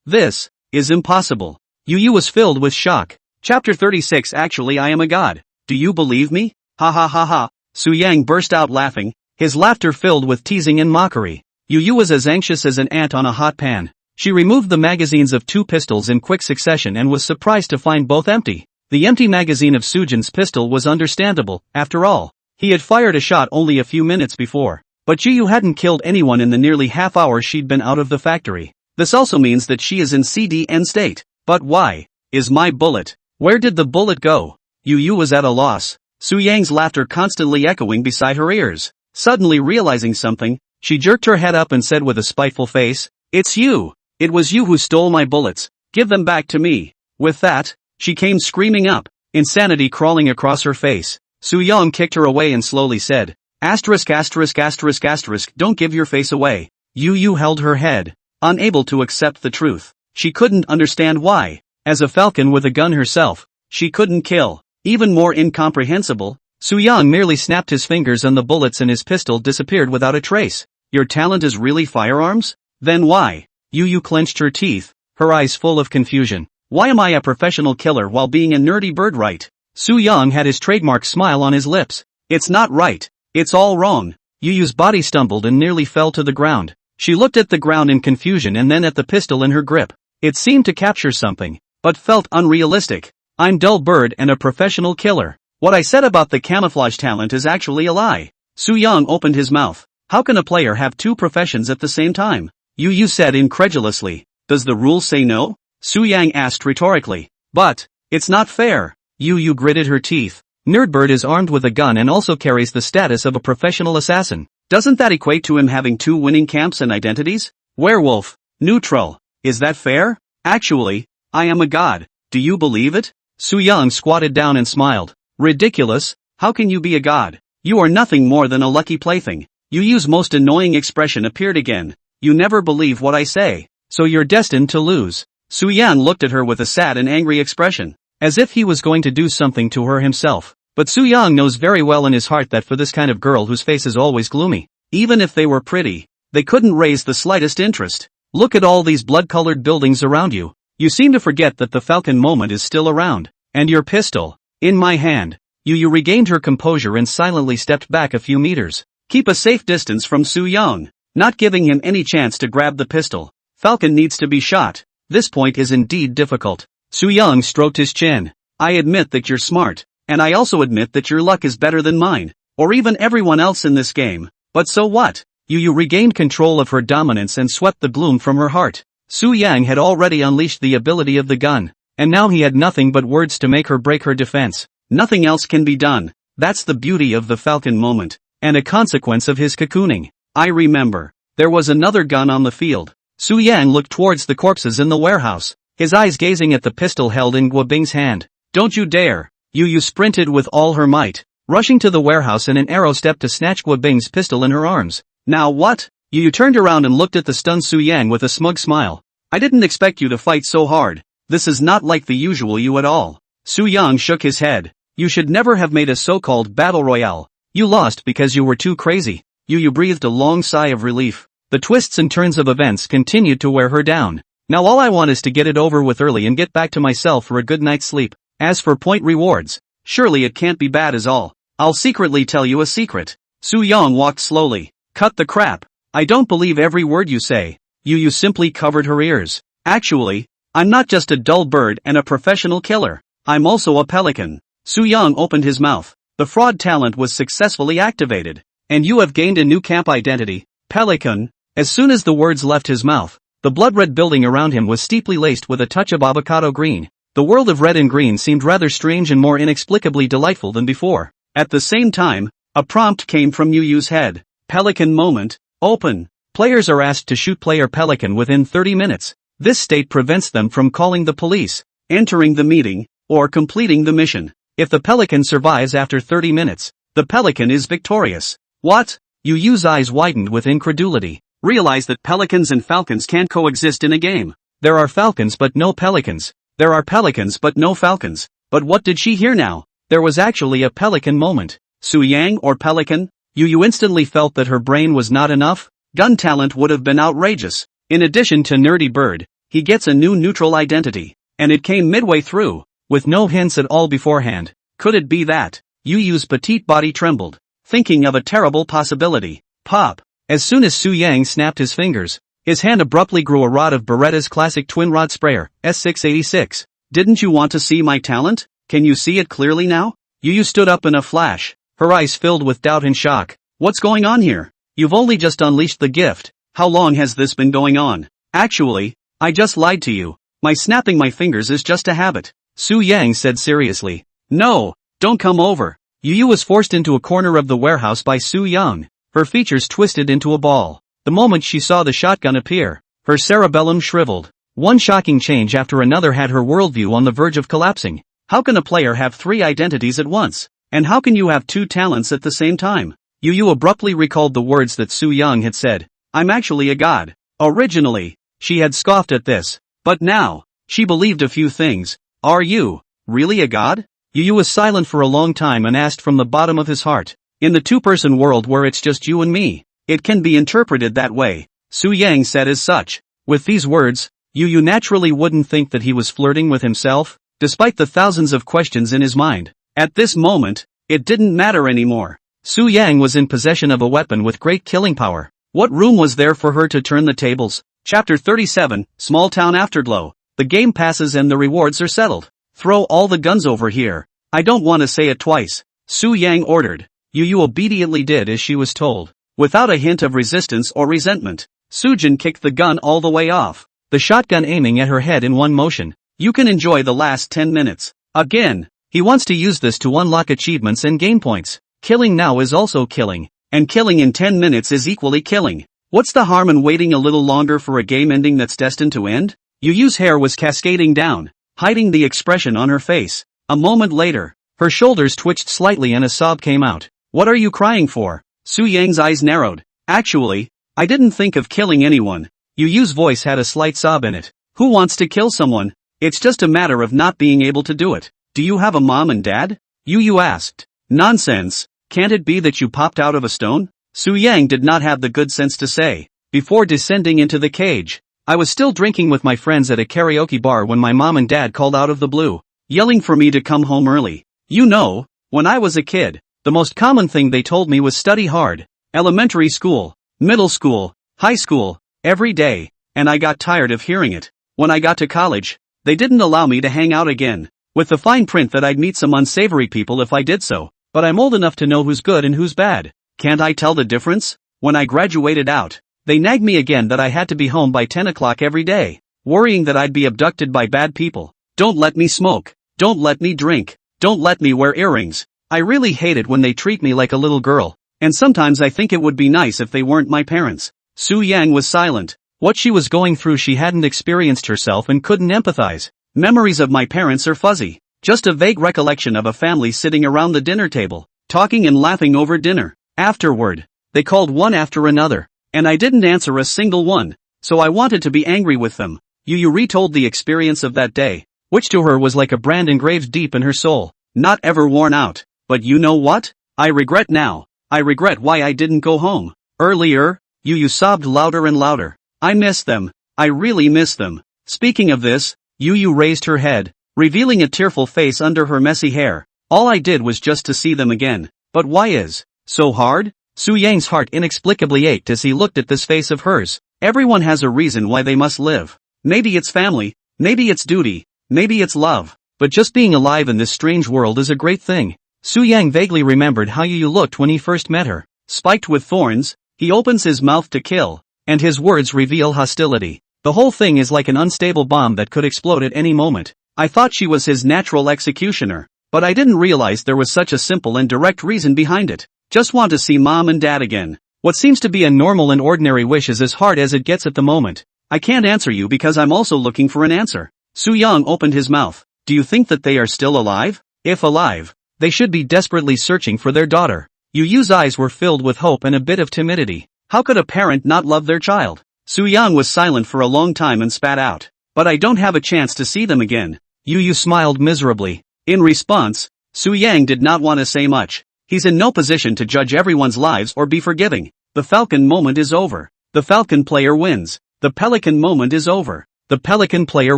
This is impossible. Yu Yu was filled with shock. Chapter 36. Actually, I am a god. Do you believe me? Ha ha ha ha. Su Yang burst out laughing, his laughter filled with teasing and mockery. Yu Yu was as anxious as an ant on a hot pan. She removed the magazines of 2 pistols in quick succession and was surprised to find both empty. The empty magazine of Sujin's pistol was understandable, after all. He had fired a shot only a few minutes before. But Yu Yu hadn't killed anyone in the nearly half hour she'd been out of the factory. This also means that she is in CDN state. But why? Is my bullet? Where did the bullet go? Yu Yu was at a loss. Su Yang's laughter constantly echoing beside her ears. Suddenly realizing something, she jerked her head up and said with a spiteful face, "It's you! It was you who stole my bullets. Give them back to me." With that, she came screaming up, insanity crawling across her face. Su Yang kicked her away and slowly said, "Asterisk asterisk asterisk asterisk, don't give your face away." Yu Yu held her head, unable to accept the truth. She couldn't understand why. As a falcon with a gun herself, she couldn't kill. Even more incomprehensible, Su Yang merely snapped his fingers and the bullets in his pistol disappeared without a trace. Your talent is really firearms? Then why? Yu Yu clenched her teeth, her eyes full of confusion. Why am I a professional killer while being a nerdy bird, right? Su Yang had his trademark smile on his lips. It's not right. It's all wrong. Yu Yu's body stumbled and nearly fell to the ground. She looked at the ground in confusion and then at the pistol in her grip. It seemed to capture something, but felt unrealistic. I'm dull bird and a professional killer. What I said about the camouflage talent is actually a lie. Su Yang opened his mouth. How can a player have 2 professions at the same time? Yu Yu said incredulously. Does the rule say no? Su Yang asked rhetorically. But, it's not fair. Yu Yu gritted her teeth. Nerdbird is armed with a gun and also carries the status of a professional assassin. Doesn't that equate to him having 2 winning camps and identities? Werewolf. Neutral. Is that fair? Actually, I am a god. Do you believe it? Su Yang squatted down and smiled. Ridiculous. How can you be a god? You are nothing more than a lucky plaything. Yu Yu's most annoying expression appeared again. You never believe what I say. So you're destined to lose. Su Yang looked at her with a sad and angry expression, as if he was going to do something to her himself. But Su Yang knows very well in his heart that for this kind of girl whose face is always gloomy, even if they were pretty, they couldn't raise the slightest interest. Look at all these blood-colored buildings around you. You seem to forget that the falcon moment is still around. And your pistol. In my hand. Yu Yu regained her composure and silently stepped back a few meters. Keep a safe distance from Su Yang, not giving him any chance to grab the pistol. Falcon needs to be shot. This point is indeed difficult. Su Yang stroked his chin. I admit that you're smart, and I also admit that your luck is better than mine, or even everyone else in this game. But so what? Yu Yu regained control of her dominance and swept the gloom from her heart. Su Yang had already unleashed the ability of the gun, and now he had nothing but words to make her break her defense. Nothing else can be done. That's the beauty of the falcon moment, and a consequence of his cocooning. I remember. There was another gun on the field. Su Yang looked towards the corpses in the warehouse, his eyes gazing at the pistol held in Guobing's hand. Don't you dare! Yu sprinted with all her might, rushing to the warehouse in an arrow step to snatch Guobing's pistol in her arms. Now what? Yu turned around and looked at the stunned Su Yang with a smug smile. I didn't expect you to fight so hard. This is not like the usual you at all. Su Yang shook his head. You should never have made a so-called battle royale. You lost because you were too crazy. Yu breathed a long sigh of relief. The twists and turns of events continued to wear her down. Now all I want is to get it over with early and get back to myself for a good night's sleep. As for point rewards, surely it can't be bad as all. I'll secretly tell you a secret. Su Yang walked slowly. Cut the crap. I don't believe every word you say. Yu simply covered her ears. Actually, I'm not just a dull bird and a professional killer. I'm also a pelican. Su Yang opened his mouth. The fraud talent was successfully activated. And you have gained a new camp identity, pelican. As soon as the words left his mouth, the blood-red building around him was steeply laced with a touch of avocado green. The world of red and green seemed rather strange and more inexplicably delightful than before. At the same time, a prompt came from Yu's head. Pelican moment, open. Players are asked to shoot player pelican within 30 minutes. This state prevents them from calling the police, entering the meeting, or completing the mission. If the pelican survives after 30 minutes, the pelican is victorious. What? Yu's eyes widened with incredulity. Realize that pelicans and falcons can't coexist in a game. There are falcons but no pelicans. There are pelicans but no falcons. But what did she hear now? There was actually a pelican moment. Su Yang or pelican? Yu instantly felt that her brain was not enough. Gun talent would have been outrageous. In addition to nerdy bird, he gets a new neutral identity. And it came midway through, with no hints at all beforehand. Could it be that? Yu's petite body trembled, thinking of a terrible possibility. Pop! As soon as Su Yang snapped his fingers, his hand abruptly grew a rod of Beretta's classic twin rod sprayer, S686. Didn't you want to see my talent? Can you see it clearly now? Yu stood up in a flash, her eyes filled with doubt and shock. What's going on here? You've only just unleashed the gift. How long has this been going on? Actually, I just lied to you. My snapping my fingers is just a habit. Su Yang said seriously. No, don't come over. Yu was forced into a corner of the warehouse by Su Yang. Her features twisted into a ball. The moment she saw the shotgun appear, her cerebellum shriveled. One shocking change after another had her worldview on the verge of collapsing. How can a player have 3 identities at once? And how can you have 2 talents at the same time? Yu abruptly recalled the words that Su Yang had said. I'm actually a god. Originally, she had scoffed at this. But now, she believed a few things. Are you really a god? Yu was silent for a long time and asked from the bottom of his heart. In the 2-person world where it's just you and me, it can be interpreted that way. Su Yang said as such. With these words, Yu naturally wouldn't think that he was flirting with himself, despite the thousands of questions in his mind. At this moment, it didn't matter anymore. Su Yang was in possession of a weapon with great killing power. What room was there for her to turn the tables? Chapter 37, Small Town Afterglow. The game passes and the rewards are settled. Throw all the guns over here. I don't want to say it twice. Su Yang ordered. Yu obediently did as she was told. Without a hint of resistance or resentment, Sujin kicked the gun all the way off, the shotgun aiming at her head in one motion. You can enjoy the last 10 minutes. Again, he wants to use this to unlock achievements and gain points. Killing now is also killing, and killing in 10 minutes is equally killing. What's the harm in waiting a little longer for a game ending that's destined to end? Yu's hair was cascading down, hiding the expression on her face. A moment later, her shoulders twitched slightly and a sob came out. What are you crying for? Su Yang's eyes narrowed. Actually, I didn't think of killing anyone. Yu's voice had a slight sob in it. Who wants to kill someone? It's just a matter of not being able to do it. Do you have a mom and dad? Yu asked. Nonsense. Can't it be that you popped out of a stone? Su Yang did not have the good sense to say. Before descending into the cage, I was still drinking with my friends at a karaoke bar when my mom and dad called out of the blue, yelling for me to come home early. You know, when I was a kid, the most common thing they told me was study hard. Elementary school, middle school, high school, every day, and I got tired of hearing it. When I got to college, they didn't allow me to hang out again, with the fine print that I'd meet some unsavory people if I did so, but I'm old enough to know who's good and who's bad. Can't I tell the difference? When I graduated out, they nagged me again that I had to be home by 10 o'clock every day, worrying that I'd be abducted by bad people. Don't let me smoke. Don't let me drink. Don't let me wear earrings. I really hate it when they treat me like a little girl. And sometimes I think it would be nice if they weren't my parents. Su Yang was silent. What she was going through she hadn't experienced herself and couldn't empathize. Memories of my parents are fuzzy. Just a vague recollection of a family sitting around the dinner table, talking and laughing over dinner. Afterward, they called one after another, and I didn't answer a single one, so I wanted to be angry with them. Yu retold the experience of that day, which to her was like a brand engraved deep in her soul, not ever worn out. But you know what? I regret now. I regret why I didn't go home earlier. Yu sobbed louder and louder. I miss them. I really miss them. Speaking of this, Yu raised her head, revealing a tearful face under her messy hair. All I did was just to see them again. But why is so hard? Su Yang's heart inexplicably ached as he looked at this face of hers. Everyone has a reason why they must live. Maybe it's family, maybe it's duty, maybe it's love. But just being alive in this strange world is a great thing. Su Yang vaguely remembered how Yu looked when he first met her. Spiked with thorns, he opens his mouth to kill, and his words reveal hostility. The whole thing is like an unstable bomb that could explode at any moment. I thought she was his natural executioner, but I didn't realize there was such a simple and direct reason behind it. Just want to see mom and dad again. What seems to be a normal and ordinary wish is as hard as it gets at the moment. I can't answer you because I'm also looking for an answer. Su Yang opened his mouth. Do you think that they are still alive? If alive, they should be desperately searching for their daughter. Yu's eyes were filled with hope and a bit of timidity. How could a parent not love their child? Su Yang was silent for a long time and spat out. But I don't have a chance to see them again. Yu smiled miserably. In response, Su Yang did not want to say much. He's in no position to judge everyone's lives or be forgiving. The Falcon moment is over. The Falcon player wins. The Pelican moment is over. The Pelican player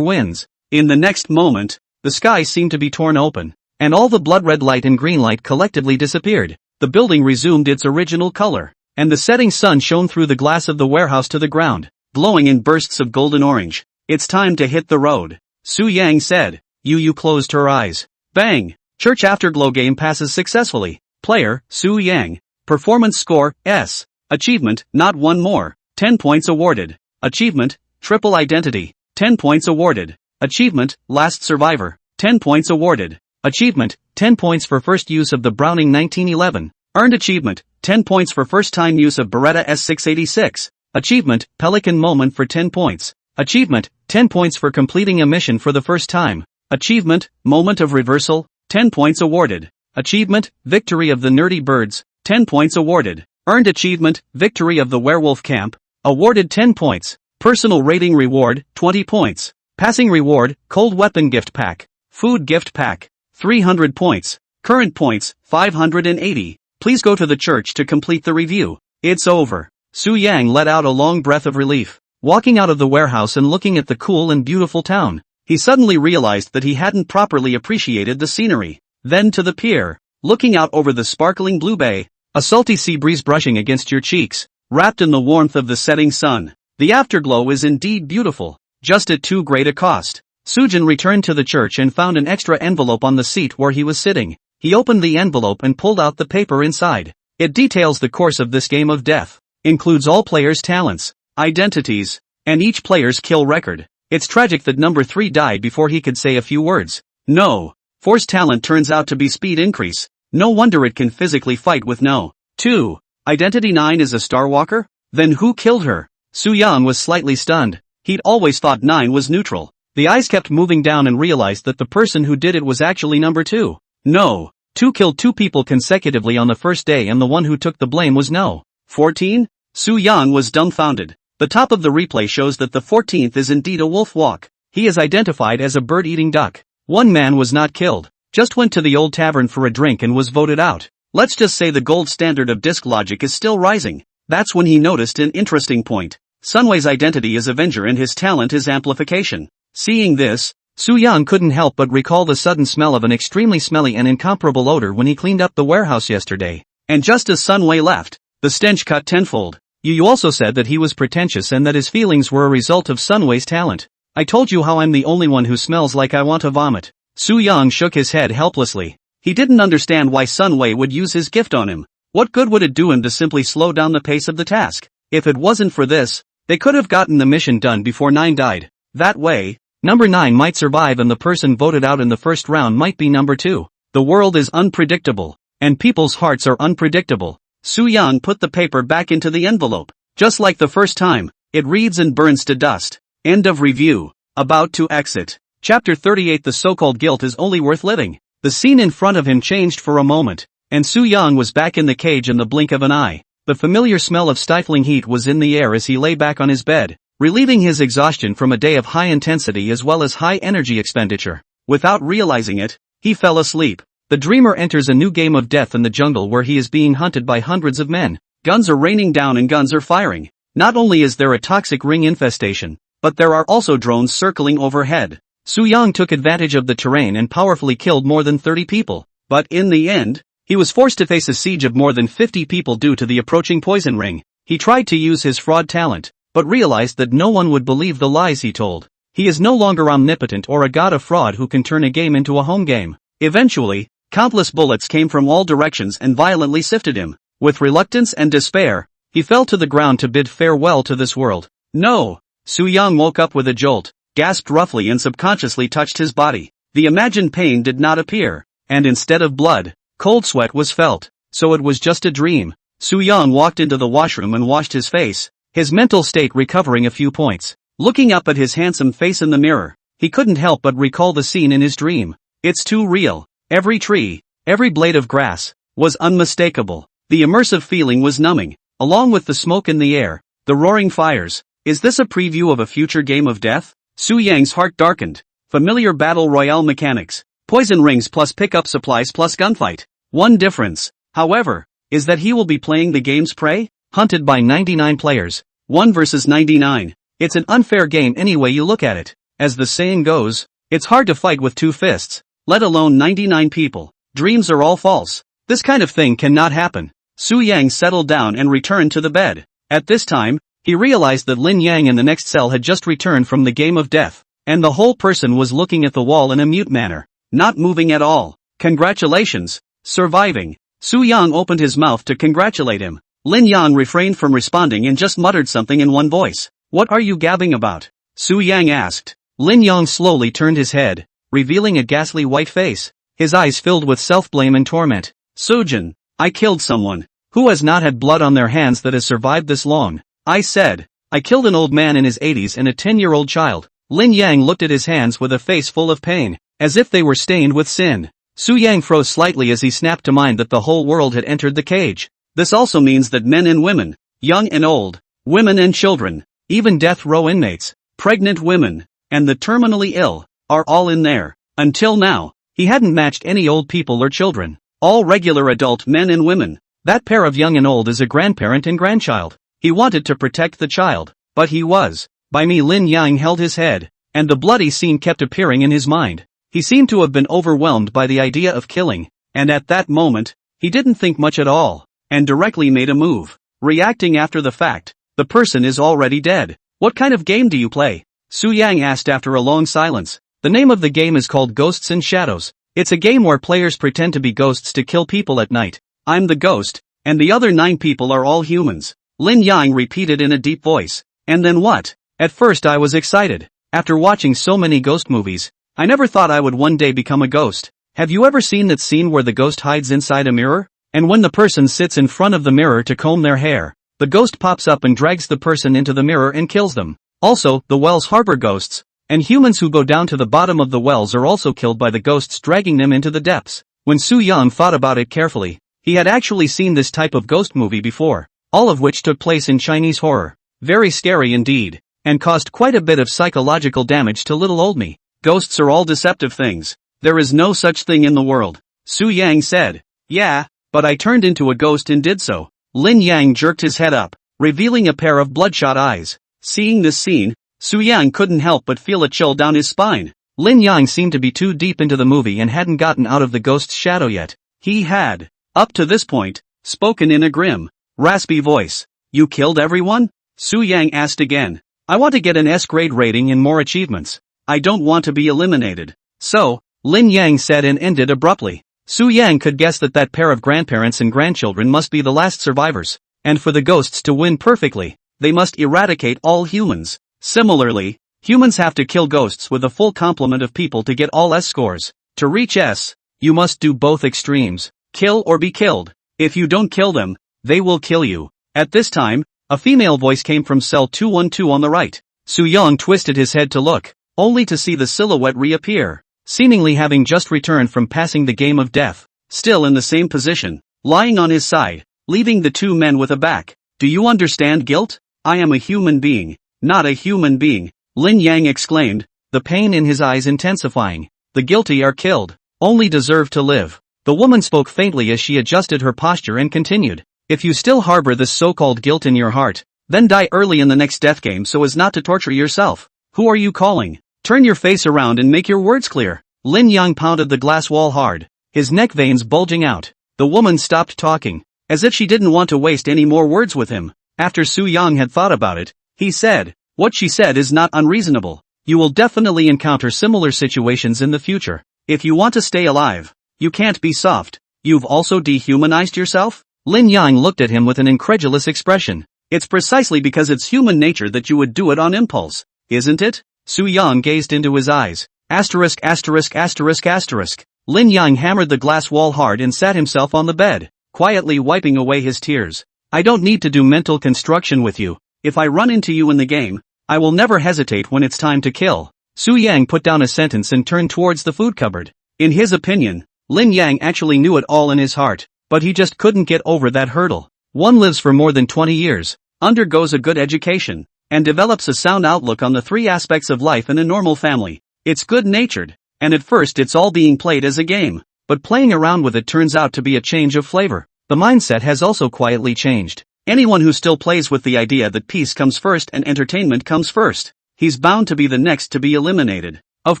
wins. In the next moment, the sky seemed to be torn open, and all the blood-red light and green light collectively disappeared. The building resumed its original color, and the setting sun shone through the glass of the warehouse to the ground, glowing in bursts of golden orange. It's time to hit the road, Su Yang said. Yu closed her eyes. Bang! Church Afterglow game passes successfully. Player, Su Yang. Performance score, S. Achievement, not one more. 10 points awarded. Achievement, triple identity. 10 points awarded. Achievement, last survivor. 10 points awarded. Achievement, 10 points for first use of the Browning 1911. Earned achievement, 10 points for first time use of Beretta S686. Achievement, Pelican moment for 10 points. Achievement, 10 points for completing a mission for the first time. Achievement, moment of reversal, 10 points awarded. Achievement, victory of the nerdy birds, 10 points awarded. Earned achievement, victory of the werewolf camp, awarded 10 points. Personal rating reward, 20 points. Passing reward, cold weapon gift pack. Food gift pack, 300 points. Current points, 580. Please go to the church to complete the review. It's over. Su Yang let out a long breath of relief. Walking out of the warehouse and looking at the cool and beautiful town, he suddenly realized that he hadn't properly appreciated the scenery. Then to the pier, looking out over the sparkling blue bay, a salty sea breeze brushing against your cheeks, wrapped in the warmth of the setting sun. The afterglow is indeed beautiful, just at too great a cost. Sujin returned to the church and found an extra envelope on the seat where he was sitting. He opened the envelope and pulled out the paper inside. It details the course of this game of death, includes all players' talents, identities, and each player's kill record. It's tragic that number 3 died before he could say a few words. No. Force talent turns out to be speed increase. No wonder it can physically fight with no. 2. Identity 9 is a Starwalker? Then who killed her? Su Yang was slightly stunned. He'd always thought 9 was neutral. The eyes kept moving down and realized that the person who did it was actually number 2. No. 2 killed 2 people consecutively on the first day and the one who took the blame was no. 14? Su Yang was dumbfounded. The top of the replay shows that the 14th is indeed a wolf walk. He is identified as a bird-eating duck. One man was not killed, just went to the old tavern for a drink and was voted out. Let's just say the gold standard of disc logic is still rising. That's when he noticed an interesting point. Sunway's identity is Avenger and his talent is Amplification. Seeing this, Su Yang couldn't help but recall the sudden smell of an extremely smelly and incomparable odor when he cleaned up the warehouse yesterday. And just as Sunway left, the stench cut tenfold. Yu also said that he was pretentious and that his feelings were a result of Sunway's talent. I told you how I'm the only one who smells like I want to vomit. Su Yang shook his head helplessly. He didn't understand why Sunway would use his gift on him. What good would it do him to simply slow down the pace of the task? If it wasn't for this, they could have gotten the mission done before 9 died. That way, Number 9 might survive and the person voted out in the first round might be number 2. The world is unpredictable, and people's hearts are unpredictable. Su-young put the paper back into the envelope. Just like the first time, it reads and burns to dust. End of review. About to exit. Chapter 38. The so-called guilt is only worth living. The scene in front of him changed for a moment, and Su-young was back in the cage in the blink of an eye. The familiar smell of stifling heat was in the air as he lay back on his bed, relieving his exhaustion from a day of high intensity as well as high energy expenditure. Without realizing it, he fell asleep. The dreamer enters a new game of death in the jungle where he is being hunted by hundreds of men. Guns are raining down and guns are firing. Not only is there a toxic ring infestation, but there are also drones circling overhead. Su-young took advantage of the terrain and powerfully killed more than 30 people. But in the end, he was forced to face a siege of more than 50 people due to the approaching poison ring. He tried to use his fraud talent, but realized that no one would believe the lies he told. He is no longer omnipotent or a god of fraud who can turn a game into a home game. Eventually, countless bullets came from all directions and violently sifted him. With reluctance and despair, he fell to the ground to bid farewell to this world. No! Su-young woke up with a jolt, gasped roughly and subconsciously touched his body. The imagined pain did not appear, and instead of blood, cold sweat was felt. So it was just a dream. Su-young walked into the washroom and washed his face, his mental state recovering a few points. Looking up at his handsome face in the mirror, he couldn't help but recall the scene in his dream. It's too real. Every tree, every blade of grass, was unmistakable. The immersive feeling was numbing, along with the smoke in the air, the roaring fires. Is this a preview of a future game of death? Su-young's heart darkened. Familiar battle royale mechanics. Poison rings plus pickup supplies plus gunfight. One difference, however, is that he will be playing the game's prey, hunted by 99 players. 1 versus 99. It's an unfair game any way you look at it. As the saying goes, it's hard to fight with 2 fists, let alone 99 people. Dreams are all false. This kind of thing cannot happen. Su-young settled down and returned to the bed. At this time, he realized that Lin Yang in the next cell had just returned from the game of death, and the whole person was looking at the wall in a mute manner, not moving at all. Congratulations, surviving. Su-young opened his mouth to congratulate him. Lin Yang refrained from responding and just muttered something in one voice. What are you gabbing about? Su-young asked. Lin Yang slowly turned his head, revealing a ghastly white face, his eyes filled with self-blame and torment. Sujin, I killed someone. Who has not had blood on their hands that has survived this long? I said. I killed an old man in his 80s and a 10-year-old child. Lin Yang looked at his hands with a face full of pain, as if they were stained with sin. Su-young froze slightly as he snapped to mind that the whole world had entered the cage. This also means that men and women, young and old, women and children, even death row inmates, pregnant women, and the terminally ill, are all in there. Until now, he hadn't matched any old people or children. All regular adult men and women. That pair of young and old is a grandparent and grandchild. He wanted to protect the child, but he was. By me. Lin Yang held his head, and the bloody scene kept appearing in his mind. He seemed to have been overwhelmed by the idea of killing, and at that moment, he didn't think much at all, and directly made a move, reacting after the fact. The person is already dead. What kind of game do you play? Su-young asked after a long silence. The name of the game is called Ghosts and Shadows. It's a game where players pretend to be ghosts to kill people at night. I'm the ghost, and the other 9 people are all humans. Lin Yang repeated in a deep voice. And then what? At first I was excited. After watching so many ghost movies, I never thought I would one day become a ghost. Have you ever seen that scene where the ghost hides inside a mirror? And when the person sits in front of the mirror to comb their hair, the ghost pops up and drags the person into the mirror and kills them. Also, the wells harbor ghosts, and humans who go down to the bottom of the wells are also killed by the ghosts dragging them into the depths. When Su-young thought about it carefully, he had actually seen this type of ghost movie before, all of which took place in Chinese horror. Very scary indeed, and caused quite a bit of psychological damage to little old me. Ghosts are all deceptive things. There is no such thing in the world. Su-young said. Yeah, but I turned into a ghost and did so. Lin Yang jerked his head up, revealing a pair of bloodshot eyes. Seeing this scene, Su-young couldn't help but feel a chill down his spine. Lin Yang seemed to be too deep into the movie and hadn't gotten out of the ghost's shadow yet. He had, up to this point, spoken in a grim, raspy voice. You killed everyone? Su-young asked again. I want to get an S-grade rating and more achievements. I don't want to be eliminated. So, Lin Yang said and ended abruptly. Su-young could guess that that pair of grandparents and grandchildren must be the last survivors. And for the ghosts to win perfectly, they must eradicate all humans. Similarly, Humans have to kill ghosts with a full complement of people to get all S scores. To reach S, you must do both extremes. Kill or be killed. If you don't kill them, they will kill you. At this time, a female voice came from cell 212 on the right. Su-young twisted his head to look, only to see the silhouette reappear, seemingly having just returned from passing the game of death, still in the same position, lying on his side, leaving the two men with a back. Do you understand guilt? I am a human being, not a human being, Lin Yang exclaimed, the pain in his eyes intensifying. The guilty are killed, only deserve to live. The woman spoke faintly as she adjusted her posture and continued. If you still harbor this so-called guilt in your heart, then die early in the next death game so as not to torture yourself. Who are you calling? Turn your face around and make your words clear. Lin Yang pounded the glass wall hard, his neck veins bulging out. The woman stopped talking, as if she didn't want to waste any more words with him. After Su-young had thought about it, he said, what she said is not unreasonable. You will definitely encounter similar situations in the future. If you want to stay alive, you can't be soft. You've also dehumanized yourself? Lin Yang looked at him with an incredulous expression. It's precisely because it's human nature that you would do it on impulse, isn't it? Su-young gazed into his eyes. Asterisk asterisk asterisk asterisk. Lin Yang hammered the glass wall hard and sat himself on the bed, quietly wiping away his tears. I don't need to do mental construction with you. If I run into you in the game, I will never hesitate when it's time to kill. Su-yang put down a sentence and turned towards the food cupboard. In his opinion, Lin Yang actually knew it all in his heart, but he just couldn't get over that hurdle. One lives for more than 20 years, undergoes a good education, and develops a sound outlook on the three aspects of life in a normal family. It's good-natured, and at first it's all being played as a game, but playing around with it turns out to be a change of flavor. The mindset has also quietly changed. Anyone who still plays with the idea that peace comes first and entertainment comes first, he's bound to be the next to be eliminated. Of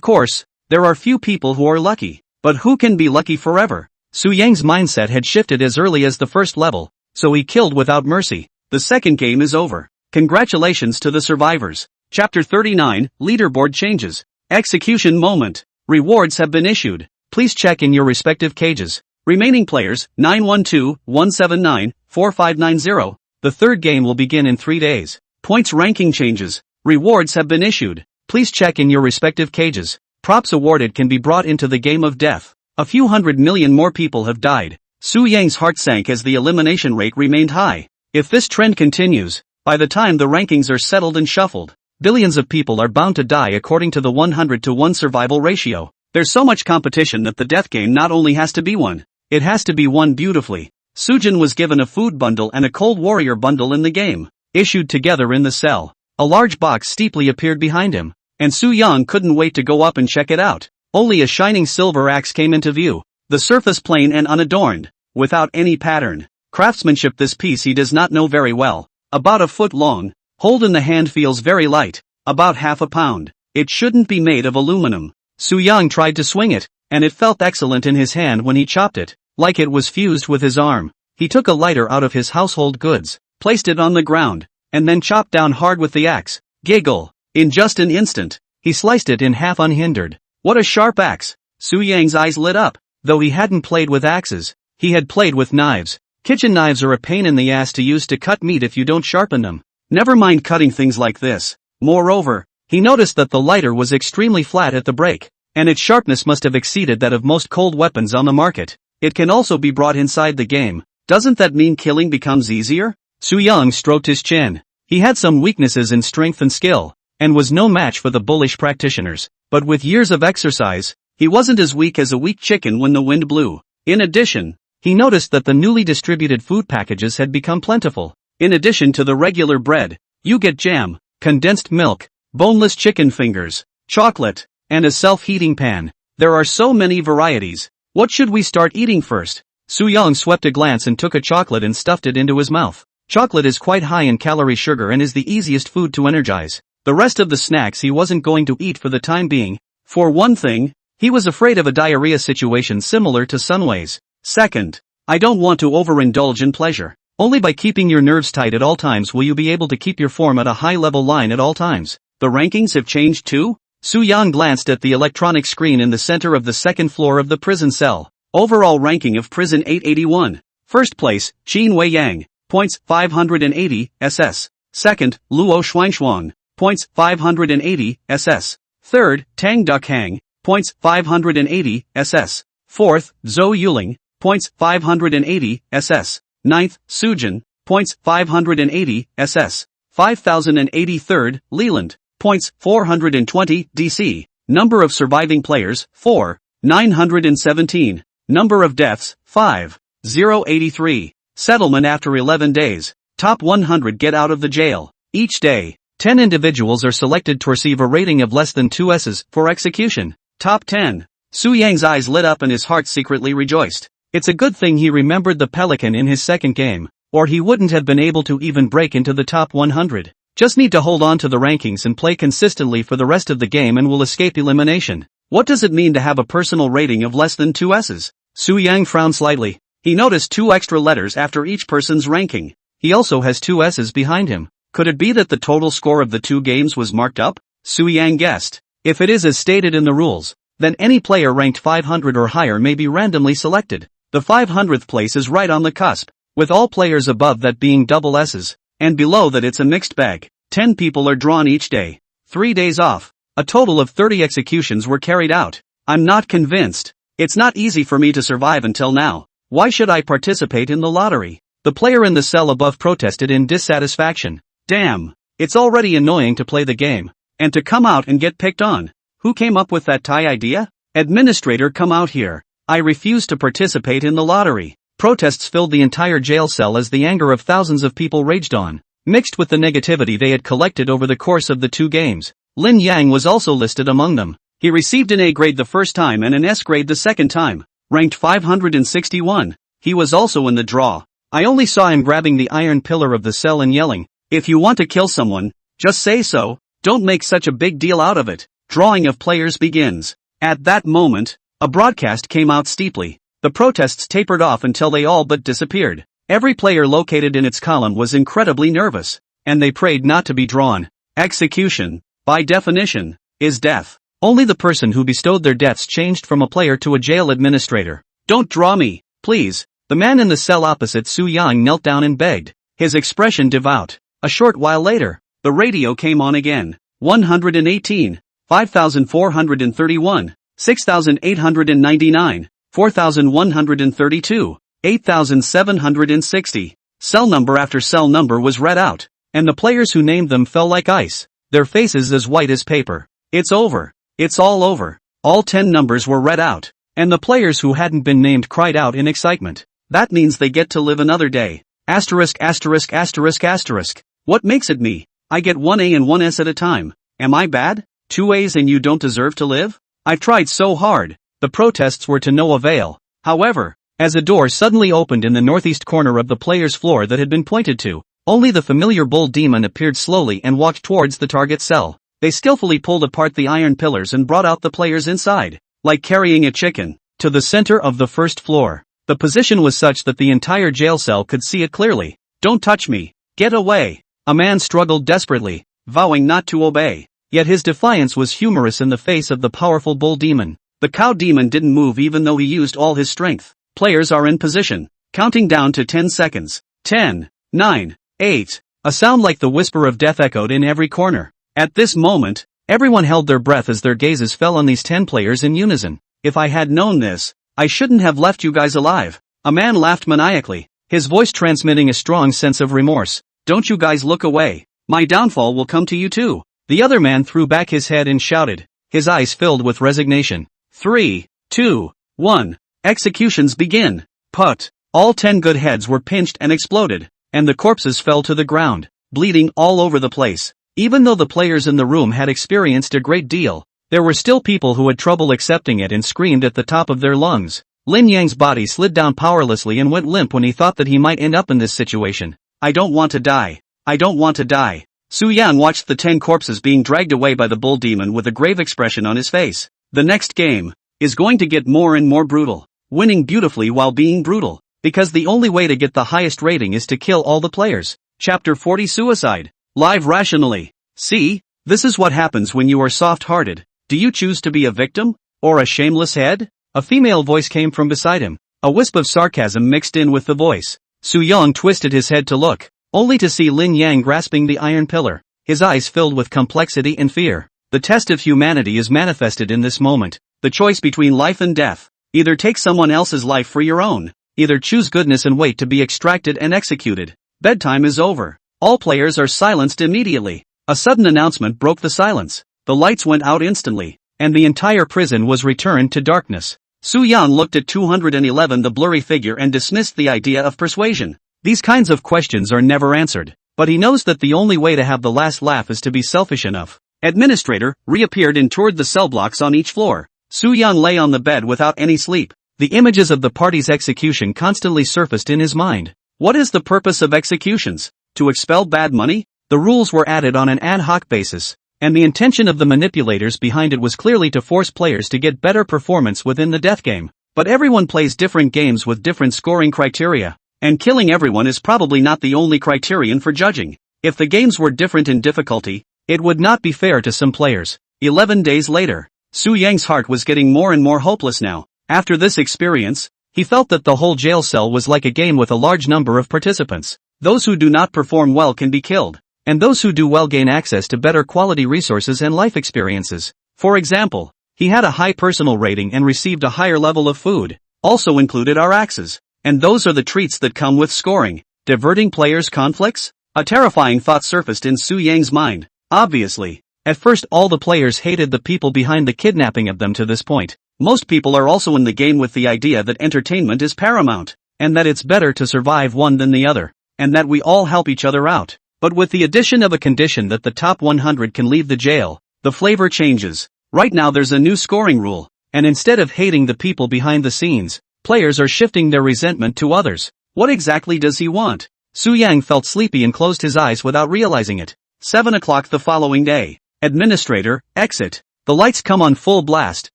course, there are few people who are lucky, but who can be lucky forever? Su-yang's mindset had shifted as early as the first level, so he killed without mercy. The second game is over. Congratulations to the survivors. Chapter 39, Leaderboard Changes. Execution Moment. Rewards have been issued. Please check in your respective cages. Remaining players, 912-179-4590. The third game will begin in 3 days. Points ranking changes. Rewards have been issued. Please check in your respective cages. Props awarded can be brought into the game of death. A few 100 million more people have died. Su-yang's heart sank as the elimination rate remained high. If this trend continues, by the time the rankings are settled and shuffled, billions of people are bound to die according to the 100-to-1 survival ratio. There's so much competition that the death game not only has to be won, it has to be won beautifully. Sujin was given a food bundle and a cold warrior bundle in the game, issued together in the cell. A large box steeply appeared behind him, and Su-young couldn't wait to go up and check it out. Only a shining silver axe came into view, the surface plain and unadorned, without any pattern. Craftsmanship. This piece he does not know very well, about a foot long, hold in the hand feels very light, about half a pound. It shouldn't be made of aluminum. Su-young tried to swing it, and it felt excellent in his hand when he chopped it, like it was fused with his arm. He took a lighter out of his household goods, placed it on the ground, and then chopped down hard with the axe. Giggle. In just an instant, he sliced it in half unhindered. What a sharp axe! Su-yang's eyes lit up. Though he hadn't played with axes, he had played with knives. Kitchen knives are a pain in the ass to use to cut meat if you don't sharpen them. Never mind cutting things like this. Moreover, he noticed that the lighter was extremely flat at the break, and its sharpness must have exceeded that of most cold weapons on the market. It can also be brought inside the game. Doesn't that mean killing becomes easier? Su-young stroked his chin. He had some weaknesses in strength and skill, and was no match for the bullish practitioners. But with years of exercise, he wasn't as weak as a weak chicken when the wind blew. In addition, he noticed that the newly distributed food packages had become plentiful. In addition to the regular bread, you get jam, condensed milk, boneless chicken fingers, chocolate, and a self-heating pan. There are so many varieties. What should we start eating first? Su-young swept a glance and took a chocolate and stuffed it into his mouth. Chocolate is quite high in calorie sugar and is the easiest food to energize. The rest of the snacks he wasn't going to eat for the time being. For one thing, he was afraid of a diarrhea situation similar to Sunway's. Second, I don't want to overindulge in pleasure. Only by keeping your nerves tight at all times will you be able to keep your form at a high-level line at all times. The rankings have changed too? Su-young glanced at the electronic screen in the center of the second floor of the prison cell. Overall ranking of prison 881. First place, Qin Wei Yang. Points 580 SS. Second, Luo Xuanxuang. points 580 SS. Third, Tang Dukhang, points 580 SS. Fourth, Zhou Yuling, points 580 SS. Ninth, Sujin, points 580 SS. 5083rd, Leland, points 420 DC. Number of surviving players, 4. 917. Number of deaths, 5. 083. Settlement after 11 days. Top 100 get out of the jail. Each day, 10 individuals are selected to receive a rating of less than 2 S's for execution. Top 10. Su Yang's eyes lit up and his heart secretly rejoiced. It's a good thing he remembered the pelican in his second game, or he wouldn't have been able to even break into the top 100. Just need to hold on to the rankings and play consistently for the rest of the game and will escape elimination. What does it mean to have a personal rating of less than 2 S's? Su Yang frowned slightly. He noticed 2 extra letters after each person's ranking. He also has 2 S's behind him. Could it be that the total score of the 2 games was marked up? Su Yang guessed. If it is as stated in the rules, then any player ranked 500 or higher may be randomly selected. The 500th place is right on the cusp, with all players above that being double S's, and below that it's a mixed bag. 10 people are drawn each day. 3 days off. A total of 30 executions were carried out. I'm not convinced. It's not easy for me to survive until now. Why should I participate in the lottery? The player in the cell above protested in dissatisfaction. Damn, it's already annoying to play the game, and to come out and get picked on. Who came up with that tie idea? Administrator, come out here. I refuse to participate in the lottery. Protests filled the entire jail cell as the anger of thousands of people raged on, mixed with the negativity they had collected over the course of the 2 games. Lin Yang was also listed among them. He received an A grade the first time and an S grade the second time, ranked 561. He was also in the draw. I only saw him grabbing the iron pillar of the cell and yelling, "If you want to kill someone, just say so, don't make such a big deal out of it." Drawing of players begins. At that moment, a broadcast came out steeply. The protests tapered off until they all but disappeared. Every player located in its column was incredibly nervous, and they prayed not to be drawn. Execution, by definition, is death. Only the person who bestowed their deaths changed from a player to a jail administrator. "Don't draw me, please." The man in the cell opposite Su Yang knelt down and begged, his expression devout. A short while later, the radio came on again. 118, 5,431, 6,899, 4,132, 8,760. Cell number after cell number was read out, and the players who named them fell like ice, their faces as white as paper. It's over. It's all over. All 10 numbers were read out, and the players who hadn't been named cried out in excitement. That means they get to live another day. Asterisk asterisk asterisk asterisk. What makes it me? I get 1 A and 1 S at a time. Am I bad? 2 A's and you don't deserve to live? I've tried so hard. The protests were to no avail. However, as a door suddenly opened in the northeast corner of the player's floor that had been pointed to, only the familiar bull demon appeared slowly and walked towards the target cell. They skillfully pulled apart the iron pillars and brought out the players inside, like carrying a chicken, to the center of the first floor. The position was such that the entire jail cell could see it clearly. "Don't touch me. Get away." A man struggled desperately, vowing not to obey. Yet his defiance was humorous in the face of the powerful bull demon. The cow demon didn't move even though he used all his strength. Players are in position, counting down to 10 seconds. 10, 9, 8. A sound like the whisper of death echoed in every corner. At this moment, everyone held their breath as their gazes fell on these 10 players in unison. "If I had known this, I shouldn't have left you guys alive." A man laughed maniacally, his voice transmitting a strong sense of remorse. "Don't you guys look away. My downfall will come to you too." The other man threw back his head and shouted, his eyes filled with resignation. 3, 2, 1. Executions begin. Put. All 10 good heads were pinched and exploded, and the corpses fell to the ground, bleeding all over the place. Even though the players in the room had experienced a great deal, there were still people who had trouble accepting it and screamed at the top of their lungs. Lin Yang's body slid down powerlessly and went limp when he thought that he might end up in this situation. "I don't want to die. I don't want to die." Su Yang watched the 10 corpses being dragged away by the bull demon with a grave expression on his face. The next game is going to get more and more brutal, winning beautifully while being brutal, because the only way to get the highest rating is to kill all the players. Chapter 40 Suicide. Live rationally. See, this is what happens when you are soft-hearted. Do you choose to be a victim, or a shameless head? A female voice came from beside him, a wisp of sarcasm mixed in with the voice. Su Yang twisted his head to look, only to see Lin Yang grasping the iron pillar. his eyes filled with complexity and fear. The test of humanity is manifested in this moment. The choice between life and death. Either take someone else's life for your own. Either choose goodness and wait to be extracted and executed. Bedtime is over. All players are silenced immediately. A sudden announcement broke the silence. The lights went out instantly, and the entire prison was returned to darkness. Su Yang looked at 211, the blurry figure, and dismissed the idea of persuasion. These kinds of questions are never answered, but he knows that the only way to have the last laugh is to be selfish enough. Administrator reappeared and toured the cell blocks on each floor. Su Yang lay on the bed without any sleep. The images of the party's execution constantly surfaced in his mind. What is the purpose of executions? To expel bad money? The rules were added on an ad hoc basis, and the intention of the manipulators behind it was clearly to force players to get better performance within the death game. But everyone plays different games with different scoring criteria, and killing everyone is probably not the only criterion for judging. If the games were different in difficulty, it would not be fair to some players. 11 days later, Su Yang's heart was getting more and more hopeless now. After this experience, he felt that the whole jail cell was like a game with a large number of participants. Those who do not perform well can be killed, and those who do well gain access to better quality resources and life experiences. For example, he had a high personal rating and received a higher level of food. Also included are axes, and those are the treats that come with scoring. Diverting players' conflicts? A terrifying thought surfaced in Su Yang's mind. Obviously, at first all the players hated the people behind the kidnapping of them to this point. Most people are also in the game with the idea that entertainment is paramount, and that it's better to survive one than the other, and that we all help each other out. But with the addition of a condition that the top 100 can leave the jail, the flavor changes. Right now there's a new scoring rule, and instead of hating the people behind the scenes, players are shifting their resentment to others. What exactly does he want? Su Yang felt sleepy and closed his eyes without realizing it. 7 o'clock the following day. Administrator, exit. The lights come on full blast,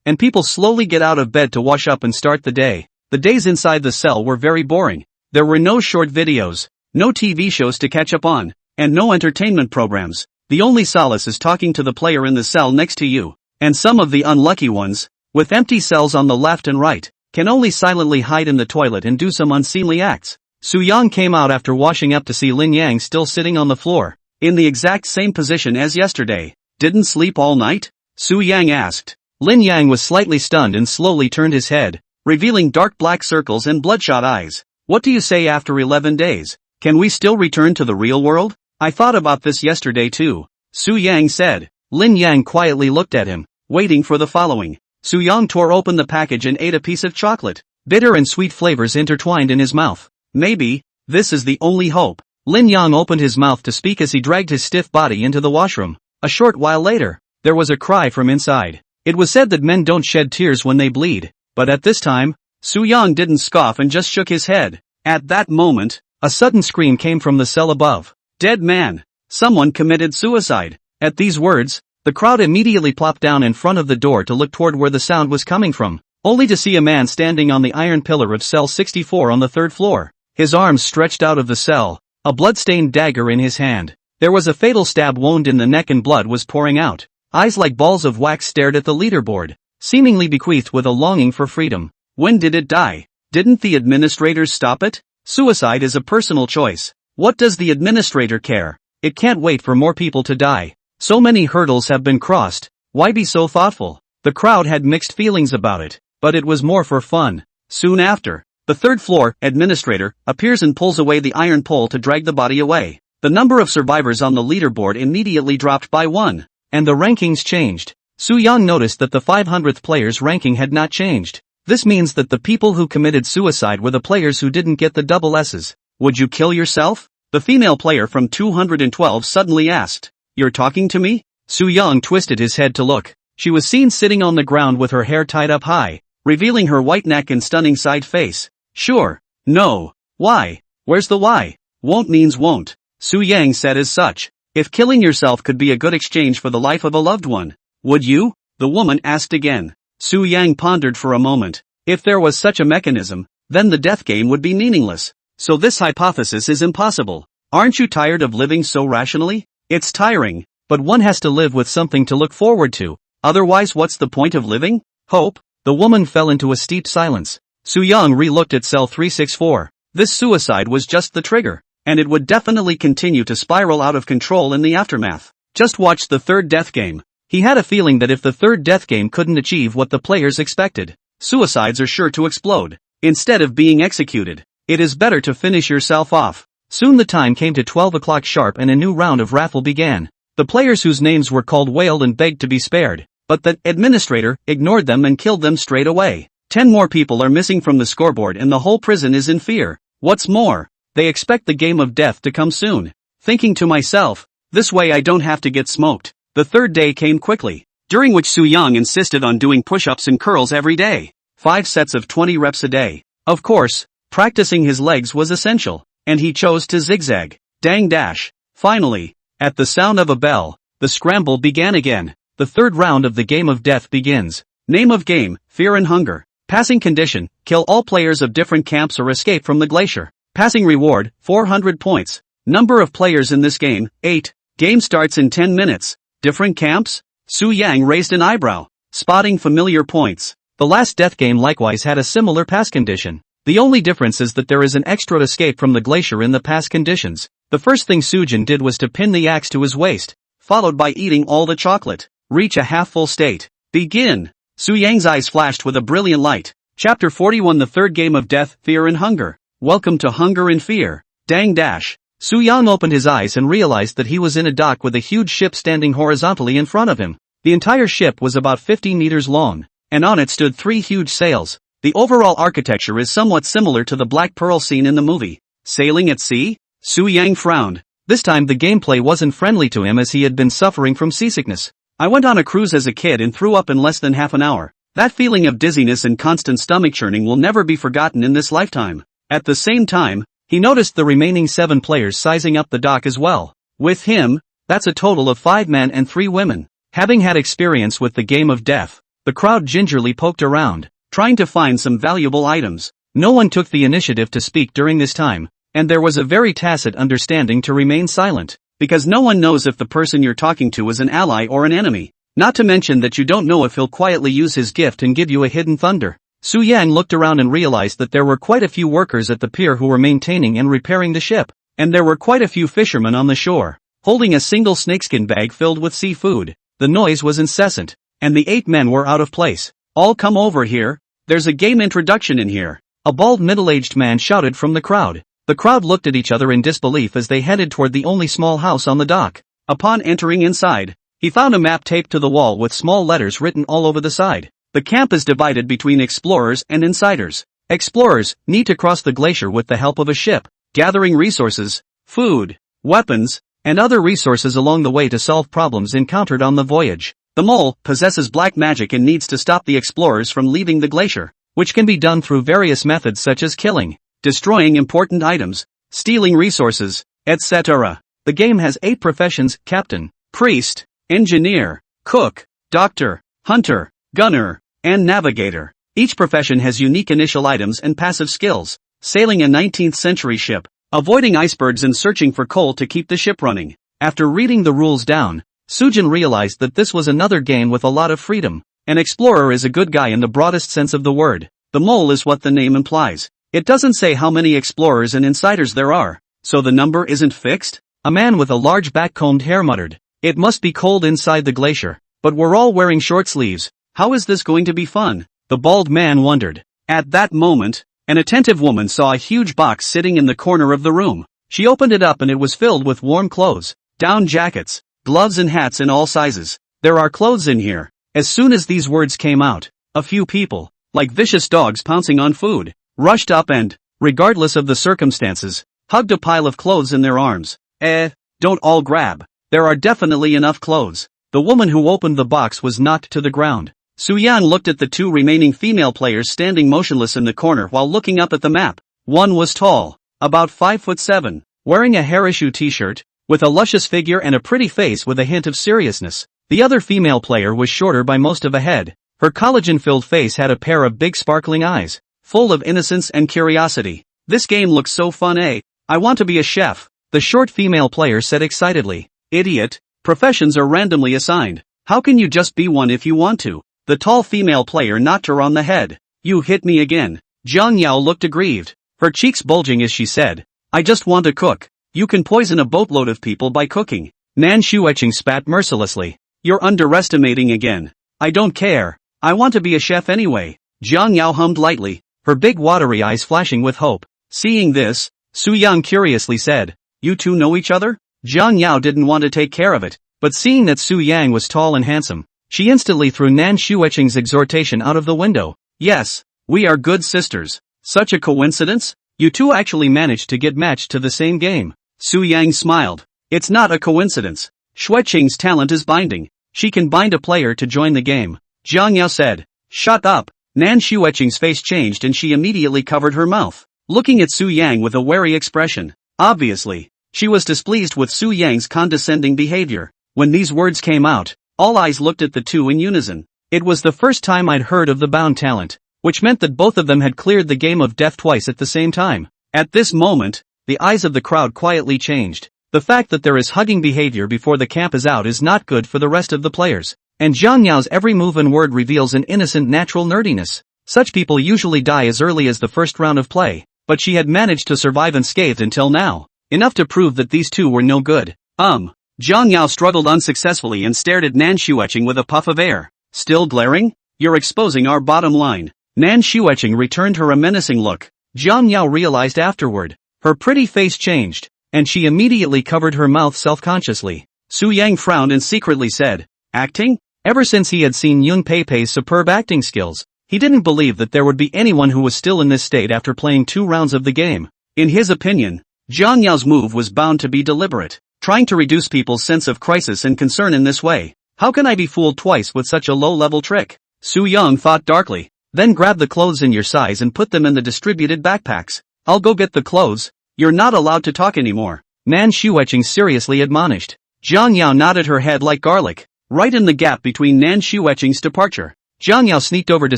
and people slowly get out of bed to wash up and start the day. The days inside the cell were very boring. There were no short videos, no TV shows to catch up on, and no entertainment programs. The only solace is talking to the player in the cell next to you, and some of the unlucky ones, with empty cells on the left and right, can only silently hide in the toilet and do some unseemly acts. Su Yang came out after washing up to see Lin Yang still sitting on the floor, in the exact same position as yesterday. Didn't sleep all night? Su Yang asked. Lin Yang was slightly stunned and slowly turned his head, revealing dark black circles and bloodshot eyes. What do you say after 11 days? Can we still return to the real world? I thought about this yesterday too, Su Yang said. Lin Yang quietly looked at him, waiting for the following. Su Yang tore open the package and ate a piece of chocolate. Bitter and sweet flavors intertwined in his mouth. Maybe this is the only hope. Lin Yang opened his mouth to speak as he dragged his stiff body into the washroom. A short while later, there was a cry from inside. It was said that men don't shed tears when they bleed, but at this time, Su Yang didn't scoff and just shook his head. At that moment, a sudden scream came from the cell above. Dead man! Someone committed suicide. At these words, the crowd immediately plopped down in front of the door to look toward where the sound was coming from, only to see a man standing on the iron pillar of cell 64 on the 3rd floor. His arms stretched out of the cell, a blood-stained dagger in his hand. There was a fatal stab wound in the neck and blood was pouring out. Eyes like balls of wax stared at the leaderboard, seemingly bequeathed with a longing for freedom. When did it die? Didn't the administrators stop it? Suicide is a personal choice. What does the administrator care? It can't wait for more people to die. So many hurdles have been crossed. Why be so thoughtful? The crowd had mixed feelings about it, but it was more for fun. Soon after, the 3rd floor administrator appears and pulls away the iron pole to drag the body away. The number of survivors on the leaderboard immediately dropped by 1, and the rankings changed. Su Yang noticed that the 500th player's ranking had not changed. This means that the people who committed suicide were the players who didn't get the double S's. Would you kill yourself? The female player from 212 suddenly asked. You're talking to me? Su Yang twisted his head to look. She was seen sitting on the ground with her hair tied up high, revealing her white neck and stunning side face. Sure. No. Why? Where's the why? Won't means won't. Su Yang said as such. If killing yourself could be a good exchange for the life of a loved one, would you? The woman asked again. Su Yang pondered for a moment. If there was such a mechanism, then the death game would be meaningless. So this hypothesis is impossible. Aren't you tired of living so rationally? It's tiring, but one has to live with something to look forward to. Otherwise, what's the point of living? Hope? The woman fell into a steep silence. Su Yang re-looked at cell 364. This suicide was just the trigger, and it would definitely continue to spiral out of control in the aftermath. Just watch the third death game. He had a feeling that if the third death game couldn't achieve what the players expected, suicides are sure to explode. Instead of being executed, it is better to finish yourself off. Soon the time came to 12 o'clock sharp and a new round of raffle began. The players whose names were called wailed and begged to be spared, but the administrator ignored them and killed them straight away. 10 more people are missing from the scoreboard and the whole prison is in fear. What's more, they expect the game of death to come soon. Thinking to myself, this way I don't have to get smoked. The third day came quickly, during which Su Yang insisted on doing push-ups and curls every day. 5 sets of 20 reps a day. Of course, practicing his legs was essential, and he chose to zigzag. Dang dash. Finally, at the sound of a bell, the scramble began again. The third round of the game of death begins. Name of game, Fear and Hunger. Passing condition, kill all players of different camps or escape from the glacier. Passing reward, 400 points. Number of players in this game, 8. Game starts in 10 minutes. Different camps? Su Yang raised an eyebrow, spotting familiar points. The last death game likewise had a similar pass condition. The only difference is that there is an extra escape from the glacier in the pass conditions. The first thing Sujin did was to pin the axe to his waist, followed by eating all the chocolate. Reach a half-full state. Begin. Su Yang's eyes flashed with a brilliant light. Chapter 41 The Third Game of Death, Fear and Hunger. Welcome to Hunger and Fear. Dang dash. Su Yang opened his eyes and realized that he was in a dock with a huge ship standing horizontally in front of him. The entire ship was about 50 meters long, and on it stood 3 huge sails. The overall architecture is somewhat similar to the Black Pearl scene in the movie. Sailing at sea? Su Yang frowned. This time the gameplay wasn't friendly to him as he had been suffering from seasickness. I went on a cruise as a kid and threw up in less than half an hour. That feeling of dizziness and constant stomach churning will never be forgotten in this lifetime. At the same time, he noticed the remaining 7 players sizing up the dock as well. With him, that's a total of 5 men and 3 women. Having had experience with the game of death, the crowd gingerly poked around, trying to find some valuable items. No one took the initiative to speak during this time, and there was a very tacit understanding to remain silent, because no one knows if the person you're talking to is an ally or an enemy. Not to mention that you don't know if he'll quietly use his gift and give you a hidden thunder. Su Yang looked around and realized that there were quite a few workers at the pier who were maintaining and repairing the ship, and there were quite a few fishermen on the shore, holding a single snakeskin bag filled with seafood. The noise was incessant, and the 8 men were out of place. All come over here, there's a game introduction in here. A bald middle-aged man shouted from the crowd. The crowd looked at each other in disbelief as they headed toward the only small house on the dock. Upon entering inside, he found a map taped to the wall with small letters written all over the side. The camp is divided between explorers and insiders. Explorers need to cross the glacier with the help of a ship, gathering resources, food, weapons, and other resources along the way to solve problems encountered on the voyage. The mole possesses black magic and needs to stop the explorers from leaving the glacier, which can be done through various methods such as killing, destroying important items, stealing resources, etc. The game has 8 professions: captain, priest, engineer, cook, doctor, hunter, gunner, and navigator. Each profession has unique initial items and passive skills. Sailing a 19th century ship, avoiding icebergs and searching for coal to keep the ship running. After reading the rules down, Sujin realized that this was another game with a lot of freedom. An explorer is a good guy in the broadest sense of the word. The mole is what the name implies. It doesn't say how many explorers and insiders there are, so the number isn't fixed? A man with a large back-combed hair muttered. It must be cold inside the glacier, but we're all wearing short sleeves. How is this going to be fun? The bald man wondered. At that moment, an attentive woman saw a huge box sitting in the corner of the room. She opened it up and it was filled with warm clothes, down jackets, gloves and hats in all sizes. There are clothes in here. As soon as these words came out, a few people, like vicious dogs pouncing on food, rushed up and, regardless of the circumstances, hugged a pile of clothes in their arms. Don't all grab. There are definitely enough clothes. The woman who opened the box was knocked to the ground. Su Yang looked at the 2 remaining female players standing motionless in the corner while looking up at the map. One was tall, about 5'7", wearing a hair issue t-shirt, with a luscious figure and a pretty face with a hint of seriousness. The other female player was shorter by most of a head. Her collagen-filled face had a pair of big sparkling eyes, full of innocence and curiosity. This game looks so fun, eh? I want to be a chef, the short female player said excitedly. Idiot, professions are randomly assigned. How can you just be one if you want to? The tall female player knocked her on the head. You hit me again. Jiang Yao looked aggrieved, her cheeks bulging as she said, I just want to cook. You can poison a boatload of people by cooking. Nan Shueching spat mercilessly. You're underestimating again. I don't care. I want to be a chef anyway. Jiang Yao hummed lightly, her big watery eyes flashing with hope. Seeing this, Su Yang curiously said, you two know each other? Jiang Yao didn't want to take care of it, but seeing that Su Yang was tall and handsome, she instantly threw Nan Shueching's exhortation out of the window. Yes, we are good sisters. Such a coincidence? You two actually managed to get matched to the same game. Su Yang smiled. It's not a coincidence. Shueching's talent is binding. She can bind a player to join the game. Jiang Yao said. Shut up. Nan Shueching's face changed and she immediately covered her mouth, looking at Su Yang with a wary expression. Obviously, she was displeased with Su Yang's condescending behavior. When these words came out, all eyes looked at the two in unison. It was the first time I'd heard of the bound talent, which meant that both of them had cleared the game of death twice at the same time. At this moment, the eyes of the crowd quietly changed. The fact that there is hugging behavior before the camp is out is not good for the rest of the players. And Jiang Yao's every move and word reveals an innocent natural nerdiness. Such people usually die as early as the first round of play, but she had managed to survive unscathed until now. Enough to prove that these two were no good. Jiang Yao struggled unsuccessfully and stared at Nan Shueching with a puff of air. Still glaring? You're exposing our bottom line. Nan Shueching returned her a menacing look. Jiang Yao realized afterward. Her pretty face changed, and she immediately covered her mouth self-consciously. Su Yang frowned and secretly said, acting? Ever since he had seen Yung Peipei's superb acting skills, he didn't believe that there would be anyone who was still in this state after playing 2 rounds of the game. In his opinion, Jiang Yao's move was bound to be deliberate, trying to reduce people's sense of crisis and concern in this way. How can I be fooled twice with such a low-level trick? Su Yang thought darkly. Then grab the clothes in your size and put them in the distributed backpacks. I'll go get the clothes. You're not allowed to talk anymore. Nan Shueching seriously admonished. Jiang Yao nodded her head like garlic. Right in the gap between Nan Shueching's departure, Jiang Yao sneaked over to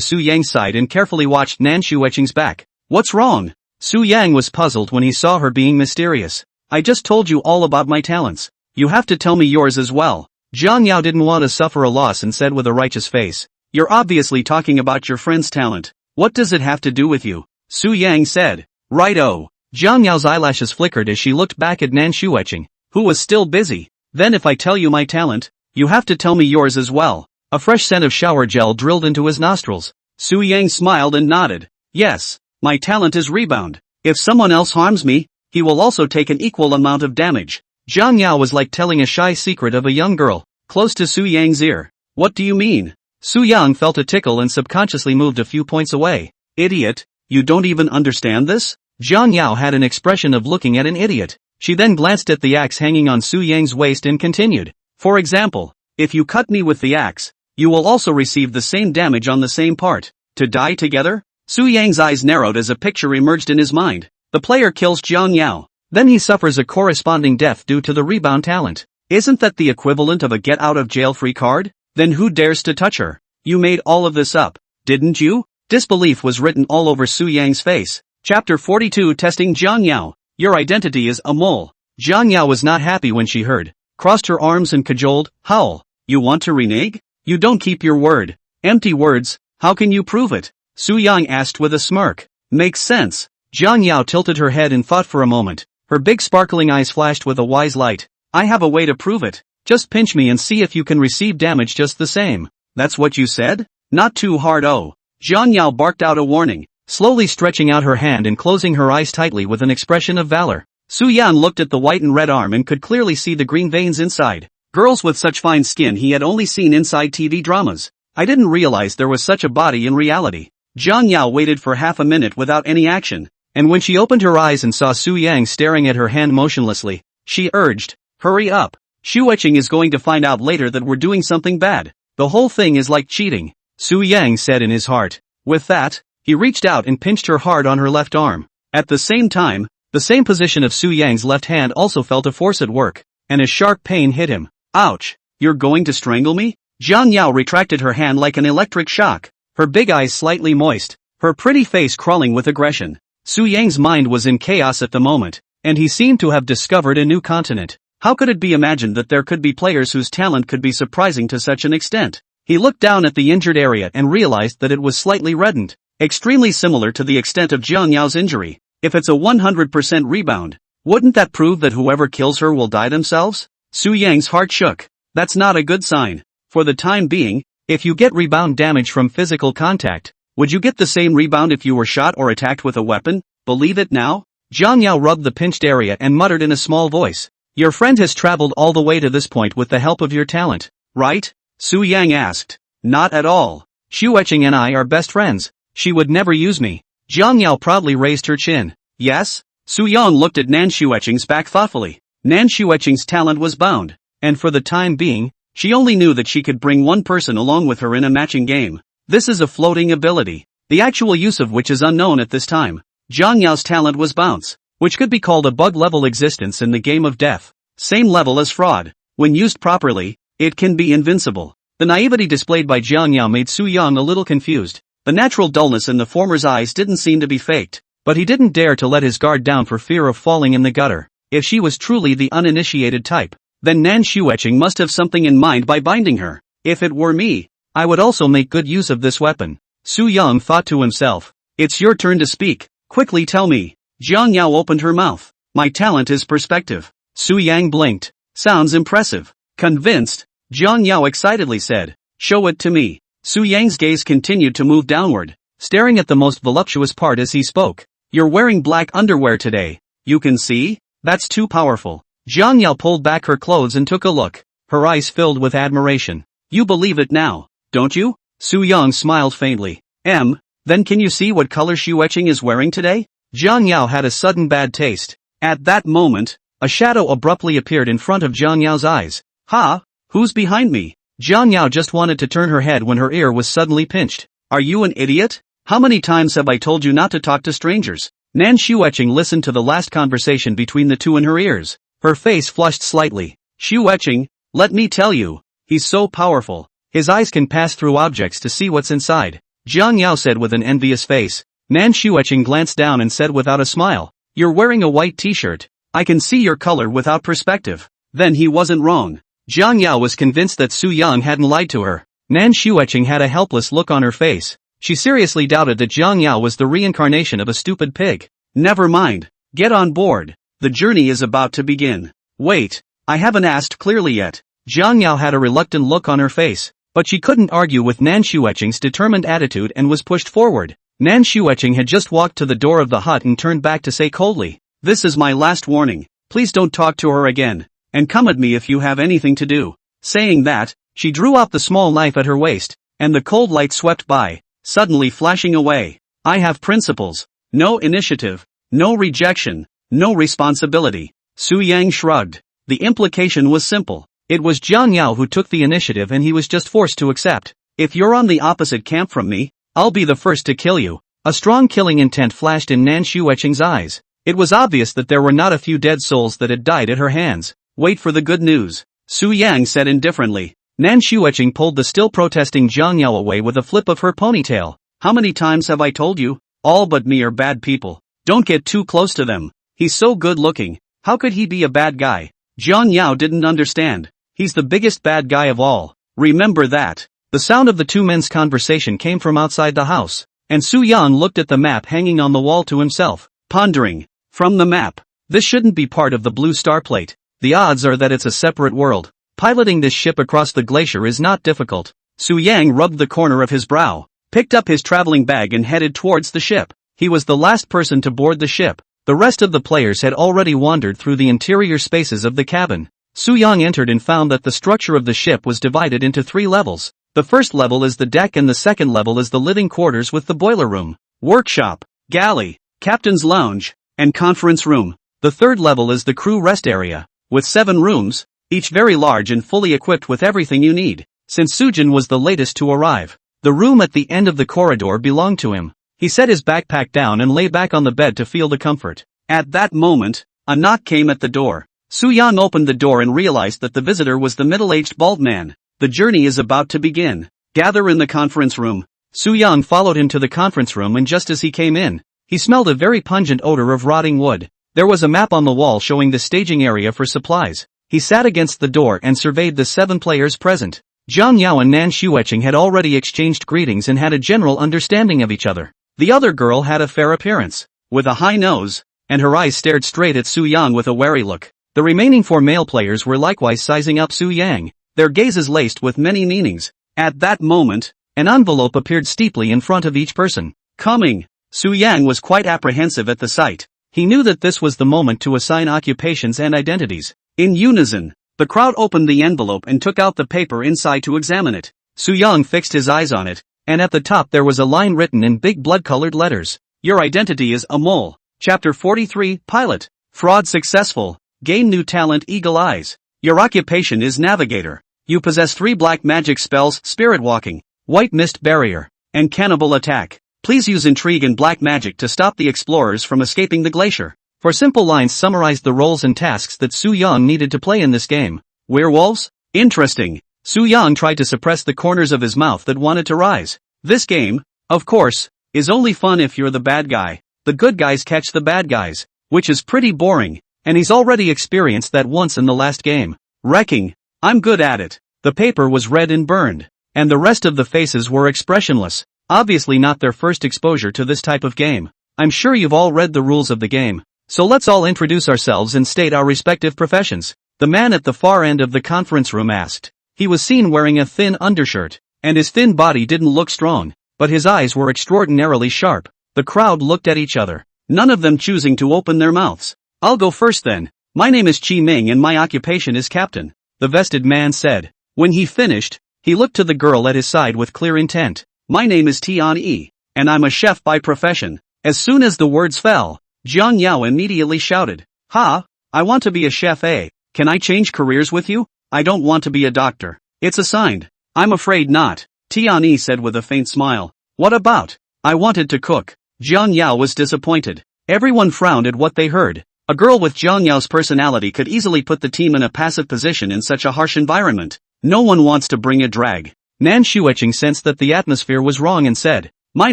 Su Yang's side and carefully watched Nan Shueching's back. What's wrong? Su Yang was puzzled when he saw her being mysterious. I just told you all about my talents. You have to tell me yours as well. Jiang Yao didn't want to suffer a loss and said with a righteous face. You're obviously talking about your friend's talent. What does it have to do with you? Su Yang said. Right-o. Jiang Yao's eyelashes flickered as she looked back at Nan Shueching, who was still busy. Then if I tell you my talent, you have to tell me yours as well. A fresh scent of shower gel drilled into his nostrils. Su Yang smiled and nodded. Yes, my talent is rebound. If someone else harms me, he will also take an equal amount of damage. Jiang Yao was like telling a shy secret of a young girl, close to Su Yang's ear. What do you mean? Su Yang felt a tickle and subconsciously moved a few points away. Idiot, you don't even understand this? Jiang Yao had an expression of looking at an idiot. She then glanced at the axe hanging on Su Yang's waist and continued. For example, if you cut me with the axe, you will also receive the same damage on the same part. To die together? Su Yang's eyes narrowed as a picture emerged in his mind. The player kills Jiang Yao. Then he suffers a corresponding death due to the rebound talent. Isn't that the equivalent of a get-out-of-jail-free card? Then who dares to touch her? You made all of this up, didn't you? Disbelief was written all over Su Yang's face. Chapter 42 Testing Jiang Yao. Your identity is a mole. Jiang Yao was not happy when she heard. Crossed her arms and cajoled, howl. You want to renege? You don't keep your word. Empty words, how can you prove it? Su Yang asked with a smirk. Makes sense. Jiang Yao tilted her head and thought for a moment. Her big sparkling eyes flashed with a wise light. I have a way to prove it. Just pinch me and see if you can receive damage just the same. That's what you said? Not too hard. Jiang Yao barked out a warning, slowly stretching out her hand and closing her eyes tightly with an expression of valor. Su Yan looked at the white and red arm and could clearly see the green veins inside. Girls with such fine skin he had only seen inside TV dramas. I didn't realize there was such a body in reality. Jiang Yao waited for half a minute without any action, and when she opened her eyes and saw Su Yang staring at her hand motionlessly, she urged, hurry up. Shueching is going to find out later that we're doing something bad. The whole thing is like cheating, Su Yang said in his heart. With that, he reached out and pinched her hard on her left arm. At the same time, the same position of Su Yang's left hand also felt a force at work, and a sharp pain hit him. Ouch! You're going to strangle me? Jiang Yao retracted her hand like an electric shock, her big eyes slightly moist, her pretty face crawling with aggression. Su Yang's mind was in chaos at the moment, and he seemed to have discovered a new continent. How could it be imagined that there could be players whose talent could be surprising to such an extent? He looked down at the injured area and realized that it was slightly reddened, extremely similar to the extent of Jiang Yao's injury. If it's a 100% rebound, wouldn't that prove that whoever kills her will die themselves? Su Yang's heart shook. That's not a good sign. For the time being, if you get rebound damage from physical contact, would you get the same rebound if you were shot or attacked with a weapon? Believe it now? Jiang Yao rubbed the pinched area and muttered in a small voice. Your friend has traveled all the way to this point with the help of your talent, right? Su Yang asked. Not at all. Xu Weqing and I are best friends. She would never use me. Jiang Yao proudly raised her chin. Yes? Su Yang looked at Nan Xueqing's back thoughtfully. Nan Xueqing's talent was bound, and for the time being, she only knew that she could bring one person along with her in a matching game. This is a floating ability, the actual use of which is unknown at this time. Jiang Yao's talent was bounce, which could be called a bug-level existence in the game of death. Same level as fraud. When used properly, it can be invincible. The naivety displayed by Jiang Yao made Su Yang a little confused. The natural dullness in the former's eyes didn't seem to be faked, but he didn't dare to let his guard down for fear of falling in the gutter. If she was truly the uninitiated type, then Nan Xueqing must have something in mind by binding her. If it were me, I would also make good use of this weapon. Su Yang thought to himself. It's your turn to speak. Quickly tell me. Jiang Yao opened her mouth. My talent is perspective. Su Yang blinked. Sounds impressive. Convinced? Jiang Yao excitedly said. Show it to me. Su Yang's gaze continued to move downward, staring at the most voluptuous part as he spoke. You're wearing black underwear today. You can see? That's too powerful. Jiang Yao pulled back her clothes and took a look. Her eyes filled with admiration. You believe it now, don't you? Su Yang smiled faintly. Then can you see what color Xu Weqing is wearing today? Jiang Yao had a sudden bad taste. At that moment, a shadow abruptly appeared in front of Jiang Yao's eyes. Ha! Who's behind me? Jiang Yao just wanted to turn her head when her ear was suddenly pinched. Are you an idiot? How many times have I told you not to talk to strangers? Nan Xueqing listened to the last conversation between the two in her ears. Her face flushed slightly. Xu Weqing, let me tell you, he's so powerful. His eyes can pass through objects to see what's inside. Jiang Yao said with an envious face. Nan Xueqing glanced down and said without a smile. You're wearing a white t-shirt. I can see your color without perspective. Then he wasn't wrong. Jiang Yao was convinced that Su Yang hadn't lied to her. Nan Xueqing had a helpless look on her face. She seriously doubted that Jiang Yao was the reincarnation of a stupid pig. Never mind. Get on board. The journey is about to begin. Wait, I haven't asked clearly yet. Jiang Yao had a reluctant look on her face, but she couldn't argue with Nan Xueqing's determined attitude and was pushed forward. Nan Xueqing had just walked to the door of the hut and turned back to say coldly, This is my last warning. Please don't talk to her again, and come at me if you have anything to do. Saying that, she drew out the small knife at her waist, and the cold light swept by, suddenly flashing away. I have principles. No initiative. No rejection. No responsibility. Su Yang shrugged. The implication was simple. It was Jiang Yao who took the initiative and he was just forced to accept. If you're on the opposite camp from me, I'll be the first to kill you. A strong killing intent flashed in Nan Xueqing's eyes. It was obvious that there were not a few dead souls that had died at her hands. Wait for the good news. Su Yang said indifferently. Nan Xueqing pulled the still protesting Jiang Yao away with a flip of her ponytail. How many times have I told you? All but me are bad people. Don't get too close to them. He's so good looking. How could he be a bad guy? Jiang Yao didn't understand. He's the biggest bad guy of all. Remember that. The sound of the two men's conversation came from outside the house, and Su Yang looked at the map hanging on the wall to himself, pondering. From the map. This shouldn't be part of the blue star plate. The odds are that it's a separate world. Piloting this ship across the glacier is not difficult. Su Yang rubbed the corner of his brow, picked up his traveling bag and headed towards the ship. He was the last person to board the ship. The rest of the players had already wandered through the interior spaces of the cabin. Su Yang entered and found that the structure of the ship was divided into 3 levels. The first level is the deck and the second level is the living quarters with the boiler room, workshop, galley, captain's lounge, and conference room. The third level is the crew rest area, with 7 rooms, each very large and fully equipped with everything you need. Since Sujin was the latest to arrive, the room at the end of the corridor belonged to him. He set his backpack down and lay back on the bed to feel the comfort. At that moment, a knock came at the door. Su Yang opened the door and realized that the visitor was the middle-aged bald man. The journey is about to begin. Gather in the conference room. Su Yang followed him to the conference room and just as he came in, he smelled a very pungent odor of rotting wood. There was a map on the wall showing the staging area for supplies. He sat against the door and surveyed the 7 players present. Jiang Yao and Nan Xueqing had already exchanged greetings and had a general understanding of each other. The other girl had a fair appearance, with a high nose, and her eyes stared straight at Su Yang with a wary look. The remaining 4 male players were likewise sizing up Su Yang, their gazes laced with many meanings. At that moment, an envelope appeared steeply in front of each person. Coming. Su Yang was quite apprehensive at the sight. He knew that this was the moment to assign occupations and identities. In unison, the crowd opened the envelope and took out the paper inside to examine it. Su Yang fixed his eyes on it, and at the top there was a line written in big blood-colored letters. Your identity is a mole. Chapter 43, Pilot. Fraud successful. Gain new talent, Eagle Eyes. Your occupation is Navigator. You possess 3 black magic spells, Spirit Walking, White Mist Barrier, and Cannibal Attack. Please use Intrigue and Black Magic to stop the explorers from escaping the glacier. 4 simple lines summarized the roles and tasks that Su Yang needed to play in this game. Werewolves? Interesting. Su Yang tried to suppress the corners of his mouth that wanted to rise. This game, of course, is only fun if you're the bad guy. The good guys catch the bad guys, which is pretty boring, and he's already experienced that once in the last game. Wrecking. I'm good at it. The paper was red and burned, and the rest of the faces were expressionless, obviously not their first exposure to this type of game. I'm sure you've all read the rules of the game, so let's all introduce ourselves and state our respective professions. The man at the far end of the conference room asked. He was seen wearing a thin undershirt, and his thin body didn't look strong, but his eyes were extraordinarily sharp. The crowd looked at each other, none of them choosing to open their mouths. I'll go first then. My name is Chi Ming and my occupation is captain, the vested man said. When he finished, he looked to the girl at his side with clear intent. My name is Tian Yi, and I'm a chef by profession. As soon as the words fell, Jiang Yao immediately shouted, Ha! I want to be a chef, eh? Can I change careers with you? I don't want to be a doctor. It's assigned. I'm afraid not, Tian Yi said with a faint smile. What about? I wanted to cook. Jiang Yao was disappointed. Everyone frowned at what they heard. A girl with Jiang Yao's personality could easily put the team in a passive position in such a harsh environment. No one wants to bring a drag. Nan Shueching sensed that the atmosphere was wrong and said, My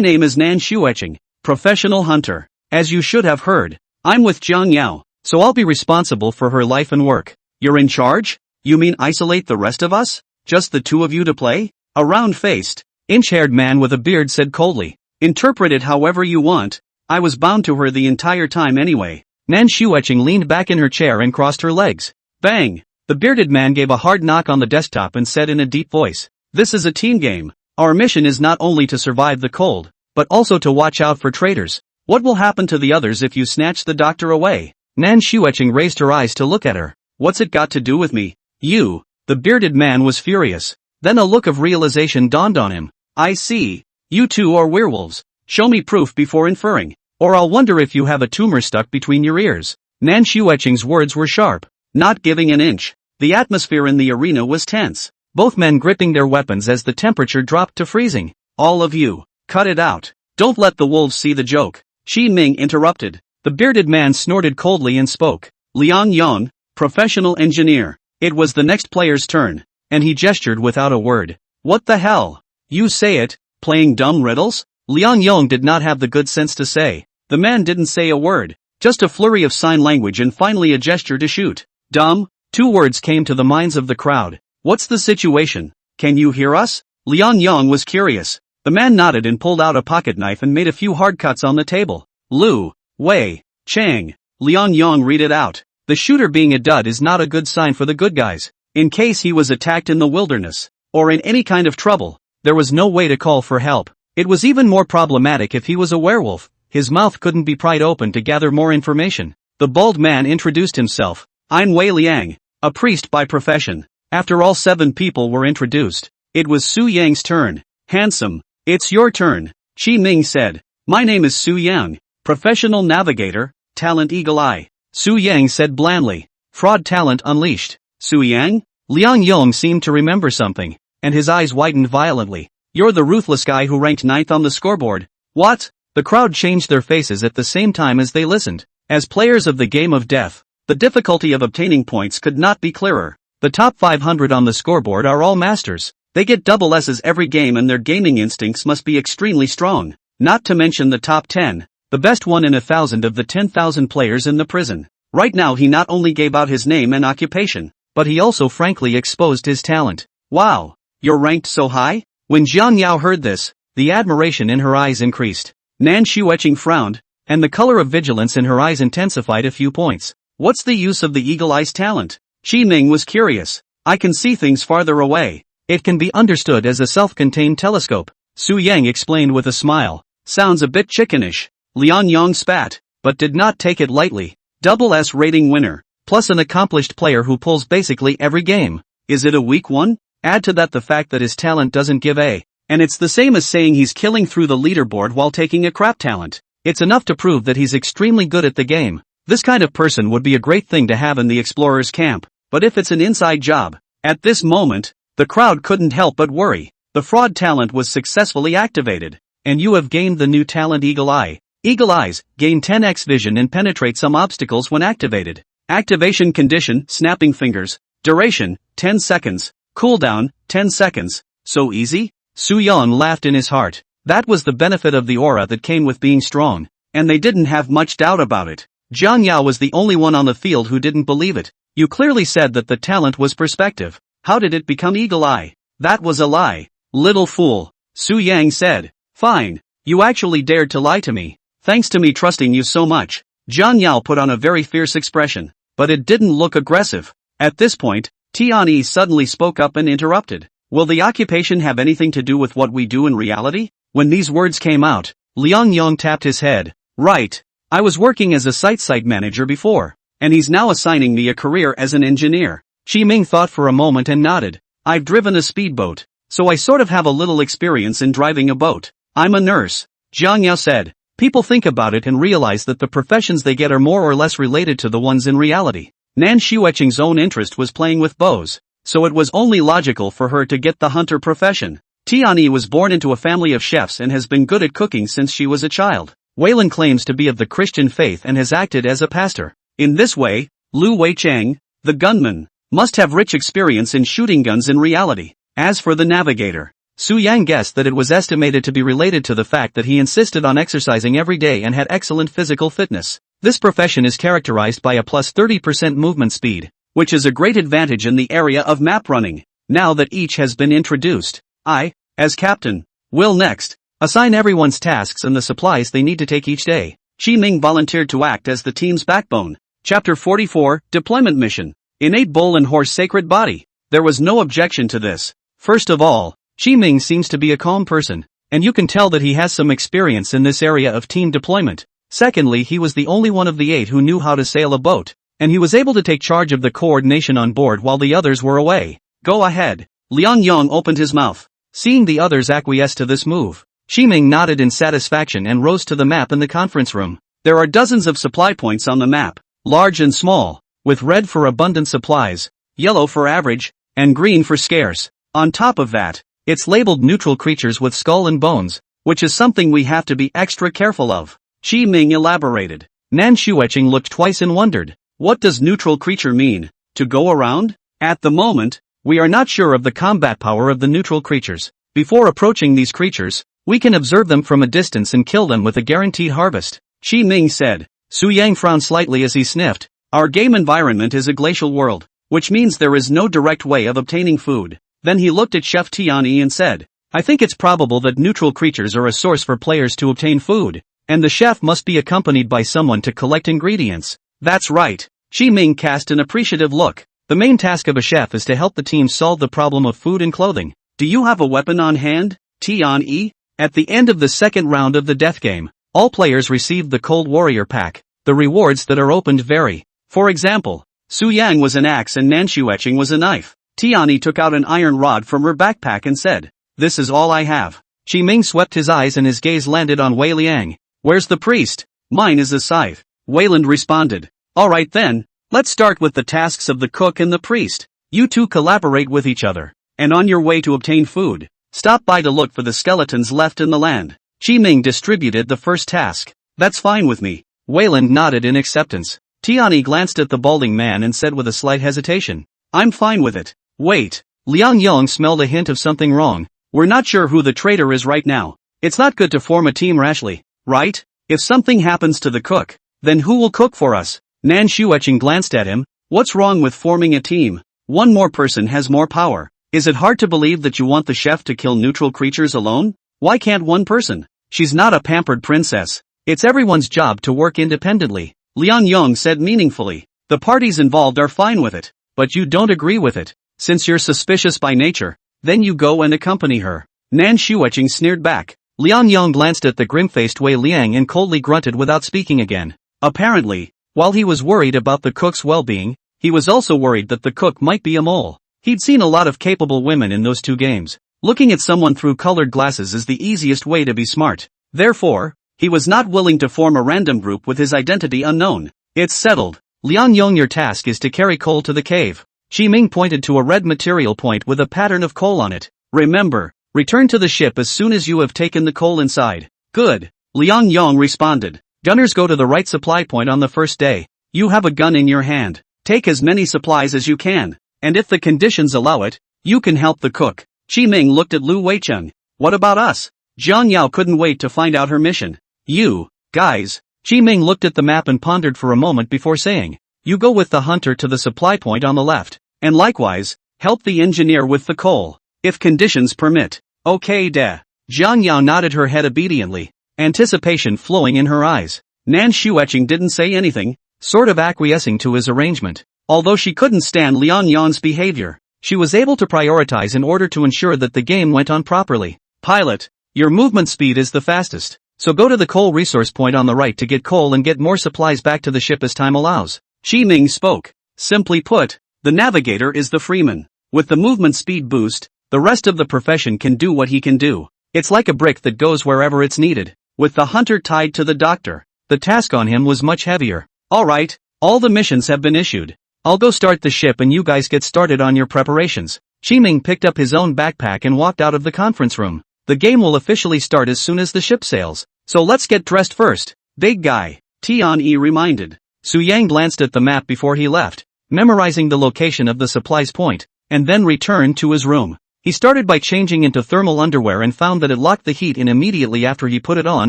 name is Nan Shueching, professional hunter. As you should have heard, I'm with Jiang Yao, so I'll be responsible for her life and work. You're in charge? You mean isolate the rest of us? Just the 2 of you to play? A round-faced, inch-haired man with a beard said coldly. Interpret it however you want. I was bound to her the entire time anyway. Nan Shueching leaned back in her chair and crossed her legs. Bang! The bearded man gave a hard knock on the desktop and said in a deep voice, This is a team game. Our mission is not only to survive the cold, but also to watch out for traitors. What will happen to the others if you snatch the doctor away? Nan Shueching raised her eyes to look at her. What's it got to do with me? You. The bearded man was furious. Then a look of realization dawned on him. I see. You 2 are werewolves. Show me proof before inferring, or I'll wonder if you have a tumor stuck between your ears. Nan Shueching's words were sharp, not giving an inch. The atmosphere in the arena was tense, both men gripping their weapons as the temperature dropped to freezing. All of you, cut it out. Don't let the wolves see the joke. Chi Ming interrupted. The bearded man snorted coldly and spoke. Liang Yong, professional engineer. It was the next player's turn, and he gestured without a word. What the hell? You say it, playing dumb riddles? Liang Yong did not have the good sense to say. The man didn't say a word, just a flurry of sign language and finally a gesture to shoot. Dumb? 2 words came to the minds of the crowd. What's the situation? Can you hear us? Liang Yong was curious. The man nodded and pulled out a pocket knife and made a few hard cuts on the table. Lu, Wei, Chang. Liang Yong read it out. The shooter being a dud is not a good sign for the good guys. In case he was attacked in the wilderness, or in any kind of trouble, there was no way to call for help. It was even more problematic if he was a werewolf. His mouth couldn't be pried open to gather more information. The bald man introduced himself. I'm Wei Liang, a priest by profession. After all 7 people were introduced, it was Su Yang's turn. Handsome, it's your turn, Chi Ming said. My name is Su Yang, professional navigator, talent Eagle Eye. Su Yang said blandly. Fraud talent unleashed. Su Yang? Liang Yong seemed to remember something, and his eyes widened violently. You're the ruthless guy who ranked 9th on the scoreboard. What? The crowd changed their faces at the same time as they listened. As players of the game of death, the difficulty of obtaining points could not be clearer. The top 500 on the scoreboard are all masters. They get double S's every game and their gaming instincts must be extremely strong. Not to mention the top 10. The best one in 1,000 of the 10,000 players in the prison. Right now he not only gave out his name and occupation, but he also frankly exposed his talent. Wow, you're ranked so high? When Jiang Yao heard this, the admiration in her eyes increased. Nan Shueching frowned, and the color of vigilance in her eyes intensified a few points. What's the use of the eagle eye's talent? Qi Ming was curious. I can see things farther away. It can be understood as a self-contained telescope. Su Yang explained with a smile. Sounds a bit chickenish. Liang Yang spat, but did not take it lightly. Double S rating winner, plus an accomplished player who pulls basically every game. Is it a weak one? Add to that the fact that his talent doesn't give a. And it's the same as saying he's killing through the leaderboard while taking a crap talent. It's enough to prove that he's extremely good at the game. This kind of person would be a great thing to have in the explorer's camp. But if it's an inside job, at this moment, the crowd couldn't help but worry. The fraud talent was successfully activated. And you have gained the new talent Eagle Eye. Eagle Eyes gain 10x vision and penetrate some obstacles when activated. Activation condition, snapping fingers. Duration, 10 seconds. Cooldown, 10 seconds. So easy? Su Yan laughed in his heart. That was the benefit of the aura that came with being strong. And they didn't have much doubt about it. Jiang Yao was the only one on the field who didn't believe it. You clearly said that the talent was perspective. How did it become Eagle Eye? That was a lie. Little fool. Su Yang said. Fine. You actually dared to lie to me. Thanks to me trusting you so much. Jiang Yao put on a very fierce expression. But it didn't look aggressive. At this point, Tian Yi suddenly spoke up and interrupted. Will the occupation have anything to do with what we do in reality? When these words came out, Liang Yang tapped his head. Right. I was working as a site manager before. And he's now assigning me a career as an engineer. Qi Ming thought for a moment and nodded. I've driven a speedboat. So I sort of have a little experience in driving a boat. I'm a nurse. Jiang Yao said. People think about it and realize that the professions they get are more or less related to the ones in reality. Nan Xueqing's own interest was playing with bows, so it was only logical for her to get the hunter profession. Tianyi was born into a family of chefs and has been good at cooking since she was a child. Weilin claims to be of the Christian faith and has acted as a pastor. In this way, Lu Weicheng, the gunman, must have rich experience in shooting guns in reality. As for the navigator, Su Yang guessed that it was estimated to be related to the fact that he insisted on exercising every day and had excellent physical fitness. This profession is characterized by a plus 30% movement speed, which is a great advantage in the area of map running. Now that each has been introduced, I, as captain, will next assign everyone's tasks and the supplies they need to take each day. Qi Ming volunteered to act as the team's backbone. Chapter 44, Deployment Mission. Innate Bull and Horse Sacred Body. There was no objection to this. First of all, Qi Ming seems to be a calm person, and you can tell that he has some experience in this area of team deployment. Secondly, he was the only one of the 8 who knew how to sail a boat, and he was able to take charge of the coordination on board while the others were away. Go ahead. Liang Yang opened his mouth. Seeing the others acquiesce to this move, Qi Ming nodded in satisfaction and rose to the map in the conference room. There are dozens of supply points on the map, large and small, with red for abundant supplies, yellow for average, and green for scarce. On top of that, it's labeled neutral creatures with skull and bones, which is something we have to be extra careful of. Qi Ming elaborated. Nan Xueqing looked twice and wondered. What does neutral creature mean? To go around? At the moment, we are not sure of the combat power of the neutral creatures. Before approaching these creatures, we can observe them from a distance and kill them with a guaranteed harvest. Qi Ming said. Su Yang frowned slightly as he sniffed. Our game environment is a glacial world, which means there is no direct way of obtaining food. Then he looked at Chef Tianyi and said, I think it's probable that neutral creatures are a source for players to obtain food, and the chef must be accompanied by someone to collect ingredients. That's right. Qi Ming cast an appreciative look. The main task of a chef is to help the team solve the problem of food and clothing. Do you have a weapon on hand, Tianyi? At the end of the second round of the death game, all players received the Cold Warrior pack. The rewards that are opened vary. For example, Su Yang was an axe and Nan Xueqing was a knife. Tianyi took out an iron rod from her backpack and said, This is all I have. Qi Ming swept his eyes and his gaze landed on Wei Liang. Where's the priest? Mine is a scythe. Wayland responded. Alright then, let's start with the tasks of the cook and the priest. You two collaborate with each other. And on your way to obtain food, stop by to look for the skeletons left in the land. Qi Ming distributed the first task. That's fine with me. Wayland nodded in acceptance. Tianyi glanced at the balding man and said with a slight hesitation. I'm fine with it. Wait. Liang Yang smelled a hint of something wrong. We're not sure who the traitor is right now. It's not good to form a team rashly, right? If something happens to the cook, then who will cook for us? Nan Xueqing glanced at him. What's wrong with forming a team? One more person has more power. Is it hard to believe that you want the chef to kill neutral creatures alone? Why can't one person? She's not a pampered princess. It's everyone's job to work independently. Liang Yang said meaningfully. The parties involved are fine with it, but you don't agree with it. Since you're suspicious by nature, then you go and accompany her. Nan Shuicheng sneered back. Liang Yang glanced at the grim-faced Wei Liang and coldly grunted without speaking again. Apparently, while he was worried about the cook's well-being, he was also worried that the cook might be a mole. He'd seen a lot of capable women in those two games. Looking at someone through colored glasses is the easiest way to be smart. Therefore, he was not willing to form a random group with his identity unknown. It's settled. Liang Yang, your task is to carry coal to the cave. Qi Ming pointed to a red material point with a pattern of coal on it. Remember, return to the ship as soon as you have taken the coal inside. Good. Liang Yang responded. Gunners go to the right supply point on the first day. You have a gun in your hand. Take as many supplies as you can. And if the conditions allow it, you can help the cook. Qi Ming looked at Lu Weicheng. What about us? Jiang Yao couldn't wait to find out her mission. You, guys. Qi Ming looked at the map and pondered for a moment before saying, you go with the hunter to the supply point on the left. And likewise, help the engineer with the coal. If conditions permit. Okay de. Jiang Yao nodded her head obediently, anticipation flowing in her eyes. Nan Shuicheng didn't say anything, sort of acquiescing to his arrangement. Although she couldn't stand Liang Yang's behavior, she was able to prioritize in order to ensure that the game went on properly. Pilot, your movement speed is the fastest, so go to the coal resource point on the right to get coal and get more supplies back to the ship as time allows. Qi Ming spoke. Simply put, the navigator is the freeman. With the movement speed boost, the rest of the profession can do what he can do. It's like a brick that goes wherever it's needed. With the hunter tied to the doctor, the task on him was much heavier. Alright, all the missions have been issued. I'll go start the ship and you guys get started on your preparations. Qi Ming picked up his own backpack and walked out of the conference room. The game will officially start as soon as the ship sails, so let's get dressed first. Big guy, Tian Yi reminded. Su Yang glanced at the map before he left, memorizing the location of the supplies point, and then returned to his room. He started by changing into thermal underwear and found that it locked the heat in immediately after he put it on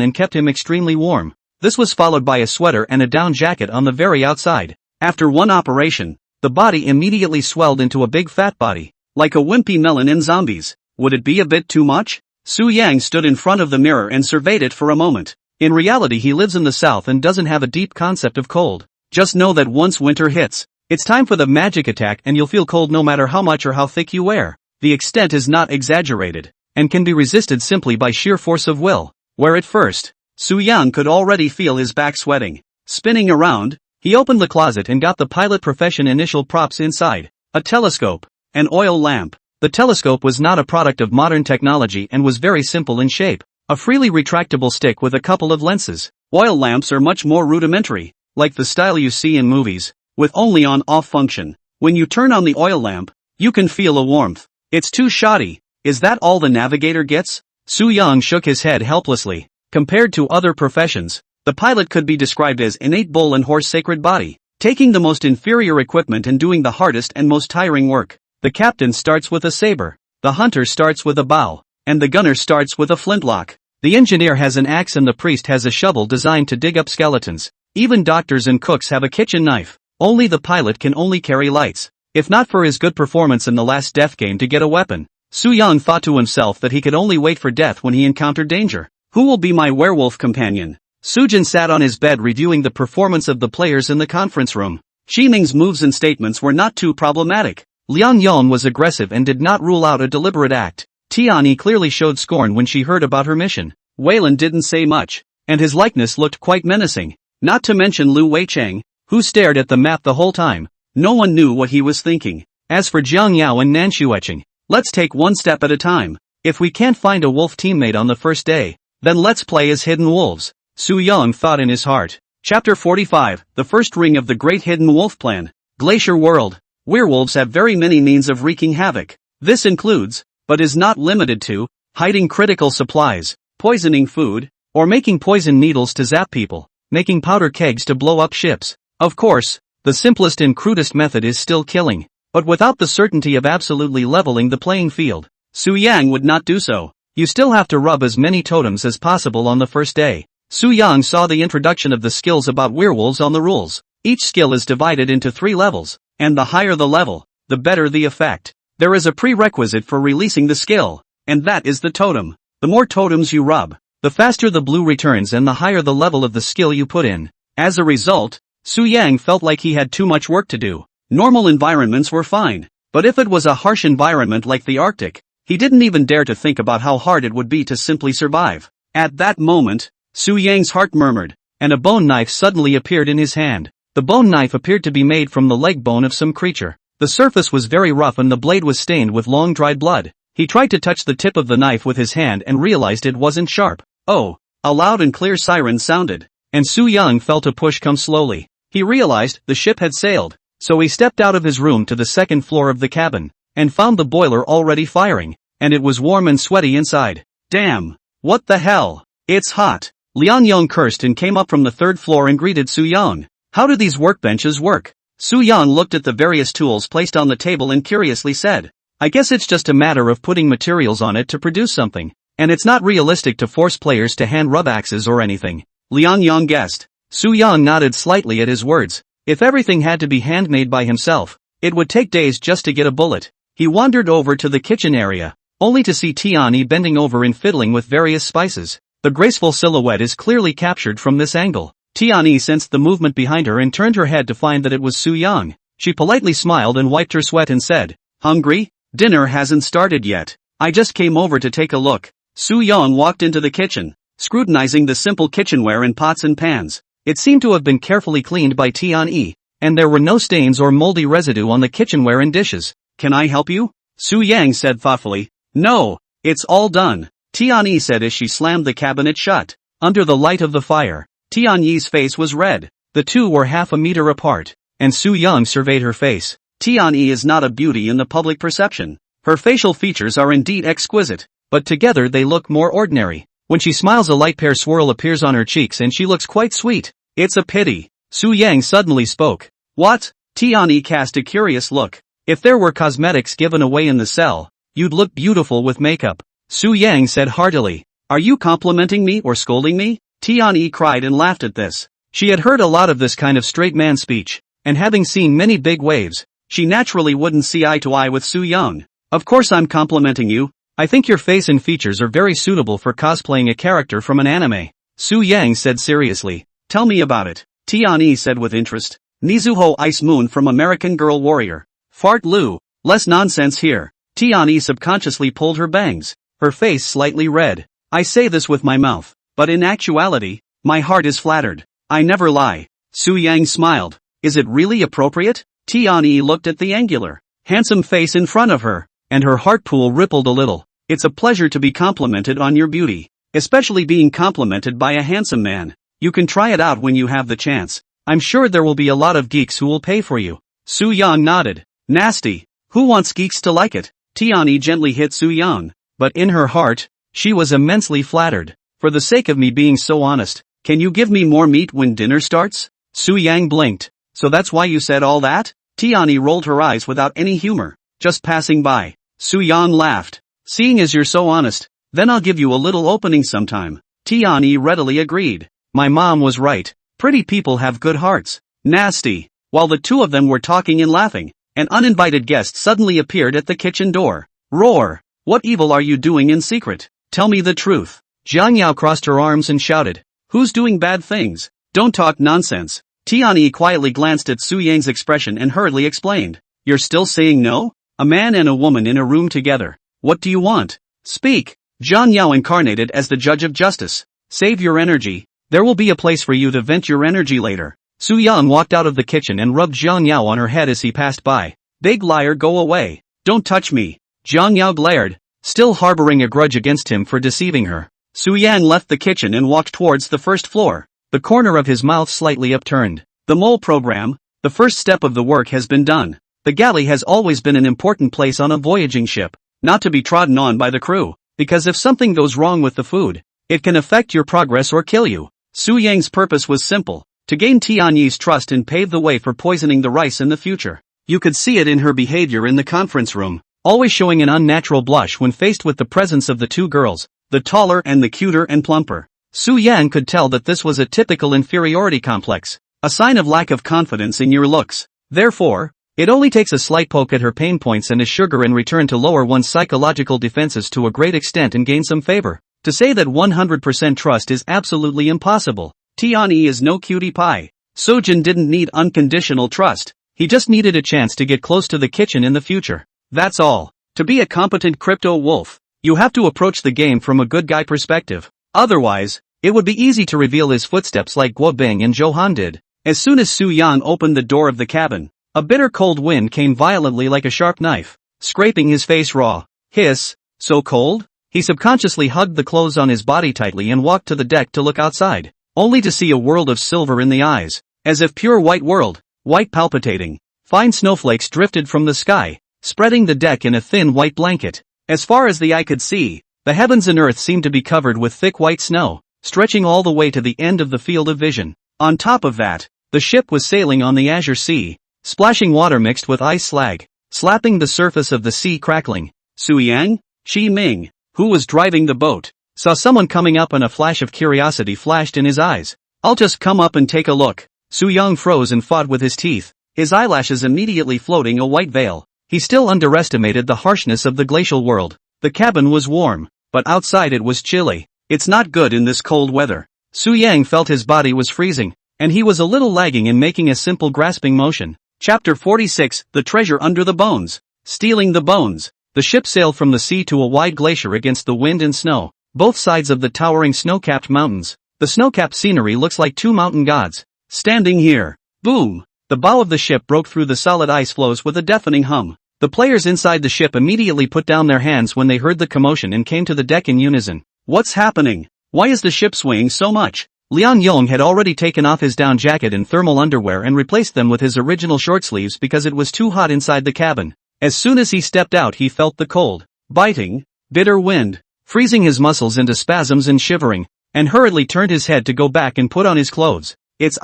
and kept him extremely warm. This was followed by a sweater and a down jacket on the very outside. After one operation, the body immediately swelled into a big fat body, like a wimpy melon in Zombies. Would it be a bit too much? Su Yang stood in front of the mirror and surveyed it for a moment. In reality he lives in the south and doesn't have a deep concept of cold. Just know that once winter hits, it's time for the magic attack and you'll feel cold no matter how much or how thick you wear. The extent is not exaggerated, and can be resisted simply by sheer force of will. Where at first, Su Yang could already feel his back sweating. Spinning around, he opened the closet and got the pilot profession initial props inside. A telescope, an oil lamp. The telescope was not a product of modern technology and was very simple in shape. A freely retractable stick with a couple of lenses. Oil lamps are much more rudimentary, like the style you see in movies, with only on-off function. When you turn on the oil lamp, you can feel a warmth. It's too shoddy. Is that all the navigator gets? Su Yang shook his head helplessly. Compared to other professions, the pilot could be described as innate bull and horse sacred body, taking the most inferior equipment and doing the hardest and most tiring work. The captain starts with a saber, the hunter starts with a bow, and the gunner starts with a flintlock. The engineer has an axe and the priest has a shovel designed to dig up skeletons. Even doctors and cooks have a kitchen knife. Only the pilot can only carry lights. If not for his good performance in the last death game to get a weapon, Su Yang thought to himself that he could only wait for death when he encountered danger. Who will be my werewolf companion? Sujin sat on his bed reviewing the performance of the players in the conference room. Qi Ming's moves and statements were not too problematic. Liang Yan was aggressive and did not rule out a deliberate act. Tian Yi clearly showed scorn when she heard about her mission. Wayland didn't say much, and his likeness looked quite menacing. Not to mention Lu Weicheng, who stared at the map the whole time. No one knew what he was thinking. As for Jiang Yao and Nan Shuicheng, let's take one step at a time. If we can't find a wolf teammate on the first day, then let's play as hidden wolves. Su Yang thought in his heart. Chapter 45, The First Ring of the Great Hidden Wolf Plan. Glacier World. Werewolves have very many means of wreaking havoc. This includes, but is not limited to, hiding critical supplies, poisoning food, or making poison needles to zap people, making powder kegs to blow up ships. Of course, the simplest and crudest method is still killing, but without the certainty of absolutely leveling the playing field. Su Yang would not do so. You still have to rub as many totems as possible on the first day. Su Yang saw the introduction of the skills about werewolves on the rules. Each skill is divided into 3 levels, and the higher the level, the better the effect. There is a prerequisite for releasing the skill, and that is the totem. The more totems you rub, the faster the blue returns and the higher the level of the skill you put in. As a result, Su Yang felt like he had too much work to do. Normal environments were fine, but if it was a harsh environment like the Arctic, he didn't even dare to think about how hard it would be to simply survive. At that moment, Su Yang's heart murmured, and a bone knife suddenly appeared in his hand. The bone knife appeared to be made from the leg bone of some creature. The surface was very rough and the blade was stained with long dried blood. He tried to touch the tip of the knife with his hand and realized it wasn't sharp. Oh! A loud and clear siren sounded, and Su Yang felt a push come slowly. He realized the ship had sailed, so he stepped out of his room to the second floor of the cabin, and found the boiler already firing, and it was warm and sweaty inside. Damn! What the hell? It's hot! Lian Yong cursed and came up from the third floor and greeted Su Yang. How do these workbenches work? Su Yang looked at the various tools placed on the table and curiously said, I guess it's just a matter of putting materials on it to produce something, and it's not realistic to force players to hand rub axes or anything. Lian Yang guessed. Su Yang nodded slightly at his words. If everything had to be handmade by himself, it would take days just to get a bullet. He wandered over to the kitchen area, only to see Tianyi bending over and fiddling with various spices. The graceful silhouette is clearly captured from this angle. Tianyi sensed the movement behind her and turned her head to find that it was Su Yang. She politely smiled and wiped her sweat and said, Hungry? Dinner hasn't started yet. I just came over to take a look. Su Yang walked into the kitchen, scrutinizing the simple kitchenware and pots and pans. It seemed to have been carefully cleaned by Tianyi, and there were no stains or moldy residue on the kitchenware and dishes. Can I help you? Su Yang said thoughtfully. No, it's all done, Tianyi said as she slammed the cabinet shut. Under the light of the fire, Tianyi's face was red. The two were half a meter apart, and Su Yang surveyed her face. Tianyi is not a beauty in the public perception. Her facial features are indeed exquisite, but together they look more ordinary. When she smiles, a light pear swirl appears on her cheeks and she looks quite sweet. It's a pity. Su Yang suddenly spoke. What? Tianyi cast a curious look. If there were cosmetics given away in the cell, you'd look beautiful with makeup. Su Yang said heartily. Are you complimenting me or scolding me? Tianyi cried and laughed at this. She had heard a lot of this kind of straight man speech, and having seen many big waves, she naturally wouldn't see eye to eye with Su Yang. Of course I'm complimenting you. I think your face and features are very suitable for cosplaying a character from an anime. Su Yang said seriously. Tell me about it, Tianyi said with interest. Nizuho Ice Moon from American Girl Warrior. Fart Lu. Less nonsense here. Tianyi subconsciously pulled her bangs, her face slightly red. I say this with my mouth, but in actuality, my heart is flattered. I never lie. Su Yang smiled. Is it really appropriate? Tianyi looked at the angular, handsome face in front of her, and her heart pool rippled a little. It's a pleasure to be complimented on your beauty, especially being complimented by a handsome man. You can try it out when you have the chance. I'm sure there will be a lot of geeks who will pay for you. Su Yang nodded. Nasty. Who wants geeks to like it? Tianyi gently hit Su Yang, but in her heart, she was immensely flattered. For the sake of me being so honest, can you give me more meat when dinner starts? Su Yang blinked. So that's why you said all that? Tianyi rolled her eyes without any humor. Just passing by. Su Yang laughed. Seeing as you're so honest, then I'll give you a little opening sometime. Tianyi readily agreed. My mom was right. Pretty people have good hearts. Nasty. While the two of them were talking and laughing, an uninvited guest suddenly appeared at the kitchen door. Roar! What evil are you doing in secret? Tell me the truth. Jiang Yao crossed her arms and shouted. Who's doing bad things? Don't talk nonsense. Tianyi quietly glanced at Su Yang's expression and hurriedly explained. You're still saying no? A man and a woman in a room together. What do you want? Speak. Jiang Yao incarnated as the judge of justice. Save your energy. There will be a place for you to vent your energy later. Su Yang walked out of the kitchen and rubbed Jiang Yao on her head as he passed by. Big liar, go away. Don't touch me. Jiang Yao glared, still harboring a grudge against him for deceiving her. Su Yang left the kitchen and walked towards the first floor, the corner of his mouth slightly upturned. The mole program, the first step of the work has been done. The galley has always been an important place on a voyaging ship, not to be trodden on by the crew, because if something goes wrong with the food, it can affect your progress or kill you. Su Yang's purpose was simple, to gain Tianyi's trust and pave the way for poisoning the rice in the future. You could see it in her behavior in the conference room, always showing an unnatural blush when faced with the presence of the two girls, the taller and the cuter and plumper. Su Yang could tell that this was a typical inferiority complex, a sign of lack of confidence in your looks. Therefore, it only takes a slight poke at her pain points and a sugar in return to lower one's psychological defenses to a great extent and gain some favor. To say that 100% trust is absolutely impossible. Tianyi is no cutie pie. Sojin didn't need unconditional trust, he just needed a chance to get close to the kitchen in the future. That's all. To be a competent crypto wolf, you have to approach the game from a good guy perspective. Otherwise, it would be easy to reveal his footsteps like Guo Bing and Johan did. As soon as Su Yang opened the door of the cabin, a bitter cold wind came violently like a sharp knife, scraping his face raw. Hiss, so cold? He subconsciously hugged the clothes on his body tightly and walked to the deck to look outside, only to see a world of silver in the eyes, as if pure white world, white palpitating. Fine snowflakes drifted from the sky, spreading the deck in a thin white blanket. As far as the eye could see, the heavens and earth seemed to be covered with thick white snow, stretching all the way to the end of the field of vision. On top of that, the ship was sailing on the azure sea, splashing water mixed with ice slag, slapping the surface of the sea crackling. Su Yang? Qi Ming, who was driving the boat, saw someone coming up and a flash of curiosity flashed in his eyes. I'll just come up and take a look. Su Yang froze and fought with his teeth, his eyelashes immediately floating a white veil. He still underestimated the harshness of the glacial world. The cabin was warm, but outside it was chilly. It's not good in this cold weather. Su Yang felt his body was freezing, and he was a little lagging in making a simple grasping motion. Chapter 46, The Treasure Under the Bones. Stealing the bones. The ship sailed from the sea to a wide glacier against the wind and snow, both sides of the towering snow-capped mountains. The snow-capped scenery looks like two mountain gods standing here. Boom! The bow of the ship broke through the solid ice floes with a deafening hum. The players inside the ship immediately put down their hands when they heard the commotion and came to the deck in unison. What's happening? Why is the ship swaying so much? Liang Yong had already taken off his down jacket and thermal underwear and replaced them with his original short sleeves because it was too hot inside the cabin. As soon as he stepped out he felt the cold, biting, bitter wind, freezing his muscles into spasms and shivering, and hurriedly turned his head to go back and put on his clothes. It's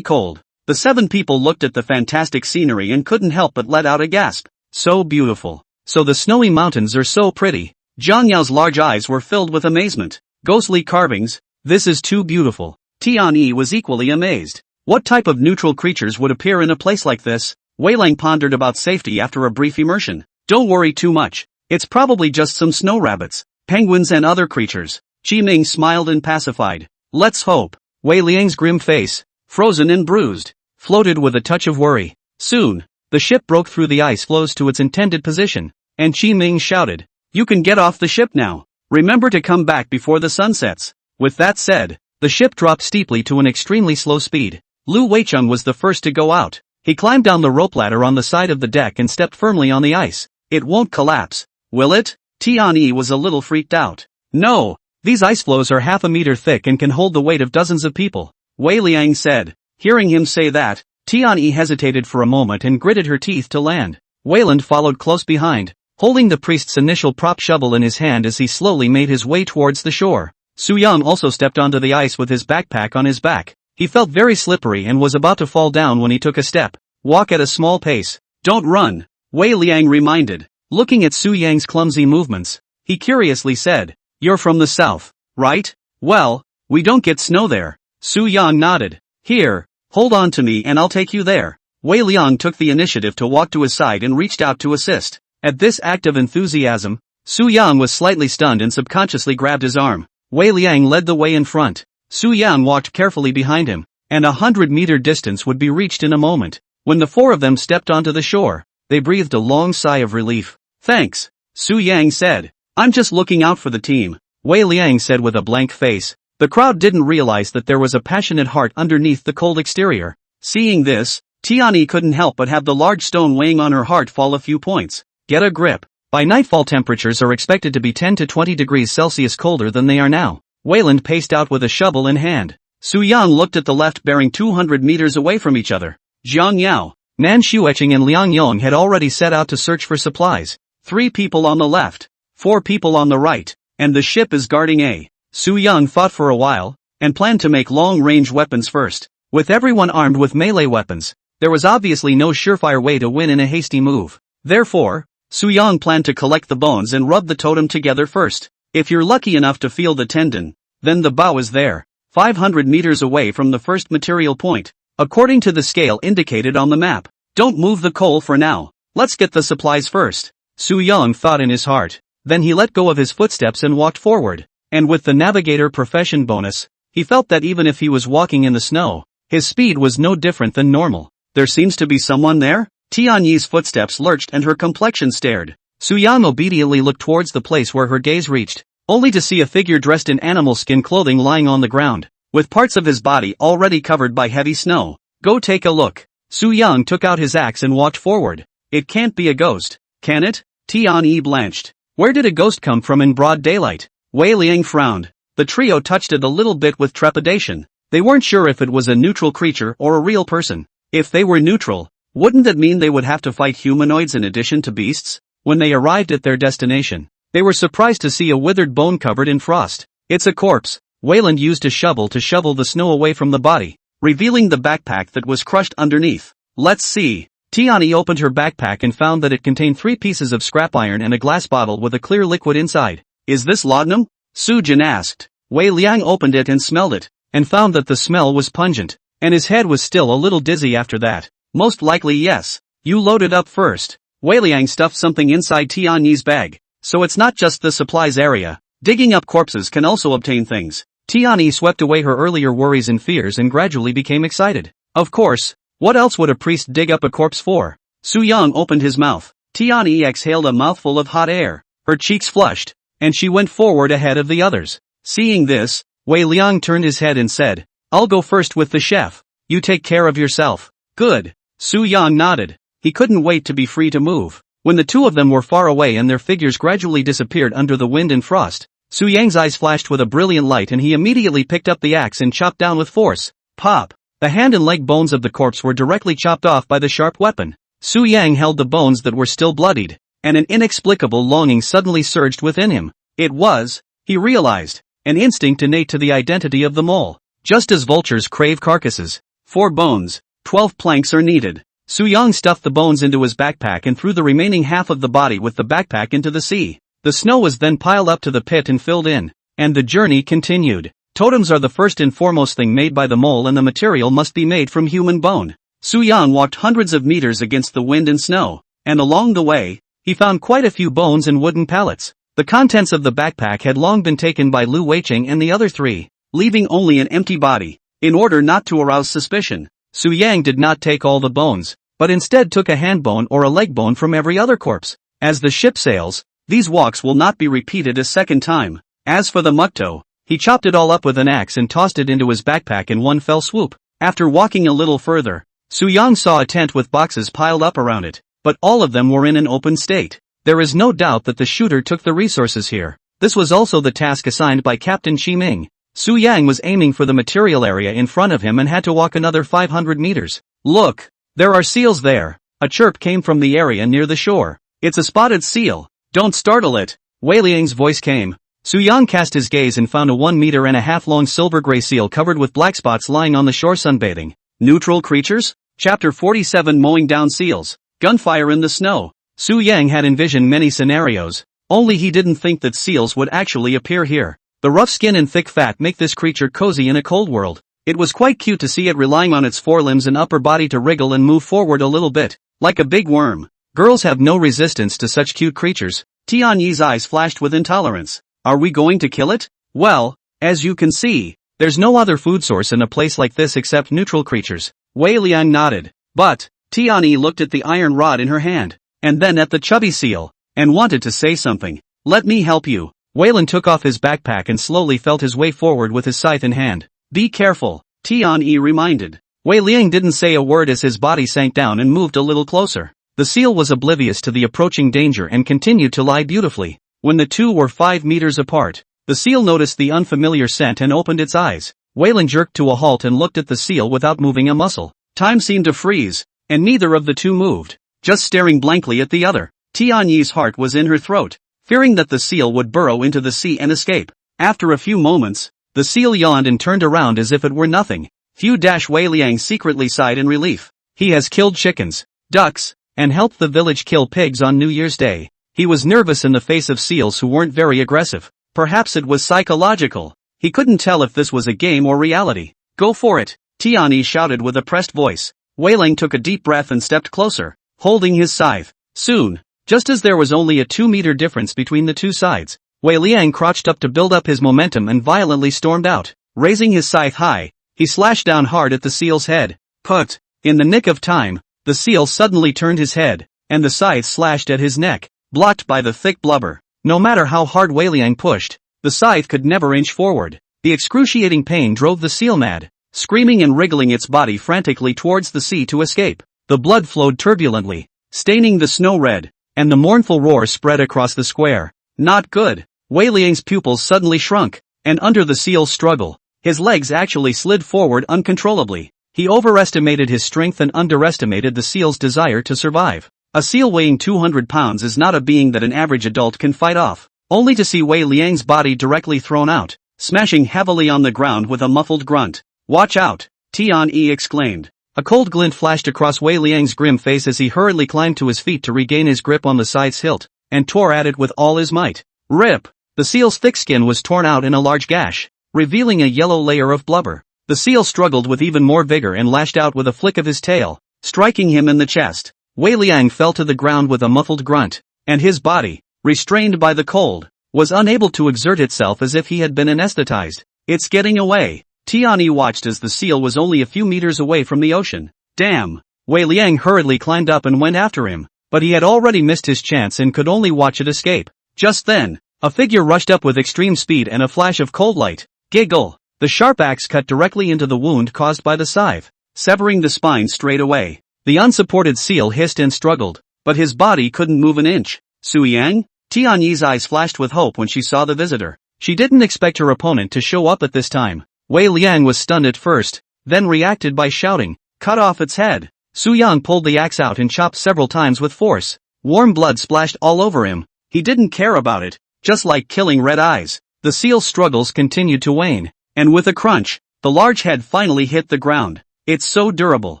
cold. The 7 people looked at the fantastic scenery and couldn't help but let out a gasp. So beautiful. So the snowy mountains are so pretty. Zhang Yao's large eyes were filled with amazement. Ghostly carvings. This is too beautiful. Tian Yi was equally amazed. What type of neutral creatures would appear in a place like this? Wei Lang pondered about safety after a brief immersion. Don't worry too much. It's probably just some snow rabbits, penguins and other creatures. Qi Ming smiled and pacified. Let's hope. Wei Liang's grim face, frozen and bruised, floated with a touch of worry. Soon, the ship broke through the ice floes to its intended position, and Qi Ming shouted, "You can get off the ship now. Remember to come back before the sun sets." With that said, the ship dropped steeply to an extremely slow speed. Lu Weicheng was the first to go out. He climbed down the rope ladder on the side of the deck and stepped firmly on the ice. It won't collapse, will it? Tian Yi was a little freaked out. No, these ice floes are half a meter thick and can hold the weight of dozens of people, Wei Liang said. Hearing him say that, Tian Yi hesitated for a moment and gritted her teeth to land. Wayland followed close behind, holding the priest's initial prop shovel in his hand as he slowly made his way towards the shore. Su Yang also stepped onto the ice with his backpack on his back. He felt very slippery and was about to fall down when he took a step. Walk at a small pace. Don't run, Wei Liang reminded. Looking at Su Yang's clumsy movements, he curiously said, "You're from the south, right? Well, we don't get snow there." Su Yang nodded. "Here, hold on to me and I'll take you there." Wei Liang took the initiative to walk to his side and reached out to assist. At this act of enthusiasm, Su Yang was slightly stunned and subconsciously grabbed his arm. Wei Liang led the way in front. Su Yang walked carefully behind him, and 100-meter distance would be reached in a moment. When the 4 of them stepped onto the shore, they breathed a long sigh of relief. "Thanks," Su Yang said. "I'm just looking out for the team," Wei Liang said with a blank face. The crowd didn't realize that there was a passionate heart underneath the cold exterior. Seeing this, Tiani couldn't help but have the large stone weighing on her heart fall a few points. Get a grip. By nightfall temperatures are expected to be 10 to 20 degrees Celsius colder than they are now. Wayland paced out with a shovel in hand. Su Yang looked at the left, bearing 200 meters away from each other. Jiang Yao, Nan Xueqing and Liang Yong had already set out to search for supplies. 3 people on the left, 4 people on the right, and the ship is guarding A. Su Yang thought for a while, and planned to make long-range weapons first. With everyone armed with melee weapons, there was obviously no surefire way to win in a hasty move. Therefore, Su Yang planned to collect the bones and rub the totem together first. If you're lucky enough to feel the tendon, then the bow is there, 500 meters away from the first material point, according to the scale indicated on the map. Don't move the coal for now. Let's get the supplies first, Su Yang thought in his heart. Then he let go of his footsteps and walked forward. And with the navigator profession bonus, he felt that even if he was walking in the snow, His speed was no different than normal. There seems to be someone there? Tianyi's footsteps lurched and her complexion stared. Su-yang obediently looked towards the place where her gaze reached, only to see a figure dressed in animal skin clothing lying on the ground, with parts of his body already covered by heavy snow. Go take a look. Su-yang took out his axe and walked forward. It can't be a ghost, can it? Tianyi blanched. Where did a ghost come from in broad daylight? Wei Liang frowned. The trio touched it a little bit with trepidation. They weren't sure if it was a neutral creature or a real person. If they were neutral, wouldn't that mean they would have to fight humanoids in addition to beasts? When they arrived at their destination, they were surprised to see a withered bone covered in frost. It's a corpse. Wayland used a shovel to shovel the snow away from the body, revealing the backpack that was crushed underneath. Let's see. Tianyi opened her backpack and found that it contained 3 pieces of scrap iron and a glass bottle with a clear liquid inside. Is this laudanum? Su Jin asked. Wei Liang opened it and smelled it, and found that the smell was pungent, and his head was still a little dizzy after that. Most likely yes. You loaded up first. Wei Liang stuffed something inside Tianyi's bag, so it's not just the supplies area. Digging up corpses can also obtain things. Tianyi swept away her earlier worries and fears and gradually became excited. Of course, what else would a priest dig up a corpse for? Su-yang opened his mouth. Tianyi exhaled a mouthful of hot air. Her cheeks flushed, and she went forward ahead of the others. Seeing this, Wei Liang turned his head and said, I'll go first with the chef. You take care of yourself. Good. Su-yang nodded. He couldn't wait to be free to move. When the two of them were far away and their figures gradually disappeared under the wind and frost, Su-yang's eyes flashed with a brilliant light and he immediately picked up the axe and chopped down with force. Pop! The hand and leg bones of the corpse were directly chopped off by the sharp weapon. Su-yang held the bones that were still bloodied, and an inexplicable longing suddenly surged within him. It was, he realized, an instinct innate to the identity of the mole. Just as vultures crave carcasses, 4 bones, 12 planks are needed. Su-yang stuffed the bones into his backpack and threw the remaining half of the body with the backpack into the sea. The snow was then piled up to the pit and filled in, and the journey continued. Totems are the first and foremost thing made by the mole and the material must be made from human bone. Su-yang walked hundreds of meters against the wind and snow, and along the way, he found quite a few bones and wooden pallets. The contents of the backpack had long been taken by Lu Weiqing and the other 3, leaving only an empty body. In order not to arouse suspicion, Su-yang did not take all the bones, but instead took a hand bone or a leg bone from every other corpse. As the ship sails, these walks will not be repeated a second time. As for the mukto, he chopped it all up with an axe and tossed it into his backpack in one fell swoop. After walking a little further, Su-yang saw a tent with boxes piled up around it, but all of them were in an open state. There is no doubt that the shooter took the resources here. This was also the task assigned by Captain Chi Ming. Su-yang was aiming for the material area in front of him and had to walk another 500 meters. Look! There are seals there. A chirp came from the area near the shore. It's a spotted seal. Don't startle it. Wei Liang's voice came. Su-yang cast his gaze and found a 1.5 meter long silver-gray seal covered with black spots lying on the shore sunbathing. Neutral creatures? Chapter 47 Mowing down seals. Gunfire in the snow. Su-yang had envisioned many scenarios, only he didn't think that seals would actually appear here. The rough skin and thick fat make this creature cozy in a cold world. It was quite cute to see it relying on its forelimbs and upper body to wriggle and move forward a little bit, like a big worm. Girls have no resistance to such cute creatures. Tianyi's eyes flashed with intolerance. Are we going to kill it? Well, as you can see, there's no other food source in a place like this except neutral creatures. Wei Liang nodded. But, Tianyi looked at the iron rod in her hand, and then at the chubby seal, and wanted to say something. Let me help you. Wayland took off his backpack and slowly felt his way forward with his scythe in hand. Be careful, Tianyi reminded. Wei Liang didn't say a word as his body sank down and moved a little closer. The seal was oblivious to the approaching danger and continued to lie beautifully. When the two were 5 meters apart, the seal noticed the unfamiliar scent and opened its eyes. Wayland jerked to a halt and looked at the seal without moving a muscle. Time seemed to freeze, and neither of the two moved, just staring blankly at the other. Tianyi's heart was in her throat, fearing that the seal would burrow into the sea and escape. After a few moments, the seal yawned and turned around as if it were nothing. Wei Liang secretly sighed in relief. He has killed chickens, ducks, and helped the village kill pigs on New Year's Day. He was nervous in the face of seals who weren't very aggressive. Perhaps it was psychological. He couldn't tell if this was a game or reality. Go for it, Tianyi shouted with a pressed voice. Wei Liang took a deep breath and stepped closer, holding his scythe. Soon, just as there was only a 2-meter difference between the two sides, Wei Liang crouched up to build up his momentum and violently stormed out. Raising his scythe high, he slashed down hard at the seal's head. Put! In the nick of time, the seal suddenly turned his head, and the scythe slashed at his neck, blocked by the thick blubber. No matter how hard Wei Liang pushed, the scythe could never inch forward. The excruciating pain drove the seal mad, screaming and wriggling its body frantically towards the sea to escape. The blood flowed turbulently, staining the snow red, and the mournful roar spread across the square. Not good. Wei Liang's pupils suddenly shrunk, and under the seal's struggle, his legs actually slid forward uncontrollably. He overestimated his strength and underestimated the seal's desire to survive. A seal weighing 200 pounds is not a being that an average adult can fight off, only to see Wei Liang's body directly thrown out, smashing heavily on the ground with a muffled grunt. "Watch out!" Tian-Yi exclaimed. A cold glint flashed across Wei Liang's grim face as he hurriedly climbed to his feet to regain his grip on the scythe's hilt, and tore at it with all his might. Rip! The seal's thick skin was torn out in a large gash, revealing a yellow layer of blubber. The seal struggled with even more vigor and lashed out with a flick of his tail, striking him in the chest. Wei Liang fell to the ground with a muffled grunt, and his body, restrained by the cold, was unable to exert itself as if he had been anesthetized. "It's getting away." Tian-Yi watched as the seal was only a few meters away from the ocean. Damn! Wei Liang hurriedly climbed up and went after him, but he had already missed his chance and could only watch it escape. Just then, a figure rushed up with extreme speed and a flash of cold light. Giggle! The sharp axe cut directly into the wound caused by the scythe, severing the spine straight away. The unsupported seal hissed and struggled, but his body couldn't move an inch. "Su Yang?" Tian-Yi's eyes flashed with hope when she saw the visitor. She didn't expect her opponent to show up at this time. Wei Liang was stunned at first, then reacted by shouting, "Cut off its head!" Su Yang pulled the axe out and chopped several times with force. Warm blood splashed all over him. He didn't care about it, just like killing Red Eyes. The seal's struggles continued to wane, and with a crunch, the large head finally hit the ground. "It's so durable."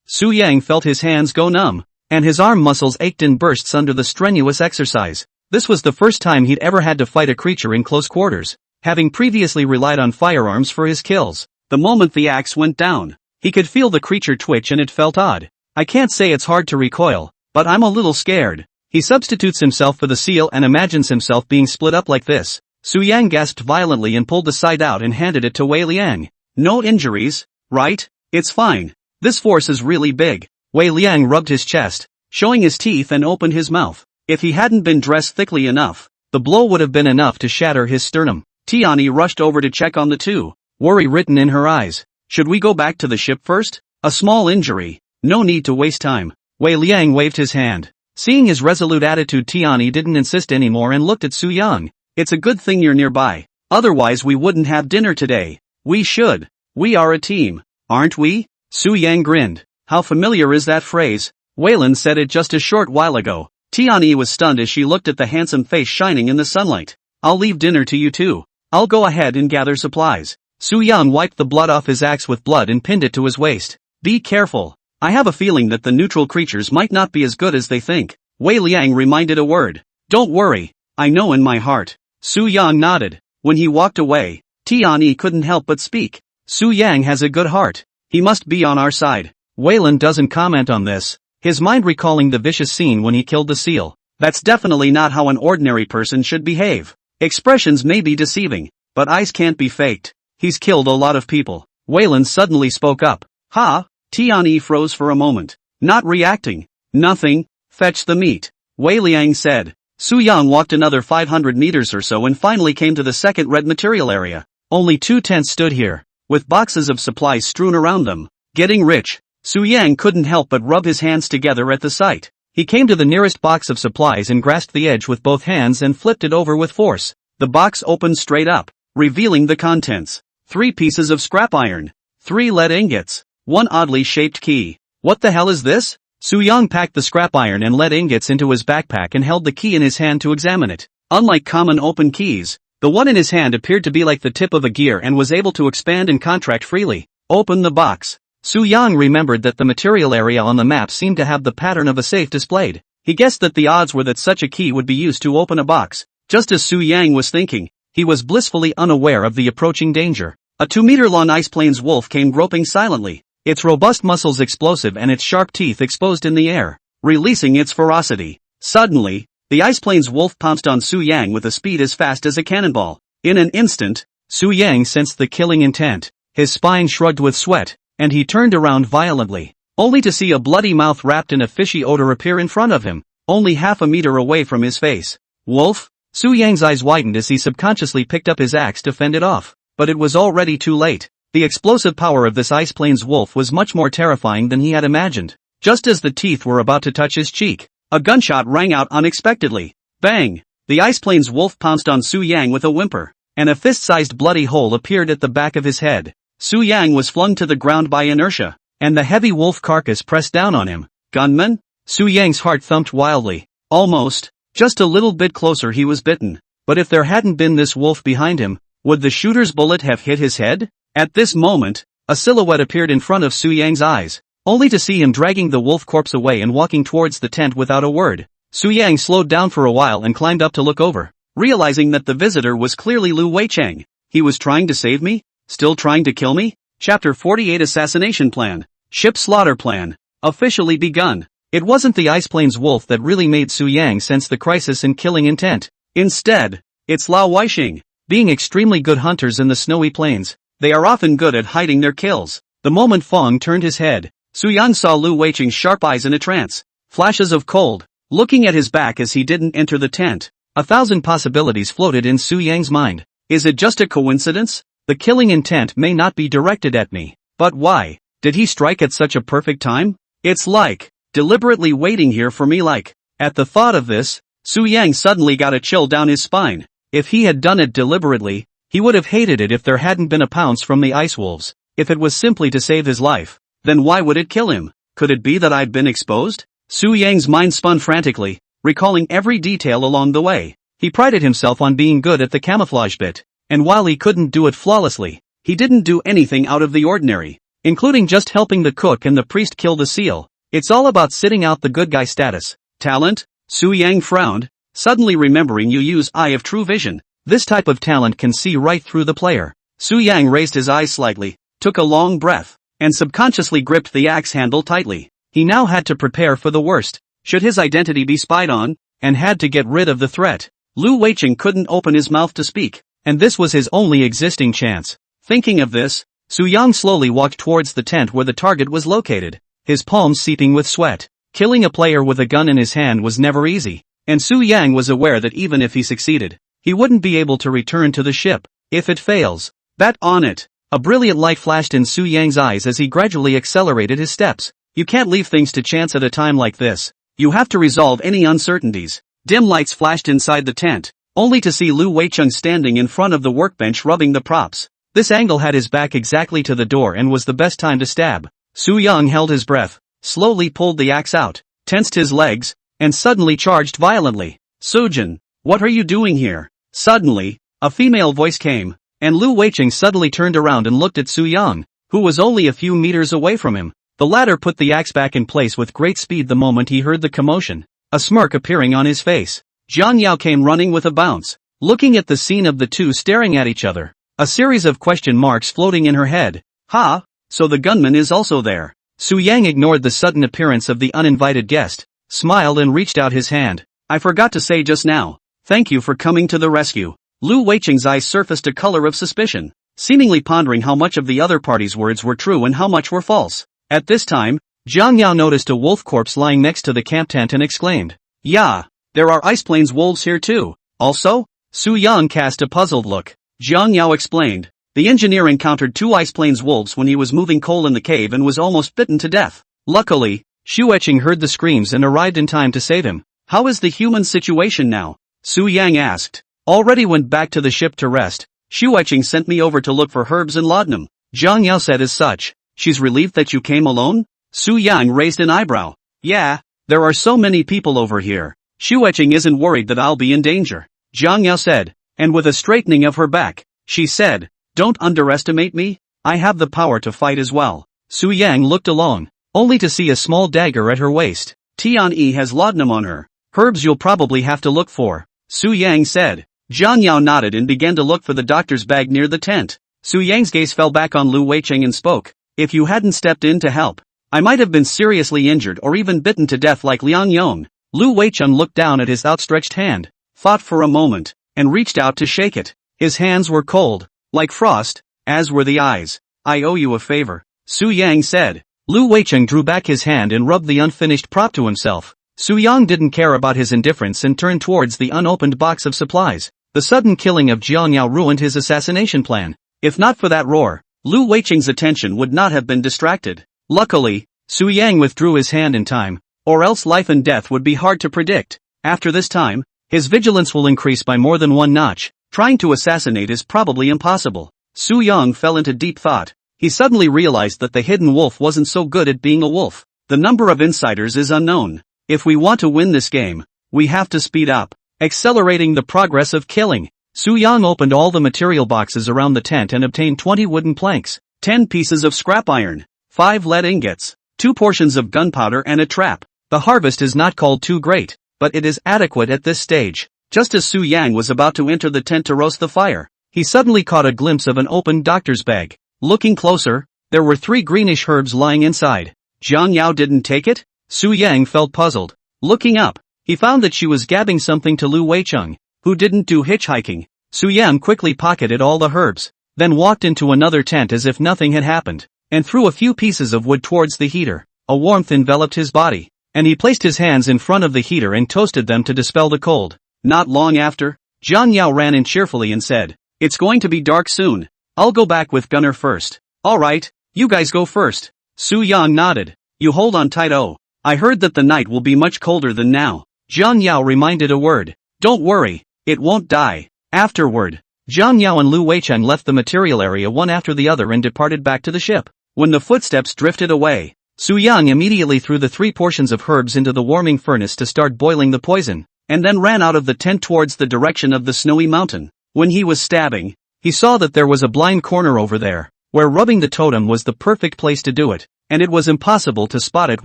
Su Yang felt his hands go numb, and his arm muscles ached in bursts under the strenuous exercise. This was the first time he'd ever had to fight a creature in close quarters, having previously relied on firearms for his kills. The moment the axe went down, he could feel the creature twitch and it felt odd. "I can't say it's hard to recoil, but I'm a little scared." He substitutes himself for the seal and imagines himself being split up like this. Su Yang gasped violently and pulled the scythe out and handed it to Wei Liang. "No injuries, right? It's fine. This force is really big." Wei Liang rubbed his chest, showing his teeth and opened his mouth. If he hadn't been dressed thickly enough, the blow would have been enough to shatter his sternum. Tian-Yi rushed over to check on the two, worry written in her eyes. "Should we go back to the ship first? A small injury. No need to waste time." Wei Liang waved his hand. Seeing his resolute attitude, Tian-Yi didn't insist anymore and looked at Su Yang. "It's a good thing you're nearby. Otherwise we wouldn't have dinner today. We should. We are a team, aren't we?" Su Yang grinned. How familiar is that phrase? Wayland said it just a short while ago. Tian-Yi was stunned as she looked at the handsome face shining in the sunlight. "I'll leave dinner to you two. I'll go ahead and gather supplies." Su Yang wiped the blood off his axe with blood and pinned it to his waist. "Be careful. I have a feeling that the neutral creatures might not be as good as they think." Wei Liang reminded a word. "Don't worry. I know in my heart." Su Yang nodded. When he walked away, Tian-Yi couldn't help but speak. "Su Yang has a good heart. He must be on our side." Wayland doesn't comment on this, his mind recalling the vicious scene when he killed the seal. That's definitely not how an ordinary person should behave. Expressions may be deceiving, but eyes can't be faked. He's killed a lot of people. Wayland suddenly spoke up. "Ha?" Tian-Yi froze for a moment, not reacting. "Nothing. Fetch the meat," Wei Liang said. Su Yang walked another 500 meters or so and finally came to the second red material area. Only 2 tents stood here, with boxes of supplies strewn around them. Getting rich. Su Yang couldn't help but rub his hands together at the sight. He came to the nearest box of supplies and grasped the edge with both hands and flipped it over with force. The box opened straight up, revealing the contents. 3 pieces of scrap iron, 3 lead ingots, 1 oddly shaped key. "What the hell is this?" Su Yang packed the scrap iron and lead ingots into his backpack and held the key in his hand to examine it. Unlike common open keys, the one in his hand appeared to be like the tip of a gear and was able to expand and contract freely. "Open the box." Su Yang remembered that the material area on the map seemed to have the pattern of a safe displayed. He guessed that the odds were that such a key would be used to open a box. Just as Su Yang was thinking, he was blissfully unaware of the approaching danger. A 2-meter-long Ice Plains wolf came groping silently, its robust muscles explosive and its sharp teeth exposed in the air, releasing its ferocity. Suddenly, the Ice Plains wolf pounced on Su Yang with a speed as fast as a cannonball. In an instant, Su Yang sensed the killing intent. his spine shrugged with sweat, and he turned around violently, only to see a bloody mouth wrapped in a fishy odor appear in front of him, only half a meter away from his face. Wolf? Su Yang's eyes widened as he subconsciously picked up his axe to fend it off, but it was already too late. The explosive power of this Ice Plains wolf was much more terrifying than he had imagined. Just as the teeth were about to touch his cheek, a gunshot rang out unexpectedly. Bang! The Ice Plains wolf pounced on Su Yang with a whimper, and a fist-sized bloody hole appeared at the back of his head. Su Yang was flung to the ground by inertia, and the heavy wolf carcass pressed down on him. Gunman? Su Yang's heart thumped wildly. Almost. Just a little bit closer he was bitten. But if there hadn't been this wolf behind him, would the shooter's bullet have hit his head? At this moment, a silhouette appeared in front of Su Yang's eyes, only to see him dragging the wolf corpse away and walking towards the tent without a word. Su Yang slowed down for a while and climbed up to look over, realizing that the visitor was clearly Lu Weicheng. He was trying to save me? Still trying to kill me? Chapter 48 Assassination Plan. Ship Slaughter Plan. Officially begun. It wasn't the Ice Plains wolf that really made Su Yang sense the crisis and killing intent. Instead, it's Lao Weicheng. Being extremely good hunters in the snowy plains, they are often good at hiding their kills. The moment Fong turned his head, Su Yang saw Lu Weicheng's sharp eyes in a trance. Flashes of cold, looking at his back as he didn't enter the tent. 1,000 possibilities floated in Su Yang's mind. Is it just a coincidence? The killing intent may not be directed at me. But why? Did he strike at such a perfect time? It's like, deliberately waiting here for me like. At the thought of this, Su Yang suddenly got a chill down his spine. If he had done it deliberately, he would have hated it if there hadn't been a pounce from the ice wolves. If it was simply to save his life, then why would it kill him? Could it be that I'd been exposed? Su Yang's mind spun frantically, recalling every detail along the way. He prided himself on being good at the camouflage bit, and while he couldn't do it flawlessly, he didn't do anything out of the ordinary, including just helping the cook and the priest kill the seal. It's all about sitting out the good guy status. Talent? Su Yang frowned, suddenly remembering you use Eye of True Vision. This type of talent can see right through the player. Su Yang raised his eyes slightly, took a long breath, and subconsciously gripped the axe handle tightly. He now had to prepare for the worst, should his identity be spied on, and had to get rid of the threat. Lu Weicheng couldn't open his mouth to speak, and this was his only existing chance. Thinking of this, Su Yang slowly walked towards the tent where the target was located, his palms seeping with sweat. Killing a player with a gun in his hand was never easy, and Su Yang was aware that even if he succeeded, he wouldn't be able to return to the ship. If it fails, bet on it. A brilliant light flashed in Su Yang's eyes as he gradually accelerated his steps. You can't leave things to chance at a time like this. You have to resolve any uncertainties. Dim lights flashed inside the tent, only to see Lu Weicheng standing in front of the workbench rubbing the props. This angle had his back exactly to the door and was the best time to stab. Su Yang held his breath, slowly pulled the axe out, tensed his legs, and suddenly charged violently. Sujin, what are you doing here? Suddenly, a female voice came, and Lu Weicheng suddenly turned around and looked at Su Yang, who was only a few meters away from him. The latter put the axe back in place with great speed the moment he heard the commotion, a smirk appearing on his face. Jiang Yao came running with a bounce, looking at the scene of the two staring at each other, a series of question marks floating in her head. Ha, so the gunman is also there. Su Yang ignored the sudden appearance of the uninvited guest, smiled and reached out his hand. I forgot to say just now, thank you for coming to the rescue. Lu Weicheng's eyes surfaced a color of suspicion, seemingly pondering how much of the other party's words were true and how much were false. At this time, Jiang Yao noticed a wolf corpse lying next to the camp tent and exclaimed, "Yeah, there are Ice Plains wolves here too." Also? Su Yang cast a puzzled look. Jiang Yao explained, the engineer encountered 2 Ice Plains wolves when he was moving coal in the cave and was almost bitten to death. Luckily, Xu Weicheng heard the screams and arrived in time to save him. How is the human situation now? Su Yang asked. Already went back to the ship to rest. Xu Weicheng sent me over to look for herbs and laudanum. Jiang Yao said as such. She's relieved that you came alone? Su Yang raised an eyebrow. Yeah, there are so many people over here. Xu Weicheng isn't worried that I'll be in danger. Jiang Yao said, and with a straightening of her back, she said, don't underestimate me, I have the power to fight as well. Su Yang looked along, only to see a small dagger at her waist. Tian Yi has laudanum on her. Herbs you'll probably have to look for, Su Yang said. Jiang Yao nodded and began to look for the doctor's bag near the tent. Su Yang's gaze fell back on Lu Weicheng and spoke. If you hadn't stepped in to help, I might have been seriously injured or even bitten to death like Liang Yong. Lu Weicheng looked down at his outstretched hand, thought for a moment, and reached out to shake it. His hands were cold, like frost, as were the eyes. I owe you a favor, Su Yang said. Lu Weicheng drew back his hand and rubbed the unfinished prop to himself. Su Yang didn't care about his indifference and turned towards the unopened box of supplies. The sudden killing of Jiang Yao ruined his assassination plan. If not for that roar, Lu Weicheng's attention would not have been distracted. Luckily, Su Yang withdrew his hand in time, or else life and death would be hard to predict. After this time, his vigilance will increase by more than one notch. Trying to assassinate is probably impossible. Su Yang fell into deep thought. He suddenly realized that the hidden wolf wasn't so good at being a wolf. The number of insiders is unknown. If we want to win this game, we have to speed up, accelerating the progress of killing. Su Yang opened all the material boxes around the tent and obtained 20 wooden planks, 10 pieces of scrap iron, 5 lead ingots, 2 portions of gunpowder and a trap. The harvest is not called too great, but it is adequate at this stage. Just as Su Yang was about to enter the tent to roast the fire, he suddenly caught a glimpse of an open doctor's bag. Looking closer, there were 3 greenish herbs lying inside. Jiang Yao didn't take it? Su Yang felt puzzled. Looking up, he found that she was gabbing something to Lu Weicheng, who didn't do hitchhiking. Su Yang quickly pocketed all the herbs, then walked into another tent as if nothing had happened, and threw a few pieces of wood towards the heater. A warmth enveloped his body, and he placed his hands in front of the heater and toasted them to dispel the cold. Not long after, Jiang Yao ran in cheerfully and said, "It's going to be dark soon. I'll go back with Gunner first." "Alright, you guys go first." Su Yang nodded. "You hold on tight. Oh, I heard that the night will be much colder than now." Jiang Yao reminded a word. "Don't worry, it won't die." Afterward, Jiang Yao and Lu Weicheng left the material area one after the other and departed back to the ship. When the footsteps drifted away, Su Yang immediately threw the 3 portions of herbs into the warming furnace to start boiling the poison, and then ran out of the tent towards the direction of the snowy mountain. When he was stabbing, he saw that there was a blind corner over there, where rubbing the totem was the perfect place to do it, and it was impossible to spot it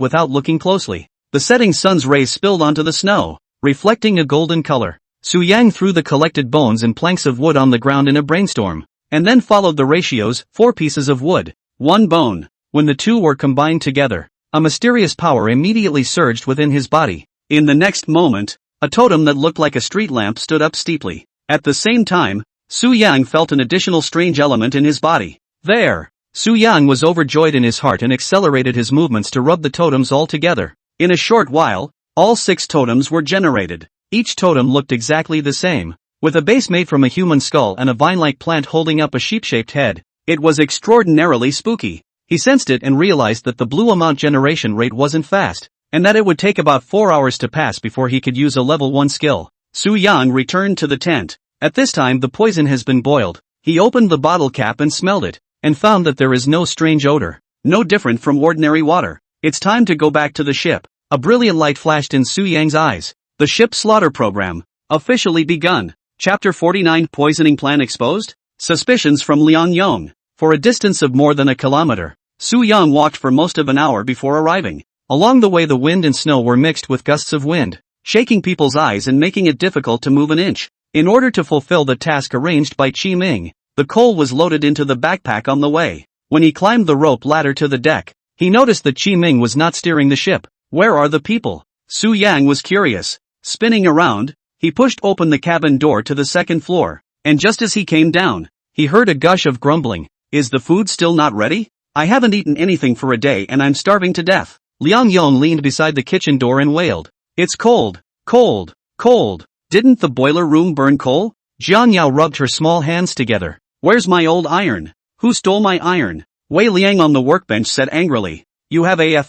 without looking closely. The setting sun's rays spilled onto the snow, reflecting a golden color. Su Yang threw the collected bones and planks of wood on the ground in a brainstorm, and then followed the ratios: 4 pieces of wood, 1 bone. When the 2 were combined together, a mysterious power immediately surged within his body. In the next moment, a totem that looked like a street lamp stood up steeply. At the same time, Su Yang felt an additional strange element in his body. There! Su Yang was overjoyed in his heart and accelerated his movements to rub the totems all together. In a short while, all 6 totems were generated. Each totem looked exactly the same, with a base made from a human skull and a vine-like plant holding up a sheep-shaped head. It was extraordinarily spooky. He sensed it and realized that the blue amount generation rate wasn't fast, and that it would take about 4 hours to pass before he could use a level 1 skill. Su Yang returned to the tent. At this time the poison has been boiled. He opened the bottle cap and smelled it, and found that there is no strange odor, no different from ordinary water. It's time to go back to the ship. A brilliant light flashed in Su Yang's eyes. The ship slaughter program, officially begun. Chapter 49: Poisoning Plan Exposed? Suspicions from Liang Yong. For a distance of more than a kilometer, Su Yang walked for most of an hour before arriving. Along the way the wind and snow were mixed with gusts of wind, shaking people's eyes and making it difficult to move an inch. In order to fulfill the task arranged by Qi Ming, the coal was loaded into the backpack on the way. When he climbed the rope ladder to the deck, he noticed that Qi Ming was not steering the ship. Where are the people? Su Yang was curious. Spinning around, he pushed open the cabin door to the 2nd floor, and just as he came down, he heard a gush of grumbling. Is the food still not ready? I haven't eaten anything for a day and I'm starving to death. Liang Yong leaned beside the kitchen door and wailed. It's cold, cold, cold. Didn't the boiler room burn coal? Jiang Yao rubbed her small hands together. Where's my old iron? Who stole my iron? Wei Liang on the workbench said angrily. You have a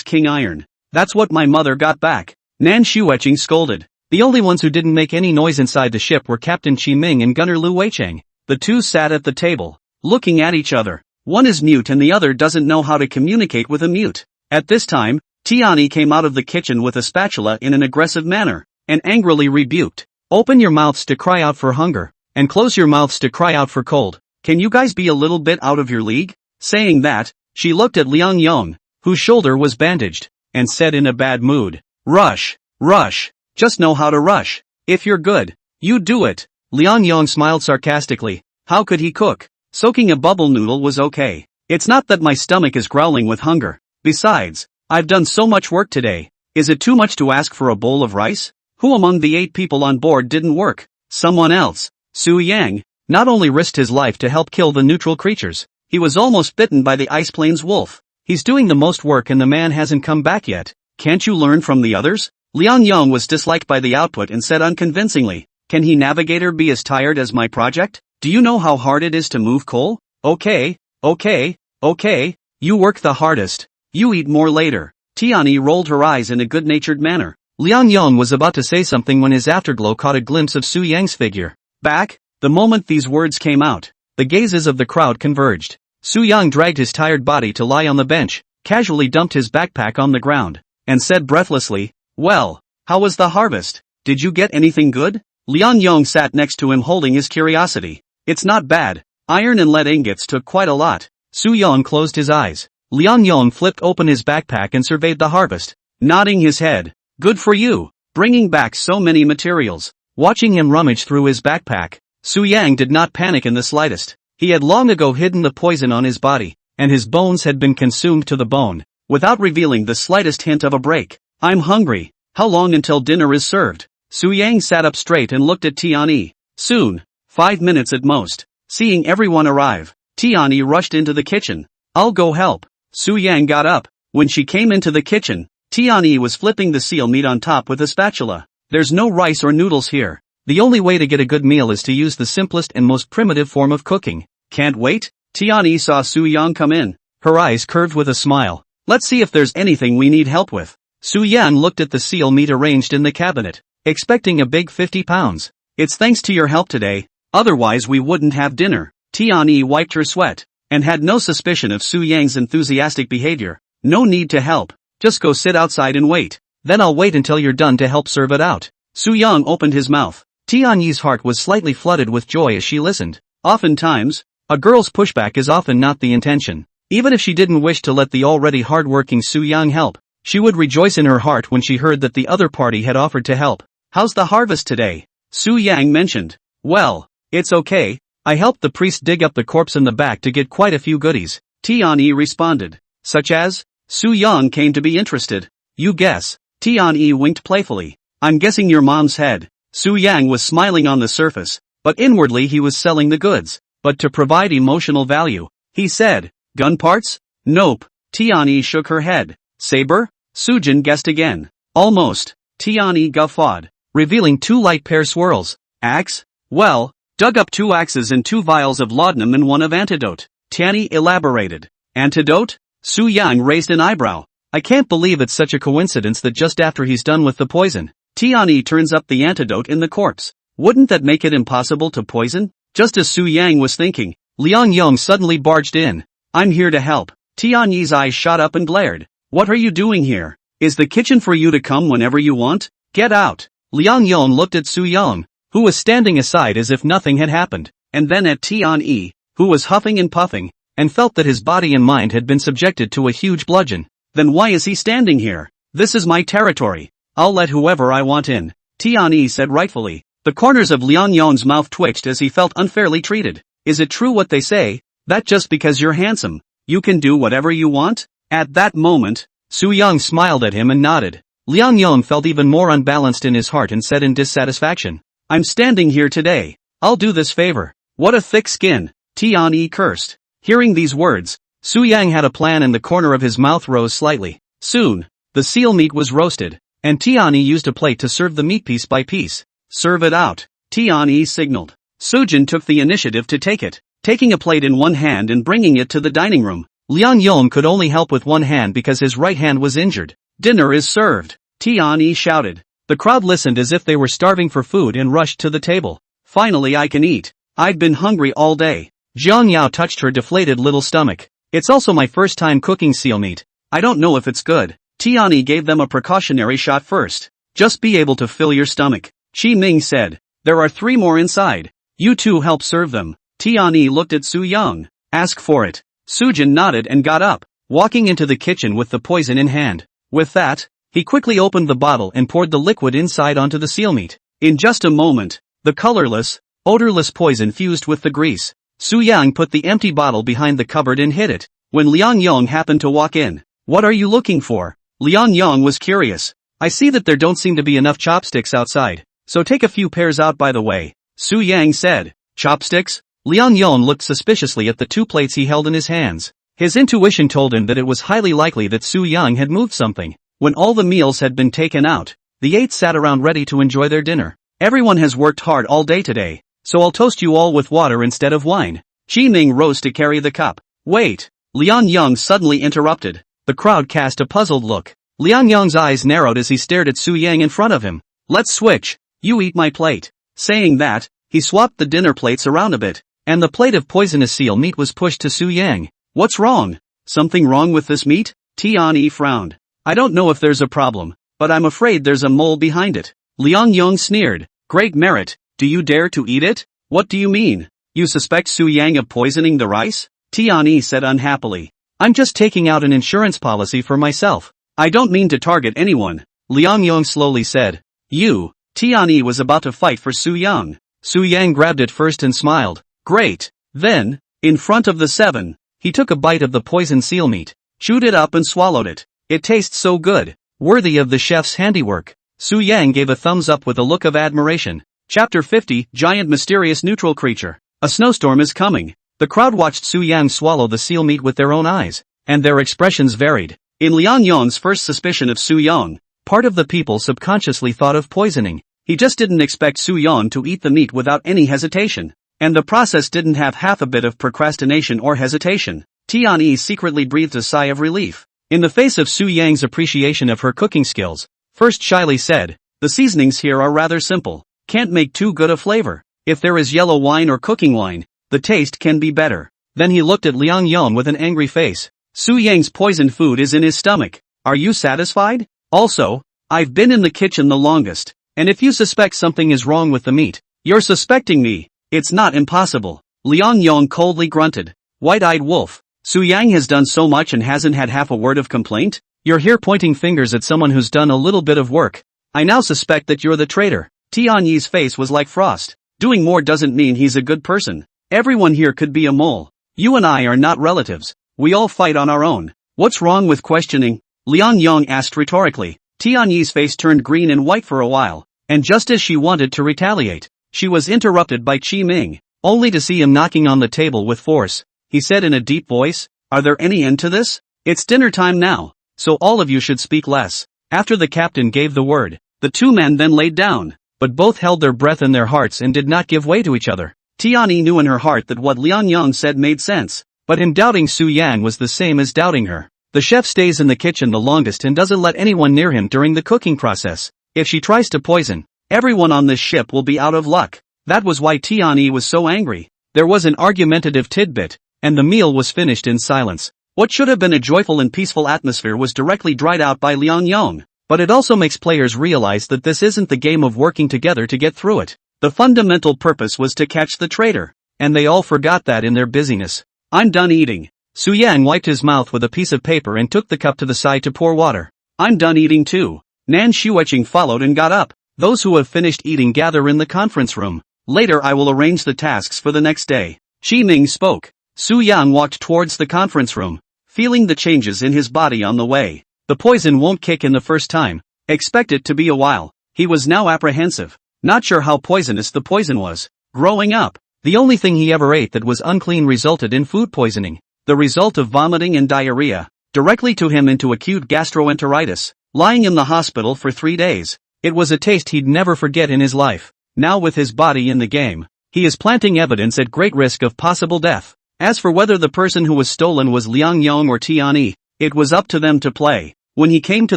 king iron. That's what my mother got back. Nan Shueching scolded. The only ones who didn't make any noise inside the ship were Captain Qi Ming and Gunner Lu Weicheng. The 2 sat at the table, looking at each other. One is mute and the other doesn't know how to communicate with a mute. At this time, Tiani came out of the kitchen with a spatula in an aggressive manner, and angrily rebuked. Open your mouths to cry out for hunger, and close your mouths to cry out for cold. Can you guys be a little bit out of your league? Saying that, she looked at Liang Yong, whose shoulder was bandaged, and said in a bad mood, Rush, rush, just know how to rush. If you're good, you do it. Liang Yong smiled sarcastically. How could he cook? Soaking a bubble noodle was okay. It's not that my stomach is growling with hunger. Besides, I've done so much work today. Is it too much to ask for a bowl of rice? Who among the 8 people on board didn't work? Someone else. Su Yang not only risked his life to help kill the neutral creatures, He was almost bitten by the Ice Plains wolf. He's doing the most work and the man hasn't come back yet. Can't you learn from the others? Liang Yong was disliked by the output and said unconvincingly, can he navigator be as tired as my project? Do you know how hard it is to move coal? Okay, you work the hardest. You eat more later. Tiani rolled her eyes in a good-natured manner. Liang Yong was about to say something when his afterglow caught a glimpse of Su Yang's figure. Back? The moment these words came out, the gazes of the crowd converged. Su Yang dragged his tired body to lie on the bench, casually dumped his backpack on the ground, and said breathlessly, well, how was the harvest? Did you get anything good? Liang Yong sat next to him holding his curiosity. It's not bad. Iron and lead ingots took quite a lot. Su Yang closed his eyes. Liang Yong flipped open his backpack and surveyed the harvest, nodding his head. Good for you, bringing back so many materials. Watching him rummage through his backpack, Su Yang did not panic in the slightest. He had long ago hidden the poison on his body, and his bones had been consumed to the bone, without revealing the slightest hint of a break. I'm hungry. How long until dinner is served? Su Yang sat up straight and looked at Tianyi. Soon. 5 minutes at most. Seeing everyone arrive, Tianyi rushed into the kitchen. I'll go help. Su Yang got up. When she came into the kitchen, Tianyi was flipping the seal meat on top with a spatula. There's no rice or noodles here. The only way to get a good meal is to use the simplest and most primitive form of cooking. Can't wait? Tianyi saw Su Yang come in. Her eyes curved with a smile. Let's see if there's anything we need help with. Su Yang looked at the seal meat arranged in the cabinet, expecting a big 50 pounds. It's thanks to your help today, otherwise we wouldn't have dinner. Tianyi wiped her sweat, and had no suspicion of Su Yang's enthusiastic behavior. No need to help, just go sit outside and wait. Then I'll wait until you're done to help serve it out. Su Yang opened his mouth. Tianyi's heart was slightly flooded with joy as she listened. Oftentimes, a girl's pushback is often not the intention. Even if she didn't wish to let the already hard-working Su Yang help, she would rejoice in her heart when she heard that the other party had offered to help. How's the harvest today? Su Yang mentioned. Well, it's okay. I helped the priest dig up the corpse in the back to get quite a few goodies. Tianyi responded. Such as? Su Yang came to be interested. You guess. Tianyi winked playfully. I'm guessing your mom's head. Su Yang was smiling on the surface, but inwardly he was selling the goods. But to provide emotional value, he said, gun parts? Nope. Tianyi shook her head. Saber? Sujin guessed again. Almost. Tianyi guffawed, revealing 2 light pear swirls. Axe? Well, dug up 2 axes and 2 vials of laudanum and 1 of antidote. Tianyi elaborated. Antidote? Su Yang raised an eyebrow. I can't believe it's such a coincidence that just after he's done with the poison, Tianyi turns up the antidote in the corpse. Wouldn't that make it impossible to poison? Just as Su Yang was thinking, Liang Yong suddenly barged in. I'm here to help. Tianyi's eyes shot up and glared. What are you doing here? Is the kitchen for you to come whenever you want? Get out. Liang Yong looked at Su Yang, who was standing aside as if nothing had happened, and then at Tianyi, who was huffing and puffing, and felt that his body and mind had been subjected to a huge bludgeon. Then why is he standing here? This is my territory. I'll let whoever I want in. Tianyi said rightfully. The corners of Liang Yong's mouth twitched as he felt unfairly treated. Is it true what they say, that just because you're handsome, you can do whatever you want? At that moment, Su Yang smiled at him and nodded. Liang Yong felt even more unbalanced in his heart and said in dissatisfaction, I'm standing here today. I'll do this favor. What a thick skin. Tianyi cursed. Hearing these words, Su Yang had a plan and the corner of his mouth rose slightly. Soon, the seal meat was roasted, and Tianyi used a plate to serve the meat piece by piece. Serve it out, Tianyi signaled. Sujin took the initiative to take it, taking a plate in one hand and bringing it to the dining room. Liang Yong could only help with one hand because his right hand was injured. Dinner is served, Tianyi shouted. The crowd listened as if they were starving for food and rushed to the table. Finally I can eat. I've been hungry all day. Jiang Yao touched her deflated little stomach. It's also my first time cooking seal meat. I don't know if it's good. Tianyi gave them a precautionary shot first. Just be able to fill your stomach. Qi Ming said. There are 3 more inside. You 2 help serve them. Tianyi looked at Su Yang. Ask for it. Sujin nodded and got up, walking into the kitchen with the poison in hand. With that, he quickly opened the bottle and poured the liquid inside onto the seal meat. In just a moment, the colorless, odorless poison fused with the grease. Su Yang put the empty bottle behind the cupboard and hid it. When Liang Yong happened to walk in, what are you looking for? Liang Yong was curious. I see that there don't seem to be enough chopsticks outside, so take a few pairs out by the way. Su Yang said. Chopsticks? Liang Yon looked suspiciously at the 2 plates he held in his hands. His intuition told him that it was highly likely that Su Yang had moved something. When all the meals had been taken out, the 8 sat around ready to enjoy their dinner. Everyone has worked hard all day today, so I'll toast you all with water instead of wine. Qi Ming rose to carry the cup. Wait! Liang Yang suddenly interrupted. The crowd cast a puzzled look. Liang Yang's eyes narrowed as he stared at Su Yang in front of him. Let's switch. You eat my plate. Saying that, he swapped the dinner plates around a bit, and the plate of poisonous seal meat was pushed to Su Yang. What's wrong? Something wrong with this meat? Tian frowned. I don't know if there's a problem, but I'm afraid there's a mole behind it. Liang Yang sneered. Great merit, do you dare to eat it? What do you mean? You suspect Su Yang of poisoning the rice? Tian said unhappily. I'm just taking out an insurance policy for myself. I don't mean to target anyone, Liang Yang slowly said. You, Tian was about to fight for Su Yang. Su Yang grabbed it first and smiled. Great. Then, in front of the 7, he took a bite of the poisoned seal meat, chewed it up and swallowed it. It tastes so good, worthy of the chef's handiwork. Su Yang gave a thumbs up with a look of admiration. Chapter 50, Giant Mysterious Neutral Creature. A snowstorm is coming. The crowd watched Su Yang swallow the seal meat with their own eyes, and their expressions varied. In Liang Yang's first suspicion of Su Yang, part of the people subconsciously thought of poisoning. He just didn't expect Su Yang to eat the meat without any hesitation. And the process didn't have half a bit of procrastination or hesitation. Tian secretly breathed a sigh of relief. In the face of Su Yang's appreciation of her cooking skills, first shyly said, the seasonings here are rather simple. Can't make too good a flavor. If there is yellow wine or cooking wine, the taste can be better. Then he looked at Liang Yang with an angry face. Su Yang's poisoned food is in his stomach. Are you satisfied? Also, I've been in the kitchen the longest, and if you suspect something is wrong with the meat, you're suspecting me. It's not impossible. Liang Yang coldly grunted. White-eyed wolf. Su Yang has done so much and hasn't had half a word of complaint? You're here pointing fingers at someone who's done a little bit of work. I now suspect that you're the traitor. Tian Yi's face was like frost. Doing more doesn't mean he's a good person. Everyone here could be a mole. You and I are not relatives. We all fight on our own. What's wrong with questioning? Liang Yang asked rhetorically. Tian Yi's face turned green and white for a while, and just as she wanted to retaliate, she was interrupted by Qi Ming, only to see him knocking on the table with force. He said in a deep voice, Are there any end to this? It's dinner time now, so all of you should speak less. After the captain gave the word, the 2 men then laid down, but both held their breath in their hearts and did not give way to each other. Tian knew in her heart that what Liang Yang said made sense, but him doubting Su Yang was the same as doubting her. The chef stays in the kitchen the longest and doesn't let anyone near him during the cooking process. If she tries to poison, everyone on this ship will be out of luck. That was why Tian was so angry. There was an argumentative tidbit, and the meal was finished in silence. What should have been a joyful and peaceful atmosphere was directly dried out by Liang Yang. But it also makes players realize that this isn't the game of working together to get through it. The fundamental purpose was to catch the traitor, and they all forgot that in their busyness. I'm done eating. Su Yang wiped his mouth with a piece of paper and took the cup to the side to pour water. I'm done eating too. Nan Xueqing followed and got up. Those who have finished eating gather in the conference room. Later I will arrange the tasks for the next day. Qi Ming spoke. Su Yang walked towards the conference room, feeling the changes in his body on the way. The poison won't kick in the first time. Expect it to be a while. He was now apprehensive, not sure how poisonous the poison was. Growing up, the only thing he ever ate that was unclean resulted in food poisoning. The result of vomiting and diarrhea, directly to him into acute gastroenteritis, lying in the hospital for 3 days. It was a taste he'd never forget in his life. Now with his body in the game, he is planting evidence at great risk of possible death. As for whether the person who was stolen was Liang Yang or Tian, it was up to them to play. When he came to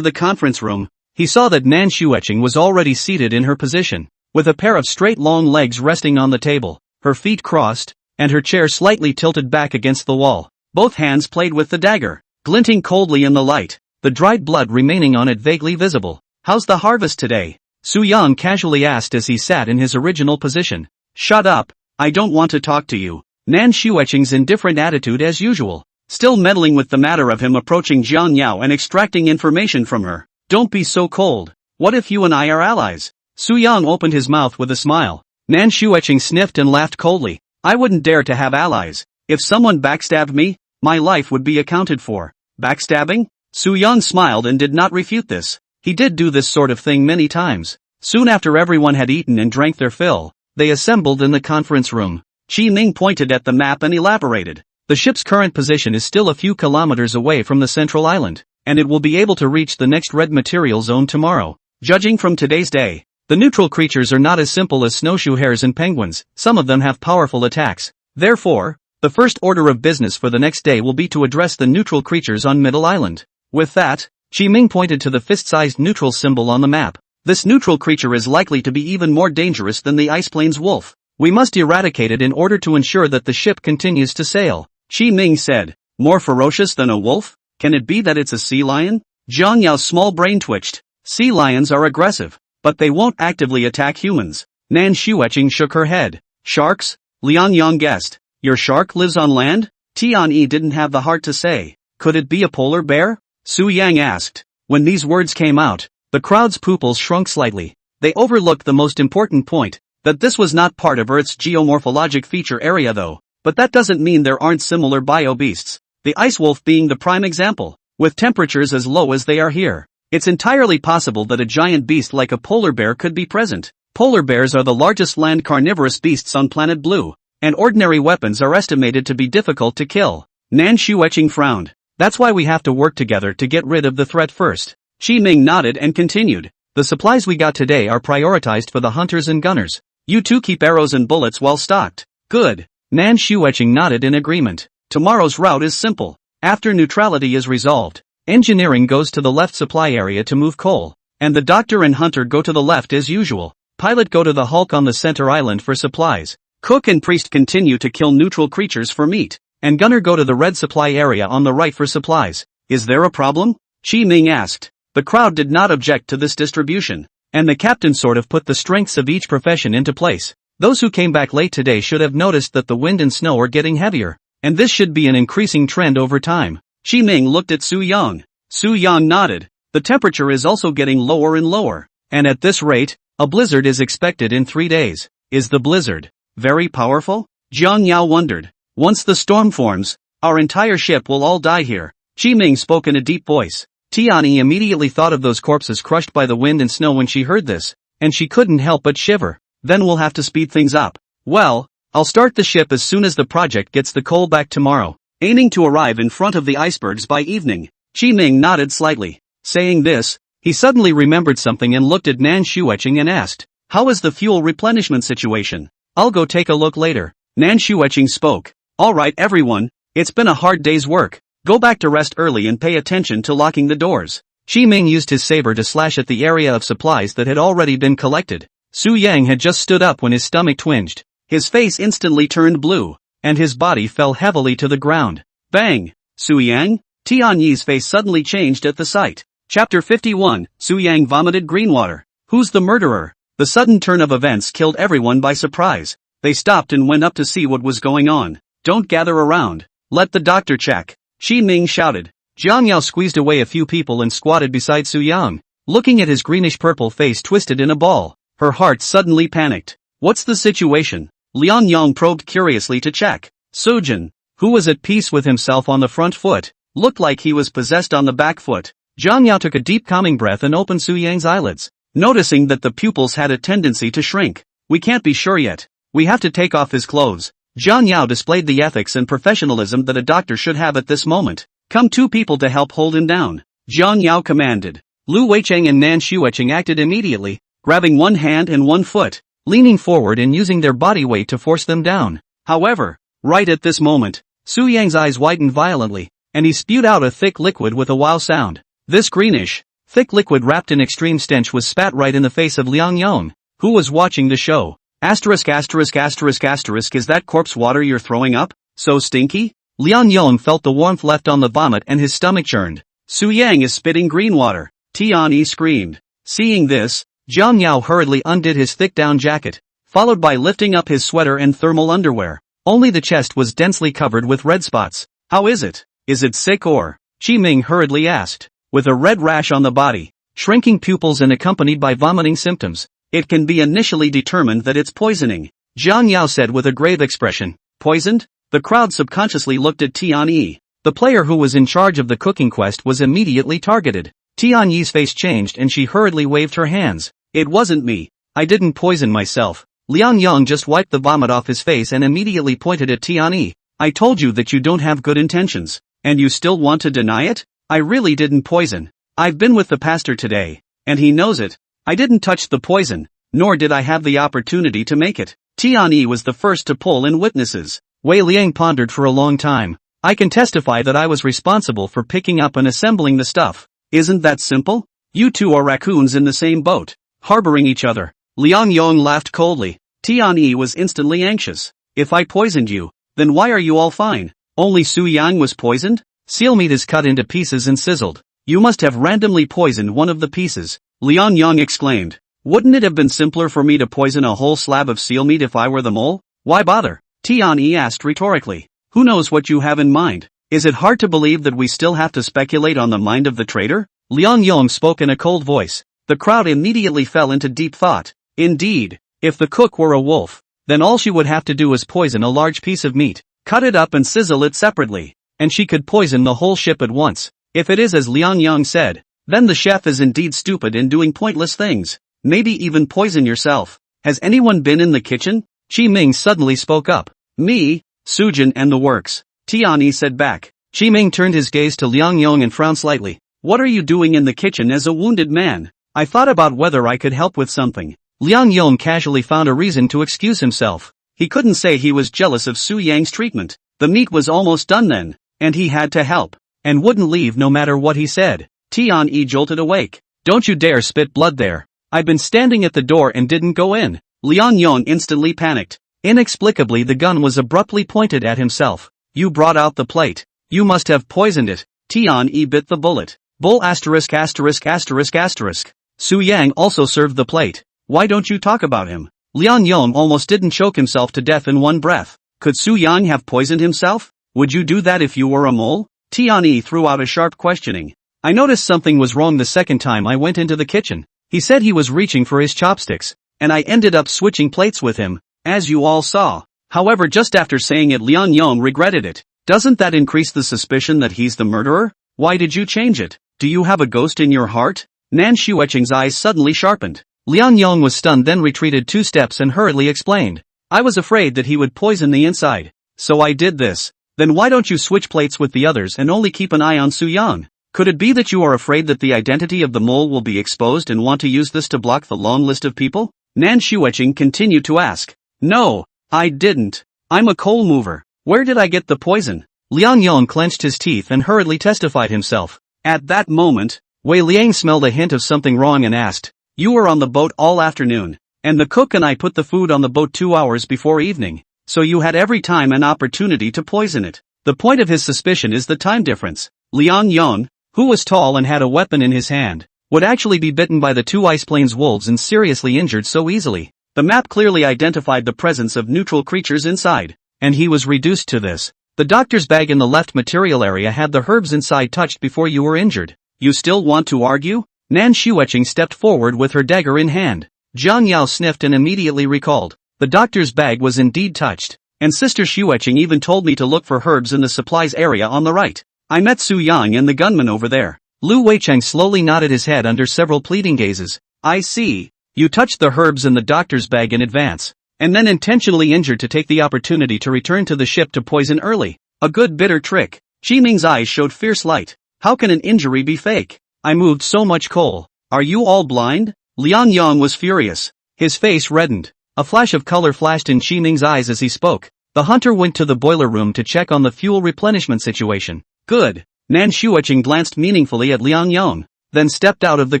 the conference room, he saw that Nan Xueqing was already seated in her position, with a pair of straight long legs resting on the table, her feet crossed, and her chair slightly tilted back against the wall. Both hands played with the dagger, glinting coldly in the light, the dried blood remaining on it vaguely visible. How's the harvest today? Su Yang casually asked as he sat in his original position. Shut up, I don't want to talk to you. Nan Xueqing's indifferent attitude as usual, still meddling with the matter of him approaching Jiang Yao and extracting information from her. Don't be so cold. What if you and I are allies? Su Yang opened his mouth with a smile. Nan Xueqing sniffed and laughed coldly. I wouldn't dare to have allies. If someone backstabbed me, my life would be accounted for. Backstabbing? Su Yang smiled and did not refute this. He did do this sort of thing many times. Soon after everyone had eaten and drank their fill, they assembled in the conference room. Qi Ming pointed at the map and elaborated. The ship's current position is still a few kilometers away from the central island, and it will be able to reach the next red material zone tomorrow. Judging from today's day, the neutral creatures are not as simple as snowshoe hares and penguins, some of them have powerful attacks. Therefore, the first order of business for the next day will be to address the neutral creatures on Middle Island. With that, Qi Ming pointed to the fist-sized neutral symbol on the map. This neutral creature is likely to be even more dangerous than the Ice Plains wolf. We must eradicate it in order to ensure that the ship continues to sail. Qi Ming said. More ferocious than a wolf? Can it be that it's a sea lion? Jiang Yao's small brain twitched. Sea lions are aggressive, but they won't actively attack humans. Nan Xueqing shook her head. Sharks? Liang Yang guessed. Your shark lives on land? Tian Yi didn't have the heart to say. Could it be a polar bear? Su Yang asked. When these words came out, the crowd's pupils shrunk slightly. They overlooked the most important point, that this was not part of Earth's geomorphologic feature area though. But that doesn't mean there aren't similar bio-beasts. The ice wolf being the prime example. With temperatures as low as they are here, it's entirely possible that a giant beast like a polar bear could be present. Polar bears are the largest land carnivorous beasts on planet Blue, and ordinary weapons are estimated to be difficult to kill. Nan Xueqing frowned. That's why we have to work together to get rid of the threat first. Qi Ming nodded and continued. The supplies we got today are prioritized for the hunters and gunners. You two keep arrows and bullets well stocked. Good. Nan Xueqing nodded in agreement. Tomorrow's route is simple. After neutrality is resolved, engineering goes to the left supply area to move coal, and the doctor and hunter go to the left as usual. Pilot go to the hulk on the center island for supplies. Cook and priest continue to kill neutral creatures for meat, and gunner go to the red supply area on the right for supplies. Is there a problem? Qi Ming asked. The crowd did not object to this distribution, and the captain sort of put the strengths of each profession into place. Those who came back late today should have noticed that the wind and snow are getting heavier, and this should be an increasing trend over time. Qi Ming looked at Su Yang. Su Yang nodded. The temperature is also getting lower and lower, and at this rate, a blizzard is expected in 3 days. Is the blizzard very powerful? Jiang Yao wondered. Once the storm forms, our entire ship will all die here. Qi Ming spoke in a deep voice. Tianyi immediately thought of those corpses crushed by the wind and snow when she heard this, and she couldn't help but shiver. Then we'll have to speed things up. Well, I'll start the ship as soon as the project gets the coal back tomorrow, aiming to arrive in front of the icebergs by evening. Qi Ming nodded slightly. Saying this, he suddenly remembered something and looked at Nan Xueqing and asked, how is the fuel replenishment situation? I'll go take a look later. Nan Xueqing spoke. Alright everyone, it's been a hard day's work. Go back to rest early and pay attention to locking the doors. Qi Ming used his saber to slash at the area of supplies that had already been collected. Su Yang had just stood up when his stomach twinged. His face instantly turned blue, and his body fell heavily to the ground. Bang! Su Yang? Tian Yi's face suddenly changed at the sight. Chapter 51, Su Yang vomited green water. Who's the murderer? The sudden turn of events killed everyone by surprise. They stopped and went up to see what was going on. Don't gather around. Let the doctor check. Qi Ming shouted. Jiang Yao squeezed away a few people and squatted beside Su Yang, looking at his greenish-purple face twisted in a ball. Her heart suddenly panicked. What's the situation? Liang Yang probed curiously to check. Sujin, who was at peace with himself on the front foot, looked like he was possessed on the back foot. Jiang Yao took a deep calming breath and opened Su Yang's eyelids, noticing that the pupils had a tendency to shrink. We can't be sure yet. We have to take off his clothes. Jiang Yao displayed the ethics and professionalism that a doctor should have at this moment. Come two people to help hold him down. Jiang Yao commanded. Lu Weicheng and Nan Xueqing acted immediately, grabbing one hand and one foot, leaning forward and using their body weight to force them down. However, right at this moment, Su Yang's eyes widened violently, and he spewed out a thick liquid with a wow sound. This greenish, thick liquid wrapped in extreme stench was spat right in the face of Liang Yang, who was watching the show. Asterisk asterisk asterisk asterisk is that corpse water you're throwing up? So stinky? Liang Yang felt the warmth left on the vomit and his stomach churned. Su Yang is spitting green water. Tian Yi screamed. Seeing this, Jiang Yao hurriedly undid his thick down jacket, followed by lifting up his sweater and thermal underwear. Only the chest was densely covered with red spots. How is it? Is it sick or? Qi Ming hurriedly asked. With a red rash on the body, shrinking pupils and accompanied by vomiting symptoms, it can be initially determined that it's poisoning. Jiang Yao said with a grave expression. Poisoned? The crowd subconsciously looked at Tian Yi. The player who was in charge of the cooking quest was immediately targeted. Tian Yi's face changed and she hurriedly waved her hands. It wasn't me. I didn't poison myself. Liang Yang just wiped the vomit off his face and immediately pointed at Tianyi. I told you that you don't have good intentions, and you still want to deny it? I really didn't poison. I've been with the pastor today, and he knows it. I didn't touch the poison, nor did I have the opportunity to make it. Tianyi was the first to pull in witnesses. Wei Liang pondered for a long time. I can testify that I was responsible for picking up and assembling the stuff. Isn't that simple? You two are raccoons in the same boat, harboring each other. Liang Yang laughed coldly. Tianyi was instantly anxious. If I poisoned you, then why are you all fine? Only Su Yang was poisoned? Seal meat is cut into pieces and sizzled. You must have randomly poisoned one of the pieces. Liang Yang exclaimed. Wouldn't it have been simpler for me to poison a whole slab of seal meat if I were the mole? Why bother? Tianyi asked rhetorically. Who knows what you have in mind? Is it hard to believe that we still have to speculate on the mind of the traitor? Liang Yang spoke in a cold voice. The crowd immediately fell into deep thought. Indeed, if the cook were a wolf, then all she would have to do is poison a large piece of meat, cut it up and sizzle it separately, and she could poison the whole ship at once. If it is as Liang Yang said, then the chef is indeed stupid in doing pointless things. Maybe even poison yourself. Has anyone been in the kitchen? Qi Ming suddenly spoke up. Me, Sujin and the works. Tianyi said back. Qi Ming turned his gaze to Liang Yang and frowned slightly. What are you doing in the kitchen as a wounded man? I thought about whether I could help with something. Liang Yang casually found a reason to excuse himself. He couldn't say he was jealous of Su Yang's treatment. The meat was almost done then, and he had to help, and wouldn't leave no matter what he said. Tianyi jolted awake. Don't you dare spit blood there. I've been standing at the door and didn't go in. Liang Yang instantly panicked. Inexplicably the gun was abruptly pointed at himself. You brought out the plate. You must have poisoned it. Tianyi bit the bullet. Bull asterisk asterisk asterisk asterisk. Su Yang also served the plate. Why don't you talk about him? Liang Yang almost didn't choke himself to death in one breath. Could Su Yang have poisoned himself? Would you do that if you were a mole? Tianyi threw out a sharp questioning. I noticed something was wrong the second time I went into the kitchen. He said he was reaching for his chopsticks, and I ended up switching plates with him, as you all saw. However, just after saying it, Liang Yang regretted it. Doesn't that increase the suspicion that he's the murderer? Why did you change it? Do you have a ghost in your heart? Nan Xueqing's eyes suddenly sharpened. Liang Yang was stunned, then retreated 2 steps and hurriedly explained. I was afraid that he would poison the inside, so I did this. Then why don't you switch plates with the others and only keep an eye on Su Yang? Could it be that you are afraid that the identity of the mole will be exposed and want to use this to block the long list of people? Nan Xueqing continued to ask. No, I didn't. I'm a coal mover. Where did I get the poison? Liang Yang clenched his teeth and hurriedly testified himself. At that moment, Wei Liang smelled a hint of something wrong and asked. You were on the boat all afternoon, and the cook and I put the food on the boat 2 hours before evening, so you had every time an opportunity to poison it. The point of his suspicion is the time difference. Liang Yang, who was tall and had a weapon in his hand, would actually be bitten by the 2 Ice Plains wolves and seriously injured so easily. The map clearly identified the presence of neutral creatures inside, and he was reduced to this. The doctor's bag in the left material area had the herbs inside touched before you were injured. You still want to argue? Nan Xueqing stepped forward with her dagger in hand. Jiang Yao sniffed and immediately recalled. The doctor's bag was indeed touched, and Sister Xueqing even told me to look for herbs in the supplies area on the right. I met Su Yang and the gunman over there. Lu Weicheng slowly nodded his head under several pleading gazes. I see. You touched the herbs in the doctor's bag in advance, and then intentionally injured to take the opportunity to return to the ship to poison early. A good bitter trick. Qi Ming's eyes showed fierce light. How can an injury be fake? I moved so much coal. Are you all blind? Liang Yang was furious. His face reddened. A flash of color flashed in Qi Ming's eyes as he spoke. The hunter went to the boiler room to check on the fuel replenishment situation. Good. Nan Xueqing glanced meaningfully at Liang Yang, then stepped out of the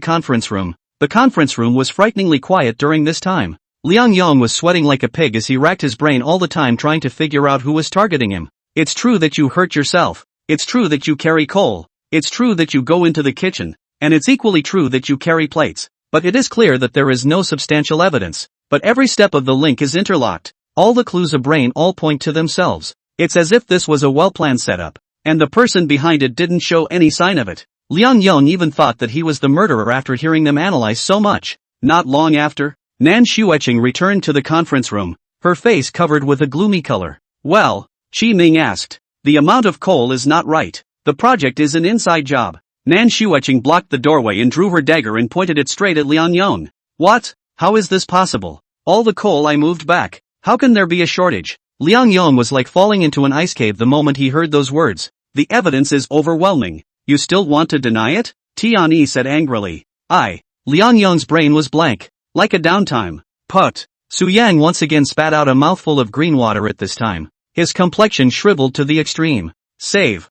conference room. The conference room was frighteningly quiet during this time. Liang Yang was sweating like a pig as he racked his brain all the time trying to figure out who was targeting him. It's true that you hurt yourself. It's true that you carry coal. It's true that you go into the kitchen, and it's equally true that you carry plates. But it is clear that there is no substantial evidence. But every step of the link is interlocked. All the clues of brain all point to themselves. It's as if this was a well-planned setup, and the person behind it didn't show any sign of it. Liang Yang even thought that he was the murderer after hearing them analyze so much. Not long after, Nan Xueqing returned to the conference room, her face covered with a gloomy color. Well, Qi Ming asked. The amount of coal is not right. The project is an inside job. Nan Xueqing blocked the doorway and drew her dagger and pointed it straight at Liang Yang. What? How is this possible? All the coal I moved back. How can there be a shortage? Liang Yong was like falling into an ice cave the moment he heard those words. The evidence is overwhelming. You still want to deny it? Tianyi said angrily. Liang Yong's brain was blank. Like a downtime. Put. Su Yang once again spat out a mouthful of green water at this time. His complexion shriveled to the extreme. Save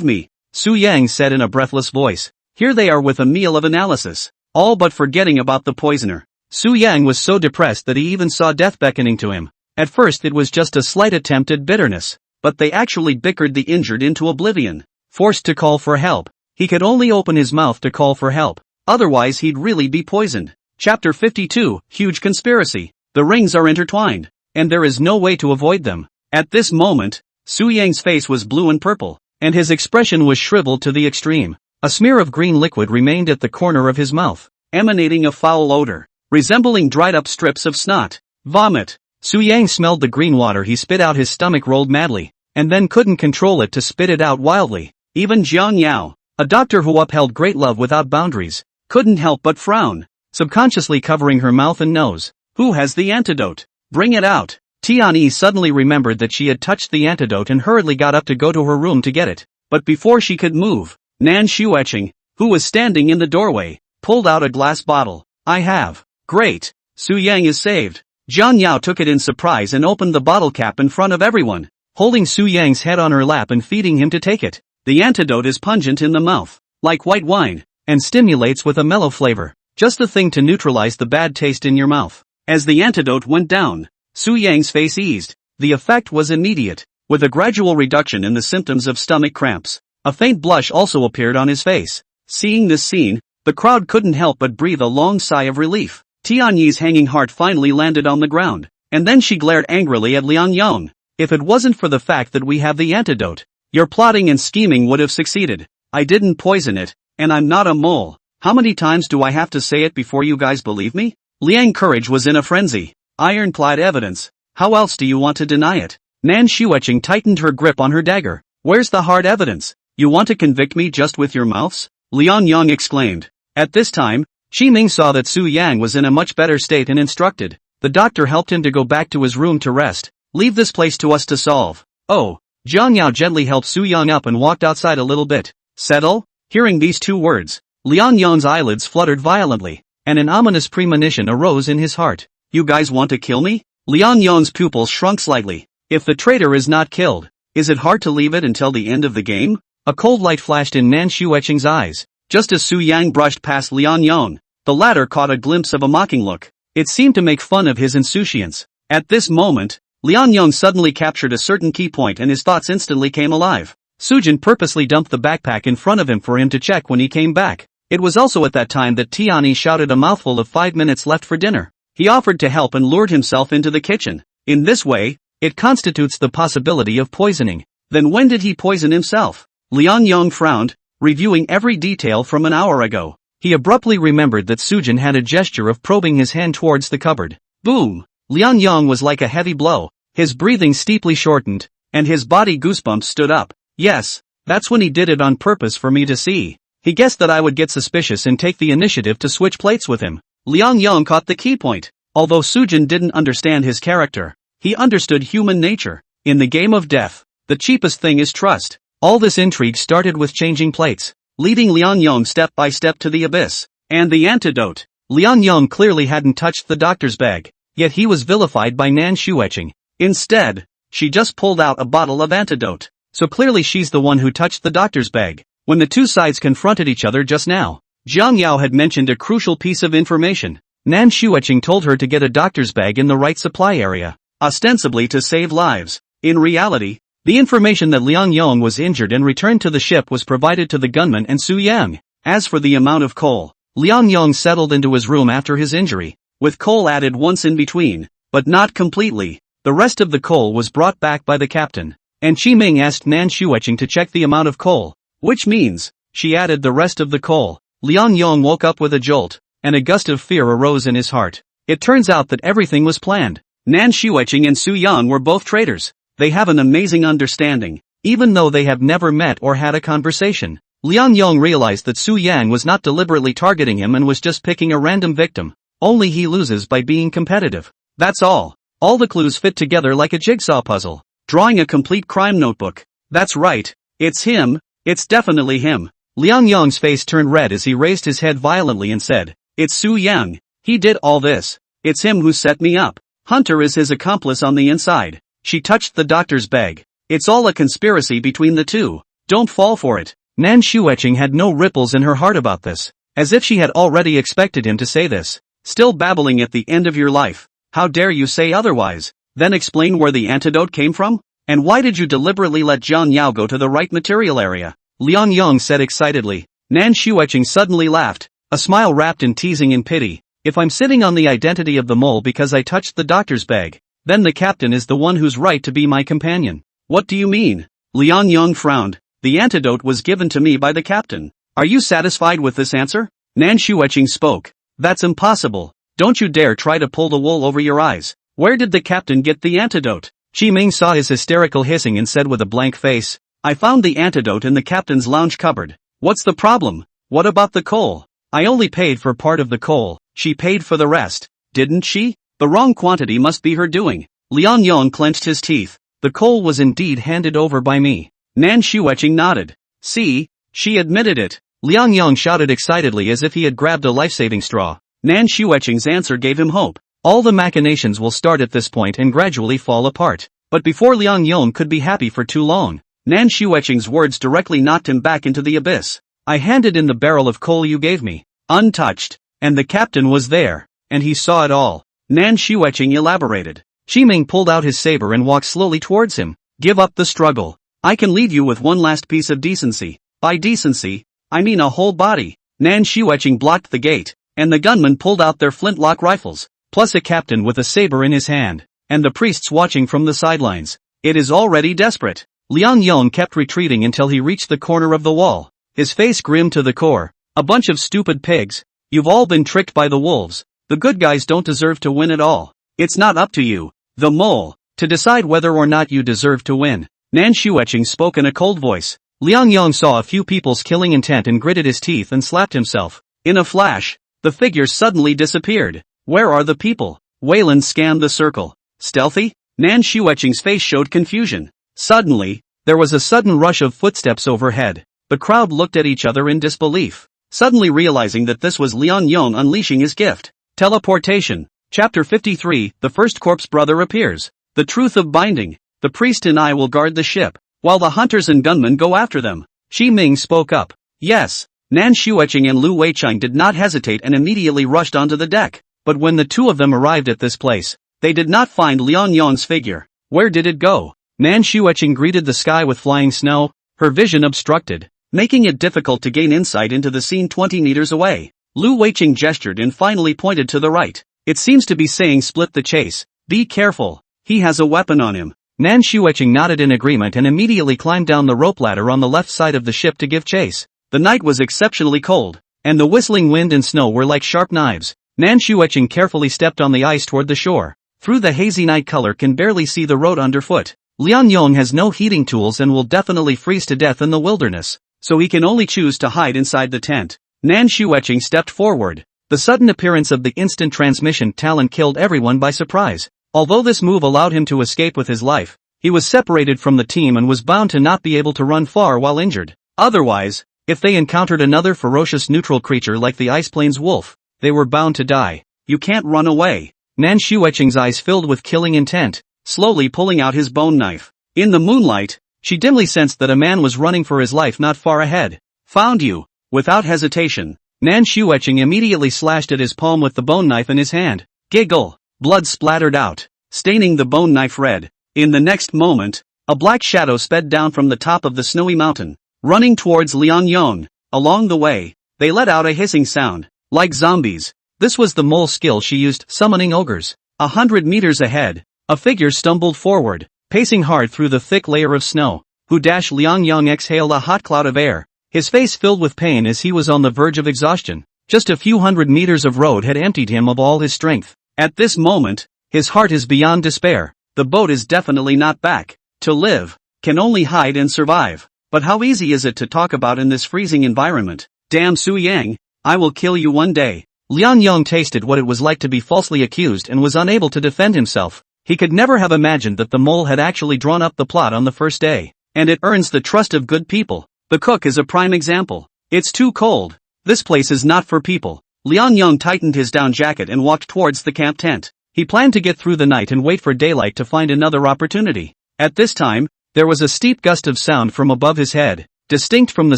me, Su Yang said in a breathless voice. Here they are with a meal of analysis. All but forgetting about the poisoner. Su Yang was so depressed that he even saw death beckoning to him. At first it was just a slight attempt at bitterness. But they actually bickered the injured into oblivion. Forced to call for help. He could only open his mouth to call for help. Otherwise he'd really be poisoned. Chapter 52, Huge Conspiracy. The rings are intertwined. And there is no way to avoid them. At this moment, Su Yang's face was blue and purple, and his expression was shriveled to the extreme. A smear of green liquid remained at the corner of his mouth, emanating a foul odor, resembling dried-up strips of snot. Vomit. Su Yang smelled the green water. He spit out. His stomach rolled madly, and then couldn't control it to spit it out wildly. Even Jiang Yao, a doctor who upheld great love without boundaries, couldn't help but frown, subconsciously covering her mouth and nose. Who has the antidote? Bring it out. Tianyi suddenly remembered that she had touched the antidote and hurriedly got up to go to her room to get it. But before she could move, Nan Xueqing, who was standing in the doorway, pulled out a glass bottle. I have. Great. Su Yang is saved. Jiang Yao took it in surprise and opened the bottle cap in front of everyone, holding Su Yang's head on her lap and feeding him to take it. The antidote is pungent in the mouth, like white wine, and stimulates with a mellow flavor. Just the thing to neutralize the bad taste in your mouth. As the antidote went down, Su Yang's face eased. The effect was immediate, with a gradual reduction in the symptoms of stomach cramps. A faint blush also appeared on his face. Seeing this scene, the crowd couldn't help but breathe a long sigh of relief. Tianyi's hanging heart finally landed on the ground, and then she glared angrily at Liang Yong. If it wasn't for the fact that we have the antidote, your plotting and scheming would have succeeded. I didn't poison it, and I'm not a mole. How many times do I have to say it before you guys believe me? Liang Courage was in a frenzy. Ironclad evidence. How else do you want to deny it? Nan Xueqing tightened her grip on her dagger. Where's the hard evidence? You want to convict me just with your mouths? Liang Yong exclaimed. At this time, Qi Ming saw that Su Yang was in a much better state and instructed. The doctor helped him to go back to his room to rest. Leave this place to us to solve. Oh. Jiang Yao gently helped Su Yang up and walked outside a little bit. Settle? Hearing these two words, Liang Yong's eyelids fluttered violently, and an ominous premonition arose in his heart. You guys want to kill me? Liang Yong's pupils shrunk slightly. If the traitor is not killed, is it hard to leave it until the end of the game? A cold light flashed in Nan Xueqing's eyes. Just as Su Yang brushed past Liang Yong, the latter caught a glimpse of a mocking look. It seemed to make fun of his insouciance. At this moment, Liang Yong suddenly captured a certain key point and his thoughts instantly came alive. Sujin purposely dumped the backpack in front of him for him to check when he came back. It was also at that time that Tianyi shouted a mouthful of 5 minutes left for dinner. He offered to help and lured himself into the kitchen. In this way, it constitutes the possibility of poisoning. Then when did he poison himself? Liang Yong frowned, reviewing every detail from an hour ago. He abruptly remembered that Sujin had a gesture of probing his hand towards the cupboard. Boom! Liang Yong was like a heavy blow. His breathing steeply shortened, and his body goosebumps stood up. Yes, that's when he did it on purpose for me to see. He guessed that I would get suspicious and take the initiative to switch plates with him. Liang Yong caught the key point. Although Sujin didn't understand his character, he understood human nature. In the game of death, the cheapest thing is trust. All this intrigue started with changing plates, leading Liang Yong step by step to the abyss. And the antidote. Liang Yong clearly hadn't touched the doctor's bag, yet he was vilified by Nan Xueqing. Instead, she just pulled out a bottle of antidote. So clearly she's the one who touched the doctor's bag. When the two sides confronted each other just now, Jiang Yao had mentioned a crucial piece of information. Nan Xueqing told her to get a doctor's bag in the right supply area, ostensibly to save lives. In reality, the information that Liang Yong was injured and returned to the ship was provided to the gunman and Su Yang. As for the amount of coal, Liang Yong settled into his room after his injury, with coal added once in between, but not completely. The rest of the coal was brought back by the captain, and Qi Ming asked Nan Xueqing to check the amount of coal, which means, she added the rest of the coal. Liang Yong woke up with a jolt, and a gust of fear arose in his heart. It turns out that everything was planned. Nan Xueqing and Su Yang were both traitors. They have an amazing understanding, even though they have never met or had a conversation. Liang Yong realized that Su Yang was not deliberately targeting him and was just picking a random victim. Only he loses by being competitive. That's all. All the clues fit together like a jigsaw puzzle. Drawing a complete crime notebook. That's right. It's him. It's definitely him. Liang Yang's face turned red as he raised his head violently and said, "It's Su Yang. He did all this. It's him who set me up. Hunter is his accomplice on the inside." She touched the doctor's bag. "It's all a conspiracy between the two. Don't fall for it." Nan Shueqing had no ripples in her heart about this, as if she had already expected him to say this. "Still babbling at the end of your life. How dare you say otherwise? Then explain where the antidote came from? And why did you deliberately let Jian Yao go to the right material area?" Liang Yang said excitedly. Nan Shueqing suddenly laughed, a smile wrapped in teasing and pity. "If I'm sitting on the identity of the mole because I touched the doctor's bag, then the captain is the one who's right to be my companion." "What do you mean?" Liang Yang frowned. "The antidote was given to me by the captain. Are you satisfied with this answer?" Nan Shueqing spoke. "That's impossible. Don't you dare try to pull the wool over your eyes. Where did the captain get the antidote?" Qi Ming saw his hysterical hissing and said with a blank face, "I found the antidote in the captain's lounge cupboard. What's the problem? What about the coal?" "I only paid for part of the coal. She paid for the rest, didn't she? The wrong quantity must be her doing." Liang Yang clenched his teeth. "The coal was indeed handed over by me." Nan Shueqing nodded. "See, she admitted it." Liang Yang shouted excitedly as if he had grabbed a life-saving straw. Nan Shueqing's answer gave him hope. All the machinations will start at this point and gradually fall apart. But before Liang Yang could be happy for too long, Nan Shueqing's words directly knocked him back into the abyss. "I handed in the barrel of coal you gave me, untouched, and the captain was there, and he saw it all." Nan Shueqing elaborated. Qi Ming pulled out his saber and walked slowly towards him. "Give up the struggle. I can leave you with one last piece of decency. By decency, I mean a whole body." Nan Shueqing blocked the gate, and the gunmen pulled out their flintlock rifles, plus a captain with a saber in his hand, and the priests watching from the sidelines. It is already desperate. Liang Yang kept retreating until he reached the corner of the wall, his face grim to the core. "A bunch of stupid pigs. You've all been tricked by the wolves. The good guys don't deserve to win at all. It's not up to you, the mole, to decide whether or not you deserve to win." Nan Shueqing spoke in a cold voice. Liang Yang saw a few people's killing intent and gritted his teeth and slapped himself. In a flash, the figures suddenly disappeared. "Where are the people?" Wayland scanned the circle. "Stealthy?" Nan Shueqing's face showed confusion. Suddenly, there was a sudden rush of footsteps overhead. The crowd looked at each other in disbelief, suddenly realizing that this was Liang Yang unleashing his gift. Teleportation. Chapter 53, The First Corpse Brother appears. The truth of binding. "The priest and I will guard the ship, while the hunters and gunmen go after them." Qi Ming spoke up. "Yes." Nan Shueqing and Lu Weicheng did not hesitate and immediately rushed onto the deck. But when the two of them arrived at this place, they did not find Liang Yang's figure. Where did it go? Nan Shueqing greeted the sky with flying snow, her vision obstructed, making it difficult to gain insight into the scene 20 meters away. Lu Weicheng gestured and finally pointed to the right. "It seems to be saying split the chase. Be careful. He has a weapon on him." Nan Shueqing nodded in agreement and immediately climbed down the rope ladder on the left side of the ship to give chase. The night was exceptionally cold, and the whistling wind and snow were like sharp knives. Nan Shueqing carefully stepped on the ice toward the shore. Through the hazy night color can barely see the road underfoot. Liang Yang has no heating tools and will definitely freeze to death in the wilderness, so he can only choose to hide inside the tent. Nan Shueqing stepped forward. The sudden appearance of the instant transmission talent killed everyone by surprise. Although this move allowed him to escape with his life, he was separated from the team and was bound to not be able to run far while injured. Otherwise, if they encountered another ferocious neutral creature like the Ice Plains wolf, they were bound to die. "You can't run away." Nan Shueqing's eyes filled with killing intent, slowly pulling out his bone knife. In the moonlight, she dimly sensed that a man was running for his life not far ahead. "Found you." Without hesitation, Nan Shueqing immediately slashed at his palm with the bone knife in his hand. Giggle. Blood splattered out, staining the bone knife red. In the next moment, a black shadow sped down from the top of the snowy mountain, running towards Liang Yang. Along the way, they let out a hissing sound, like zombies. This was the mole skill she used, summoning ogres. 100 meters ahead, a figure stumbled forward, pacing hard through the thick layer of snow. Liang Yang exhaled a hot cloud of air, his face filled with pain as he was on the verge of exhaustion. Just a few hundred meters of road had emptied him of all his strength. At this moment, his heart is beyond despair. The boat is definitely not back. To live, can only hide and survive. But how easy is it to talk about in this freezing environment? Damn Su Yang, I will kill you one day. Liang Yong tasted what it was like to be falsely accused and was unable to defend himself. He could never have imagined that the mole had actually drawn up the plot on the first day. And it earns the trust of good people. The cook is a prime example. It's too cold. This place is not for people. Liang Yong tightened his down jacket and walked towards the camp tent. He planned to get through the night and wait for daylight to find another opportunity. At this time, there was a steep gust of sound from above his head, distinct from the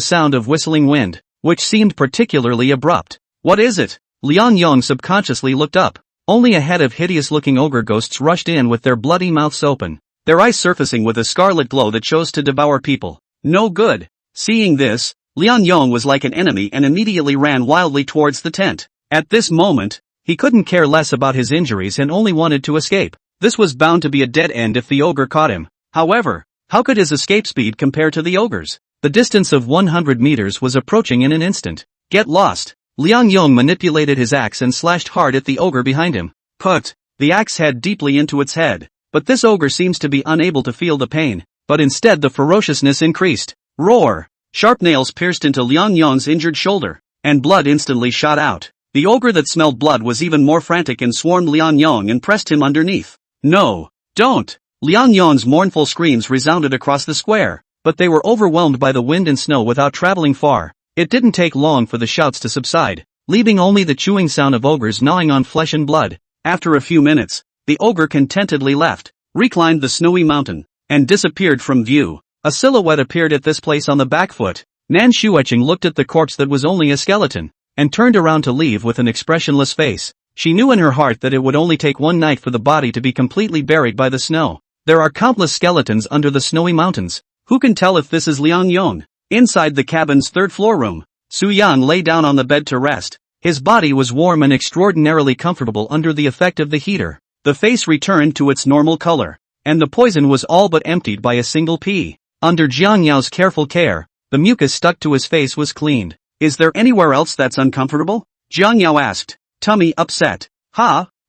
sound of whistling wind, which seemed particularly abrupt. What is it? Liang Yong subconsciously looked up. Only a head of hideous-looking ogre ghosts rushed in with their bloody mouths open, their eyes surfacing with a scarlet glow that chose to devour people. No good. Seeing this, Liang Yong was like an enemy and immediately ran wildly towards the tent. At this moment, he couldn't care less about his injuries and only wanted to escape. This was bound to be a dead end if the ogre caught him. However, how could his escape speed compare to the ogre's? The distance of 100 meters was approaching in an instant. Get lost. Liang Yong manipulated his axe and slashed hard at the ogre behind him. Put the axe head deeply into its head. But this ogre seems to be unable to feel the pain, but instead the ferociousness increased. Roar! Sharp nails pierced into Liang Yong's injured shoulder, and blood instantly shot out. The ogre that smelled blood was even more frantic and swarmed Liang Yong and pressed him underneath. No! Don't! Liang Yong's mournful screams resounded across the square, but they were overwhelmed by the wind and snow without traveling far. It didn't take long for the shouts to subside, leaving only the chewing sound of ogres gnawing on flesh and blood. After a few minutes, the ogre contentedly left, reclimbed the snowy mountain, and disappeared from view. A silhouette appeared at this place on the back foot. Nan Shueching looked at the corpse that was only a skeleton, and turned around to leave with an expressionless face. She knew in her heart that it would only take one night for the body to be completely buried by the snow. There are countless skeletons under the snowy mountains. Who can tell if this is Liang Yong? Inside the cabin's third-floor room, Su Yang lay down on the bed to rest. His body was warm and extraordinarily comfortable under the effect of the heater. The face returned to its normal color, and the poison was all but emptied by a single pea. Under Jiang Yao's careful care, the mucus stuck to his face was cleaned. Is there anywhere else that's uncomfortable? Jiang Yao asked, tummy upset.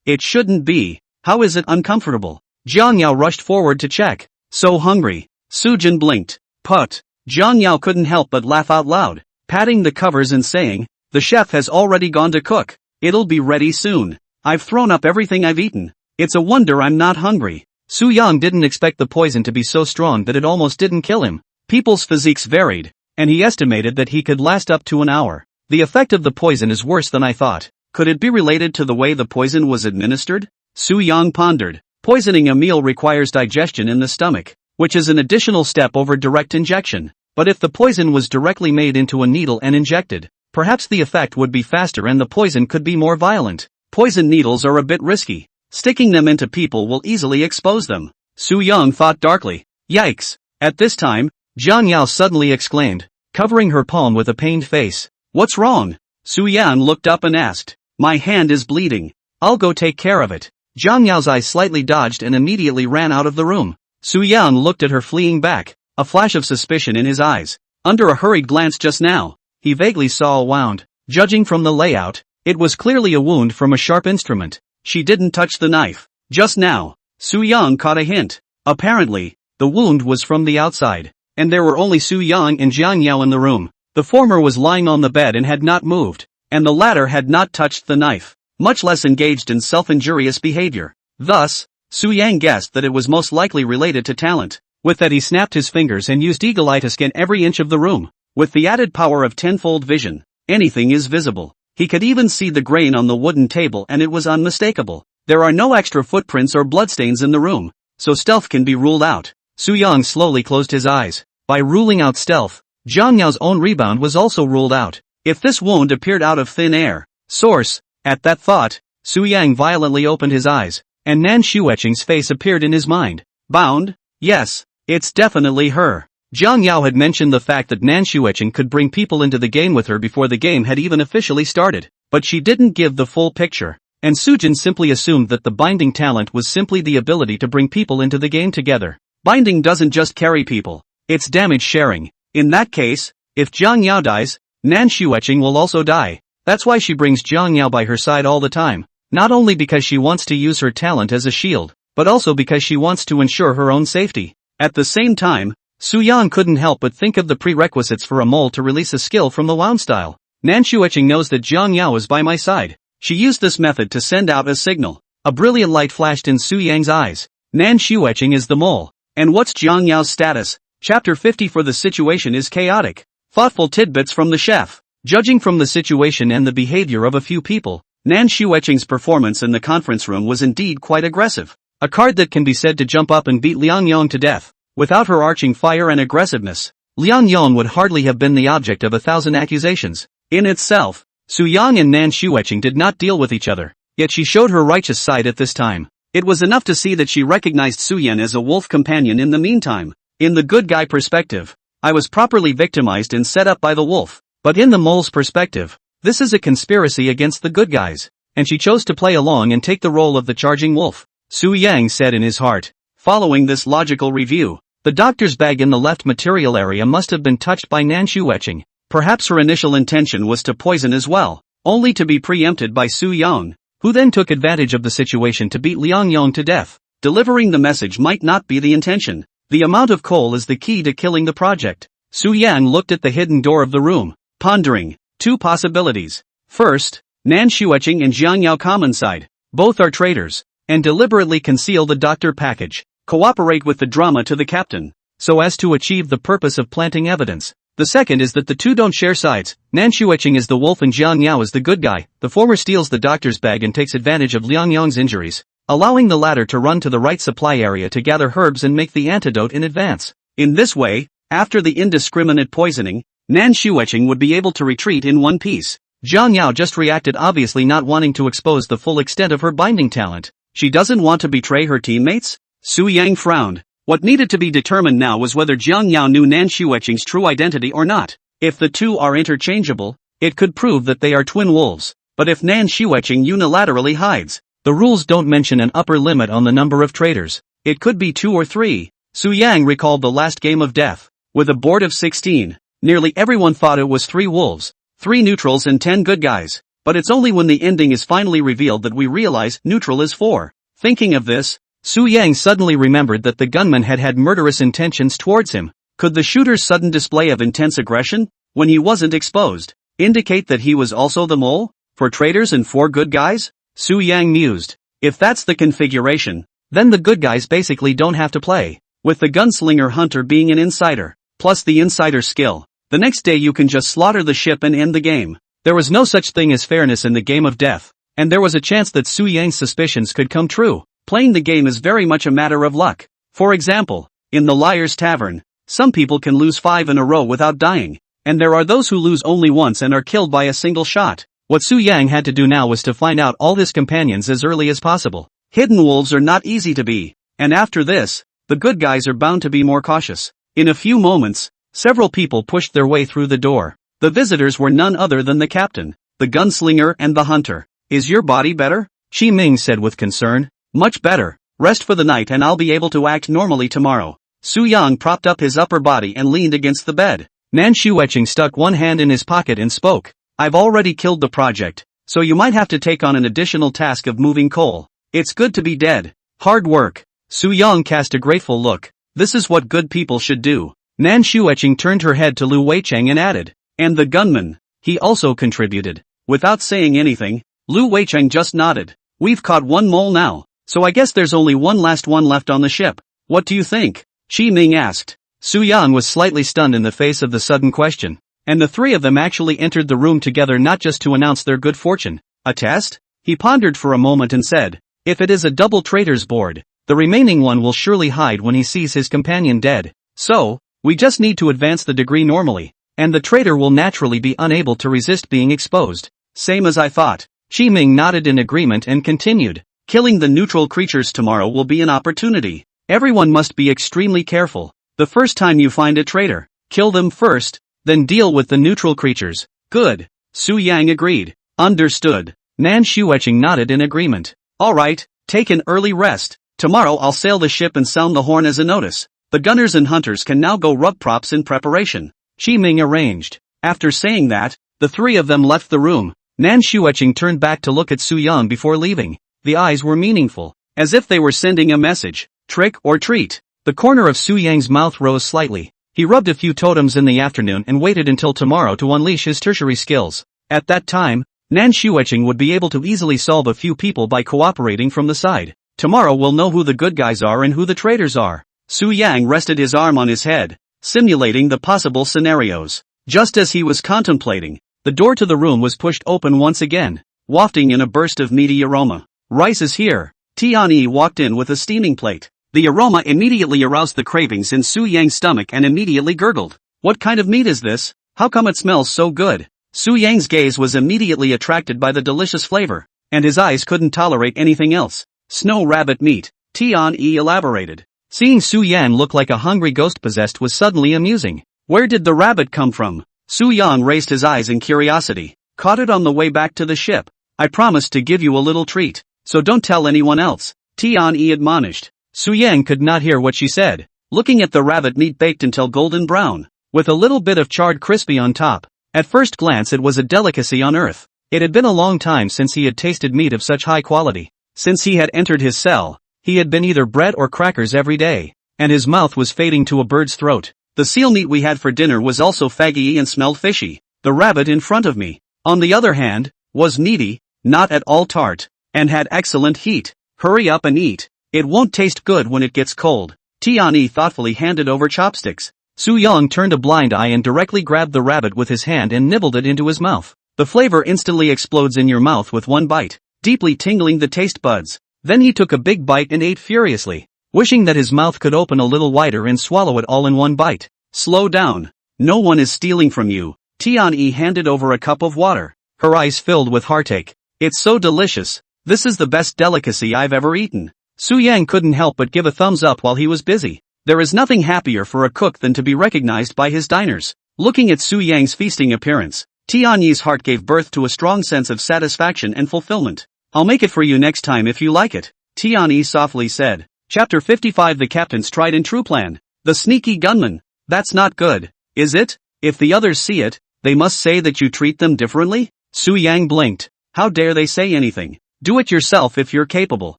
It shouldn't be. How is it uncomfortable? Jiang Yao rushed forward to check. So hungry. Su Jin blinked. Put. Jiang Yao couldn't help but laugh out loud, patting the covers and saying, the chef has already gone to cook. It'll be ready soon. I've thrown up everything I've eaten. It's a wonder I'm not hungry. Su Yang didn't expect the poison to be so strong that it almost didn't kill him. People's physiques varied, and he estimated that he could last up to an hour. The effect of the poison is worse than I thought. Could it be related to the way the poison was administered? Su Yang pondered. Poisoning a meal requires digestion in the stomach, which is an additional step over direct injection. But if the poison was directly made into a needle and injected, perhaps the effect would be faster and the poison could be more violent. Poison needles are a bit risky. Sticking them into people will easily expose them. Su Yang thought darkly. Yikes! At this time, Jiang Yao suddenly exclaimed, covering her palm with a pained face. What's wrong? Su Yan looked up and asked. My hand is bleeding. I'll go take care of it. Jiang Yao's eyes slightly dodged and immediately ran out of the room. Su Yan looked at her fleeing back, a flash of suspicion in his eyes. Under a hurried glance just now, he vaguely saw a wound. Judging from the layout, it was clearly a wound from a sharp instrument. She didn't touch the knife. Just now, Su Yang caught a hint. Apparently, the wound was from the outside, and there were only Su Yang and Jiang Yao in the room. The former was lying on the bed and had not moved, and the latter had not touched the knife, much less engaged in self-injurious behavior. Thus, Su Yang guessed that it was most likely related to talent. With that he snapped his fingers and used eagle eye to scan every inch of the room. With the added power of tenfold vision, anything is visible. He could even see the grain on the wooden table and it was unmistakable. There are no extra footprints or bloodstains in the room, so stealth can be ruled out. Su Yang slowly closed his eyes. By ruling out stealth, Jiang Yao's own rebound was also ruled out. If this wound appeared out of thin air, source, at that thought, Su Yang violently opened his eyes, and Nan Shueching's face appeared in his mind. Bound? Yes, it's definitely her. Jiang Yao had mentioned the fact that Nan Shueching could bring people into the game with her before the game had even officially started, but she didn't give the full picture, and Sujin simply assumed that the binding talent was simply the ability to bring people into the game together. Binding doesn't just carry people, it's damage sharing. In that case, if Jiang Yao dies, Nan Shueching will also die. That's why she brings Jiang Yao by her side all the time, not only because she wants to use her talent as a shield, but also because she wants to ensure her own safety. At the same time, Su Yang couldn't help but think of the prerequisites for a mole to release a skill from the wound style. Nan Shueching knows that Jiang Yao is by my side. She used this method to send out a signal. A brilliant light flashed in Su Yang's eyes. Nan Xueqing is the mole. And what's Jiang Yao's status? Chapter 50. For the situation is chaotic. Thoughtful tidbits from the chef. Judging from the situation and the behavior of a few people, Nan Xueqing's performance in the conference room was indeed quite aggressive. A card that can be said to jump up and beat Liang Yong to death. Without her arching fire and aggressiveness, Liang Yong would hardly have been the object of 1,000 accusations. In itself, Su Yang and Nan Xueqing did not deal with each other, yet she showed her righteous side at this time. It was enough to see that she recognized Su Yan as a wolf companion in the meantime. In the good guy perspective, I was properly victimized and set up by the wolf. But in the mole's perspective, this is a conspiracy against the good guys, and she chose to play along and take the role of the charging wolf. Su Yang said in his heart. Following this logical review, the doctor's bag in the left material area must have been touched by Nan Xueqing. Perhaps her initial intention was to poison as well, only to be preempted by Su Yang, who then took advantage of the situation to beat Liang Yong to death. Delivering the message might not be the intention. The amount of coal is the key to killing the project. Su Yang looked at the hidden door of the room, pondering. Two possibilities. First, Nan Xueqing and Jiang Yao common side. Both are traitors, and deliberately conceal the doctor package. Cooperate with the drama to the captain, so as to achieve the purpose of planting evidence. The second is that the two don't share sides. Nan Xueqing is the wolf and Jiang Yao is the good guy. The former steals the doctor's bag and takes advantage of Liang Yong's injuries, allowing the latter to run to the right supply area to gather herbs and make the antidote in advance. In this way, after the indiscriminate poisoning, Nan Xueqing would be able to retreat in one piece. Jiang Yao just reacted, obviously not wanting to expose the full extent of her binding talent. She doesn't want to betray her teammates? Su Yang frowned. What needed to be determined now was whether Jiang Yao knew Nan Xueqing's true identity or not. If the two are interchangeable, it could prove that they are twin wolves. But if Nan Xueqing unilaterally hides, the rules don't mention an upper limit on the number of traitors. It could be 2 or 3. Su Yang recalled the last game of death. With a board of 16, nearly everyone thought it was 3 wolves, 3 neutrals and 10 good guys. But it's only when the ending is finally revealed that we realize neutral is 4. Thinking of this, Su Yang suddenly remembered that the gunman had murderous intentions towards him. Could the shooter's sudden display of intense aggression, when he wasn't exposed, indicate that he was also the mole? 4 traitors and 4 good guys? Su Yang mused. If that's the configuration, then the good guys basically don't have to play. With the gunslinger hunter being an insider, plus the insider skill, the next day you can just slaughter the ship and end the game. There was no such thing as fairness in the game of death, and there was a chance that Su Yang's suspicions could come true. Playing the game is very much a matter of luck. For example, in the Liar's Tavern, some people can lose 5 in a row without dying, and there are those who lose only once and are killed by a single shot. What Su Yang had to do now was to find out all his companions as early as possible. Hidden wolves are not easy to be, and after this, the good guys are bound to be more cautious. In a few moments, several people pushed their way through the door. The visitors were none other than the captain, the gunslinger and the hunter. Is your body better? Qi Ming said with concern. Much better. Rest for the night and I'll be able to act normally tomorrow. Su Yang propped up his upper body and leaned against the bed. Nan Xueqing stuck one hand in his pocket and spoke. I've already killed the project, so you might have to take on an additional task of moving coal. It's good to be dead. Hard work. Su Yang cast a grateful look. This is what good people should do. Nan Xueqing turned her head to Lu Weicheng and added. And the gunman. He also contributed. Without saying anything, Lu Weicheng just nodded. We've caught 1 mole now. So I guess there's only one last one left on the ship. What do you think? Qi Ming asked. Su Yang was slightly stunned in the face of the sudden question. And the 3 of them actually entered the room together not just to announce their good fortune. A test? He pondered for a moment and said, if it is a double traitor's board, the remaining one will surely hide when he sees his companion dead. So, we just need to advance the degree normally, and the traitor will naturally be unable to resist being exposed. Same as I thought. Qi Ming nodded in agreement and continued. Killing the neutral creatures tomorrow will be an opportunity. Everyone must be extremely careful. The first time you find a traitor, kill them first, then deal with the neutral creatures. Good. Su Yang agreed. Understood. Nan Xueqing nodded in agreement. Alright, take an early rest. Tomorrow I'll sail the ship and sound the horn as a notice. The gunners and hunters can now go rub props in preparation. Qi Ming arranged. After saying that, the 3 of them left the room. Nan Xueqing turned back to look at Su Yang before leaving. The eyes were meaningful, as if they were sending a message, trick or treat. The corner of Su Yang's mouth rose slightly. He rubbed a few totems in the afternoon and waited until tomorrow to unleash his tertiary skills. At that time, Nan Shueching would be able to easily solve a few people by cooperating from the side. Tomorrow we'll know who the good guys are and who the traitors are. Su Yang rested his arm on his head, simulating the possible scenarios. Just as he was contemplating, the door to the room was pushed open once again, wafting in a burst of meaty aroma. Rice is here. Tianyi walked in with a steaming plate. The aroma immediately aroused the cravings in Su Yang's stomach and immediately gurgled. What kind of meat is this? How come it smells so good? Su Yang's gaze was immediately attracted by the delicious flavor, and his eyes couldn't tolerate anything else. Snow rabbit meat, Tianyi elaborated. Seeing Su Yang look like a hungry ghost possessed was suddenly amusing. Where did the rabbit come from? Su Yang raised his eyes in curiosity. Caught it on the way back to the ship. I promised to give you a little treat, so don't tell anyone else, Tianyi admonished. Su Yang could not hear what she said, looking at the rabbit meat baked until golden brown, with a little bit of charred crispy on top. At first glance it was a delicacy on earth. It had been a long time since he had tasted meat of such high quality. Since he had entered his cell, he had been either bread or crackers every day, and his mouth was fading to a bird's throat. The seal meat we had for dinner was also faggy and smelled fishy. The rabbit in front of me, on the other hand, was meaty, not at all tart, and had excellent heat. Hurry up and eat. It won't taste good when it gets cold. Tianyi thoughtfully handed over chopsticks. Su Yang turned a blind eye and directly grabbed the rabbit with his hand and nibbled it into his mouth. The flavor instantly explodes in your mouth with one bite, deeply tingling the taste buds. Then he took a big bite and ate furiously, wishing that his mouth could open a little wider and swallow it all in one bite. Slow down. No one is stealing from you. Tianyi handed over a cup of water, her eyes filled with heartache. It's so delicious. This is the best delicacy I've ever eaten. Su Yang couldn't help but give a thumbs up while he was busy. There is nothing happier for a cook than to be recognized by his diners. Looking at Su Yang's feasting appearance, Tianyi's heart gave birth to a strong sense of satisfaction and fulfillment. I'll make it for you next time if you like it, Tianyi softly said. Chapter 55 The Captain's Tried and True Plan. The Sneaky Gunman. That's not good, is it? If the others see it, they must say that you treat them differently? Su Yang blinked. How dare they say anything? Do it yourself if you're capable.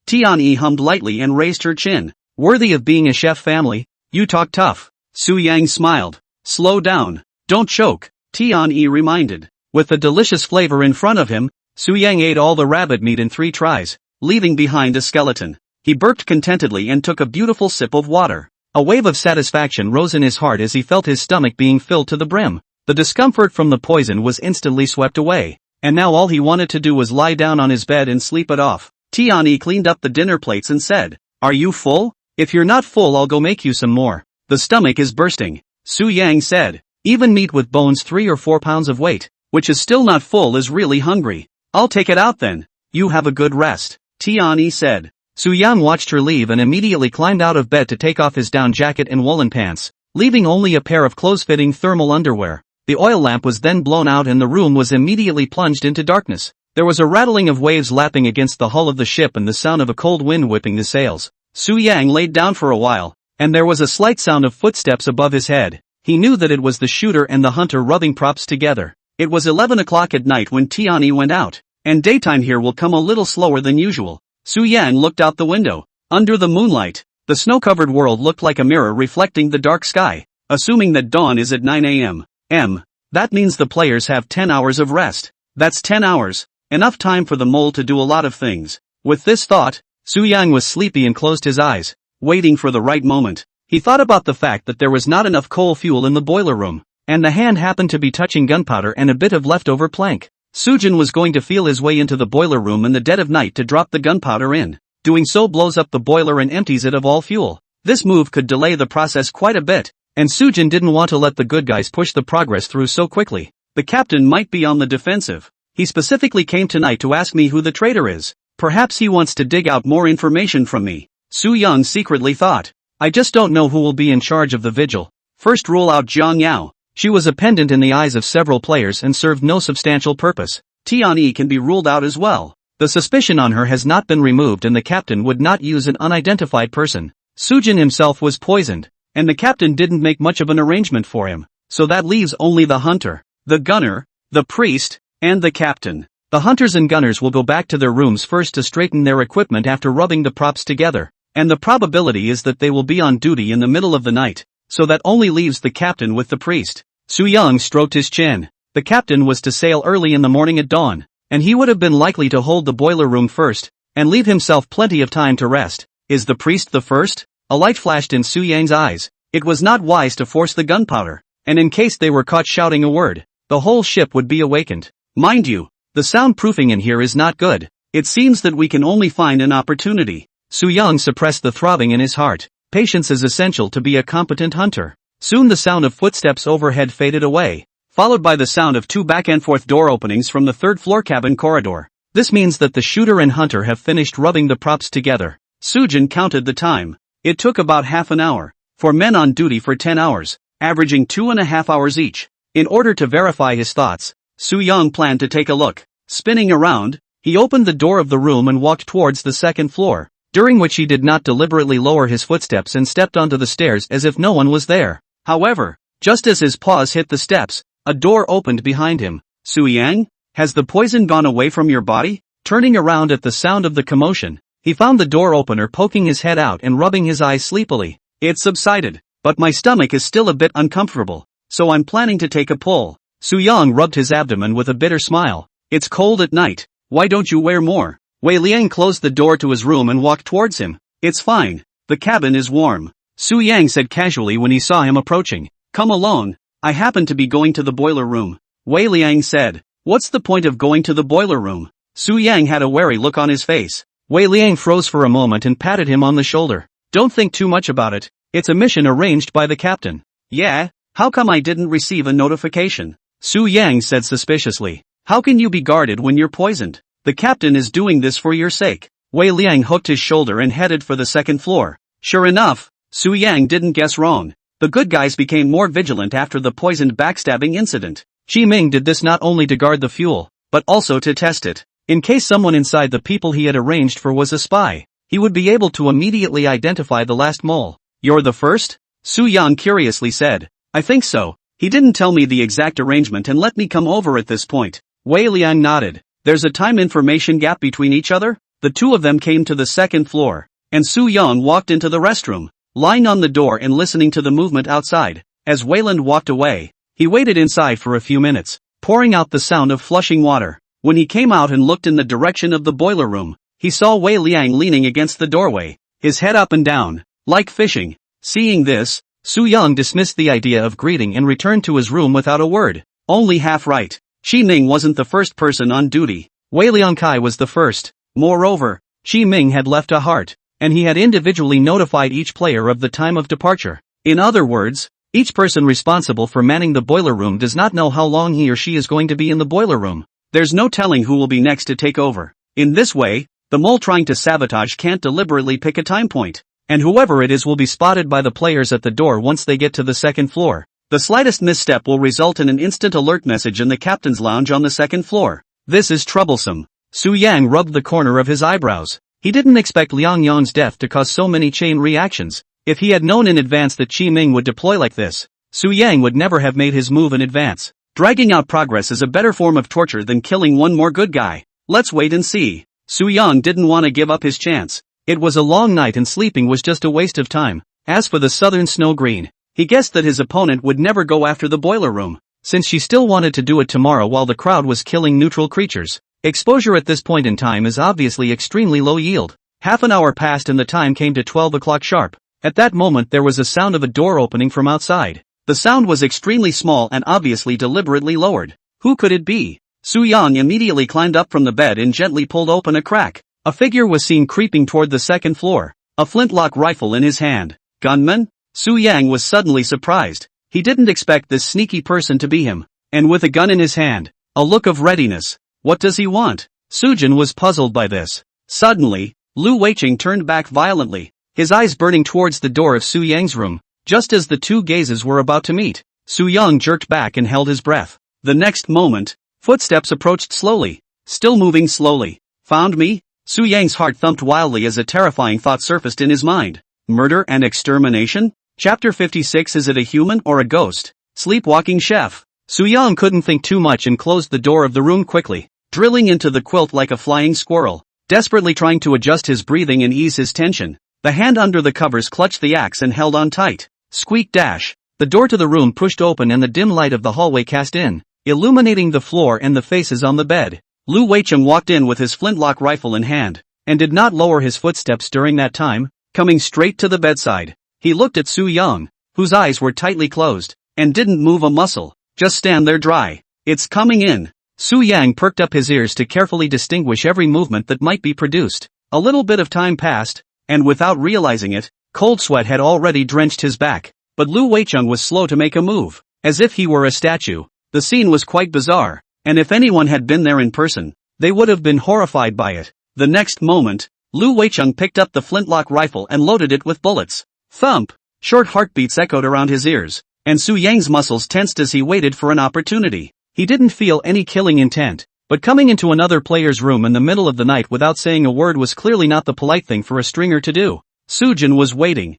Tianyi hummed lightly and raised her chin. Worthy of being a chef family? You talk tough. Su Yang smiled. Slow down. Don't choke, Tianyi reminded. With the delicious flavor in front of him, Su Yang ate all the rabbit meat in 3 tries, leaving behind a skeleton. He burped contentedly and took a beautiful sip of water. A wave of satisfaction rose in his heart as he felt his stomach being filled to the brim. The discomfort from the poison was instantly swept away, and now all he wanted to do was lie down on his bed and sleep it off. Tianyi cleaned up the dinner plates and said, Are you full? If you're not full I'll go make you some more. The stomach is bursting, Su Yang said. Even meat with bones 3 or 4 pounds of weight, which is still not full, is really hungry. I'll take it out then. You have a good rest, Tianyi said. Su Yang watched her leave and immediately climbed out of bed to take off his down jacket and woolen pants, leaving only a pair of close-fitting thermal underwear. The oil lamp was then blown out and the room was immediately plunged into darkness. There was a rattling of waves lapping against the hull of the ship and the sound of a cold wind whipping the sails. Su Yang laid down for a while, and there was a slight sound of footsteps above his head. He knew that it was the shooter and the hunter rubbing props together. It was 11 o'clock at night when Tianyi went out, and daytime here will come a little slower than usual. Su Yang looked out the window. Under the moonlight, the snow-covered world looked like a mirror reflecting the dark sky. Assuming that dawn is at 9 a.m. That means the players have 10 hours of rest. That's 10 hours, enough time for the mole to do a lot of things. With this thought, Su Yang was sleepy and closed his eyes, waiting for the right moment. He thought about the fact that there was not enough coal fuel in the boiler room, and the hand happened to be touching gunpowder and a bit of leftover plank. Sujin was going to feel his way into the boiler room in the dead of night to drop the gunpowder in. Doing so blows up the boiler and empties it of all fuel. This move could delay the process quite a bit, and Sujin didn't want to let the good guys push the progress through so quickly. The captain might be on the defensive. He specifically came tonight to ask me who the traitor is. Perhaps he wants to dig out more information from me. Su Yang secretly thought. I just don't know who will be in charge of the vigil. First rule out Zhang Yao. She was a pendant in the eyes of several players and served no substantial purpose. Tianyi can be ruled out as well. The suspicion on her has not been removed and the captain would not use an unidentified person. Sujin himself was poisoned, and the captain didn't make much of an arrangement for him, so that leaves only the hunter, the gunner, the priest, and the captain. The hunters and gunners will go back to their rooms first to straighten their equipment after rubbing the props together, and the probability is that they will be on duty in the middle of the night, so that only leaves the captain with the priest. Su Yang stroked his chin. The captain was to sail early in the morning at dawn. and he would have been likely to hold the boiler room first, and leave himself plenty of time to rest. Is the priest the first? A light flashed in Su Yang's eyes. It was not wise to force the gunpowder, and in case they were caught shouting a word, the whole ship would be awakened. Mind you, the soundproofing in here is not good. It seems that we can only find an opportunity. Su Yang suppressed the throbbing in his heart. Patience is essential to be a competent hunter. Soon the sound of footsteps overhead faded away, followed by the sound of two back-and-forth door openings from the third-floor cabin corridor. This means that the shooter and hunter have finished rubbing the props together. Sujin counted the time. It took about half an hour, for men on duty for 10 hours, averaging 2.5 hours each. In order to verify his thoughts, Su Yang planned to take a look. Spinning around, he opened the door of the room and walked towards the second floor, during which he did not deliberately lower his footsteps and stepped onto the stairs as if no one was there. However, just as his paws hit the steps, a door opened behind him. Su Yang, has the poison gone away from your body? Turning around at the sound of the commotion, he found the door opener poking his head out and rubbing his eyes sleepily. It subsided, but my stomach is still a bit uncomfortable, so I'm planning to take a pull. Su Yang rubbed his abdomen with a bitter smile. It's cold at night. Why don't you wear more? Wei Liang closed the door to his room and walked towards him. It's fine. The cabin is warm. Su Yang said casually when he saw him approaching. Come along. I happen to be going to the boiler room. Wei Liang said. What's the point of going to the boiler room? Su Yang had a wary look on his face. Wei Liang froze for a moment and patted him on the shoulder. Don't think too much about it. It's a mission arranged by the captain. Yeah? How come I didn't receive a notification? Su Yang said suspiciously. How can you be guarded when you're poisoned? The captain is doing this for your sake. Wei Liang hooked his shoulder and headed for the second floor. Sure enough, Su Yang didn't guess wrong. The good guys became more vigilant after the poisoned backstabbing incident. Qi Ming did this not only to guard the fuel, but also to test it. In case someone inside the people he had arranged for was a spy, he would be able to immediately identify the last mole. You're the first? Su Yang curiously said. I think so. He didn't tell me the exact arrangement and let me come over at this point. Wei Liang nodded. There's a time information gap between each other? The two of them came to the second floor, and Su Yang walked into the restroom, lying on the door and listening to the movement outside. As Wayland walked away, he waited inside for a few minutes, pouring out the sound of flushing water. When he came out and looked in the direction of the boiler room, he saw Wei Liang leaning against the doorway, his head up and down, like fishing. Seeing this, Su Yang dismissed the idea of greeting and returned to his room without a word. Only half right. Qi Ming wasn't the first person on duty. Wei Liangkai was the first. Moreover, Qi Ming had left a heart, and he had individually notified each player of the time of departure. In other words, each person responsible for manning the boiler room does not know how long he or she is going to be in the boiler room. There's no telling who will be next to take over. In this way, the mole trying to sabotage can't deliberately pick a time point, and whoever it is will be spotted by the players at the door once they get to the second floor. The slightest misstep will result in an instant alert message in the captain's lounge on the second floor. This is troublesome. Su Yang rubbed the corner of his eyebrows. He didn't expect Liang Yang's death to cause so many chain reactions. If he had known in advance that Qi Ming would deploy like this, Su Yang would never have made his move in advance. Dragging out progress is a better form of torture than killing one more good guy. Let's wait and see. Su Yang didn't want to give up his chance. It was a long night and sleeping was just a waste of time. As for the southern snow green, he guessed that his opponent would never go after the boiler room, since she still wanted to do it tomorrow while the crowd was killing neutral creatures. Exposure at this point in time is obviously extremely low yield. Half an hour passed and the time came to 12 o'clock sharp. At that moment there was a sound of a door opening from outside. The sound was extremely small and obviously deliberately lowered. Who could it be? Su Yang immediately climbed up from the bed and gently pulled open a crack. A figure was seen creeping toward the second floor, a flintlock rifle in his hand. Gunman? Su Yang was suddenly surprised. He didn't expect this sneaky person to be him. And with a gun in his hand, a look of readiness. What does he want? Sujin was puzzled by this. Suddenly, Lu Weiqing turned back violently, his eyes burning towards the door of Su Yang's room. Just as the two gazes were about to meet, Su Yang jerked back and held his breath. The next moment, footsteps approached slowly, still moving slowly. Found me? Su Yang's heart thumped wildly as a terrifying thought surfaced in his mind. Murder and extermination? Chapter 56. Is it a human or a ghost? Sleepwalking chef. Su Yang couldn't think too much and closed the door of the room quickly, drilling into the quilt like a flying squirrel, desperately trying to adjust his breathing and ease his tension. The hand under the covers clutched the axe and held on tight. Squeak dash. The door to the room pushed open and the dim light of the hallway cast in, illuminating the floor and the faces on the bed. Lu Weicheng walked in with his flintlock rifle in hand, and did not lower his footsteps during that time, coming straight to the bedside. He looked at Su Yang, whose eyes were tightly closed, and didn't move a muscle, just stand there dry. It's coming in. Su Yang perked up his ears to carefully distinguish every movement that might be produced. A little bit of time passed, and without realizing it, cold sweat had already drenched his back. But Lu Weicheng was slow to make a move, as if he were a statue. The scene was quite bizarre, and if anyone had been there in person, they would have been horrified by it. The next moment, Lu Weicheng picked up the flintlock rifle and loaded it with bullets. Thump! Short heartbeats echoed around his ears, and Su Yang's muscles tensed as he waited for an opportunity. He didn't feel any killing intent, but coming into another player's room in the middle of the night without saying a word was clearly not the polite thing for a stringer to do. Sujin was waiting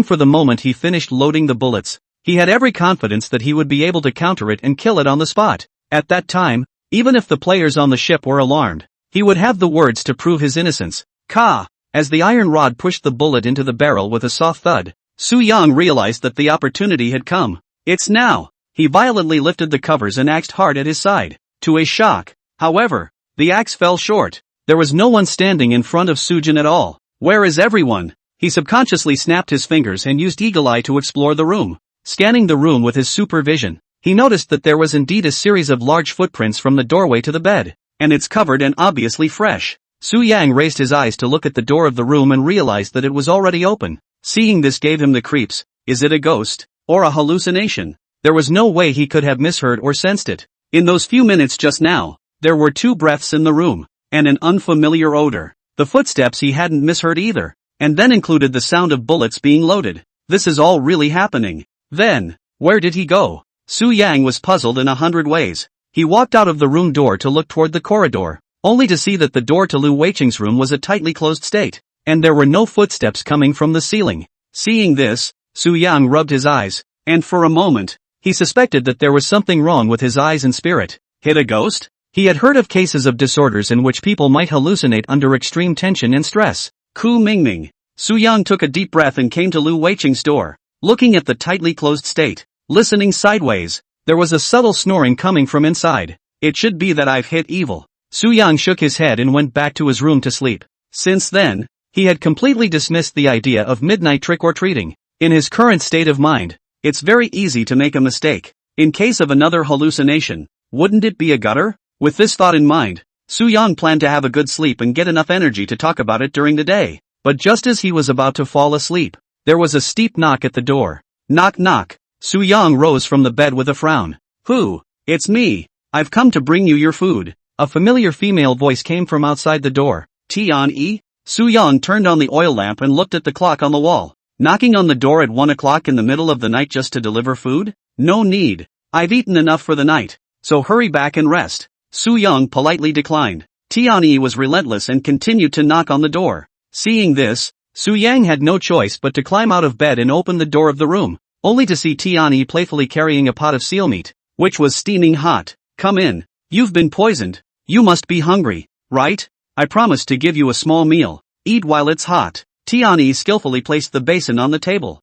for the moment he finished loading the bullets. He had every confidence that he would be able to counter it and kill it on the spot. At that time, even if the players on the ship were alarmed, he would have the words to prove his innocence. Ka! As the iron rod pushed the bullet into the barrel with a soft thud, Su Yang realized that the opportunity had come. It's now! He violently lifted the covers and axed hard at his side. To his shock, however, the axe fell short. There was no one standing in front of Sujin at all. Where is everyone? He subconsciously snapped his fingers and used Eagle Eye to explore the room. Scanning the room with his supervision, he noticed that there was indeed a series of large footprints from the doorway to the bed, and it's covered and obviously fresh. Su Yang raised his eyes to look at the door of the room and realized that it was already open. Seeing this gave him the creeps. Is it a ghost, or a hallucination? There was no way he could have misheard or sensed it. In those few minutes just now, there were 2 breaths in the room, and an unfamiliar odor. The footsteps he hadn't misheard either, and then included the sound of bullets being loaded. This is all really happening. Then, where did he go? Su Yang was puzzled in 100 ways. He walked out of the room door to look toward the corridor, only to see that the door to Lu Weicheng's room was a tightly closed state, and there were no footsteps coming from the ceiling. Seeing this, Su Yang rubbed his eyes, and for a moment, he suspected that there was something wrong with his eyes and spirit. Hit a ghost? He had heard of cases of disorders in which people might hallucinate under extreme tension and stress. Ku Mingming. Su Yang took a deep breath and came to Lu Weicheng's door. Looking at the tightly closed state, listening sideways, there was a subtle snoring coming from inside. It should be that I've hit evil. Su Yang shook his head and went back to his room to sleep. Since then, he had completely dismissed the idea of midnight trick-or-treating. In his current state of mind, it's very easy to make a mistake. In case of another hallucination, wouldn't it be a gutter? With this thought in mind, Su Yang planned to have a good sleep and get enough energy to talk about it during the day. But just as he was about to fall asleep, there was a steep knock at the door. Knock knock. Su Yang rose from the bed with a frown. Who? It's me. I've come to bring you your food. A familiar female voice came from outside the door. Tian-e? Su Yang turned on the oil lamp and looked at the clock on the wall. Knocking on the door at 1 o'clock in the middle of the night just to deliver food? No need. I've eaten enough for the night, so hurry back and rest. Su Yang politely declined. Tian-e was relentless and continued to knock on the door. Seeing this, Su Yang had no choice but to climb out of bed and open the door of the room, only to see Tian-e playfully carrying a pot of seal meat, which was steaming hot. Come in. You've been poisoned. You must be hungry, right? I promised to give you a small meal. Eat while it's hot. Tian-e skillfully placed the basin on the table.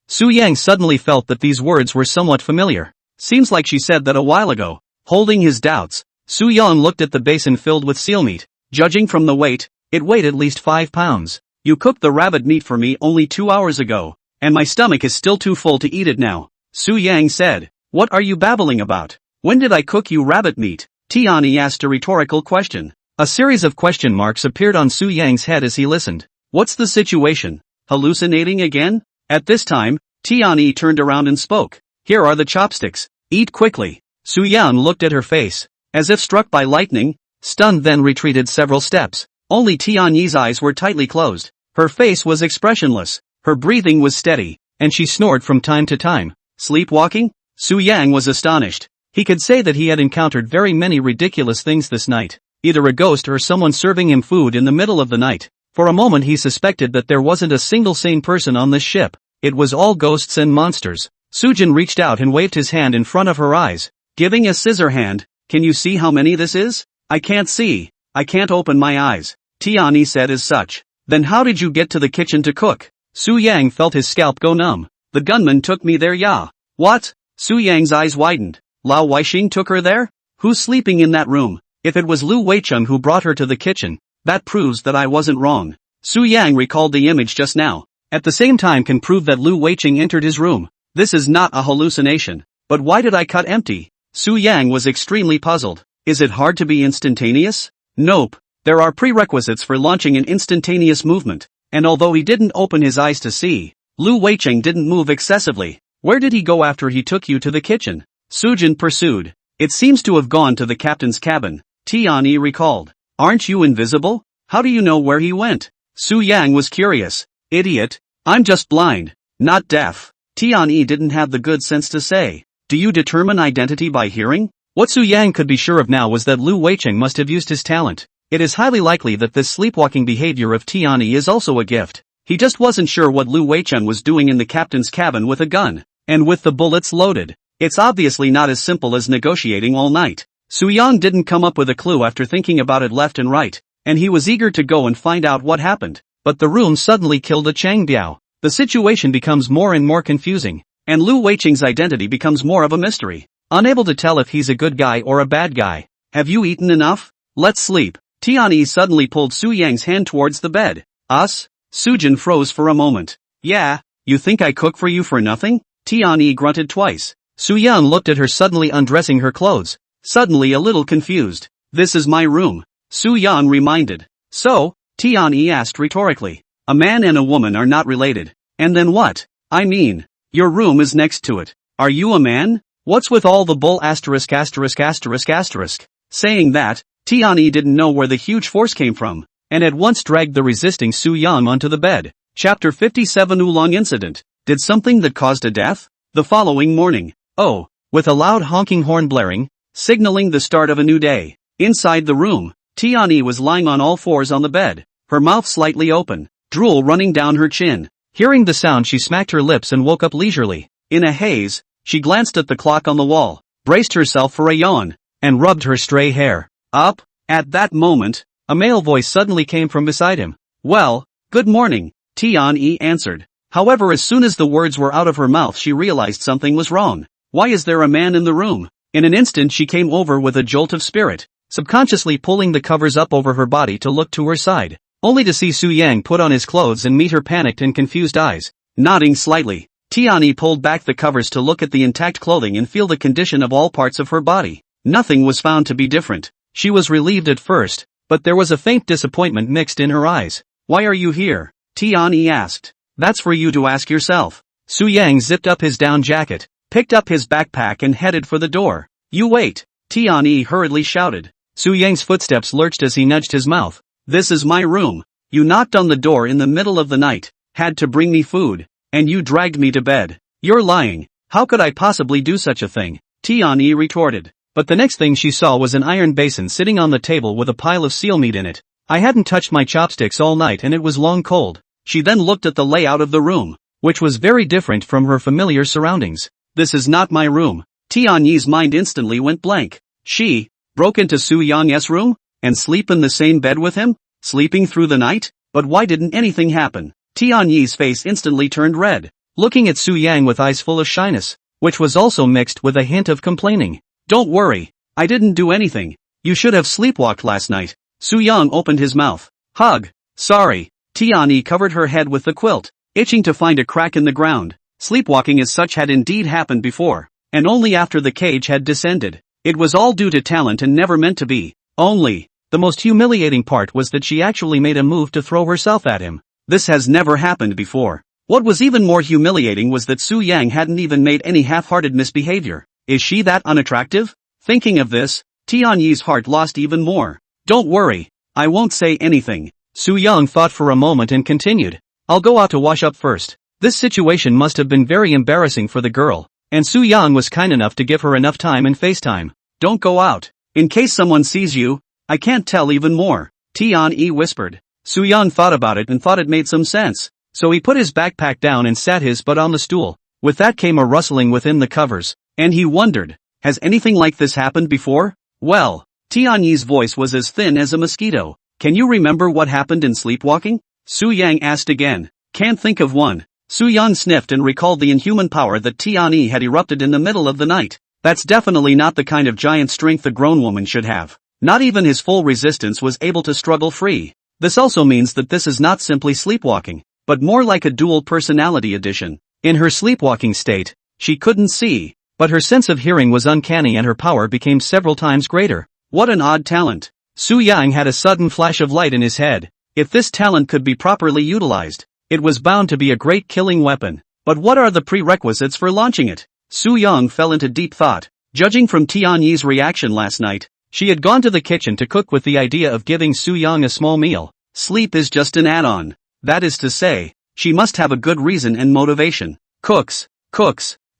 Su Yang suddenly felt that these words were somewhat familiar. Seems like she said that a while ago. Holding his doubts, Su Yang looked at the basin filled with seal meat. Judging from the weight, it weighed at least 5 pounds. You cooked the rabbit meat for me only 2 hours ago, and my stomach is still too full to eat it now. Su Yang said. What are you babbling about? When did I cook you rabbit meat? Tian-e asked a rhetorical question. A series of question marks appeared on Su Yang's head as he listened. What's the situation? Hallucinating again? At this time, Tian-e turned around and spoke. Here are the chopsticks. Eat quickly. Su Yang looked at her face, as if struck by lightning, stunned, then retreated several steps. Only Tian-e's eyes were tightly closed. Her face was expressionless. Her breathing was steady, and she snored from time to time. Sleepwalking? Su Yang was astonished. He could say that he had encountered very many ridiculous things this night. Either a ghost or someone serving him food in the middle of the night. For a moment he suspected that there wasn't a single sane person on this ship. It was all ghosts and monsters. Sujin reached out and waved his hand in front of her eyes, giving a scissor hand. Can you see how many this is? I can't see. I can't open my eyes. Tian-e said as such. Then how did you get to the kitchen to cook? Su Yang felt his scalp go numb. The gunman took me there. Yeah. What? Su Yang's eyes widened. Lao Weixing took her there? Who's sleeping in that room? If it was Lu Weicheng who brought her to the kitchen, that proves that I wasn't wrong. Su Yang recalled the image just now. At the same time can prove that Lu Weicheng entered his room. This is not a hallucination. But why did I cut empty? Su Yang was extremely puzzled. Is it hard to be instantaneous? Nope. There are prerequisites for launching an instantaneous movement. And although he didn't open his eyes to see, Lu Weicheng didn't move excessively. Where did he go after he took you to the kitchen? Sujin pursued. It seems to have gone to the captain's cabin. Tianyi recalled. Aren't you invisible? How do you know where he went? Su Yang was curious. Idiot. I'm just blind, not deaf. Tianyi didn't have the good sense to say. Do you determine identity by hearing? What Su Yang could be sure of now was that Lu Weicheng must have used his talent. It is highly likely that this sleepwalking behavior of Tianyi is also a gift. He just wasn't sure what Lu Weicheng was doing in the captain's cabin with a gun, and with the bullets loaded. It's obviously not as simple as negotiating all night. Su Yang didn't come up with a clue after thinking about it left and right, and he was eager to go and find out what happened. But the room suddenly killed a Chang Biao. The situation becomes more and more confusing, and Lu Weicheng's identity becomes more of a mystery. Unable to tell if he's a good guy or a bad guy. Have you eaten enough? Let's sleep. Tianyi suddenly pulled Su Yang's hand towards the bed. Us? Sujin froze for a moment. Yeah, you think I cook for you for nothing? Tianyi grunted twice. Su Yang looked at her suddenly undressing her clothes, suddenly a little confused. This is my room. Su Yang reminded. So? Tianyi asked rhetorically. A man and a woman are not related. And then what? I mean, your room is next to it. Are you a man? What's with all the bull asterisk asterisk asterisk asterisk? Saying that, Tianyi didn't know where the huge force came from, and at once dragged the resisting Su Yang onto the bed. Chapter 57 Oolong Incident. Did something that caused a death? The following morning. Oh, with a loud honking horn blaring, signaling the start of a new day. Inside the room, Tianyi was lying on all fours on the bed, her mouth slightly open, drool running down her chin. Hearing the sound she smacked her lips and woke up leisurely. In a haze, she glanced at the clock on the wall, braced herself for a yawn, and rubbed her stray hair. Up? At that moment, a male voice suddenly came from beside him. Well, good morning, Tianyi answered. However, as soon as the words were out of her mouth she realized something was wrong. Why is there a man in the room? In an instant she came over with a jolt of spirit, subconsciously pulling the covers up over her body to look to her side, only to see Su Yang put on his clothes and meet her panicked and confused eyes. Nodding slightly, Tianyi pulled back the covers to look at the intact clothing and feel the condition of all parts of her body. Nothing was found to be different. She was relieved at first, but there was a faint disappointment mixed in her eyes. Why are you here? Tianyi asked. That's for you to ask yourself. Su Yang zipped up his down jacket, picked up his backpack and headed for the door. You wait, Tianyi hurriedly shouted. Su Yang's footsteps lurched as he nudged his mouth. This is my room. You knocked on the door in the middle of the night, had to bring me food, and you dragged me to bed. You're lying. How could I possibly do such a thing? Tianyi retorted. But the next thing she saw was an iron basin sitting on the table with a pile of seal meat in it. I hadn't touched my chopsticks all night and it was long cold. She then looked at the layout of the room, which was very different from her familiar surroundings. This is not my room. Tianyi's mind instantly went blank. She broke into Su Yang's room and sleep in the same bed with him, sleeping through the night? But why didn't anything happen? Tianyi's face instantly turned red, looking at Su Yang with eyes full of shyness, which was also mixed with a hint of complaining. Don't worry, I didn't do anything. You should have sleepwalked last night. Su Yang opened his mouth. Hug. Sorry. Tianyi covered her head with the quilt, itching to find a crack in the ground. Sleepwalking as such had indeed happened before, and only after the cage had descended. It was all due to talent and never meant to be. Only, the most humiliating part was that she actually made a move to throw herself at him. This has never happened before. What was even more humiliating was that Su Yang hadn't even made any half-hearted misbehavior. Is she that unattractive? Thinking of this, Tianyi's heart lost even more. Don't worry, I won't say anything. Su Yang thought for a moment and continued. I'll go out to wash up first. This situation must have been very embarrassing for the girl, and Su Yang was kind enough to give her enough time and FaceTime. Don't go out. In case someone sees you, I can't tell even more. Tianyi whispered. Su Yang thought about it and thought it made some sense, so he put his backpack down and sat his butt on the stool. With that came a rustling within the covers, and he wondered, has anything like this happened before? Well, Tianyi's voice was as thin as a mosquito. Can you remember what happened in sleepwalking? Su Yang asked again. Can't think of one. Su Yang sniffed and recalled the inhuman power that Tianyi had erupted in the middle of the night. That's definitely not the kind of giant strength a grown woman should have. Not even his full resistance was able to struggle free. This also means that this is not simply sleepwalking, but more like a dual personality edition. In her sleepwalking state, she couldn't see, but her sense of hearing was uncanny and her power became several times greater. What an odd talent. Su Yang had a sudden flash of light in his head. If this talent could be properly utilized, it was bound to be a great killing weapon. But what are the prerequisites for launching it? Su Yang fell into deep thought. Judging from Tianyi's reaction last night, she had gone to the kitchen to cook with the idea of giving Su Yang a small meal. Sleep is just an add-on. That is to say, she must have a good reason and motivation. Cooks,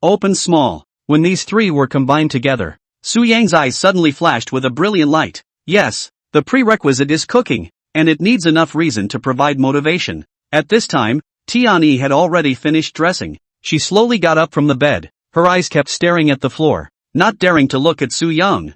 open small. When these three were combined together, Su Yang's eyes suddenly flashed with a brilliant light. Yes, the prerequisite is cooking, and it needs enough reason to provide motivation. At this time, Tianyi had already finished dressing. She slowly got up from the bed. Her eyes kept staring at the floor, not daring to look at Su Yang.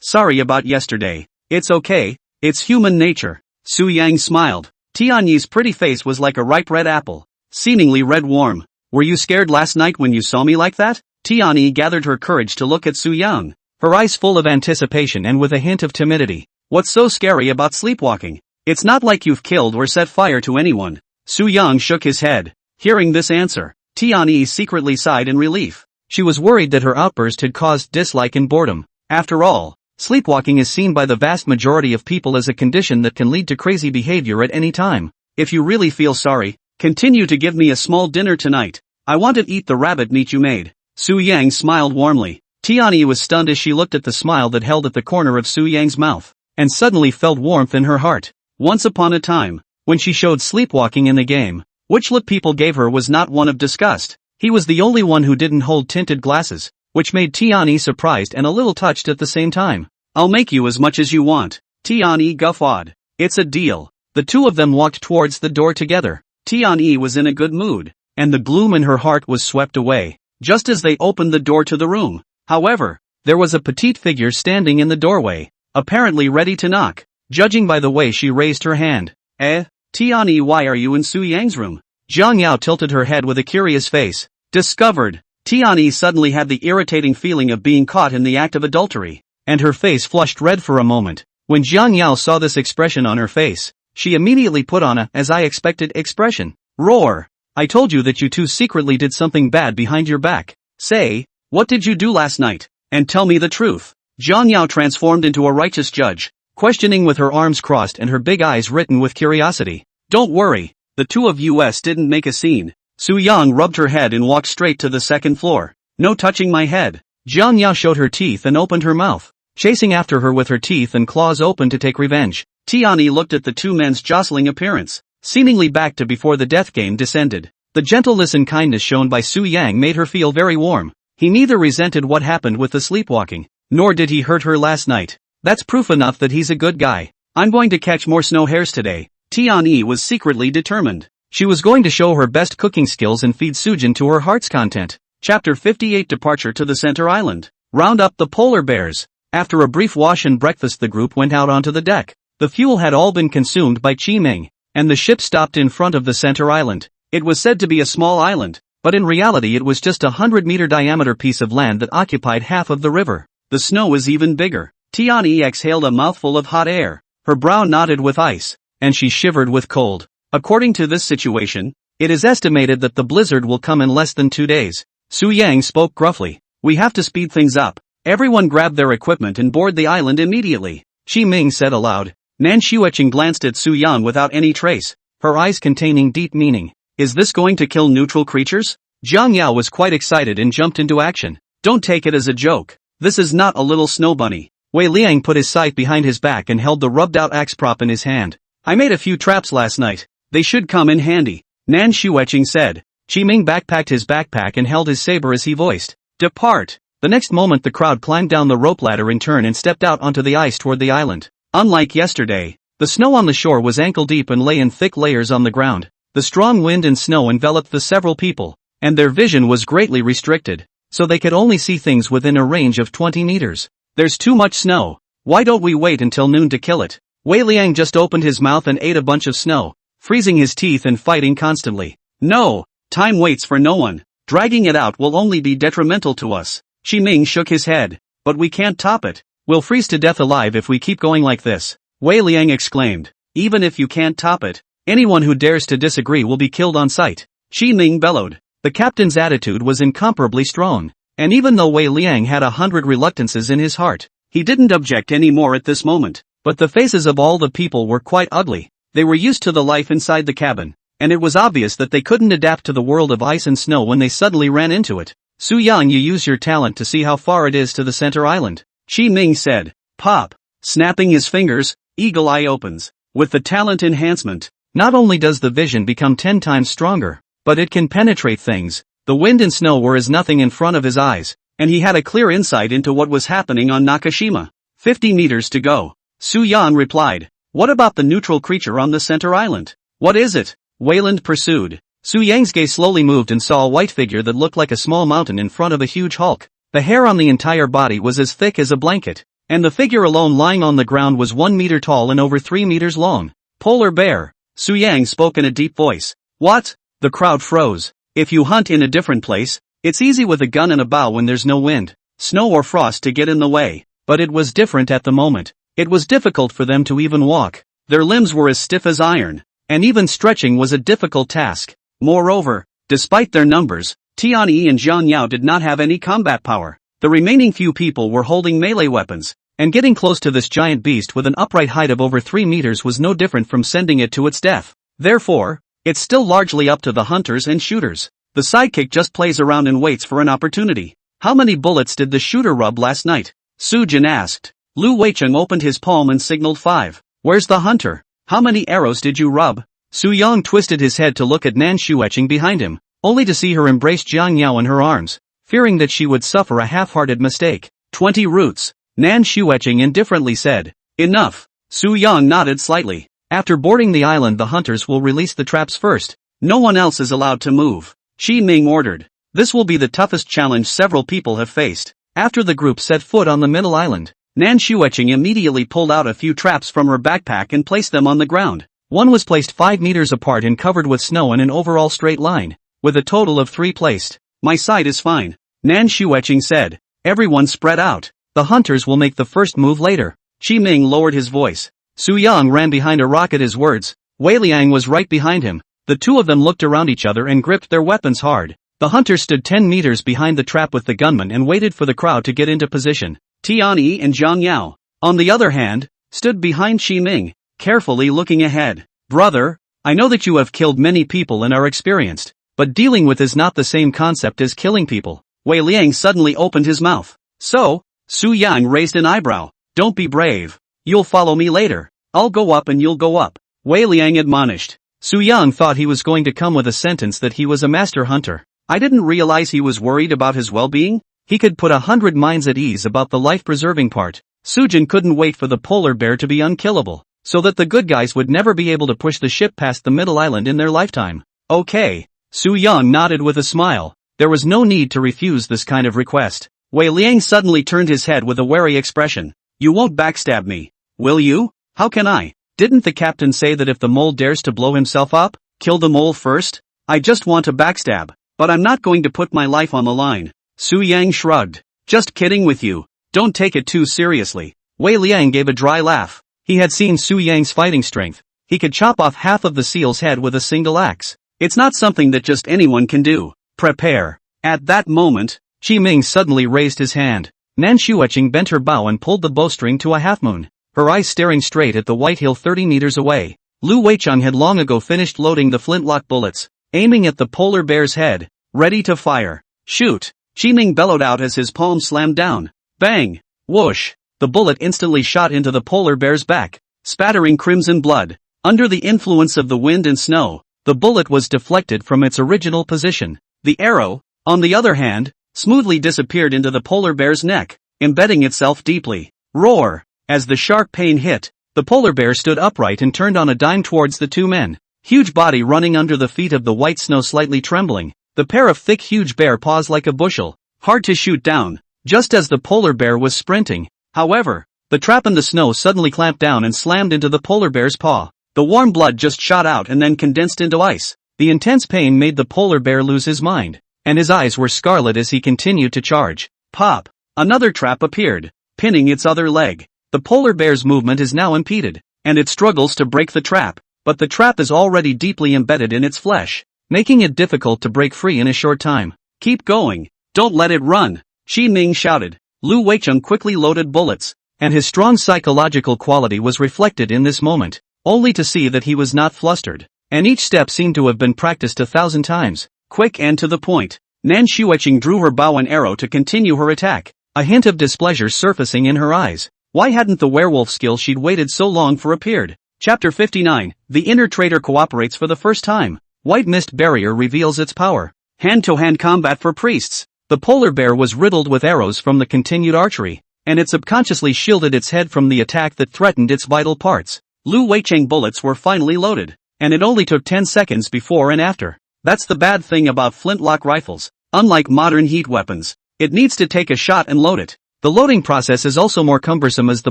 Sorry about yesterday. It's okay, it's human nature. Su Yang smiled. Tianyi's pretty face was like a ripe red apple, seemingly red warm. Were you scared last night when you saw me like that? Tianyi gathered her courage to look at Su Yang, her eyes full of anticipation and with a hint of timidity. What's so scary about sleepwalking? It's not like you've killed or set fire to anyone. Su Yang shook his head. Hearing this answer, Tianyi secretly sighed in relief. She was worried that her outburst had caused dislike and boredom. After all, sleepwalking is seen by the vast majority of people as a condition that can lead to crazy behavior at any time. If you really feel sorry, continue to give me a small dinner tonight. I want to eat the rabbit meat you made. Su Yang smiled warmly. Tianyi was stunned as she looked at the smile that held at the corner of Su Yang's mouth, and suddenly felt warmth in her heart. Once upon a time, when she showed sleepwalking in the game, which look people gave her was not one of disgust. He was the only one who didn't hold tinted glasses, which made Tianyi surprised and a little touched at the same time. I'll make you as much as you want. Tianyi guffawed. It's a deal. The two of them walked towards the door together. Tianyi was in a good mood, and the gloom in her heart was swept away, just as they opened the door to the room. However, there was a petite figure standing in the doorway, apparently ready to knock, judging by the way she raised her hand. Tianyi, why are you in Su Yang's room? Zhang Yao tilted her head with a curious face. Discovered. Tianyi suddenly had the irritating feeling of being caught in the act of adultery, and her face flushed red for a moment. When Zhang Yao saw this expression on her face, she immediately put on a as I expected expression. Roar! I told you that you two secretly did something bad behind your back. Say, what did you do last night? And tell me the truth. Zhang Yao transformed into a righteous judge, questioning with her arms crossed and her big eyes written with curiosity. Don't worry, the two of us didn't make a scene. Su Yang rubbed her head and walked straight to the second floor. No touching my head. Zhang Yao showed her teeth and opened her mouth, chasing after her with her teeth and claws open to take revenge. Tianyi looked at the two men's jostling appearance, seemingly back to before the death game descended. The gentleness and kindness shown by Su Yang made her feel very warm. He neither resented what happened with the sleepwalking, nor did he hurt her last night. That's proof enough that he's a good guy. I'm going to catch more snow hares today. Tianyi was secretly determined. She was going to show her best cooking skills and feed Sujin to her heart's content. Chapter 58 Departure to the Center Island. Round up the polar bears. After a brief wash and breakfast, the group went out onto the deck. The fuel had all been consumed by Qiming, and the ship stopped in front of the center island. It was said to be a small island, but in reality it was just a 100-meter diameter piece of land that occupied half of the river. The snow was even bigger. Tianyi exhaled a mouthful of hot air. Her brow knotted with ice, and she shivered with cold. According to this situation, it is estimated that the blizzard will come in less than 2 days. Su Yang spoke gruffly. We have to speed things up. Everyone grabbed their equipment and board the island immediately. Qiming said aloud. Nan Xueqing glanced at Su Yang without any trace, her eyes containing deep meaning. Is this going to kill neutral creatures? Zhang Yao was quite excited and jumped into action. Don't take it as a joke. This is not a little snow bunny. Wei Liang put his scythe behind his back and held the rubbed-out axe prop in his hand. I made a few traps last night. They should come in handy. Nan Xueqing said. Qiming backpacked his backpack and held his saber as he voiced. Depart! The next moment the crowd climbed down the rope ladder in turn and stepped out onto the ice toward the island. Unlike yesterday, the snow on the shore was ankle-deep and lay in thick layers on the ground. The strong wind and snow enveloped the several people, and their vision was greatly restricted, so they could only see things within a range of 20 meters. There's too much snow. Why don't we wait until noon to kill it? Wei Liang just opened his mouth and ate a bunch of snow, freezing his teeth and fighting constantly. No, time waits for no one. Dragging it out will only be detrimental to us. Qiming shook his head. But we can't top it. We'll freeze to death alive if we keep going like this, Wei Liang exclaimed. Even if you can't top it, anyone who dares to disagree will be killed on sight. Xi Ming bellowed. The captain's attitude was incomparably strong, and even though Wei Liang had 100 reluctances in his heart, he didn't object anymore at this moment. But the faces of all the people were quite ugly. They were used to the life inside the cabin, and it was obvious that they couldn't adapt to the world of ice and snow when they suddenly ran into it. Su Yang, you use your talent to see how far it is to the center island, Xi Ming said. Pop. Snapping his fingers, Eagle Eye opens. With the talent enhancement, not only does the vision become 10 times stronger, but it can penetrate things. The wind and snow were as nothing in front of his eyes, and he had a clear insight into what was happening on Nakashima. 50 meters to go. Su Yang replied. What about the neutral creature on the center island? What is it? Wayland pursued. Su Yang's gaze slowly moved and saw a white figure that looked like a small mountain in front of a huge hulk. The hair on the entire body was as thick as a blanket, and the figure alone lying on the ground was 1 meter tall and over 3 meters long. Polar bear. Su Yang spoke in a deep voice. What? The crowd froze. If you hunt in a different place, it's easy with a gun and a bow when there's no wind, snow or frost to get in the way. But it was different at the moment. It was difficult for them to even walk. Their limbs were as stiff as iron, and even stretching was a difficult task. Moreover, despite their numbers, Tian Yi and Zhang Yao did not have any combat power. The remaining few people were holding melee weapons, and getting close to this giant beast with an upright height of over 3 meters was no different from sending it to its death. Therefore, it's still largely up to the hunters and shooters. The sidekick just plays around and waits for an opportunity. How many bullets did the shooter rub last night? Su Jin asked. Lu Weicheng opened his palm and signaled 5. Where's the hunter? How many arrows did you rub? Su Yang twisted his head to look at Nan Shuecheng behind him, only to see her embrace Jiang Yao in her arms, fearing that she would suffer a half-hearted mistake. 20 roots, Nan Shuecheng indifferently said. Enough. Su Yang nodded slightly. After boarding the island, the hunters will release the traps first. No one else is allowed to move. Xi Ming ordered. This will be the toughest challenge several people have faced. After the group set foot on the middle island, Nan Shuecheng immediately pulled out a few traps from her backpack and placed them on the ground. One was placed 5 meters apart and covered with snow in an overall straight line, with a total of 3 placed. My sight is fine, Nan Shuecheng said. Everyone spread out. The hunters will make the first move later. Xi Ming lowered his voice. Su Yang ran behind a rock at his words. Wei Liang was right behind him. The two of them looked around each other and gripped their weapons hard. The hunters stood 10 meters behind the trap with the gunman and waited for the crowd to get into position. Tian Yi and Zhang Yao, on the other hand, stood behind Xi Ming, carefully looking ahead. Brother, I know that you have killed many people and are experienced, but dealing with is not the same concept as killing people. Wei Liang suddenly opened his mouth. So? Su Yang raised an eyebrow. Don't be brave. You'll follow me later. I'll go up and you'll go up, Wei Liang admonished. Su Yang thought he was going to come with a sentence that he was a master hunter. I didn't realize he was worried about his well-being. He could put 100 minds at ease about the life-preserving part. Sujin couldn't wait for the polar bear to be unkillable, so that the good guys would never be able to push the ship past the middle island in their lifetime. Okay. Su Yang nodded with a smile. There was no need to refuse this kind of request. Wei Liang suddenly turned his head with a wary expression. You won't backstab me, will you? How can I? Didn't the captain say that if the mole dares to blow himself up, kill the mole first? I just want to backstab, but I'm not going to put my life on the line. Su Yang shrugged. Just kidding with you. Don't take it too seriously. Wei Liang gave a dry laugh. He had seen Su Yang's fighting strength. He could chop off half of the seal's head with a single axe. It's not something that just anyone can do. Prepare. At that moment, Qi Ming suddenly raised his hand. Nan Shuecheng bent her bow and pulled the bowstring to a half-moon, her eyes staring straight at the white hill 30 meters away. Lu Weicheng had long ago finished loading the flintlock bullets, aiming at the polar bear's head. Ready to fire. Shoot! Qi Ming bellowed out as his palm slammed down. Bang! Whoosh! The bullet instantly shot into the polar bear's back, spattering crimson blood. Under the influence of the wind and snow, the bullet was deflected from its original position. The arrow, on the other hand, smoothly disappeared into the polar bear's neck, embedding itself deeply. Roar! As the sharp pain hit, the polar bear stood upright and turned on a dime towards the two men. Huge body running under the feet of the white snow slightly trembling. The pair of thick huge bear paws like a bushel, hard to shoot down, just as the polar bear was sprinting. However, the trap in the snow suddenly clamped down and slammed into the polar bear's paw. The warm blood just shot out and then condensed into ice. The intense pain made the polar bear lose his mind, and his eyes were scarlet as he continued to charge. Pop! Another trap appeared. pinning its other leg. The polar bear's movement is now impeded, and it struggles to break the trap, but the trap is already deeply embedded in its flesh, making it difficult to break free in a short time. Keep going. Don't let it run, Qi Ming shouted. Lu Weicheng quickly loaded bullets, and his strong psychological quality was reflected in this moment, only to see that he was not flustered, and each step seemed to have been practiced 1,000 times. Quick and to the point. Nan Shuiqing drew her bow and arrow to continue her attack, a hint of displeasure surfacing in her eyes. Why hadn't the werewolf skill she'd waited so long for appeared? Chapter 59, The Inner Traitor cooperates for the first time. White Mist Barrier reveals its power. Hand-to-hand combat for priests. The polar bear was riddled with arrows from the continued archery, and it subconsciously shielded its head from the attack that threatened its vital parts. Lu Weicheng bullets were finally loaded, and it only took 10 seconds before and after. That's the bad thing about flintlock rifles. Unlike modern heat weapons, it needs to take a shot and load it. The loading process is also more cumbersome as the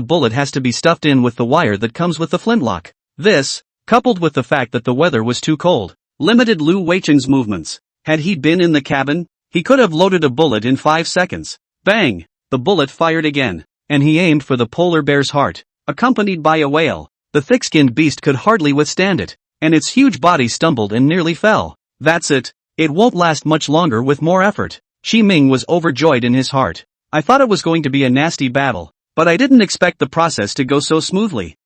bullet has to be stuffed in with the wire that comes with the flintlock. This, coupled with the fact that the weather was too cold, limited Lu Weicheng's movements. Had he been in the cabin, he could have loaded a bullet in 5 seconds. Bang! The bullet fired again, and he aimed for the polar bear's heart, accompanied by a wail. The thick-skinned beast could hardly withstand it, and its huge body stumbled and nearly fell. That's it. It won't last much longer with more effort. Qi Ming was overjoyed in his heart. I thought it was going to be a nasty battle, but I didn't expect the process to go so smoothly.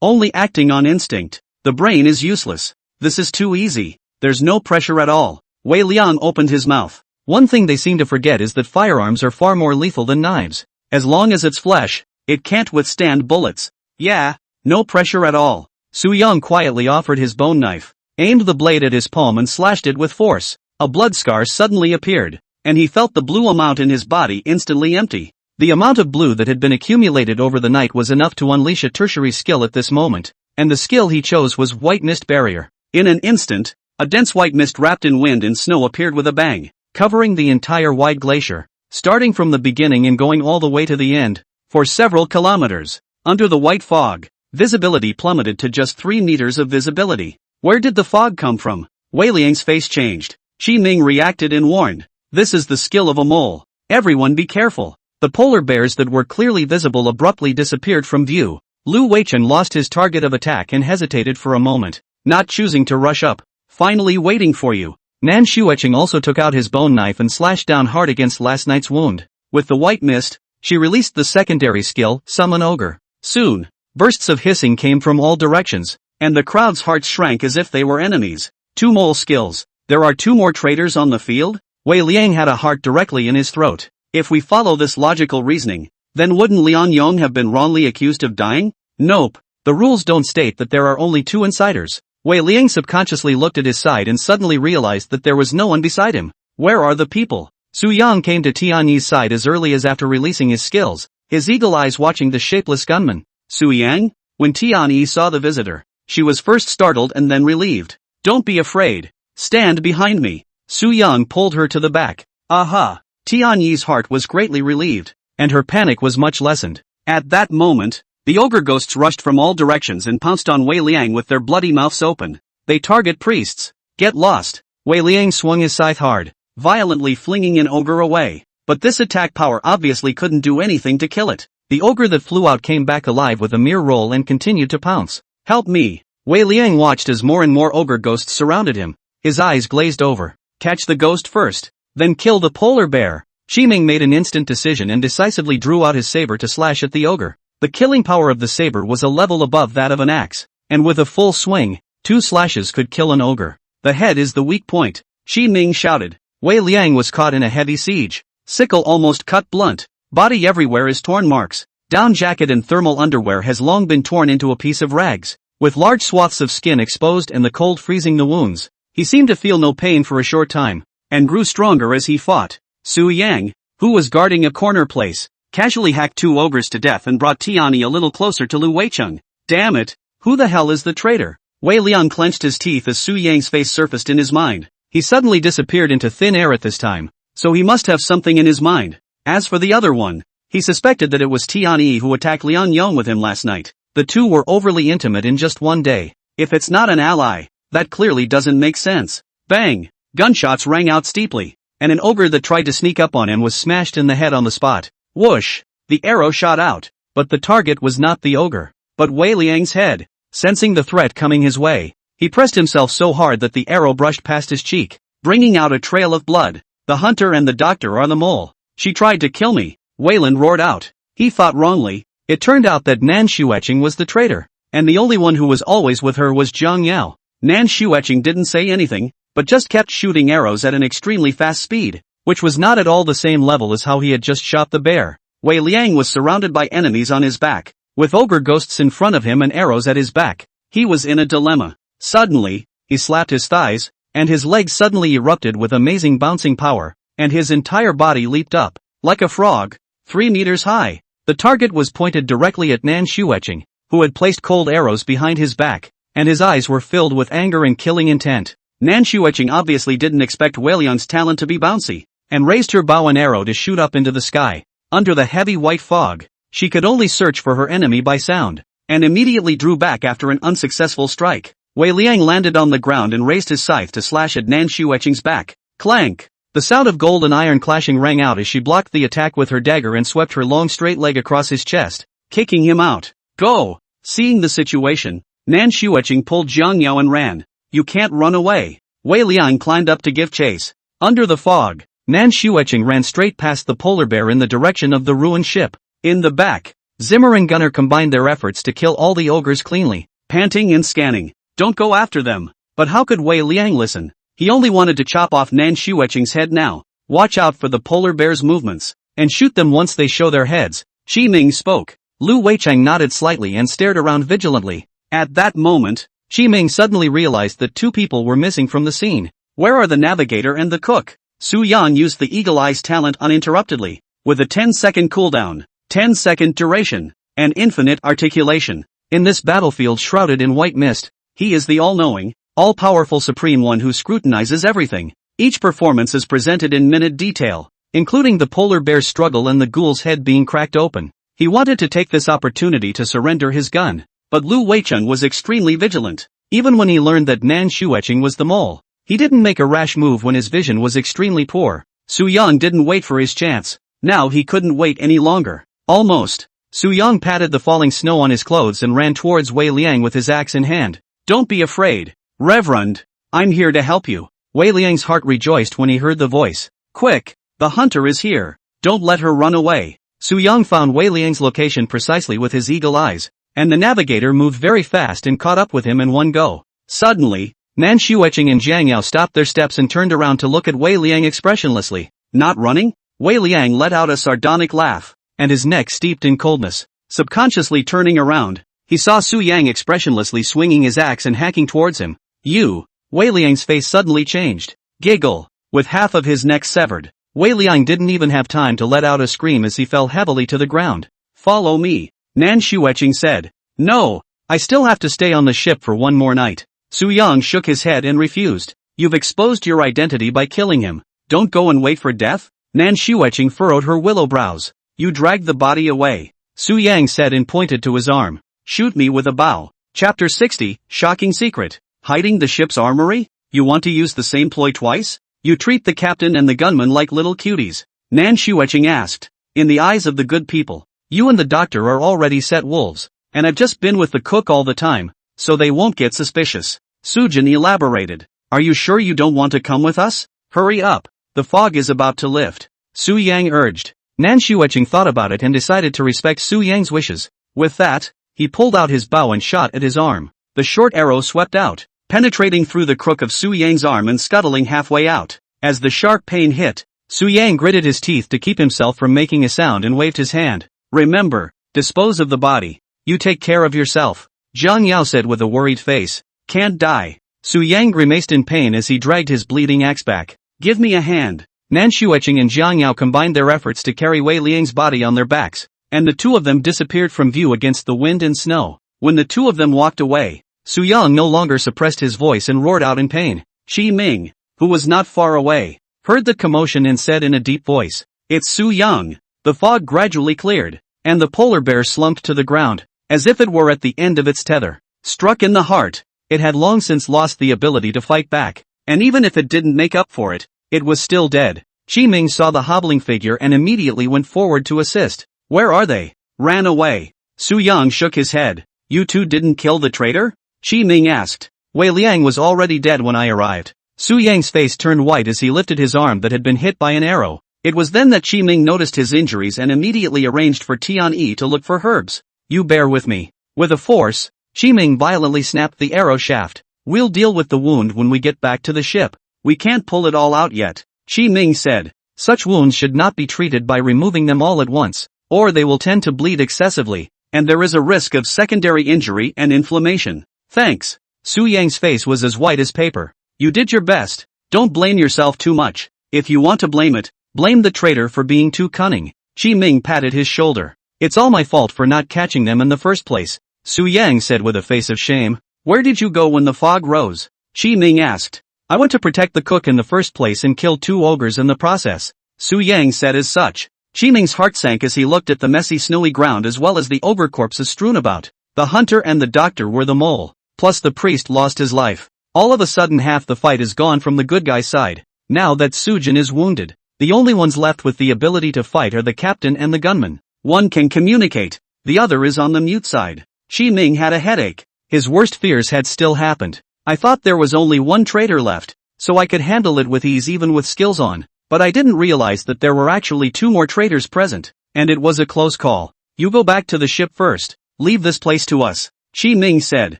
Only acting on instinct. The brain is useless. This is too easy. There's no pressure at all. Wei Liang opened his mouth. One thing they seem to forget is that firearms are far more lethal than knives. As long as it's flesh, it can't withstand bullets. Yeah, no pressure at all. Su Yang quietly offered his bone knife, aimed the blade at his palm and slashed it with force. A blood scar suddenly appeared, and he felt the blue amount in his body instantly empty. The amount of blue that had been accumulated over the night was enough to unleash a tertiary skill at this moment, and the skill he chose was White Mist Barrier. In an instant, a dense white mist wrapped in wind and snow appeared with a bang, covering the entire wide glacier, starting from the beginning and going all the way to the end, for several kilometers. Under the white fog, visibility plummeted to just 3 meters of visibility. Where did the fog come from? Wei Liang's face changed. Qi Ming reacted and warned. This is the skill of a mole. Everyone be careful. The polar bears that were clearly visible abruptly disappeared from view. Lu Weicheng lost his target of attack and hesitated for a moment, not choosing to rush up. Finally waiting for you. Nan Shuiqing also took out his bone knife and slashed down hard against last night's wound. With the white mist, she released the secondary skill, Summon Ogre. Soon, bursts of hissing came from all directions, and the crowd's hearts shrank as if they were enemies. 2 mole skills. There are 2 more traitors on the field? Wei Liang had a heart directly in his throat. If we follow this logical reasoning, then wouldn't Lian Yong have been wrongly accused of dying? Nope. The rules don't state that there are only 2 insiders. Wei Liang subconsciously looked at his side and suddenly realized that there was no one beside him. Where are the people? Su Yang came to Tianyi's side as early as after releasing his skills, his eagle eyes watching the shapeless gunman. Su Yang? When Tianyi saw the visitor, she was first startled and then relieved. Don't be afraid. Stand behind me. Su Yang pulled her to the back. Aha! Tianyi's heart was greatly relieved, and her panic was much lessened. At that moment, the ogre ghosts rushed from all directions and pounced on Wei Liang with their bloody mouths open. They target priests. Get lost. Wei Liang swung his scythe hard, violently flinging an ogre away. But this attack power obviously couldn't do anything to kill it. The ogre that flew out came back alive with a mere roll and continued to pounce. Help me. Wei Liang watched as more and more ogre ghosts surrounded him. His eyes glazed over. Catch the ghost first, then kill the polar bear. Qi Ming made an instant decision and decisively drew out his saber to slash at the ogre. The killing power of the saber was a level above that of an axe, and with a full swing, 2 slashes could kill an ogre. The head is the weak point. Qi Ming shouted. Wei Liang was caught in a heavy siege. Sickle almost cut blunt. Body everywhere is torn marks. Down jacket and thermal underwear has long been torn into a piece of rags, with large swaths of skin exposed and the cold freezing the wounds. He seemed to feel no pain for a short time, and grew stronger as he fought. Su Yang, who was guarding a corner place, casually hacked 2 ogres to death and brought Tianyi a little closer to Lu Weicheng. Damn it, who the hell is the traitor? Wei Liang clenched his teeth as Su Yang's face surfaced in his mind. He suddenly disappeared into thin air at this time, so he must have something in his mind. As for the other one, he suspected that it was Tianyi who attacked Lian Yong with him last night. The 2 were overly intimate in just one day. If it's not an ally, that clearly doesn't make sense. Bang! Gunshots rang out steeply, and an ogre that tried to sneak up on him was smashed in the head on the spot. Whoosh! The arrow shot out, but the target was not the ogre, but Wei Liang's head. Sensing the threat coming his way, he pressed himself so hard that the arrow brushed past his cheek, bringing out a trail of blood. The hunter and the doctor are the mole. She tried to kill me, Wayland roared out. He thought wrongly. It turned out that Nan Shueching was the traitor, and the only one who was always with her was Jiang Yao. Nan Shueching didn't say anything, but just kept shooting arrows at an extremely fast speed, which was not at all the same level as how he had just shot the bear. Wei Liang was surrounded by enemies on his back, with ogre ghosts in front of him and arrows at his back. He was in a dilemma. Suddenly, he slapped his thighs, and his legs suddenly erupted with amazing bouncing power, and his entire body leaped up, like a frog, 3 meters high. The target was pointed directly at Nan Shueching, who had placed cold arrows behind his back, and his eyes were filled with anger and killing intent. Nan Shueching obviously didn't expect Wei Liang's talent to be bouncy, and raised her bow and arrow to shoot up into the sky. Under the heavy white fog, she could only search for her enemy by sound, and immediately drew back after an unsuccessful strike. Wei Liang landed on the ground and raised his scythe to slash at Nan Shueching's back. Clank! The sound of gold and iron clashing rang out as she blocked the attack with her dagger and swept her long straight leg across his chest, kicking him out. Go! Seeing the situation, Nan Shueching pulled Jiang Yao and ran. You can't run away. Wei Liang climbed up to give chase. Under the fog, Nan Shueching ran straight past the polar bear in the direction of the ruined ship. In the back, Zimmer and Gunner combined their efforts to kill all the ogres cleanly, panting and scanning. Don't go after them. But how could Wei Liang listen? He only wanted to chop off Nan Shueching's head now. Watch out for the polar bear's movements, and shoot them once they show their heads. Qi Ming spoke. Lu Weicheng nodded slightly and stared around vigilantly. At that moment, Qi Ming suddenly realized that 2 people were missing from the scene. Where are the navigator and the cook? Su Yan used the Eagle Eye's talent uninterruptedly, with a 10-second cooldown, 10-second duration, and infinite articulation. In this battlefield shrouded in white mist, he is the all-knowing, all-powerful Supreme One who scrutinizes everything. Each performance is presented in minute detail, including the polar bear's struggle and the ghoul's head being cracked open. He wanted to take this opportunity to surrender his gun, but Lu Weicheng was extremely vigilant. Even when he learned that Nan Shueching was the mole, he didn't make a rash move when his vision was extremely poor. Su Yang didn't wait for his chance. Now he couldn't wait any longer. Almost. Su Yang patted the falling snow on his clothes and ran towards Wei Liang with his axe in hand. Don't be afraid, Reverend. I'm here to help you. Wei Liang's heart rejoiced when he heard the voice. Quick, the hunter is here. Don't let her run away. Su Yang found Wei Liang's location precisely with his eagle eyes, and the navigator moved very fast and caught up with him in one go. Suddenly, Nan Shueching and Jiang Yao stopped their steps and turned around to look at Wei Liang expressionlessly. Not running? Wei Liang let out a sardonic laugh, and his neck steeped in coldness. Subconsciously turning around, he saw Su Yang expressionlessly swinging his axe and hacking towards him. You! Wei Liang's face suddenly changed. Giggle. With half of his neck severed, Wei Liang didn't even have time to let out a scream as he fell heavily to the ground. Follow me, Nan Shueching said. No, I still have to stay on the ship for one more night. Su Yang shook his head and refused. You've exposed your identity by killing him. Don't go and wait for death? Nan Shueching furrowed her willow brows. You dragged the body away, Su Yang said and pointed to his arm. Shoot me with a bow. Chapter 60, Shocking Secret. Hiding the ship's armory? You want to use the same ploy twice? You treat the captain and the gunman like little cuties, Nan Shueching asked. In the eyes of the good people, you and the doctor are already set wolves, and I've just been with the cook all the time, so they won't get suspicious. Sujin elaborated. Are you sure you don't want to come with us? Hurry up, the fog is about to lift, Su Yang urged. Nan Shueching thought about it and decided to respect Su Yang's wishes. With that, he pulled out his bow and shot at his arm. The short arrow swept out, penetrating through the crook of Su Yang's arm and scuttling halfway out. As the sharp pain hit, Su Yang gritted his teeth to keep himself from making a sound and waved his hand. Remember, dispose of the body. You take care of yourself, Jiang Yao said with a worried face. Can't die. Su Yang grimaced in pain as he dragged his bleeding axe back. Give me a hand. Nan Shueching and Jiang Yao combined their efforts to carry Wei Liang's body on their backs, and the 2 of them disappeared from view against the wind and snow. When the 2 of them walked away, Su Yang no longer suppressed his voice and roared out in pain. Qi Ming, who was not far away, heard the commotion and said in a deep voice, It's Su Yang. The fog gradually cleared, and the polar bear slumped to the ground, as if it were at the end of its tether. Struck in the heart, it had long since lost the ability to fight back, and even if it didn't make up for it, it was still dead. Qi Ming saw the hobbling figure and immediately went forward to assist. Where are they? Ran away. Su Yang shook his head. You two didn't kill the traitor? Qi Ming asked. Wei Liang was already dead when I arrived. Su Yang's face turned white as he lifted his arm that had been hit by an arrow. It was then that Qi Ming noticed his injuries and immediately arranged for Tian-Yi to look for herbs. You bear with me. With a force, Qi Ming violently snapped the arrow shaft. We'll deal with the wound when we get back to the ship. We can't pull it all out yet, Qi Ming said. Such wounds should not be treated by removing them all at once, or they will tend to bleed excessively, and there is a risk of secondary injury and inflammation. Thanks. Su Yang's face was as white as paper. You did your best. Don't blame yourself too much. If you want to blame it, blame the traitor for being too cunning. Qi Ming patted his shoulder. It's all my fault for not catching them in the first place, Su Yang said with a face of shame. Where did you go when the fog rose? Qi Ming asked. I went to protect the cook in the first place and killed 2 ogres in the process, Su Yang said as such. Qi Ming's heart sank as he looked at the messy snowy ground as well as the ogre corpses strewn about. The hunter and the doctor were the mole, plus the priest lost his life. All of a sudden half the fight is gone from the good guy's side. Now that Sujin is wounded, the only ones left with the ability to fight are the captain and the gunman. One can communicate, the other is on the mute side. Qi Ming had a headache. His worst fears had still happened. I thought there was only one traitor left, so I could handle it with ease even with skills on, but I didn't realize that there were actually 2 more traitors present, and it was a close call. You go back to the ship first, leave this place to us, Qi Ming said.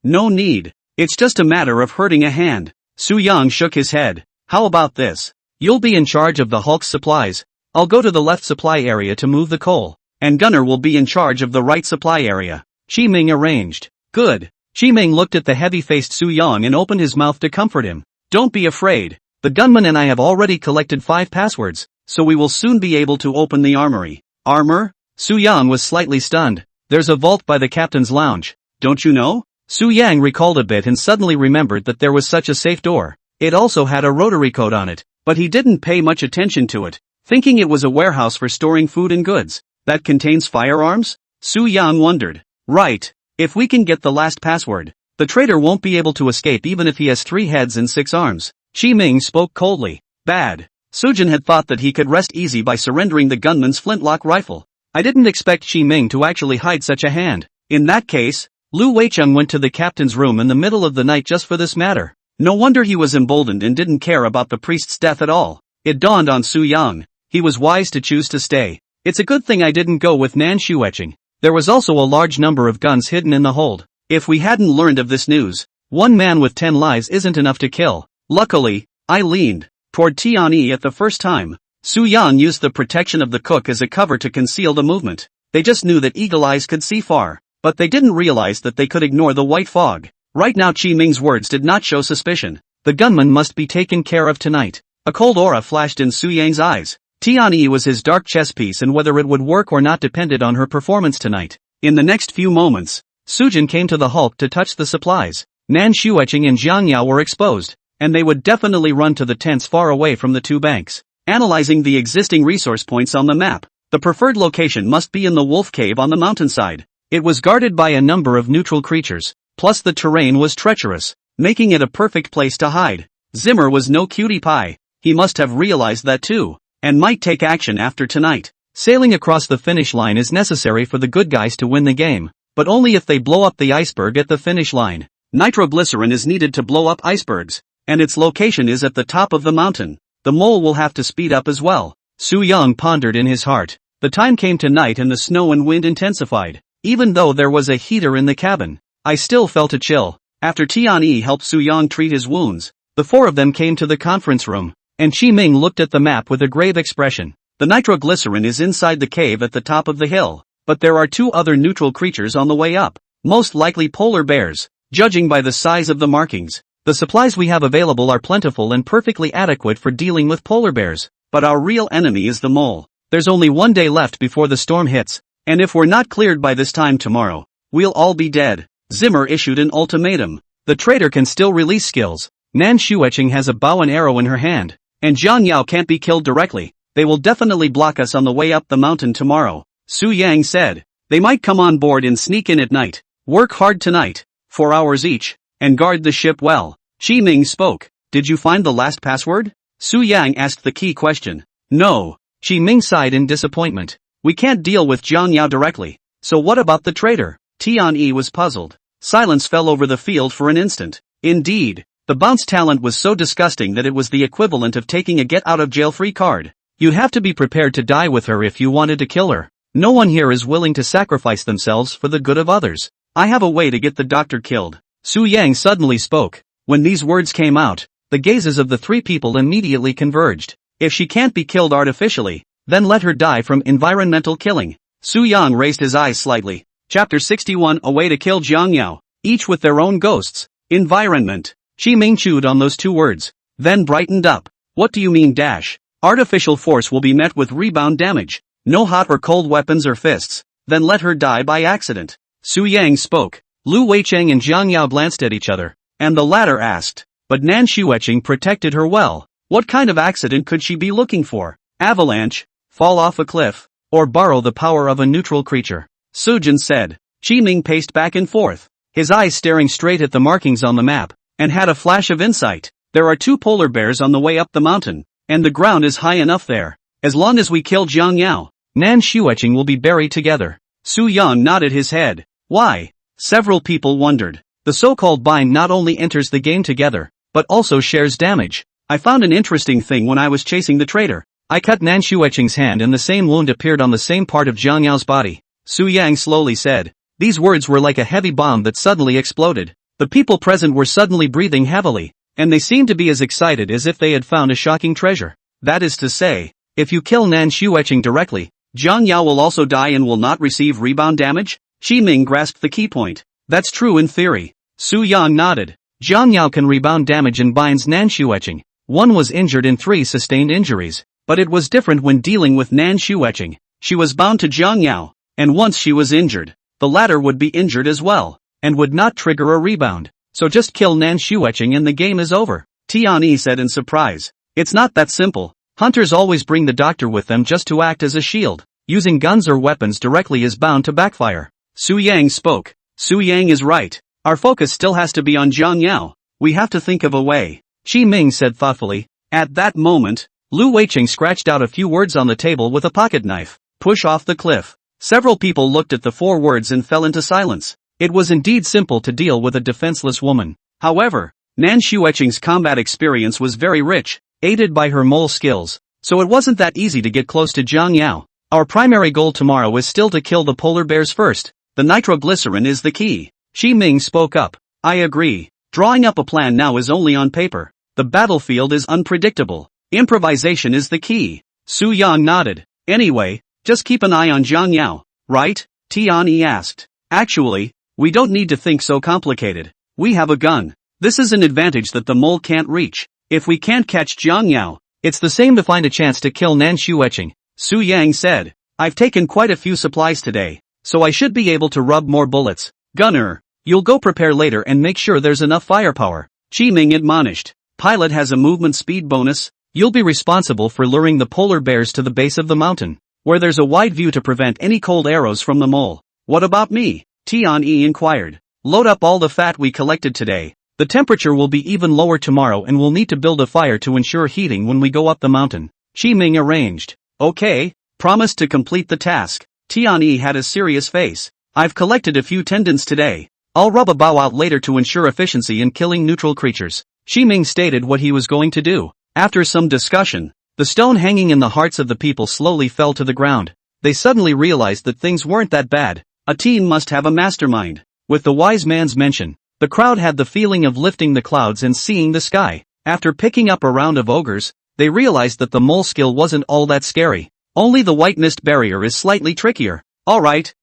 No need. It's just a matter of hurting a hand. Su Yang shook his head. How about this? You'll be in charge of the Hulk's supplies. I'll go to the left supply area to move the coal, and Gunner will be in charge of the right supply area. Qi Ming arranged. Good. Qi Ming looked at the heavy-faced Su Yang and opened his mouth to comfort him. Don't be afraid. The gunman and I have already collected 5 passwords, so we will soon be able to open the armory. Armor? Su Yang was slightly stunned. There's a vault by the captain's lounge. Don't you know? Su Yang recalled a bit and suddenly remembered that there was such a safe door. It also had a rotary code on it, but he didn't pay much attention to it, thinking it was a warehouse for storing food and goods. That contains firearms? Su Yang wondered. Right. If we can get the last password, the traitor won't be able to escape even if he has 3 heads and 6 arms. Qi Ming spoke coldly. Bad. Sujin had thought that he could rest easy by surrendering the gunman's flintlock rifle. I didn't expect Qi Ming to actually hide such a hand. In that case, Lu Weicheng went to the captain's room in the middle of the night just for this matter. No wonder he was emboldened and didn't care about the priest's death at all. It dawned on Su Yang. He was wise to choose to stay. It's a good thing I didn't go with Nan Shuecheng. There was also a large number of guns hidden in the hold. If we hadn't learned of this news, 1 man with 10 lives isn't enough to kill. Luckily, I leaned toward Tian-Yi at the first time. Su Yang used the protection of the cook as a cover to conceal the movement. They just knew that eagle eyes could see far, but they didn't realize that they could ignore the white fog. Right now Qi Ming's words did not show suspicion. The gunman must be taken care of tonight. A cold aura flashed in Su Yang's eyes. Tian-Yi was his dark chess piece and whether it would work or not depended on her performance tonight. In the next few moments, Sujin came to the Hulk to touch the supplies. Nan Shuecheng and Jiang Yao were exposed, and they would definitely run to the tents far away from the 2 banks. Analyzing the existing resource points on the map, the preferred location must be in the wolf cave on the mountainside. It was guarded by a number of neutral creatures, plus the terrain was treacherous, making it a perfect place to hide. Zimmer was no cutie pie. He must have realized that too, and might take action after tonight. Sailing across the finish line is necessary for the good guys to win the game, but only if they blow up the iceberg at the finish line. Nitroglycerin is needed to blow up icebergs, and its location is at the top of the mountain. The mole will have to speed up as well. Su Yang pondered in his heart. The time came to night and the snow and wind intensified. Even though there was a heater in the cabin, I still felt a chill. After Tian-Yi helped Su Yang treat his wounds, the 4 of them came to the conference room, and Qi Ming looked at the map with a grave expression. The nitroglycerin is inside the cave at the top of the hill, but there are 2 other neutral creatures on the way up, most likely polar bears, judging by the size of the markings. The supplies we have available are plentiful and perfectly adequate for dealing with polar bears, but our real enemy is the mole. There's only 1 day left before the storm hits, and if we're not cleared by this time tomorrow, we'll all be dead. Zimmer issued an ultimatum. The traitor can still release skills. Nan Shuecheng has a bow and arrow in her hand, and Jiang Yao can't be killed directly. They will definitely block us on the way up the mountain tomorrow. Su Yang said. They might come on board and sneak in at night. Work hard tonight, 4 hours each, and guard the ship well. Qi Ming spoke. Did you find the last password? Su Yang asked the key question. No. Qi Ming sighed in disappointment. We can't deal with Jiang Yao directly. So what about the traitor? Tian was puzzled. Silence fell over the field for an instant. Indeed, the bounce talent was so disgusting that it was the equivalent of taking a get-out-of-jail-free card. You'd have to be prepared to die with her if you wanted to kill her. No one here is willing to sacrifice themselves for the good of others. I have a way to get the doctor killed. Su Yang suddenly spoke. When these words came out, the gazes of the three people immediately converged. If she can't be killed artificially, then let her die from environmental killing. Su Yang raised his eyes slightly. Chapter 61, A Way to Kill Jiang Yao. Each with their own ghosts. Environment. Shi Ming chewed on those two words, then brightened up. What do you mean dash? Artificial force will be met with rebound damage. No hot or cold weapons or fists. Then let her die by accident. Su Yang spoke. Lu Weicheng and Jiang Yao glanced at each other, and the latter asked. But Nan Xueqing protected her well. What kind of accident could she be looking for? Avalanche, fall off a cliff, or borrow the power of a neutral creature? Sujin said. Shi Ming paced back and forth, his eyes staring straight at the markings on the map, and had a flash of insight. There are 2 polar bears on the way up the mountain, and the ground is high enough there. As long as we kill Jiang Yao, Nan Xueqing will be buried together. Su Yang nodded his head. Why? Several people wondered. The so-called bind not only enters the game together, but also shares damage. I found an interesting thing when I was chasing the traitor. I cut Nan Xueqing's hand and the same wound appeared on the same part of Jiang Yao's body. Su Yang slowly said. These words were like a heavy bomb that suddenly exploded. The people present were suddenly breathing heavily, and they seemed to be as excited as if they had found a shocking treasure. That is to say, if you kill Nan Xueqing directly, Jiang Yao will also die and will not receive rebound damage? Shi Ming grasped the key point. That's true in theory. Su Yang nodded. Jiang Yao can rebound damage and binds Nan Xueqing. One was injured and 3 sustained injuries. But it was different when dealing with Nan Xueqing. She was bound to Jiang Yao, and once she was injured, the latter would be injured as well, and would not trigger a rebound. So just kill Nan Xueqing and the game is over. Tian said in surprise. It's not that simple. Hunters always bring the doctor with them just to act as a shield. Using guns or weapons directly is bound to backfire. Su Yang spoke. Su Yang is right. Our focus still has to be on Jiang Yao. We have to think of a way. Shi Ming said thoughtfully. At that moment, Lu Weicheng scratched out a few words on the table with a pocket knife. Push off the cliff. Several people looked at the 4 words and fell into silence. It was indeed simple to deal with a defenseless woman. However, Nan Xueqing's combat experience was very rich, aided by her mole skills, so it wasn't that easy to get close to Jiang Yao. Our primary goal tomorrow is still to kill the polar bears first. The nitroglycerin is the key. Shi Ming spoke up. I agree. Drawing up a plan now is only on paper. The battlefield is unpredictable. Improvisation is the key. Su Yang nodded. Anyway, just keep an eye on Jiang Yao, right? Tian asked. Actually, we don't need to think so complicated. We have a gun. This is an advantage that the mole can't reach. If we can't catch Jiang Yao, it's the same to find a chance to kill Nan Xueqing. Su Yang said. I've taken quite a few supplies today, so I should be able to rub more bullets. Gunner, you'll go prepare later and make sure there's enough firepower. Shi Ming admonished. Pilot has a movement speed bonus. You'll be responsible for luring the polar bears to the base of the mountain, where there's a wide view to prevent any cold arrows from the mole. What about me? Tian inquired. Load up all the fat we collected today. The temperature will be even lower tomorrow and we'll need to build a fire to ensure heating when we go up the mountain. Shi Ming arranged. Okay, promised to complete the task. Tian had a serious face. I've collected a few tendons today. I'll rub a bow out later to ensure efficiency in killing neutral creatures. Shi Ming stated what he was going to do. After some discussion, the stone hanging in the hearts of the people slowly fell to the ground. They suddenly realized that things weren't that bad. A team must have a mastermind. With the wise man's mention, the crowd had the feeling of lifting the clouds and seeing the sky. After picking up a round of ogres, they realized that the mole skill wasn't all that scary. Only the white mist barrier is slightly trickier. Alright,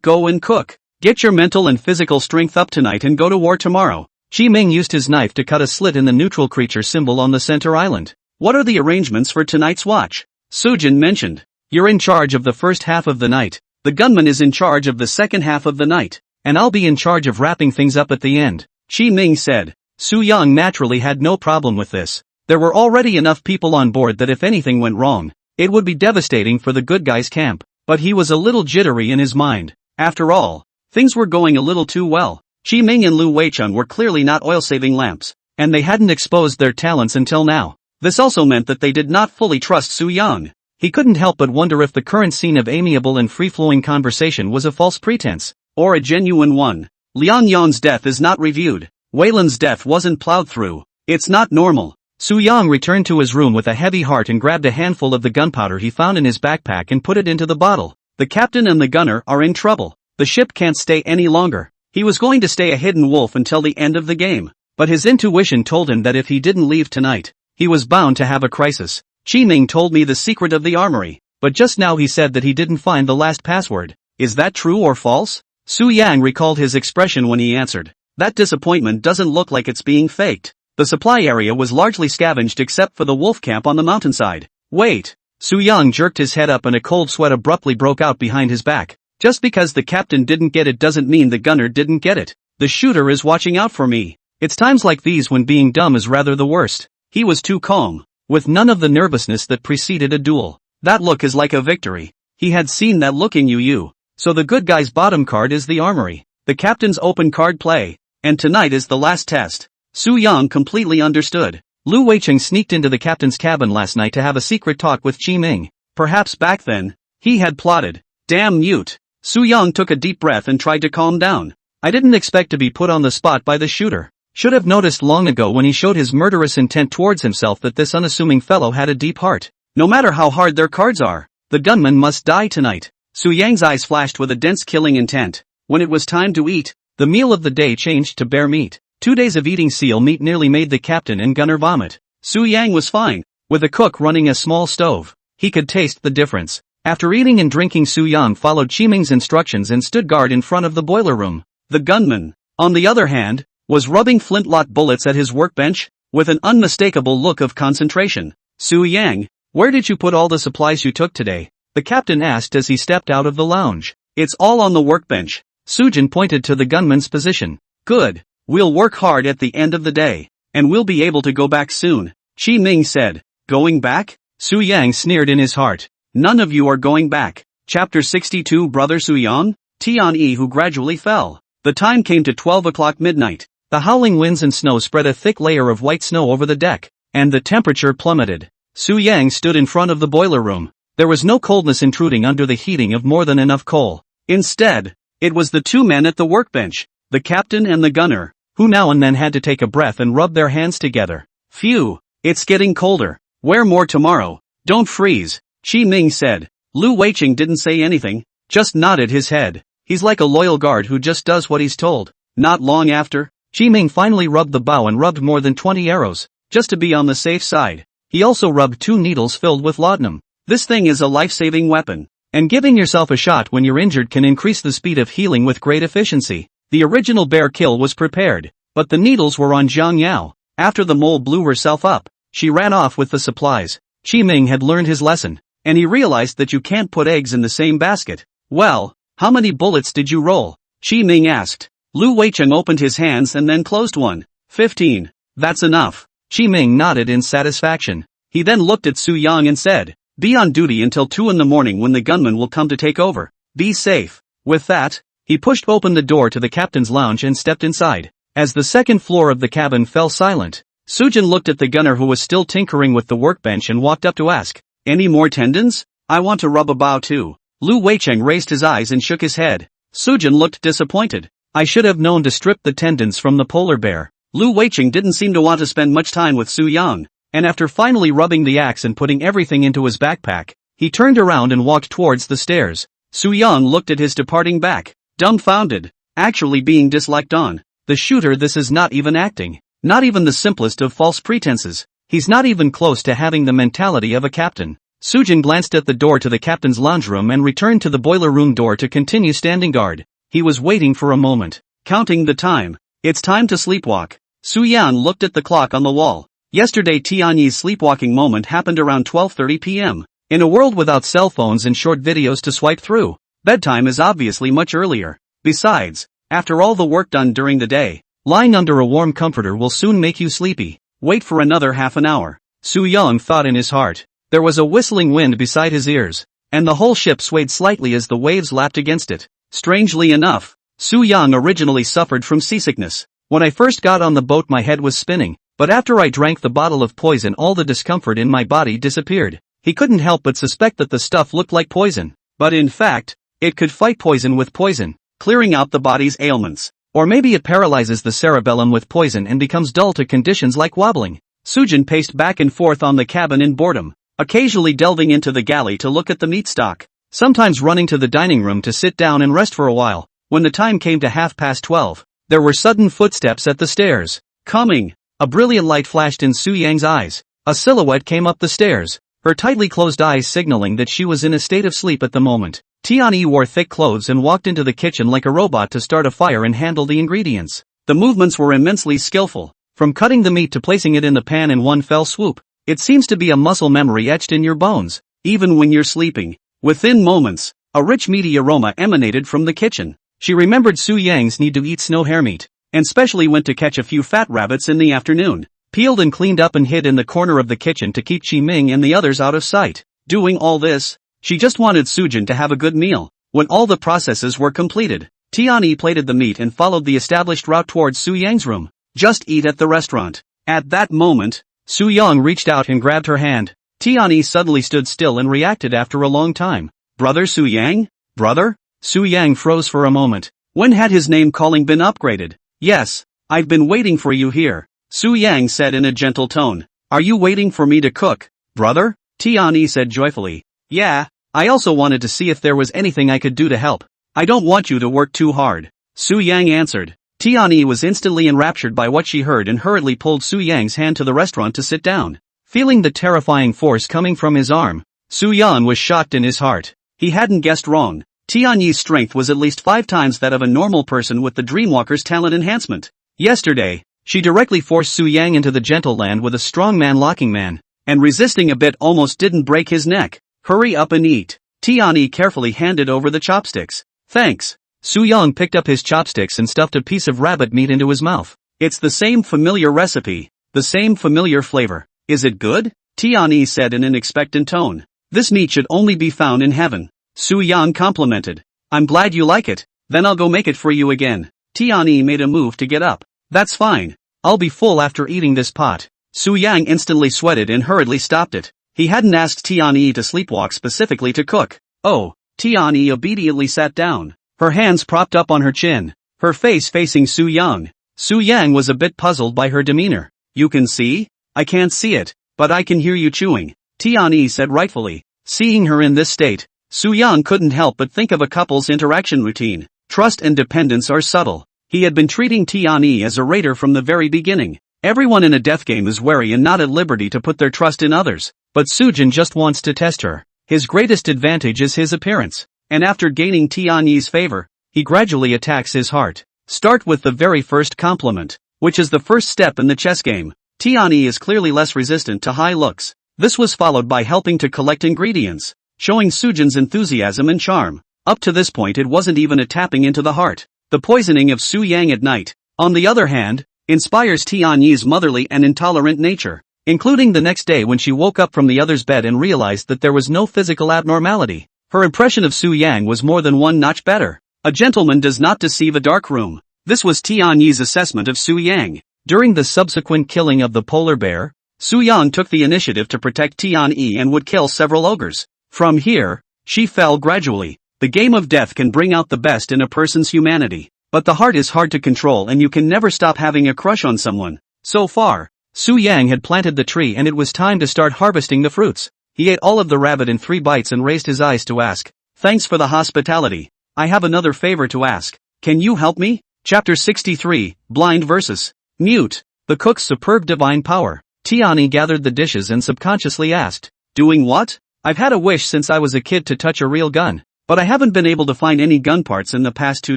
go and cook. Get your mental and physical strength up tonight and go to war tomorrow. Shi Ming used his knife to cut a slit in the neutral creature symbol on the center island. What are the arrangements for tonight's watch? Sujin mentioned. You're in charge of the first half of the night. The gunman is in charge of the second half of the night. And I'll be in charge of wrapping things up at the end. Shi Ming said. Su Yang naturally had no problem with this. There were already enough people on board that if anything went wrong, it would be devastating for the good guys' camp. But he was a little jittery in his mind. After all, things were going a little too well. Shi Ming and Lu Weicheng were clearly not oil-saving lamps, and they hadn't exposed their talents until now. This also meant that they did not fully trust Su Yang. He couldn't help but wonder if the current scene of amiable and free-flowing conversation was a false pretense, or a genuine one. Liang Yan's death is not reviewed. Weilan's death wasn't plowed through. It's not normal. Su Yang returned to his room with a heavy heart and grabbed a handful of the gunpowder he found in his backpack and put it into the bottle. The captain and the gunner are in trouble. The ship can't stay any longer. He was going to stay a hidden wolf until the end of the game, but his intuition told him that if he didn't leave tonight, he was bound to have a crisis. Qi Ming told me the secret of the armory, but just now he said that he didn't find the last password. Is that true or false? Su Yang recalled his expression when he answered. That disappointment doesn't look like it's being faked. The supply area was largely scavenged except for the wolf camp on the mountainside. Wait! Su Yang jerked his head up and a cold sweat abruptly broke out behind his back. Just because the captain didn't get it doesn't mean the gunner didn't get it. The shooter is watching out for me. It's times like these when being dumb is rather the worst. He was too calm, with none of the nervousness that preceded a duel. That look is like a victory. He had seen that look in Yu. So the good guy's bottom card is the armory. The captain's open card play. And tonight is the last test. Su Yang completely understood. Lu Weicheng sneaked into the captain's cabin last night to have a secret talk with Qi Ming. Perhaps back then, he had plotted. Damn mute. Su Yang took a deep breath and tried to calm down. I didn't expect to be put on the spot by the shooter. Should have noticed long ago when he showed his murderous intent towards himself that this unassuming fellow had a deep heart. No matter how hard their cards are, the gunman must die tonight. Su Yang's eyes flashed with a dense killing intent. When it was time to eat, the meal of the day changed to bear meat. 2 days of eating seal meat nearly made the captain and gunner vomit. Su Yang was fine. With a cook running a small stove, he could taste the difference. After eating and drinking, Su Yang followed Qi Ming's instructions and stood guard in front of the boiler room. The gunman, on the other hand, was rubbing flintlock bullets at his workbench, with an unmistakable look of concentration. Su Yang, where did you put all the supplies you took today? The captain asked as he stepped out of the lounge. It's all on the workbench. Sujin pointed to the gunman's position. Good. We'll work hard at the end of the day, and we'll be able to go back soon. Qi Ming said. Going back? Su Yang sneered in his heart. None of you are going back. Chapter 62 Brother Su Yang? Tian-Yi who gradually fell. The time came to 12 o'clock midnight. The howling winds and snow spread a thick layer of white snow over the deck, and the temperature plummeted. Su Yang stood in front of the boiler room. There was no coldness intruding under the heating of more than enough coal. Instead, it was the two men at the workbench, the captain and the gunner, who now and then had to take a breath and rub their hands together. Phew, it's getting colder. Wear more tomorrow. Don't freeze, Qi Ming said. Lu Weicheng didn't say anything, just nodded his head. He's like a loyal guard who just does what he's told. Not long after, Qi Ming finally rubbed the bow and rubbed more than 20 arrows, just to be on the safe side. He also rubbed 2 needles filled with laudanum. This thing is a life-saving weapon, and giving yourself a shot when you're injured can increase the speed of healing with great efficiency. The original bear kill was prepared, but the needles were on Zhang Yao. After the mole blew herself up, she ran off with the supplies. Qi Ming had learned his lesson, and he realized that you can't put eggs in the same basket. Well, how many bullets did you roll? Qi Ming asked. Lu Weicheng opened his hands and then closed one. 15. That's enough. Qi Ming nodded in satisfaction. He then looked at Su Yang and said, be on duty until 2 in the morning when the gunman will come to take over. Be safe. With that, he pushed open the door to the captain's lounge and stepped inside. As the second floor of the cabin fell silent, Sujin looked at the gunner who was still tinkering with the workbench and walked up to ask, any more tendons? I want to rub a bow too. Lu Weicheng raised his eyes and shook his head. Sujin looked disappointed. I should have known to strip the tendons from the polar bear. Lu Weicheng didn't seem to want to spend much time with Su Yang, and after finally rubbing the axe and putting everything into his backpack, he turned around and walked towards the stairs. Su Yang looked at his departing back, dumbfounded, actually being disliked on. The shooter, this is not even acting. Not even the simplest of false pretenses. He's not even close to having the mentality of a captain. Sujin glanced at the door to the captain's lounge room and returned to the boiler room door to continue standing guard. He was waiting for a moment, counting the time. It's time to sleepwalk. Su Yan looked at the clock on the wall. Yesterday Tianyi's sleepwalking moment happened around 12:30 p.m. In a world without cell phones and short videos to swipe through, bedtime is obviously much earlier. Besides, after all the work done during the day, lying under a warm comforter will soon make you sleepy. Wait for another half an hour. Su Yang thought in his heart. There was a whistling wind beside his ears, and the whole ship swayed slightly as the waves lapped against it. Strangely enough, Su Yang originally suffered from seasickness. When I first got on the boat my head was spinning, but after I drank the bottle of poison all the discomfort in my body disappeared. He couldn't help but suspect that the stuff looked like poison. But in fact, it could fight poison with poison, clearing out the body's ailments. Or maybe it paralyzes the cerebellum with poison and becomes dull to conditions like wobbling. Sujin paced back and forth on the cabin in boredom, occasionally delving into the galley to look at the meat stock, sometimes running to the dining room to sit down and rest for a while. When the time came to 12:30, there were sudden footsteps at the stairs. Coming! A brilliant light flashed in Su Yang's eyes. A silhouette came up the stairs, her tightly closed eyes signaling that she was in a state of sleep at the moment. Tianyi wore thick clothes and walked into the kitchen like a robot to start a fire and handle the ingredients. The movements were immensely skillful, from cutting the meat to placing it in the pan in one fell swoop. It seems to be a muscle memory etched in your bones, even when you're sleeping. Within moments, a rich meaty aroma emanated from the kitchen. She remembered Su Yang's need to eat snow hare meat, and specially went to catch a few fat rabbits in the afternoon, peeled and cleaned up and hid in the corner of the kitchen to keep Qi Ming and the others out of sight. Doing all this, she just wanted Sujin to have a good meal. When all the processes were completed, Tianyi plated the meat and followed the established route towards Su Yang's room. Just eat at the restaurant. At that moment, Su Yang reached out and grabbed her hand. Tianyi suddenly stood still and reacted after a long time. Brother Su Yang? Brother? Su Yang froze for a moment. When had his name calling been upgraded? Yes, I've been waiting for you here, Su Yang said in a gentle tone. Are you waiting for me to cook, brother? Tianyi said joyfully. Yeah, I also wanted to see if there was anything I could do to help. I don't want you to work too hard, Su Yang answered. Tianyi was instantly enraptured by what she heard and hurriedly pulled Su Yang's hand to the restaurant to sit down. Feeling the terrifying force coming from his arm, Su Yan was shocked in his heart. He hadn't guessed wrong. Tianyi's strength was at least 5 times that of a normal person with the Dreamwalker's talent enhancement. Yesterday, she directly forced Su Yang into the gentle land with a strongman locking man, and resisting a bit almost didn't break his neck. Hurry up and eat. Tianyi carefully handed over the chopsticks. Thanks. Su Yang picked up his chopsticks and stuffed a piece of rabbit meat into his mouth. It's the same familiar recipe, the same familiar flavor. Is it good? Tianyi said in an expectant tone. This meat should only be found in heaven. Su Yang complimented. I'm glad you like it, then I'll go make it for you again. Tianyi made a move to get up. That's fine. I'll be full after eating this pot. Su Yang instantly sweated and hurriedly stopped it. He hadn't asked Tianyi to sleepwalk specifically to cook. Oh, Tianyi obediently sat down, her hands propped up on her chin, her face facing Su Yang. Su Yang was a bit puzzled by her demeanor. You can see? I can't see it, but I can hear you chewing, Tianyi said rightfully. Seeing her in this state, Su Yang couldn't help but think of a couple's interaction routine. Trust and dependence are subtle. He had been treating Tianyi as a raider from the very beginning. Everyone in a death game is wary and not at liberty to put their trust in others. But Sujin just wants to test her. His greatest advantage is his appearance. And after gaining Tianyi's favor, he gradually attacks his heart. Start with the very first compliment, which is the first step in the chess game. Tianyi is clearly less resistant to high looks. This was followed by helping to collect ingredients, showing Sujin's enthusiasm and charm. Up to this point it wasn't even a tapping into the heart. The poisoning of Su Yang at night, on the other hand, inspires Tianyi's motherly and intolerant nature, including the next day when she woke up from the other's bed and realized that there was no physical abnormality. Her impression of Su Yang was more than one notch better. A gentleman does not deceive a dark room. This was Tianyi's assessment of Su Yang. During the subsequent killing of the polar bear, Su Yang took the initiative to protect Tianyi and would kill several ogres. From here, she fell gradually. The game of death can bring out the best in a person's humanity, but the heart is hard to control and you can never stop having a crush on someone. So far, Su Yang had planted the tree and it was time to start harvesting the fruits. He ate all of the rabbit in 3 bites and raised his eyes to ask, "Thanks for the hospitality. I have another favor to ask. Can you help me?" Chapter 63, Blind vs. Mute. The cook's superb divine power. Tianyi gathered the dishes and subconsciously asked, "Doing what? I've had a wish since I was a kid to touch a real gun, but I haven't been able to find any gun parts in the past 2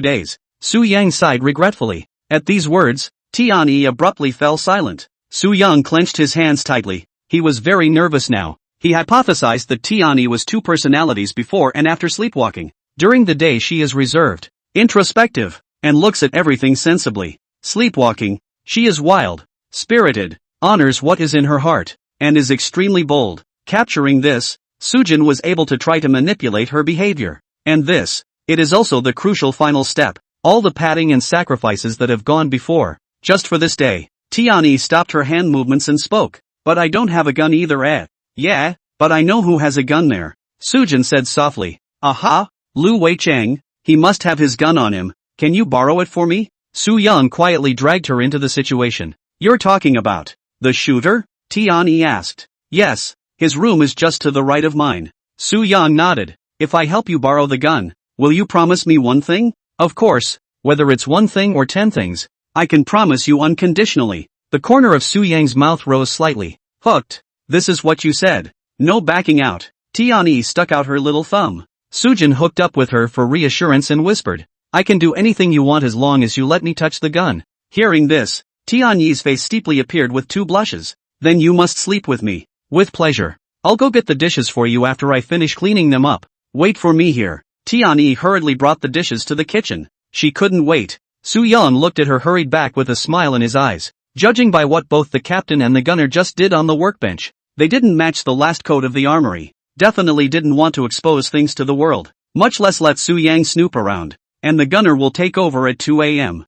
days." Su Yang sighed regretfully. At these words, Tianyi abruptly fell silent. Su Yang clenched his hands tightly. He was very nervous now. He hypothesized that Tianyi was 2 personalities before and after sleepwalking. During the day she is reserved, introspective, and looks at everything sensibly. Sleepwalking, she is wild, spirited, honors what is in her heart, and is extremely bold. Capturing this, Sujin was able to try to manipulate her behavior. And this, it is also the crucial final step. All the padding and sacrifices that have gone before, just for this day. Tianyi stopped her hand movements and spoke. "But I don't have a gun either, eh?" "Yeah, but I know who has a gun there. Sujin said softly. Aha, Lu Weicheng, he must have his gun on him, can you borrow it for me? Su Yang quietly dragged her into the situation. You're talking about the shooter? Tianyi asked. Yes, his room is just to the right of mine. Su Yang nodded. If I help you borrow the gun, will you promise me one thing? Of course, whether it's one thing or 10 things, I can promise you unconditionally. The corner of Su Yang's mouth rose slightly. Hooked. This is what you said. No backing out. Tianyi stuck out her little thumb. Sujin hooked up with her for reassurance and whispered. I can do anything you want as long as you let me touch the gun. Hearing this, Tianyi's face steeply appeared with 2 blushes. Then you must sleep with me. With pleasure. I'll go get the dishes for you after I finish cleaning them up. Wait for me here. Tianyi hurriedly brought the dishes to the kitchen. She couldn't wait. Su Yang looked at her hurried back with a smile in his eyes. Judging by what both the captain and the gunner just did on the workbench, they didn't match the last coat of the armory. Definitely didn't want to expose things to the world, much less let Su Yang snoop around. And the gunner will take over at 2 a.m.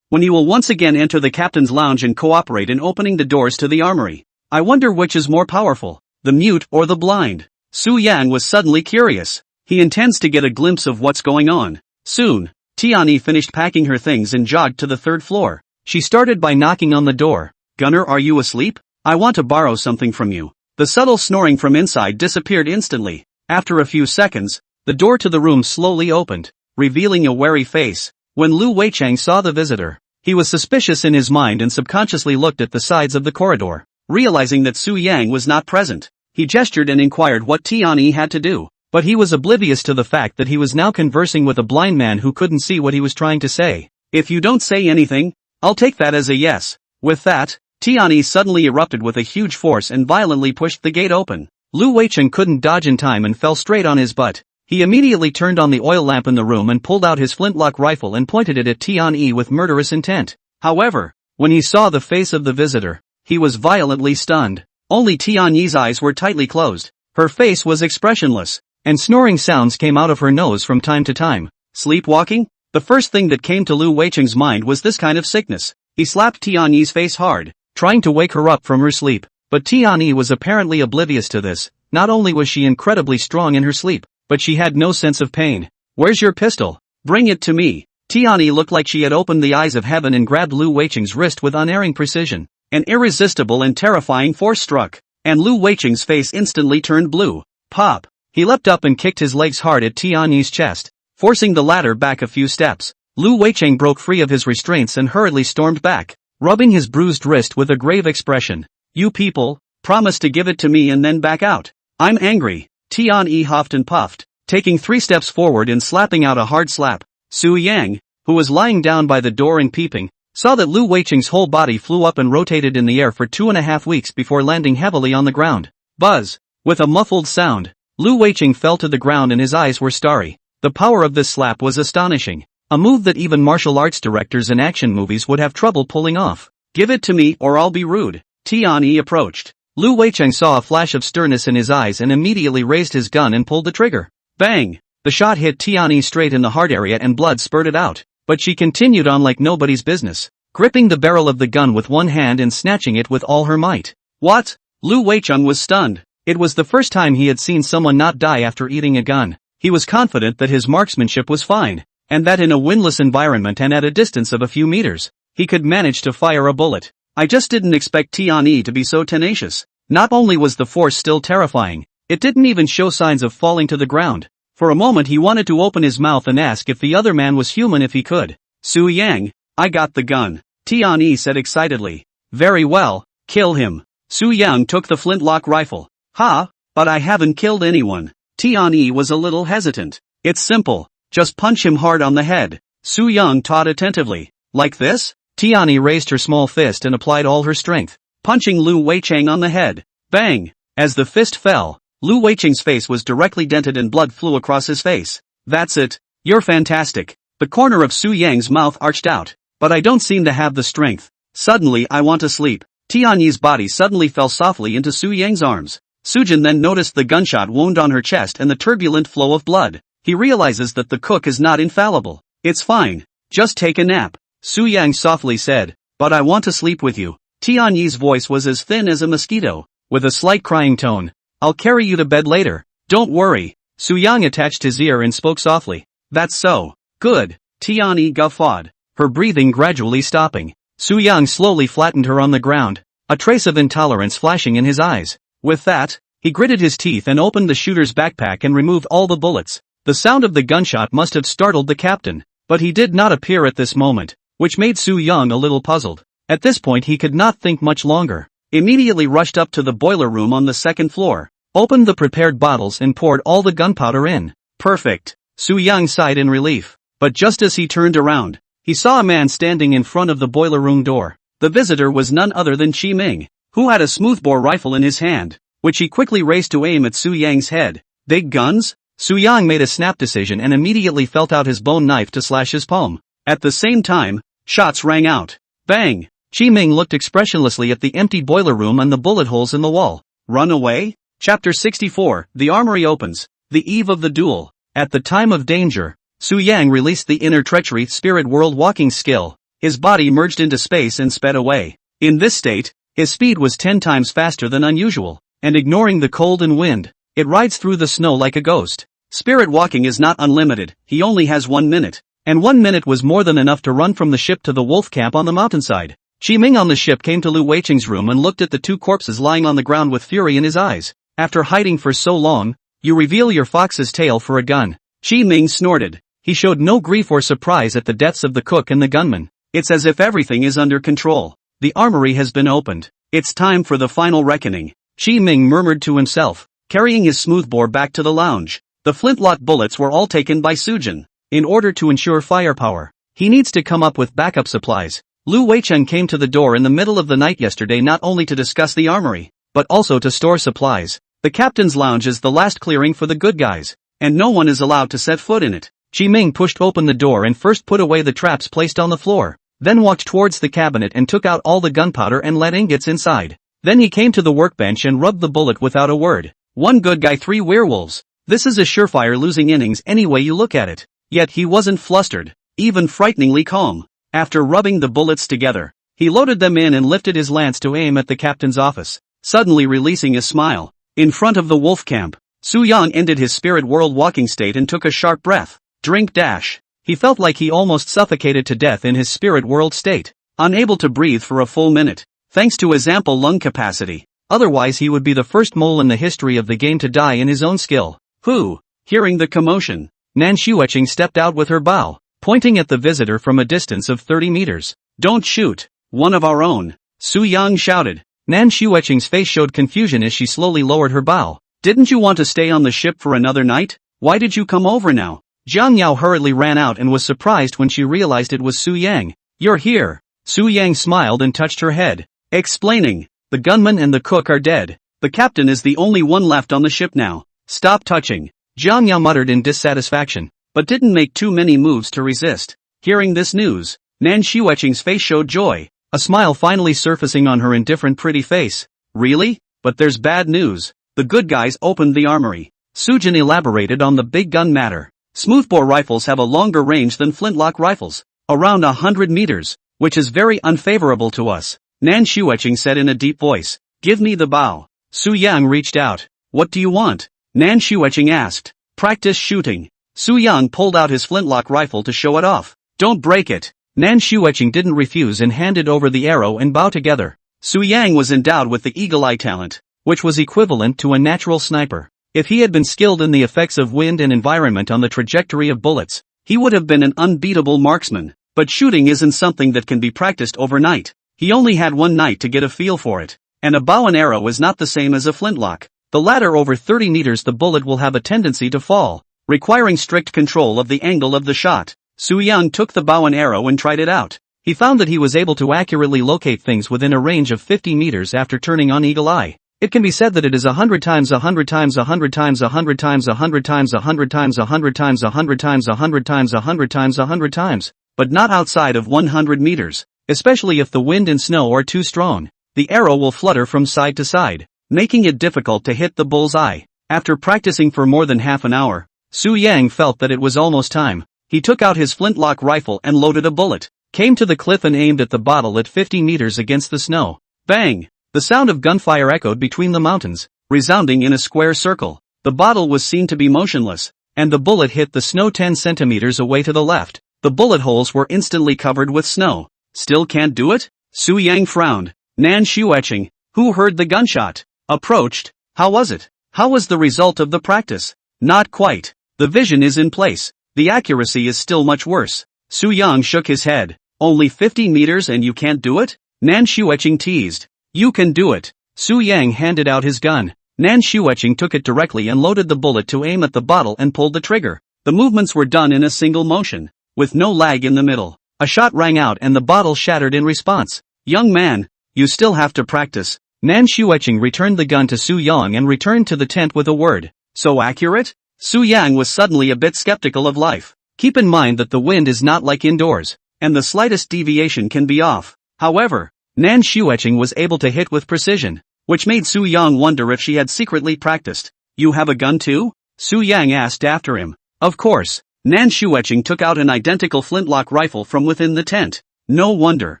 When he will once again enter the captain's lounge and cooperate in opening the doors to the armory. I wonder which is more powerful, the mute or the blind. Su Yang was suddenly curious. He intends to get a glimpse of what's going on. Soon, Tianyi finished packing her things and jogged to the 3rd floor. She started by knocking on the door. Gunner, are you asleep? I want to borrow something from you. The subtle snoring from inside disappeared instantly. After a few seconds, the door to the room slowly opened, revealing a wary face. When Lu Weicheng saw the visitor, he was suspicious in his mind and subconsciously looked at the sides of the corridor. Realizing that Su Yang was not present, he gestured and inquired what Tianyi had to do. But he was oblivious to the fact that he was now conversing with a blind man who couldn't see what he was trying to say. If you don't say anything, I'll take that as a yes. With that, Tianyi suddenly erupted with a huge force and violently pushed the gate open. Lu Weicheng couldn't dodge in time and fell straight on his butt. He immediately turned on the oil lamp in the room and pulled out his flintlock rifle and pointed it at Tianyi with murderous intent. However, when he saw the face of the visitor, he was violently stunned. Only Tianyi's eyes were tightly closed. Her face was expressionless, and snoring sounds came out of her nose from time to time. Sleepwalking? The first thing that came to Lu Weicheng's mind was this kind of sickness. He slapped Tianyi's face hard, trying to wake her up from her sleep. But Tianyi was apparently oblivious to this. Not only was she incredibly strong in her sleep, but she had no sense of pain. Where's your pistol? Bring it to me. Tianyi looked like she had opened the eyes of heaven and grabbed Lu Weicheng's wrist with unerring precision. An irresistible and terrifying force struck, and Lu Weicheng's face instantly turned blue. Pop! He leapt up and kicked his legs hard at Tianyi's chest, forcing the latter back a few steps. Lu Weicheng broke free of his restraints and hurriedly stormed back, rubbing his bruised wrist with a grave expression. You people, promise to give it to me and then back out. I'm angry. Tianyi huffed and puffed, taking 3 steps forward and slapping out a hard slap. Su Yang, who was lying down by the door and peeping, saw that Lu Weicheng's whole body flew up and rotated in the air for 2.5 weeks before landing heavily on the ground. Buzz! With a muffled sound, Lu Weicheng fell to the ground and his eyes were starry. The power of this slap was astonishing. A move that even martial arts directors in action movies would have trouble pulling off. Give it to me or I'll be rude. Tianyi approached. Lu Weicheng saw a flash of sternness in his eyes and immediately raised his gun and pulled the trigger. Bang! The shot hit Tianyi straight in the heart area and blood spurted out. But she continued on like nobody's business, gripping the barrel of the gun with one hand and snatching it with all her might. What? Lu Weicheng was stunned. It was the first time he had seen someone not die after eating a gun. He was confident that his marksmanship was fine, and that in a windless environment and at a distance of a few meters, he could manage to fire a bullet. I just didn't expect Tianyi to be so tenacious. Not only was the force still terrifying, it didn't even show signs of falling to the ground. For a moment he wanted to open his mouth and ask if the other man was human if he could. Su Yang, I got the gun, Tianyi said excitedly. Very well, kill him. Su Yang took the flintlock rifle. Ha, but I haven't killed anyone. Tianyi was a little hesitant. It's simple, just punch him hard on the head. Su Yang taught attentively. Like this? Tianyi raised her small fist and applied all her strength, punching Lu Weicheng on the head. Bang! As the fist fell, Lu Weicheng's face was directly dented and blood flew across his face. That's it. You're fantastic. The corner of Su Yang's mouth arched out. But I don't seem to have the strength. Suddenly I want to sleep. Tianyi's body suddenly fell softly into Su Yang's arms. Sujin then noticed the gunshot wound on her chest and the turbulent flow of blood. He realizes that the cook is not infallible. It's fine. Just take a nap. Su Yang softly said, but I want to sleep with you. Tianyi's voice was as thin as a mosquito, with a slight crying tone. I'll carry you to bed later. Don't worry. Su Yang attached his ear and spoke softly. That's so. Good. Tiani guffawed, her breathing gradually stopping. Su Yang slowly flattened her on the ground, a trace of intolerance flashing in his eyes. With that, he gritted his teeth and opened the shooter's backpack and removed all the bullets. The sound of the gunshot must have startled the captain, but he did not appear at this moment, which made Su Yang a little puzzled. At this point he could not think much longer. Immediately rushed up to the boiler room on the second floor, opened the prepared bottles and poured all the gunpowder in. Perfect. Su Yang sighed in relief, but just as he turned around, he saw a man standing in front of the boiler room door. The visitor was none other than Chi Ming, who had a smoothbore rifle in his hand, which he quickly raised to aim at Su Yang's head. Big guns? Su Yang made a snap decision and immediately felt out his bone knife to slash his palm. At the same time, shots rang out. Bang! Chi Ming looked expressionlessly at the empty boiler room and the bullet holes in the wall. Run away? Chapter 64, The Armory Opens. The eve of the duel. At the time of danger, Su Yang released the inner treachery spirit world walking skill. His body merged into space and sped away. In this state, his speed was 10 times faster than unusual, and ignoring the cold and wind, it rides through the snow like a ghost. Spirit walking is not unlimited, he only has 1 minute, and 1 minute was more than enough to run from the ship to the wolf camp on the mountainside. Chi Ming on the ship came to Lu Weiqing's room and looked at the 2 corpses lying on the ground with fury in his eyes. After hiding for so long, you reveal your fox's tail for a gun. Chi Ming snorted. He showed no grief or surprise at the deaths of the cook and the gunman. It's as if everything is under control. The armory has been opened. It's time for the final reckoning. Chi Ming murmured to himself, carrying his smoothbore back to the lounge. The flintlock bullets were all taken by Sujin. In order to ensure firepower, he needs to come up with backup supplies. Lu Weicheng came to the door in the middle of the night yesterday not only to discuss the armory, but also to store supplies. The captain's lounge is the last clearing for the good guys, and no one is allowed to set foot in it. Chi Ming pushed open the door and first put away the traps placed on the floor, then walked towards the cabinet and took out all the gunpowder and lead ingots inside. Then he came to the workbench and rubbed the bullet without a word. 1 good guy 3 werewolves. This is a surefire losing innings any way you look at it. Yet he wasn't flustered, even frighteningly calm. After rubbing the bullets together, he loaded them in and lifted his lance to aim at the captain's office, suddenly releasing a smile. In front of the wolf camp, Su Yang ended his spirit world walking state and took a sharp breath. Drink dash. He felt like he almost suffocated to death in his spirit world state, unable to breathe for a full minute, thanks to his ample lung capacity. Otherwise he would be the first mole in the history of the game to die in his own skill. Who? Hearing the commotion, Nan Xueqing stepped out with her bow, pointing at the visitor from a distance of 30 meters. Don't shoot, one of our own, Su Yang shouted. Nan Xueqing's face showed confusion as she slowly lowered her bow. Didn't you want to stay on the ship for another night? Why did you come over now? Jiang Yao hurriedly ran out and was surprised when she realized it was Su Yang. You're here. Su Yang smiled and touched her head, explaining, the gunman and the cook are dead. The captain is the only one left on the ship now. Stop touching. Jiang Yao muttered in dissatisfaction, but didn't make too many moves to resist. Hearing this news, Nan Xueqing's face showed joy, a smile finally surfacing on her indifferent pretty face. Really? But there's bad news. The good guys opened the armory. Sujin elaborated on the big gun matter. Smoothbore rifles have a longer range than flintlock rifles, around 100 meters, which is very unfavorable to us. Nan Xueqing said in a deep voice. Give me the bow. Su Yang reached out. What do you want? Nan Xueqing asked. Practice shooting. Su Yang pulled out his flintlock rifle to show it off. Don't break it. Nan Xueqing didn't refuse and handed over the arrow and bow together. Su Yang was endowed with the eagle eye talent, which was equivalent to a natural sniper. If he had been skilled in the effects of wind and environment on the trajectory of bullets, he would have been an unbeatable marksman. But shooting isn't something that can be practiced overnight. He only had 1 night to get a feel for it. And a bow and arrow is not the same as a flintlock. The latter over 30 meters the bullet will have a tendency to fall, requiring strict control of the angle of the shot. Su Yang took the bow and arrow and tried it out. He found that he was able to accurately locate things within a range of 50 meters after turning on eagle eye. It can be said that it is 100 times 100 times 100 times 100 times 100 times 100 times 100 times 100 times 100 times 100 times 100 times, but not outside of 100 meters, especially if the wind and snow are too strong. The arrow will flutter from side to side, making it difficult to hit the bull's eye. After practicing for more than half an hour, Su Yang felt that it was almost time. He took out his flintlock rifle and loaded a bullet, came to the cliff and aimed at the bottle at 50 meters against the snow. Bang! The sound of gunfire echoed between the mountains, resounding in a square circle. The bottle was seen to be motionless, and the bullet hit the snow 10 centimeters away to the left. The bullet holes were instantly covered with snow. Still can't do it? Su Yang frowned. Nan Shueching, who heard the gunshot, approached. How was it? How was the result of the practice? Not quite. The vision is in place. The accuracy is still much worse. Su Yang shook his head. Only 50 meters and you can't do it? Nan Shueching teased. You can do it. Su Yang handed out his gun. Nan Shueching took it directly and loaded the bullet to aim at the bottle and pulled the trigger. The movements were done in a single motion, with no lag in the middle. A shot rang out and the bottle shattered in response. Young man, you still have to practice. Nan Shueching returned the gun to Su Yang and returned to the tent with a word. So accurate? Su Yang was suddenly a bit skeptical of life. Keep in mind that the wind is not like indoors, and the slightest deviation can be off. However, Nan Shueching was able to hit with precision, which made Su Yang wonder if she had secretly practiced. You have a gun too? Su Yang asked after him. Of course. Nan Shueching took out an identical flintlock rifle from within the tent. No wonder.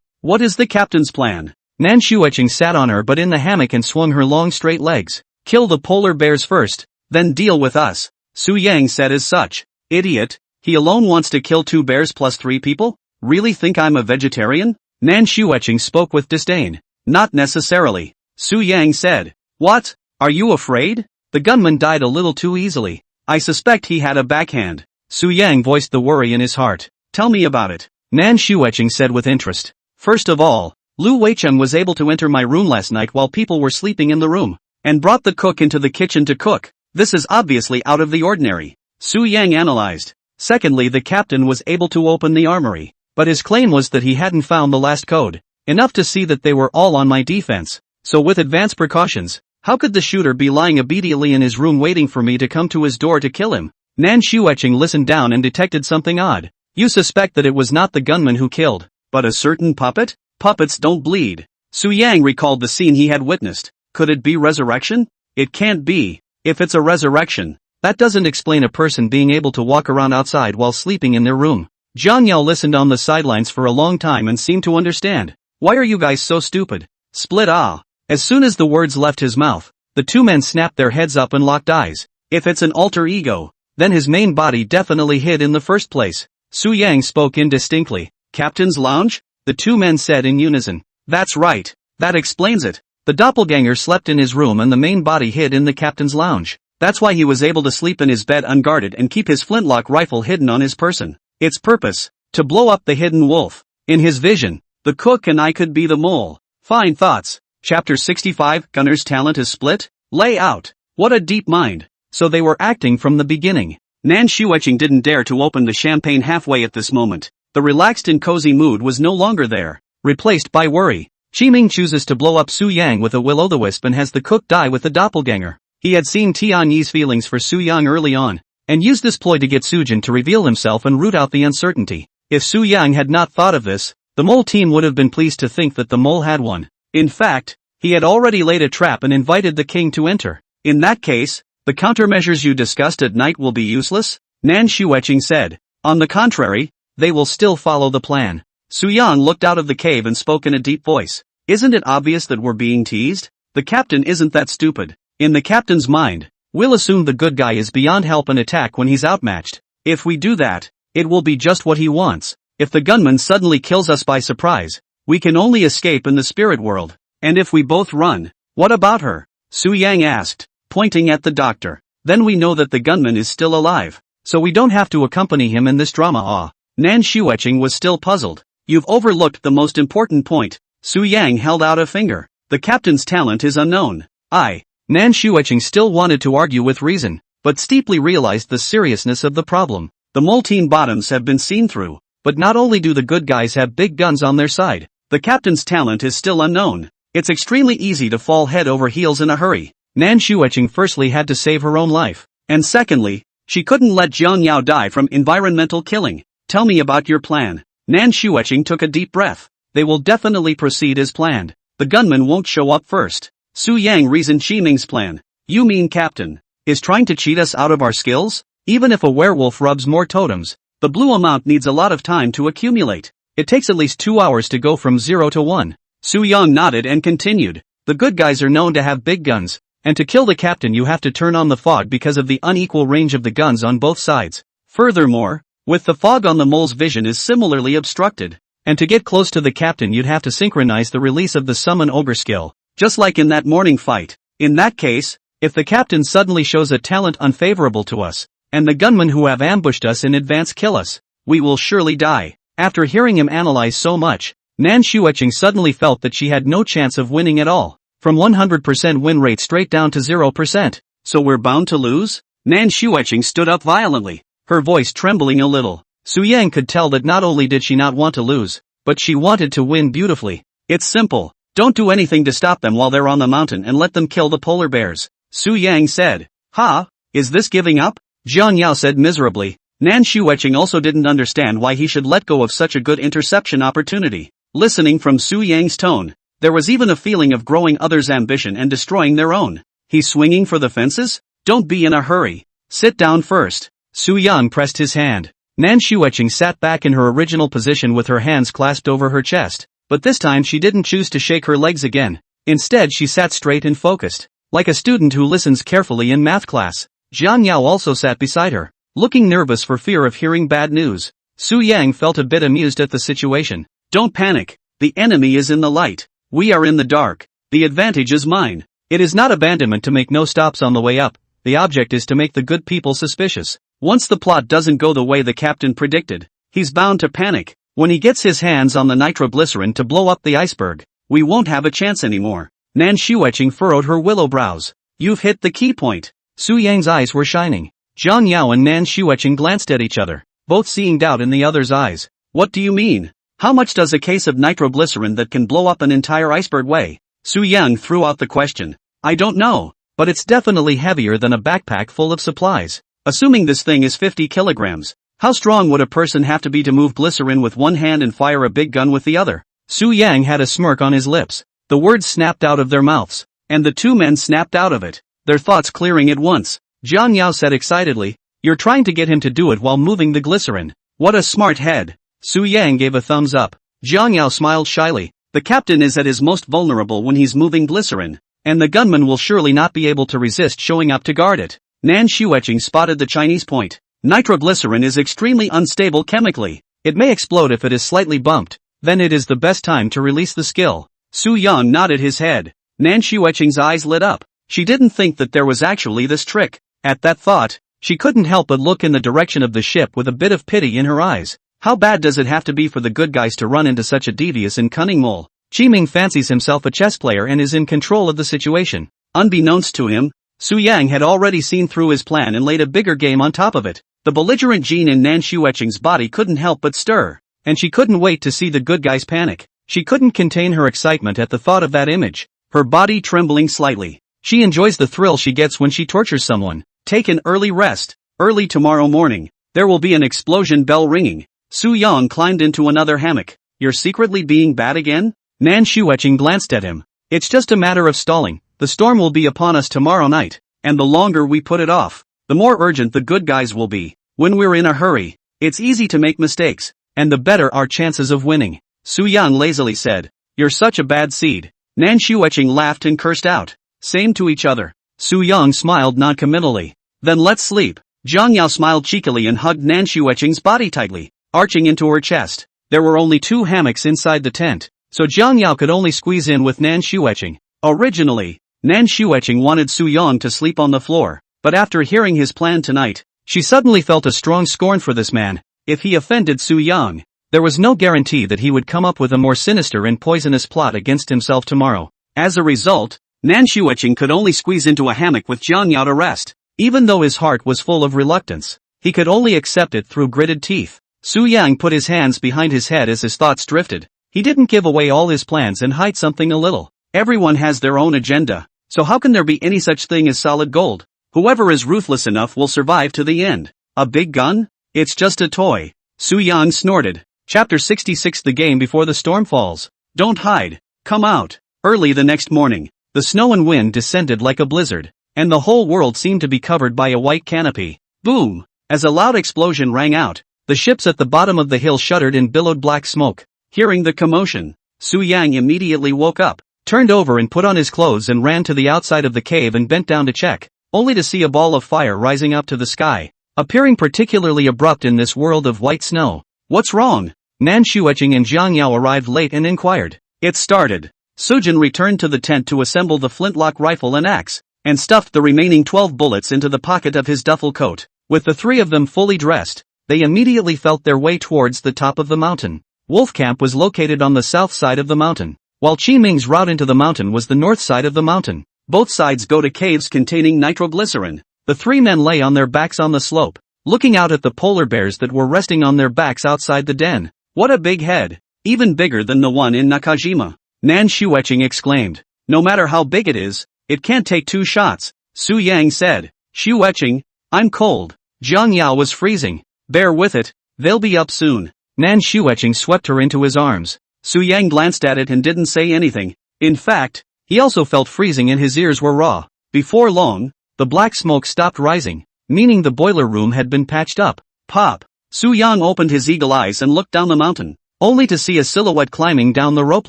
What is the captain's plan? Nan Shueching sat on her butt in the hammock and swung her long straight legs. Kill the polar bears first, then deal with us. Su Yang said as such. Idiot. He alone wants to kill 2 bears plus 3 people? Really think I'm a vegetarian? Nan Shueching spoke with disdain. Not necessarily. Su Yang said. What? Are you afraid? The gunman died a little too easily. I suspect he had a backhand. Su Yang voiced the worry in his heart. Tell me about it. Nan Shueching said with interest. First of all, Lu Weicheng was able to enter my room last night while people were sleeping in the room, and brought the cook into the kitchen to cook. This is obviously out of the ordinary. Su Yang analyzed. Secondly, the captain was able to open the armory, but his claim was that he hadn't found the last code, enough to see that they were all on my defense. So with advanced precautions, how could the shooter be lying obediently in his room waiting for me to come to his door to kill him? Nan Shueching listened down and detected something odd. You suspect that it was not the gunman who killed, but a certain puppet? Puppets don't bleed. Su Yang recalled the scene he had witnessed. Could it be resurrection? It can't be. If it's a resurrection, that doesn't explain a person being able to walk around outside while sleeping in their room. Jiang Yao listened on the sidelines for a long time and seemed to understand. Why are you guys so stupid? Split ah. As soon as the words left his mouth, the 2 men snapped their heads up and locked eyes. If it's an alter ego, then his main body definitely hid in the first place. Su Yang spoke indistinctly. Captain's lounge? The 2 men said in unison. That's right. That explains it. The doppelganger slept in his room and the main body hid in the captain's lounge. That's why he was able to sleep in his bed unguarded and keep his flintlock rifle hidden on his person. Its purpose? To blow up the hidden wolf. In his vision, the cook and I could be the mole. Fine thoughts. Chapter 65, Gunner's talent is split? Lay out. What a deep mind. So they were acting from the beginning. Nan Shueching didn't dare to open the champagne halfway at this moment. The relaxed and cozy mood was no longer there, replaced by worry. Qiming chooses to blow up Su Yang with a will-o'-the-wisp and has the cook die with the doppelganger. He had seen Tian Yi's feelings for Su Yang early on, and used this ploy to get Su Jin to reveal himself and root out the uncertainty. If Su Yang had not thought of this, the mole team would have been pleased to think that the mole had one. In fact, he had already laid a trap and invited the king to enter. In that case, the countermeasures you discussed at night will be useless? Nan Shueching said. On the contrary, they will still follow the plan. Su Yang looked out of the cave and spoke in a deep voice. Isn't it obvious that we're being teased? The captain isn't that stupid. In the captain's mind, we'll assume the good guy is beyond help and attack when he's outmatched. If we do that, it will be just what he wants. If the gunman suddenly kills us by surprise, we can only escape in the spirit world. And if we both run, what about her? Su Yang asked, pointing at the doctor. Then we know that the gunman is still alive, so we don't have to accompany him in this drama. Nan Shueching was still puzzled. You've overlooked the most important point. Su Yang held out a finger. The captain's talent is unknown. Nan Shueching still wanted to argue with reason, but steeply realized the seriousness of the problem. The mole team bottoms have been seen through, but not only do the good guys have big guns on their side, the captain's talent is still unknown. It's extremely easy to fall head over heels in a hurry. Nan Shueching firstly had to save her own life, and secondly, she couldn't let Jiang Yao die from environmental killing. Tell me about your plan. Nan Shueching took a deep breath. They will definitely proceed as planned. The gunman won't show up first. Su Yang reasoned Qiming's plan. You mean captain is trying to cheat us out of our skills? Even if a werewolf rubs more totems, the blue amount needs a lot of time to accumulate. It takes at least 2 hours to go from 0 to 1. Su Yang nodded and continued. The good guys are known to have big guns, and to kill the captain you have to turn on the fog because of the unequal range of the guns on both sides. Furthermore, with the fog on the mole's vision is similarly obstructed, and to get close to the captain you'd have to synchronize the release of the summon ogre skill, just like in that morning fight. In that case, if the captain suddenly shows a talent unfavorable to us, and the gunmen who have ambushed us in advance kill us, we will surely die. After hearing him analyze so much, Nan Xueqing suddenly felt that she had no chance of winning at all. From 100% win rate straight down to 0%. So we're bound to lose? Nan Xueqing stood up violently, her voice trembling a little. Su Yang could tell that not only did she not want to lose, but she wanted to win beautifully. It's simple. Don't do anything to stop them while they're on the mountain and let them kill the polar bears, Su Yang said. Ha? Is this giving up? Jiang Yao said miserably. Nan Xueqing also didn't understand why he should let go of such a good interception opportunity. Listening from Su Yang's tone, there was even a feeling of growing others' ambition and destroying their own. He's swinging for the fences? Don't be in a hurry. Sit down first. Su Yang pressed his hand. Nan Xueqing sat back in her original position with her hands clasped over her chest, but this time she didn't choose to shake her legs again. Instead she sat straight and focused, like a student who listens carefully in math class. Jiang Yao also sat beside her, looking nervous for fear of hearing bad news. Su Yang felt a bit amused at the situation. Don't panic. The enemy is in the light. We are in the dark. The advantage is mine. It is not abandonment to make no stops on the way up. The object is to make the good people suspicious. Once the plot doesn't go the way the captain predicted, he's bound to panic. When he gets his hands on the nitroglycerin to blow up the iceberg, we won't have a chance anymore. Nan Xueqing furrowed her willow brows. You've hit the key point. Su Yang's eyes were shining. Jiang Yao and Nan Xueqing glanced at each other, both seeing doubt in the other's eyes. What do you mean? How much does a case of nitroglycerin that can blow up an entire iceberg weigh? Su Yang threw out the question. I don't know, but it's definitely heavier than a backpack full of supplies. Assuming this thing is 50 kilograms, how strong would a person have to be to move glycerin with one hand and fire a big gun with the other? Su Yang had a smirk on his lips. The words snapped out of their mouths, and the two men snapped out of it, their thoughts clearing at once. Jiang Yao said excitedly, you're trying to get him to do it while moving the glycerin. What a smart head. Su Yang gave a thumbs up. Jiang Yao smiled shyly. The captain is at his most vulnerable when he's moving glycerin, and the gunman will surely not be able to resist showing up to guard it. Nan Xueqing spotted the Chinese point. Nitroglycerin is extremely unstable chemically. It may explode if it is slightly bumped. Then it is the best time to release the skill. Su Yang nodded his head. Nan Xueqing's eyes lit up. She didn't think that there was actually this trick. At that thought, she couldn't help but look in the direction of the ship with a bit of pity in her eyes. How bad does it have to be for the good guys to run into such a devious and cunning mole? Qiming fancies himself a chess player and is in control of the situation. Unbeknownst to him, Su Yang had already seen through his plan and laid a bigger game on top of it. The belligerent gene in Nan Xueqing's body couldn't help but stir, and she couldn't wait to see the good guys panic. She couldn't contain her excitement at the thought of that image, her body trembling slightly. She enjoys the thrill she gets when she tortures someone. Take an early rest. Early tomorrow morning, there will be an explosion bell ringing. Su Yang climbed into another hammock. You're secretly being bad again? Nan Xueqing glanced at him. It's just a matter of stalling. The storm will be upon us tomorrow night, and the longer we put it off, the more urgent the good guys will be. When we're in a hurry, it's easy to make mistakes, and the better our chances of winning. Su Yang lazily said. You're such a bad seed. Nan Xueqing laughed and cursed out. Same to each other. Su Yang smiled noncommittally. Then let's sleep. Jiang Yao smiled cheekily and hugged Nan Xueqing's body tightly, arching into her chest. There were only 2 hammocks inside the tent, so Jiang Yao could only squeeze in with Nan Xueqing. Originally, Nan Xueqing wanted Su Yang to sleep on the floor, but after hearing his plan tonight, she suddenly felt a strong scorn for this man. If he offended Su Yang, there was no guarantee that he would come up with a more sinister and poisonous plot against himself tomorrow. As a result, Nan Xueqing could only squeeze into a hammock with Jiang Yao to rest. Even though his heart was full of reluctance, he could only accept it through gritted teeth. Su Yang put his hands behind his head as his thoughts drifted. He didn't give away all his plans and hide something a little. Everyone has their own agenda, so how can there be any such thing as solid gold? Whoever is ruthless enough will survive to the end. A big gun? It's just a toy. Su Yang snorted. Chapter 66 The Game Before the Storm Falls. Don't hide. Come out. Early the next morning, the snow and wind descended like a blizzard, and the whole world seemed to be covered by a white canopy. Boom! As a loud explosion rang out, the ships at the bottom of the hill shuddered and billowed black smoke. Hearing the commotion, Su Yang immediately woke up. turned over and put on his clothes and ran to the outside of the cave and bent down to check, only to see a ball of fire rising up to the sky, appearing particularly abrupt in this world of white snow. What's wrong? Nan Xueqing and Jiang Yao arrived late and inquired. It started. Sujin returned to the tent to assemble the flintlock rifle and axe, and stuffed the remaining 12 bullets into the pocket of his duffel coat. With the three of them fully dressed, they immediately felt their way towards the top of the mountain. Wolf Camp was located on the south side of the mountain, while Qi Ming's route into the mountain was the north side of the mountain. Both sides go to caves containing nitroglycerin. The three men lay on their backs on the slope, looking out at the polar bears that were resting on their backs outside the den. What a big head! Even bigger than the one in Nakajima. Nan Xueqing exclaimed. No matter how big it is, it can't take 2 shots, Su Yang said. Xueqing, I'm cold. Jiang Yao was freezing. Bear with it, they'll be up soon. Nan Xueqing swept her into his arms. Su Yang glanced at it and didn't say anything. In fact, he also felt freezing and his ears were raw. Before long, the black smoke stopped rising, meaning the boiler room had been patched up. Pop! Su Yang opened his eagle eyes and looked down the mountain, only to see a silhouette climbing down the rope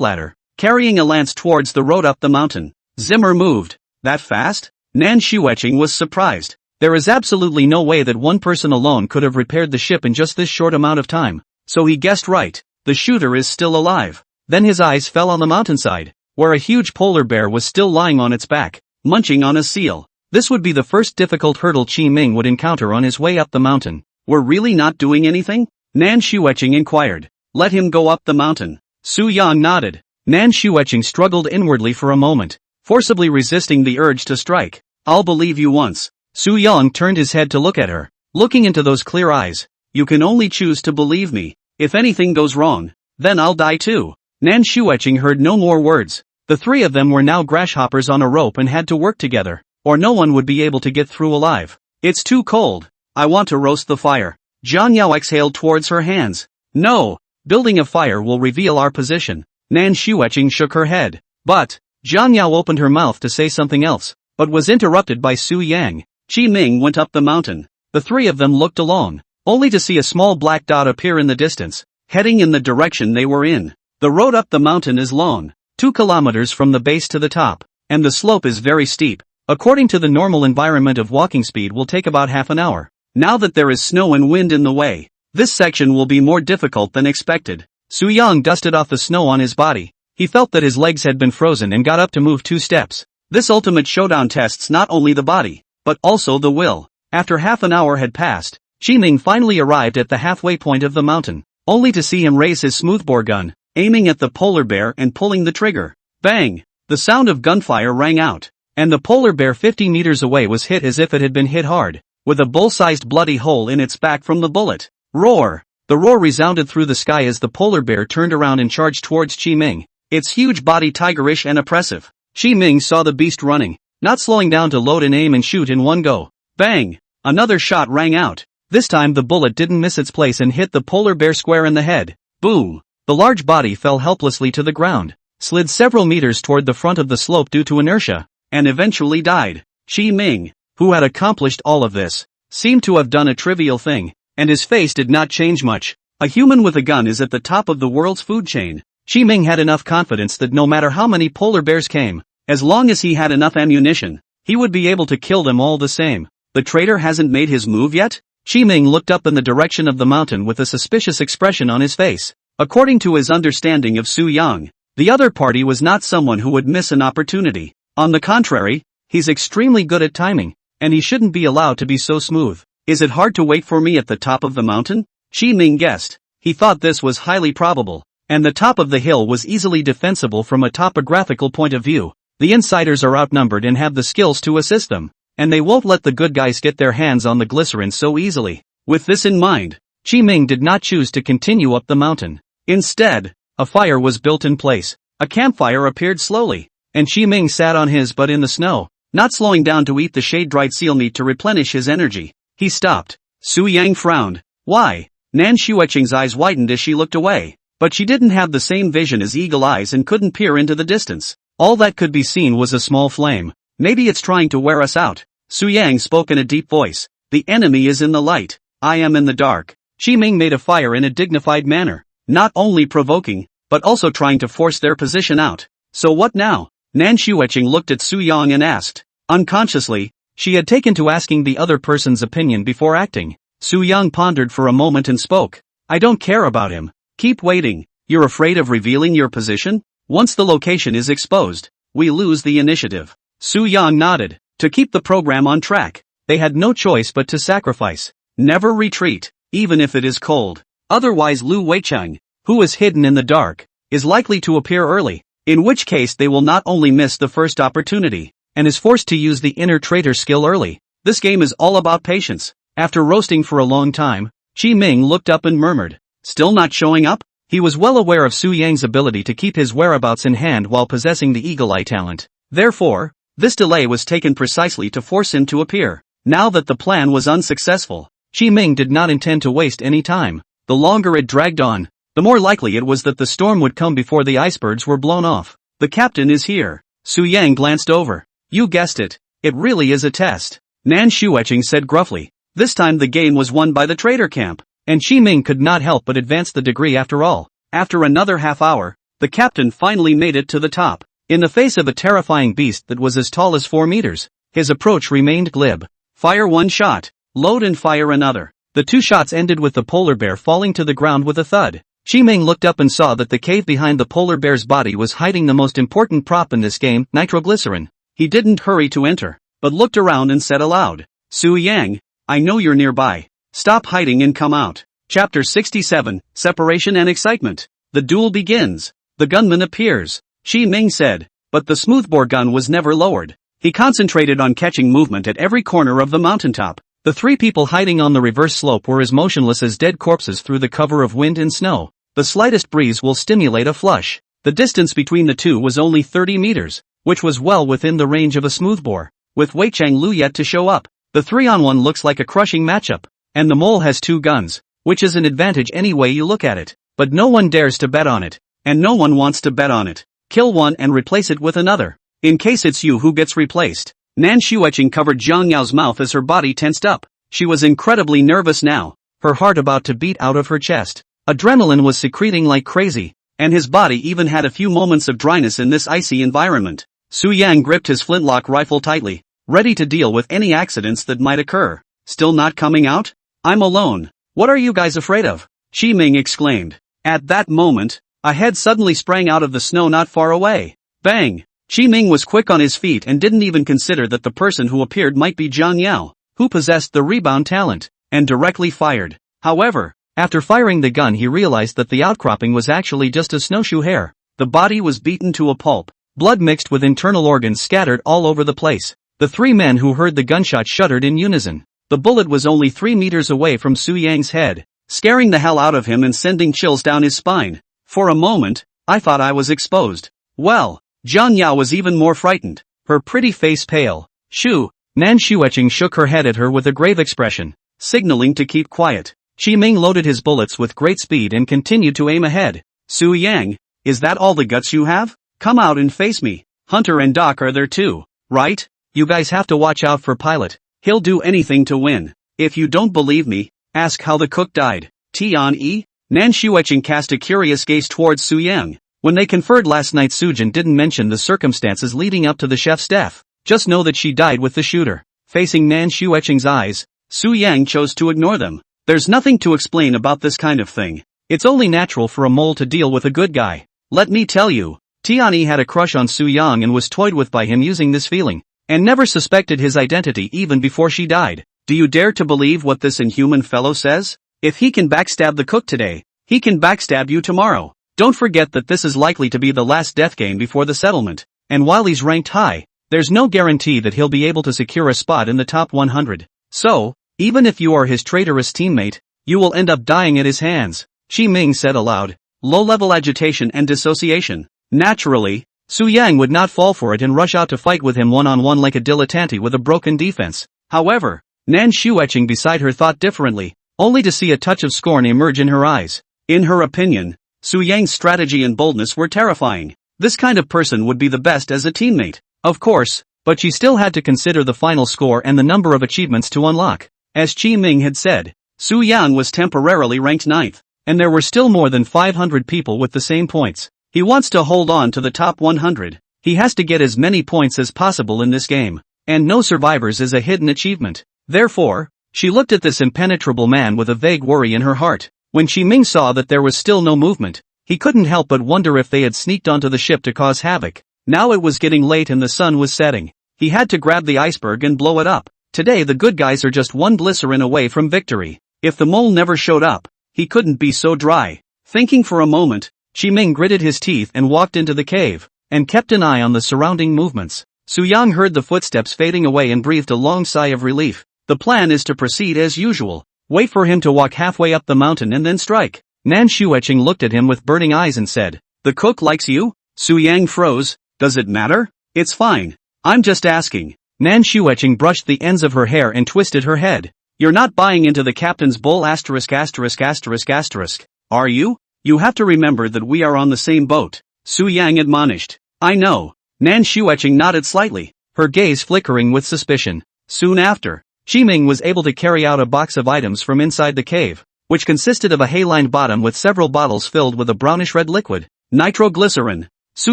ladder, carrying a lance towards the road up the mountain. Zimmer moved. That fast? Nan Xueqing was surprised. There is absolutely no way that one person alone could have repaired the ship in just this short amount of time. So he guessed right. The shooter is still alive. Then his eyes fell on the mountainside, where a huge polar bear was still lying on its back, munching on a seal. This would be the first difficult hurdle Qi Ming would encounter on his way up the mountain. We're really not doing anything? Nan Xueqing inquired. Let him go up the mountain. Su Yang nodded. Nan Xueqing struggled inwardly for a moment, forcibly resisting the urge to strike. I'll believe you once. Su Yang turned his head to look at her, looking into those clear eyes. You can only choose to believe me. If anything goes wrong, then I'll die too. Nan Xueqing heard no more words. The three of them were now grasshoppers on a rope and had to work together, or no one would be able to get through alive. It's too cold. I want to roast the fire. Jiang Yao exhaled towards her hands. No, building a fire will reveal our position. Nan Xueqing shook her head. But, Jiang Yao opened her mouth to say something else, but was interrupted by Su Yang. Qi Ming went up the mountain. The three of them looked along, only to see a small black dot appear in the distance, heading in the direction they were in. The road up the mountain is long, 2 kilometers from the base to the top, and the slope is very steep. According to the normal environment of walking speed will take about half an hour. Now that there is snow and wind in the way, this section will be more difficult than expected. Su Yang dusted off the snow on his body. He felt that his legs had been frozen and got up to move 2 steps. This ultimate showdown tests not only the body, but also the will. After half an hour had passed, Qi Ming finally arrived at the halfway point of the mountain, only to see him raise his smoothbore gun, aiming at the polar bear and pulling the trigger. Bang! The sound of gunfire rang out, and the polar bear 50 meters away was hit as if it had been hit hard, with a bull-sized bloody hole in its back from the bullet. Roar! The roar resounded through the sky as the polar bear turned around and charged towards Qi Ming, its huge body tigerish and oppressive. Qi Ming saw the beast running, not slowing down to load and aim and shoot in one go. Bang! Another shot rang out. This time the bullet didn't miss its place and hit the polar bear square in the head. Boom! The large body fell helplessly to the ground, slid several meters toward the front of the slope due to inertia, and eventually died. Qi Ming, who had accomplished all of this, seemed to have done a trivial thing, and his face did not change much. A human with a gun is at the top of the world's food chain. Qi Ming had enough confidence that no matter how many polar bears came, as long as he had enough ammunition, he would be able to kill them all the same. The traitor hasn't made his move yet? Qi Ming looked up in the direction of the mountain with a suspicious expression on his face. According to his understanding of Su Yang, the other party was not someone who would miss an opportunity. On the contrary, he's extremely good at timing, and he shouldn't be allowed to be so smooth. Is it hard to wait for me at the top of the mountain? Qi Ming guessed. He thought this was highly probable, and the top of the hill was easily defensible from a topographical point of view. The insiders are outnumbered and have the skills to assist them, and they won't let the good guys get their hands on the glycerin so easily. With this in mind, Qi Ming did not choose to continue up the mountain. Instead, a fire was built in place. A campfire appeared slowly, and Qi Ming sat on his butt in the snow, not slowing down to eat the shade-dried seal meat to replenish his energy. He stopped. Su Yang frowned. Why? Nan Xueqing's eyes widened as she looked away, but she didn't have the same vision as eagle eyes and couldn't peer into the distance. All that could be seen was a small flame. Maybe it's trying to wear us out. Su Yang spoke in a deep voice. The enemy is in the light. I am in the dark. Qi Ming made a fire in a dignified manner, not only provoking, but also trying to force their position out. So what now? Nan Shueching looked at Su Yang and asked. Unconsciously, she had taken to asking the other person's opinion before acting. Su Yang pondered for a moment and spoke. I don't care about him. Keep waiting. You're afraid of revealing your position? Once the location is exposed, we lose the initiative. Su Yang nodded. To keep the program on track, they had no choice but to sacrifice. Never retreat, even if it is cold. Otherwise Lu Weicheng, who is hidden in the dark, is likely to appear early, in which case they will not only miss the first opportunity, and is forced to use the inner traitor skill early. This game is all about patience. After roasting for a long time, Qi Ming looked up and murmured, still not showing up? He was well aware of Su Yang's ability to keep his whereabouts in hand while possessing the eagle eye talent. Therefore, this delay was taken precisely to force him to appear. Now that the plan was unsuccessful, Qi Ming did not intend to waste any time. The longer it dragged on, the more likely it was that the storm would come before the icebergs were blown off. The captain is here. Su Yang glanced over. You guessed it. It really is a test. Nan Shueching said gruffly. This time the game was won by the traitor camp, and Qi Ming could not help but advance the degree after all. After another half hour, the captain finally made it to the top. In the face of a terrifying beast that was as tall as 4 meters, his approach remained glib. Fire one shot, load and fire another. The 2 shots ended with the polar bear falling to the ground with a thud. Qi Ming looked up and saw that the cave behind the polar bear's body was hiding the most important prop in this game, nitroglycerin. He didn't hurry to enter, but looked around and said aloud, Su Yang, I know you're nearby. Stop hiding and come out. Chapter 67, Separation and Excitement. The duel begins. The gunman appears. Qi Ming said, but the smoothbore gun was never lowered. He concentrated on catching movement at every corner of the mountaintop. The 3 people hiding on the reverse slope were as motionless as dead corpses through the cover of wind and snow. The slightest breeze will stimulate a flush. The distance between the 2 was only 30 meters, which was well within the range of a smoothbore. With Weicheng Lu yet to show up, the 3-on-1 looks like a crushing matchup. And the mole has 2 guns, which is an advantage any way you look at it. But no one dares to bet on it, and no one wants to bet on it. Kill one and replace it with another, in case it's you who gets replaced. Nan Shueching covered Zhang Yao's mouth as her body tensed up. She was incredibly nervous now, her heart about to beat out of her chest. Adrenaline was secreting like crazy, and his body even had a few moments of dryness in this icy environment. Su Yang gripped his flintlock rifle tightly, ready to deal with any accidents that might occur. Still not coming out? I'm alone. What are you guys afraid of? Qi Ming exclaimed. At that moment, a head suddenly sprang out of the snow not far away. Bang! Qi Ming was quick on his feet and didn't even consider that the person who appeared might be Zhang Yao, who possessed the rebound talent, and directly fired. However, after firing the gun he realized that the outcropping was actually just a snowshoe hare. The body was beaten to a pulp, blood mixed with internal organs scattered all over the place. The 3 men who heard the gunshot shuddered in unison. The bullet was only 3 meters away from Su Yang's head, scaring the hell out of him and sending chills down his spine. For a moment, I thought I was exposed. Well, Zhang Yao was even more frightened, her pretty face pale. Shoo! Nan Shueching shook her head at her with a grave expression, signaling to keep quiet. Qi Ming loaded his bullets with great speed and continued to aim ahead. Su Yang, is that all the guts you have? Come out and face me. Hunter and Doc are there too, right? You guys have to watch out for Pilot. He'll do anything to win. If you don't believe me, ask how the cook died. Tian-e? Nan Shueching cast a curious gaze towards Su Yang. When they conferred last night Sujin didn't mention the circumstances leading up to the chef's death. Just know that she died with the shooter. Facing Nan Shueching's eyes, Su Yang chose to ignore them. There's nothing to explain about this kind of thing. It's only natural for a mole to deal with a good guy. Let me tell you, Tian-e had a crush on Su Yang and was toyed with by him using this feeling, and never suspected his identity even before she died. Do you dare to believe what this inhuman fellow says? If he can backstab the cook today, he can backstab you tomorrow. Don't forget that this is likely to be the last death game before the settlement, and while he's ranked high, there's no guarantee that he'll be able to secure a spot in the top 100. So, even if you are his traitorous teammate, you will end up dying at his hands. Qi Ming said aloud. Low-level agitation and dissociation. Naturally, Su Yang would not fall for it and rush out to fight with him one-on-one like a dilettante with a broken defense. However, Nan Shueching beside her thought differently, only to see a touch of scorn emerge in her eyes. In her opinion, Su Yang's strategy and boldness were terrifying. This kind of person would be the best as a teammate, of course, but she still had to consider the final score and the number of achievements to unlock. As Qi Ming had said, Su Yang was temporarily ranked 9th, and there were still more than 500 people with the same points. He wants to hold on to the top 100. He has to get as many points as possible in this game. And no survivors is a hidden achievement. Therefore, she looked at this impenetrable man with a vague worry in her heart. When Qiming saw that there was still no movement, he couldn't help but wonder if they had sneaked onto the ship to cause havoc. Now it was getting late and the sun was setting. He had to grab the iceberg and blow it up. Today the good guys are just one glycerin away from victory. If the mole never showed up, he couldn't be so dry. Thinking for a moment, Qiming gritted his teeth and walked into the cave, and kept an eye on the surrounding movements. Su Yang heard the footsteps fading away and breathed a long sigh of relief. The plan is to proceed as usual. Wait for him to walk halfway up the mountain and then strike. Nan Shueching looked at him with burning eyes and said, "The cook likes you?" Su Yang froze. "Does it matter? It's fine. I'm just asking." Nan Shueching brushed the ends of her hair and twisted her head. "You're not buying into the captain's bull asterisk asterisk asterisk asterisk, are you? You have to remember that we are on the same boat," Su Yang admonished. "I know." Nan Shueching nodded slightly, her gaze flickering with suspicion. Soon after, Qiming was able to carry out a box of items from inside the cave, which consisted of a hay-lined bottom with several bottles filled with a brownish-red liquid, nitroglycerin. Su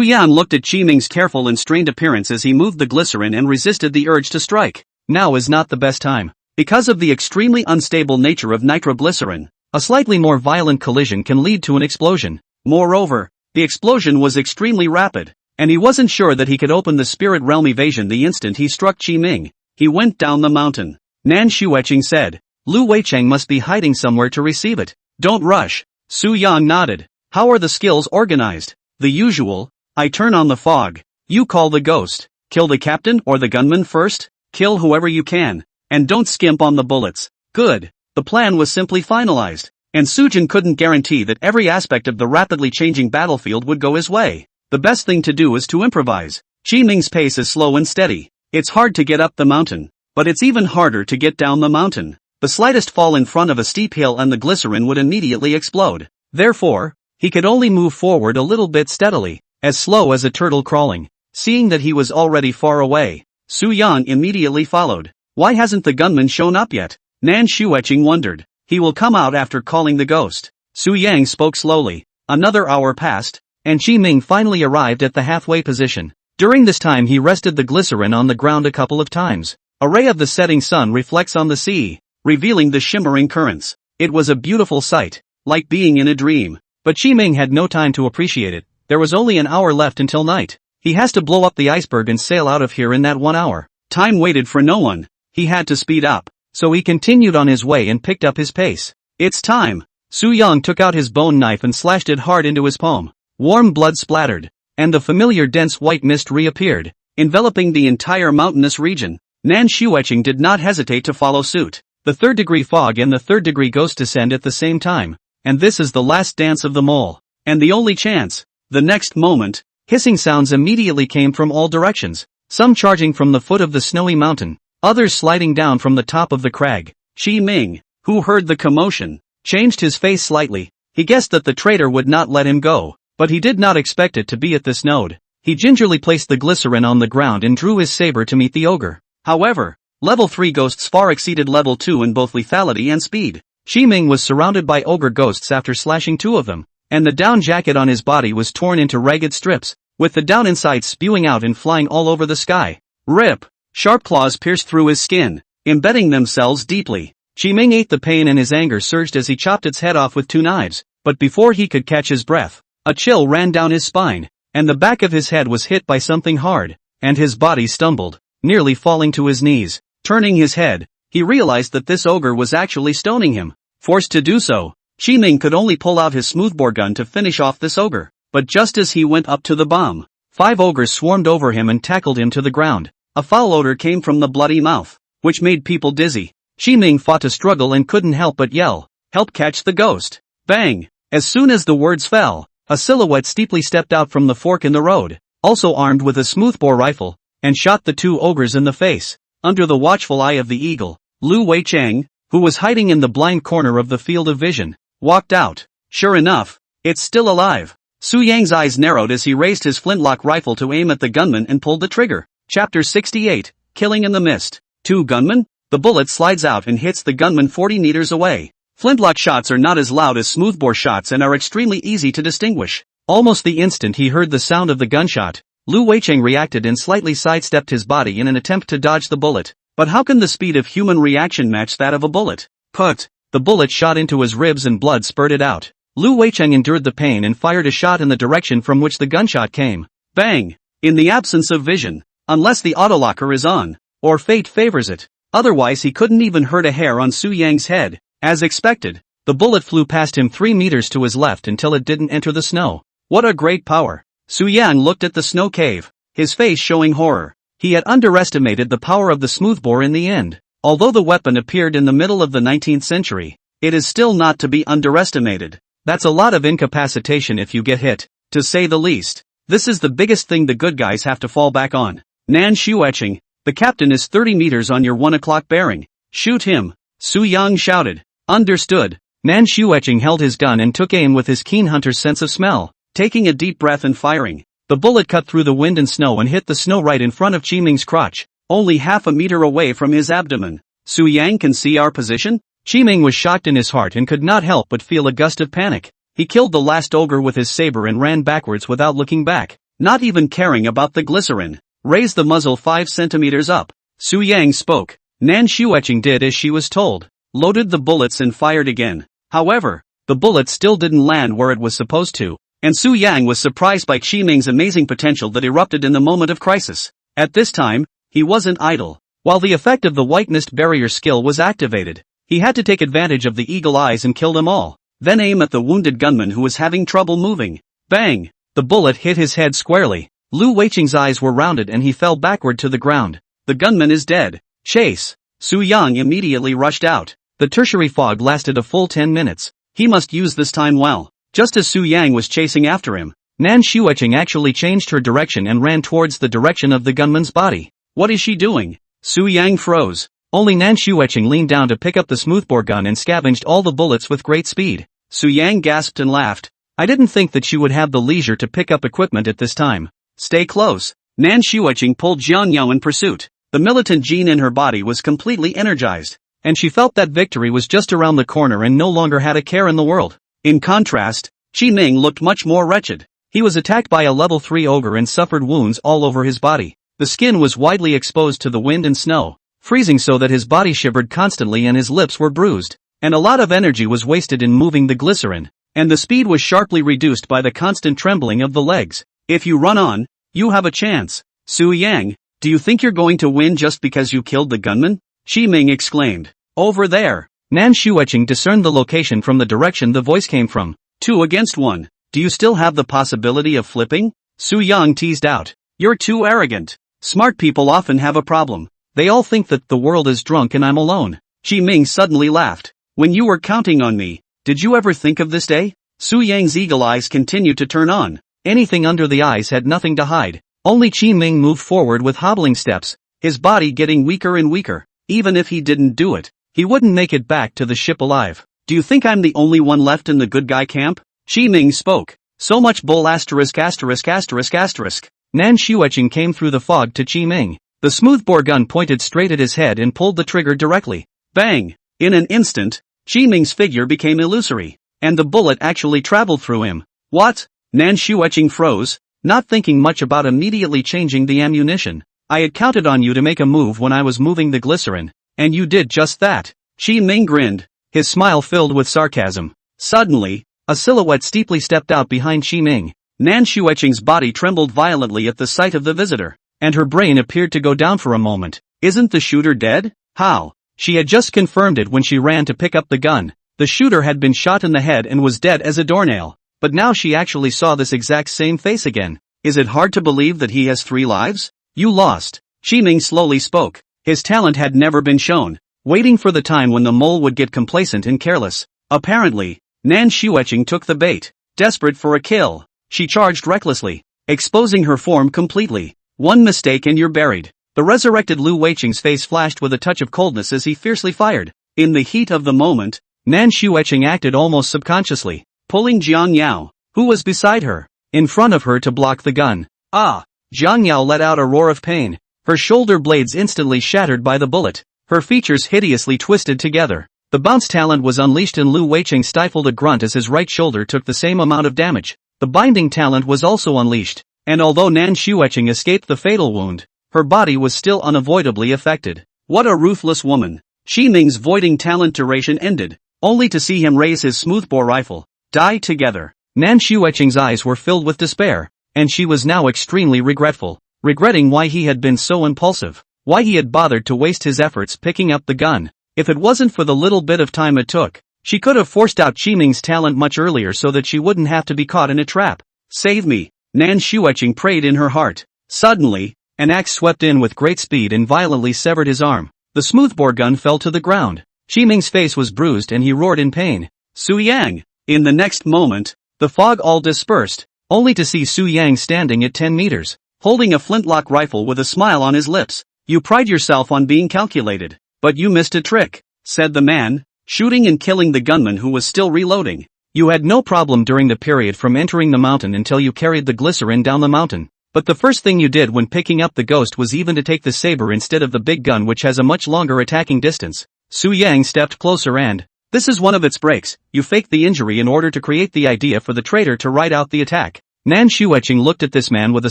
Yan looked at Qiming's careful and strained appearance as he moved the glycerin and resisted the urge to strike. Now is not the best time. Because of the extremely unstable nature of nitroglycerin, a slightly more violent collision can lead to an explosion. Moreover, the explosion was extremely rapid, and he wasn't sure that he could open the spirit realm evasion the instant he struck Qiming. He went down the mountain. Nan Shueching said, "Lu Weicheng must be hiding somewhere to receive it. Don't rush." Su Yan nodded. "How are the skills organized?" "The usual. I turn on the fog. You call the ghost. Kill the captain or the gunman first. Kill whoever you can. And don't skimp on the bullets." Good. The plan was simply finalized. And Sujin couldn't guarantee that every aspect of the rapidly changing battlefield would go his way. The best thing to do is to improvise. Qiming's pace is slow and steady. It's hard to get up the mountain, but it's even harder to get down the mountain. The slightest fall in front of a steep hill and the glycerin would immediately explode. Therefore, he could only move forward a little bit steadily, as slow as a turtle crawling. Seeing that he was already far away, Su Yan immediately followed. Why hasn't the gunman shown up yet? Nan Shueching wondered. He will come out after calling the ghost. Su Yang spoke slowly. Another hour passed, and Qiming finally arrived at the halfway position. During this time he rested the glycerin on the ground a couple of times. A ray of the setting sun reflects on the sea, revealing the shimmering currents. It was a beautiful sight, like being in a dream. But Qiming had no time to appreciate it. There was only an hour left until night. He has to blow up the iceberg and sail out of here in that 1 hour. Time waited for no one. He had to speed up. So he continued on his way and picked up his pace. "It's time." Su Yang took out his bone knife and slashed it hard into his palm. Warm blood splattered, and the familiar dense white mist reappeared, enveloping the entire mountainous region. Nan Shueching did not hesitate to follow suit. The third-degree fog and the third-degree ghost descend at the same time, and this is the last dance of them all. And the only chance. The next moment, hissing sounds immediately came from all directions, some charging from the foot of the snowy mountain, others sliding down from the top of the crag. Qiming, who heard the commotion, changed his face slightly. He guessed that the traitor would not let him go, but he did not expect it to be at this node. He gingerly placed the glycerin on the ground and drew his saber to meet the ogre. However, level 3 ghosts far exceeded level 2 in both lethality and speed. Qiming was surrounded by ogre ghosts after slashing 2 of them, and the down jacket on his body was torn into ragged strips, with the down inside spewing out and flying all over the sky. Rip! Sharp claws pierced through his skin, embedding themselves deeply. Qiming ate the pain and his anger surged as he chopped its head off with 2 knives, but before he could catch his breath, a chill ran down his spine, and the back of his head was hit by something hard, and his body stumbled, nearly falling to his knees. Turning his head, he realized that this ogre was actually stoning him. Forced to do so, Qiming could only pull out his smoothbore gun to finish off this ogre. But just as he went up to the bomb, 5 ogres swarmed over him and tackled him to the ground. A foul odor came from the bloody mouth, which made people dizzy. Qiming fought to struggle and couldn't help but yell, "Help catch the ghost!" Bang! As soon as the words fell, a silhouette steeply stepped out from the fork in the road, also armed with a smoothbore rifle, and shot the 2 ogres in the face. Under the watchful eye of the eagle, Lu Weicheng, who was hiding in the blind corner of the field of vision, walked out. Sure enough, it's still alive. Su Yang's eyes narrowed as he raised his flintlock rifle to aim at the gunman and pulled the trigger. Chapter 68, Killing in the Mist. 2 gunmen? The bullet slides out and hits the gunman 40 meters away. Flintlock shots are not as loud as smoothbore shots and are extremely easy to distinguish. Almost the instant he heard the sound of the gunshot, Lu Weicheng reacted and slightly sidestepped his body in an attempt to dodge the bullet. But how can the speed of human reaction match that of a bullet? Put! The bullet shot into his ribs and blood spurted out. Lu Weicheng endured the pain and fired a shot in the direction from which the gunshot came. Bang! In the absence of vision. Unless the autolocker is on. Or fate favors it. Otherwise he couldn't even hurt a hair on Su Yang's head. As expected, the bullet flew past him 3 meters to his left until it didn't enter the snow. What a great power! Su Yang looked at the snow cave, his face showing horror. He had underestimated the power of the smoothbore in the end. Although the weapon appeared in the middle of the 19th century, it is still not to be underestimated. That's a lot of incapacitation if you get hit, to say the least. This is the biggest thing the good guys have to fall back on. Nan Shuecheng, the captain is 30 meters on your 1 o'clock bearing. Shoot him, Su Yang shouted. Understood. Nan Shuecheng held his gun and took aim with his keen hunter's sense of smell, taking a deep breath and firing. The bullet cut through the wind and snow and hit the snow right in front of Qi Ming's crotch, only half a meter away from his abdomen. Su Yang can see our position? Qi Ming was shocked in his heart and could not help but feel a gust of panic. He killed the last ogre with his saber and ran backwards without looking back, not even caring about the glycerin. Raise the muzzle 5 centimeters up. Su Yang spoke. Nan Shuecheng did as she was told, loaded the bullets and fired again. However, the bullet still didn't land where it was supposed to. And Su Yang was surprised by Qi Ming's amazing potential that erupted in the moment of crisis. At this time, he wasn't idle. While the effect of the white mist barrier skill was activated, he had to take advantage of the eagle eyes and kill them all, then aim at the wounded gunman who was having trouble moving. Bang! The bullet hit his head squarely. Lu Weicheng's eyes were rounded and he fell backward to the ground. The gunman is dead. Chase! Su Yang immediately rushed out. The tertiary fog lasted a full 10 minutes. He must use this time well. Just as Su Yang was chasing after him, Nan Shuecheng actually changed her direction and ran towards the direction of the gunman's body. What is she doing? Su Yang froze. Only Nan Shuecheng leaned down to pick up the smoothbore gun and scavenged all the bullets with great speed. Su Yang gasped and laughed. I didn't think that she would have the leisure to pick up equipment at this time. Stay close. Nan Shuecheng pulled Jiang Yao in pursuit. The militant gene in her body was completely energized, and she felt that victory was just around the corner and no longer had a care in the world. In contrast, Qi Ming looked much more wretched. He was attacked by a level 3 ogre and suffered wounds all over his body. The skin was widely exposed to the wind and snow, freezing so that his body shivered constantly and his lips were bruised. And a lot of energy was wasted in moving the glycerin, and the speed was sharply reduced by the constant trembling of the legs. If you run on, you have a chance. Su Yang, do you think you're going to win just because you killed the gunman? Qi Ming exclaimed. Over there. Nan Shuecheng discerned the location from the direction the voice came from. 2 against 1. Do you still have the possibility of flipping? Su Yang teased out. You're too arrogant. Smart people often have a problem. They all think that the world is drunk and I'm alone. Qi Ming suddenly laughed. When you were counting on me, did you ever think of this day? Su Yang's eagle eyes continued to turn on. Anything under the eyes had nothing to hide. Only Qi Ming moved forward with hobbling steps, his body getting weaker and weaker. Even if he didn't do it, he wouldn't make it back to the ship alive. Do you think I'm the only one left in the good guy camp? Qi Ming spoke. So much bull asterisk asterisk asterisk asterisk. Nan Shuecheng came through the fog to Qi Ming. The smoothbore gun pointed straight at his head and pulled the trigger directly. Bang! In an instant, Qi Ming's figure became illusory, and the bullet actually traveled through him. What? Nan Shuecheng froze, not thinking much about immediately changing the ammunition. I had counted on you to make a move when I was moving the glycerin, and you did just that. Qi Ming grinned, his smile filled with sarcasm. Suddenly, a silhouette steeply stepped out behind Qi Ming. Nan Shuecheng's body trembled violently at the sight of the visitor, and her brain appeared to go down for a moment. Isn't the shooter dead? How? She had just confirmed it when she ran to pick up the gun. The shooter had been shot in the head and was dead as a doornail. But now she actually saw this exact same face again. Is it hard to believe that he has 3 lives? You lost. Qi Ming slowly spoke. His talent had never been shown, waiting for the time when the mole would get complacent and careless. Apparently, Nan Shuecheng took the bait. Desperate for a kill, she charged recklessly, exposing her form completely. One mistake and you're buried. The resurrected Lu Weicheng's face flashed with a touch of coldness as he fiercely fired. In the heat of the moment, Nan Shuecheng acted almost subconsciously, pulling Jiang Yao, who was beside her, in front of her to block the gun. Ah! Jiang Yao let out a roar of pain, her shoulder blades instantly shattered by the bullet, her features hideously twisted together. The bounce talent was unleashed and Lu Weicheng stifled a grunt as his right shoulder took the same amount of damage. The binding talent was also unleashed, and although Nan Shueching escaped the fatal wound, her body was still unavoidably affected. What a ruthless woman. Shi Ming's voiding talent duration ended, only to see him raise his smoothbore rifle. Die together. Nan Shueching's eyes were filled with despair, and she was now extremely regretful, regretting why he had been so impulsive, why he had bothered to waste his efforts picking up the gun. If it wasn't for the little bit of time it took, she could have forced out Shi Ming's talent much earlier so that she wouldn't have to be caught in a trap. Save me, Nan Shueching prayed in her heart. Suddenly, an axe swept in with great speed and violently severed his arm. The smoothbore gun fell to the ground. Shi Ming's face was bruised and he roared in pain. Su Yang! In the next moment, the fog all dispersed, only to see Su Yang standing at 10 meters, holding a flintlock rifle with a smile on his lips. You pride yourself on being calculated, but you missed a trick, said the man, shooting and killing the gunman who was still reloading. You had no problem during the period from entering the mountain until you carried the glycerin down the mountain, but the first thing you did when picking up the ghost was even to take the saber instead of the big gun which has a much longer attacking distance. Su Yang stepped closer and, this is one of its breaks, you faked the injury in order to create the idea for the traitor to ride out the attack. Nan Shueching looked at this man with a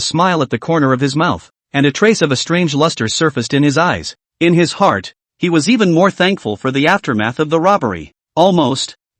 smile at the corner of his mouth, and a trace of a strange luster surfaced in his eyes. In his heart, he was even more thankful for the aftermath of the robbery.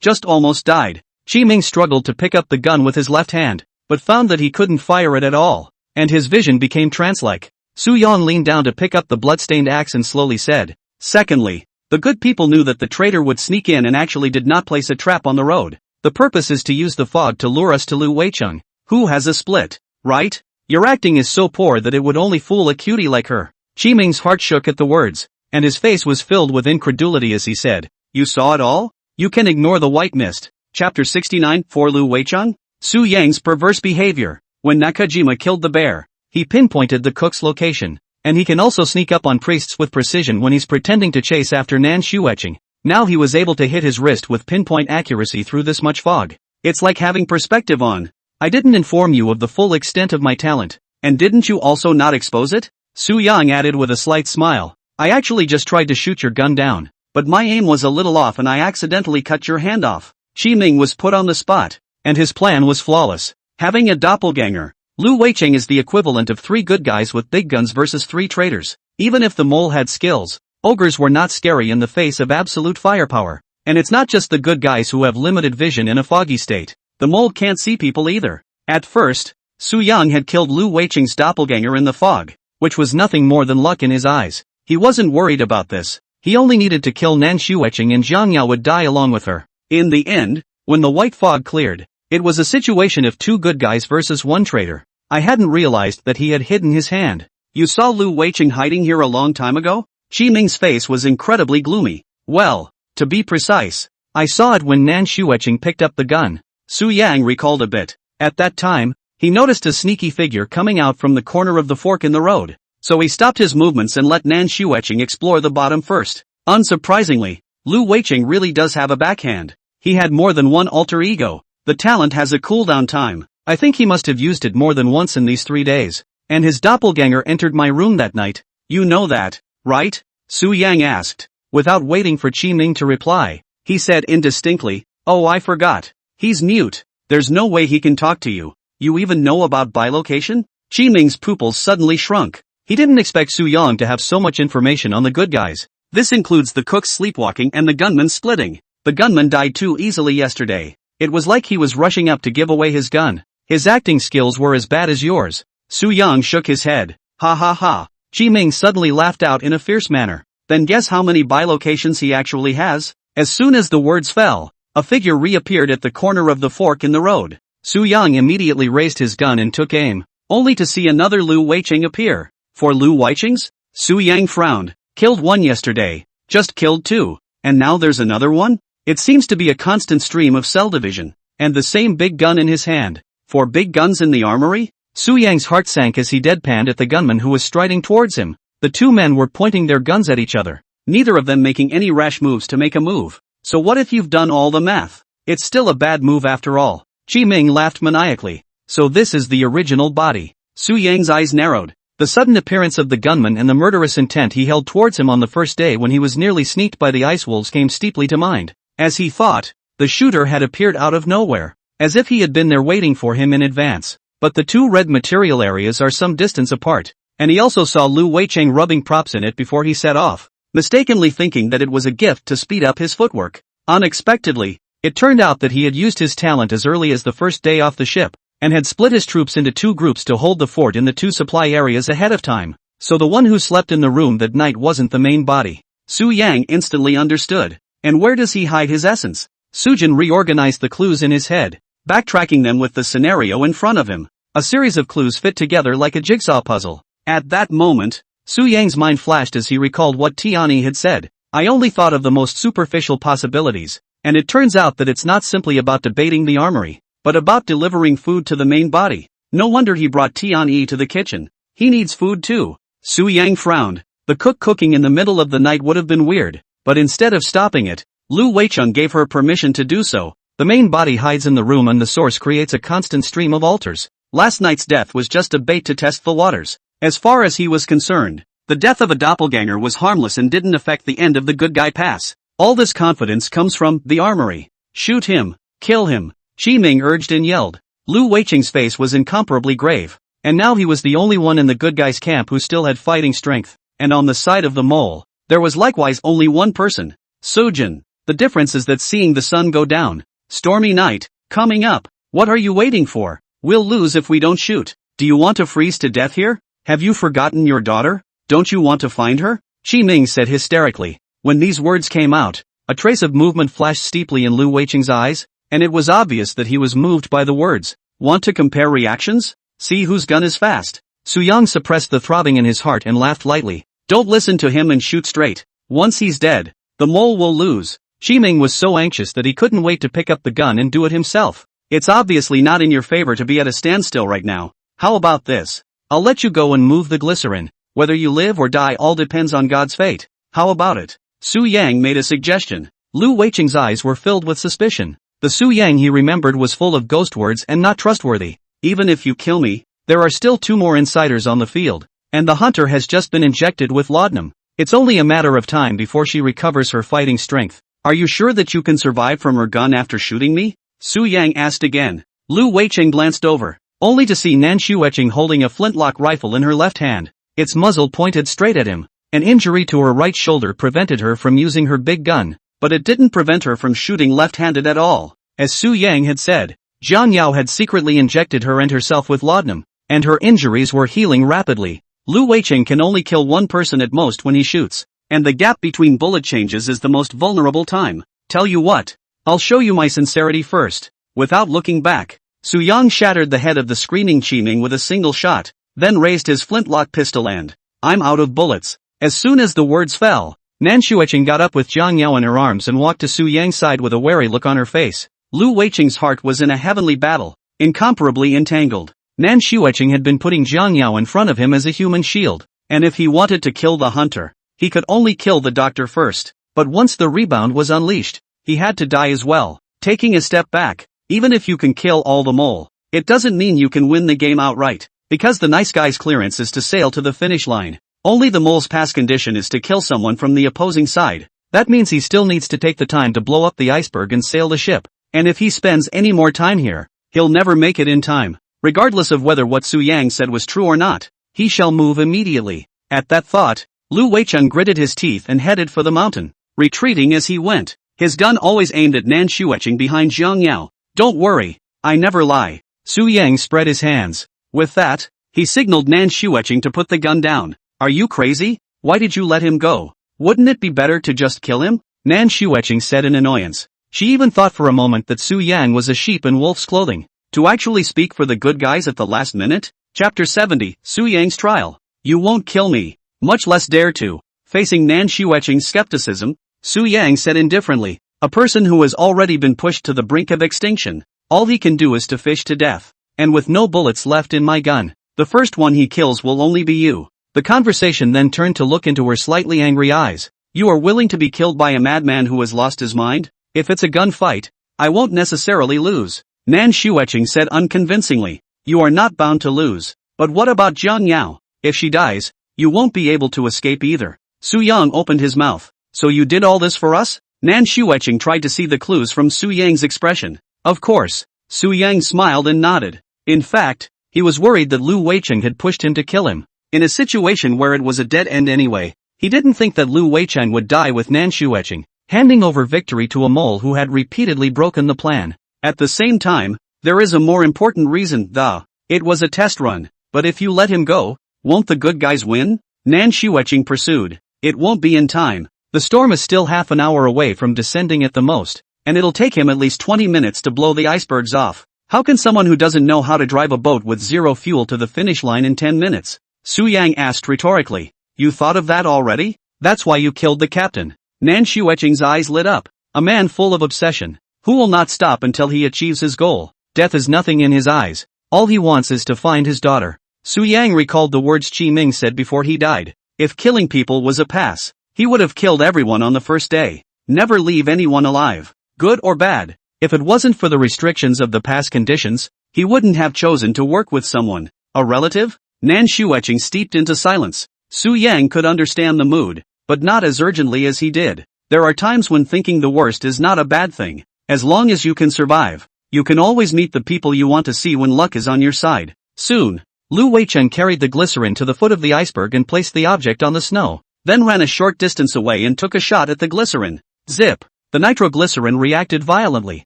Just almost died. Shi Ming struggled to pick up the gun with his left hand, but found that he couldn't fire it at all, and his vision became trance-like. Su Yang leaned down to pick up the blood-stained axe and slowly said, secondly, the good people knew that the traitor would sneak in and actually did not place a trap on the road. The purpose is to use the fog to lure us to Lu Weicheng, who has a split, right? Your acting is so poor that it would only fool a cutie like her. Shi Ming's heart shook at the words, and his face was filled with incredulity as he said, you saw it all? You can ignore the white mist. Chapter 69 For Lu Weicheng? Su Yang's perverse behavior. When Nakajima killed the bear, he pinpointed the cook's location, and he can also sneak up on priests with precision when he's pretending to chase after Nan Shueching. Now he was able to hit his wrist with pinpoint accuracy through this much fog. It's like having perspective on. I didn't inform you of the full extent of my talent, and didn't you also not expose it? Su Yang added with a slight smile. I actually just tried to shoot your gun down, but my aim was a little off and I accidentally cut your hand off. Shi Ming was put on the spot, and his plan was flawless. Having a doppelganger, Lu Weicheng is the equivalent of 3 good guys with big guns versus 3 traitors. Even if the mole had skills, ogres were not scary in the face of absolute firepower. And it's not just the good guys who have limited vision in a foggy state. The mole can't see people either. At first, Su Yang had killed Lu Weicheng's doppelganger in the fog, which was nothing more than luck in his eyes. He wasn't worried about this. He only needed to kill Nan Shueching and Zhang Yao would die along with her. In the end, when the white fog cleared, it was a situation of 2 good guys versus 1 traitor. I hadn't realized that he had hidden his hand. You saw Lu Weicheng hiding here a long time ago? Shi Ming's face was incredibly gloomy. Well, to be precise, I saw it when Nan Shueching picked up the gun. Su Yang recalled a bit. At that time, he noticed a sneaky figure coming out from the corner of the fork in the road. So he stopped his movements and let Nan Shueching explore the bottom first. Unsurprisingly, Lu Weicheng really does have a backhand. He had more than 1 alter ego. The talent has a cooldown time. I think he must have used it more than once in these 3 days. And his doppelganger entered my room that night. You know that, right? Su Yang asked. Without waiting for Qi Ming to reply, he said indistinctly, oh, I forgot. He's mute. There's no way he can talk to you. You even know about bilocation? Qi Ming's pupils suddenly shrunk. He didn't expect Su Yang to have so much information on the good guys. This includes the cook's sleepwalking and the gunman splitting. The gunman died too easily yesterday. It was like he was rushing up to give away his gun. His acting skills were as bad as yours. Su Yang shook his head. Ha ha ha. Qi Ming suddenly laughed out in a fierce manner. Then guess how many bilocations he actually has? As soon as the words fell, a figure reappeared at the corner of the fork in the road. Su Yang immediately raised his gun and took aim, only to see another Lu Weicheng appear. For Lu Weicheng's? Su Yang frowned. Killed 1 yesterday. Just killed 2. And now there's another one? It seems to be a constant stream of cell division. And the same big gun in his hand. 4 big guns in the armory? Su Yang's heart sank as he deadpanned at the gunman who was striding towards him. The 2 men were pointing their guns at each other, neither of them making any rash moves to make a move. So what if you've done all the math? It's still a bad move after all. Qi Ming laughed maniacally. So this is the original body. Su Yang's eyes narrowed. The sudden appearance of the gunman and the murderous intent he held towards him on the first day when he was nearly sneaked by the ice wolves came steeply to mind. As he thought, the shooter had appeared out of nowhere. as if he had been there waiting for him in advance. But the two red material areas are some distance apart, and he also saw Lu Weicheng rubbing props in it before he set off, mistakenly thinking that it was a gift to speed up his footwork. Unexpectedly, it turned out that he had used his talent as early as the first day off the ship, and had split his troops into two groups to hold the fort in the two supply areas ahead of time, so the one who slept in the room that night wasn't the main body. Su Yang instantly understood. And where does he hide his essence? Sujin reorganized the clues in his head, backtracking them with the scenario in front of him. A series of clues fit together like a jigsaw puzzle. At that moment, Su Yang's mind flashed as he recalled what Tianyi had said. I only thought of the most superficial possibilities, and it turns out that it's not simply about debating the armory, but about delivering food to the main body. No wonder he brought Tianyi to the kitchen. He needs food too. Su Yang frowned. The cook cooking in the middle of the night would have been weird, but instead of stopping it, Lu Weicheng gave her permission to do so. The main body hides in the room and the source creates a constant stream of altars. Last night's death was just a bait to test the waters. As far as he was concerned, the death of a doppelganger was harmless and didn't affect the end of the good guy pass. All this confidence comes from the armory. Shoot him. Kill him. Qi Ming urged and yelled. Lu Weicheng's face was incomparably grave, and now he was the only one in the good guy's camp who still had fighting strength. And on the side of the mole, there was likewise only one person. Sujin. The difference is that seeing the sun go down. Stormy night, coming up. What are you waiting for? We'll lose if we don't shoot. Do you want to freeze to death here? Have you forgotten your daughter? Don't you want to find her? Qi Ming said hysterically. When these words came out, a trace of movement flashed steeply in Lu Weicheng's eyes, and it was obvious that he was moved by the words. Want to compare reactions? See whose gun is fast. Su Yang suppressed the throbbing in his heart and laughed lightly. Don't listen to him and shoot straight. Once he's dead, the mole will lose. Qi Ming was so anxious that he couldn't wait to pick up the gun and do it himself. It's obviously not in your favor to be at a standstill right now. How about this? I'll let you go and move the glycerin. Whether you live or die all depends on God's fate. How about it? Su Yang made a suggestion. Lu Weicheng's eyes were filled with suspicion. The Su Yang he remembered was full of ghost words and not trustworthy. Even if you kill me, there are still two more insiders on the field, and the hunter has just been injected with laudanum. It's only a matter of time before she recovers her fighting strength. Are you sure that you can survive from her gun after shooting me? Su Yang asked again. Lu Weicheng glanced over, only to see Nan Shuecheng holding a flintlock rifle in her left hand, its muzzle pointed straight at him. An injury to her right shoulder prevented her from using her big gun, but it didn't prevent her from shooting left-handed at all. As Su Yang had said, Jiang Yao had secretly injected her and herself with laudanum, and her injuries were healing rapidly. Lu Weicheng can only kill one person at most when he shoots, and the gap between bullet changes is the most vulnerable time. Tell you what, I'll show you my sincerity first. Without looking back, Su Yang shattered the head of the screaming Qi Ming with a single shot, then raised his flintlock pistol and, I'm out of bullets. As soon as the words fell, Nan Shuecheng got up with Jiang Yao in her arms and walked to Su Yang's side with a wary look on her face. Lu Weicheng's heart was in a heavenly battle, incomparably entangled. Nan Shuecheng had been putting Jiang Yao in front of him as a human shield, and if he wanted to kill the hunter, he could only kill the doctor first. But once the rebound was unleashed, he had to die as well. Taking a step back, even if you can kill all the mole, it doesn't mean you can win the game outright, because the nice guy's clearance is to sail to the finish line. Only the mole's pass condition is to kill someone from the opposing side. That means he still needs to take the time to blow up the iceberg and sail the ship. And if he spends any more time here, he'll never make it in time. Regardless of whether what Su Yang said was true or not, he shall move immediately. At that thought, Lu Weicheng gritted his teeth and headed for the mountain, retreating as he went. His gun always aimed at Nan Shuecheng behind Jiang Yao. Don't worry, I never lie. Su Yang spread his hands. With that, he signaled Nan Shuecheng to put the gun down. Are you crazy? Why did you let him go? Wouldn't it be better to just kill him? Nan Shuecheng said in annoyance. She even thought for a moment that Su Yang was a sheep in wolf's clothing. To actually speak for the good guys at the last minute? Chapter 70, Su Yang's trial. You won't kill me, much less dare to. Facing Nan Shuecheng's skepticism, Su Yang said indifferently, a person who has already been pushed to the brink of extinction. All he can do is to fish to death. And with no bullets left in my gun, the first one he kills will only be you. The conversation then turned to look into her slightly angry eyes. You are willing to be killed by a madman who has lost his mind? If it's a gunfight, I won't necessarily lose. Nan Shuecheng said unconvincingly. You are not bound to lose. But what about Jiang Yao? If she dies, you won't be able to escape either. Su Yang opened his mouth. So you did all this for us? Nan Shuecheng tried to see the clues from Su Yang's expression. Of course. Su Yang smiled and nodded. In fact, he was worried that Lu Weicheng had pushed him to kill him. In a situation where it was a dead end anyway, he didn't think that Lu Weicheng would die with Nan Shuecheng, handing over victory to a mole who had repeatedly broken the plan. At the same time, there is a more important reason, though. It was a test run, but if you let him go, won't the good guys win? Nan Shuecheng pursued. It won't be in time. The storm is still half an hour away from descending at the most, and it'll take him at least 20 minutes to blow the icebergs off. How can someone who doesn't know how to drive a boat with zero fuel to the finish line in 10 minutes? Su Yang asked rhetorically. You thought of that already? That's why you killed the captain. Nan Shuecheng's eyes lit up. A man full of obsession, who will not stop until he achieves his goal. Death is nothing in his eyes. All he wants is to find his daughter. Su Yang recalled the words Qi Ming said before he died. If killing people was a pass, he would have killed everyone on the first day. Never leave anyone alive, good or bad. If it wasn't for the restrictions of the past conditions, he wouldn't have chosen to work with someone. A relative? Nan Shuecheng steeped into silence. Su Yang could understand the mood, but not as urgently as he did. There are times when thinking the worst is not a bad thing. As long as you can survive, you can always meet the people you want to see when luck is on your side. Soon, Lu Weicheng carried the glycerin to the foot of the iceberg and placed the object on the snow, then ran a short distance away and took a shot at the glycerin. Zip! The nitroglycerin reacted violently,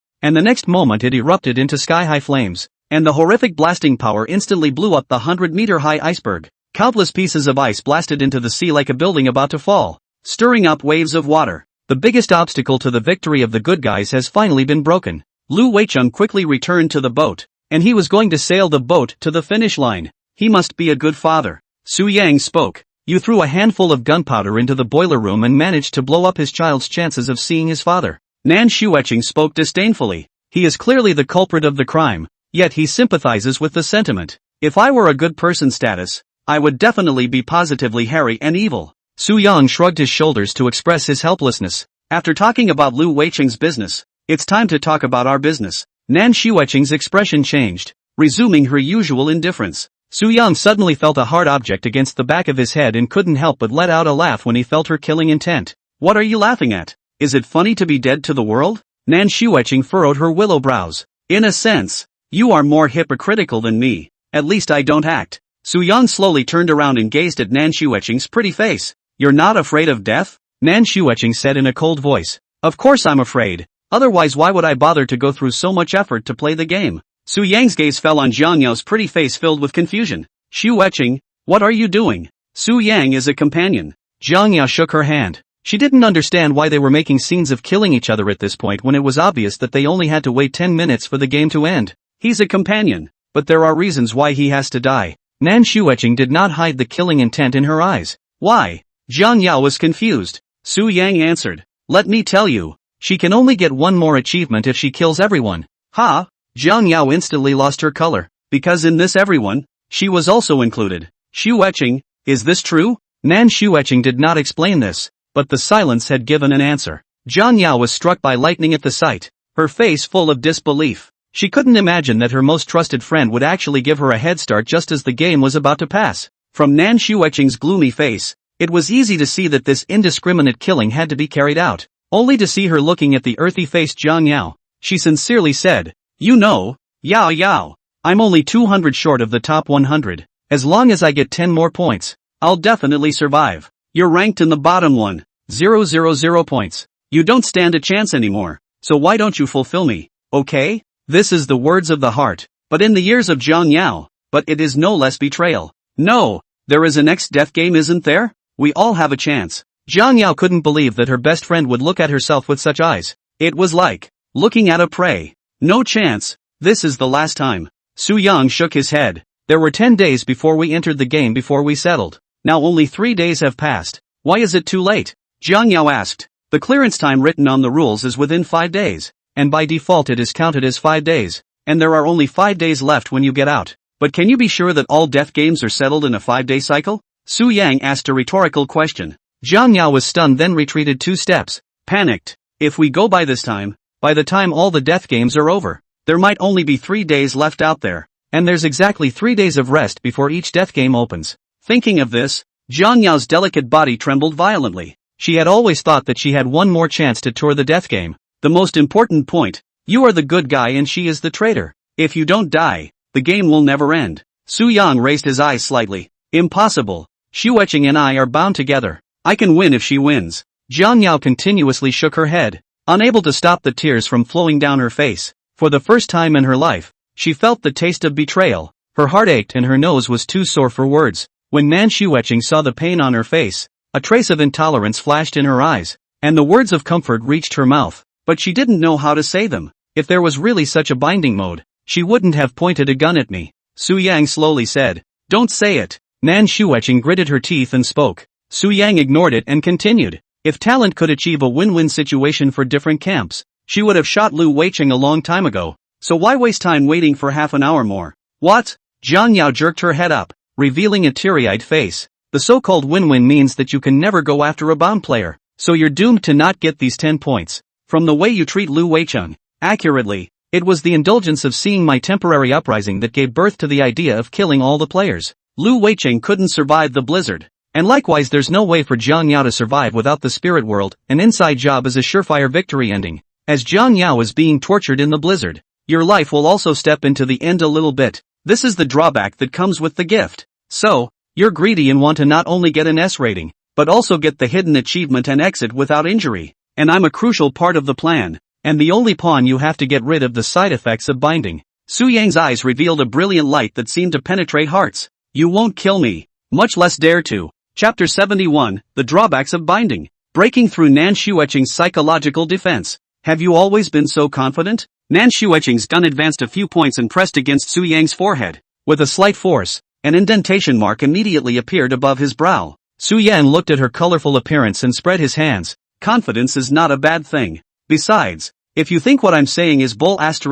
and the next moment it erupted into sky-high flames, and the horrific blasting power instantly blew up the 100-meter-high iceberg. Countless pieces of ice blasted into the sea like a building about to fall, stirring up waves of water. The biggest obstacle to the victory of the good guys has finally been broken. Lu Weicheng quickly returned to the boat, and he was going to sail the boat to the finish line. He must be a good father. Su Yang spoke. You threw a handful of gunpowder into the boiler room and managed to blow up his child's chances of seeing his father. Nan Shuecheng spoke disdainfully. He is clearly the culprit of the crime, yet he sympathizes with the sentiment. If I were a good person status, I would definitely be positively hairy and evil. Su Yang shrugged his shoulders to express his helplessness. After talking about Lu Weicheng's business, it's time to talk about our business. Nan Shuecheng's expression changed, resuming her usual indifference. Su Yang suddenly felt a hard object against the back of his head and couldn't help but let out a laugh when he felt her killing intent. What are you laughing at? Is it funny to be dead to the world? Nan Shuecheng furrowed her willow brows. In a sense, you are more hypocritical than me. At least I don't act. Su Yang slowly turned around and gazed at Nan Shuecheng's pretty face. You're not afraid of death? Nan Shuecheng said in a cold voice. Of course I'm afraid. Otherwise why would I bother to go through so much effort to play the game? Su Yang's gaze fell on Jiang Yao's pretty face filled with confusion. Shuecheng, what are you doing? Su Yang is a companion. Jiang Yao shook her hand. She didn't understand why they were making scenes of killing each other at this point when it was obvious that they only had to wait 10 minutes for the game to end. He's a companion, but there are reasons why he has to die. Nan Shuecheng did not hide the killing intent in her eyes. Why? Jiang Yao was confused. Su Yang answered. Let me tell you, she can only get one more achievement if she kills everyone. Ha! Jiang Yao instantly lost her color, because in this everyone, she was also included. Shuecheng, is this true? Nan Shuecheng did not explain this, but the silence had given an answer. Jiang Yao was struck by lightning at the sight, her face full of disbelief. She couldn't imagine that her most trusted friend would actually give her a head start just as the game was about to pass. From Nan Shuecheng's gloomy face, it was easy to see that this indiscriminate killing had to be carried out. Only to see her looking at the earthy-faced Jiang Yao, she sincerely said, You know, Yao, I'm only 200 short of the top 100. As long as I get 10 more points, I'll definitely survive. You're ranked in the bottom 1,000 points. You don't stand a chance anymore, so why don't you fulfill me, okay? This is the words of the heart, but in the years of Jiang Yao, but it is no less betrayal. No, there is a next death game, isn't there? We all have a chance. Jiang Yao couldn't believe that her best friend would look at herself with such eyes. It was like looking at a prey. No chance, this is the last time. Su Yang shook his head. There were 10 days before we entered the game before we settled. Now only 3 days have passed. Why is it too late? Jiang Yao asked. The clearance time written on the rules is within 5 days, and by default it is counted as 5 days, and there are only 5 days left when you get out. But can you be sure that all death games are settled in a 5-day cycle? Su Yang asked a rhetorical question. Jiang Yao was stunned, then retreated 2 steps, panicked. If we go by this time, by the time all the death games are over, there might only be 3 days left out there, and there's exactly 3 days of rest before each death game opens. Thinking of this, Jiang Yao's delicate body trembled violently. She had always thought that she had one more chance to tour the death game. The most important point, you are the good guy and she is the traitor. If you don't die, the game will never end. Su Yang raised his eyes slightly. Impossible. Xueqing and I are bound together. I can win if she wins. Jiang Yao continuously shook her head, unable to stop the tears from flowing down her face. For the first time in her life, she felt the taste of betrayal. Her heart ached and her nose was too sore for words. When Nan Xueqing saw the pain on her face, a trace of intolerance flashed in her eyes, and the words of comfort reached her mouth, but she didn't know how to say them. If there was really such a binding mode, she wouldn't have pointed a gun at me. Su Yang slowly said, "Don't say it." Nan Xueqing gritted her teeth and spoke. Su Yang ignored it and continued. If talent could achieve a win-win situation for different camps, she would have shot Lu Weiqing a long time ago, so why waste time waiting for half an hour more? What? Jiang Yao jerked her head up, revealing a teary-eyed face. The so-called win-win means that you can never go after a bound player, so you're doomed to not get these 10 points. From the way you treat Lu Weiqing. Accurately, it was the indulgence of seeing my temporary uprising that gave birth to the idea of killing all the players. Lu Weiqing couldn't survive the blizzard. And likewise there's no way for Jiang Yao to survive without the spirit world. An inside job is a surefire victory ending. As Jiang Yao is being tortured in the blizzard, your life will also step into the end a little bit. This is the drawback that comes with the gift. So, you're greedy and want to not only get an S rating, but also get the hidden achievement and exit without injury. And I'm a crucial part of the plan, and the only pawn you have to get rid of the side effects of binding. Su Yang's eyes revealed a brilliant light that seemed to penetrate hearts. You won't kill me, much less dare to. Chapter 71, The Drawbacks of Binding. Breaking through Nan Xueqing's psychological defense. Have you always been so confident? Nan Xueqing's gun advanced a few points and pressed against Su Yang's forehead. With a slight force, an indentation mark immediately appeared above his brow. Su Yang looked at her colorful appearance and spread his hands. Confidence is not a bad thing. Besides, if you think what I'm saying is bull ********,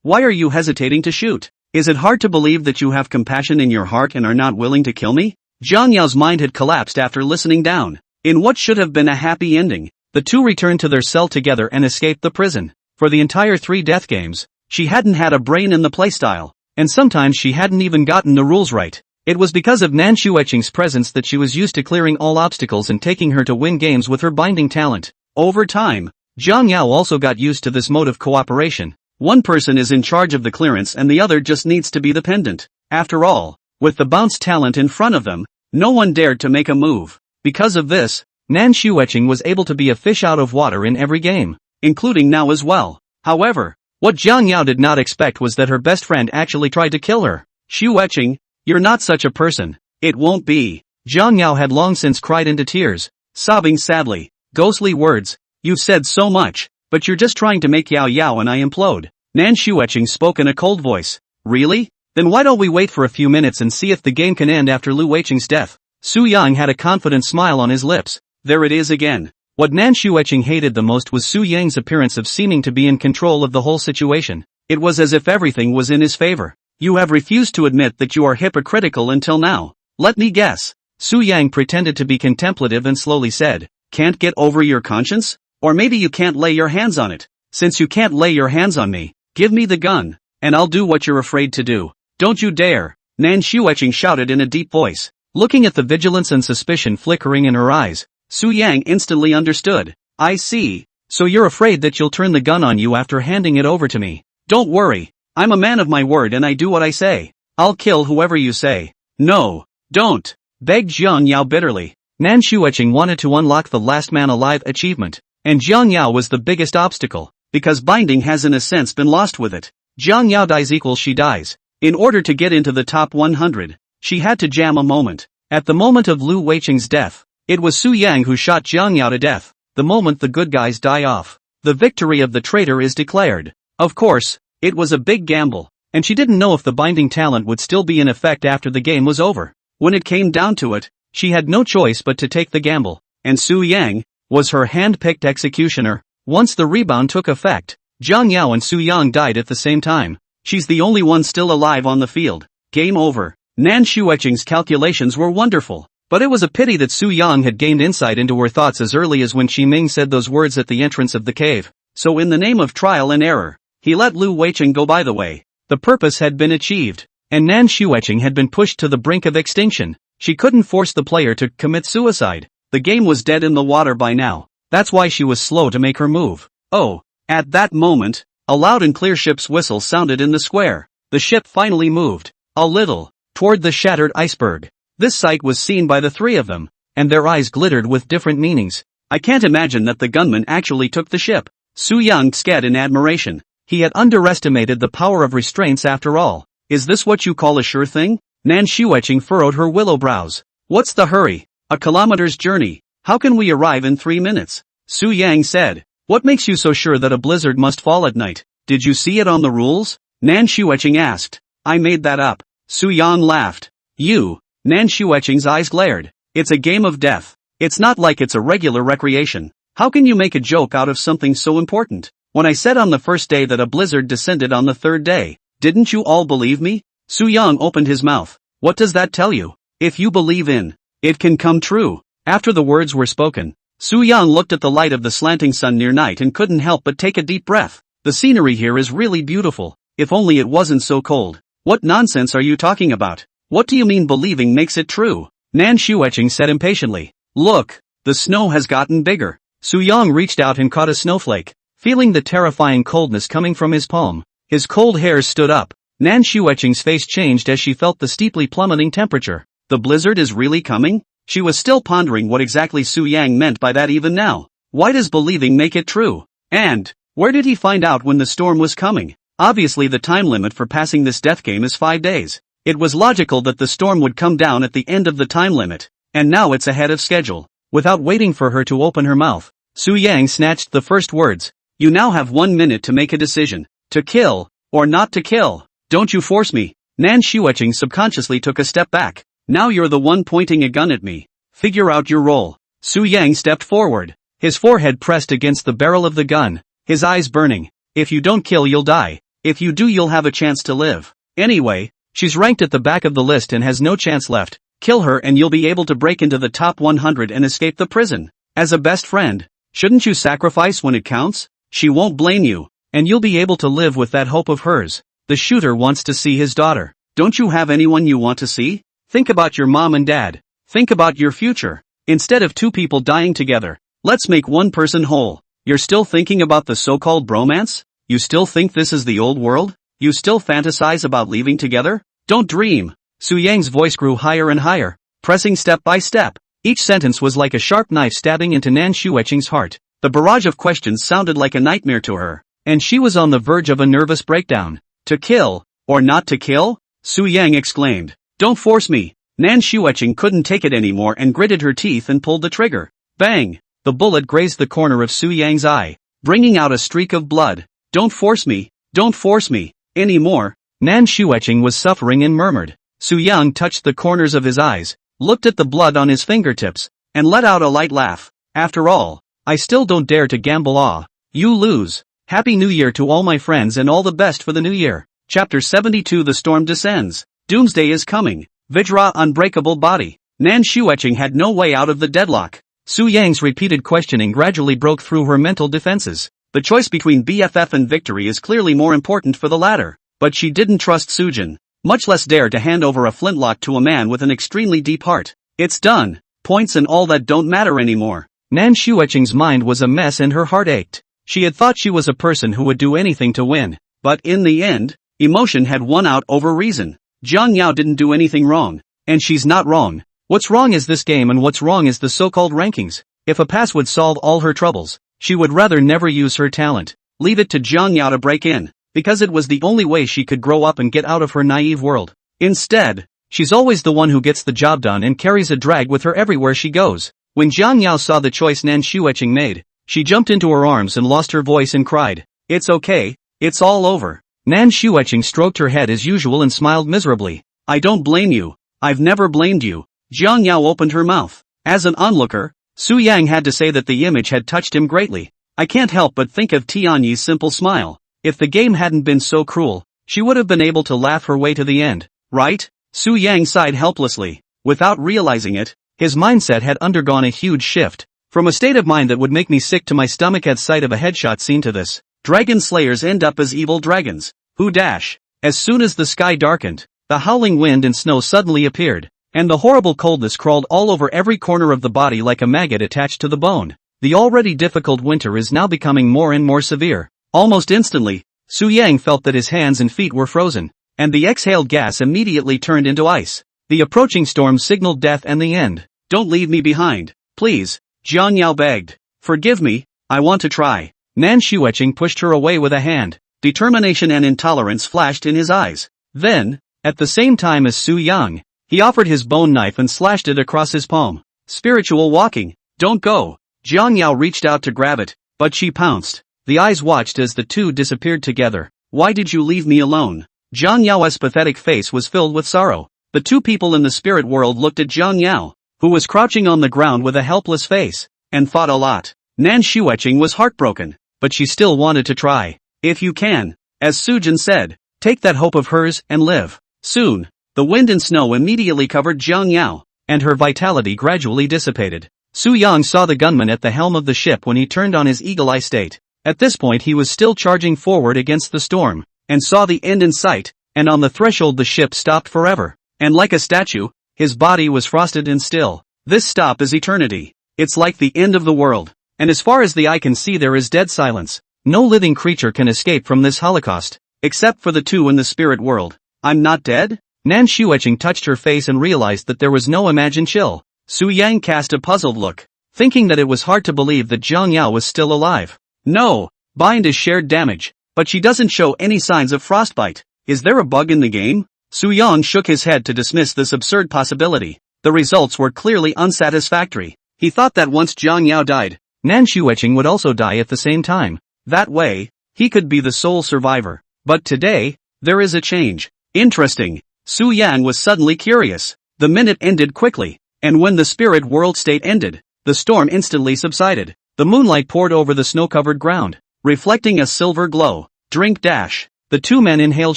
why are you hesitating to shoot? Is it hard to believe that you have compassion in your heart and are not willing to kill me? Jiang Yao's mind had collapsed after listening down. In what should have been a happy ending, the two returned to their cell together and escaped the prison. For the entire 3 death games, she hadn't had a brain in the playstyle, and sometimes she hadn't even gotten the rules right. It was because of Nan Xueqing's presence that she was used to clearing all obstacles and taking her to win games with her binding talent. Over time, Jiang Yao also got used to this mode of cooperation. One person is in charge of the clearance and the other just needs to be the pendant. After all, with the bounce talent in front of them, no one dared to make a move. Because of this, Nan Xueqing was able to be a fish out of water in every game, including now as well. However, what Jiang Yao did not expect was that her best friend actually tried to kill her. Xueqing, you're not such a person. It won't be. Jiang Yao had long since cried into tears, sobbing sadly. Ghostly words, you've said so much, but you're just trying to make Yao Yao and I implode. Nan Xueqing spoke in a cold voice. Really? Then why don't we wait for a few minutes and see if the game can end after Lu Weiqing's death? Su Yang had a confident smile on his lips. There it is again. What Nan Xueqing hated the most was Su Yang's appearance of seeming to be in control of the whole situation. It was as if everything was in his favor. You have refused to admit that you are hypocritical until now. Let me guess. Su Yang pretended to be contemplative and slowly said, can't get over your conscience? Or maybe you can't lay your hands on it. Since you can't lay your hands on me, give me the gun, and I'll do what you're afraid to do. Don't you dare. Nan Xueqing shouted in a deep voice. Looking at the vigilance and suspicion flickering in her eyes, Su Yang instantly understood. I see. So you're afraid that you'll turn the gun on you after handing it over to me. Don't worry. I'm a man of my word and I do what I say. I'll kill whoever you say. No, don't, begged Jiang Yao bitterly. Nan Xueqing wanted to unlock the last man alive achievement, and Jiang Yao was the biggest obstacle, because binding has in a sense been lost with it. Jiang Yao dies equals she dies. In order to get into the top 100, she had to jam a moment. At the moment of Lu Weiqing's death, it was Su Yang who shot Jiang Yao to death. The moment the good guys die off, the victory of the traitor is declared. Of course, it was a big gamble, and she didn't know if the binding talent would still be in effect after the game was over. When it came down to it, she had no choice but to take the gamble, and Su Yang was her hand-picked executioner. Once the rebound took effect, Jiang Yao and Su Yang died at the same time. She's the only one still alive on the field. Game over. Nan Xueqing's calculations were wonderful, but it was a pity that Su Yang had gained insight into her thoughts as early as when Qi Ming said those words at the entrance of the cave. So in the name of trial and error, he let Lu Weiqing go. By the way, the purpose had been achieved, and Nan Xueqing had been pushed to the brink of extinction. She couldn't force the player to commit suicide. The game was dead in the water by now. That's why she was slow to make her move. Oh, at that moment, A loud and clear ship's whistle sounded in the square. The ship finally moved. A little. Toward the shattered iceberg. This sight was seen by the three of them, and their eyes glittered with different meanings. I can't imagine that the gunman actually took the ship. Su Yang sked in admiration. He had underestimated the power of restraints after all. Is this what you call a sure thing? Nan Shueching furrowed her willow brows. What's the hurry? A kilometer's journey. How can we arrive in 3 minutes? Su Yang said. What makes you so sure that a blizzard must fall at night? Did you see it on the rules? Nan Shueching asked. I made that up. Su Yang laughed. You? Nan Shueching's eyes glared. It's a game of death. It's not like it's a regular recreation. How can you make a joke out of something so important? When I said on the first day that a blizzard descended on the third day, didn't you all believe me? Su Yang opened his mouth. What does that tell you? If you believe in it can come true. After the words were spoken, Su Yang looked at the light of the slanting sun near night and couldn't help but take a deep breath. The scenery here is really beautiful. If only it wasn't so cold. What nonsense are you talking about? What do you mean believing makes it true? Nan Shueching said impatiently. Look, the snow has gotten bigger. Su Yang reached out and caught a snowflake, feeling the terrifying coldness coming from his palm. His cold hairs stood up. Nan Shueching's face changed as she felt the steeply plummeting temperature. The blizzard is really coming? She was still pondering what exactly Su Yang meant by that even now. Why does believing make it true? And where did he find out when the storm was coming? Obviously the time limit for passing this death game is 5 days. It was logical that the storm would come down at the end of the time limit. And now it's ahead of schedule. Without waiting for her to open her mouth, Su Yang snatched the first words. You now have 1 minute to make a decision. To kill, or not to kill. Don't you force me. Nan Shueching subconsciously took a step back. Now you're the one pointing a gun at me. Figure out your role. Su Yang stepped forward. His forehead pressed against the barrel of the gun. His eyes burning. If you don't kill you'll die. If you do you'll have a chance to live. Anyway, she's ranked at the back of the list and has no chance left. Kill her and you'll be able to break into the top 100 and escape the prison. As a best friend, shouldn't you sacrifice when it counts? She won't blame you, and you'll be able to live with that hope of hers. The shooter wants to see his daughter. Don't you have anyone you want to see? Think about your mom and dad. Think about your future. Instead of 2 people dying together, let's make 1 person whole. You're still thinking about the so-called bromance? You still think this is the old world? You still fantasize about leaving together? Don't dream. Su Yang's voice grew higher and higher, pressing step by step. Each sentence was like a sharp knife stabbing into Nan Shueching's heart. The barrage of questions sounded like a nightmare to her, and she was on the verge of a nervous breakdown. To kill, or not to kill? Su Yang exclaimed. Don't force me. Nan Shueching couldn't take it anymore and gritted her teeth and pulled the trigger. Bang! The bullet grazed the corner of Su Yang's eye, bringing out a streak of blood. Don't force me. Don't force me. Anymore. Nan Shueching was suffering and murmured. Su Yang touched the corners of his eyes, looked at the blood on his fingertips, and let out a light laugh. After all, I still don't dare to gamble. You lose. Happy New Year to all my friends and all the best for the new year. Chapter 72. The storm descends. Doomsday is coming. Vajra unbreakable body. Nan Shueching had no way out of the deadlock. Su Yang's repeated questioning gradually broke through her mental defenses. The choice between BFF and victory is clearly more important for the latter. But she didn't trust Sujin, much less dare to hand over a flintlock to a man with an extremely deep heart. It's done. Points and all that don't matter anymore. Nan Shueching's mind was a mess and her heart ached. She had thought she was a person who would do anything to win. But in the end, emotion had won out over reason. Jiang Yao didn't do anything wrong. And she's not wrong. What's wrong is this game and what's wrong is the so-called rankings. If a pass would solve all her troubles, she would rather never use her talent. Leave it to Jiang Yao to break in. Because it was the only way she could grow up and get out of her naive world. Instead, she's always the one who gets the job done and carries a drag with her everywhere she goes. When Jiang Yao saw the choice Nan Shueching made, she jumped into her arms and lost her voice and cried, It's okay, it's all over. Nan Shueching stroked her head as usual and smiled miserably. I don't blame you. I've never blamed you. Jiang Yao opened her mouth. As an onlooker, Su Yang had to say that the image had touched him greatly. I can't help but think of Tianyi's simple smile. If the game hadn't been so cruel, she would have been able to laugh her way to the end, right? Su Yang sighed helplessly. Without realizing it, his mindset had undergone a huge shift. From a state of mind that would make me sick to my stomach at sight of a headshot scene to this, dragon slayers end up as evil dragons. Who dash? As soon as the sky darkened, the howling wind and snow suddenly appeared, and the horrible coldness crawled all over every corner of the body like a maggot attached to the bone. The already difficult winter is now becoming more and more severe. Almost instantly, Su Yang felt that his hands and feet were frozen, and the exhaled gas immediately turned into ice. The approaching storm signaled death and the end. "Don't leave me behind, please," Jiang Yao begged. "Forgive me, I want to try." Nan Xueqing pushed her away with a hand. Determination and intolerance flashed in his eyes. Then, at the same time as Su Yang, he offered his bone knife and slashed it across his palm. "Spiritual walking, don't go." Jiang Yao reached out to grab it, but she pounced. The eyes watched as the two disappeared together. "Why did you leave me alone?" Jiang Yao's pathetic face was filled with sorrow. The two people in the spirit world looked at Jiang Yao, who was crouching on the ground with a helpless face, and thought a lot. Nan Xueqing was heartbroken, but she still wanted to try. "If you can," as Sujin said, "take that hope of hers and live." Soon, the wind and snow immediately covered Jiang Yao, and her vitality gradually dissipated. Su Yang saw the gunman at the helm of the ship when he turned on his eagle eye state. At this point he was still charging forward against the storm, and saw the end in sight, and on the threshold the ship stopped forever. And like a statue, his body was frosted and still. This stop is eternity. It's like the end of the world, and as far as the eye can see there is dead silence. No living creature can escape from this holocaust, except for the two in the spirit world. "I'm not dead?" Nan Xueqing touched her face and realized that there was no imagined chill. Su Yang cast a puzzled look, thinking that it was hard to believe that Jiang Yao was still alive. "No, bind is shared damage, but she doesn't show any signs of frostbite. Is there a bug in the game?" Su Yang shook his head to dismiss this absurd possibility. The results were clearly unsatisfactory. He thought that once Jiang Yao died, Nan Xueqing would also die at the same time. That way, he could be the sole survivor. But today, there is a change. Interesting. Su Yang was suddenly curious. The minute ended quickly, and when the spirit world state ended, the storm instantly subsided. The moonlight poured over the snow-covered ground, reflecting a silver glow. "Drink dash." The two men inhaled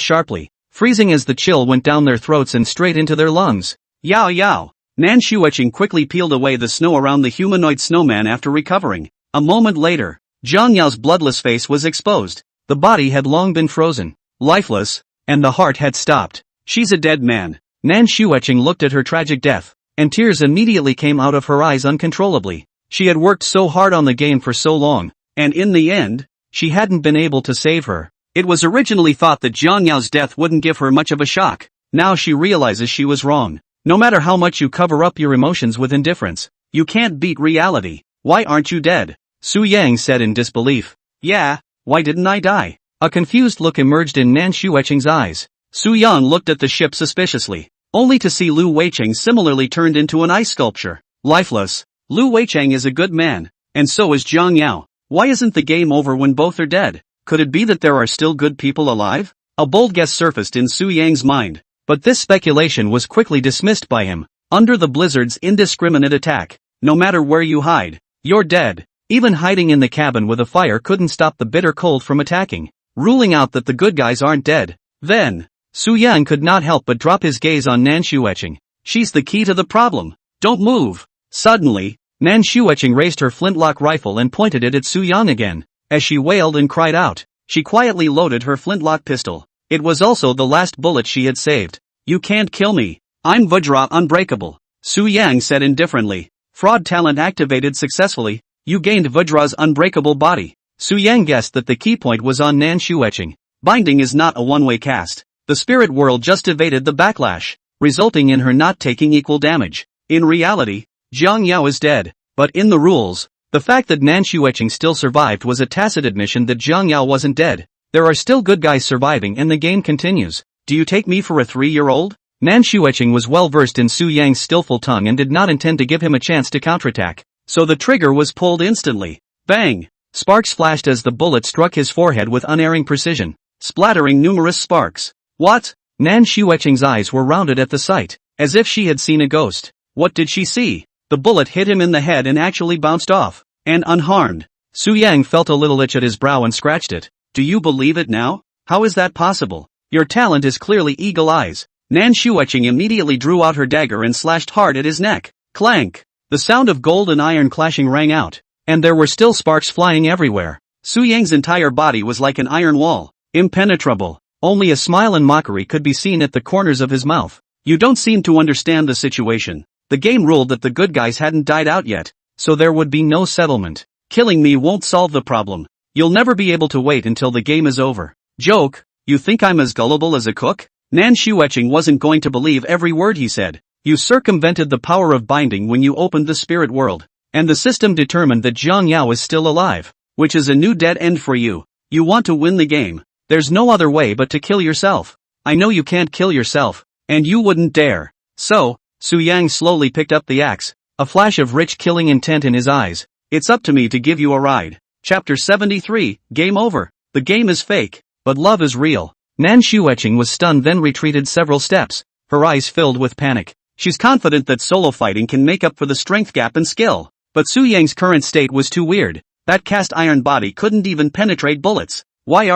sharply, freezing as the chill went down their throats and straight into their lungs. "Yao Yao." Nan Xueqing quickly peeled away the snow around the humanoid snowman after recovering. A moment later, Jiang Yao's bloodless face was exposed. The body had long been frozen, lifeless, and the heart had stopped. "She's a dead man." Nan Xueqing looked at her tragic death, and tears immediately came out of her eyes uncontrollably. She had worked so hard on the game for so long, and in the end, she hadn't been able to save her. It was originally thought that Jiang Yao's death wouldn't give her much of a shock. Now she realizes she was wrong. No matter how much you cover up your emotions with indifference, you can't beat reality. "Why aren't you dead?" Su Yang said in disbelief. "Yeah, why didn't I die?" A confused look emerged in Nan Xueqing's eyes. Su Yang looked at the ship suspiciously, only to see Lu Weicheng similarly turned into an ice sculpture, lifeless. Lu Weicheng is a good man, and so is Jiang Yao. Why isn't the game over when both are dead? Could it be that there are still good people alive? A bold guess surfaced in Su Yang's mind, but this speculation was quickly dismissed by him. Under the blizzard's indiscriminate attack, no matter where you hide, you're dead. Even hiding in the cabin with a fire couldn't stop the bitter cold from attacking. Ruling out that the good guys aren't dead. Then, Su Yang could not help but drop his gaze on Nan Xueqing. "She's the key to the problem. Don't move." Suddenly, Nan Xueqing raised her flintlock rifle and pointed it at Su Yang again. As she wailed and cried out, she quietly loaded her flintlock pistol. It was also the last bullet she had saved. "You can't kill me. I'm Vajra Unbreakable," Su Yang said indifferently. "Fraud talent activated successfully. You gained Vajra's unbreakable body." Su Yang guessed that the key point was on Nan Xueqing. Binding is not a one-way cast. The spirit world just evaded the backlash, resulting in her not taking equal damage. In reality, Jiang Yao is dead, but in the rules, the fact that Nan Xueqing still survived was a tacit admission that Jiang Yao wasn't dead. There are still good guys surviving and the game continues. "Do you take me for a 3-year-old? Nan Xueqing was well versed in Su Yang's skillful tongue and did not intend to give him a chance to counterattack, so the trigger was pulled instantly. Bang! Sparks flashed as the bullet struck his forehead with unerring precision, splattering numerous sparks. "What?" Nan Xueqing's eyes were rounded at the sight, as if she had seen a ghost. What did she see? The bullet hit him in the head and actually bounced off, and unharmed. Su Yang felt a little itch at his brow and scratched it. "Do you believe it now? How is that possible? Your talent is clearly eagle eyes." Nan Xueqing immediately drew out her dagger and slashed hard at his neck. Clank! The sound of gold and iron clashing rang out, and there were still sparks flying everywhere. Su Yang's entire body was like an iron wall, impenetrable. Only a smile and mockery could be seen at the corners of his mouth. "You don't seem to understand the situation. The game ruled that the good guys hadn't died out yet, so there would be no settlement. Killing me won't solve the problem. You'll never be able to wait until the game is over. Joke, you think I'm as gullible as a cook? Nan Shueching wasn't going to believe every word he said. You circumvented the power of binding when you opened the spirit world, and the system determined that Jiang Yao is still alive, which is a new dead end for you. You want to win the game. There's no other way but to kill yourself. I know you can't kill yourself, and you wouldn't dare. So, Su Yang slowly picked up the axe, a flash of rich killing intent in his eyes. It's up to me to give you a ride. Chapter 73, Game Over. The game is fake, but love is real. Nan Shueching was stunned, then retreated several steps, her eyes filled with panic. She's confident that solo fighting can make up for the strength gap and skill, but Su Yang's current state was too weird. That cast iron body couldn't even penetrate bullets. Why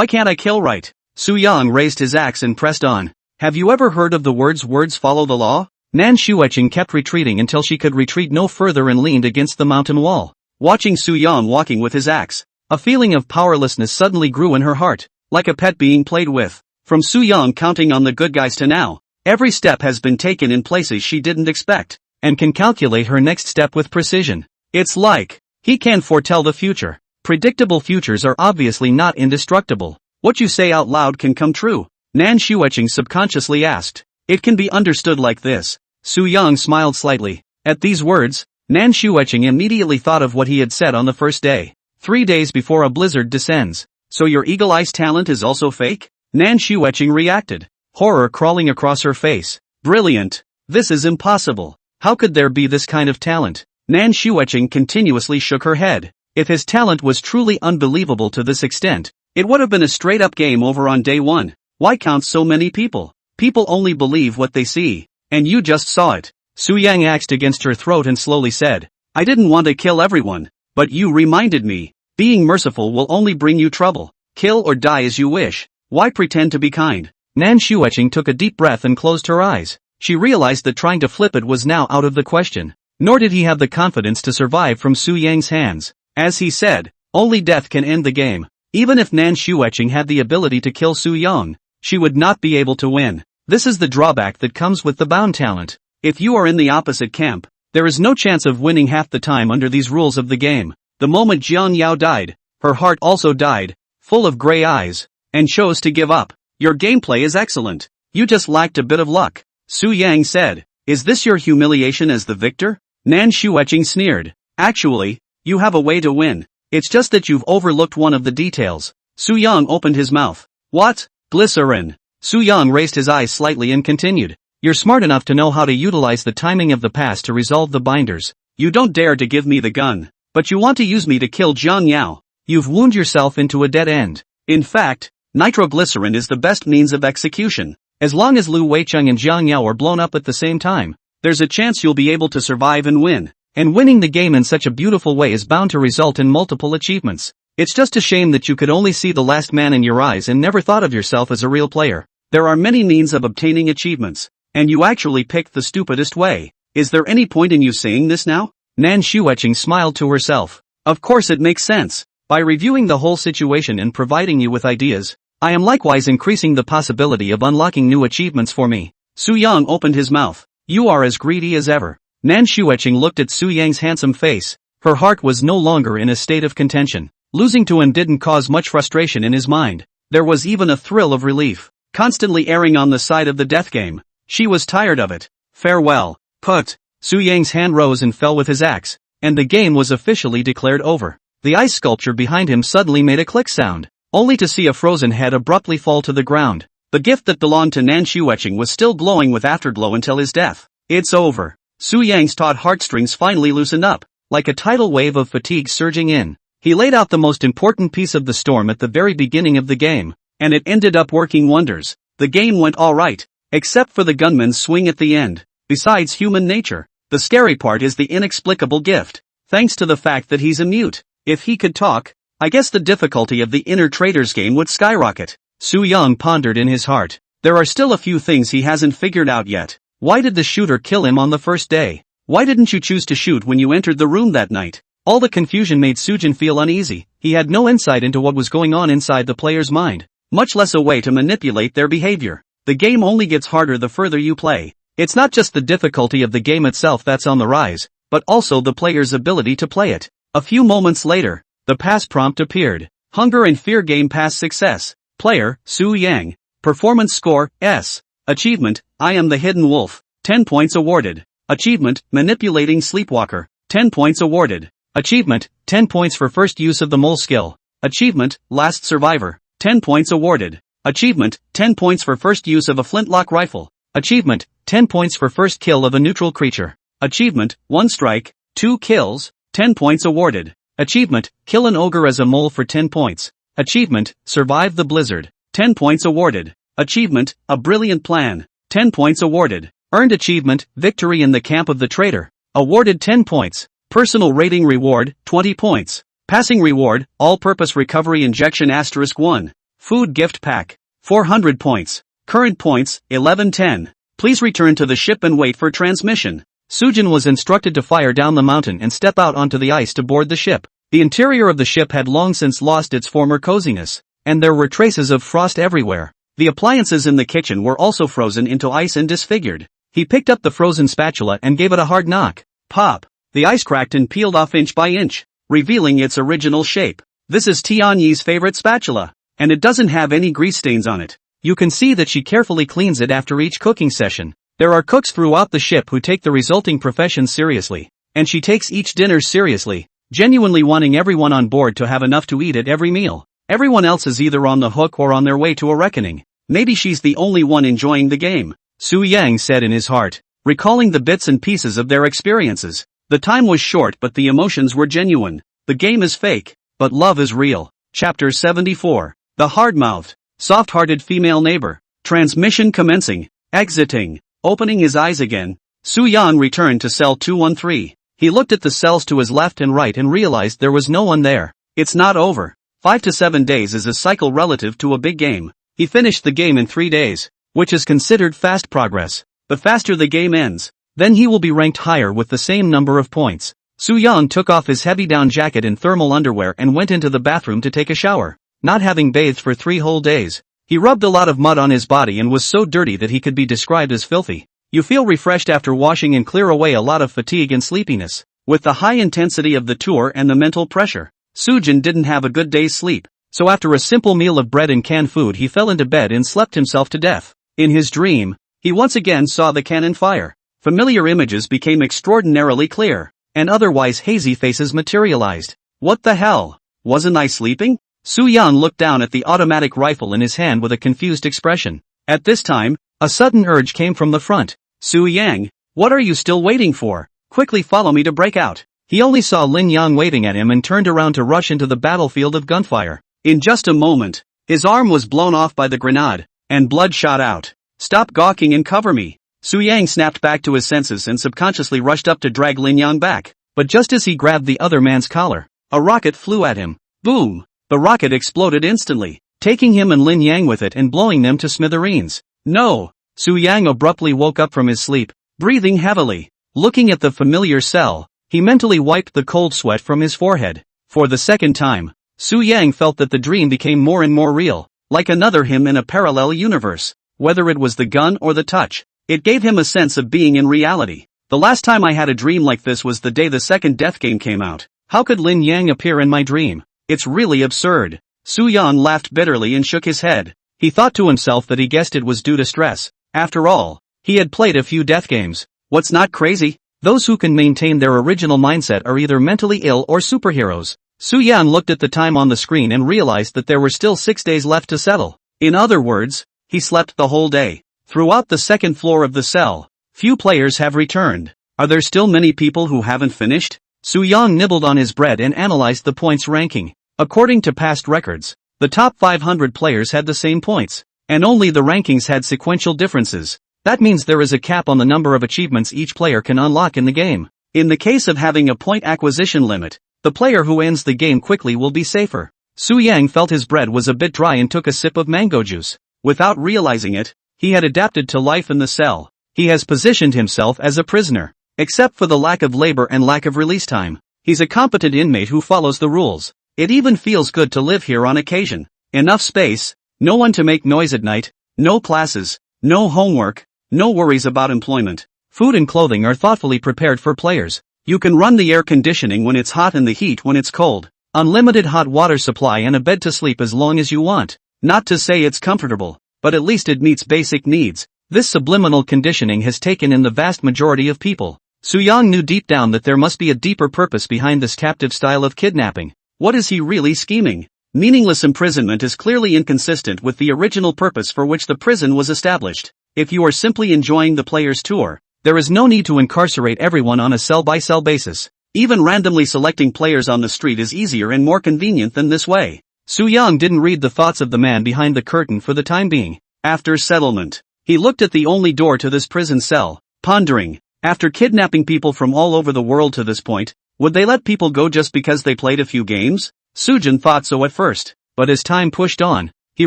can't I kill right? Su Yang raised his axe and pressed on. Have you ever heard of the words follow the law? Nan Shueching kept retreating until she could retreat no further and leaned against the mountain wall. Watching Su Yang walking with his axe, a feeling of powerlessness suddenly grew in her heart, like a pet being played with. From Su Yang counting on the good guys to now, every step has been taken in places she didn't expect, and can calculate her next step with precision. It's like he can foretell the future. Predictable futures are obviously not indestructible. What you say out loud can come true, Nan Shueching subconsciously asked. It can be understood like this. Su Yang smiled slightly. At these words, Nan Shueching immediately thought of what he had said on the first day, 3 days before a blizzard descends. So your eagle eyes talent is also fake? Nan Shueching reacted, horror crawling across her face. Brilliant. This is impossible. How could there be this kind of talent? Nan Shueching continuously shook her head. If his talent was truly unbelievable to this extent, it would have been a straight-up game over on day one. Why count so many people? People only believe what they see, and you just saw it. Su Yang axed against her throat and slowly said, I didn't want to kill everyone, but you reminded me. Being merciful will only bring you trouble. Kill or die as you wish. Why pretend to be kind? Nan Shueching took a deep breath and closed her eyes. She realized that trying to flip it was now out of the question. Nor did he have the confidence to survive from Su Yang's hands. As he said, only death can end the game. Even if Nan Shueching had the ability to kill Su Yang, she would not be able to win. This is the drawback that comes with the bound talent. If you are in the opposite camp, there is no chance of winning half the time under these rules of the game. The moment Jiang Yao died, her heart also died, full of gray eyes, and chose to give up. Your gameplay is excellent. You just lacked a bit of luck. Su Yang said. Is this your humiliation as the victor? Nan Shueching sneered. Actually, you have a way to win. It's just that you've overlooked one of the details. Su Yang opened his mouth. What? Glycerin. Su Yang raised his eyes slightly and continued. You're smart enough to know how to utilize the timing of the past to resolve the binders. You don't dare to give me the gun, but you want to use me to kill Jiang Yao. You've wounded yourself into a dead end. In fact, nitroglycerin is the best means of execution. As long as Lu Weicheng and Jiang Yao are blown up at the same time, there's a chance you'll be able to survive and win. And winning the game in such a beautiful way is bound to result in multiple achievements. It's just a shame that you could only see the last man in your eyes and never thought of yourself as a real player. There are many means of obtaining achievements, and you actually picked the stupidest way. Is there any point in you saying this now? Nan Shueching smiled to herself. Of course it makes sense. By reviewing the whole situation and providing you with ideas, I am likewise increasing the possibility of unlocking new achievements for me. Su Yang opened his mouth. You are as greedy as ever. Nan Shueching looked at Su Yang's handsome face. Her heart was no longer in a state of contention. Losing to him didn't cause much frustration in his mind. There was even a thrill of relief. Constantly erring on the side of the death game. She was tired of it. Farewell. Put. Su Yang's hand rose and fell with his axe, and the game was officially declared over. The ice sculpture behind him suddenly made a click sound, only to see a frozen head abruptly fall to the ground. The gift that belonged to Nan Shueching was still glowing with afterglow until his death. It's over. Su Yang's taut heartstrings finally loosened up, like a tidal wave of fatigue surging in. He laid out the most important piece of the storm at the very beginning of the game, and it ended up working wonders. The game went alright, except for the gunman's swing at the end. Besides human nature, the scary part is the inexplicable gift. Thanks to the fact that he's a mute. If he could talk, I guess the difficulty of the inner trader's game would skyrocket. Su Yang pondered in his heart. There are still a few things he hasn't figured out yet. Why did the shooter kill him on the first day? Why didn't you choose to shoot when you entered the room that night? All the confusion made Sujin feel uneasy. He had no insight into what was going on inside the player's mind, much less a way to manipulate their behavior. The game only gets harder the further you play. It's not just the difficulty of the game itself that's on the rise, but also the player's ability to play it. A few moments later, the pass prompt appeared. Hunger and Fear Game Pass Success. Player, Su Yang. Performance score, S. Achievement, I am the hidden wolf. 10 points awarded. Achievement, manipulating sleepwalker. 10 points awarded. Achievement, 10 points for first use of the mole skill. Achievement, last survivor. 10 points awarded. Achievement, 10 points for first use of a flintlock rifle. Achievement, 10 points for first kill of a neutral creature. Achievement, 1 strike, 2 kills, 10 points awarded. Achievement, kill an ogre as a mole for 10 points. Achievement, survive the blizzard. 10 points awarded. Achievement, a brilliant plan. 10 points awarded. Earned achievement, victory in the camp of the traitor. Awarded 10 points. Personal rating reward, 20 points. Passing reward, all-purpose recovery injection *1. Food gift pack. 400 points. Current points, 1110. Please return to the ship and wait for transmission. Sujin was instructed to fire down the mountain and step out onto the ice to board the ship. The interior of the ship had long since lost its former coziness, and there were traces of frost everywhere. The appliances in the kitchen were also frozen into ice and disfigured. He picked up the frozen spatula and gave it a hard knock. Pop! The ice cracked and peeled off inch by inch, revealing its original shape. This is Tianyi's favorite spatula, and it doesn't have any grease stains on it. You can see that she carefully cleans it after each cooking session. There are cooks throughout the ship who take the resulting profession seriously, and she takes each dinner seriously, genuinely wanting everyone on board to have enough to eat at every meal. Everyone else is either on the hook or on their way to a reckoning. Maybe she's the only one enjoying the game, Su Yang said in his heart, recalling the bits and pieces of their experiences. The time was short but the emotions were genuine. The game is fake, but love is real. Chapter 74. The hard-mouthed, soft-hearted female neighbor. Transmission commencing. Exiting. Opening his eyes again, Su Yan returned to cell 213. He looked at the cells to his left and right and realized there was no one there. It's not over. 5 to 7 days is a cycle relative to a big game. He finished the game in 3 days, which is considered fast progress. The faster the game ends, then he will be ranked higher with the same number of points. Su Yan took off his heavy down jacket and thermal underwear and went into the bathroom to take a shower. Not having bathed for 3 whole days, he rubbed a lot of mud on his body and was so dirty that he could be described as filthy. You feel refreshed after washing and clear away a lot of fatigue and sleepiness. With the high intensity of the tour and the mental pressure, Sujin didn't have a good day's sleep, so after a simple meal of bread and canned food he fell into bed and slept himself to death. In his dream, he once again saw the cannon fire. Familiar images became extraordinarily clear, and otherwise hazy faces materialized. What the hell? Wasn't I sleeping? Su Yan looked down at the automatic rifle in his hand with a confused expression. At this time, a sudden urge came from the front. Su Yang, what are you still waiting for? Quickly follow me to break out. He only saw Lin Yang waving at him and turned around to rush into the battlefield of gunfire. In just a moment, his arm was blown off by the grenade, and blood shot out. Stop gawking and cover me. Su Yang snapped back to his senses and subconsciously rushed up to drag Lin Yang back. But just as he grabbed the other man's collar, a rocket flew at him. Boom! The rocket exploded instantly, taking him and Lin Yang with it and blowing them to smithereens. No! Su Yang abruptly woke up from his sleep, breathing heavily. Looking at the familiar cell, he mentally wiped the cold sweat from his forehead. For the second time, Su Yang felt that the dream became more and more real, like another him in a parallel universe. Whether it was the gun or the touch, it gave him a sense of being in reality. The last time I had a dream like this was the day the second Death Game came out. How could Lin Yang appear in my dream? It's really absurd. Su Yan laughed bitterly and shook his head. He thought to himself that he guessed it was due to stress. After all, he had played a few death games. What's not crazy? Those who can maintain their original mindset are either mentally ill or superheroes. Su Yan looked at the time on the screen and realized that there were still 6 days left to settle. In other words, he slept the whole day. Throughout the second floor of the cell, few players have returned. Are there still many people who haven't finished? Su Yan nibbled on his bread and analyzed the points ranking. According to past records, the top 500 players had the same points, and only the rankings had sequential differences. That means there is a cap on the number of achievements each player can unlock in the game. In the case of having a point acquisition limit, the player who ends the game quickly will be safer. Su Yang felt his bread was a bit dry and took a sip of mango juice. Without realizing it, he had adapted to life in the cell. He has positioned himself as a prisoner. Except for the lack of labor and lack of release time, he's a competent inmate who follows the rules. It even feels good to live here on occasion. Enough space, no one to make noise at night, no classes, no homework, no worries about employment. Food and clothing are thoughtfully prepared for players. You can run the air conditioning when it's hot and the heat when it's cold. Unlimited hot water supply and a bed to sleep as long as you want. Not to say it's comfortable, but at least it meets basic needs. This subliminal conditioning has taken in the vast majority of people. Soo-young knew deep down that there must be a deeper purpose behind this captive style of kidnapping. What is he really scheming? Meaningless imprisonment is clearly inconsistent with the original purpose for which the prison was established. If you are simply enjoying the player's tour, there is no need to incarcerate everyone on a cell-by-cell basis. Even randomly selecting players on the street is easier and more convenient than this way. Soo-young didn't read the thoughts of the man behind the curtain for the time being. After settlement, he looked at the only door to this prison cell, pondering, after kidnapping people from all over the world to this point, would they let people go just because they played a few games? Soo-jin thought so at first, but as time pushed on, he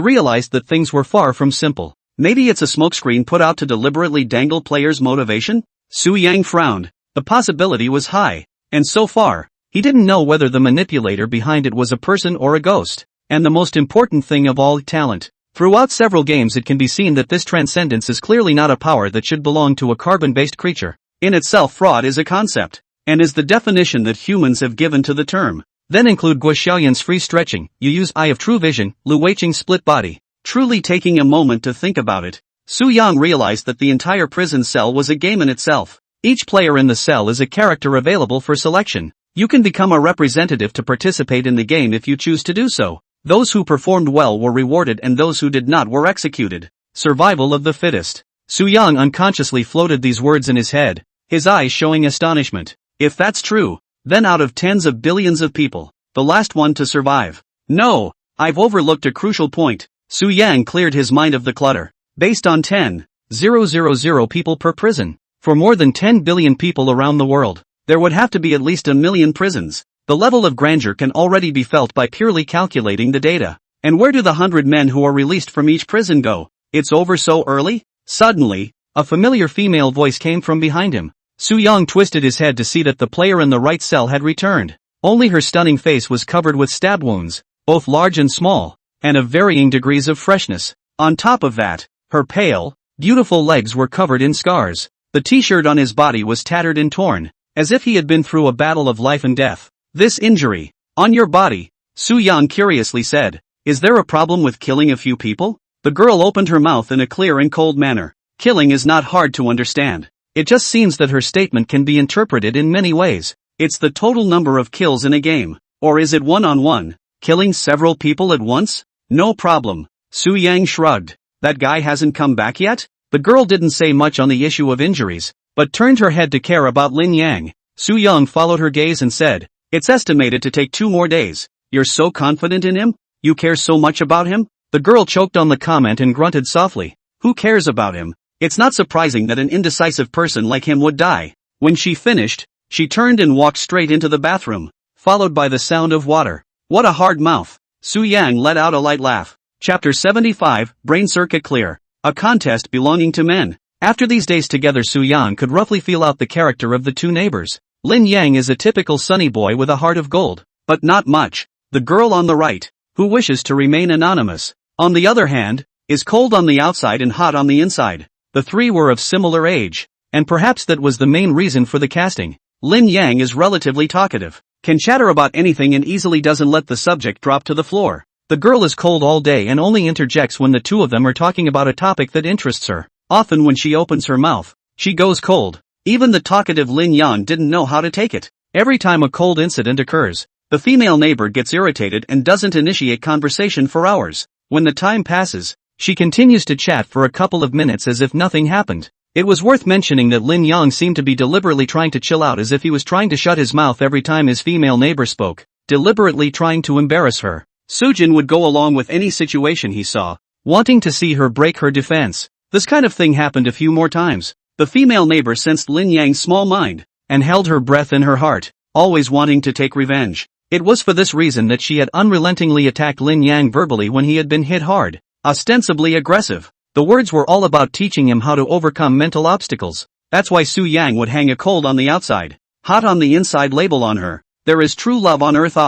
realized that things were far from simple. Maybe it's a smokescreen put out to deliberately dangle players' motivation? Soo-young frowned. The possibility was high, and so far, he didn't know whether the manipulator behind it was a person or a ghost. And the most important thing of all, talent. Throughout several games it can be seen that this transcendence is clearly not a power that should belong to a carbon-based creature. In itself, fraud is a concept, and is the definition that humans have given to the term. Then include Guo Xiaoyan's free stretching, you use eye of true vision, Lu Weiqing's split body. Truly taking a moment to think about it, Soo-young realized that the entire prison cell was a game in itself. Each player in the cell is a character available for selection. You can become a representative to participate in the game if you choose to do so. Those who performed well were rewarded and those who did not were executed. Survival of the fittest. Soo-young unconsciously floated these words in his head, his eyes showing astonishment. If that's true, then out of tens of billions of people, the last one to survive. No, I've overlooked a crucial point. Soo-young cleared his mind of the clutter. Based on 10,000 people per prison, for more than 10 billion people around the world, there would have to be at least 1 million prisons. The level of grandeur can already be felt by purely calculating the data. And where do the 100 men who are released from each prison go? It's over so early? Suddenly, a familiar female voice came from behind him. Soo-young twisted his head to see that the player in the right cell had returned. Only her stunning face was covered with stab wounds, both large and small, and of varying degrees of freshness. On top of that, her pale, beautiful legs were covered in scars. The t-shirt on his body was tattered and torn, as if he had been through a battle of life and death. This injury, on your body, Soo-young curiously said, is there a problem with killing a few people? The girl opened her mouth in a clear and cold manner. Killing is not hard to understand. It just seems that her statement can be interpreted in many ways. It's the total number of kills in a game. Or is it one-on-one? Killing several people at once? No problem. Soo-young shrugged. That guy hasn't come back yet? The girl didn't say much on the issue of injuries, but turned her head to care about Lin Yang. Soo-young followed her gaze and said, it's estimated to take 2 more days. You're so confident in him? You care so much about him? The girl choked on the comment and grunted softly. Who cares about him? It's not surprising that an indecisive person like him would die. When she finished, she turned and walked straight into the bathroom, followed by the sound of water. What a hard mouth. Soo-young let out a light laugh. Chapter 75, Brain Circuit Clear. A contest belonging to men. After these days together, Soo-young could roughly feel out the character of the two neighbors. Lin Yang is a typical sunny boy with a heart of gold, but not much. The girl on the right, who wishes to remain anonymous, on the other hand, is cold on the outside and hot on the inside. The three were of similar age, and perhaps that was the main reason for the casting. Lin Yang is relatively talkative, can chatter about anything and easily doesn't let the subject drop to the floor. The girl is cold all day and only interjects when the two of them are talking about a topic that interests her. Often when she opens her mouth, she goes cold. Even the talkative Lin Yan didn't know how to take it. Every time a cold incident occurs, the female neighbor gets irritated and doesn't initiate conversation for hours. When the time passes, she continues to chat for a couple of minutes as if nothing happened. It was worth mentioning that Lin Yang seemed to be deliberately trying to chill out, as if he was trying to shut his mouth every time his female neighbor spoke, deliberately trying to embarrass her. Soo-jin would go along with any situation he saw, wanting to see her break her defense. This kind of thing happened a few more times. The female neighbor sensed Lin Yang's small mind, and held her breath in her heart, always wanting to take revenge. It was for this reason that she had unrelentingly attacked Lin Yang verbally when he had been hit hard, ostensibly aggressive. The words were all about teaching him how to overcome mental obstacles. That's why Soo-young would hang a cold on the outside, hot on the inside label on her. There is true love on earth,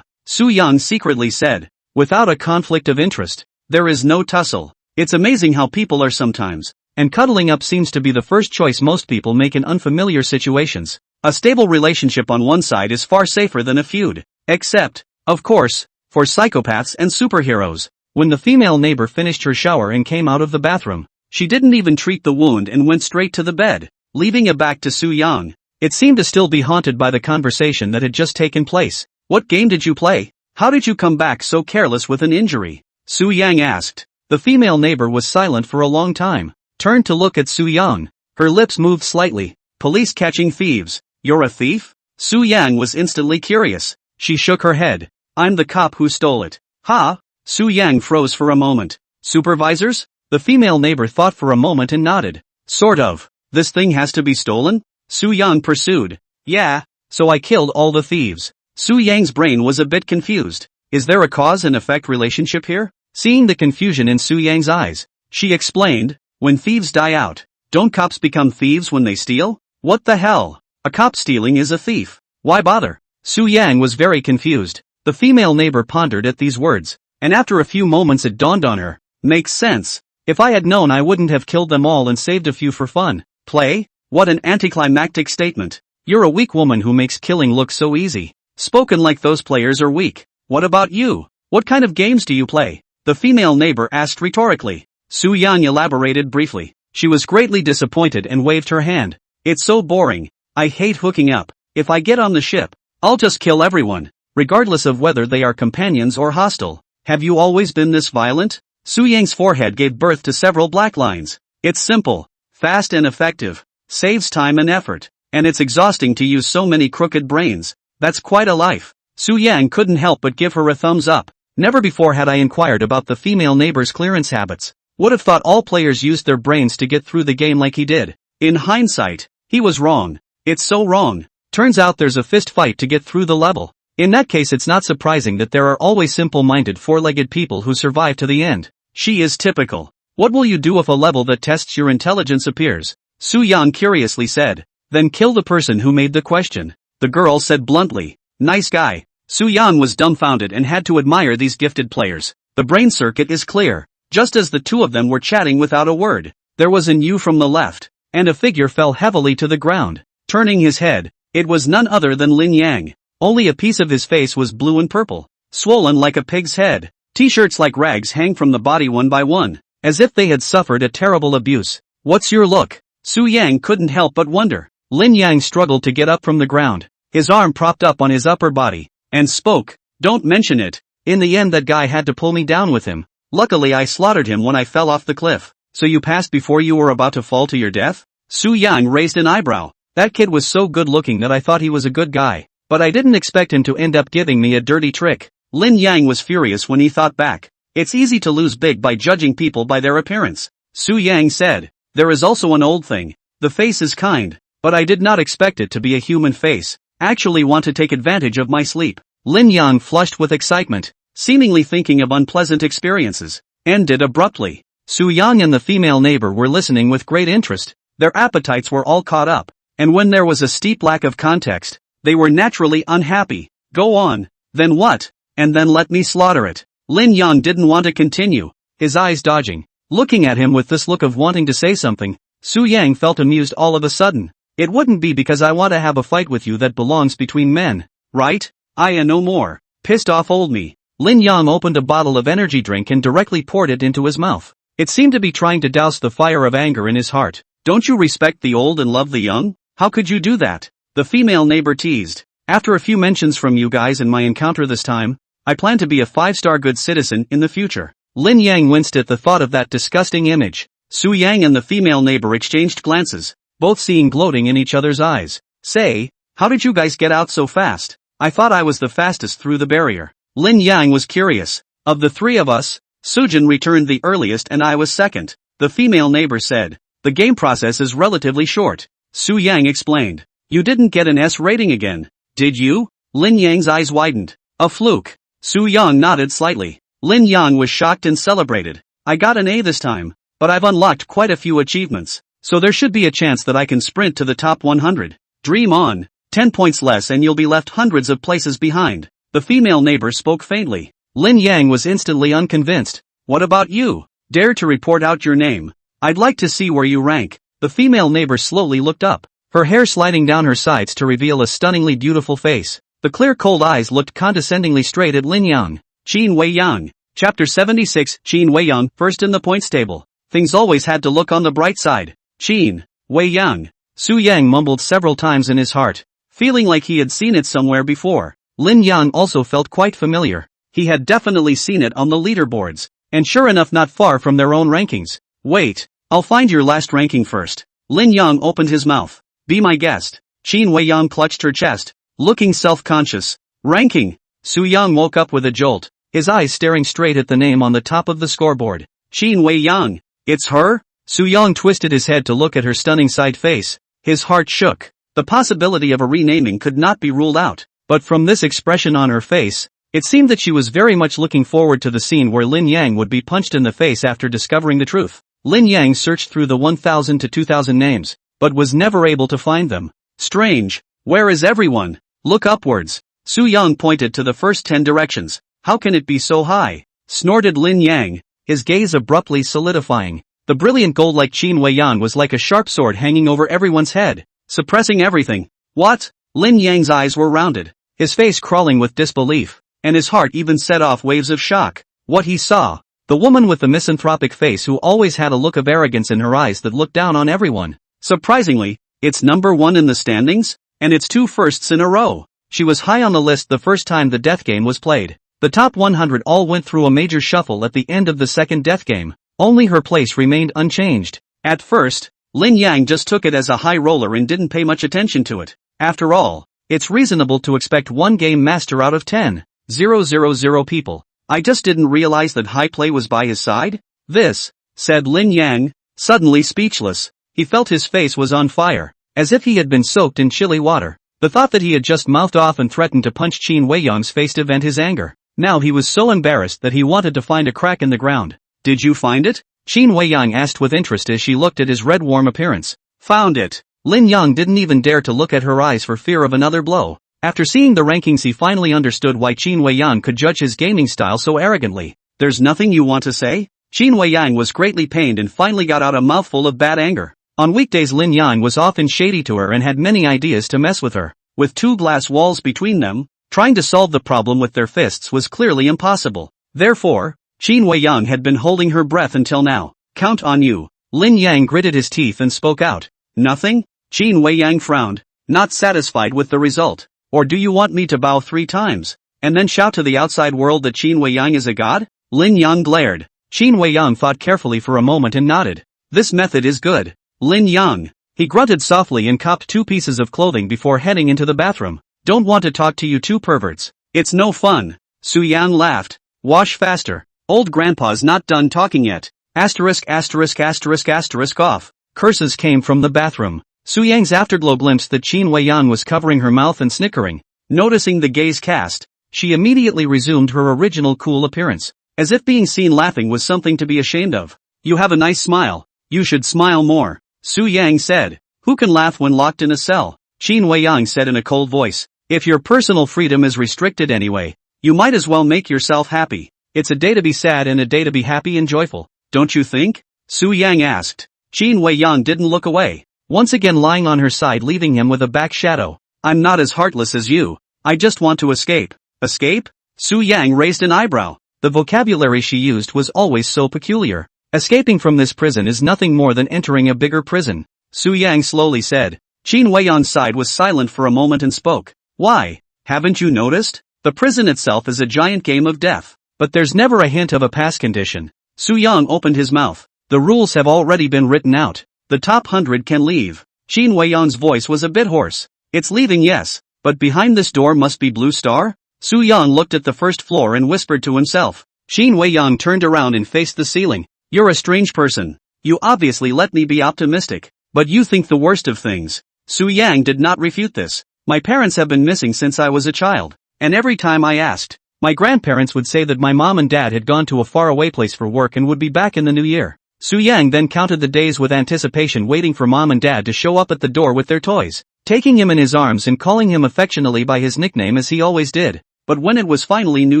Soo-young secretly said. Without a conflict of interest, there is no tussle. It's amazing how people are sometimes. And cuddling up seems to be the first choice most people make in unfamiliar situations. A stable relationship on one side is far safer than a feud. Except, of course, for psychopaths and superheroes. When the female neighbor finished her shower and came out of the bathroom, she didn't even treat the wound and went straight to the bed, leaving it back to Su Yang. It seemed to still be haunted by the conversation that had just taken place. "What game did you play? How did you come back so careless with an injury?" Su Yang asked. The female neighbor was silent for a long time, turned to look at Su Yang. Her lips moved slightly. "Police catching thieves. You're a thief?" Su Yang was instantly curious. She shook her head. "I'm the cop who stole it." "Ha?" Su Yang froze for a moment. "Supervisors?" The female neighbor thought for a moment and nodded. "Sort of. This thing has to be stolen?" Su Yang pursued. "Yeah, so I killed all the thieves." Su Yang's brain was a bit confused. Is there a cause and effect relationship here? Seeing the confusion in Su Yang's eyes, she explained, "When thieves die out, don't cops become thieves when they steal? What the hell? A cop stealing is a thief. Why bother?" Su Yang was very confused. The female neighbor pondered at these words, and after a few moments it dawned on her. Makes sense. If I had known, I wouldn't have killed them all and saved a few for fun. Play? What an anticlimactic statement. You're a weak woman who makes killing look so easy. Spoken like those players are weak. What about you? What kind of games do you play? The female neighbor asked rhetorically. Su Yang elaborated briefly. She was greatly disappointed and waved her hand. "It's so boring. I hate hooking up. If I get on the ship, I'll just kill everyone, regardless of whether they are companions or hostile." "Have you always been this violent?" Su Yang's forehead gave birth to several black lines. "It's simple, fast and effective, saves time and effort, and it's exhausting to use so many crooked brains. That's quite a life." Su Yang couldn't help but give her a thumbs up. Never before had I inquired about the female neighbor's clearance habits. Would have thought all players used their brains to get through the game like he did. In hindsight, he was wrong. It's so wrong. Turns out there's a fist fight to get through the level. In that case, it's not surprising that there are always simple-minded four-legged people who survive to the end. She is typical. "What will you do if a level that tests your intelligence appears?" Su Yang curiously said. "Then kill the person who made the question," the girl said bluntly. "Nice guy." Su Yang was dumbfounded and had to admire these gifted players. The brain circuit is clear. Just as the two of them were chatting without a word, there was an "you" from the left, and a figure fell heavily to the ground. Turning his head, it was none other than Lin Yang. Only a piece of his face was blue and purple, swollen like a pig's head. T-shirts like rags hang from the body one by one, as if they had suffered a terrible abuse. "What's your look?" Su Yang couldn't help but wonder. Lin Yang struggled to get up from the ground, his arm propped up on his upper body, and spoke. "Don't mention it. In the end that guy had to pull me down with him. Luckily I slaughtered him when I fell off the cliff." "So you passed before you were about to fall to your death?" Su Yang raised an eyebrow. "That kid was so good looking that I thought he was a good guy, but I didn't expect him to end up giving me a dirty trick." Lin Yang was furious when he thought back. It's easy to lose big by judging people by their appearance. Su Yang said, "There is also an old thing. The face is kind, but I did not expect it to be a human face. Actually want to take advantage of my sleep." Lin Yang flushed with excitement, seemingly thinking of unpleasant experiences, ended abruptly. Su Yang and the female neighbor were listening with great interest. Their appetites were all caught up, and when there was a steep lack of context, they were naturally unhappy. "Go on, then what? And then let me slaughter it." Lin Yang didn't want to continue, his eyes dodging. Looking at him with this look of wanting to say something, Su Yang felt amused all of a sudden. "It wouldn't be because I want to have a fight with you that belongs between men, right? I no more." Pissed off old me. Lin Yang opened a bottle of energy drink and directly poured it into his mouth. It seemed to be trying to douse the fire of anger in his heart. "Don't you respect the old and love the young? How could you do that?" the female neighbor teased. "After a few mentions from you guys and my encounter this time, I plan to be a 5-star good citizen in the future." Lin Yang winced at the thought of that disgusting image. Su Yang and the female neighbor exchanged glances, both seeing gloating in each other's eyes. "Say, how did you guys get out so fast? I thought I was the fastest through the barrier." Lin Yang was curious. "Of the three of us, Sujin returned the earliest and I was second," the female neighbor said. "The game process is relatively short," Su Yang explained. "You didn't get an S rating again, did you?" Lin Yang's eyes widened. "A fluke." Su Yang nodded slightly. Lin Yang was shocked and celebrated. "I got an A this time, but I've unlocked quite a few achievements, so there should be a chance that I can sprint to the top 100. Dream on. 10 points less and you'll be left hundreds of places behind." The female neighbor spoke faintly. Lin Yang was instantly unconvinced. "What about you? Dare to report out your name. I'd like to see where you rank." The female neighbor slowly looked up, her hair sliding down her sides to reveal a stunningly beautiful face. The clear cold eyes looked condescendingly straight at Lin Yang. "Qin Wei Yang." Chapter 76, Qin Weiyang, first in the points table. Things always had to look on the bright side. Qin Weiyang. Su Yang mumbled several times in his heart, feeling like he had seen it somewhere before. Lin Yang also felt quite familiar. He had definitely seen it on the leaderboards, and sure enough not far from their own rankings. Wait, I'll find your last ranking first. Lin Yang opened his mouth. Be my guest. Qin Weiyang clutched her chest, looking self-conscious. Ranking. Su Yang woke up with a jolt, his eyes staring straight at the name on the top of the scoreboard. Qin Weiyang. It's her? Su Yang twisted his head to look at her stunning side face. His heart shook. The possibility of a renaming could not be ruled out, but from this expression on her face, it seemed that she was very much looking forward to the scene where Lin Yang would be punched in the face after discovering the truth. Lin Yang searched through the 1,000 to 2,000 names, but was never able to find them. Strange. Where is everyone? Look upwards. Su Yang pointed to the first 10 directions. How can it be so high? Snorted Lin Yang, his gaze abruptly solidifying. The brilliant gold-like Qin Weiyang was like a sharp sword hanging over everyone's head, suppressing everything. What? Lin Yang's eyes were rounded, his face crawling with disbelief, and his heart even set off waves of shock. What he saw. The woman with the misanthropic face who always had a look of arrogance in her eyes that looked down on everyone. Surprisingly, it's number 1 in the standings, and it's 2 firsts in a row. She was high on the list the first time the death game was played. The top 100 all went through a major shuffle at the end of the second death game. Only her place remained unchanged. At first, Lin Yang just took it as a high roller and didn't pay much attention to it. After all, it's reasonable to expect one game master out of 10,000 people. I just didn't realize that high play was by his side? This, said Lin Yang, suddenly speechless. He felt his face was on fire, as if he had been soaked in chilly water. The thought that he had just mouthed off and threatened to punch Qin Weiyang's face to vent his anger. Now he was so embarrassed that he wanted to find a crack in the ground. Did you find it? Qin Weiyang asked with interest as she looked at his red warm appearance. Found it. Lin Yang didn't even dare to look at her eyes for fear of another blow. After seeing the rankings he finally understood why Qin Weiyang could judge his gaming style so arrogantly. There's nothing you want to say? Qin Weiyang was greatly pained and finally got out a mouthful of bad anger. On weekdays Lin Yang was often shady to her and had many ideas to mess with her. With 2 glass walls between them, trying to solve the problem with their fists was clearly impossible. Therefore, Qin Weiyang had been holding her breath until now. Count on you. Lin Yang gritted his teeth and spoke out. Nothing? Qin Weiyang frowned, not satisfied with the result. Or do you want me to bow 3 times, and then shout to the outside world that Qin Weiyang is a god? Lin Yang glared. Qin Weiyang thought carefully for a moment and nodded. This method is good. Lin Yang. He grunted softly and copped 2 pieces of clothing before heading into the bathroom. Don't want to talk to you 2 perverts. It's no fun. Su Yang laughed. Wash faster. Old grandpa's not done talking yet. Asterisk asterisk asterisk asterisk off. Curses came from the bathroom. Su Yang's afterglow glimpsed that Qin Weiyang was covering her mouth and snickering. Noticing the gaze cast, she immediately resumed her original cool appearance, as if being seen laughing was something to be ashamed of. You have a nice smile. You should smile more. Su Yang said. Who can laugh when locked in a cell? Qin Weiyang said in a cold voice. If your personal freedom is restricted anyway, you might as well make yourself happy. It's a day to be sad and a day to be happy and joyful, don't you think? Su Yang asked. Qin Weiyang didn't look away, once again lying on her side leaving him with a back shadow. I'm not as heartless as you. I just want to escape. Escape? Su Yang raised an eyebrow. The vocabulary she used was always so peculiar. Escaping from this prison is nothing more than entering a bigger prison. Su Yang slowly said. Qin Weiyang's side was silent for a moment and spoke. Why? Haven't you noticed? The prison itself is a giant game of death. But there's never a hint of a pass condition. Su Yang opened his mouth. The rules have already been written out. The top 100 can leave. Qin Weiyang's voice was a bit hoarse. It's leaving, yes, but behind this door must be Blue Star? Su Yang looked at the first floor and whispered to himself. Qin Weiyang turned around and faced the ceiling. You're a strange person. You obviously let me be optimistic, but you think the worst of things. Su Yang did not refute this. My parents have been missing since I was a child, and every time I asked, my grandparents would say that my mom and dad had gone to a faraway place for work and would be back in the new year. Su Yang then counted the days with anticipation, waiting for mom and dad to show up at the door with their toys, taking him in his arms and calling him affectionately by his nickname as he always did. But when it was finally New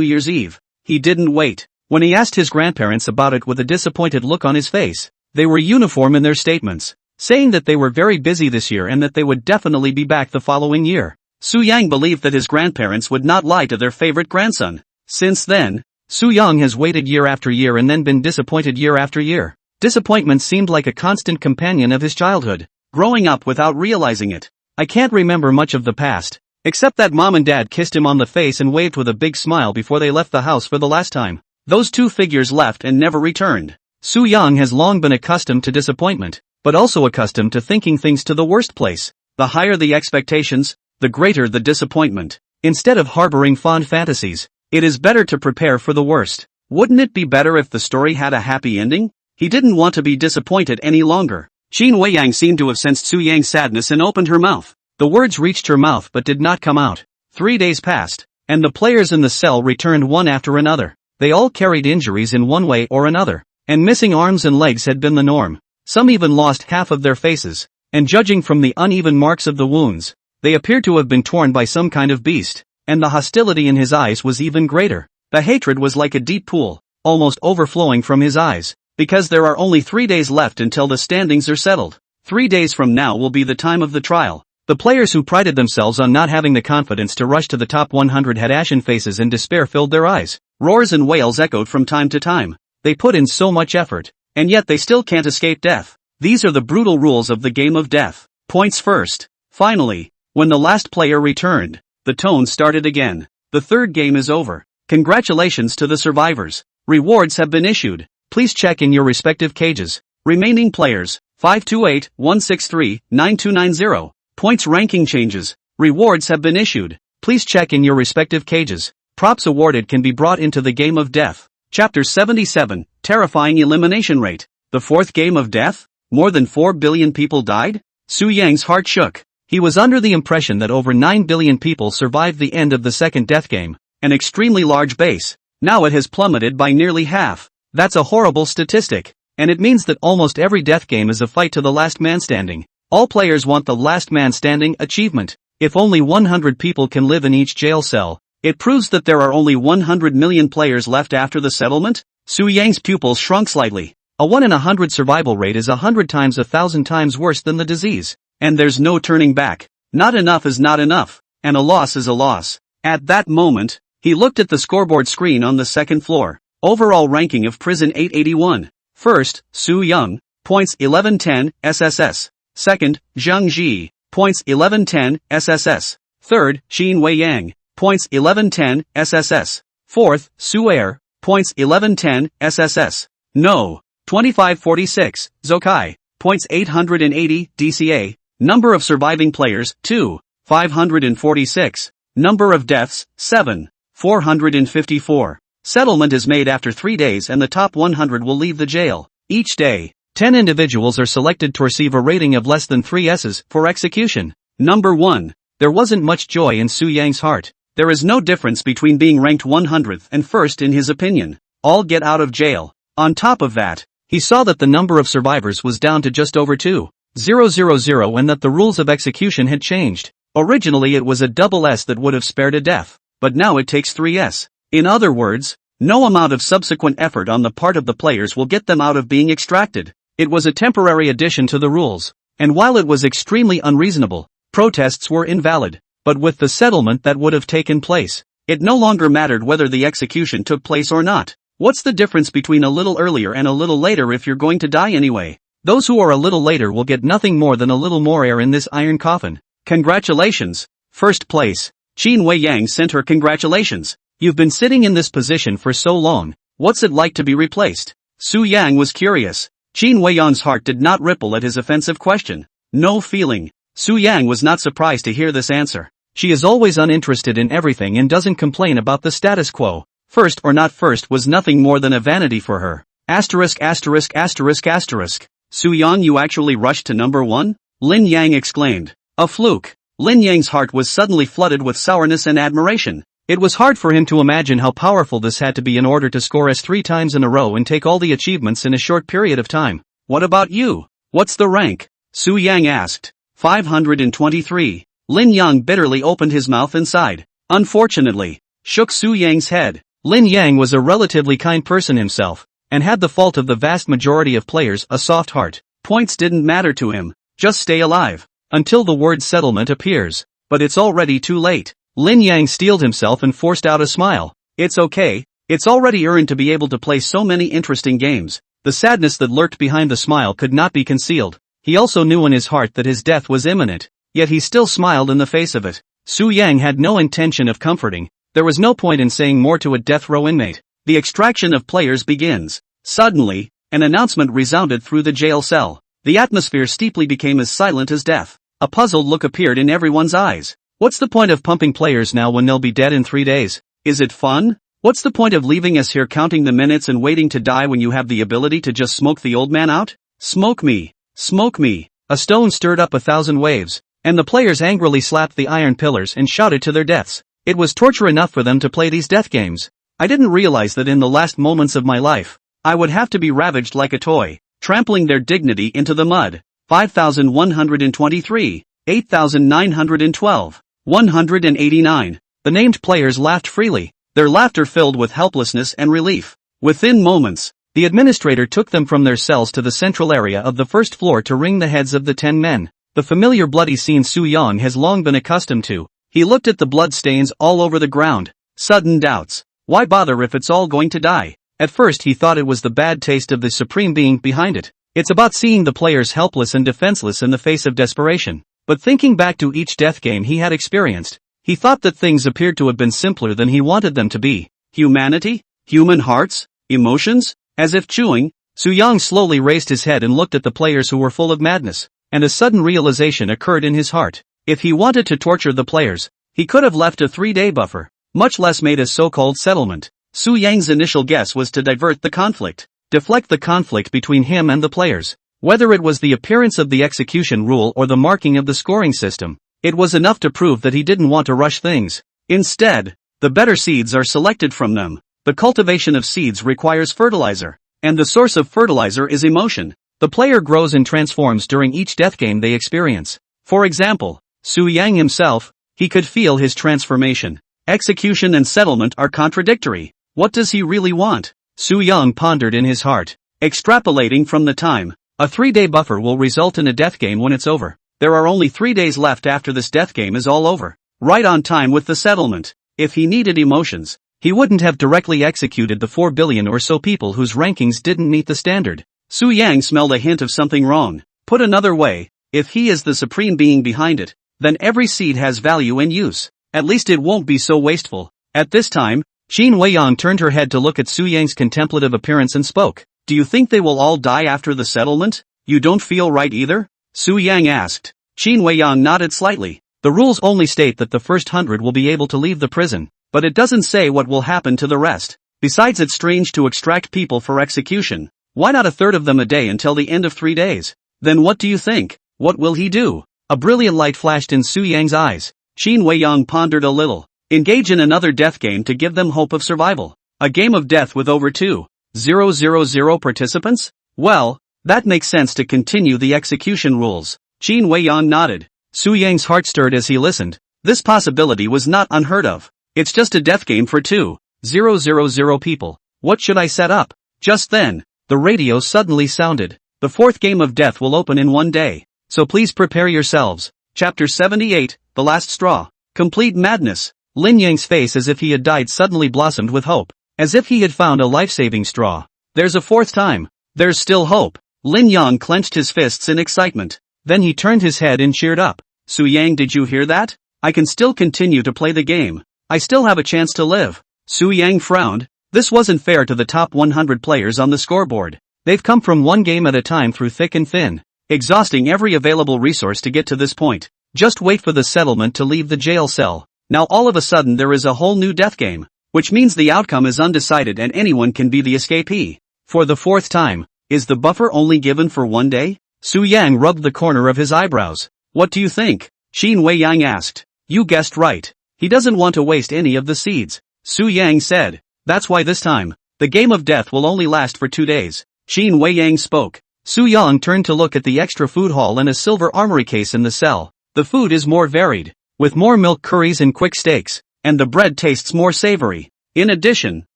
Year's Eve, he didn't wait. When he asked his grandparents about it with a disappointed look on his face, they were uniform in their statements, saying that they were very busy this year and that they would definitely be back the following year. Su Yang believed that his grandparents would not lie to their favorite grandson. Since then, Su Yang has waited year after year and then been disappointed year after year. Disappointment seemed like a constant companion of his childhood, growing up without realizing it. I can't remember much of the past, except that mom and dad kissed him on the face and waved with a big smile before they left the house for the last time. Those two figures left and never returned. Su Yang has long been accustomed to disappointment, but also accustomed to thinking things to the worst place. The higher the expectations, the greater the disappointment. Instead of harboring fond fantasies, it is better to prepare for the worst. Wouldn't it be better if the story had a happy ending? He didn't want to be disappointed any longer. Qin Weiyang seemed to have sensed Su Yang's sadness and opened her mouth. The words reached her mouth but did not come out. 3 days passed, and the players in the cell returned one after another. They all carried injuries in one way or another, and missing arms and legs had been the norm. Some even lost half of their faces, and judging from the uneven marks of the wounds, they appeared to have been torn by some kind of beast, and the hostility in his eyes was even greater. The hatred was like a deep pool, almost overflowing from his eyes. Because there are only 3 days left until the standings are settled. 3 days from now will be the time of the trial. The players who prided themselves on not having the confidence to rush to the top 100 had ashen faces and despair filled their eyes. Roars and wails echoed from time to time. They put in so much effort, and yet they still can't escape death. These are the brutal rules of the game of death. Points first. Finally, when the last player returned, the tone started again. The third game is over. Congratulations to the survivors. Rewards have been issued. Please check in your respective cages. Remaining players, 528-163-9290. Points ranking changes. Rewards have been issued. Please check in your respective cages. Props awarded can be brought into the game of death. Chapter 77, Terrifying Elimination Rate. The fourth game of death? More than 4 billion people died? Su Yang's heart shook. He was under the impression that over 9 billion people survived the end of the second death game, an extremely large base. Now it has plummeted by nearly half. That's a horrible statistic, and it means that almost every death game is a fight to the last man standing. All players want the last man standing achievement. If only 100 people can live in each jail cell, it proves that there are only 100 million players left after the settlement. Su Yang's pupils shrunk slightly. A 1 in 100 survival rate is 100 times 1,000 times worse than the disease. And there's no turning back. Not enough is not enough, and a loss is a loss. At that moment, he looked at the scoreboard screen on the second floor. Overall ranking of Prison 881. First, Su Yang, points 1110, SSS. Second, Zhang Ji, points 1110, SSS. Third, Qin Weiyang, points 1110, SSS. Fourth, Su Er, points 1110, SSS. No. 2546, Zokai, points 880, DCA. Number of surviving players, 2. 546. Number of deaths, 7. 454. Settlement is made after 3 days and the top 100 will leave the jail. Each day, 10 individuals are selected to receive a rating of less than 3 S's for execution. Number 1. There wasn't much joy in Su Yang's heart. There is no difference between being ranked 100th and first in his opinion. All get out of jail. On top of that, he saw that the number of survivors was down to just over 2,000 and that the rules of execution had changed. Originally it was a double S that would have spared a death, but now it takes 3 S. In other words, no amount of subsequent effort on the part of the players will get them out of being extracted. It was a temporary addition to the rules, and while it was extremely unreasonable, protests were invalid. But with the settlement that would have taken place, it no longer mattered whether the execution took place or not. What's the difference between a little earlier and a little later if you're going to die anyway? Those who are a little later will get nothing more than a little more air in this iron coffin. Congratulations. First place. Qin Weiyang sent her congratulations. You've been sitting in this position for so long. What's it like to be replaced? Su Yang was curious. Qin Weiyang's heart did not ripple at his offensive question. No feeling. Su Yang was not surprised to hear this answer. She is always uninterested in everything and doesn't complain about the status quo. First or not first was nothing more than a vanity for her. Asterisk asterisk asterisk asterisk. Su Yang, you actually rushed to number 1? Lin Yang exclaimed. A fluke. Lin Yang's heart was suddenly flooded with sourness and admiration. It was hard for him to imagine how powerful this had to be in order to score S 3 times in a row and take all the achievements in a short period of time. What about you? What's the rank? Su Yang asked. 523. Lin Yang bitterly opened his mouth and sighed. Unfortunately. Shook Su Yang's head. Lin Yang was a relatively kind person himself, and had the fault of the vast majority of players, a soft heart. Points didn't matter to him. Just stay alive. Until the word settlement appears. But it's already too late. Lin Yang steeled himself and forced out a smile. It's okay. It's already earned to be able to play so many interesting games. The sadness that lurked behind the smile could not be concealed. He also knew in his heart that his death was imminent. Yet he still smiled in the face of it. Su Yang had no intention of comforting. There was no point in saying more to a death row inmate. The extraction of players begins. Suddenly, an announcement resounded through the jail cell. The atmosphere steeply became as silent as death. A puzzled look appeared in everyone's eyes. What's the point of pumping players now when they'll be dead in 3 days? Is it fun? What's the point of leaving us here counting the minutes and waiting to die when you have the ability to just smoke the old man out? Smoke me. Smoke me. A stone stirred up 1,000 waves, and the players angrily slapped the iron pillars and shouted to their deaths. It was torture enough for them to play these death games. I didn't realize that in the last moments of my life, I would have to be ravaged like a toy, trampling their dignity into the mud. 5,123, 8,912, 189. The named players laughed freely, their laughter filled with helplessness and relief. Within moments, the administrator took them from their cells to the central area of the first floor to wring the heads of the 10 men. The familiar bloody scene Su Yang has long been accustomed to. He looked at the blood stains all over the ground. Sudden doubts. Why bother if it's all going to die? At first he thought it was the bad taste of the supreme being behind it. It's about seeing the players helpless and defenseless in the face of desperation. But thinking back to each death game he had experienced, he thought that things appeared to have been simpler than he wanted them to be. Humanity? Human hearts? Emotions? As if chewing, Su Yang slowly raised his head and looked at the players who were full of madness, and a sudden realization occurred in his heart. If he wanted to torture the players, he could have left a 3-day buffer, much less made a so-called settlement. Su Yang's initial guess was to divert the conflict, deflect the conflict between him and the players. Whether it was the appearance of the execution rule or the marking of the scoring system, it was enough to prove that he didn't want to rush things. Instead, the better seeds are selected from them. The cultivation of seeds requires fertilizer, and the source of fertilizer is emotion. The player grows and transforms during each death game they experience. For example, Su Yang himself, he could feel his transformation. Execution and settlement are contradictory. What does he really want? Su Yang pondered in his heart. Extrapolating from the time, a 3-day buffer will result in a death game when it's over. There are only 3 days left after this death game is all over. Right on time with the settlement. If he needed emotions, he wouldn't have directly executed the 4 billion or so people whose rankings didn't meet the standard. Su Yang smelled a hint of something wrong. Put another way, if he is the supreme being behind it, then every seed has value and use. At least it won't be so wasteful. At this time, Qin Weiyang turned her head to look at Su Yang's contemplative appearance and spoke. Do you think they will all die after the settlement? You don't feel right either? Su Yang asked. Qin Weiyang nodded slightly. The rules only state that the first 100 will be able to leave the prison, but it doesn't say what will happen to the rest. Besides, it's strange to extract people for execution. Why not a third of them a day until the end of 3 days? Then what do you think? What will he do? A brilliant light flashed in Su Yang's eyes. Qin Weiyang pondered a little. Engage in another death game to give them hope of survival. A game of death with over 2,000 participants? Well, that makes sense to continue the execution rules. Qin Weiyang nodded. Su Yang's heart stirred as he listened. This possibility was not unheard of. It's just a death game for 2,000 people. What should I set up? Just then, the radio suddenly sounded. The 4th game of death will open in 1 day. So please prepare yourselves. Chapter 78, The Last Straw. Complete madness. Lin Yang's face as if he had died suddenly blossomed with hope. As if he had found a life-saving straw. There's a 4th time. There's still hope. Lin Yang clenched his fists in excitement. Then he turned his head and cheered up. Su Yang, did you hear that? I can still continue to play the game. I still have a chance to live. Su Yang frowned. This wasn't fair to the top 100 players on the scoreboard. They've come from one game at a time through thick and thin, exhausting every available resource to get to this point. Just wait for the settlement to leave the jail cell. Now all of a sudden there is a whole new death game, which means the outcome is undecided and anyone can be the escapee. For the 4th time, is the buffer only given for 1 day? Su Yang rubbed the corner of his eyebrows. What do you think? Qin Weiyang asked. You guessed right. He doesn't want to waste any of the seeds. Su Yang said. That's why this time, the game of death will only last for 2 days. Qin Weiyang spoke. Su Yang turned to look at the extra food hall and a silver armory case in the cell. The food is more varied, with more milk curries and quick steaks, and the bread tastes more savory. In addition,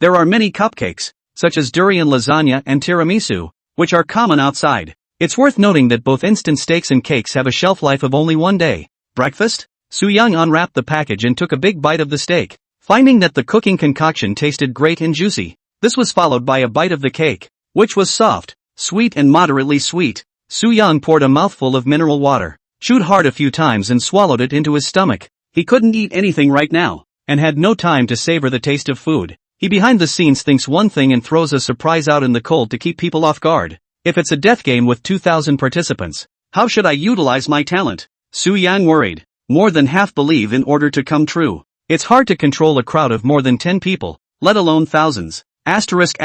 there are many cupcakes, such as durian lasagna and tiramisu, which are common outside. It's worth noting that both instant steaks and cakes have a shelf life of only 1 day. Breakfast? Su Yang unwrapped the package and took a big bite of the steak. Finding that the cooking concoction tasted great and juicy, this was followed by a bite of the cake, which was soft, sweet and moderately sweet. Su Yang poured a mouthful of mineral water, chewed hard a few times and swallowed it into his stomach. He couldn't eat anything right now, and had no time to savor the taste of food. He behind the scenes thinks one thing and throws a surprise out in the cold to keep people off guard. If it's a death game with 2,000 participants, how should I utilize my talent? Su Yang worried. More than half believe in order to come true. It's hard to control a crowd of more than 10 people, let alone thousands. Asterisk.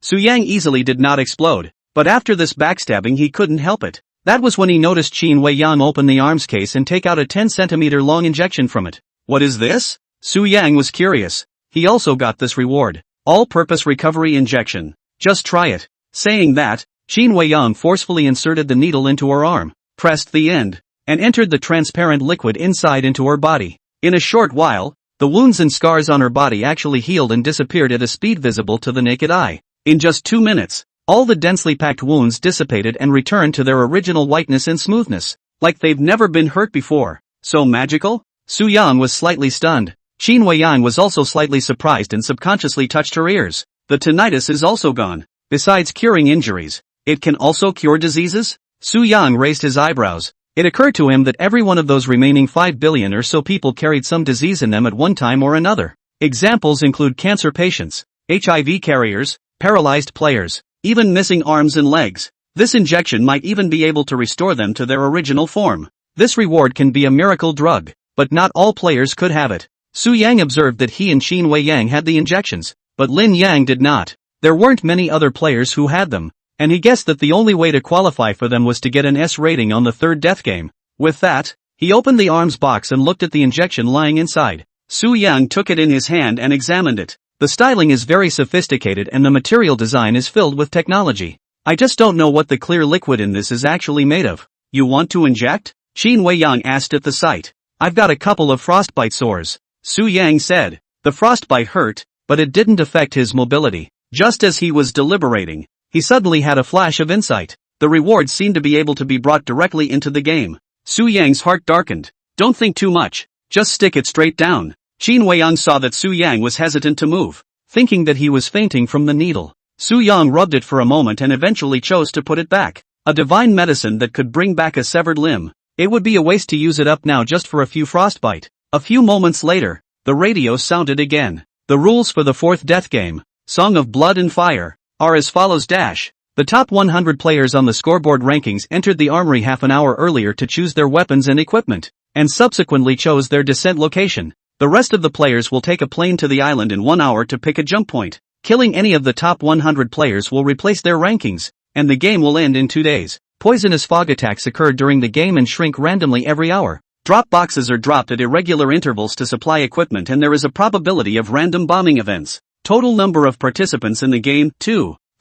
Su Yang easily did not explode, but after this backstabbing he couldn't help it. That was when he noticed Qin Wei Yang open the arms case and take out a 10-centimeter long injection from it. What is this? Su Yang was curious. He also got this reward. All-purpose recovery injection. Just try it. Saying that, Qin Wei Yang forcefully inserted the needle into her arm, pressed the end, and entered the transparent liquid inside into her body. In a short while, the wounds and scars on her body actually healed and disappeared at a speed visible to the naked eye. In just 2 minutes, all the densely packed wounds dissipated and returned to their original whiteness and smoothness, like they've never been hurt before. So magical? Su Yang was slightly stunned. Qin Wei Yang was also slightly surprised and subconsciously touched her ears. The tinnitus is also gone. Besides curing injuries, it can also cure diseases? Su Yang raised his eyebrows. It occurred to him that every one of those remaining 5 billion or so people carried some disease in them at one time or another. Examples include cancer patients, HIV carriers, paralyzed players, even missing arms and legs. This injection might even be able to restore them to their original form. This reward can be a miracle drug, but not all players could have it. Su Yang observed that he and Qin Wei Yang had the injections, but Lin Yang did not. There weren't many other players who had them, and he guessed that the only way to qualify for them was to get an S rating on the third death game. With that, he opened the arms box and looked at the injection lying inside. Su Yang took it in his hand and examined it. The styling is very sophisticated and the material design is filled with technology. I just don't know what the clear liquid in this is actually made of. You want to inject? Qin Wei Yang asked at the sight. I've got a couple of frostbite sores, Su Yang said. The frostbite hurt, but it didn't affect his mobility. Just as he was deliberating, he suddenly had a flash of insight. The reward seemed to be able to be brought directly into the game. Su Yang's heart darkened. Don't think too much. Just stick it straight down. Qin Wei Yang saw that Su Yang was hesitant to move, thinking that he was fainting from the needle. Su Yang rubbed it for a moment and eventually chose to put it back. A divine medicine that could bring back a severed limb. It would be a waste to use it up now just for a few frostbite. A few moments later, the radio sounded again. The rules for the fourth death game, Song of Blood and Fire, are as follows. The top 100 players on the scoreboard rankings entered the armory half an hour earlier to choose their weapons and equipment, and subsequently chose their descent location. The rest of the players will take a plane to the island in 1 hour to pick a jump point. Killing any of the top 100 players will replace their rankings, and the game will end in 2 days. Poisonous fog attacks occur during the game and shrink randomly every hour. Drop boxes are dropped at irregular intervals to supply equipment and there is a probability of random bombing events. Total number of participants in the game,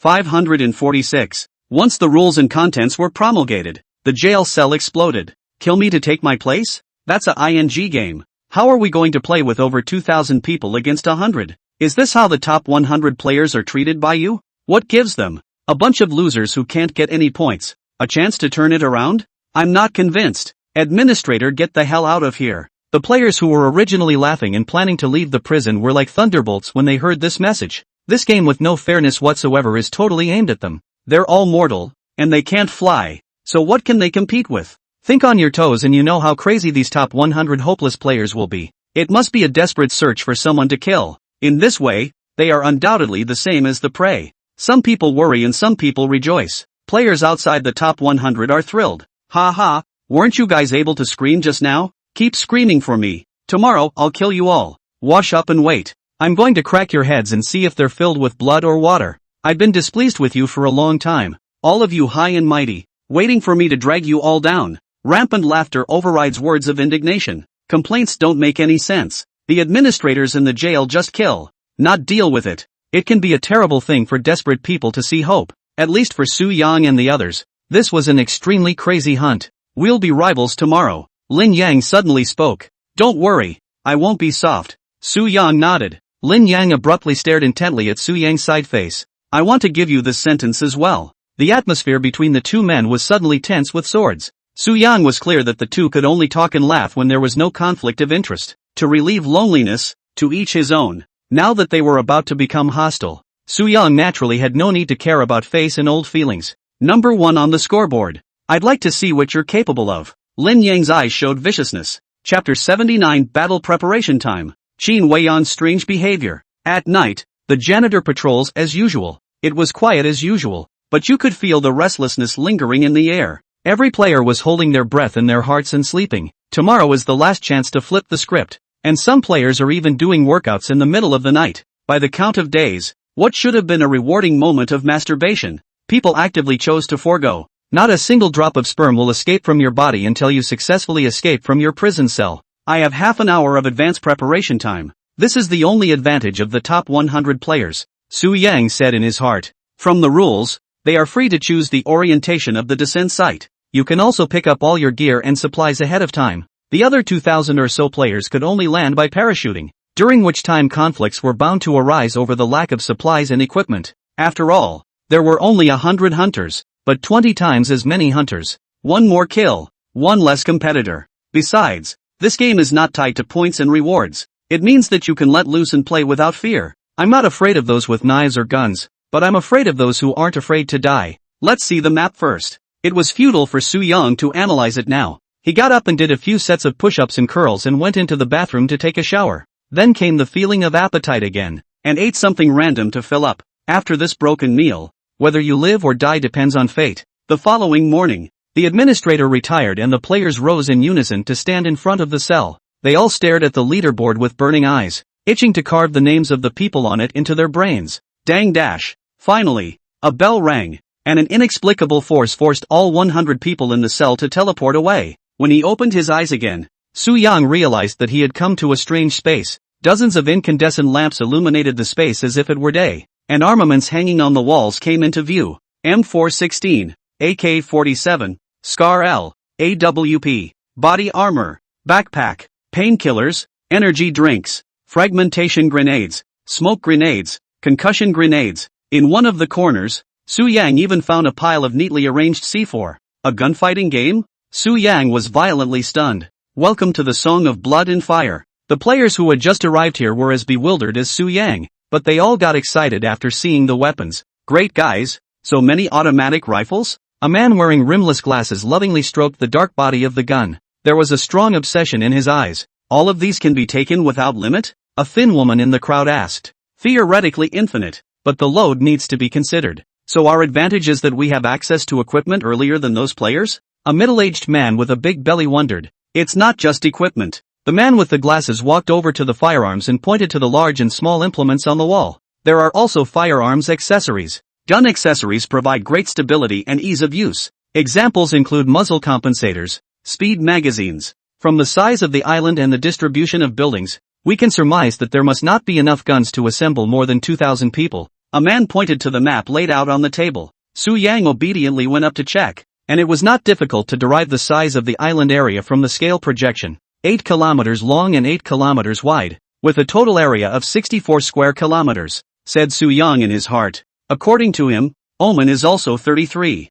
546. Once the rules and contents were promulgated, the jail cell exploded. Kill me to take my place? That's a ING game. How are we going to play with over 2,000 people against 100? Is this how the top 100 players are treated by you? What gives them? A bunch of losers who can't get any points. A chance to turn it around? I'm not convinced. Administrator, get the hell out of here. The players who were originally laughing and planning to leave the prison were like thunderbolts when they heard this message. This game with no fairness whatsoever is totally aimed at them. They're all mortal, and they can't fly. So what can they compete with? Think on your toes and you know how crazy these top 100 hopeless players will be. It must be a desperate search for someone to kill. In this way, they are undoubtedly the same as the prey. Some people worry and some people rejoice. Players outside the top 100 are thrilled. Ha ha, weren't you guys able to scream just now? Keep screaming for me. Tomorrow, I'll kill you all. Wash up and wait. I'm going to crack your heads and see if they're filled with blood or water. I've been displeased with you for a long time. All of you high and mighty, waiting for me to drag you all down. Rampant laughter overrides words of indignation. Complaints don't make any sense. The administrators in the jail just kill, not deal with it. It can be a terrible thing for desperate people to see hope. At least for Su Yang and the others. This was an extremely crazy hunt. We'll be rivals tomorrow. Lin Yang suddenly spoke. Don't worry, I won't be soft. Su Yang nodded. Lin Yang abruptly stared intently at Su Yang's side face. I want to give you this sentence as well. The atmosphere between the two men was suddenly tense with swords. Su Yang was clear that the two could only talk and laugh when there was no conflict of interest. To relieve loneliness, to each his own. Now that they were about to become hostile, Soo-young naturally had no need to care about face and old feelings. Number 1 on the scoreboard. I'd like to see what you're capable of. Lin Yang's eyes showed viciousness. Chapter 79 Battle Preparation Time. Qin Weiyon's strange behavior. At night, the janitor patrols as usual. It was quiet as usual, but you could feel the restlessness lingering in the air. Every player was holding their breath in their hearts and sleeping. Tomorrow is the last chance to flip the script, and some players are even doing workouts in the middle of the night. By the count of days, what should have been a rewarding moment of masturbation, people actively chose to forego. Not a single drop of sperm will escape from your body until you successfully escape from your prison cell. I have half an hour of advance preparation time. This is the only advantage of the top 100 players, Soo-young said in his heart. From the rules, they are free to choose the orientation of the descent site. You can also pick up all your gear and supplies ahead of time. The other 2,000 or so players could only land by parachuting, during which time conflicts were bound to arise over the lack of supplies and equipment. After all, there were only 100 hunters, but 20 times as many hunters. One more kill, one less competitor. Besides, this game is not tied to points and rewards. It means that you can let loose and play without fear. I'm not afraid of those with knives or guns, but I'm afraid of those who aren't afraid to die. Let's see the map first. It was futile for Soo-young to analyze it now. He got up and did a few sets of push-ups and curls and went into the bathroom to take a shower. Then came the feeling of appetite again, and ate something random to fill up. After this broken meal, whether you live or die depends on fate. The following morning, the administrator retired and the players rose in unison to stand in front of the cell. They all stared at the leaderboard with burning eyes, itching to carve the names of the people on it into their brains. Dang dash. Finally, a bell rang, and an inexplicable force forced all 100 people in the cell to teleport away. When he opened his eyes again, Soo-young realized that he had come to a strange space. Dozens of incandescent lamps illuminated the space as if it were day, and armaments hanging on the walls came into view. M416, AK-47, SCAR-L, AWP, body armor, backpack, painkillers, energy drinks, fragmentation grenades, smoke grenades, concussion grenades. In one of the corners, Soo-young even found a pile of neatly arranged C4. A gunfighting game? Soo-young was violently stunned. Welcome to the Song of Blood and Fire. The players who had just arrived here were as bewildered as Soo-young, but they all got excited after seeing the weapons. Great guys, so many automatic rifles? A man wearing rimless glasses lovingly stroked the dark body of the gun. There was a strong obsession in his eyes. All of these can be taken without limit? A thin woman in the crowd asked. Theoretically infinite, but the load needs to be considered. So our advantage is that we have access to equipment earlier than those players? A middle-aged man with a big belly wondered. It's not just equipment. The man with the glasses walked over to the firearms and pointed to the large and small implements on the wall. There are also firearms accessories. Gun accessories provide great stability and ease of use. Examples include muzzle compensators, speed magazines. From the size of the island and the distribution of buildings, we can surmise that there must not be enough guns to assemble more than 2,000 people. A man pointed to the map laid out on the table. Soo-young obediently went up to check, and it was not difficult to derive the size of the island area from the scale projection. 8 kilometers long and 8 kilometers wide, with a total area of 64 square kilometers, said Soo-young in his heart. According to him, Oman is also 3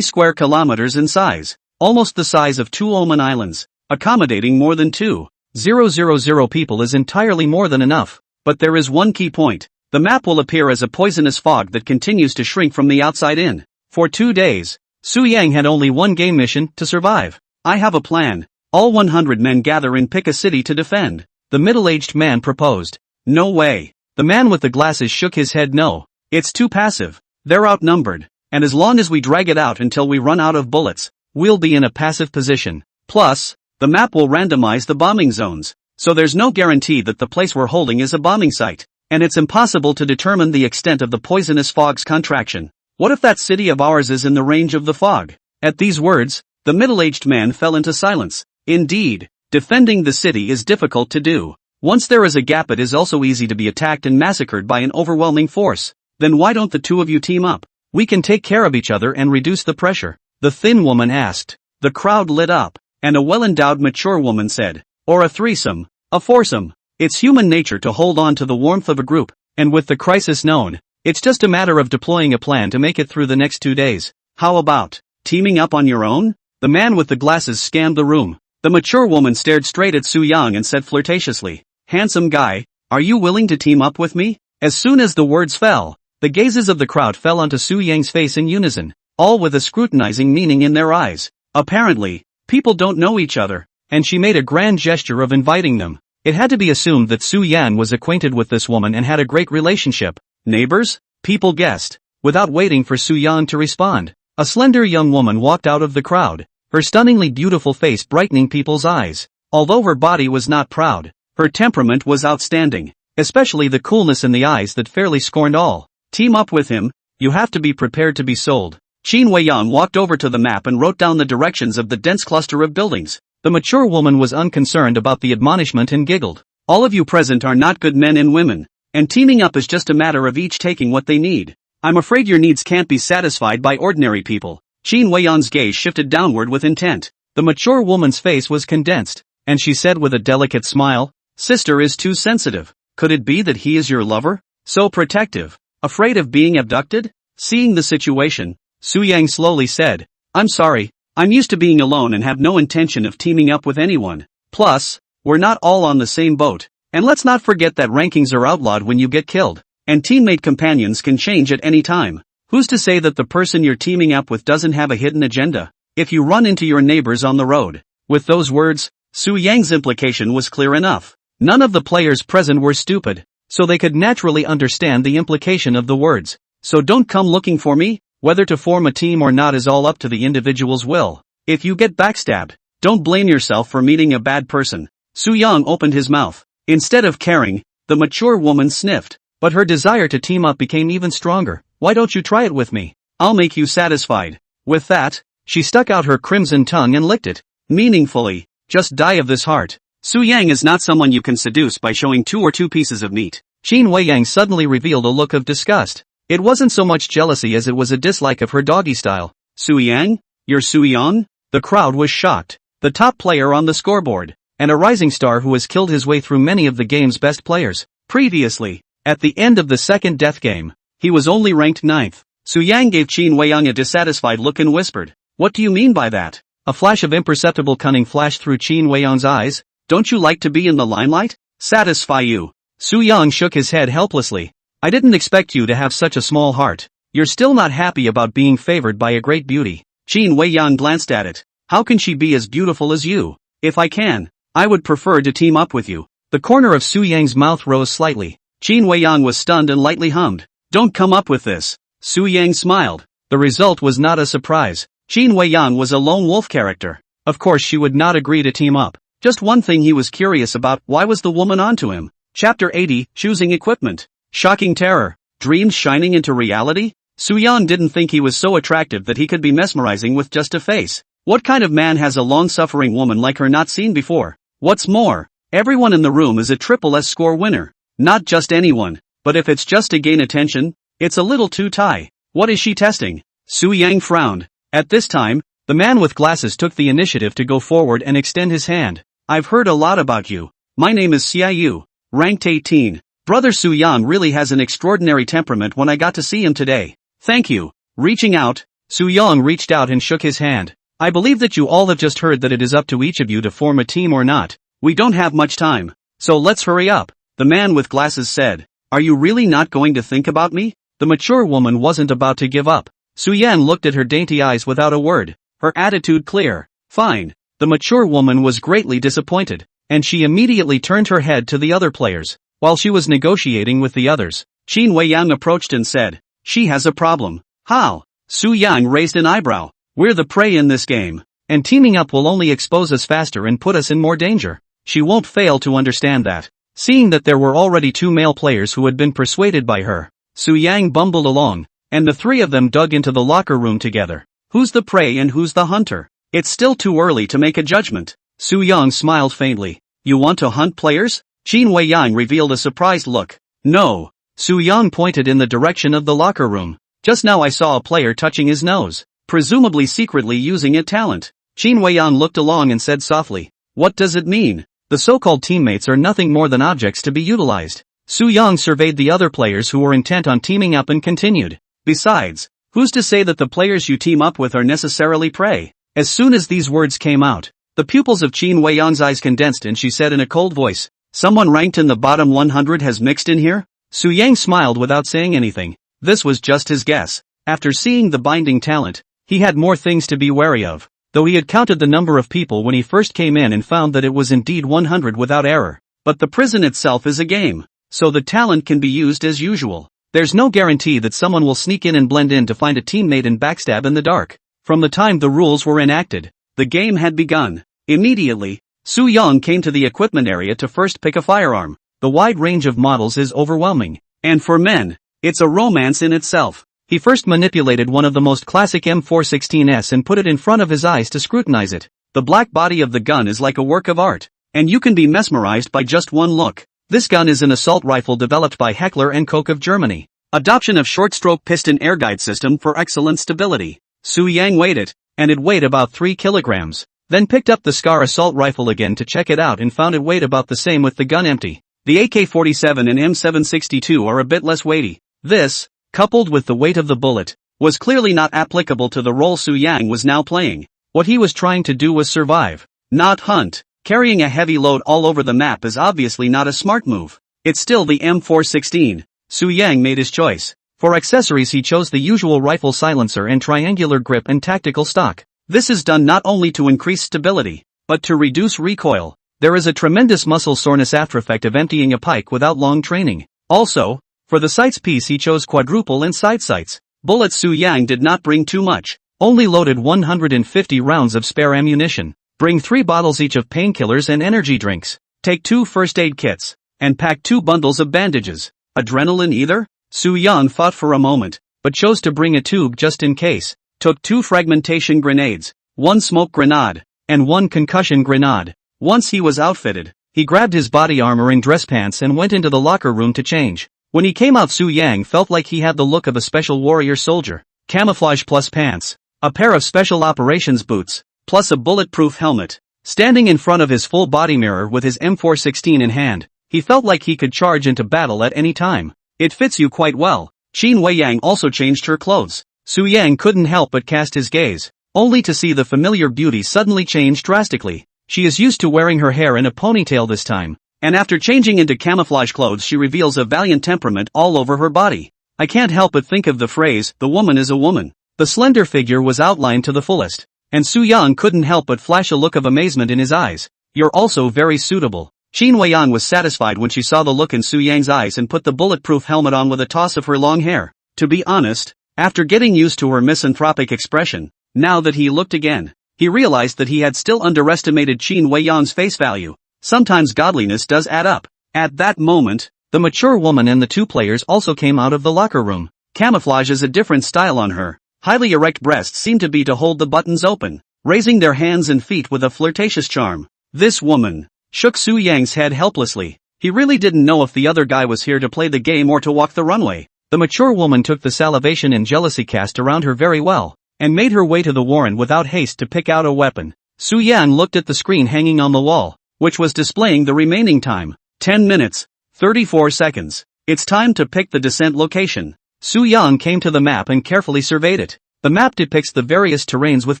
square kilometers in size, almost the size of 2 Oman islands, accommodating more than 2,000 people is entirely more than enough. But there is one key point. The map will appear as a poisonous fog that continues to shrink from the outside in. For 2 days, Soo-young had only one game mission to survive. I have a plan. All 100 men gather and pick a city to defend, the middle-aged man proposed. No way. The man with the glasses shook his head no. It's too passive. They're outnumbered, and as long as we drag it out until we run out of bullets, we'll be in a passive position. Plus, the map will randomize the bombing zones, so there's no guarantee that the place we're holding is a bombing site, and it's impossible to determine the extent of the poisonous fog's contraction. What if that city of ours is in the range of the fog? At these words, the middle-aged man fell into silence. Indeed, defending the city is difficult to do. Once there is a gap, it is also easy to be attacked and massacred by an overwhelming force. Then why don't the two of you team up? We can take care of each other and reduce the pressure. The thin woman asked. The crowd lit up, and a well-endowed mature woman said, or a threesome, a foursome. It's human nature to hold on to the warmth of a group, and with the crisis known, it's just a matter of deploying a plan to make it through the next 2 days. How about teaming up on your own? The man with the glasses scanned the room. The mature woman stared straight at Su Yang and said flirtatiously, "Handsome guy, are you willing to team up with me?" As soon as the words fell, the gazes of the crowd fell onto Su Yang's face in unison, all with a scrutinizing meaning in their eyes. Apparently, people don't know each other, and she made a grand gesture of inviting them. It had to be assumed that Su Yan was acquainted with this woman and had a great relationship. Neighbors? People guessed. Without waiting for Su Yan to respond, a slender young woman walked out of the crowd, her stunningly beautiful face brightening people's eyes. Although her body was not proud, her temperament was outstanding, especially the coolness in the eyes that fairly scorned all. Team up with him, you have to be prepared to be sold. Qin Weiyang walked over to the map and wrote down the directions of the dense cluster of buildings. The mature woman was unconcerned about the admonishment and giggled. All of you present are not good men and women, and teaming up is just a matter of each taking what they need. I'm afraid your needs can't be satisfied by ordinary people. Qin Weiyang's gaze shifted downward with intent. The mature woman's face was condensed, and she said with a delicate smile, "Sister is too sensitive. Could it be that he is your lover? So protective? Afraid of being abducted?" Seeing the situation, Su Yang slowly said, "I'm sorry, I'm used to being alone and have no intention of teaming up with anyone. Plus, we're not all on the same boat. And let's not forget that rankings are outlawed when you get killed, and teammate companions can change at any time. Who's to say that the person you're teaming up with doesn't have a hidden agenda? If you run into your neighbors on the road." With those words, Su Yang's implication was clear enough. None of the players present were stupid, so they could naturally understand the implication of the words. So don't come looking for me. Whether to form a team or not is all up to the individual's will. If you get backstabbed, don't blame yourself for meeting a bad person. Su Yang opened his mouth. Instead of caring, the mature woman sniffed, but her desire to team up became even stronger. "Why don't you try it with me? I'll make you satisfied." With that, she stuck out her crimson tongue and licked it, meaningfully. "Just die of this heart." Su Yang is not someone you can seduce by showing two pieces of meat. Qin Weiyang suddenly revealed a look of disgust. It wasn't so much jealousy as it was a dislike of her doggy style. "Su Yang? You're Su Yang?" The crowd was shocked. The top player on the scoreboard, and a rising star who has killed his way through many of the game's best players. Previously, at the end of the second death game, he was only ranked 9th. Su Yang gave Qin Weiyang a dissatisfied look and whispered, "What do you mean by that?" A flash of imperceptible cunning flashed through Qin Weiyang's eyes. "Don't you like to be in the limelight? Satisfy you?" Su Yang shook his head helplessly. "I didn't expect you to have such a small heart. You're still not happy about being favored by a great beauty." Qin Weiyang glanced at it. "How can she be as beautiful as you? If I can, I would prefer to team up with you." The corner of Su Yang's mouth rose slightly. Qin Weiyang was stunned and lightly hummed. "Don't come up with this." Su Yang smiled. The result was not a surprise. Qin Weiyang was a lone wolf character. Of course she would not agree to team up. Just one thing he was curious about, why was the woman onto him? Chapter 80, Choosing Equipment. Shocking terror. Dreams shining into reality? Su Yang didn't think he was so attractive that he could be mesmerizing with just a face. What kind of man has a long-suffering woman like her not seen before? What's more, everyone in the room is a triple S score winner. Not just anyone, but if it's just to gain attention, it's a little too tight. What is she testing? Su Yang frowned. At this time, the man with glasses took the initiative to go forward and extend his hand. "I've heard a lot about you. My name is Xiaoyu, ranked 18. Brother Su Yang really has an extraordinary temperament when I got to see him today. Thank you." Reaching out, Su Yang reached out and shook his hand. "I believe that you all have just heard that it is up to each of you to form a team or not. We don't have much time, so let's hurry up." The man with glasses said, "Are you really not going to think about me?" The mature woman wasn't about to give up. Su Yan looked at her dainty eyes without a word, her attitude clear. "Fine." The mature woman was greatly disappointed, and she immediately turned her head to the other players. While she was negotiating with the others, Qin Weiyang approached and said, "She has a problem." "How?" Su Yang raised an eyebrow. "We're the prey in this game, and teaming up will only expose us faster and put us in more danger." She won't fail to understand that. Seeing that there were already 2 male players who had been persuaded by her, Su Yang bumbled along, and the 3 of them dug into the locker room together. Who's the prey and who's the hunter? It's still too early to make a judgment. Su Yang smiled faintly. "You want to hunt players?" Qin Weiyang revealed a surprised look. "No." Su Yang pointed in the direction of the locker room. "Just now I saw a player touching his nose, presumably secretly using a talent." Qin Weiyang looked along and said softly, "What does it mean?" "The so-called teammates are nothing more than objects to be utilized." Su Yang surveyed the other players who were intent on teaming up and continued. "Besides, who's to say that the players you team up with are necessarily prey?" As soon as these words came out, The pupils of Qin Weiyang's eyes condensed and she said in a cold voice, "Someone ranked in the bottom 100 has mixed in here?" Su Yang smiled without saying anything. This was just his guess. After seeing the binding talent, he had more things to be wary of, though he had counted the number of people when he first came in and found that it was indeed 100 without error. But the prison itself is a game, so the talent can be used as usual. There's no guarantee that someone will sneak in and blend in to find a teammate and backstab in the dark. From the time the rules were enacted, the game had begun. Immediately, Su Yang came to the equipment area to first pick a firearm. The wide range of models is overwhelming. And for men, it's a romance in itself. He first manipulated one of the most classic M416s and put it in front of his eyes to scrutinize it. The black body of the gun is like a work of art, and you can be mesmerized by just one look. This gun is an assault rifle developed by Heckler & Koch of Germany. Adoption of short-stroke piston air guide system for excellent stability. Su Yang weighed it, and it weighed about 3 kilograms. Then picked up the Scar assault rifle again to check it out and found it weighed about the same with the gun empty. The AK-47 and M762 are a bit less weighty. This, coupled with the weight of the bullet, was clearly not applicable to the role Su Yang was now playing. What he was trying to do was survive, not hunt. Carrying a heavy load all over the map is obviously not a smart move. It's still the M416. Su Yang made his choice. For accessories he chose the usual rifle silencer and triangular grip and tactical stock. This is done not only to increase stability, but to reduce recoil. There is a tremendous muscle soreness after effect of emptying a pike without long training. Also, for the sights piece he chose quadruple and side sights. Bullets Su Yang did not bring too much. Only loaded 150 rounds of spare ammunition. Bring 3 bottles each of painkillers and energy drinks. Take 2 first aid kits. And pack 2 bundles of bandages. Adrenaline either? Su Yang thought for a moment, but chose to bring a tube just in case. Took 2 fragmentation grenades, 1 smoke grenade, and 1 concussion grenade. Once he was outfitted, he grabbed his body armor and dress pants and went into the locker room to change. When he came out Su Yang felt like he had the look of a special warrior soldier. Camouflage plus pants, a pair of special operations boots, plus a bulletproof helmet. Standing in front of his full body mirror with his M416 in hand, he felt like he could charge into battle at any time. It fits you quite well. Qin Weiyang also changed her clothes. Su Yang couldn't help but cast his gaze, only to see the familiar beauty suddenly change drastically. She is used to wearing her hair in a ponytail this time, and after changing into camouflage clothes she reveals a valiant temperament all over her body. I can't help but think of the phrase, "the woman is a woman." The slender figure was outlined to the fullest, and Su Yang couldn't help but flash a look of amazement in his eyes. "You're also very suitable." Qin Weiyang was satisfied when she saw the look in Su Yang's eyes and put the bulletproof helmet on with a toss of her long hair. To be honest, after getting used to her misanthropic expression, now that he looked again, he realized that he had still underestimated Qin Weiyang's face value. Sometimes godliness does add up. At that moment, the mature woman and the 2 players also came out of the locker room. Camouflage is a different style on her. Highly erect breasts seem to be to hold the buttons open, raising their hands and feet with a flirtatious charm. This woman shook Su Yang's head helplessly. He really didn't know if the other guy was here to play the game or to walk the runway. The mature woman took the salivation and jealousy cast around her very well, and made her way to the warren without haste to pick out a weapon. Su Yang looked at the screen hanging on the wall, which was displaying the remaining time. 10 minutes, 34 seconds. It's time to pick the descent location. Su Yang came to the map and carefully surveyed it. The map depicts the various terrains with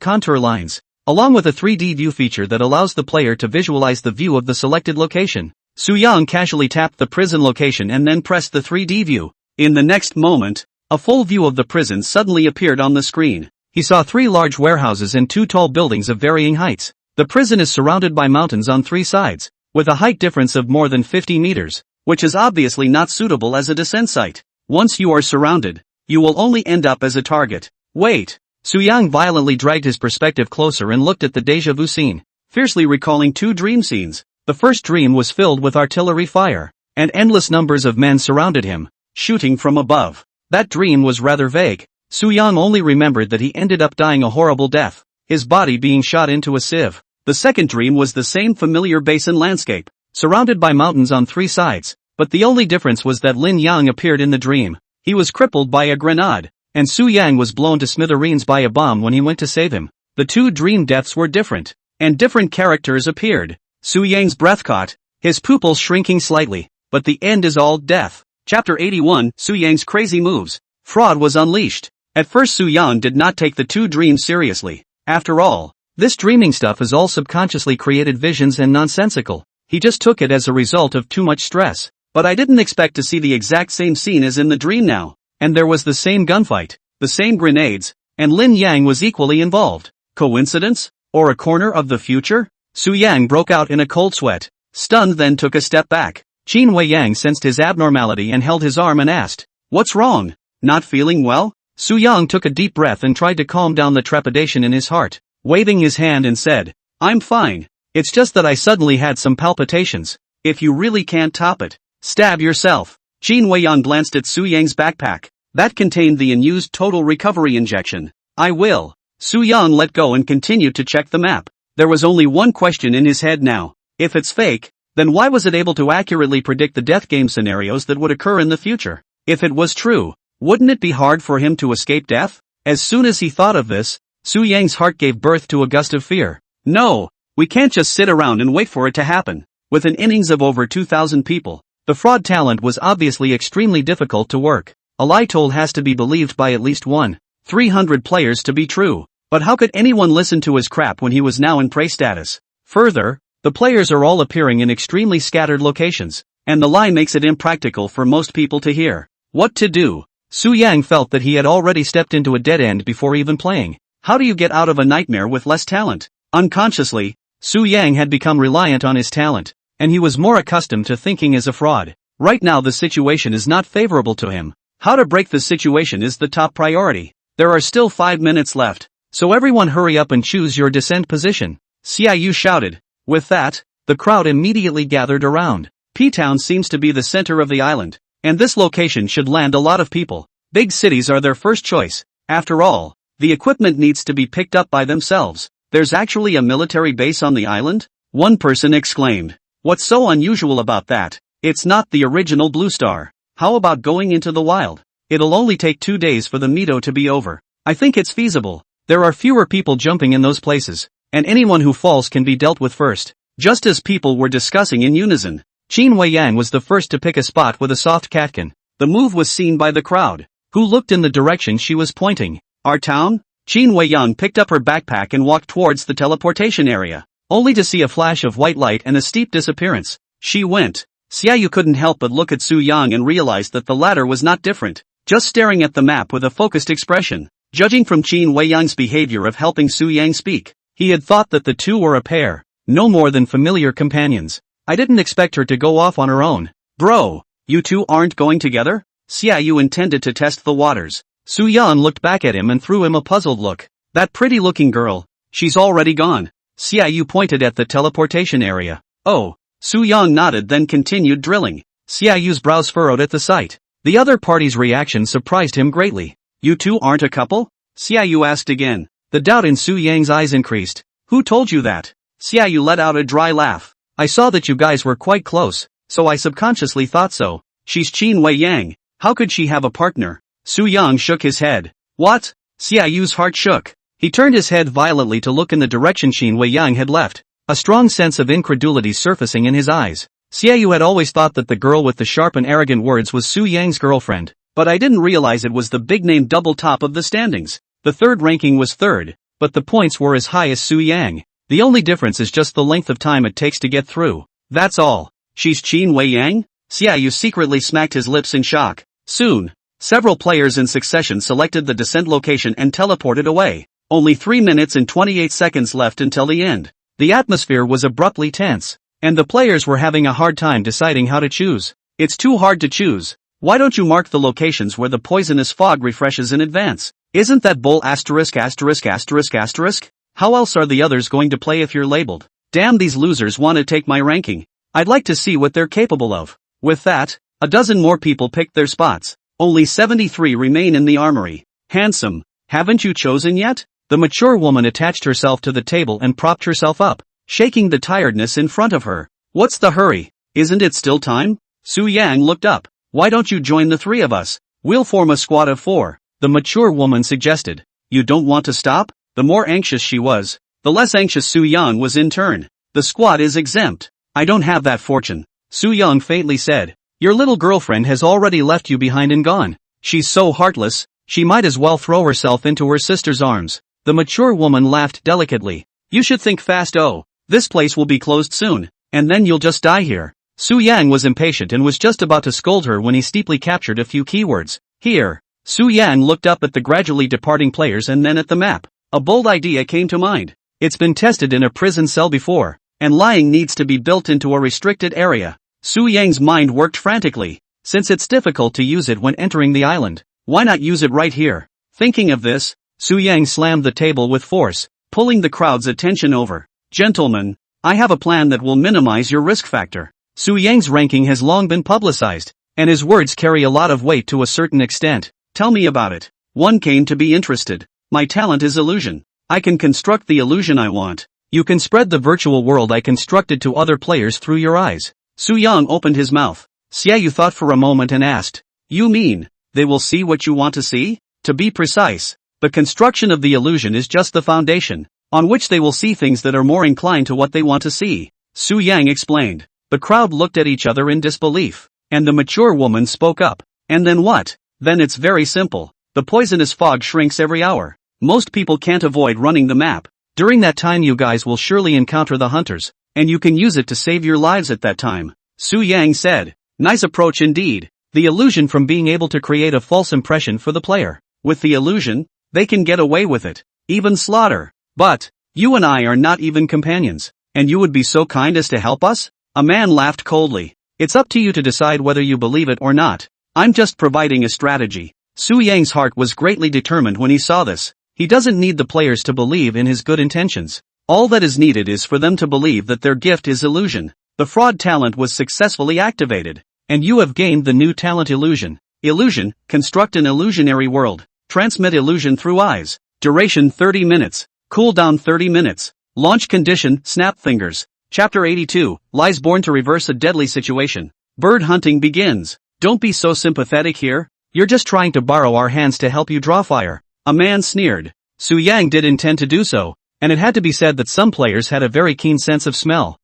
contour lines, along with a 3D view feature that allows the player to visualize the view of the selected location. Su Yang casually tapped the prison location and then pressed the 3D view. In the next moment, a full view of the prison suddenly appeared on the screen. He saw 3 large warehouses and 2 tall buildings of varying heights. The prison is surrounded by mountains on 3 sides, with a height difference of more than 50 meters, which is obviously not suitable as a descent site. Once you are surrounded, you will only end up as a target. Wait! Su Yang violently dragged his perspective closer and looked at the déjà vu scene, fiercely recalling 2 dream scenes. The first dream was filled with artillery fire, and endless numbers of men surrounded him, shooting from above. That dream was rather vague. Su Yang only remembered that he ended up dying a horrible death, his body being shot into a sieve. The second dream was the same familiar basin landscape, surrounded by mountains on 3 sides, but the only difference was that Lin Yang appeared in the dream. He was crippled by a grenade, and Su Yang was blown to smithereens by a bomb when he went to save him. The 2 dream deaths were different, and different characters appeared. Su Yang's breath caught, his pupils shrinking slightly, but the end is all death. Chapter 81, Su Yang's crazy moves. Fraud was unleashed. At first Su Yang did not take the 2 dreams seriously. After all, This dreaming stuff is all subconsciously created visions and nonsensical. He just took it as a result of too much stress. But I didn't expect to see the exact same scene as in the dream now. And there was the same gunfight, the same grenades, and Lin Yang was equally involved. Coincidence? Or a corner of the future? Su Yang broke out in a cold sweat, stunned, then took a step back. Qin Wei Yang sensed his abnormality and held his arm and asked, "What's wrong? Not feeling well?" Su Yang took a deep breath and tried to calm down the trepidation in his heart, waving his hand and said, "I'm fine. It's just that I suddenly had some palpitations. If you really can't top it, stab yourself." Qin Wei Yang glanced at Su Yang's backpack. That contained the unused total recovery injection. "I will." Su Yang let go and continued to check the map. There was only one question in his head now. If it's fake, then why was it able to accurately predict the death game scenarios that would occur in the future? If it was true, wouldn't it be hard for him to escape death? As soon as he thought of this, Su Yang's heart gave birth to a gust of fear. No, we can't just sit around and wait for it to happen. With an innings of over 2,000 people, the fraud talent was obviously extremely difficult to work. A lie told has to be believed by at least 1,300 players to be true. But how could anyone listen to his crap when he was now in prey status? Further, the players are all appearing in extremely scattered locations, and the lie makes it impractical for most people to hear. What to do? Su Yang felt that he had already stepped into a dead end before even playing. How do you get out of a nightmare with less talent? Unconsciously, Su Yang had become reliant on his talent, and he was more accustomed to thinking as a fraud. Right now the situation is not favorable to him. How to break the situation is the top priority. There are still 5 minutes left. So everyone hurry up and choose your descent position, Xiaoyu shouted. With that, the crowd immediately gathered around. P-Town seems to be the center of the island, and this location should land a lot of people. Big cities are their first choice. After all, the equipment needs to be picked up by themselves. There's actually a military base on the island? One person exclaimed. What's so unusual about that? It's not the original Blue Star. How about going into the wild? It'll only take 2 days for the Mito to be over. I think it's feasible. There are fewer people jumping in those places, and anyone who falls can be dealt with first. Just as people were discussing in unison, Qin Wei Yang was the first to pick a spot with a soft catkin. The move was seen by the crowd, who looked in the direction she was pointing. Our town? Qin Wei Yang picked up her backpack and walked towards the teleportation area, only to see a flash of white light and a steep disappearance. She went. Xiaoyu couldn't help but look at Su Yang and realized that the latter was not different, just staring at the map with a focused expression. Judging from Qin Wei Yang's behavior of helping Su Yang speak, he had thought that the two were a pair, no more than familiar companions. I didn't expect her to go off on her own. Bro, you two aren't going together? Xiaoyu intended to test the waters. Su Yan looked back at him and threw him a puzzled look. That pretty-looking girl, she's already gone. Xiaoyu pointed at the teleportation area. Oh, Su Yan nodded then continued drilling. Xiaoyu's brows furrowed at the sight. The other party's reaction surprised him greatly. You two aren't a couple? Xiaoyu asked again. The doubt in Su Yang's eyes increased. Who told you that? Xiaoyu let out a dry laugh. I saw that you guys were quite close, so I subconsciously thought so. She's Qin Wei Yang. How could she have a partner? Su Yang shook his head. What? Xiaoyu's heart shook. He turned his head violently to look in the direction Qin Wei Yang had left, a strong sense of incredulity surfacing in his eyes. Xiaoyu had always thought that the girl with the sharp and arrogant words was Su Yang's girlfriend. But I didn't realize it was the big-name double top of the standings. The third ranking was third, but the points were as high as Su Yang. The only difference is just the length of time it takes to get through. That's all. She's Qin Wei Yang? Xiaoyu secretly smacked his lips in shock. Soon, several players in succession selected the descent location and teleported away. Only 3 minutes and 28 seconds left until the end. The atmosphere was abruptly tense, and the players were having a hard time deciding how to choose. It's too hard to choose. Why don't you mark the locations where the poisonous fog refreshes in advance? Isn't that bull asterisk asterisk asterisk asterisk? How else are the others going to play if you're labeled? Damn, these losers want to take my ranking. I'd like to see what they're capable of. With that, a dozen more people picked their spots. Only 73 remain in the armory. Handsome, haven't you chosen yet? The mature woman attached herself to the table and propped herself up, shaking the tiredness in front of her. What's the hurry? Isn't it still time? Su Yang looked up. Why don't you join the three of us? We'll form a squad of 4, the mature woman suggested. You don't want to stop? The more anxious she was, the less anxious Su Yang was in turn. The squad is exempt. I don't have that fortune. Su Yang faintly said. Your little girlfriend has already left you behind and gone. She's so heartless, she might as well throw herself into her sister's arms. The mature woman laughed delicately. You should think fast. Oh, this place will be closed soon, and then you'll just die here. Su Yang was impatient and was just about to scold her when he steeply captured a few keywords. Here. Su Yang looked up at the gradually departing players and then at the map. A bold idea came to mind. It's been tested in a prison cell before, and lying needs to be built into a restricted area. Su Yang's mind worked frantically. Since it's difficult to use it when entering the island, why not use it right here? Thinking of this, Su Yang slammed the table with force, pulling the crowd's attention over. Gentlemen, I have a plan that will minimize your risk factor. Su Yang's ranking has long been publicized, and his words carry a lot of weight to a certain extent. Tell me about it. One came to be interested. My talent is illusion. I can construct the illusion I want. You can spread the virtual world I constructed to other players through your eyes. Su Yang opened his mouth. Xiaoyu thought for a moment and asked, You mean, they will see what you want to see? To be precise, the construction of the illusion is just the foundation, on which they will see things that are more inclined to what they want to see. Su Yang explained. The crowd looked at each other in disbelief, and the mature woman spoke up. And then what? Then it's very simple. The poisonous fog shrinks every hour. Most people can't avoid running the map. During that time you guys will surely encounter the hunters, and you can use it to save your lives at that time. Su Yang said. Nice approach indeed. The illusion from being able to create a false impression for the player. With the illusion, they can get away with it. Even slaughter. But, you and I are not even companions, and you would be so kind as to help us? A man laughed coldly. It's up to you to decide whether you believe it or not. I'm just providing a strategy. Su Yang's heart was greatly determined when he saw this. He doesn't need the players to believe in his good intentions. All that is needed is for them to believe that their gift is illusion. The fraud talent was successfully activated, and you have gained the new talent illusion. Illusion, construct an illusionary world. Transmit illusion through eyes. Duration 30 minutes. Cooldown 30 minutes. Launch condition, snap fingers. Chapter 82, Lies born to reverse a deadly situation. Bird hunting begins. Don't be so sympathetic here. You're just trying to borrow our hands to help you draw fire. A man sneered. Su Yang did intend to do so, and it had to be said that some players had a very keen sense of smell.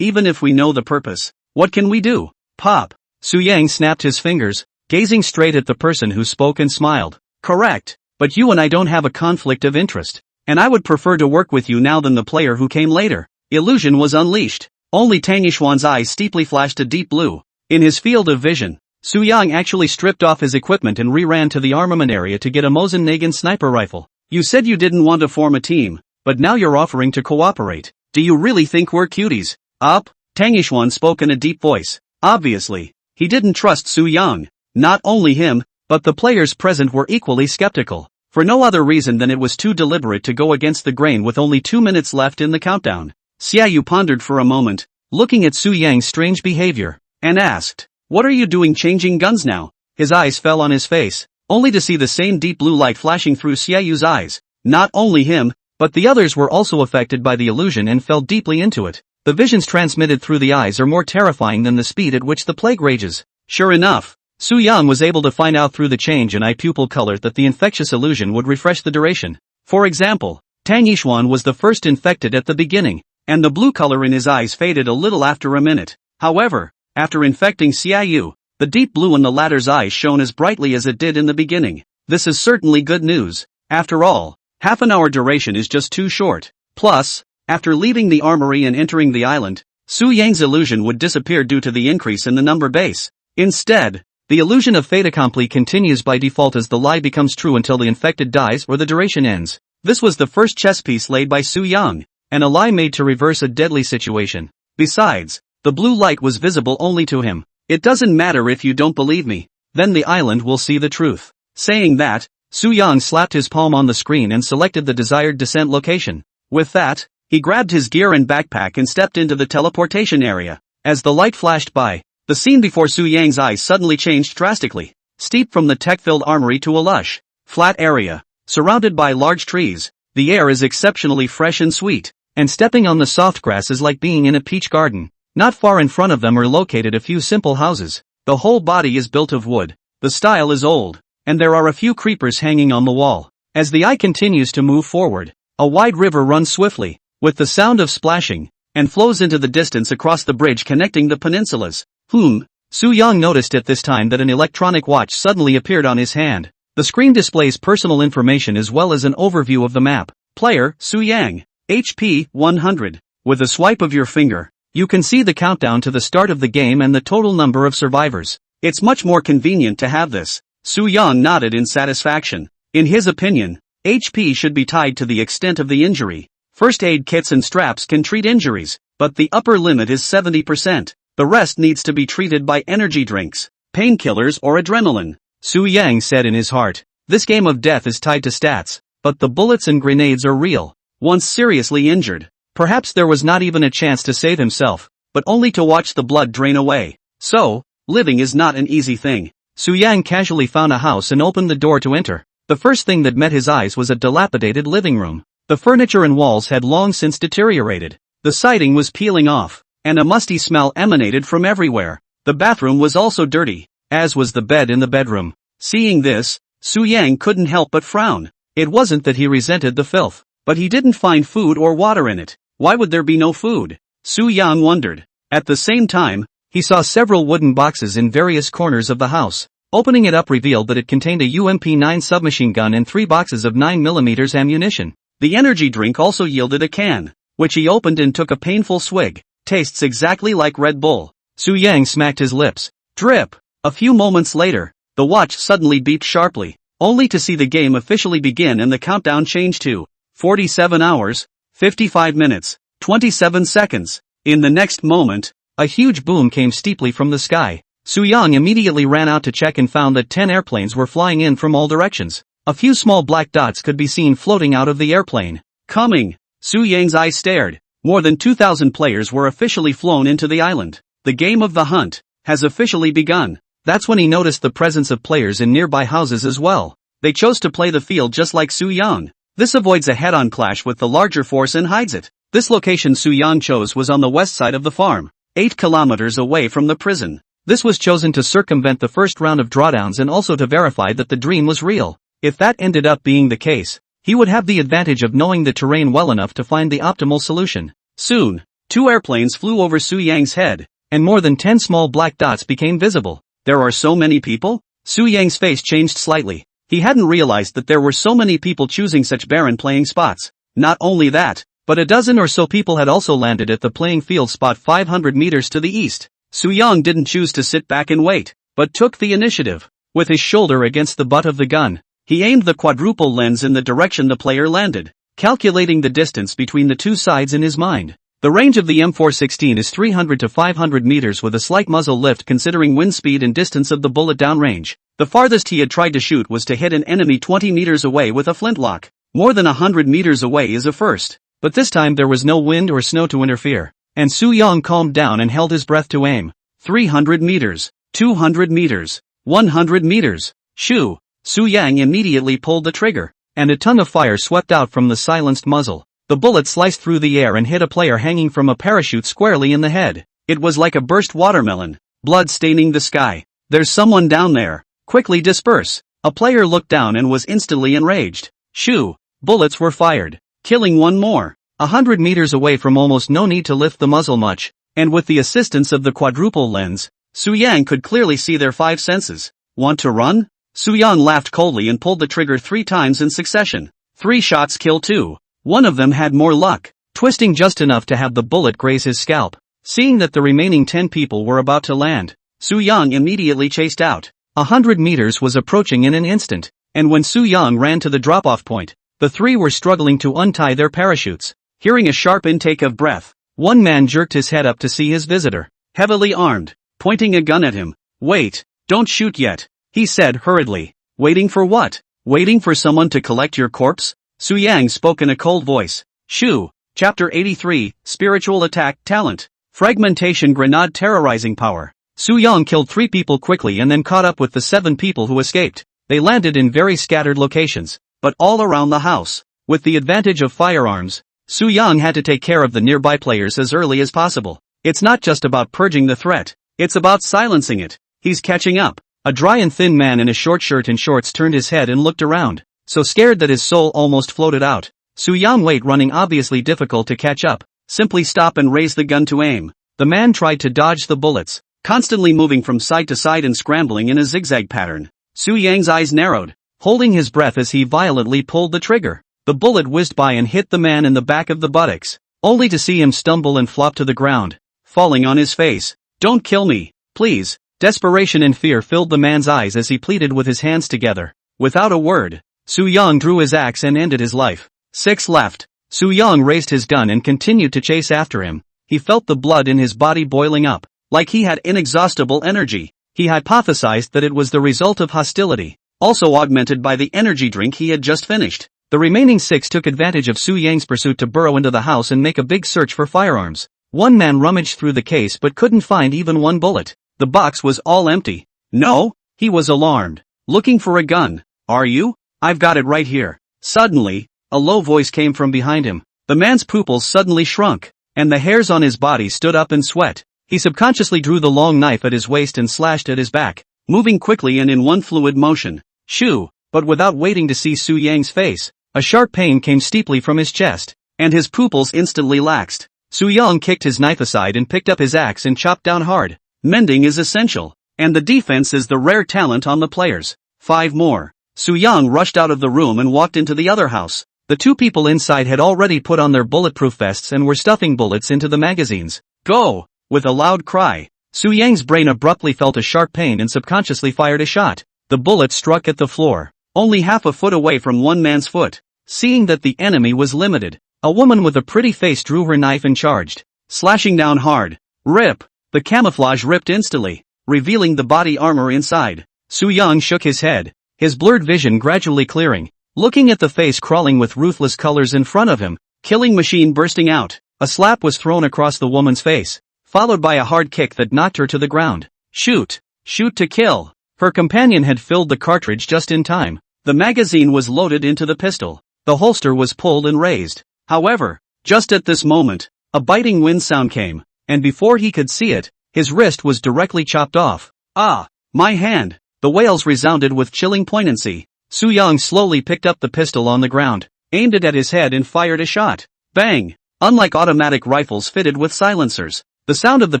Even if we know the purpose, what can we do? Pop. Su Yang snapped his fingers, gazing straight at the person who spoke and smiled. Correct. But you and I don't have a conflict of interest, and I would prefer to work with you now than the player who came later. Illusion was unleashed. Only Tang Yishuan's eyes steeply flashed a deep blue. In his field of vision, Su Yang actually stripped off his equipment and ran to the armament area to get a Mosin Nagin sniper rifle. You said you didn't want to form a team, but now you're offering to cooperate. Do you really think we're cuties? Up? Tang Yishuan spoke in a deep voice. Obviously, he didn't trust Su Yang. Not only him, but the players present were equally skeptical. For no other reason than it was too deliberate to go against the grain with only 2 minutes left in the countdown. Xiaoyu pondered for a moment, looking at Su Yang's strange behavior, and asked, What are you doing changing guns now? His eyes fell on his face, only to see the same deep blue light flashing through Xiaoyu's eyes. Not only him, but the others were also affected by the illusion and fell deeply into it. The visions transmitted through the eyes are more terrifying than the speed at which the plague rages. Sure enough, Su Yang was able to find out through the change in eye pupil color that the infectious illusion would refresh the duration. For example, Tang Yishuan was the first infected at the beginning, and the blue color in his eyes faded a little after a minute. However, after infecting Xiaoyu, the deep blue in the latter's eyes shone as brightly as it did in the beginning. This is certainly good news. After all, half an hour duration is just too short. Plus, after leaving the armory and entering the island, Su Yang's illusion would disappear due to the increase in the number base. Instead, the illusion of fait accompli continues by default as the lie becomes true until the infected dies or the duration ends. This was the first chess piece laid by Su Yang, and a lie made to reverse a deadly situation. Besides, the blue light was visible only to him. It doesn't matter if you don't believe me, then the island will see the truth. Saying that, Su Yang slapped his palm on the screen and selected the desired descent location. With that, he grabbed his gear and backpack and stepped into the teleportation area. As the light flashed by, the scene before Su Yang's eyes suddenly changed drastically. Steep from the tech-filled armory to a lush, flat area, surrounded by large trees, the air is exceptionally fresh and sweet, and stepping on the soft grass is like being in a peach garden. Not far in front of them are located a few simple houses. The whole body is built of wood. The style is old, and there are a few creepers hanging on the wall. As the eye continues to move forward, a wide river runs swiftly, with the sound of splashing, and flows into the distance across the bridge connecting the peninsulas. Su Yang noticed at this time that an electronic watch suddenly appeared on his hand. The screen displays personal information as well as an overview of the map. Player, Su Yang. HP 100. With a swipe of your finger, you can see the countdown to the start of the game and the total number of survivors. It's much more convenient to have this. Su Yang nodded in satisfaction. In his opinion, HP should be tied to the extent of the injury. First aid kits and straps can treat injuries, but the upper limit is 70%. The rest needs to be treated by energy drinks, painkillers or adrenaline. Su Yang said in his heart, this game of death is tied to stats, but the bullets and grenades are real. Once seriously injured, perhaps there was not even a chance to save himself, but only to watch the blood drain away. So, living is not an easy thing. Su Yang casually found a house and opened the door to enter. The first thing that met his eyes was a dilapidated living room. The furniture and walls had long since deteriorated. The siding was peeling off, and a musty smell emanated from everywhere. The bathroom was also dirty, as was the bed in the bedroom. Seeing this, Su Yang couldn't help but frown. It wasn't that he resented the filth, but he didn't find food or water in it. Why would there be no food? Su Yang wondered. At the same time, he saw several wooden boxes in various corners of the house. Opening it up revealed that it contained a UMP-9 submachine gun and 3 boxes of 9mm ammunition. The energy drink also yielded a can, which he opened and took a painful swig. Tastes exactly like Red Bull. Su Yang smacked his lips. Drip! A few moments later, the watch suddenly beeped sharply, only to see the game officially begin and the countdown change to 47 hours, 55 minutes, 27 seconds. In the next moment, a huge boom came steeply from the sky. Su Yang immediately ran out to check and found that 10 airplanes were flying in from all directions. A few small black dots could be seen floating out of the airplane. Coming! Su Yang's eyes stared. More than 2,000 players were officially flown into the island. The game of the hunt has officially begun. That's when he noticed the presence of players in nearby houses as well. They chose to play the field just like Su Yang. This avoids a head-on clash with the larger force and hides it. This location Su Yang chose was on the west side of the farm, 8 kilometers away from the prison. This was chosen to circumvent the first round of drawdowns and also to verify that the dream was real. If that ended up being the case, he would have the advantage of knowing the terrain well enough to find the optimal solution. Soon, 2 airplanes flew over Su Yang's head, and more than 10 small black dots became visible. There are so many people? Su Yang's face changed slightly. He hadn't realized that there were so many people choosing such barren playing spots. Not only that, but a dozen or so people had also landed at the playing field spot 500 meters to the east. Su Yang didn't choose to sit back and wait, but took the initiative. With his shoulder against the butt of the gun, he aimed the quadruple lens in the direction the player landed, calculating the distance between the two sides in his mind. The range of the M416 is 300 to 500 meters with a slight muzzle lift considering wind speed and distance of the bullet downrange. The farthest he had tried to shoot was to hit an enemy 20 meters away with a flintlock. More than 100 meters away is a first. But this time there was no wind or snow to interfere, and Su Yang calmed down and held his breath to aim. 300 meters, 200 meters, 100 meters. Shoo! Su Yang immediately pulled the trigger, and a tongue of fire swept out from the silenced muzzle. The bullet sliced through the air and hit a player hanging from a parachute squarely in the head. It was like a burst watermelon, blood staining the sky. There's someone down there. Quickly disperse. A player looked down and was instantly enraged. Shoo! Bullets were fired, killing one more. 100 meters away from almost no need to lift the muzzle much, and with the assistance of the quadruple lens, Su Yang could clearly see their 5 senses. Want to run? Su Yang laughed coldly and pulled the trigger 3 times in succession. 3 shots killed 2. One of them had more luck, twisting just enough to have the bullet graze his scalp. Seeing that the remaining 10 people were about to land, Su Yang immediately chased out. 100 meters was approaching in an instant, and when Su Yang ran to the drop-off point, the 3 were struggling to untie their parachutes. Hearing a sharp intake of breath, one man jerked his head up to see his visitor, heavily armed, pointing a gun at him. Wait, don't shoot yet, he said hurriedly. Waiting for what? Waiting for someone to collect your corpse? Su Yang spoke in a cold voice. Shoo! Chapter 83, Spiritual Attack, Talent. Fragmentation Grenade Terrorizing Power. Su Yang killed 3 people quickly and then caught up with the 7 people who escaped. They landed in very scattered locations, but all around the house. With the advantage of firearms, Su Yang had to take care of the nearby players as early as possible. It's not just about purging the threat, it's about silencing it. He's catching up. A dry and thin man in a short shirt and shorts turned his head and looked around, so scared that his soul almost floated out. Su Yang wait running obviously difficult to catch up. Simply stop and raise the gun to aim. The man tried to dodge the bullets, constantly moving from side to side and scrambling in a zigzag pattern. Su Yang's eyes narrowed, holding his breath as he violently pulled the trigger. The bullet whizzed by and hit the man in the back of the buttocks, only to see him stumble and flop to the ground, falling on his face. "Don't kill me, please." Desperation and fear filled the man's eyes as he pleaded with his hands together. Without a word, Su Yang drew his axe and ended his life. 6 left. Su Yang raised his gun and continued to chase after him. He felt the blood in his body boiling up, like he had inexhaustible energy. He hypothesized that it was the result of hostility, also augmented by the energy drink he had just finished. The remaining 6 took advantage of Su Yang's pursuit to burrow into the house and make a big search for firearms. One man rummaged through the case but couldn't find even one bullet. The box was all empty. "No?" He was alarmed. "Looking for a gun, are you? I've got it right here." Suddenly, a low voice came from behind him. The man's pupils suddenly shrunk, and the hairs on his body stood up in sweat. He subconsciously drew the long knife at his waist and slashed at his back, moving quickly and in one fluid motion. Shoo! But without waiting to see Su Yang's face, a sharp pain came steeply from his chest, and his pupils instantly laxed. Su Yang kicked his knife aside and picked up his axe and chopped down hard. Mending is essential, and the defense is the rare talent on the players. 5 more. Su Yang rushed out of the room and walked into the other house. The 2 people inside had already put on their bulletproof vests and were stuffing bullets into the magazines. "Go!" With a loud cry, Su Yang's brain abruptly felt a sharp pain and subconsciously fired a shot. The bullet struck at the floor, only half a foot away from one man's foot. Seeing that the enemy was limited, a woman with a pretty face drew her knife and charged, slashing down hard. Rip! The camouflage ripped instantly, revealing the body armor inside. Su Yang shook his head, his blurred vision gradually clearing, looking at the face crawling with ruthless colors in front of him. Killing machine bursting out. A slap was thrown across the woman's face, followed by a hard kick that knocked her to the ground. Shoot! Shoot to kill! Her companion had filled the cartridge just in time. The magazine was loaded into the pistol. The holster was pulled and raised. However, just at this moment, a biting wind sound came, and before he could see it, his wrist was directly chopped off. "Ah! My hand!" The wails resounded with chilling poignancy. Su Yang slowly picked up the pistol on the ground, aimed it at his head and fired a shot. Bang! Unlike automatic rifles fitted with silencers, the sound of the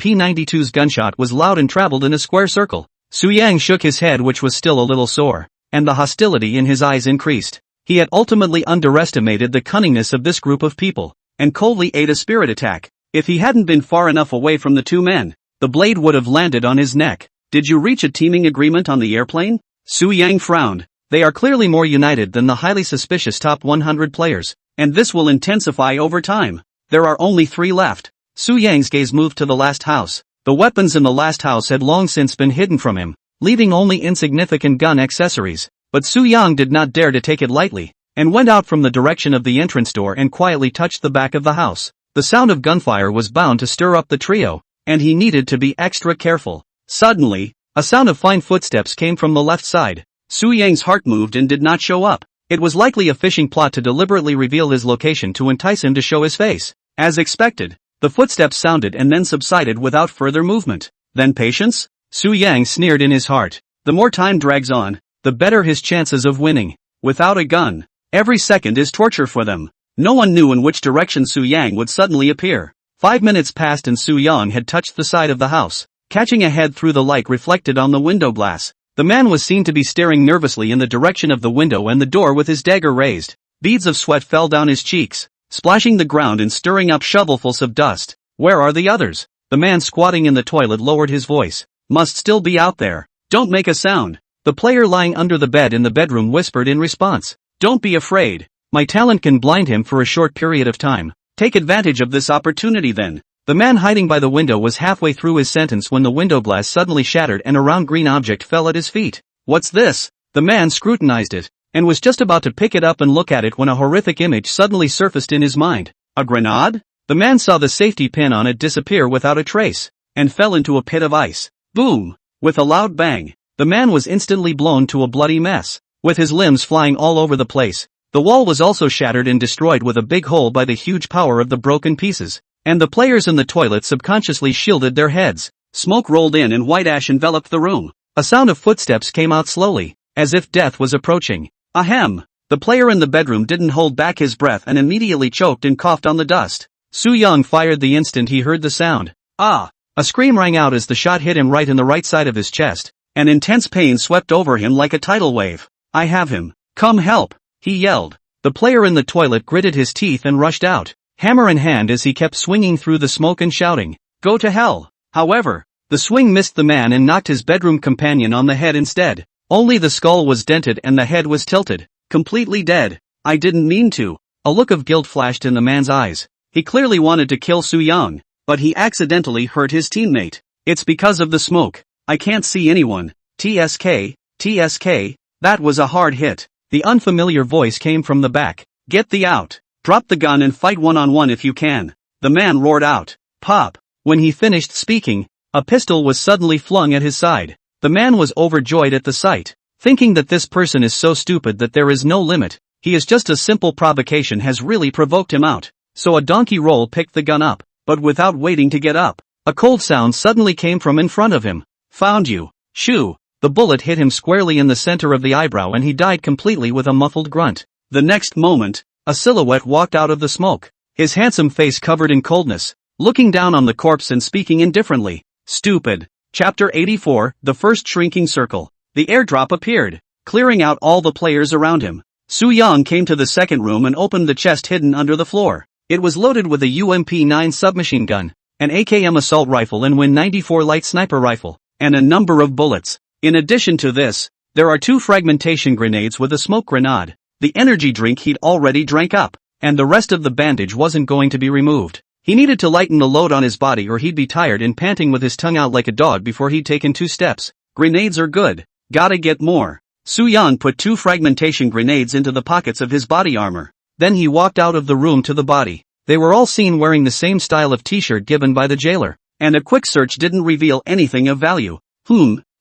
P-92's gunshot was loud and traveled in a square circle. Su Yang shook his head, which was still a little sore, and the hostility in his eyes increased. He had ultimately underestimated the cunningness of this group of people, and coldly ate a spirit attack. If he hadn't been far enough away from the 2 men, the blade would have landed on his neck. "Did you reach a teaming agreement on the airplane?" Su Yang frowned. They are clearly more united than the highly suspicious top 100 players, and this will intensify over time. There are only 3 left. Su Yang's gaze moved to the last house. The weapons in the last house had long since been hidden from him, leaving only insignificant gun accessories. But Su Yang did not dare to take it lightly, and went out from the direction of the entrance door and quietly touched the back of the house. The sound of gunfire was bound to stir up the trio, and he needed to be extra careful. Suddenly, a sound of fine footsteps came from the left side. Su Yang's heart moved and did not show up. It was likely a fishing plot to deliberately reveal his location to entice him to show his face. As expected, the footsteps sounded and then subsided without further movement. Then patience? Su Yang sneered in his heart. The more time drags on, the better his chances of winning. Without a gun, every second is torture for them. No one knew in which direction Su Yang would suddenly appear. 5 minutes passed and Su Yang had touched the side of the house, catching a head through the light reflected on the window glass. The man was seen to be staring nervously in the direction of the window and the door with his dagger raised. Beads of sweat fell down his cheeks, splashing the ground and stirring up shovelfuls of dust. "Where are the others?" The man squatting in the toilet lowered his voice. "Must still be out there. Don't make a sound." The player lying under the bed in the bedroom whispered in response. "Don't be afraid. My talent can blind him for a short period of time. Take advantage of this opportunity then." The man hiding by the window was halfway through his sentence when the window glass suddenly shattered and a round green object fell at his feet. "What's this?" The man scrutinized it, and was just about to pick it up and look at it when a horrific image suddenly surfaced in his mind. A grenade? The man saw the safety pin on it disappear without a trace, and fell into a pit of ice. Boom! With a loud bang, the man was instantly blown to a bloody mess, with his limbs flying all over the place. The wall was also shattered and destroyed with a big hole by the huge power of the broken pieces. And the players in the toilet subconsciously shielded their heads. Smoke rolled in and white ash enveloped the room. A sound of footsteps came out slowly, as if death was approaching. Ahem! The player in the bedroom didn't hold back his breath and immediately choked and coughed on the dust. Su Yang fired the instant he heard the sound. Ah! A scream rang out as the shot hit him right in the right side of his chest, and intense pain swept over him like a tidal wave. "I have him. Come help!" he yelled. The player in the toilet gritted his teeth and rushed out, hammer in hand as he kept swinging through the smoke and shouting, "Go to hell!" However, the swing missed the man and knocked his bedroom companion on the head instead. Only the skull was dented and the head was tilted, completely dead. "I didn't mean to." A look of guilt flashed in the man's eyes. He clearly wanted to kill Su-young, but he accidentally hurt his teammate. "It's because of the smoke. I can't see anyone. TSK, TSK, that was a hard hit." The unfamiliar voice came from the back. "Get the out. Drop the gun and fight one-on-one if you can." The man roared out. Pop. When he finished speaking, a pistol was suddenly flung at his side. The man was overjoyed at the sight, thinking that this person is so stupid that there is no limit. He is just a simple provocation has really provoked him out. So a donkey roll picked the gun up, but without waiting to get up, a cold sound suddenly came from in front of him. "Found you." Shoo. The bullet hit him squarely in the center of the eyebrow and he died completely with a muffled grunt. The next moment, a silhouette walked out of the smoke, his handsome face covered in coldness, looking down on the corpse and speaking indifferently. Stupid. Chapter 84, The First Shrinking Circle. The airdrop appeared, clearing out all the players around him. Su-young came to the second room and opened the chest hidden under the floor. It was loaded with a UMP-9 submachine gun, an AKM assault rifle and Win-94 light sniper rifle, and a number of bullets. In addition to this, there are 2 fragmentation grenades with a smoke grenade, the energy drink he'd already drank up, and the rest of the bandage wasn't going to be removed. He needed to lighten the load on his body or he'd be tired and panting with his tongue out like a dog before he'd taken 2 steps. Grenades are good. Gotta get more. Su-young put 2 fragmentation grenades into the pockets of his body armor. Then he walked out of the room to the body. They were all seen wearing the same style of t-shirt given by the jailer, and a quick search didn't reveal anything of value.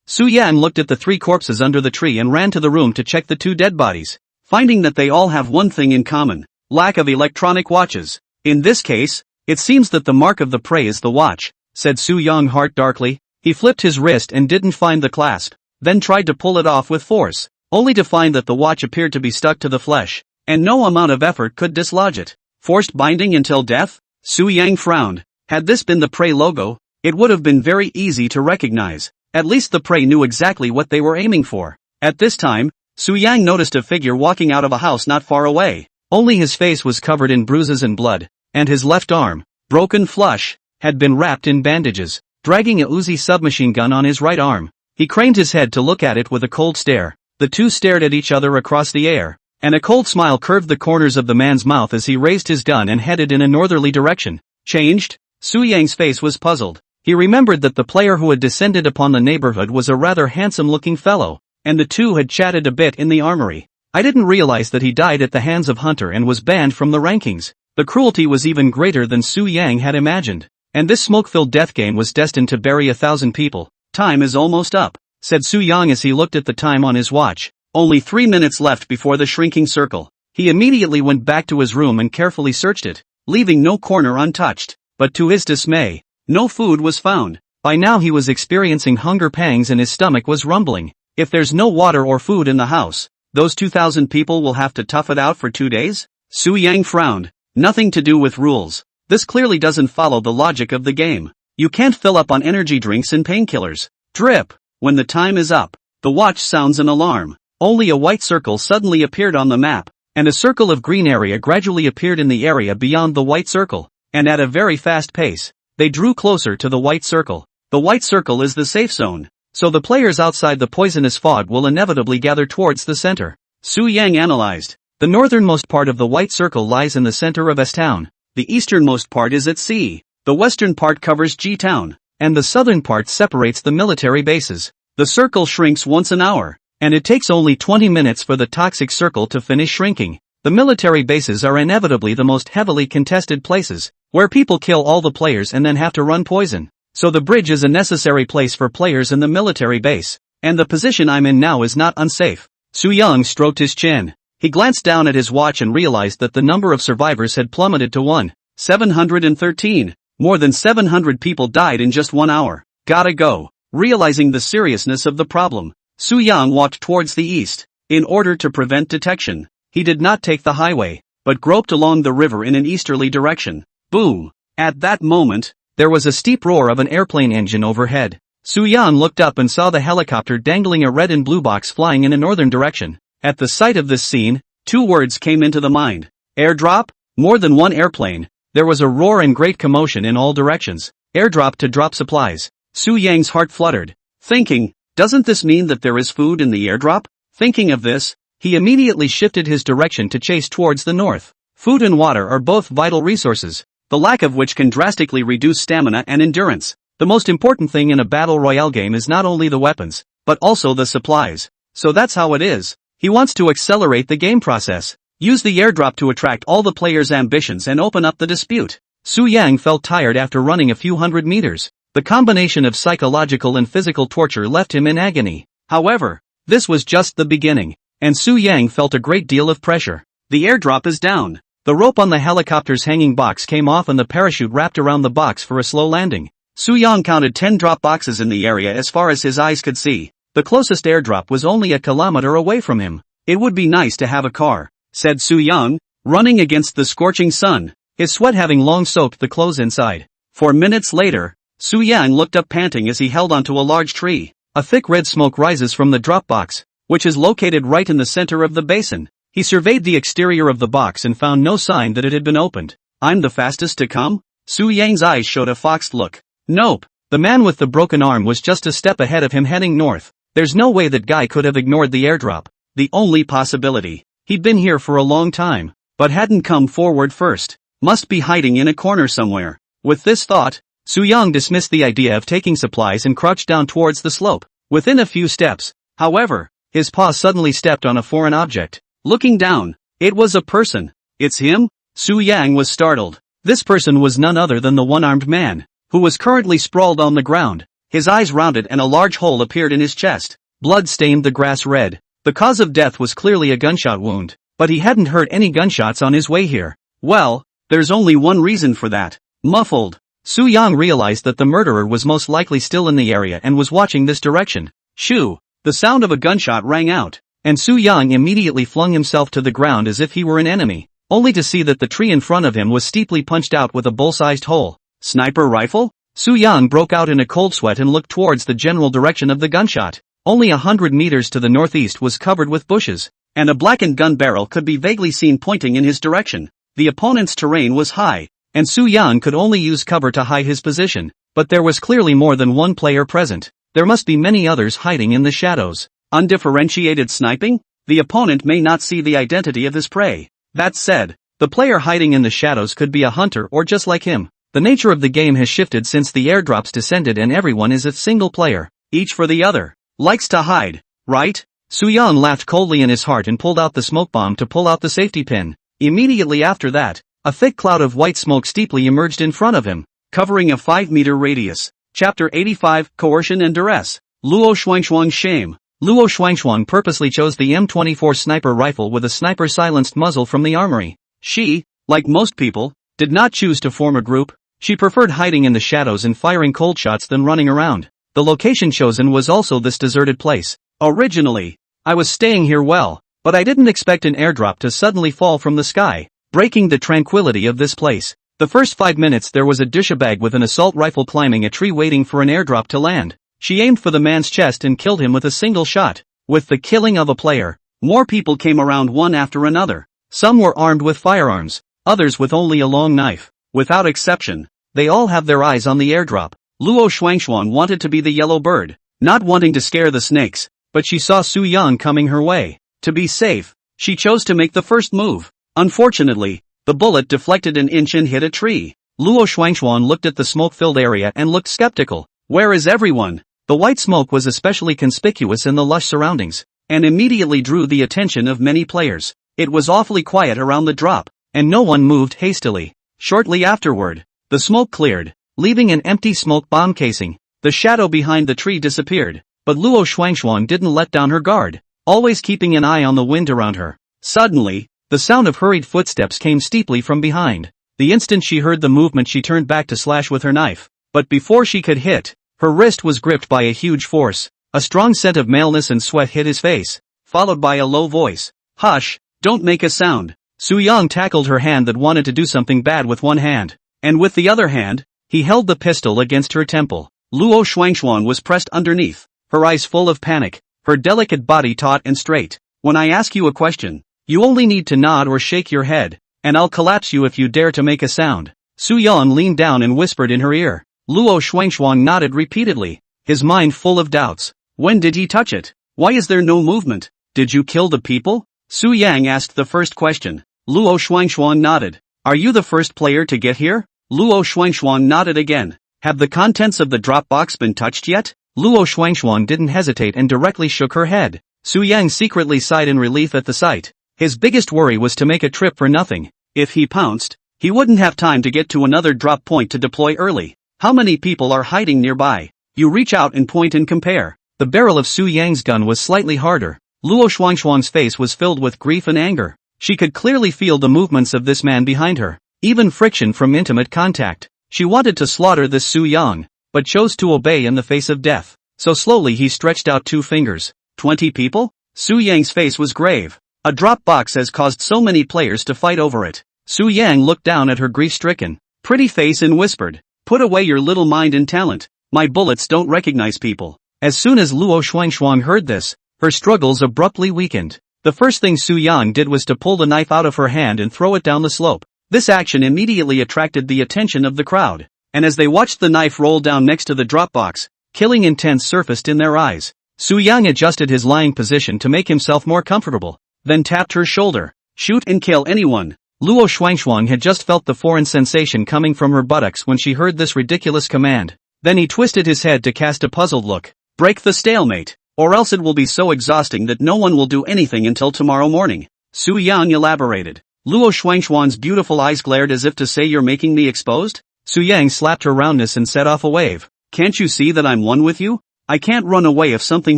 Su-young looked at the 3 corpses under the tree and ran to the room to check the 2 dead bodies, finding that they all have one thing in common: lack of electronic watches. "In this case, it seems that the mark of the prey is the watch," said Su-young heart darkly. He flipped his wrist and didn't find the clasp, then tried to pull it off with force, only to find that the watch appeared to be stuck to the flesh, and no amount of effort could dislodge it. Forced binding until death? Su-young frowned. Had this been the prey logo, it would have been very easy to recognize. At least the prey knew exactly what they were aiming for. At this time, Su-young noticed a figure walking out of a house not far away. Only his face was covered in bruises and blood, and his left arm, broken flush, had been wrapped in bandages, dragging a Uzi submachine gun on his right arm. He craned his head to look at it with a cold stare. The 2 stared at each other across the air, and a cold smile curved the corners of the man's mouth as he raised his gun and headed in a northerly direction. Changed? Su-young's face was puzzled. He remembered that the player who had descended upon the neighborhood was a rather handsome-looking fellow, and the 2 had chatted a bit in the armory. "I didn't realize that he died at the hands of Hunter and was banned from the rankings." The cruelty was even greater than Su-young had imagined, and this smoke-filled death game was destined to bury 1,000 people. "Time is almost up," said Su-young as he looked at the time on his watch. Only 3 minutes left before the shrinking circle. He immediately went back to his room and carefully searched it, leaving no corner untouched. But to his dismay, no food was found. By now he was experiencing hunger pangs and his stomach was rumbling. If there's no water or food in the house, those 2,000 people will have to tough it out for 2 days? Su-young frowned. Nothing to do with rules. This clearly doesn't follow the logic of the game. You can't fill up on energy drinks and painkillers. Drip. When the time is up, the watch sounds an alarm. Only a white circle suddenly appeared on the map, and a circle of green area gradually appeared in the area beyond the white circle, and at a very fast pace, they drew closer to the white circle. The white circle is the safe zone, so the players outside the poisonous fog will inevitably gather towards the center. Su-young analyzed. The northernmost part of the white circle lies in the center of S-town. The easternmost part is at C. The western part covers G-town, and the southern part separates the military bases. The circle shrinks once an hour, and it takes only 20 minutes for the toxic circle to finish shrinking. The military bases are inevitably the most heavily contested places, where people kill all the players and then have to run poison. So the bridge is a necessary place for players in the military base, and the position I'm in now is not unsafe. Su-young stroked his chin. He glanced down at his watch and realized that the number of survivors had plummeted to 1,713. More than 700 people died in just 1 hour. Gotta go. Realizing the seriousness of the problem, Su-young walked towards the east. In order to prevent detection, he did not take the highway, but groped along the river in an easterly direction. Boom! At that moment, there was a steep roar of an airplane engine overhead. Su-young looked up and saw the helicopter dangling a red and blue box flying in a northern direction. At the sight of this scene, Two words came into the mind. Airdrop? More than one airplane. There was a roar and great commotion in all directions. Airdrop to drop supplies. Su Yang's heart fluttered, thinking, doesn't this mean that there is food in the airdrop? Thinking of this, he immediately shifted his direction to chase towards the north. Food and water are both vital resources, the lack of which can drastically reduce stamina and endurance. The most important thing in a battle royale game is not only the weapons, but also the supplies. So that's how it is. He wants to accelerate the game process. Use the airdrop to attract all the players' ambitions and open up the dispute. Su Yang felt tired after running a few hundred meters. The combination of psychological and physical torture left him in agony. However, this was just the beginning, and Su Yang felt a great deal of pressure. The airdrop is down. The rope on the helicopter's hanging box came off and the parachute wrapped around the box for a slow landing. Su Yang counted 10 drop boxes in the area as far as his eyes could see. The closest airdrop was only a kilometer away from him. It would be nice to have a car, said Su Yang, running against the scorching sun, his sweat having long soaked the clothes inside. 4 minutes later, Su Yang looked up panting as he held onto a large tree. A thick red smoke rises from the drop box, which is located right in the center of the basin. He surveyed the exterior of the box and found no sign that it had been opened. I'm the fastest to come? Su Yang's eyes showed a foxed look. Nope. The man with the broken arm was just a step ahead of him heading north. There's no way that guy could have ignored the airdrop. The only possibility. He'd been here for a long time, but hadn't come forward first. Must be hiding in a corner somewhere. With this thought, Su Yang dismissed the idea of taking supplies and crouched down towards the slope. Within a few steps, however, his paw suddenly stepped on a foreign object. Looking down, it was a person. It's him? Su Yang was startled. This person was none other than the one-armed man, who was currently sprawled on the ground. His eyes rounded and a large hole appeared in his chest. Blood stained the grass red. The cause of death was clearly a gunshot wound, but he hadn't heard any gunshots on his way here. Well, there's only one reason for that. Muffled. Su Yang realized that the murderer was most likely still in the area and was watching this direction. Shoo! The sound of a gunshot rang out, and Su Yang immediately flung himself to the ground as if he were an enemy, only to see that the tree in front of him was steeply punched out with a bull-sized hole. Sniper rifle? Su Yang broke out in a cold sweat and looked towards the general direction of the gunshot. Only 100 meters to the northeast was covered with bushes, and a blackened gun barrel could be vaguely seen pointing in his direction. The opponent's terrain was high, and Su Yang could only use cover to hide his position, but there was clearly more than one player present. There must be many others hiding in the shadows. Undifferentiated sniping? The opponent may not see the identity of his prey. That said, the player hiding in the shadows could be a hunter or just like him. The nature of the game has shifted since the airdrops descended and everyone is a single player, each for the other. Likes to hide, right? Su Yang laughed coldly in his heart and pulled out the smoke bomb to pull out the safety pin. Immediately after that, a thick cloud of white smoke steeply emerged in front of him, covering a 5-meter radius. Chapter 85, Coercion and Duress. Luo Shuangshuang's shame. Luo Shuangshuang purposely chose the M24 sniper rifle with a sniper-silenced muzzle from the armory. She, like most people, did not choose to form a group. She preferred hiding in the shadows and firing cold shots than running around. The location chosen was also this deserted place. Originally, I was staying here but I didn't expect an airdrop to suddenly fall from the sky, breaking the tranquility of this place. The first 5 minutes there was a douchebag with an assault rifle climbing a tree waiting for an airdrop to land. She aimed for the man's chest and killed him with a single shot. With the killing of a player, more people came around one after another. Some were armed with firearms, others with only a long knife. Without exception, they all have their eyes on the airdrop. Luo Shuangshuang wanted to be the yellow bird, not wanting to scare the snakes, but she saw Su Yang coming her way. To be safe, she chose to make the first move. Unfortunately, the bullet deflected an inch and hit a tree. Luo Shuangshuang looked at the smoke-filled area and looked skeptical. Where is everyone? The white smoke was especially conspicuous in the lush surroundings, and immediately drew the attention of many players. It was awfully quiet around the drop, and no one moved hastily. Shortly afterward, the smoke cleared, leaving an empty smoke bomb casing. The shadow behind the tree disappeared, but Luo Shuangshuang didn't let down her guard, always keeping an eye on the wind around her. Suddenly, the sound of hurried footsteps came steeply from behind. The instant she heard the movement she turned back to slash with her knife, but before she could hit, her wrist was gripped by a huge force. A strong scent of maleness and sweat hit his face, followed by a low voice. Hush, don't make a sound. Su Yang tackled her hand that wanted to do something bad with one hand, and with the other hand, he held the pistol against her temple. Luo Shuangshuang was pressed underneath, her eyes full of panic, her delicate body taut and straight. When I ask you a question, You only need to nod or shake your head, and I'll collapse you if you dare to make a sound. Su Yan leaned down and whispered in her ear. Luo Xuanxuan nodded repeatedly, his mind full of doubts. When did he touch it? Why is there no movement? Did you kill the people? Su Yang asked the first question. Luo Xuanxuan nodded. Are you the first player to get here? Luo Xuanxuan nodded again. Have the contents of the drop box been touched yet? Luo Xuanxuan didn't hesitate and directly shook her head. Su Yang secretly sighed in relief at the sight. His biggest worry was to make a trip for nothing. If he pounced, he wouldn't have time to get to another drop point to deploy early. How many people are hiding nearby? You reach out and point and compare. The barrel of Su Yang's gun was slightly harder. Luo Xuanxuan's face was filled with grief and anger. She could clearly feel the movements of this man behind her, even friction from intimate contact. She wanted to slaughter this Su Yang, but chose to obey in the face of death. So slowly he stretched out 2 fingers. 20 people? Su Yang's face was grave. A drop box has caused so many players to fight over it. Su Yang looked down at her grief-stricken, pretty face and whispered, "Put away your little mind and talent. My bullets don't recognize people." As soon as Luo Xuanxuan heard this, her struggles abruptly weakened. The first thing Su Yang did was to pull the knife out of her hand and throw it down the slope. This action immediately attracted the attention of the crowd, and as they watched the knife roll down next to the drop box, killing intent surfaced in their eyes. Su Yang adjusted his lying position to make himself more comfortable, then tapped her shoulder. Shoot and kill anyone. Luo Xuanxuan had just felt the foreign sensation coming from her buttocks when she heard this ridiculous command. Then he twisted his head to cast a puzzled look. Break the stalemate, or else it will be so exhausting that no one will do anything until tomorrow morning. Su Yang elaborated. Luo Xuanxuan's beautiful eyes glared as if to say, "You're making me exposed?" Su Yang slapped her roundness and set off a wave. "Can't you see that I'm one with you? I can't run away if something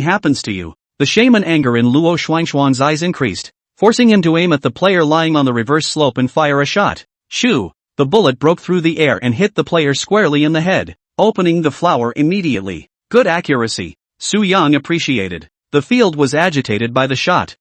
happens to you." The shame and anger in Luo Xuanxuan's eyes increased, forcing him to aim at the player lying on the reverse slope and fire a shot. Shoo! The bullet broke through the air and hit the player squarely in the head, opening the flower immediately. Good accuracy. Su Yang appreciated. The field was agitated by the shot.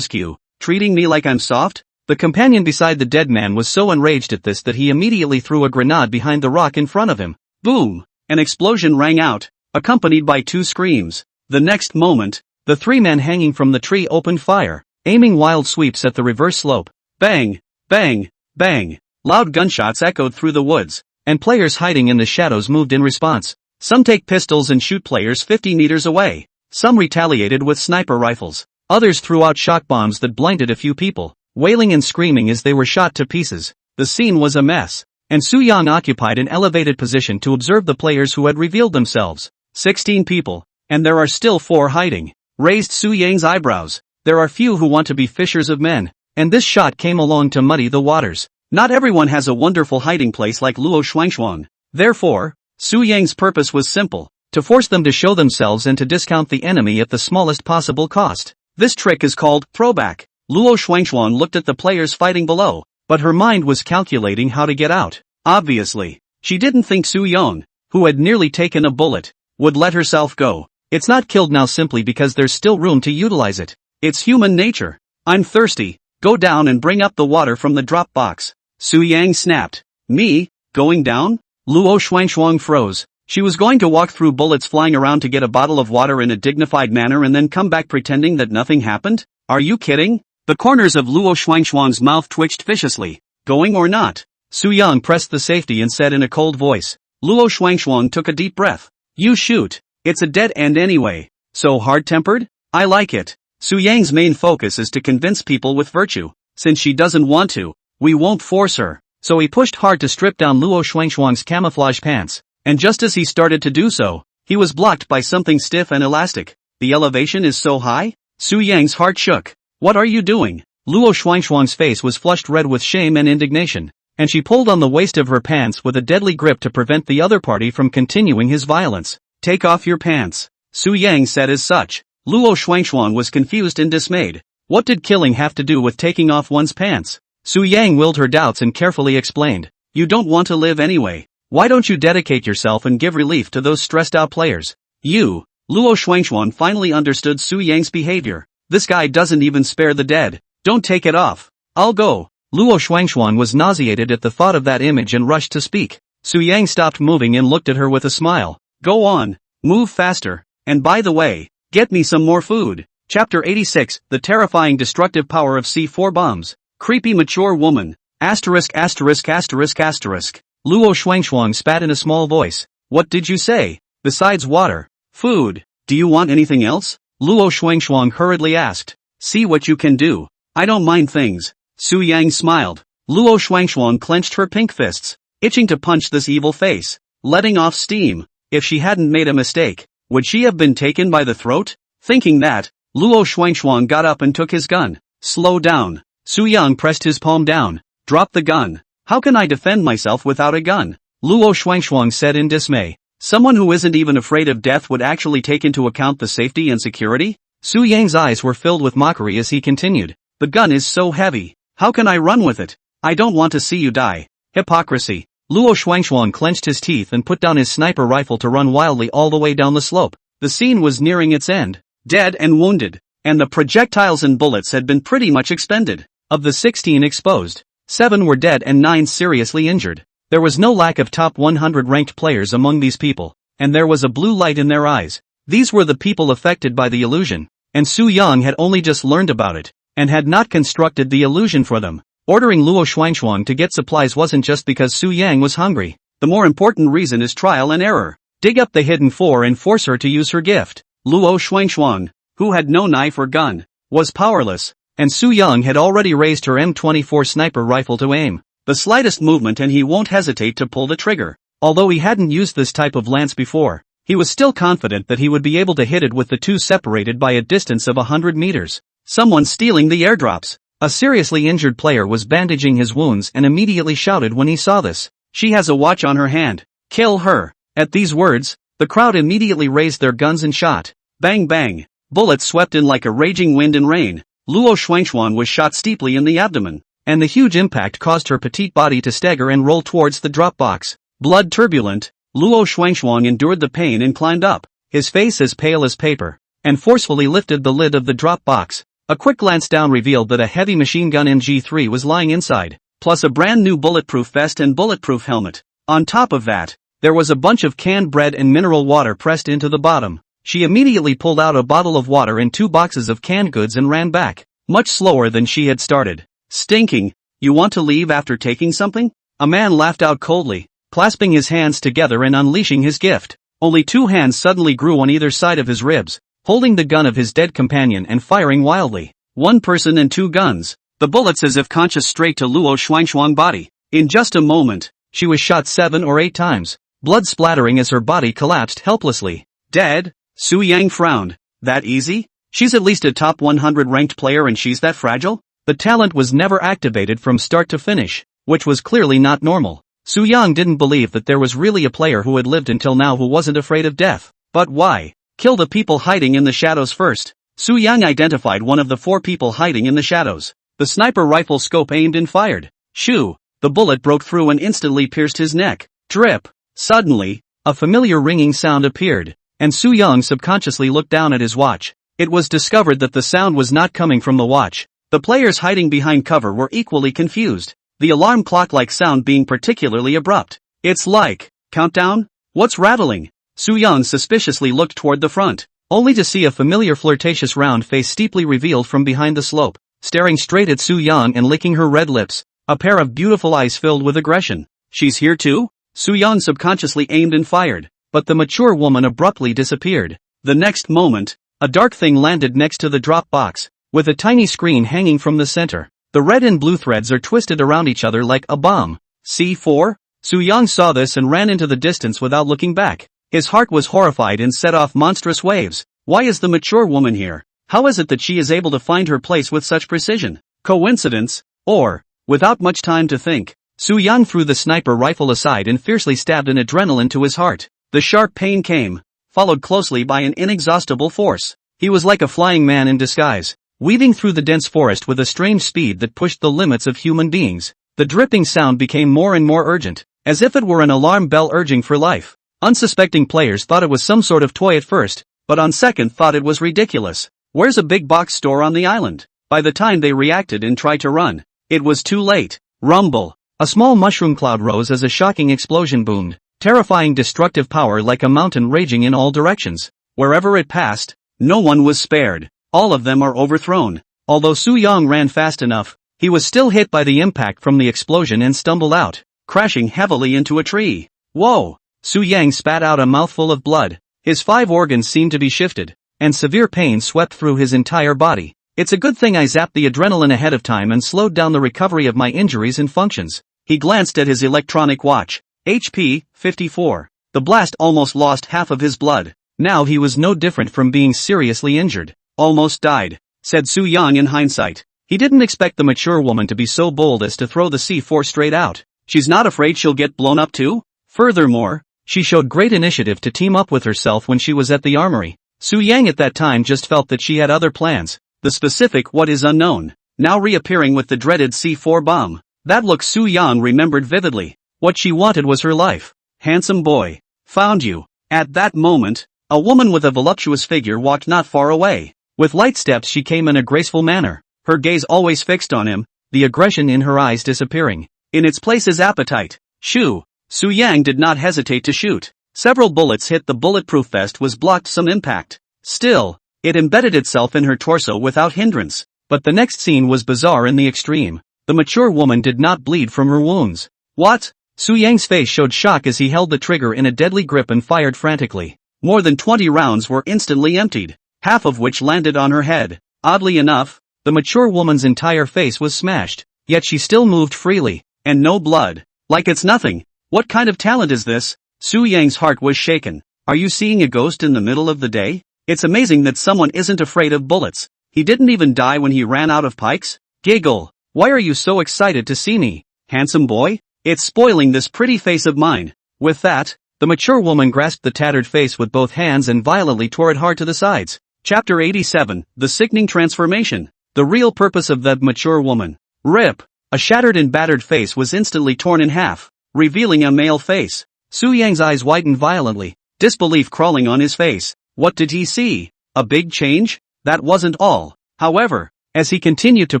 You, treating me like I'm soft? The companion beside the dead man was so enraged at this that he immediately threw a grenade behind the rock in front of him. Boom! An explosion rang out, accompanied by 2 screams. The next moment, the 3 men hanging from the tree opened fire, aiming wild sweeps at the reverse slope. Bang! Bang! Bang! Loud gunshots echoed through the woods, and players hiding in the shadows moved in response. Some take pistols and shoot players 50 meters away. Some retaliated with sniper rifles. Others threw out shock bombs that blinded a few people, wailing and screaming as they were shot to pieces. The scene was a mess, and Su Yang occupied an elevated position to observe the players who had revealed themselves. 16 people, and there are still 4 hiding. Raised Su Yang's eyebrows. There are few who want to be fishers of men, and this shot came along to muddy the waters. Not everyone has a wonderful hiding place like Luo Xuanxuan. Therefore, Su Yang's purpose was simple, to force them to show themselves and to discount the enemy at the smallest possible cost. This trick is called throwback. Luo Xuanxuan looked at the players fighting below, but her mind was calculating how to get out. Obviously, she didn't think Su Yang, who had nearly taken a bullet, would let herself go. It's not killed now simply because there's still room to utilize it. It's human nature. I'm thirsty. Go down and bring up the water from the drop box. Su Yang snapped. Me? Going down? Luo Xuanxuan froze. She was going to walk through bullets flying around to get a bottle of water in a dignified manner and then come back pretending that nothing happened? Are you kidding? The corners of Luo Xuanxuan's mouth twitched viciously. Going or not? Su Yang pressed the safety and said in a cold voice. Luo Xuanxuan took a deep breath. You shoot. It's a dead end anyway. So hard-tempered? I like it. Su Yang's main focus is to convince people with virtue. Since she doesn't want to, we won't force her. So he pushed hard to strip down Luo Xuanxuan's camouflage pants. And just as he started to do so, he was blocked by something stiff and elastic. The elevation is so high? Su Yang's heart shook. What are you doing? Luo Xuanxuan's face was flushed red with shame and indignation, and she pulled on the waist of her pants with a deadly grip to prevent the other party from continuing his violence. Take off your pants. Su Yang said as such. Luo Xuanxuan was confused and dismayed. What did killing have to do with taking off one's pants? Su Yang willed her doubts and carefully explained. You don't want to live anyway. Why don't you dedicate yourself and give relief to those stressed out players? You. Luo Xuanxuan finally understood Su Yang's behavior. This guy doesn't even spare the dead. Don't take it off. I'll go. Luo Xuanxuan was nauseated at the thought of that image and rushed to speak. Su Yang stopped moving and looked at her with a smile. Go on. Move faster. And by the way, get me some more food. Chapter 86, The Terrifying Destructive Power of C4 Bombs. Creepy mature woman. Asterisk asterisk asterisk asterisk. Luo Shuangshuang spat in a small voice. What did you say? Besides water. Food. Do you want anything else? Luo Shuangshuang hurriedly asked. See what you can do. I don't mind things. Su Yang smiled. Luo Shuangshuang clenched her pink fists, itching to punch this evil face, letting off steam. If she hadn't made a mistake, would she have been taken by the throat? Thinking that, Luo Shuangshuang got up and took his gun. Slow down. Su Yang pressed his palm down. Drop the gun. How can I defend myself without a gun? Luo Shuangshuang said in dismay. Someone who isn't even afraid of death would actually take into account the safety and security? Su Yang's eyes were filled with mockery as he continued. The gun is so heavy. How can I run with it? I don't want to see you die. Hypocrisy. Luo Shuangshuang clenched his teeth and put down his sniper rifle to run wildly all the way down the slope. The scene was nearing its end. Dead and wounded. And the projectiles and bullets had been pretty much expended. Of the 16 exposed, 7 were dead and 9 seriously injured. There was no lack of top 100 ranked players among these people, and there was a blue light in their eyes. These were the people affected by the illusion, and Su Yang had only just learned about it, and had not constructed the illusion for them. Ordering Luo Shuangshuang to get supplies wasn't just because Su Yang was hungry. The more important reason is trial and error. Dig up the hidden four and force her to use her gift. Luo Shuangshuang, who had no knife or gun, was powerless, and Su Yang had already raised her M24 sniper rifle to aim. The slightest movement and he won't hesitate to pull the trigger. Although he hadn't used this type of lance before, he was still confident that he would be able to hit it with the two separated by a distance of 100 meters. Someone stealing the airdrops. A seriously injured player was bandaging his wounds and immediately shouted when he saw this. She has a watch on her hand. Kill her. At these words, the crowd immediately raised their guns and shot. Bang bang. Bullets swept in like a raging wind and rain. Luo Shuangshuang was shot steeply in the abdomen, and the huge impact caused her petite body to stagger and roll towards the drop box. Blood turbulent, Luo Shuangshuang endured the pain and climbed up, his face as pale as paper, and forcefully lifted the lid of the drop box. A quick glance down revealed that a heavy machine gun MG3 was lying inside, plus a brand new bulletproof vest and bulletproof helmet. On top of that, there was a bunch of canned bread and mineral water pressed into the bottom. She immediately pulled out a bottle of water and 2 boxes of canned goods and ran back, much slower than she had started. Stinking. You want to leave after taking something? A man laughed out coldly, clasping his hands together and unleashing his gift. Only 2 hands suddenly grew on either side of his ribs, holding the gun of his dead companion and firing wildly. 1 person and 2 guns. The bullets as if conscious straight to Luo Shuangshuang body. In just a moment, she was shot 7 or 8 times, blood splattering as her body collapsed helplessly. Dead? Su Yang frowned. That easy? She's at least a top 100 ranked player and she's that fragile? The talent was never activated from start to finish, which was clearly not normal. Su Yang didn't believe that there was really a player who had lived until now who wasn't afraid of death. But why? Kill the people hiding in the shadows first. Su Yang identified one of the 4 people hiding in the shadows. The sniper rifle scope aimed and fired. Shoo! The bullet broke through and instantly pierced his neck. Drip! Suddenly, a familiar ringing sound appeared, and Su Yang subconsciously looked down at his watch. It was discovered that the sound was not coming from the watch. The players hiding behind cover were equally confused, the alarm clock-like sound being particularly abrupt. It's like, countdown? What's rattling? Su Yang suspiciously looked toward the front, only to see a familiar flirtatious round face steeply revealed from behind the slope, staring straight at Su Yang and licking her red lips, a pair of beautiful eyes filled with aggression. She's here too? Su Yang subconsciously aimed and fired, but the mature woman abruptly disappeared. The next moment, a dark thing landed next to the drop box, with a tiny screen hanging from the center. The red and blue threads are twisted around each other like a bomb. C4? Su Yang saw this and ran into the distance without looking back. His heart was horrified and set off monstrous waves. Why is the mature woman here? How is it that she is able to find her place with such precision? Coincidence? Or, without much time to think, Su Yang threw the sniper rifle aside and fiercely stabbed an adrenaline to his heart. The sharp pain came, followed closely by an inexhaustible force. He was like a flying man in disguise, weaving through the dense forest with a strange speed that pushed the limits of human beings. The dripping sound became more and more urgent, as if it were an alarm bell urging for life. Unsuspecting players thought it was some sort of toy at first, but on second thought it was ridiculous. Where's a big box store on the island? By the time they reacted and tried to run, it was too late. Rumble. A small mushroom cloud rose as a shocking explosion boomed, terrifying destructive power like a mountain raging in all directions. Wherever it passed, no one was spared. all of them are overthrown. Although Su Yang ran fast enough, he was still hit by the impact from the explosion and stumbled out, crashing heavily into a tree. Whoa! Su Yang spat out a mouthful of blood. His 5 organs seemed to be shifted, and severe pain swept through his entire body. It's a good thing I zapped the adrenaline ahead of time and slowed down the recovery of my injuries and functions. He glanced at his electronic watch. HP, 54. The blast almost lost half of his blood. Now he was no different from being seriously injured. Almost died, said Su Yang in hindsight. He didn't expect the mature woman to be so bold as to throw the C4 straight out. She's not afraid she'll get blown up too? Furthermore, she showed great initiative to team up with herself when she was at the armory. Su Yang at that time just felt that she had other plans. The specific what is unknown, now reappearing with the dreaded C4 bomb. That look Su Yang remembered vividly. What she wanted was her life. Handsome boy. Found you. At that moment, a woman with a voluptuous figure walked not far away. With light steps she came in a graceful manner, her gaze always fixed on him, the aggression in her eyes disappearing. In its place is appetite. Shoo! Su Yang did not hesitate to shoot. Several bullets hit the bulletproof vest was blocked some impact. Still, it embedded itself in her torso without hindrance. But the next scene was bizarre in the extreme. The mature woman did not bleed from her wounds. What? Su Yang's face showed shock as he held the trigger in a deadly grip and fired frantically. More than 20 rounds were instantly emptied, half of which landed on her head. Oddly enough, the mature woman's entire face was smashed, yet she still moved freely, and no blood. Like it's nothing. What kind of talent is this? Su Yang's heart was shaken. Are you seeing a ghost in the middle of the day? It's amazing that someone isn't afraid of bullets. He didn't even die when he ran out of pikes? Giggle. Why are you so excited to see me, handsome boy? It's spoiling this pretty face of mine. With that, the mature woman grasped the tattered face with both hands and violently tore it hard to the sides. Chapter 87, The Sickening Transformation. The real purpose of that mature woman. Rip. A shattered and battered face was instantly torn in half, revealing a male face. Su Yang's eyes widened violently, disbelief crawling on his face. What did he see? A big change? That wasn't all. However, as he continued to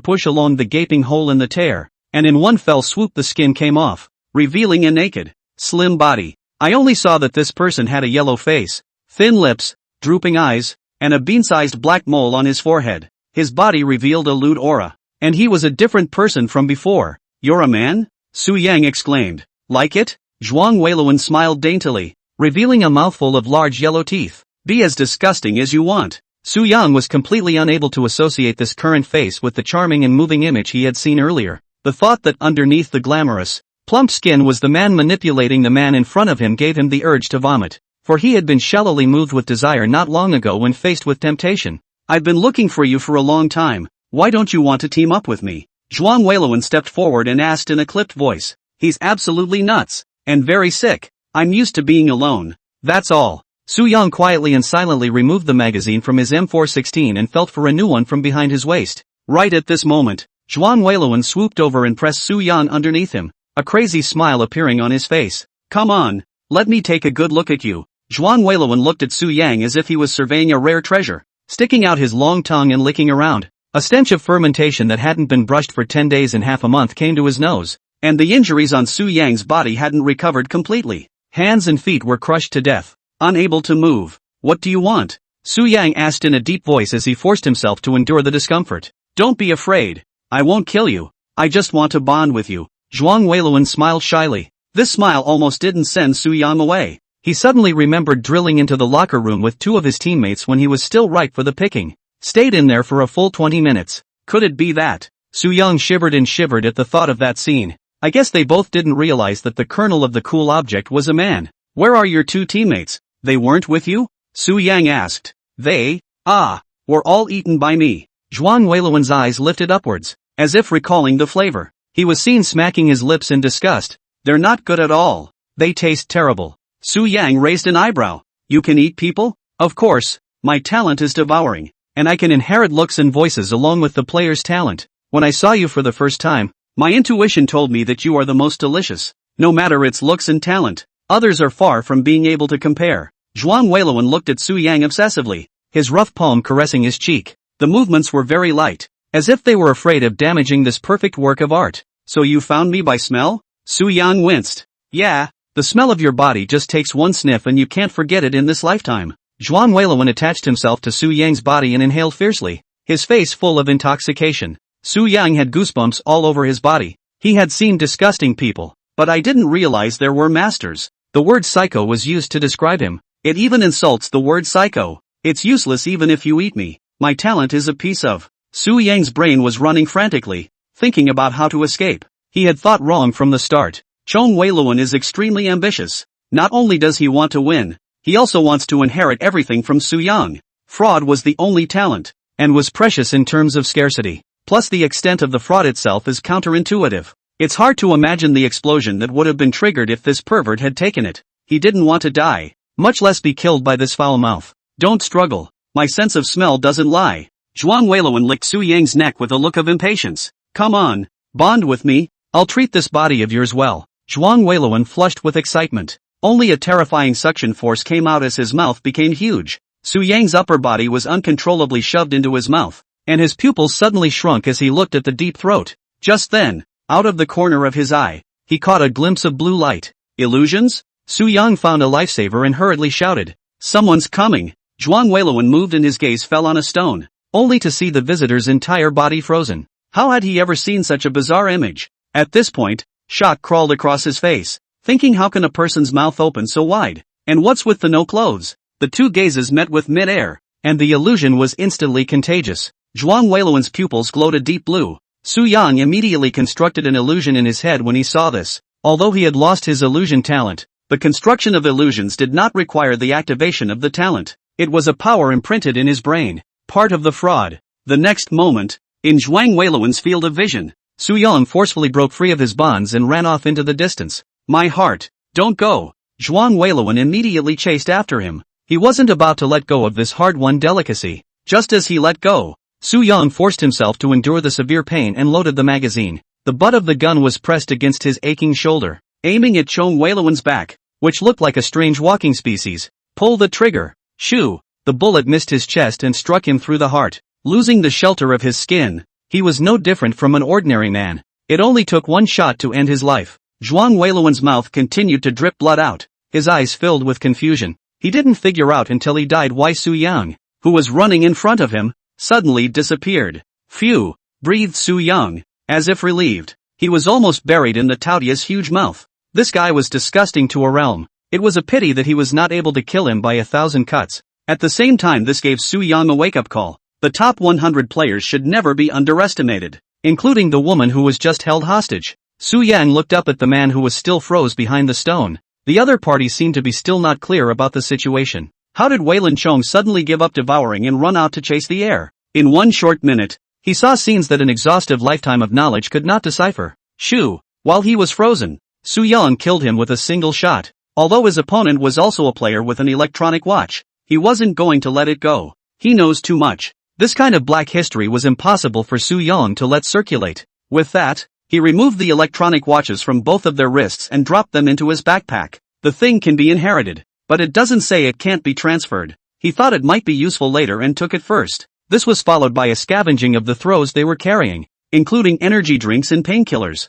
push along the gaping hole in the tear, and in one fell swoop the skin came off, revealing a naked, slim body. I only saw that this person had a yellow face, thin lips, drooping eyes, and a bean-sized black mole on his forehead. His body revealed a lewd aura, and he was a different person from before. You're a man? Su Yang exclaimed. Like it? Zhuang Weiluan smiled daintily, revealing a mouthful of large yellow teeth. Be as disgusting as you want. Su Yang was completely unable to associate this current face with the charming and moving image he had seen earlier. The thought that underneath the glamorous, plump skin was the man manipulating the man in front of him gave him the urge to vomit, for he had been shallowly moved with desire not long ago when faced with temptation. I've been looking for you for a long time. Why don't you want to team up with me? Zhuang Weiluan stepped forward and asked in a clipped voice. He's absolutely nuts, and very sick. I'm used to being alone. That's all. Su Yang quietly and silently removed the magazine from his M416 and felt for a new one from behind his waist. Right at this moment, Zhuang Weiluan swooped over and pressed Su Yang underneath him, a crazy smile appearing on his face. Come on, let me take a good look at you. Zhuang Weiluan looked at Su Yang as if he was surveying a rare treasure, sticking out his long tongue and licking around. A stench of fermentation that hadn't been brushed for 10 days and half a month came to his nose, and the injuries on Su Yang's body hadn't recovered completely. Hands and feet were crushed to death, unable to move. What do you want? Su Yang asked in a deep voice as he forced himself to endure the discomfort. Don't be afraid. I won't kill you. I just want to bond with you. Zhuang Weiluan smiled shyly. This smile almost didn't send Su Yang away. He suddenly remembered drilling into the locker room with 2 of his teammates when he was still ripe for the picking. Stayed in there for a full 20 minutes. Could it be that? Su Yang shivered and shivered at the thought of that scene. I guess they both didn't realize that the kernel of the cool object was a man. Where are your 2 teammates? They weren't with you? Su Yang asked. They, were all eaten by me. Zhuang Weiluan's eyes lifted upwards, as if recalling the flavor. He was seen smacking his lips in disgust. They're not good at all. They taste terrible. Su Yang raised an eyebrow. You can eat people? Of course, my talent is devouring, and I can inherit looks and voices along with the player's talent. When I saw you for the first time, my intuition told me that you are the most delicious. No matter its looks and talent, others are far from being able to compare. Zhuang Weiluan looked at Su Yang obsessively, his rough palm caressing his cheek. The movements were very light, as if they were afraid of damaging this perfect work of art. So you found me by smell? Su Yang winced. Yeah, the smell of your body just takes one sniff and you can't forget it in this lifetime. Zhuang Weilun attached himself to Su Yang's body and inhaled fiercely, his face full of intoxication. Su Yang had goosebumps all over his body. He had seen disgusting people, but I didn't realize there were masters. The word psycho was used to describe him. It even insults the word psycho. It's useless even if you eat me. My talent is a piece of. Su Yang's brain was running frantically, thinking about how to escape. He had thought wrong from the start. Zhuang Weilun is extremely ambitious. Not only does he want to win, he also wants to inherit everything from Su Yang. Fraud was the only talent, and was precious in terms of scarcity. Plus the extent of the fraud itself is counterintuitive. It's hard to imagine the explosion that would have been triggered if this pervert had taken it. He didn't want to die, much less be killed by this foul mouth. Don't struggle. My sense of smell doesn't lie. Zhuang Weilun licked Su Yang's neck with a look of impatience. Come on, bond with me. I'll treat this body of yours well. Zhuang Weilun flushed with excitement. Only a terrifying suction force came out as his mouth became huge. Su Yang's upper body was uncontrollably shoved into his mouth, and his pupils suddenly shrunk as he looked at the deep throat. Just then, out of the corner of his eye, he caught a glimpse of blue light. Illusions? Su Yang found a lifesaver and hurriedly shouted, "Someone's coming!" Zhuang Weilun moved and his gaze fell on a stone, only to see the visitor's entire body frozen. How had he ever seen such a bizarre image? At this point, shock crawled across his face, thinking how can a person's mouth open so wide? And what's with the no clothes? The two gazes met with mid-air, and the illusion was instantly contagious. Zhuang Weilun's pupils glowed a deep blue. Su Yang immediately constructed an illusion in his head when he saw this. Although he had lost his illusion talent, the construction of illusions did not require the activation of the talent. It was a power imprinted in his brain, part of the fraud. The next moment, in Zhuang Weilun's field of vision, Su Yang forcefully broke free of his bonds and ran off into the distance. My heart, don't go. Zhuang Weilun immediately chased after him. He wasn't about to let go of this hard-won delicacy. Just as he let go, Su Yang forced himself to endure the severe pain and loaded the magazine. The butt of the gun was pressed against his aching shoulder, aiming at Zhuang Weilun's back, which looked like a strange walking species. Pull the trigger. Shoo! The bullet missed his chest and struck him through the heart, losing the shelter of his skin. He was no different from an ordinary man. It only took one shot to end his life. Zhuang Weilun's mouth continued to drip blood out, his eyes filled with confusion. He didn't figure out until he died why Su Yang, who was running in front of him, suddenly disappeared. Phew, breathed Su Yang, as if relieved. He was almost buried in the Taotia's huge mouth. This guy was disgusting to a realm. It was a pity that he was not able to kill him by 1,000 cuts. At the same time, this gave Su Yang a wake-up call. The top 100 players should never be underestimated, including the woman who was just held hostage. Su Yang looked up at the man who was still froze behind the stone. The other party seemed to be still not clear about the situation. How did Weilun Chong suddenly give up devouring and run out to chase the air? In one short minute, he saw scenes that an exhaustive lifetime of knowledge could not decipher. Shoo! While he was frozen, Su Yang killed him with a single shot. Although his opponent was also a player with an electronic watch, he wasn't going to let it go. He knows too much. This kind of black history was impossible for Su Yang to let circulate. With that, he removed the electronic watches from both of their wrists and dropped them into his backpack. The thing can be inherited, but it doesn't say it can't be transferred. He thought it might be useful later and took it first. This was followed by a scavenging of the throws they were carrying, including energy drinks and painkillers.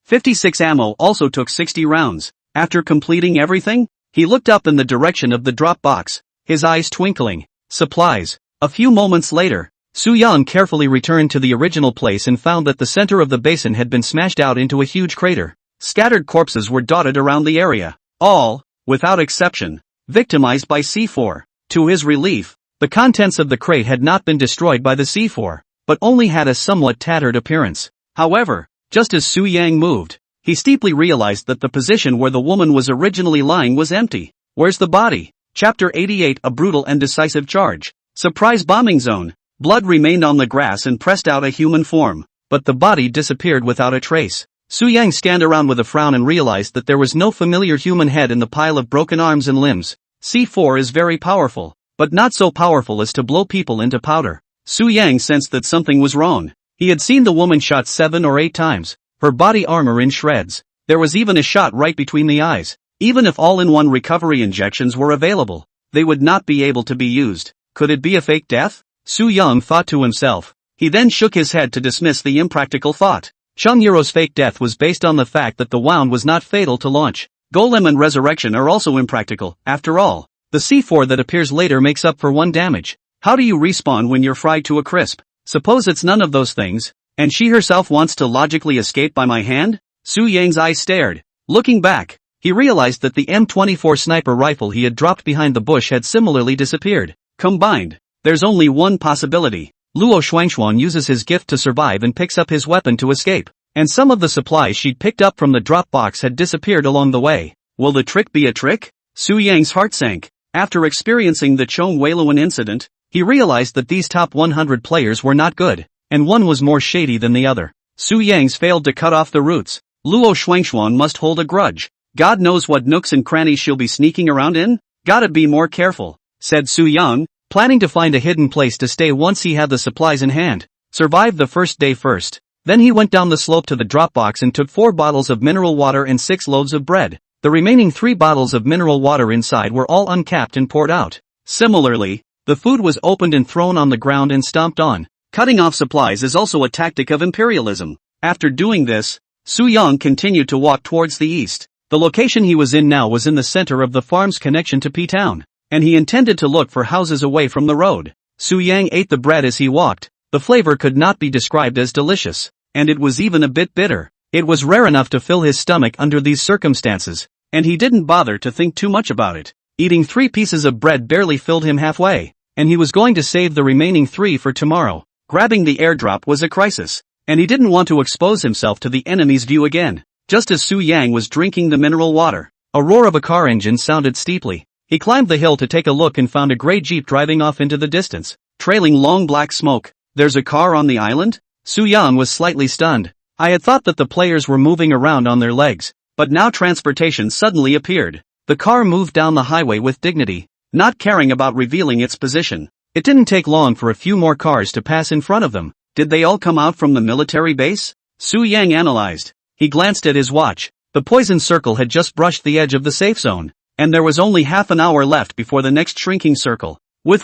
56 ammo also took 60 rounds. After completing everything, he looked up in the direction of the drop box, his eyes twinkling. Supplies. A few moments later, Su Yang carefully returned to the original place and found that the center of the basin had been smashed out into a huge crater. Scattered corpses were dotted around the area, all, without exception, victimized by C4. To his relief, the contents of the crate had not been destroyed by the C4, but only had a somewhat tattered appearance. However, just as Su Yang moved, he steeply realized that the position where the woman was originally lying was empty. Where's the body? Chapter 88, a brutal and decisive charge. Surprise bombing zone. Blood remained on the grass and pressed out a human form, but the body disappeared without a trace. Su Yang scanned around with a frown and realized that there was no familiar human head in the pile of broken arms and limbs. C4 is very powerful, but not so powerful as to blow people into powder. Su Yang sensed that something was wrong. He had seen the woman shot 7 or 8 times, her body armor in shreds. There was even a shot right between the eyes. Even if all-in-one recovery injections were available, they would not be able to be used. Could it be a fake death? Su Yang thought to himself. He then shook his head to dismiss the impractical thought. Cheng Yuro's fake death was based on the fact that the wound was not fatal to launch. Golem and resurrection are also impractical, after all. The C4 that appears later makes up for 1 damage. How do you respawn when you're fried to a crisp? Suppose it's none of those things, and she herself wants to logically escape by my hand? Su Yang's eyes stared. Looking back, he realized that the M24 sniper rifle he had dropped behind the bush had similarly disappeared. Combined, there's only one possibility. Luo Shuangshuan uses his gift to survive and picks up his weapon to escape. And some of the supplies she'd picked up from the drop box had disappeared along the way. Will the trick be a trick? Su Yang's heart sank. After experiencing the Chong Weiluan incident, he realized that these top 100 players were not good, and one was more shady than the other. Su Yang's failed to cut off the roots. Luo Shuangshuan must hold a grudge. God knows what nooks and crannies she'll be sneaking around in? Gotta be more careful, said Su Yang, planning to find a hidden place to stay once he had the supplies in hand. Survive the first day first. Then he went down the slope to the drop box and took 4 bottles of mineral water and 6 loaves of bread. The remaining 3 bottles of mineral water inside were all uncapped and poured out. Similarly, the food was opened and thrown on the ground and stomped on. Cutting off supplies is also a tactic of imperialism. After doing this, Su Yang continued to walk towards the east. The location he was in now was in the center of the farm's connection to P-Town, and he intended to look for houses away from the road. Su Yang ate the bread as he walked. The flavor could not be described as delicious, and it was even a bit bitter. It was rare enough to fill his stomach under these circumstances, and he didn't bother to think too much about it. Eating 3 pieces of bread barely filled him halfway, and he was going to save the remaining 3 for tomorrow. Grabbing the airdrop was a crisis, and he didn't want to expose himself to the enemy's view again. Just as Su Yang was drinking the mineral water, a roar of a car engine sounded steeply. He climbed the hill to take a look and found a gray jeep driving off into the distance, trailing long black smoke. There's a car on the island? Su Yang was slightly stunned. I had thought that the players were moving around on their legs, but now transportation suddenly appeared. The car moved down the highway with dignity, not caring about revealing its position. It didn't take long for a few more cars to pass in front of them. Did they all come out from the military base? Su Yang analyzed. He glanced at his watch. The poison circle had just brushed the edge of the safe zone, and there was only half an hour left before the next shrinking circle. With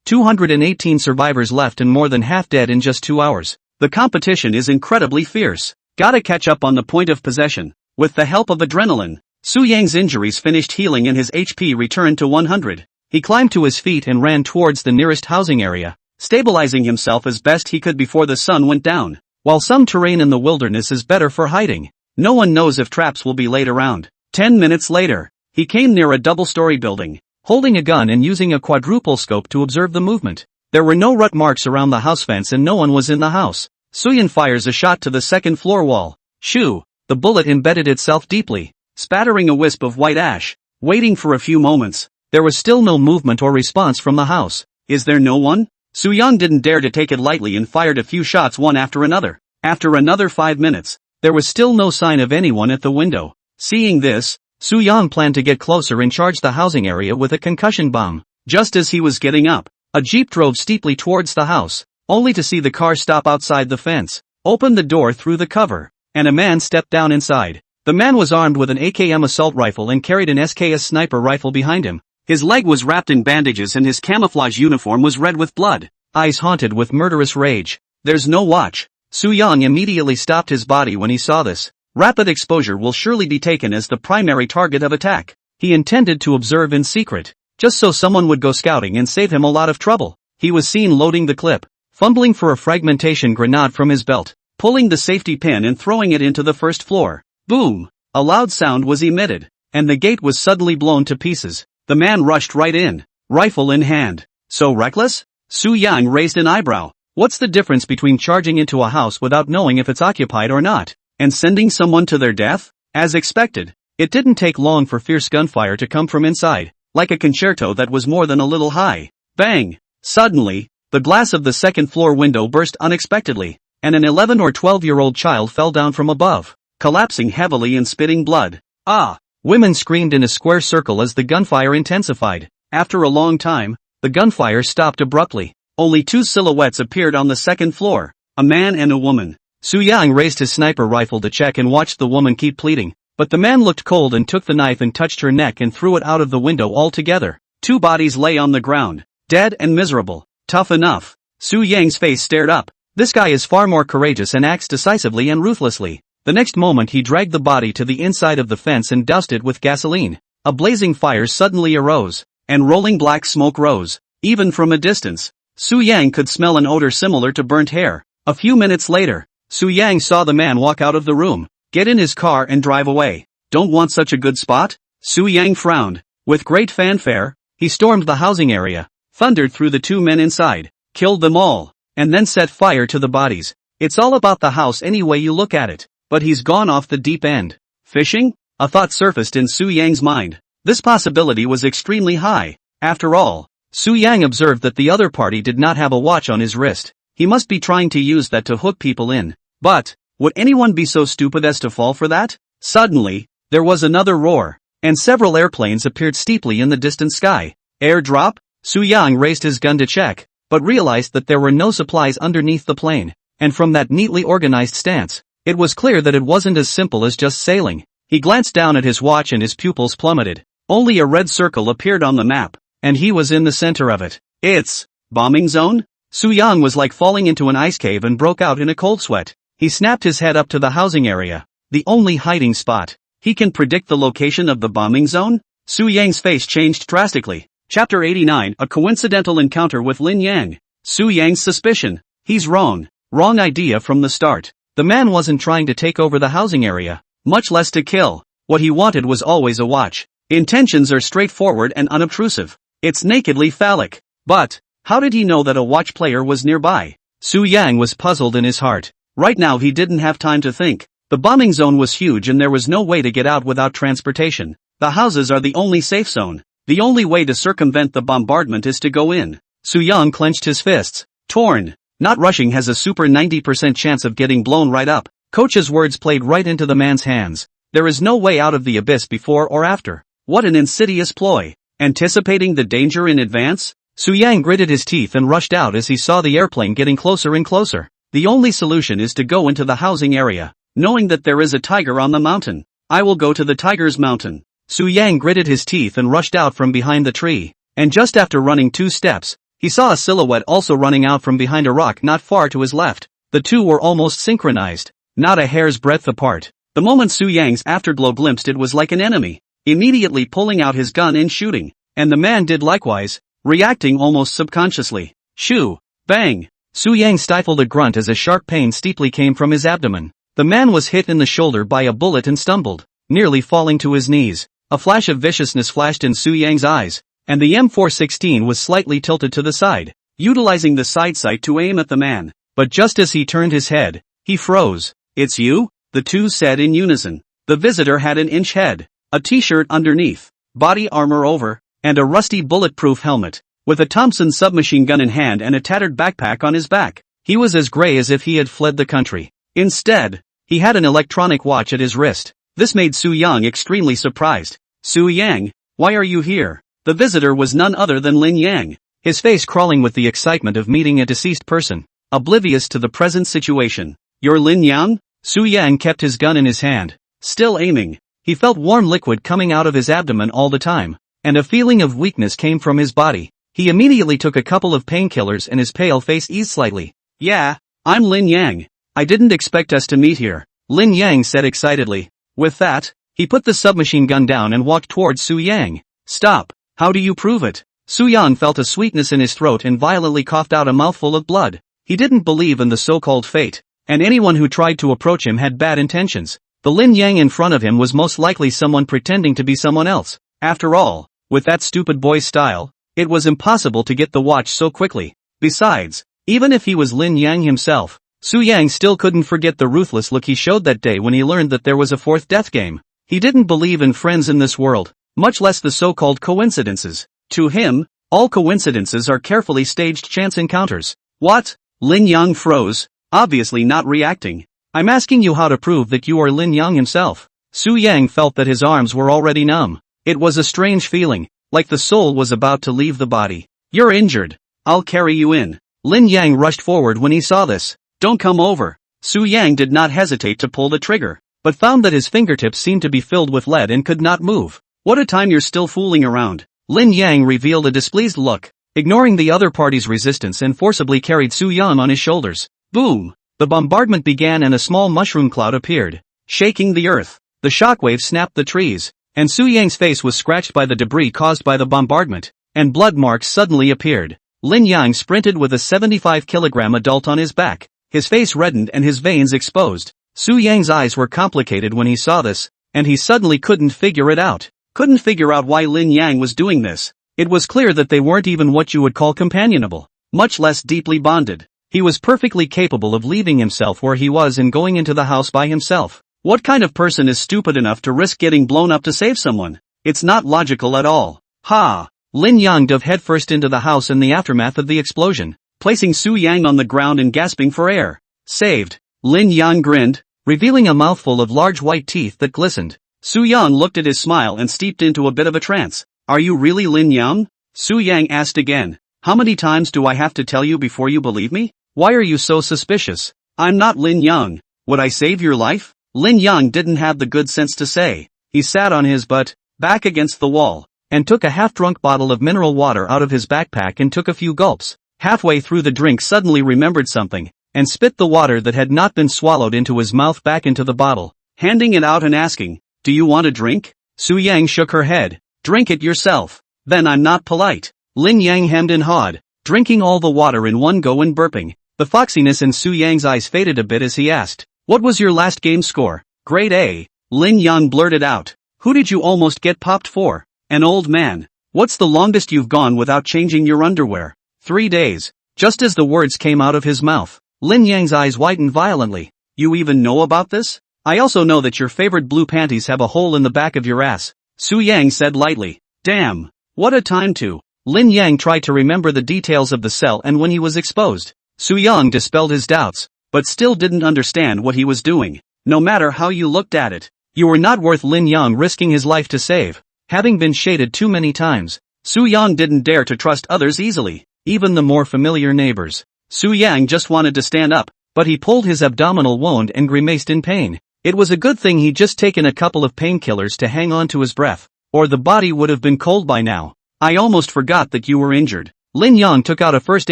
218 survivors left and more than half dead in just 2 hours. The competition is incredibly fierce. Gotta catch up on the point of possession. With the help of adrenaline, Su Yang's injuries finished healing and his HP returned to 100. He climbed to his feet and ran towards the nearest housing area, stabilizing himself as best he could before the sun went down. While some terrain in the wilderness is better for hiding, no one knows if traps will be laid around. 10 minutes later, he came near a double-story building, holding a gun and using a quadruple scope to observe the movement. There were no rut marks around the house fence and no one was in the house. Suyan fires a shot to the second floor wall. Shoo! The bullet embedded itself deeply, spattering a wisp of white ash. Waiting for a few moments, there was still no movement or response from the house. Is there no one? Su Yang didn't dare to take it lightly and fired a few shots one after another. After another 5 minutes, there was still no sign of anyone at the window. Seeing this, Su Yang planned to get closer and charge the housing area with a concussion bomb. Just as he was getting up, a jeep drove steeply towards the house, only to see the car stop outside the fence, open the door through the cover, and a man stepped down inside. The man was armed with an AKM assault rifle and carried an SKS sniper rifle behind him. His leg was wrapped in bandages and his camouflage uniform was red with blood, eyes haunted with murderous rage. There's no watch. Su Yang immediately stopped his body when he saw this. Rapid exposure will surely be taken as the primary target of attack. He intended to observe in secret, just so someone would go scouting and save him a lot of trouble. He was seen loading the clip, fumbling for a fragmentation grenade from his belt, pulling the safety pin and throwing it into the first floor. Boom! A loud sound was emitted, and the gate was suddenly blown to pieces. The man rushed right in, rifle in hand. So reckless? Su Yang raised an eyebrow. What's the difference between charging into a house without knowing if it's occupied or not, and sending someone to their death? As expected, it didn't take long for fierce gunfire to come from inside, like a concerto that was more than a little high. Bang! Suddenly, the glass of the second floor window burst unexpectedly, and an 11 or 12-year-old child fell down from above, collapsing heavily and spitting blood. Ah! Women screamed in a square circle as the gunfire intensified. After a long time, the gunfire stopped abruptly. Only 2 silhouettes appeared on the second floor, a man and a woman. Su Yang raised his sniper rifle to check and watched the woman keep pleading, but the man looked cold and took the knife and touched her neck and threw it out of the window altogether. 2 bodies lay on the ground, dead and miserable. Tough enough. Su Yang's face stared up. This guy is far more courageous and acts decisively and ruthlessly. The next moment he dragged the body to the inside of the fence and doused it with gasoline. A blazing fire suddenly arose. and rolling black smoke rose. Even from a distance, Su Yang could smell an odor similar to burnt hair. A few minutes later, Su Yang saw the man walk out of the room, get in his car and drive away. Don't want such a good spot? Su Yang frowned. With great fanfare, he stormed the housing area, thundered through the two men inside, killed them all, and then set fire to the bodies. It's all about the house any way you look at it. But he's gone off the deep end. Fishing? A thought surfaced in Su Yang's mind. This possibility was extremely high. After all, Su Yang observed that the other party did not have a watch on his wrist. He must be trying to use that to hook people in. But, would anyone be so stupid as to fall for that? Suddenly, there was another roar, and several airplanes appeared steeply in the distant sky. Airdrop? Su Yang raised his gun to check, but realized that there were no supplies underneath the plane. And from that neatly organized stance, it was clear that it wasn't as simple as just sailing. He glanced down at his watch and his pupils plummeted. Only a red circle appeared on the map, and he was in the center of it. It's bombing zone? Su Yang was like falling into an ice cave and broke out in a cold sweat. He snapped his head up to the housing area, the only hiding spot. He can predict the location of the bombing zone? Su Yang's face changed drastically. Chapter 89, A Coincidental Encounter with Lin Yang. Su Yang's suspicion. He's wrong. Wrong idea from the start. The man wasn't trying to take over the housing area, much less to kill. What he wanted was always a watch. Intentions are straightforward and unobtrusive. It's nakedly phallic. But, how did he know that a watch player was nearby? Su Yang was puzzled in his heart. Right now he didn't have time to think. The bombing zone was huge and there was no way to get out without transportation. The houses are the only safe zone. The only way to circumvent the bombardment is to go in. Su Yang clenched his fists. Torn. Not rushing has a super 90% chance of getting blown right up. Coach's words played right into the man's hands. There is no way out of the abyss before or after. What an insidious ploy. Anticipating the danger in advance? Su Yang gritted his teeth and rushed out as he saw the airplane getting closer and closer. The only solution is to go into the housing area, knowing that there is a tiger on the mountain. I will go to the tiger's mountain. Su Yang gritted his teeth and rushed out from behind the tree. And just after running 2 steps, he saw a silhouette also running out from behind a rock not far to his left. The two were almost synchronized, not a hair's breadth apart. The moment Su Yang's afterglow glimpsed it was like an enemy, immediately pulling out his gun and shooting, and the man did likewise, reacting almost subconsciously. Shoo! Bang! Su Yang stifled a grunt as a sharp pain steeply came from his abdomen. The man was hit in the shoulder by a bullet and stumbled, nearly falling to his knees. A flash of viciousness flashed in Su Yang's eyes, and the M416 was slightly tilted to the side, utilizing the side sight to aim at the man. But just as he turned his head, he froze. It's you? The two said in unison. The visitor had an inch head, a t-shirt underneath, body armor over, and a rusty bulletproof helmet, with a Thompson submachine gun in hand and a tattered backpack on his back. He was as gray as if he had fled the country. Instead, he had an electronic watch at his wrist. This made Su Yang extremely surprised. Su Yang, why are you here? The visitor was none other than Lin Yang, his face crawling with the excitement of meeting a deceased person, oblivious to the present situation. You're Lin Yang? Su Yang kept his gun in his hand, still aiming. He felt warm liquid coming out of his abdomen all the time, and a feeling of weakness came from his body. He immediately took a couple of painkillers and his pale face eased slightly. Yeah, I'm Lin Yang. I didn't expect us to meet here, Lin Yang said excitedly. With that, he put the submachine gun down and walked towards Su Yang. Stop. How do you prove it? Su Yang felt a sweetness in his throat and violently coughed out a mouthful of blood. He didn't believe in the so-called fate, and anyone who tried to approach him had bad intentions. The Lin Yang in front of him was most likely someone pretending to be someone else. After all, with that stupid boy's style, it was impossible to get the watch so quickly. Besides, even if he was Lin Yang himself, Su Yang still couldn't forget the ruthless look he showed that day when he learned that there was a fourth death game. He didn't believe in friends in this world, much less the so-called coincidences. To him, all coincidences are carefully staged chance encounters. What? Lin Yang froze, obviously not reacting. I'm asking you how to prove that you are Lin Yang himself. Su Yang felt that his arms were already numb. It was a strange feeling, like the soul was about to leave the body. You're injured. I'll carry you in. Lin Yang rushed forward when he saw this. Don't come over. Su Yang did not hesitate to pull the trigger, but found that his fingertips seemed to be filled with lead and could not move. What a time you're still fooling around. Lin Yang revealed a displeased look, ignoring the other party's resistance and forcibly carried Su Yang on his shoulders. Boom! The bombardment began and a small mushroom cloud appeared, shaking the earth. The shockwave snapped the trees, and Su Yang's face was scratched by the debris caused by the bombardment, and blood marks suddenly appeared. Lin Yang sprinted with a 75-kilogram adult on his back, his face reddened and his veins exposed. Su Yang's eyes were complicated when he saw this, and he suddenly couldn't figure it out. Couldn't figure out why Lin Yang was doing this. It was clear that they weren't even what you would call companionable, much less deeply bonded. He was perfectly capable of leaving himself where he was and going into the house by himself. What kind of person is stupid enough to risk getting blown up to save someone? It's not logical at all. Ha! Lin Yang dove headfirst into the house in the aftermath of the explosion, placing Su Yang on the ground and gasping for air. Saved. Lin Yang grinned, revealing a mouthful of large white teeth that glistened. Su Yang looked at his smile and steeped into a bit of a trance. Are you really Lin Yang? Su Yang asked again. How many times do I have to tell you before you believe me? Why are you so suspicious? I'm not Lin Yang. Would I save your life? Lin Yang didn't have the good sense to say. He sat on his butt, back against the wall, and took a half-drunk bottle of mineral water out of his backpack and took a few gulps. Halfway through the drink suddenly remembered something, and spit the water that had not been swallowed into his mouth back into the bottle, handing it out and asking, Do you want a drink? Su Yang shook her head. Drink it yourself. Then I'm not polite. Lin Yang hemmed and hawed, drinking all the water in one go and burping. The foxiness in Su Yang's eyes faded a bit as he asked, What was your last game score? Grade A. Lin Yang blurted out. Who did you almost get popped for? An old man. What's the longest you've gone without changing your underwear? 3 days. Just as the words came out of his mouth, Lin Yang's eyes widened violently. You even know about this? I also know that your favorite blue panties have a hole in the back of your ass, Su Yang said lightly. Damn. What a time to. Lin Yang tried to remember the details of the cell and when he was exposed. Su Yang dispelled his doubts, but still didn't understand what he was doing. No matter how you looked at it, you were not worth Lin Yang risking his life to save. Having been shaded too many times, Su Yang didn't dare to trust others easily, even the more familiar neighbors. Su Yang just wanted to stand up, but he pulled his abdominal wound and grimaced in pain. It was a good thing he'd just taken a couple of painkillers to hang on to his breath, or the body would have been cold by now. I almost forgot that you were injured. Lin Yang took out a first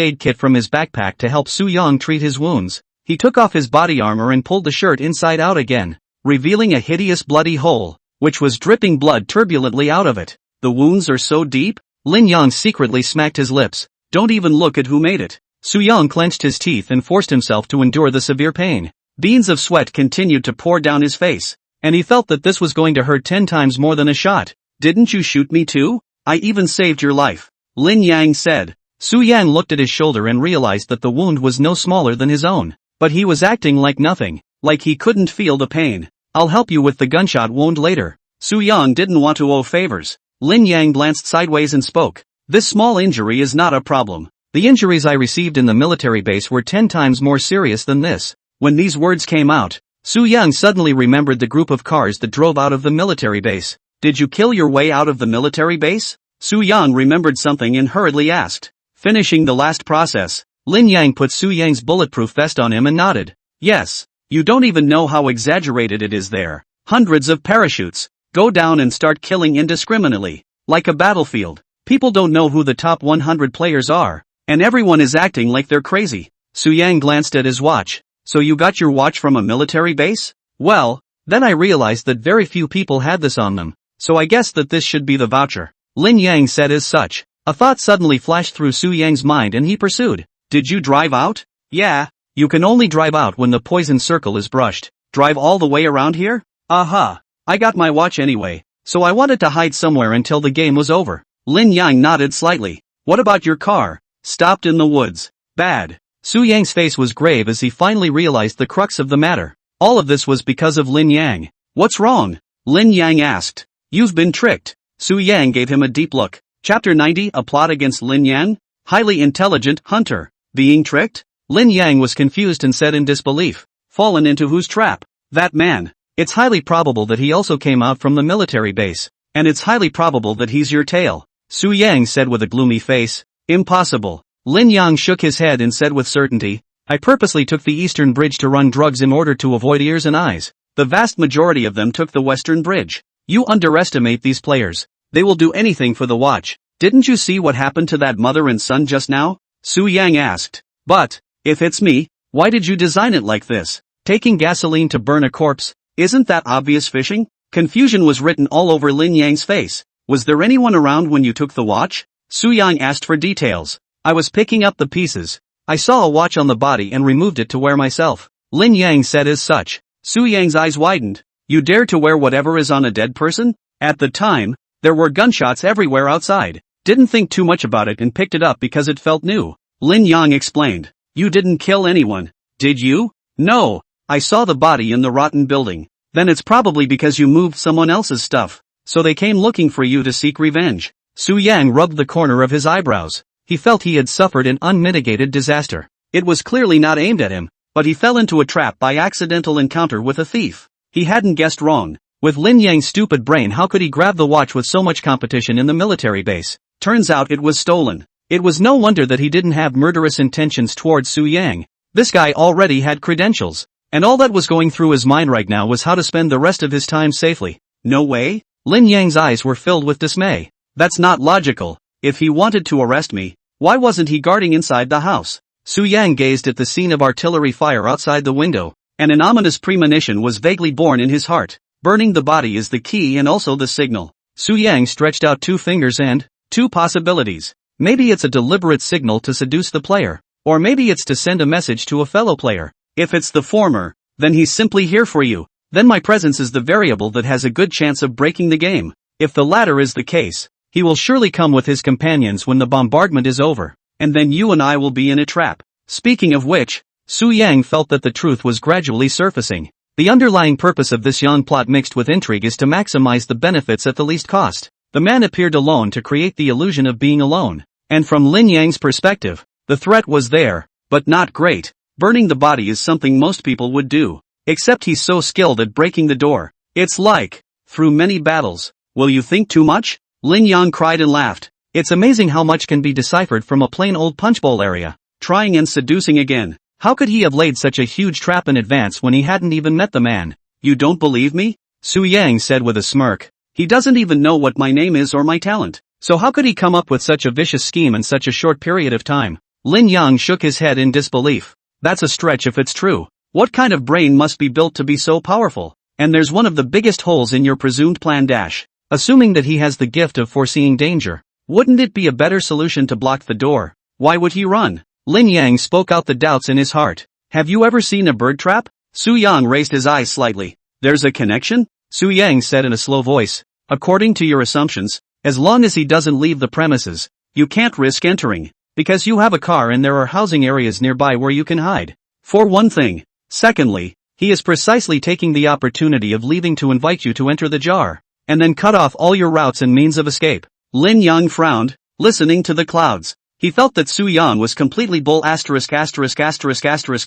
aid kit from his backpack to help Su Yang treat his wounds. He took off his body armor and pulled the shirt inside out again, revealing a hideous bloody hole, which was dripping blood turbulently out of it. The wounds are so deep? Lin Yang secretly smacked his lips. Don't even look at who made it. Su Yang clenched his teeth and forced himself to endure the severe pain. Beads of sweat continued to pour down his face, and he felt that this was going to hurt 10 times more than a shot. Didn't you shoot me too? I even saved your life, Lin Yang said. Su Yang looked at his shoulder and realized that the wound was no smaller than his own, but he was acting like nothing, like he couldn't feel the pain. I'll help you with the gunshot wound later. Su Yang didn't want to owe favors. Lin Yang glanced sideways and spoke. This small injury is not a problem. The injuries I received in the military base were 10 times more serious than this. When these words came out, Su Yang suddenly remembered the group of cars that drove out of the military base. Did you kill your way out of the military base? Su Yang remembered something and hurriedly asked. Finishing the last process, Lin Yang put Su Yang's bulletproof vest on him and nodded. Yes. You don't even know how exaggerated it is there. Hundreds of parachutes. Go down and start killing indiscriminately. Like a battlefield. People don't know who the top 100 players are, and everyone is acting like they're crazy. Su Yang glanced at his watch. So you got your watch from a military base? Well, then I realized that very few people had this on them, so I guess that this should be the voucher. Lin Yang said as such. A thought suddenly flashed through Su Yang's mind and he pursued. Did you drive out? Yeah. You can only drive out when the poison circle is brushed. Drive all the way around here? Aha. I got my watch anyway, so I wanted to hide somewhere until the game was over. Lin Yang nodded slightly. What about your car? Stopped in the woods. Bad. Su Yang's face was grave as he finally realized the crux of the matter. All of this was because of Lin Yang. What's wrong? Lin Yang asked. You've been tricked. Su Yang gave him a deep look. Chapter 90, a plot against Lin Yang? Highly intelligent hunter. Being tricked? Lin Yang was confused and said in disbelief. Fallen into whose trap? That man. It's highly probable that he also came out from the military base. And it's highly probable that he's your tail. Su Yang said with a gloomy face. Impossible. Lin Yang shook his head and said with certainty. I purposely took the eastern bridge to run drugs in order to avoid ears and eyes. The vast majority of them took the western bridge. You underestimate these players. They will do anything for the watch. Didn't you see what happened to that mother and son just now? Su Yang asked. But, if it's me, why did you design it like this? Taking gasoline to burn a corpse, isn't that obvious fishing? Confusion was written all over Lin Yang's face. Was there anyone around when you took the watch? Su Yang asked for details. I was picking up the pieces. I saw a watch on the body and removed it to wear myself. Lin Yang said as such. Su Yang's eyes widened. You dare to wear whatever is on a dead person? At the time, there were gunshots everywhere outside. Didn't think too much about it and picked it up because it felt new. Lin Yang explained. You didn't kill anyone, did you? No, I saw the body in the rotten building. Then it's probably because you moved someone else's stuff. So they came looking for you to seek revenge. Su Yang rubbed the corner of his eyebrows. He felt he had suffered an unmitigated disaster. It was clearly not aimed at him, but he fell into a trap by accidental encounter with a thief. He hadn't guessed wrong. With Lin Yang's stupid brain, how could he grab the watch with so much competition in the military base? Turns out it was stolen. It was no wonder that he didn't have murderous intentions towards Su Yang. This guy already had credentials. And all that was going through his mind right now was how to spend the rest of his time safely. No way? Lin Yang's eyes were filled with dismay. That's not logical. If he wanted to arrest me, why wasn't he guarding inside the house? Su Yang gazed at the scene of artillery fire outside the window, and an ominous premonition was vaguely born in his heart. Burning the body is the key and also the signal. Su Yang stretched out 2 fingers and, 2 possibilities. Maybe it's a deliberate signal to seduce the player, or maybe it's to send a message to a fellow player. If it's the former, then he's simply here for you. Then my presence is the variable that has a good chance of breaking the game. If the latter is the case, he will surely come with his companions when the bombardment is over, and then you and I will be in a trap. Speaking of which, Su Yang felt that the truth was gradually surfacing. The underlying purpose of this yawn plot mixed with intrigue is to maximize the benefits at the least cost. The man appeared alone to create the illusion of being alone. And from Lin Yang's perspective, the threat was there, but not great. Burning the body is something most people would do. Except he's so skilled at breaking the door. It's like, through many battles. Will you think too much? Lin Yang cried and laughed. It's amazing how much can be deciphered from a plain old punchbowl area. Trying and seducing again. How could he have laid such a huge trap in advance when he hadn't even met the man? You don't believe me? Su Yang said with a smirk. He doesn't even know what my name is or my talent. So how could he come up with such a vicious scheme in such a short period of time? Lin Yang shook his head in disbelief. That's a stretch if it's true. What kind of brain must be built to be so powerful? And there's one of the biggest holes in your presumed plan dash. Assuming that he has the gift of foreseeing danger, wouldn't it be a better solution to block the door? Why would he run? Lin Yang spoke out the doubts in his heart. Have you ever seen a bird trap? Su Yang raised his eyes slightly. There's a connection? Su Yang said in a slow voice. According to your assumptions, as long as he doesn't leave the premises, you can't risk entering, because you have a car and there are housing areas nearby where you can hide. For one thing. Secondly, he is precisely taking the opportunity of leaving to invite you to enter the jar, and then cut off all your routes and means of escape. Lin Yang frowned, listening to the clouds. He felt that Su Yang was completely bull ********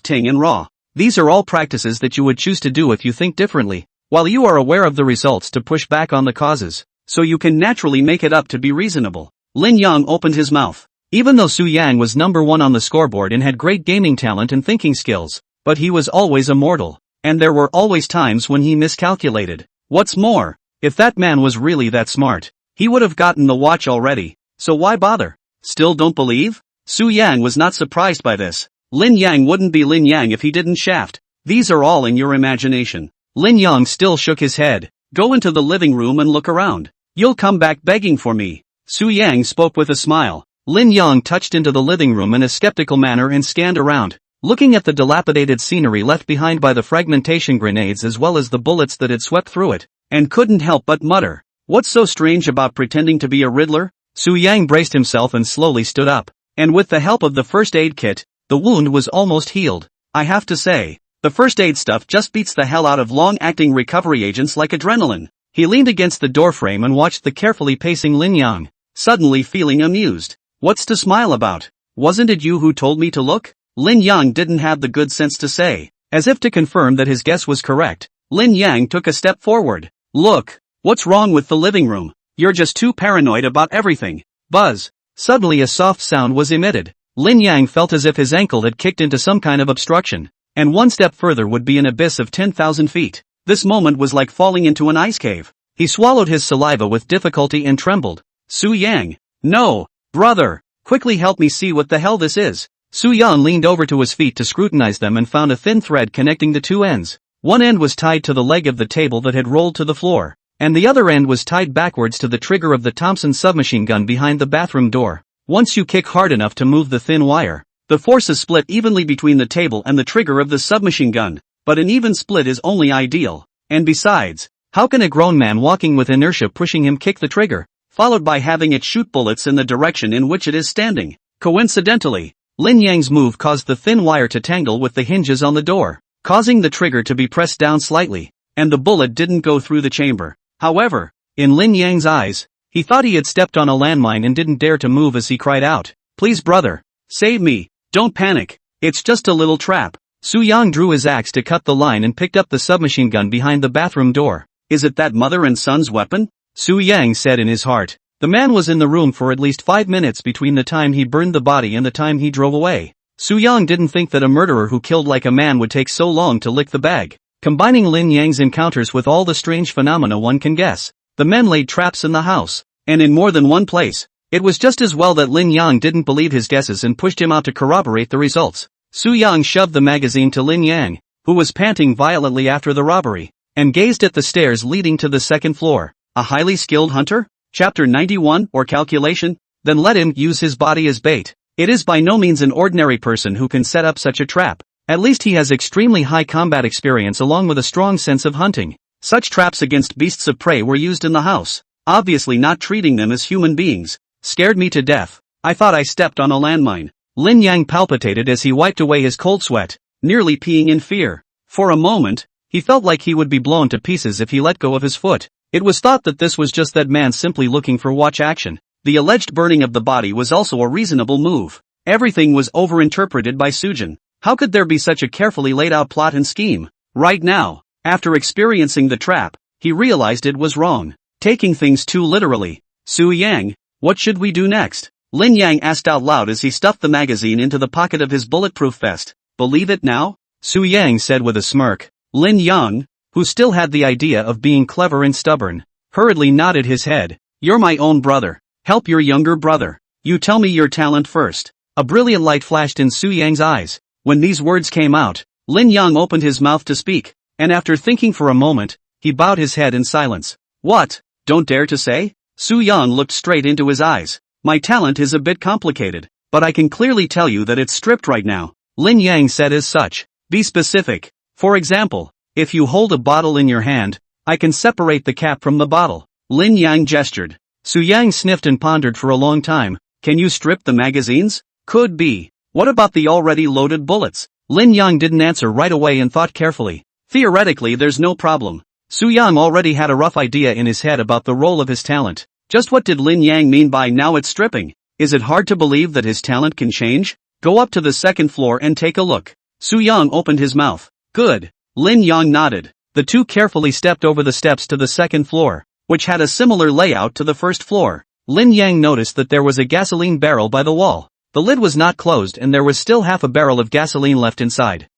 ting and raw. These are all practices that you would choose to do if you think differently, while you are aware of the results to push back on the causes, so you can naturally make it up to be reasonable. Lin Yang opened his mouth. Even though Su Yang was number 1 on the scoreboard and had great gaming talent and thinking skills, but he was always a mortal, and there were always times when he miscalculated. What's more, if that man was really that smart, he would have gotten the watch already, so why bother? Still don't believe? Su Yang was not surprised by this. Lin Yang wouldn't be Lin Yang if he didn't shaft. These are all in your imagination. Lin Yang still shook his head. Go into the living room and look around. You'll come back begging for me. Su Yang spoke with a smile. Lin Yang touched into the living room in a skeptical manner and scanned around, looking at the dilapidated scenery left behind by the fragmentation grenades as well as the bullets that had swept through it, and couldn't help but mutter. What's so strange about pretending to be a Riddler? Su Yang braced himself and slowly stood up, and with the help of the first aid kit, the wound was almost healed. I have to say, the first aid stuff just beats the hell out of long-acting recovery agents like adrenaline. He leaned against the doorframe and watched the carefully pacing Lin Yang, suddenly feeling amused. What's to smile about? Wasn't it you who told me to look? Lin Yang didn't have the good sense to say. As if to confirm that his guess was correct, Lin Yang took a step forward. Look, what's wrong with the living room? You're just too paranoid about everything. Buzz. Suddenly a soft sound was emitted. Lin Yang felt as if his ankle had kicked into some kind of obstruction, and one step further would be an abyss of 10,000 feet. This moment was like falling into an ice cave. He swallowed his saliva with difficulty and trembled. Su Yang. No, brother, quickly help me see what the hell this is. Su Yan leaned over to his feet to scrutinize them and found a thin thread connecting the two ends. One end was tied to the leg of the table that had rolled to the floor, and the other end was tied backwards to the trigger of the Thompson submachine gun behind the bathroom door. Once you kick hard enough to move the thin wire, the force is split evenly between the table and the trigger of the submachine gun, but an even split is only ideal. And besides, how can a grown man walking with inertia pushing him kick the trigger, followed by having it shoot bullets in the direction in which it is standing? Coincidentally, Lin Yang's move caused the thin wire to tangle with the hinges on the door, causing the trigger to be pressed down slightly, and the bullet didn't go through the chamber. However, in Lin Yang's eyes, he thought he had stepped on a landmine and didn't dare to move as he cried out, "Please brother, save me, don't panic, it's just a little trap." Su Yang drew his axe to cut the line and picked up the submachine gun behind the bathroom door. "Is it that mother and son's weapon?" Su Yang said in his heart. The man was in the room for at least 5 minutes between the time he burned the body and the time he drove away. Su Yang didn't think that a murderer who killed like a man would take so long to lick the bag. Combining Lin Yang's encounters with all the strange phenomena one can guess, the men laid traps in the house, and in more than one place. It was just as well that Lin Yang didn't believe his guesses and pushed him out to corroborate the results. Su Yang shoved the magazine to Lin Yang, who was panting violently after the robbery, and gazed at the stairs leading to the second floor. A highly skilled hunter? Chapter 91, or calculation? Then let him use his body as bait. It is by no means an ordinary person who can set up such a trap. At least he has extremely high combat experience along with a strong sense of hunting. Such traps against beasts of prey were used in the house, obviously not treating them as human beings. Scared me to death. I thought I stepped on a landmine. Lin Yang palpitated as he wiped away his cold sweat, nearly peeing in fear. For a moment, he felt like he would be blown to pieces if he let go of his foot. It was thought that this was just that man simply looking for watch action. The alleged burning of the body was also a reasonable move. Everything was overinterpreted by Sujin. How could there be such a carefully laid out plot and scheme? Right now, after experiencing the trap, he realized it was wrong, taking things too literally. "Su Yang, what should we do next?" Lin Yang asked out loud as he stuffed the magazine into the pocket of his bulletproof vest. "Believe it now?" Su Yang said with a smirk. Lin Yang, who still had the idea of being clever and stubborn, hurriedly nodded his head. "You're my own brother. Help your younger brother. You tell me your talent first." A brilliant light flashed in Su Yang's eyes. When these words came out, Lin Yang opened his mouth to speak, and after thinking for a moment, he bowed his head in silence. "What? Don't dare to say?" Su Yang looked straight into his eyes. "My talent is a bit complicated, but I can clearly tell you that it's stripped right now." Lin Yang said as such. "Be specific. For example, if you hold a bottle in your hand, I can separate the cap from the bottle." Lin Yang gestured. Su Yang sniffed and pondered for a long time. "Can you strip the magazines?" "Could be. What about the already loaded bullets?" Lin Yang didn't answer right away and thought carefully. "Theoretically there's no problem." Su Yang already had a rough idea in his head about the role of his talent. Just what did Lin Yang mean by "now it's stripping"? Is it hard to believe that his talent can change? "Go up to the second floor and take a look." Su Yang opened his mouth. "Good." Lin Yang nodded. The two carefully stepped over the steps to the second floor, which had a similar layout to the first floor. Lin Yang noticed that there was a gasoline barrel by the wall. The lid was not closed and there was still half a barrel of gasoline left inside.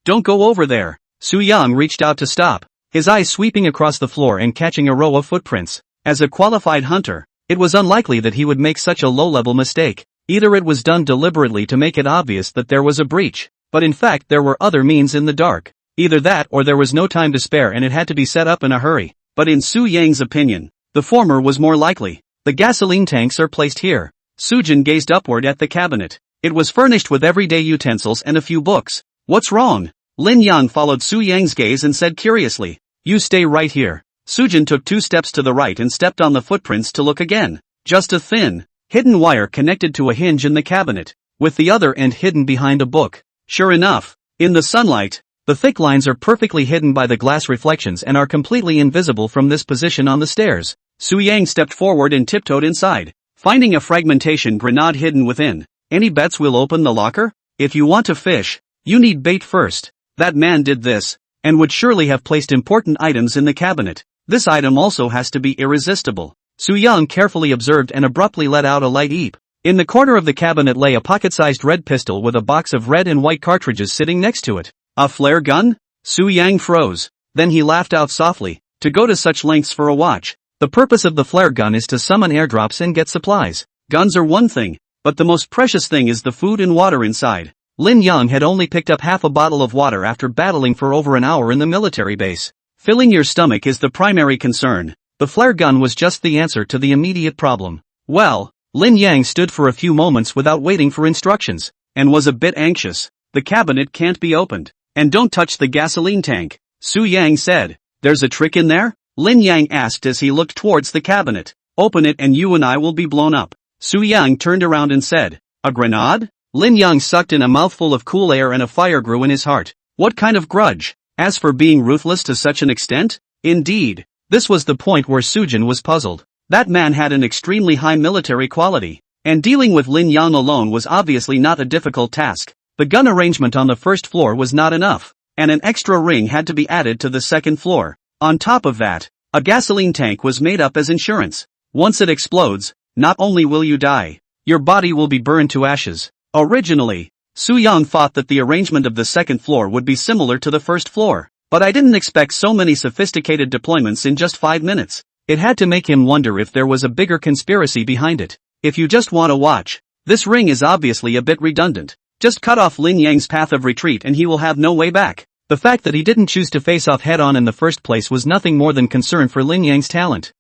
Don't go over there." Su Yang reached out to stop, his eyes sweeping across the floor and catching a row of footprints. As a qualified hunter, it was unlikely that he would make such a low-level mistake. Either it was done deliberately to make it obvious that there was a breach, but in fact there were other means in the dark. Either that or there was no time to spare and it had to be set up in a hurry. But in Su Yang's opinion, the former was more likely. "The gasoline tanks are placed here." Sujin gazed upward at the cabinet. It was furnished with everyday utensils and a few books. "What's wrong?" Lin Yang followed Su Yang's gaze and said curiously. "You stay right here." Sujin took 2 steps to the right and stepped on the footprints to look again. Just a thin, hidden wire connected to a hinge in the cabinet, with the other end hidden behind a book. Sure enough, in the sunlight, the thick lines are perfectly hidden by the glass reflections and are completely invisible from this position on the stairs. Su Yang stepped forward and tiptoed inside, finding a fragmentation grenade hidden within. "Any bets we'll open the locker? If you want to fish, you need bait first." That man did this, and would surely have placed important items in the cabinet. This item also has to be irresistible. Su Yang carefully observed and abruptly let out a light eep. In the corner of the cabinet lay a pocket-sized red pistol with a box of red and white cartridges sitting next to it. A flare gun? Su Yang froze. Then he laughed out softly. To go to such lengths for a watch. The purpose of the flare gun is to summon airdrops and get supplies. Guns are one thing, but the most precious thing is the food and water inside. Lin Yang had only picked up half a bottle of water after battling for over an hour in the military base. Filling your stomach is the primary concern. The flare gun was just the answer to the immediate problem. Well, Lin Yang stood for a few moments without waiting for instructions, and was a bit anxious. The cabinet can't be opened. And don't touch the gasoline tank, Su Yang said. There's a trick in there? Lin Yang asked as he looked towards the cabinet. Open it and you and I will be blown up. Su Yang turned around and said, a grenade? Lin Yang sucked in a mouthful of cool air and a fire grew in his heart. What kind of grudge? As for being ruthless to such an extent? Indeed. This was the point where Sujin was puzzled. That man had an extremely high military quality. And dealing with Lin Yang alone was obviously not a difficult task. The gun arrangement on the first floor was not enough, and an extra ring had to be added to the second floor. On top of that, a gasoline tank was made up as insurance. Once it explodes, not only will you die, your body will be burned to ashes. Originally, Su Yang thought that the arrangement of the second floor would be similar to the first floor, but I didn't expect so many sophisticated deployments in just 5 minutes. It had to make him wonder if there was a bigger conspiracy behind it. If you just want to watch, this ring is obviously a bit redundant. Just cut off Lin Yang's path of retreat and he will have no way back. The fact that he didn't choose to face off head-on in the first place was nothing more than concern for Lin Yang's talent.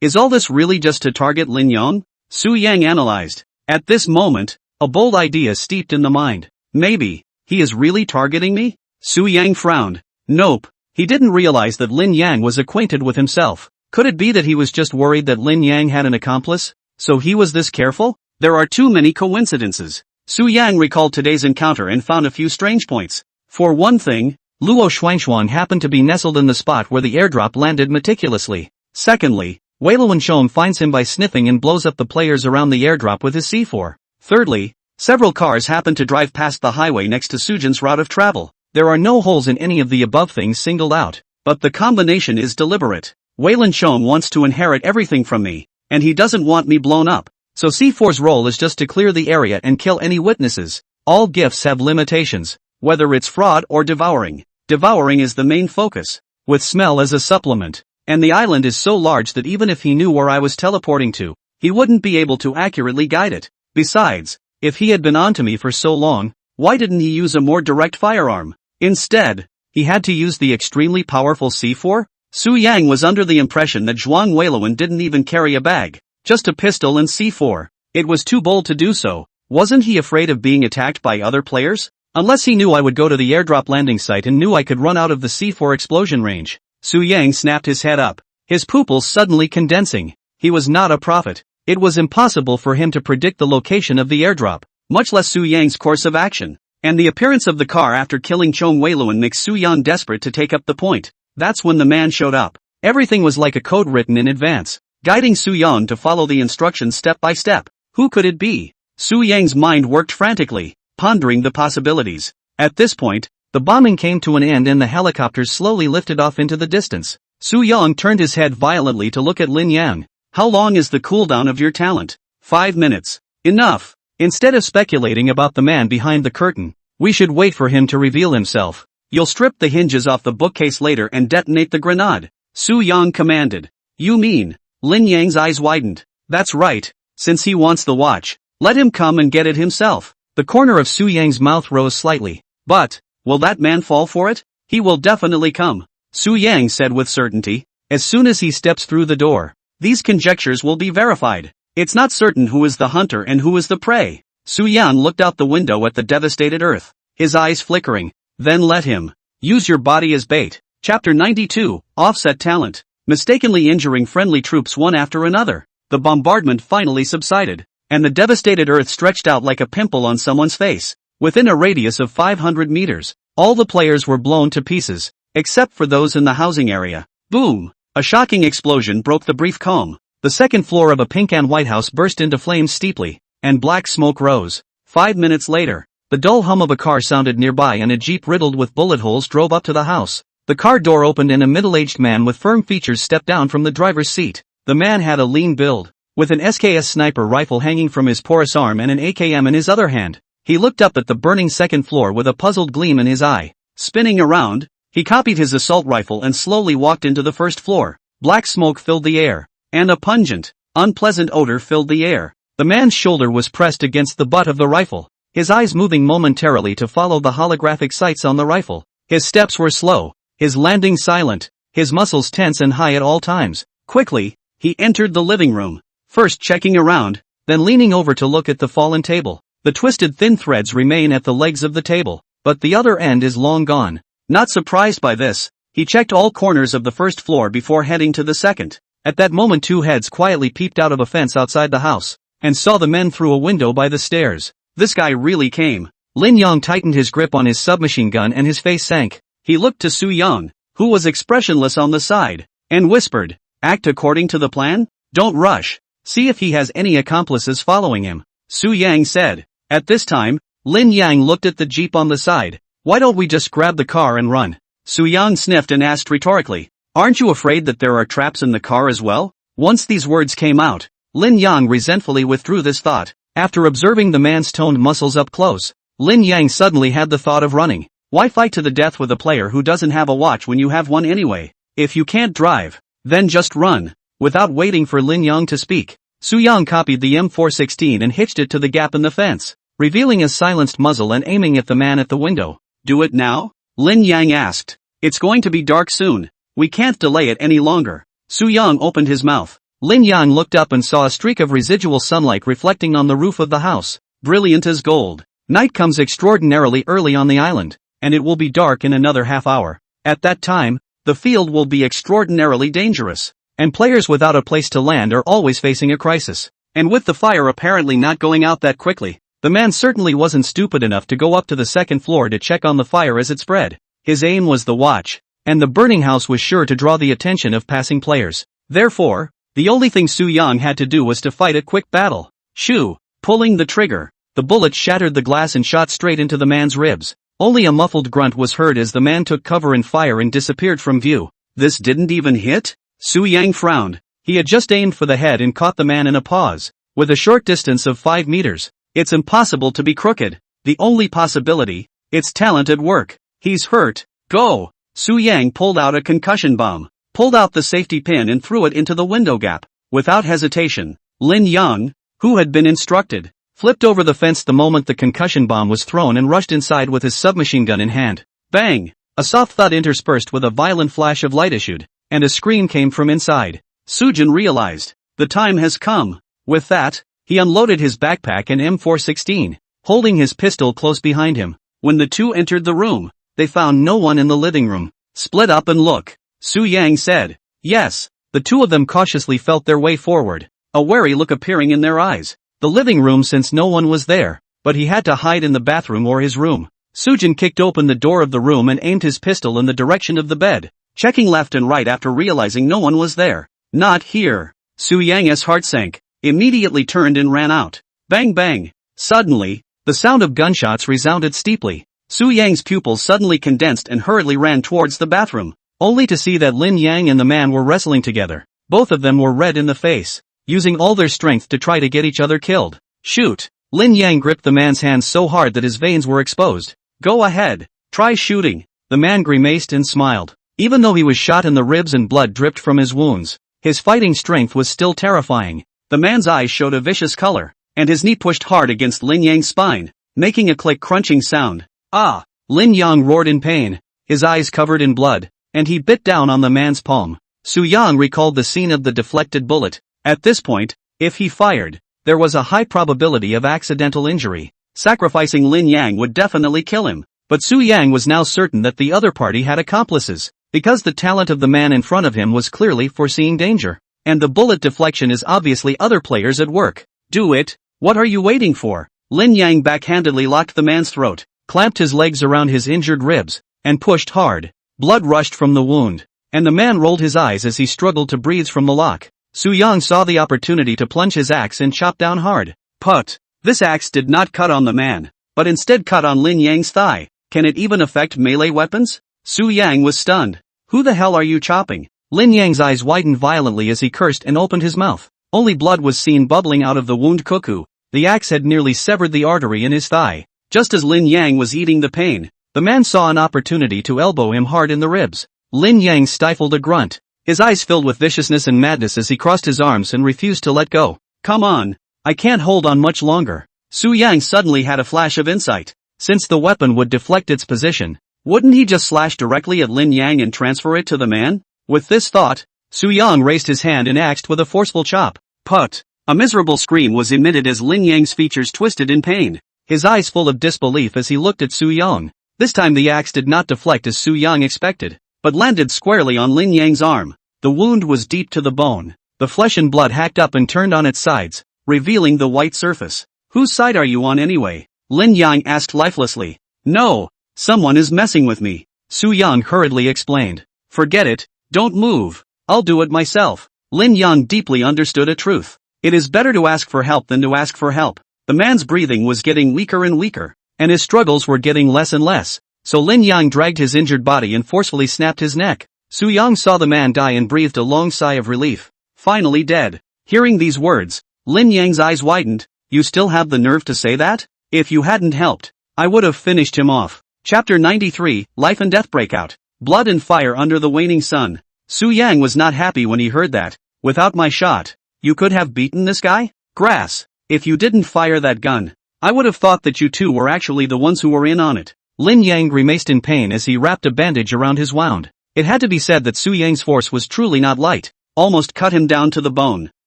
Is all this really just to target Lin Yang? Su Yang analyzed. At this moment, a bold idea steeped in the mind. Maybe, he is really targeting me? Su Yang frowned. Nope, he didn't realize that Lin Yang was acquainted with himself. Could it be that he was just worried that Lin Yang had an accomplice? So he was this careful? There are too many coincidences. Su Yang recalled today's encounter and found a few strange points. For one thing, Luo Xuanxuan happened to be nestled in the spot where the airdrop landed meticulously. Secondly, Wei Luansheng finds him by sniffing and blows up the players around the airdrop with his C4. Thirdly, several cars happen to drive past the highway next to Sujin's route of travel. There are no holes in any of the above things singled out, but the combination is deliberate. Wei Luansheng wants to inherit everything from me, and he doesn't want me blown up. So C4's role is just to clear the area and kill any witnesses. All gifts have limitations, whether it's fraud or devouring. Devouring is the main focus, with smell as a supplement. And the island is so large that even if he knew where I was teleporting to, he wouldn't be able to accurately guide it. Besides, if he had been onto me for so long, why didn't he use a more direct firearm? Instead, he had to use the extremely powerful C4? Su Yang was under the impression that Zhuang Weiluan didn't even carry a bag, just a pistol and C4. It was too bold to do so. Wasn't he afraid of being attacked by other players? Unless he knew I would go to the airdrop landing site and knew I could run out of the C4 explosion range. Su Yang snapped his head up, his pupils suddenly condensing. He was not a prophet. It was impossible for him to predict the location of the airdrop, much less Su Yang's course of action. And the appearance of the car after killing Chong Weiluan makes Su Yang desperate to take up the point. That's when the man showed up. Everything was like a code written in advance, guiding Su Yang to follow the instructions step by step. Who could it be? Su Yang's mind worked frantically, pondering the possibilities. At this point, the bombing came to an end and the helicopters slowly lifted off into the distance. Su Yang turned his head violently to look at Lin Yang. How long is the cooldown of your talent? 5 minutes. Enough. Instead of speculating about the man behind the curtain, we should wait for him to reveal himself. You'll strip the hinges off the bookcase later and detonate the grenade. Su Yang commanded. You mean? Lin Yang's eyes widened. That's right. Since he wants the watch, let him come and get it himself. The corner of Su Yang's mouth rose slightly. But, will that man fall for it? He will definitely come, Su Yang said with certainty. As soon as he steps through the door, these conjectures will be verified. It's not certain who is the hunter and who is the prey. Su Yang looked out the window at the devastated earth, his eyes flickering. Then let him. Use your body as bait. Chapter 92, Offset Talent. Mistakenly injuring friendly troops one after another. The bombardment finally subsided, and the devastated earth stretched out like a pimple on someone's face. Within a radius of 500 meters, all the players were blown to pieces, except for those in the housing area. Boom! A shocking explosion broke the brief calm. The second floor of a pink and white house burst into flames steeply, and black smoke rose. 5 minutes later, the dull hum of a car sounded nearby and a jeep riddled with bullet holes drove up to the house. The car door opened and a middle-aged man with firm features stepped down from the driver's seat. The man had a lean build, with an SKS sniper rifle hanging from his porous arm and an AKM in his other hand. He looked up at the burning second floor with a puzzled gleam in his eye. Spinning around, he copied his assault rifle and slowly walked into the first floor. Black smoke filled the air, and a pungent, unpleasant odor filled the air. The man's shoulder was pressed against the butt of the rifle. his eyes moving momentarily to follow the holographic sights on the rifle. His steps were slow, his landing silent, his muscles tense and high at all times. Quickly, he entered the living room, first checking around, then leaning over to look at the fallen table. The twisted thin threads remain at the legs of the table, but the other end is long gone. Not surprised by this, he checked all corners of the first floor before heading to the second. At that moment 2 heads quietly peeped out of a fence outside the house, and saw the men through a window by the stairs. This guy really came. Lin Yang tightened his grip on his submachine gun and his face sank. He looked to Su Yang, who was expressionless on the side, and whispered, "Act according to the plan? Don't rush. See if he has any accomplices following him." Su Yang said. At this time, Lin Yang looked at the jeep on the side. "Why don't we just grab the car and run?" Su Yang sniffed and asked rhetorically, "Aren't you afraid that there are traps in the car as well?" Once these words came out, Lin Yang resentfully withdrew this thought. After observing the man's toned muscles up close, Lin Yang suddenly had the thought of running. Why fight to the death with a player who doesn't have a watch when you have one anyway? If you can't drive, then just run. Without waiting for Lin Yang to speak, Su Yang copied the M416 and hitched it to the gap in the fence, revealing a silenced muzzle and aiming at the man at the window. "Do it now?" Lin Yang asked. "It's going to be dark soon. We can't delay it any longer." Su Yang opened his mouth. Lin Yang looked up and saw a streak of residual sunlight reflecting on the roof of the house, brilliant as gold. Night comes extraordinarily early on the island, and it will be dark in another half hour. At that time, the field will be extraordinarily dangerous, and players without a place to land are always facing a crisis. And with the fire apparently not going out that quickly, the man certainly wasn't stupid enough to go up to the second floor to check on the fire as it spread. His aim was the watch, and the burning house was sure to draw the attention of passing players. Therefore, the only thing Su Yang had to do was to fight a quick battle. Shoo! Pulling the trigger, the bullet shattered the glass and shot straight into the man's ribs. Only a muffled grunt was heard as the man took cover in fire and disappeared from view. This didn't even hit? Su Yang frowned. He had just aimed for the head and caught the man in a pause, with a short distance of 5 meters. It's impossible to be crooked. The only possibility, it's talent at work. He's hurt. Go! Su Yang pulled out a concussion bomb, pulled out the safety pin and threw it into the window gap. Without hesitation, Lin Yang, who had been instructed, flipped over the fence the moment the concussion bomb was thrown and rushed inside with his submachine gun in hand. Bang! A soft thud interspersed with a violent flash of light issued, and a scream came from inside. Sujin realized, the time has come. With that, he unloaded his backpack and M416, holding his pistol close behind him. When the two entered the room, they found no one in the living room. Split up and look, Su Yang said. Yes, the two of them cautiously felt their way forward, a wary look appearing in their eyes. The living room since no one was there, but he had to hide in the bathroom or his room. Sujin kicked open the door of the room and aimed his pistol in the direction of the bed, checking left and right after realizing no one was there. Not here. Su Yang's heart sank, immediately turned and ran out. Bang bang. Suddenly, the sound of gunshots resounded steeply. Su Yang's pupils suddenly condensed and hurriedly ran towards the bathroom, only to see that Lin Yang and the man were wrestling together. Both of them were red in the face, using all their strength to try to get each other killed. Shoot! Lin Yang gripped the man's hands so hard that his veins were exposed. Go ahead, try shooting. The man grimaced and smiled. Even though he was shot in the ribs and blood dripped from his wounds, his fighting strength was still terrifying. The man's eyes showed a vicious color, and his knee pushed hard against Lin Yang's spine, making a click-crunching sound. Ah! Lin Yang roared in pain, his eyes covered in blood, and he bit down on the man's palm. Su Yang recalled the scene of the deflected bullet. At this point, if he fired, there was a high probability of accidental injury. Sacrificing Lin Yang would definitely kill him. But Su Yang was now certain that the other party had accomplices, because the talent of the man in front of him was clearly foreseeing danger. And the bullet deflection is obviously other players at work. Do it! What are you waiting for? Lin Yang backhandedly locked the man's throat, clamped his legs around his injured ribs, and pushed hard. Blood rushed from the wound, and the man rolled his eyes as he struggled to breathe from the lock. Su Yang saw the opportunity to plunge his axe and chop down hard. Put! This axe did not cut on the man, but instead cut on Lin Yang's thigh. Can it even affect melee weapons? Su Yang was stunned. Who the hell are you chopping? Lin Yang's eyes widened violently as he cursed and opened his mouth. Only blood was seen bubbling out of the wound cuckoo. The axe had nearly severed the artery in his thigh. Just as Lin Yang was eating the pain, the man saw an opportunity to elbow him hard in the ribs. Lin Yang stifled a grunt, his eyes filled with viciousness and madness as he crossed his arms and refused to let go. Come on, I can't hold on much longer. Su Yang suddenly had a flash of insight. Since the weapon would deflect its position, wouldn't he just slash directly at Lin Yang and transfer it to the man? With this thought, Su Yang raised his hand and axed with a forceful chop. Put! A miserable scream was emitted as Lin Yang's features twisted in pain, his eyes full of disbelief as he looked at Su Yang. This time the axe did not deflect as Su Yang expected, but landed squarely on Lin Yang's arm. The wound was deep to the bone. The flesh and blood hacked up and turned on its sides, revealing the white surface. Whose side are you on anyway? Lin Yang asked lifelessly. No, someone is messing with me, Su Yang hurriedly explained. Forget it, don't move. I'll do it myself. Lin Yang deeply understood a truth. It is better to ask for help than to ask for help. The man's breathing was getting weaker and weaker, and his struggles were getting less and less. So Lin Yang dragged his injured body and forcefully snapped his neck. Su Yang saw the man die and breathed a long sigh of relief. Finally dead. Hearing these words, Lin Yang's eyes widened. You still have the nerve to say that? If you hadn't helped, I would have finished him off. Chapter 93, Life and Death Breakout. Blood and fire under the waning sun. Su Yang was not happy when he heard that. Without my shot, you could have beaten this guy? Grass. If you didn't fire that gun, I would have thought that you two were actually the ones who were in on it. Lin Yang grimaced in pain as he wrapped a bandage around his wound. It had to be said that Su Yang's force was truly not light. Almost cut him down to the bone.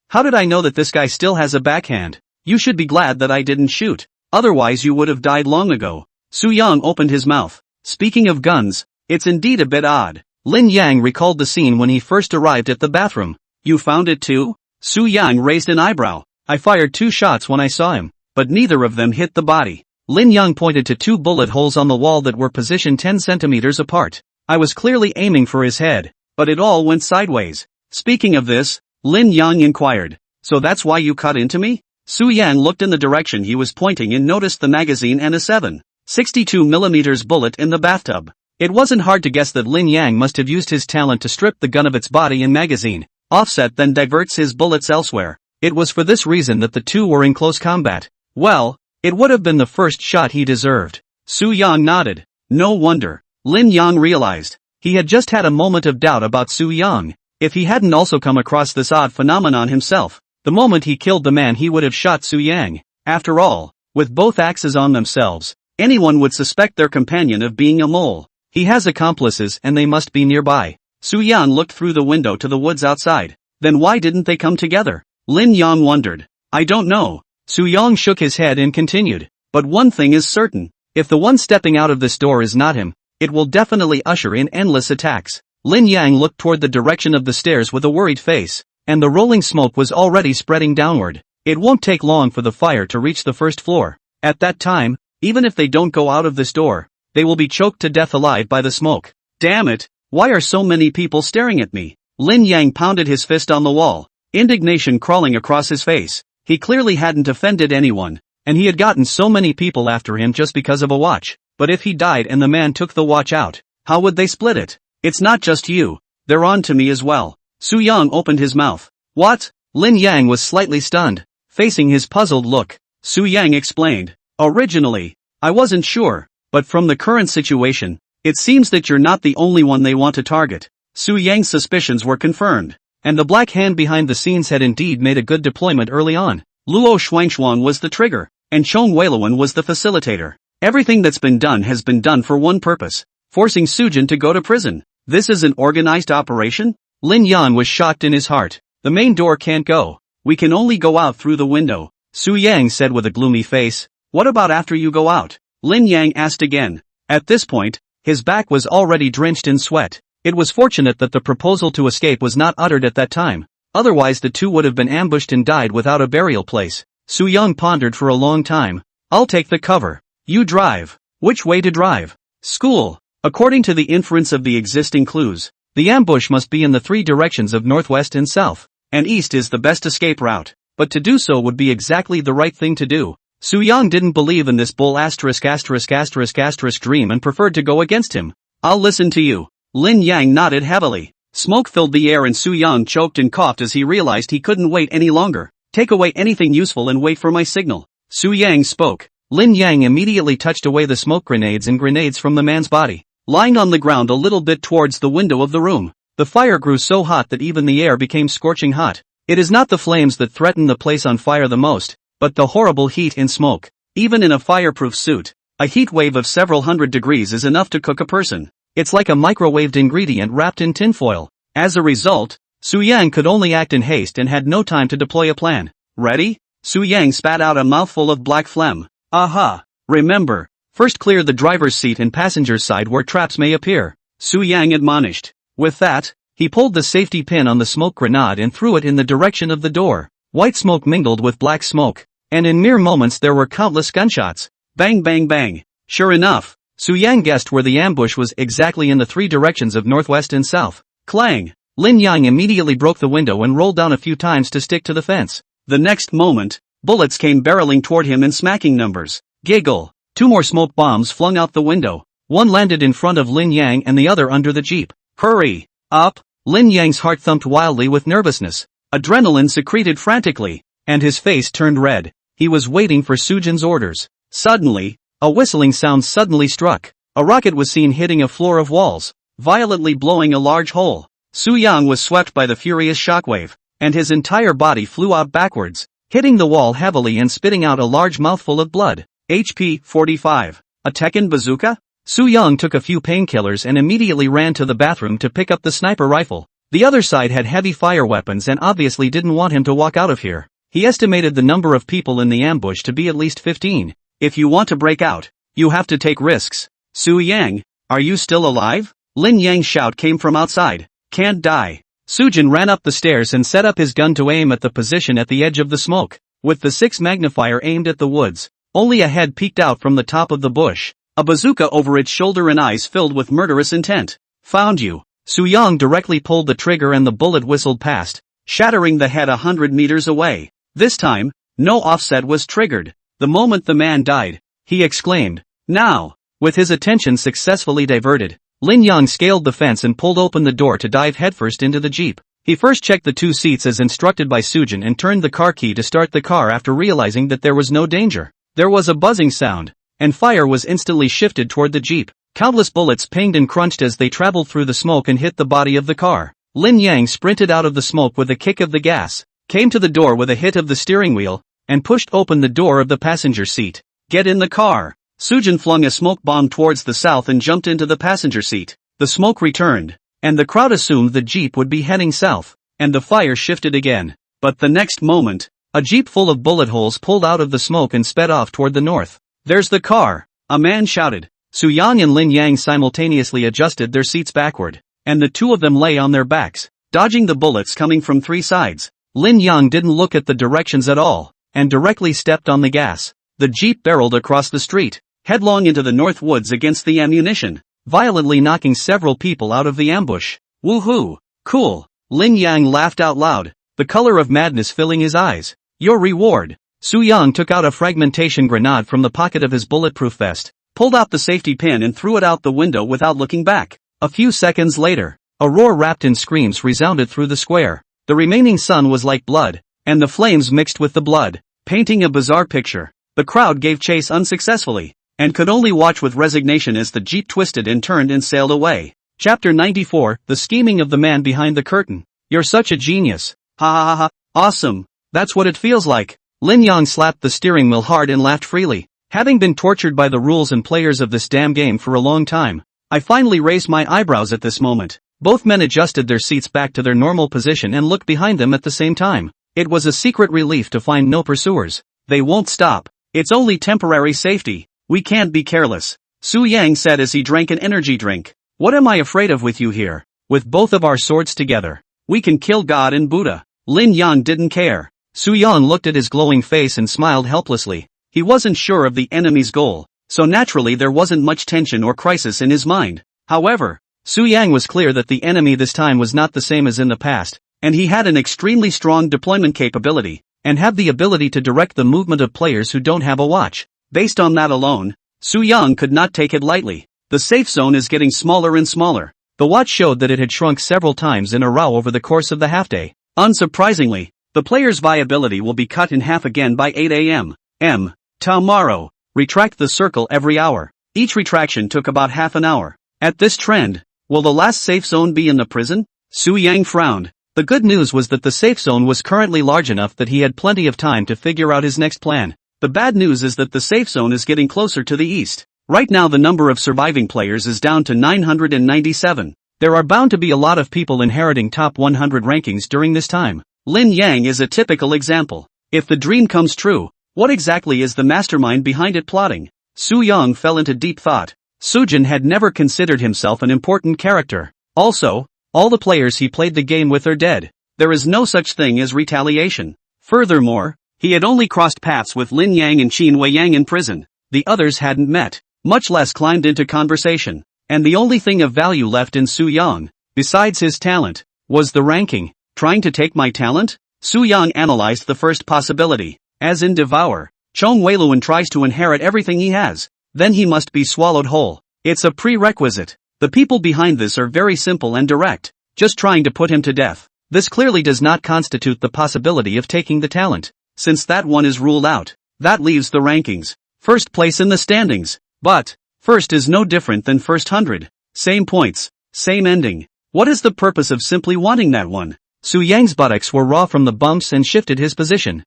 How did I know that this guy still has a backhand? You should be glad that I didn't shoot. Otherwise you would have died long ago. Su Yang opened his mouth. Speaking of guns, it's indeed a bit odd. Lin Yang recalled the scene when he first arrived at the bathroom. You found it too? Su Yang raised an eyebrow. I fired 2 shots when I saw him, but neither of them hit the body. Lin Yang pointed to 2 bullet holes on the wall that were positioned 10 centimeters apart. I was clearly aiming for his head, but it all went sideways. Speaking of this, Lin Yang inquired. So that's why you cut into me? Su Yang looked in the direction he was pointing and noticed the magazine and a 7.62mm bullet in the bathtub. It wasn't hard to guess that Lin Yang must have used his talent to strip the gun of its body and magazine, offset then diverts his bullets elsewhere. It was for this reason that the two were in close combat. Well, it would have been the first shot he deserved. Su Yang nodded. No wonder. Lin Yang realized. He had just had a moment of doubt about Su Yang. If he hadn't also come across this odd phenomenon himself, the moment he killed the man he would have shot Su Yang. After all, with both axes on themselves, anyone would suspect their companion of being a mole. He has accomplices and they must be nearby. Su Yang looked through the window to the woods outside. Then why didn't they come together? Lin Yang wondered. I don't know. Su Yang shook his head and continued. But one thing is certain. If the one stepping out of this door is not him, it will definitely usher in endless attacks. Lin Yang looked toward the direction of the stairs with a worried face, and the rolling smoke was already spreading downward. It won't take long for the fire to reach the first floor. At that time, even if they don't go out of this door, they will be choked to death alive by the smoke. Damn it, why are so many people staring at me? Lin Yang pounded his fist on the wall, indignation crawling across his face. He clearly hadn't offended anyone, and he had gotten so many people after him just because of a watch. But if he died and the man took the watch out, how would they split it? It's not just you, they're on to me as well. Su Yang opened his mouth. What? Lin Yang was slightly stunned, facing his puzzled look. Su Yang explained. Originally, I wasn't sure, but from the current situation, it seems that you're not the only one they want to target. Su Yang's suspicions were confirmed, and the black hand behind the scenes had indeed made a good deployment early on. Luo Shuangshuang was the trigger, and Chong Weiluan was the facilitator. Everything that's been done has been done for one purpose, forcing Sujin to go to prison. This is an organized operation? Lin Yan was shocked in his heart. The main door can't go. We can only go out through the window. Su Yang said with a gloomy face. What about after you go out? Lin Yang asked again. At this point, his back was already drenched in sweat. It was fortunate that the proposal to escape was not uttered at that time. Otherwise the two would have been ambushed and died without a burial place. Su Yang pondered for a long time. I'll take the cover. You drive. Which way to drive? School. According to the inference of the existing clues, the ambush must be in the 3 directions of northwest and south, and east is the best escape route, but to do so would be exactly the right thing to do. Su Yang didn't believe in this bull ***** dream and preferred to go against him. I'll listen to you. Lin Yang nodded heavily. Smoke filled the air and Su Yang choked and coughed as he realized he couldn't wait any longer. Take away anything useful and wait for my signal. Su Yang spoke. Lin Yang immediately touched away the smoke grenades and grenades from the man's body, lying on the ground a little bit towards the window of the room. The fire grew so hot that even the air became scorching hot. It is not the flames that threaten the place on fire the most, but the horrible heat and smoke. Even in a fireproof suit, a heat wave of several hundred degrees is enough to cook a person. It's like a microwaved ingredient wrapped in tinfoil. As a result, Su Yang could only act in haste and had no time to deploy a plan. Ready? Su Yang spat out a mouthful of black phlegm. Aha! Remember, first clear the driver's seat and passenger's side where traps may appear, Su Yang admonished. With that, he pulled the safety pin on the smoke grenade and threw it in the direction of the door. White smoke mingled with black smoke, and in mere moments there were countless gunshots. Bang bang bang. Sure enough, Su Yang guessed where the ambush was exactly in the three directions of northwest and south. Clang! Lin Yang immediately broke the window and rolled down a few times to stick to the fence. The next moment, bullets came barreling toward him in smacking numbers. Giggle. Two more smoke bombs flung out the window. One landed in front of Lin Yang and the other under the jeep. Hurry! Up! Lin Yang's heart thumped wildly with nervousness. Adrenaline secreted frantically, and his face turned red. He was waiting for Sujin's orders. Suddenly, a whistling sound suddenly struck. A rocket was seen hitting a floor of walls, violently blowing a large hole. Su Yang was swept by the furious shockwave, and his entire body flew out backwards, hitting the wall heavily and spitting out a large mouthful of blood. HP 45. A Tekken bazooka? Su Yang took a few painkillers and immediately ran to the bathroom to pick up the sniper rifle. The other side had heavy fire weapons and obviously didn't want him to walk out of here. He estimated the number of people in the ambush to be at least 15. If you want to break out, you have to take risks. Su Yang, are you still alive? Lin Yang's shout came from outside. Can't die. Sujin ran up the stairs and set up his gun to aim at the position at the edge of the smoke. With the 6 magnifier aimed at the woods, only a head peeked out from the top of the bush. A bazooka over its shoulder and eyes filled with murderous intent. Found you. Su Yang directly pulled the trigger and the bullet whistled past, shattering the head 100 meters away. This time, no offset was triggered. The moment the man died, he exclaimed, "Now!" With his attention successfully diverted, Lin Yang scaled the fence and pulled open the door to dive headfirst into the jeep. He first checked the 2 seats as instructed by Sujin and turned the car key to start the car after realizing that there was no danger. There was a buzzing sound, and fire was instantly shifted toward the jeep. Countless bullets pinged and crunched as they traveled through the smoke and hit the body of the car. Lin Yang sprinted out of the smoke with a kick of the gas, came to the door with a hit of the steering wheel, and pushed open the door of the passenger seat. Get in the car. Sujin flung a smoke bomb towards the south and jumped into the passenger seat. The smoke returned, and the crowd assumed the jeep would be heading south, and the fire shifted again. But the next moment, a jeep full of bullet holes pulled out of the smoke and sped off toward the north. There's the car, a man shouted. Su Yang and Lin Yang simultaneously adjusted their seats backward, and the two of them lay on their backs, dodging the bullets coming from 3 sides. Lin Yang didn't look at the directions at all, and directly stepped on the gas. The jeep barreled across the street, headlong into the north woods against the ammunition, violently knocking several people out of the ambush. Woohoo! Cool! Lin Yang laughed out loud, the color of madness filling his eyes. Your reward. Su Yang took out a fragmentation grenade from the pocket of his bulletproof vest, pulled out the safety pin and threw it out the window without looking back. A few seconds later, a roar wrapped in screams resounded through the square. The remaining sun was like blood, and the flames mixed with the blood, painting a bizarre picture. The crowd gave chase unsuccessfully, and could only watch with resignation as the jeep twisted and turned and sailed away. Chapter 94, The Scheming of the Man Behind the Curtain. You're such a genius. Ha ha ha ha. Awesome. That's what it feels like. Lin Yang slapped the steering wheel hard and laughed freely. Having been tortured by the rules and players of this damn game for a long time, I finally raised my eyebrows at this moment. Both men adjusted their seats back to their normal position and looked behind them at the same time. It was a secret relief to find no pursuers. They won't stop. It's only temporary safety. We can't be careless. Su Yang said as he drank an energy drink. What am I afraid of with you here? With both of our swords together, we can kill God and Buddha. Lin Yang didn't care. Su Yang looked at his glowing face and smiled helplessly. He wasn't sure of the enemy's goal, so naturally there wasn't much tension or crisis in his mind. However, Su Yang was clear that the enemy this time was not the same as in the past, and he had an extremely strong deployment capability, and had the ability to direct the movement of players who don't have a watch. Based on that alone, Su Yang could not take it lightly. The safe zone is getting smaller and smaller. The watch showed that it had shrunk several times in a row over the course of the half-day. Unsurprisingly, the player's viability will be cut in half again by 8 a.m. Tomorrow. Retract the circle every hour. Each retraction took about half an hour. At this trend, will the last safe zone be in the prison? Su Yang frowned. The good news was that the safe zone was currently large enough that he had plenty of time to figure out his next plan. The bad news is that the safe zone is getting closer to the east. Right now the number of surviving players is down to 997. There are bound to be a lot of people inheriting top 100 rankings during this time. Lin Yang is a typical example. If the dream comes true, what exactly is the mastermind behind it plotting? Su Yang fell into deep thought. Sujin had never considered himself an important character. Also, all the players he played the game with are dead. There is no such thing as retaliation. Furthermore, he had only crossed paths with Lin Yang and Qin Weiyang in prison. The others hadn't met, much less climbed into conversation. And the only thing of value left in Su Yang, besides his talent, was the ranking. Trying to take my talent? Su Yang analyzed the first possibility. As in Devour, Chong Weiluan tries to inherit everything he has. Then he must be swallowed whole. It's a prerequisite. The people behind this are very simple and direct, just trying to put him to death. This clearly does not constitute the possibility of taking the talent. Since that one is ruled out, that leaves the rankings. First place in the standings. But, first is no different than first 100. Same points, same ending. What is the purpose of simply wanting that one? Su Yang's buttocks were raw from the bumps and shifted his position.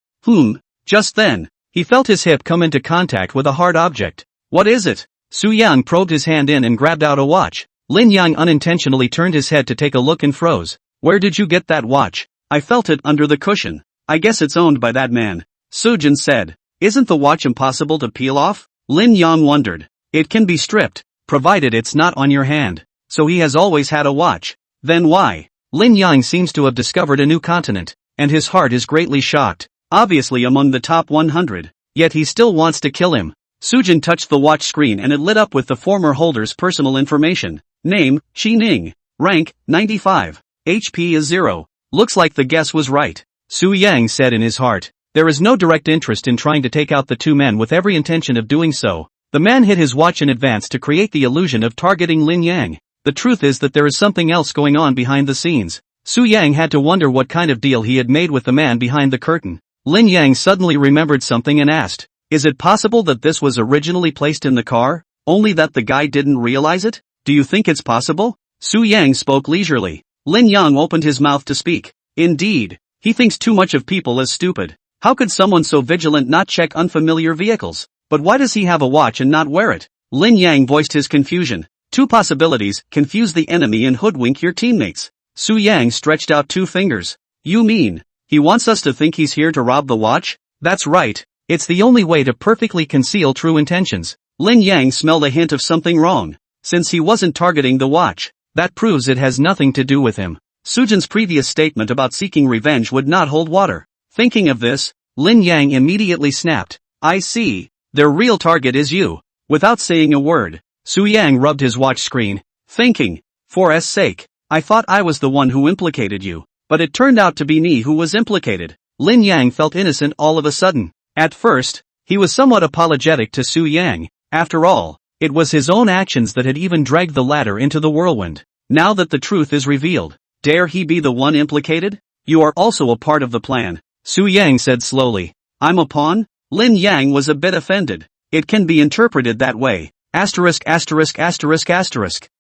Just then, he felt his hip come into contact with a hard object. What is it? Su Yang probed his hand in and grabbed out a watch. Lin Yang unintentionally turned his head to take a look and froze. Where did you get that watch? I felt it under the cushion. I guess it's owned by that man. Sujin said. Isn't the watch impossible to peel off? Lin Yang wondered. It can be stripped, provided it's not on your hand. So he has always had a watch. Then why? Lin Yang seems to have discovered a new continent, and his heart is greatly shocked. Obviously among the top 100. Yet he still wants to kill him. Sujin touched the watch screen and it lit up with the former holder's personal information. Name, Shi Ning. Rank, 95. HP is 0. Looks like the guess was right. Su Yang said in his heart. There is no direct interest in trying to take out the two men with every intention of doing so. The man hid his watch in advance to create the illusion of targeting Lin Yang. The truth is that there is something else going on behind the scenes. Su Yang had to wonder what kind of deal he had made with the man behind the curtain. Lin Yang suddenly remembered something and asked, is it possible that this was originally placed in the car, only that the guy didn't realize it? Do you think it's possible? Su Yang spoke leisurely. Lin Yang opened his mouth to speak. Indeed, he thinks too much of people as stupid. How could someone so vigilant not check unfamiliar vehicles? But why does he have a watch and not wear it? Lin Yang voiced his confusion. Two possibilities, confuse the enemy and hoodwink your teammates. Su Yang stretched out 2 fingers. You mean, he wants us to think he's here to rob the watch? That's right. It's the only way to perfectly conceal true intentions. Lin Yang smelled a hint of something wrong. Since he wasn't targeting the watch, that proves it has nothing to do with him. Sujin's previous statement about seeking revenge would not hold water. Thinking of this, Lin Yang immediately snapped. I see. Their real target is you. Without saying a word, Su Yang rubbed his watch screen, thinking, for S sake, I thought I was the one who implicated you, but it turned out to be me who was implicated. Lin Yang felt innocent all of a sudden. At first, he was somewhat apologetic to Su Yang. After all, it was his own actions that had even dragged the latter into the whirlwind. Now that the truth is revealed, dare he be the one implicated? You are also a part of the plan, Su Yang said slowly. I'm a pawn? Lin Yang was a bit offended. It can be interpreted that way. Asterisk.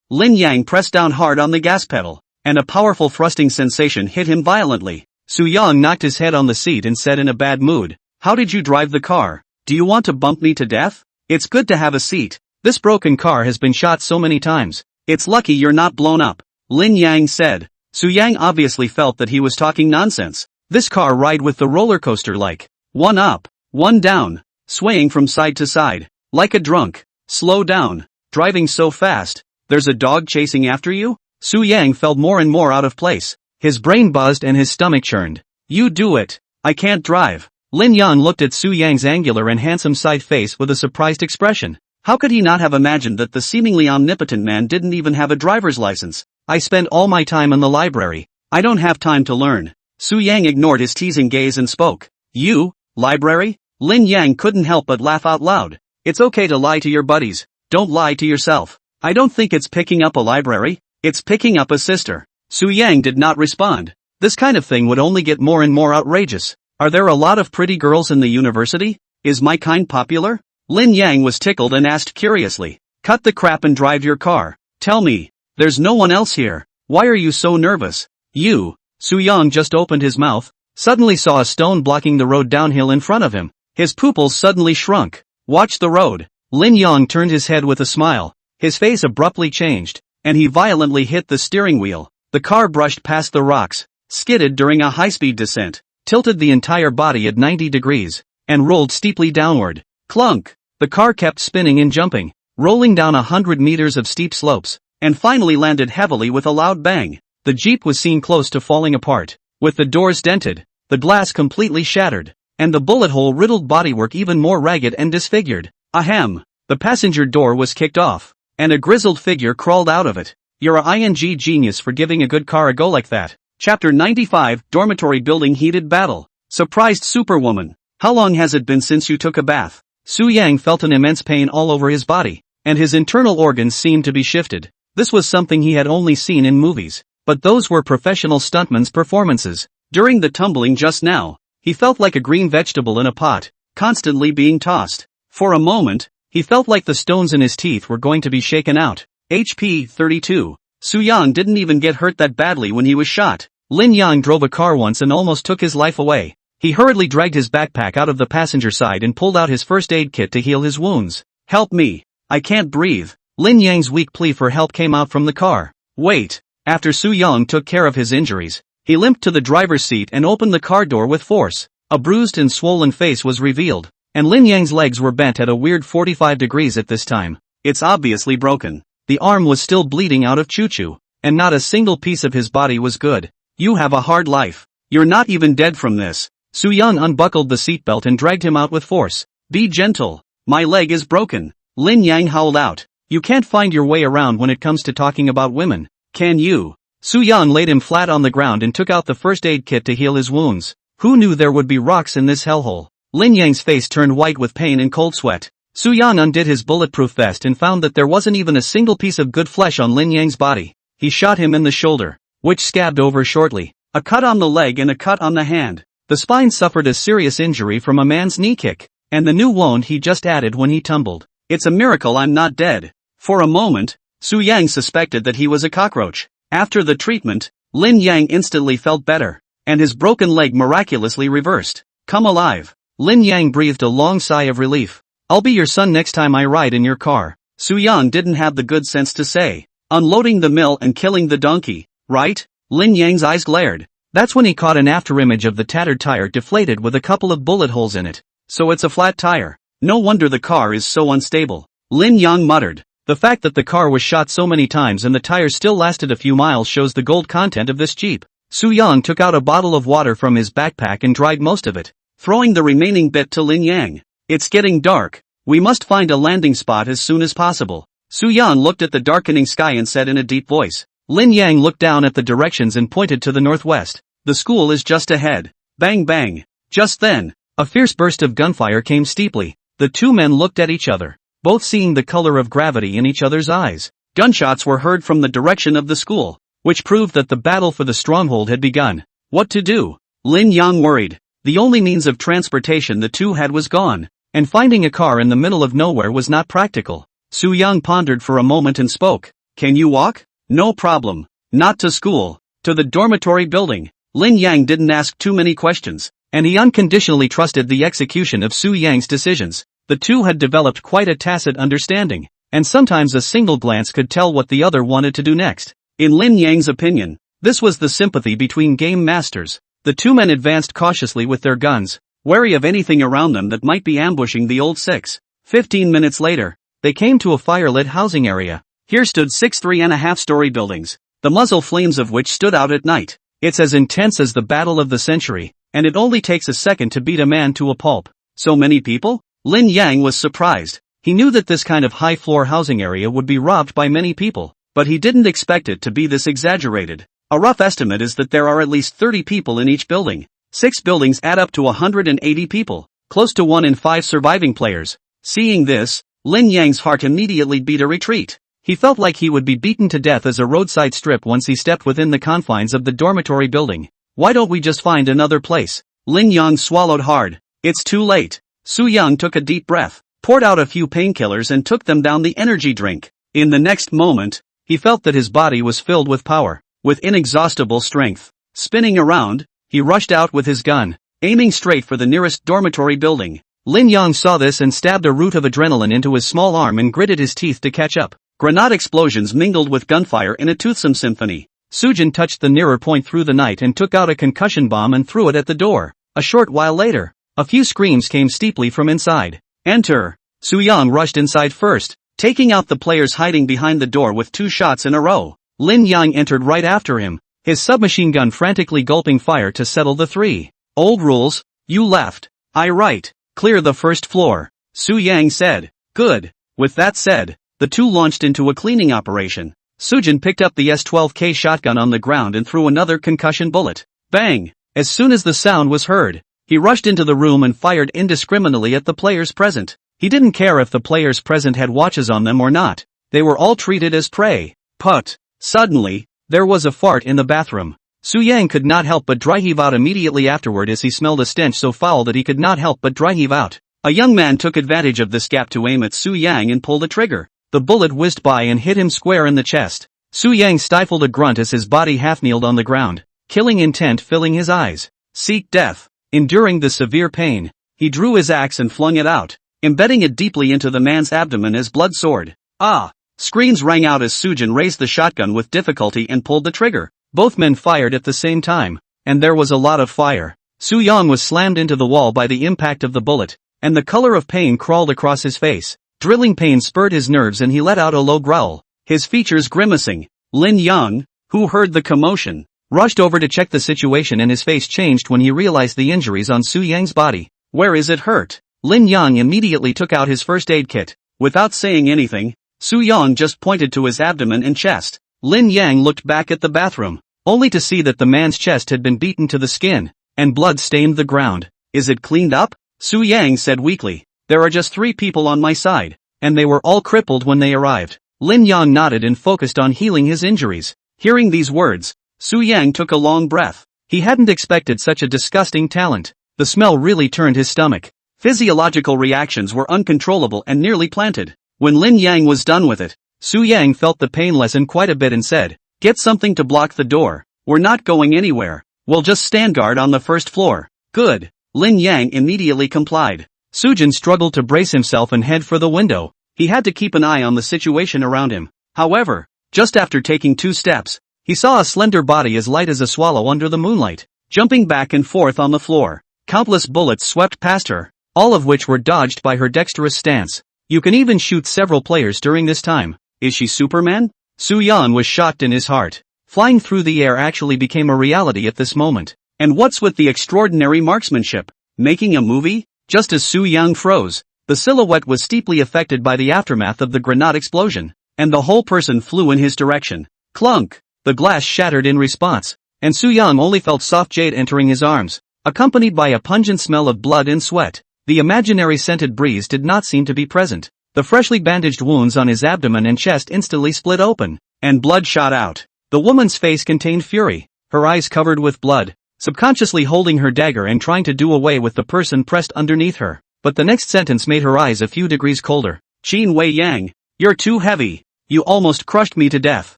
Lin Yang pressed down hard on the gas pedal, and a powerful thrusting sensation hit him violently. Su Yang knocked his head on the seat and said in a bad mood, how did you drive the car? Do you want to bump me to death? It's good to have a seat. This broken car has been shot so many times. It's lucky you're not blown up, Lin Yang said. Su Yang obviously felt that he was talking nonsense. This car ride with the roller coaster like, one up, one down, swaying from side to side, like a drunk. Slow down, driving so fast. There's a dog chasing after you? Su Yang felt more and more out of place. His brain buzzed and his stomach churned. You do it. I can't drive. Lin Yang looked at Su Yang's angular and handsome side face with a surprised expression. How could he not have imagined that the seemingly omnipotent man didn't even have a driver's license? I spend all my time in the library. I don't have time to learn. Su Yang ignored his teasing gaze and spoke. You, library? Lin Yang couldn't help but laugh out loud. It's okay to lie to your buddies, don't lie to yourself. I don't think it's picking up a library, it's picking up a sister. Su Yang did not respond. This kind of thing would only get more and more outrageous. Are there a lot of pretty girls in the university? Is my kind popular? Lin Yang was tickled and asked curiously. Cut the crap and drive your car. Tell me, there's no one else here. Why are you so nervous? You. Su-young just opened his mouth, suddenly saw a stone blocking the road downhill in front of him. His pupils suddenly shrunk. Watch the road. Lin Yang turned his head with a smile. His face abruptly changed, and he violently hit the steering wheel. The car brushed past the rocks, skidded during a high-speed descent, tilted the entire body at 90 degrees, and rolled steeply downward. Clunk! The car kept spinning and jumping, rolling down 100 meters of steep slopes, and finally landed heavily with a loud bang. The Jeep was seen close to falling apart, with the doors dented, the glass completely shattered, and the bullet hole-riddled bodywork even more ragged and disfigured. Ahem! The passenger door was kicked off, and a grizzled figure crawled out of it. You're a ing genius for giving a good car a go like that. Chapter 95, Dormitory Building Heated Battle. Surprised Superwoman. How long has it been since you took a bath? Su-yang felt an immense pain all over his body, and his internal organs seemed to be shifted. This was something he had only seen in movies, but those were professional stuntmen's performances. During the tumbling just now, he felt like a green vegetable in a pot, constantly being tossed. For a moment, he felt like the stones in his teeth were going to be shaken out. HP 32. Su-yang didn't even get hurt that badly when he was shot. Lin Yang drove a car once and almost took his life away. He hurriedly dragged his backpack out of the passenger side and pulled out his first aid kit to heal his wounds. Help me. I can't breathe. Lin Yang's weak plea for help came out from the car. Wait. After Su-yang took care of his injuries, he limped to the driver's seat and opened the car door with force. A bruised and swollen face was revealed, and Lin Yang's legs were bent at a weird 45 degrees at this time. It's obviously broken. The arm was still bleeding out of choo-choo, and not a single piece of his body was good. You have a hard life. You're not even dead from this. Su-yang unbuckled the seatbelt and dragged him out with force. Be gentle. My leg is broken. Lin Yang howled out. You can't find your way around when it comes to talking about women, can you? Su-yang laid him flat on the ground and took out the first aid kit to heal his wounds. Who knew there would be rocks in this hellhole? Lin Yang's face turned white with pain and cold sweat. Su-yang undid his bulletproof vest and found that there wasn't even a single piece of good flesh on Lin Yang's body. He shot him in the shoulder, which scabbed over shortly. A cut on the leg and a cut on the hand. The spine suffered a serious injury from a man's knee kick, and the new wound he just added when he tumbled. It's a miracle I'm not dead. For a moment, Su-yang suspected that he was a cockroach. After the treatment, Lin Yang instantly felt better, and his broken leg miraculously reversed. Come alive. Lin Yang breathed a long sigh of relief. I'll be your son next time I ride in your car. Su-yang didn't have the good sense to say. Unloading the mill and killing the donkey, right? Lin Yang's eyes glared. That's when he caught an afterimage of the tattered tire deflated with a couple of bullet holes in it. So it's a flat tire. No wonder the car is so unstable. Lin Yang muttered. The fact that the car was shot so many times and the tires still lasted a few miles shows the gold content of this Jeep. Su-yang took out a bottle of water from his backpack and dried most of it, throwing the remaining bit to Lin Yang. It's getting dark. We must find a landing spot as soon as possible. Su-yang looked at the darkening sky and said in a deep voice. Lin Yang looked down at the directions and pointed to the northwest. The school is just ahead. Bang bang. Just then, a fierce burst of gunfire came steeply. The two men looked at each other, both seeing the color of gravity in each other's eyes. Gunshots were heard from the direction of the school, which proved that the battle for the stronghold had begun. What to do? Lin Yang worried. The only means of transportation the two had was gone, and finding a car in the middle of nowhere was not practical. Su-yang pondered for a moment and spoke. Can you walk? No problem. Not to school. To the dormitory building. Lin Yang didn't ask too many questions, and he unconditionally trusted the execution of Su-yang's decisions. The two had developed quite a tacit understanding, and sometimes a single glance could tell what the other wanted to do next. In Lin Yang's opinion, this was the sympathy between game masters. The two men advanced cautiously with their guns, wary of anything around them that might be ambushing the old six. 15 minutes later, they came to a fire-lit housing area. Here stood 6 3.5-story buildings, the muzzle flames of which stood out at night. It's as intense as the battle of the century, and it only takes a second to beat a man to a pulp. So many people? Lin Yang was surprised. He knew that this kind of high-floor housing area would be robbed by many people, but he didn't expect it to be this exaggerated. A rough estimate is that there are at least 30 people in each building. 6 buildings add up to 180 people, close to 1 in 5 surviving players. Seeing this, Lin Yang's heart immediately beat a retreat. He felt like he would be beaten to death as a roadside strip once he stepped within the confines of the dormitory building. Why don't we just find another place? Lin Yang swallowed hard. It's too late. Su-yang took a deep breath, poured out a few painkillers and took them down the energy drink. In the next moment, he felt that his body was filled with power, with inexhaustible strength. Spinning around, he rushed out with his gun, aiming straight for the nearest dormitory building. Lin Yang saw this and stabbed a root of adrenaline into his small arm and gritted his teeth to catch up. Grenade explosions mingled with gunfire in a toothsome symphony. Sujin touched the nearer point through the night and took out a concussion bomb and threw it at the door. A short while later, a few screams came steeply from inside. Enter! Su Yang rushed inside first, taking out the players hiding behind the door with 2 shots in a row. Lin Yang entered right after him, his submachine gun frantically gulping fire to settle the 3. Old rules, you left. I right. Clear the first floor, Su Yang said. Good. With that said, the 2 launched into a cleaning operation. Sujin picked up the S12K shotgun on the ground and threw another concussion bullet. Bang! As soon as the sound was heard, he rushed into the room and fired indiscriminately at the players present. He didn't care if the players present had watches on them or not. They were all treated as prey. Put. Suddenly, there was a fart in the bathroom. Su Yang could not help but dry heave out immediately afterward as he smelled a stench so foul that he could not help but dry heave out. A young man took advantage of this gap to aim at Su Yang and pull the trigger. The bullet whizzed by and hit him square in the chest. Su Yang stifled a grunt as his body half-kneeled on the ground, killing intent filling his eyes. Seek death. Enduring the severe pain, he drew his axe and flung it out, embedding it deeply into the man's abdomen as blood soared. Ah! Screams rang out as Sujin raised the shotgun with difficulty and pulled the trigger. Both men fired at the same time, and there was a lot of fire. Su Yang was slammed into the wall by the impact of the bullet, and the color of pain crawled across his face. Drilling pain spurred his nerves and he let out a low growl, his features grimacing. Lin Yang, who heard the commotion, rushed over to check the situation and his face changed when he realized the injuries on Su Yang's body. Where is it hurt? Lin Yang immediately took out his first aid kit. Without saying anything, Su Yang just pointed to his abdomen and chest. Lin Yang looked back at the bathroom, only to see that the man's chest had been beaten to the skin, and blood stained the ground. Is it cleaned up? Su Yang said weakly. There are just 3 people on my side, and they were all crippled when they arrived. Lin Yang nodded and focused on healing his injuries. Hearing these words, Su Yang took a long breath. He hadn't expected such a disgusting talent. The smell really turned his stomach. Physiological reactions were uncontrollable and nearly planted. When Lin Yang was done with it, Su Yang felt the pain lessen quite a bit and said, "Get something to block the door. We're not going anywhere. We'll just stand guard on the first floor." Good. Lin Yang immediately complied. Sujin struggled to brace himself and head for the window. He had to keep an eye on the situation around him. However, just after taking 2 steps, he saw a slender body as light as a swallow under the moonlight, jumping back and forth on the floor. Countless bullets swept past her, all of which were dodged by her dexterous stance. You can even shoot several players during this time. Is she Superman? Su Yan was shocked in his heart. Flying through the air actually became a reality at this moment. And what's with the extraordinary marksmanship? Making a movie? Just as Su Yang froze, the silhouette was steeply affected by the aftermath of the grenade explosion, and the whole person flew in his direction. Clunk! The glass shattered in response, and Su Yang only felt soft jade entering his arms, accompanied by a pungent smell of blood and sweat. The imaginary scented breeze did not seem to be present. The freshly bandaged wounds on his abdomen and chest instantly split open, and blood shot out. The woman's face contained fury, her eyes covered with blood, subconsciously holding her dagger and trying to do away with the person pressed underneath her. But the next sentence made her eyes a few degrees colder. Qin Wei Yang, you're too heavy. You almost crushed me to death.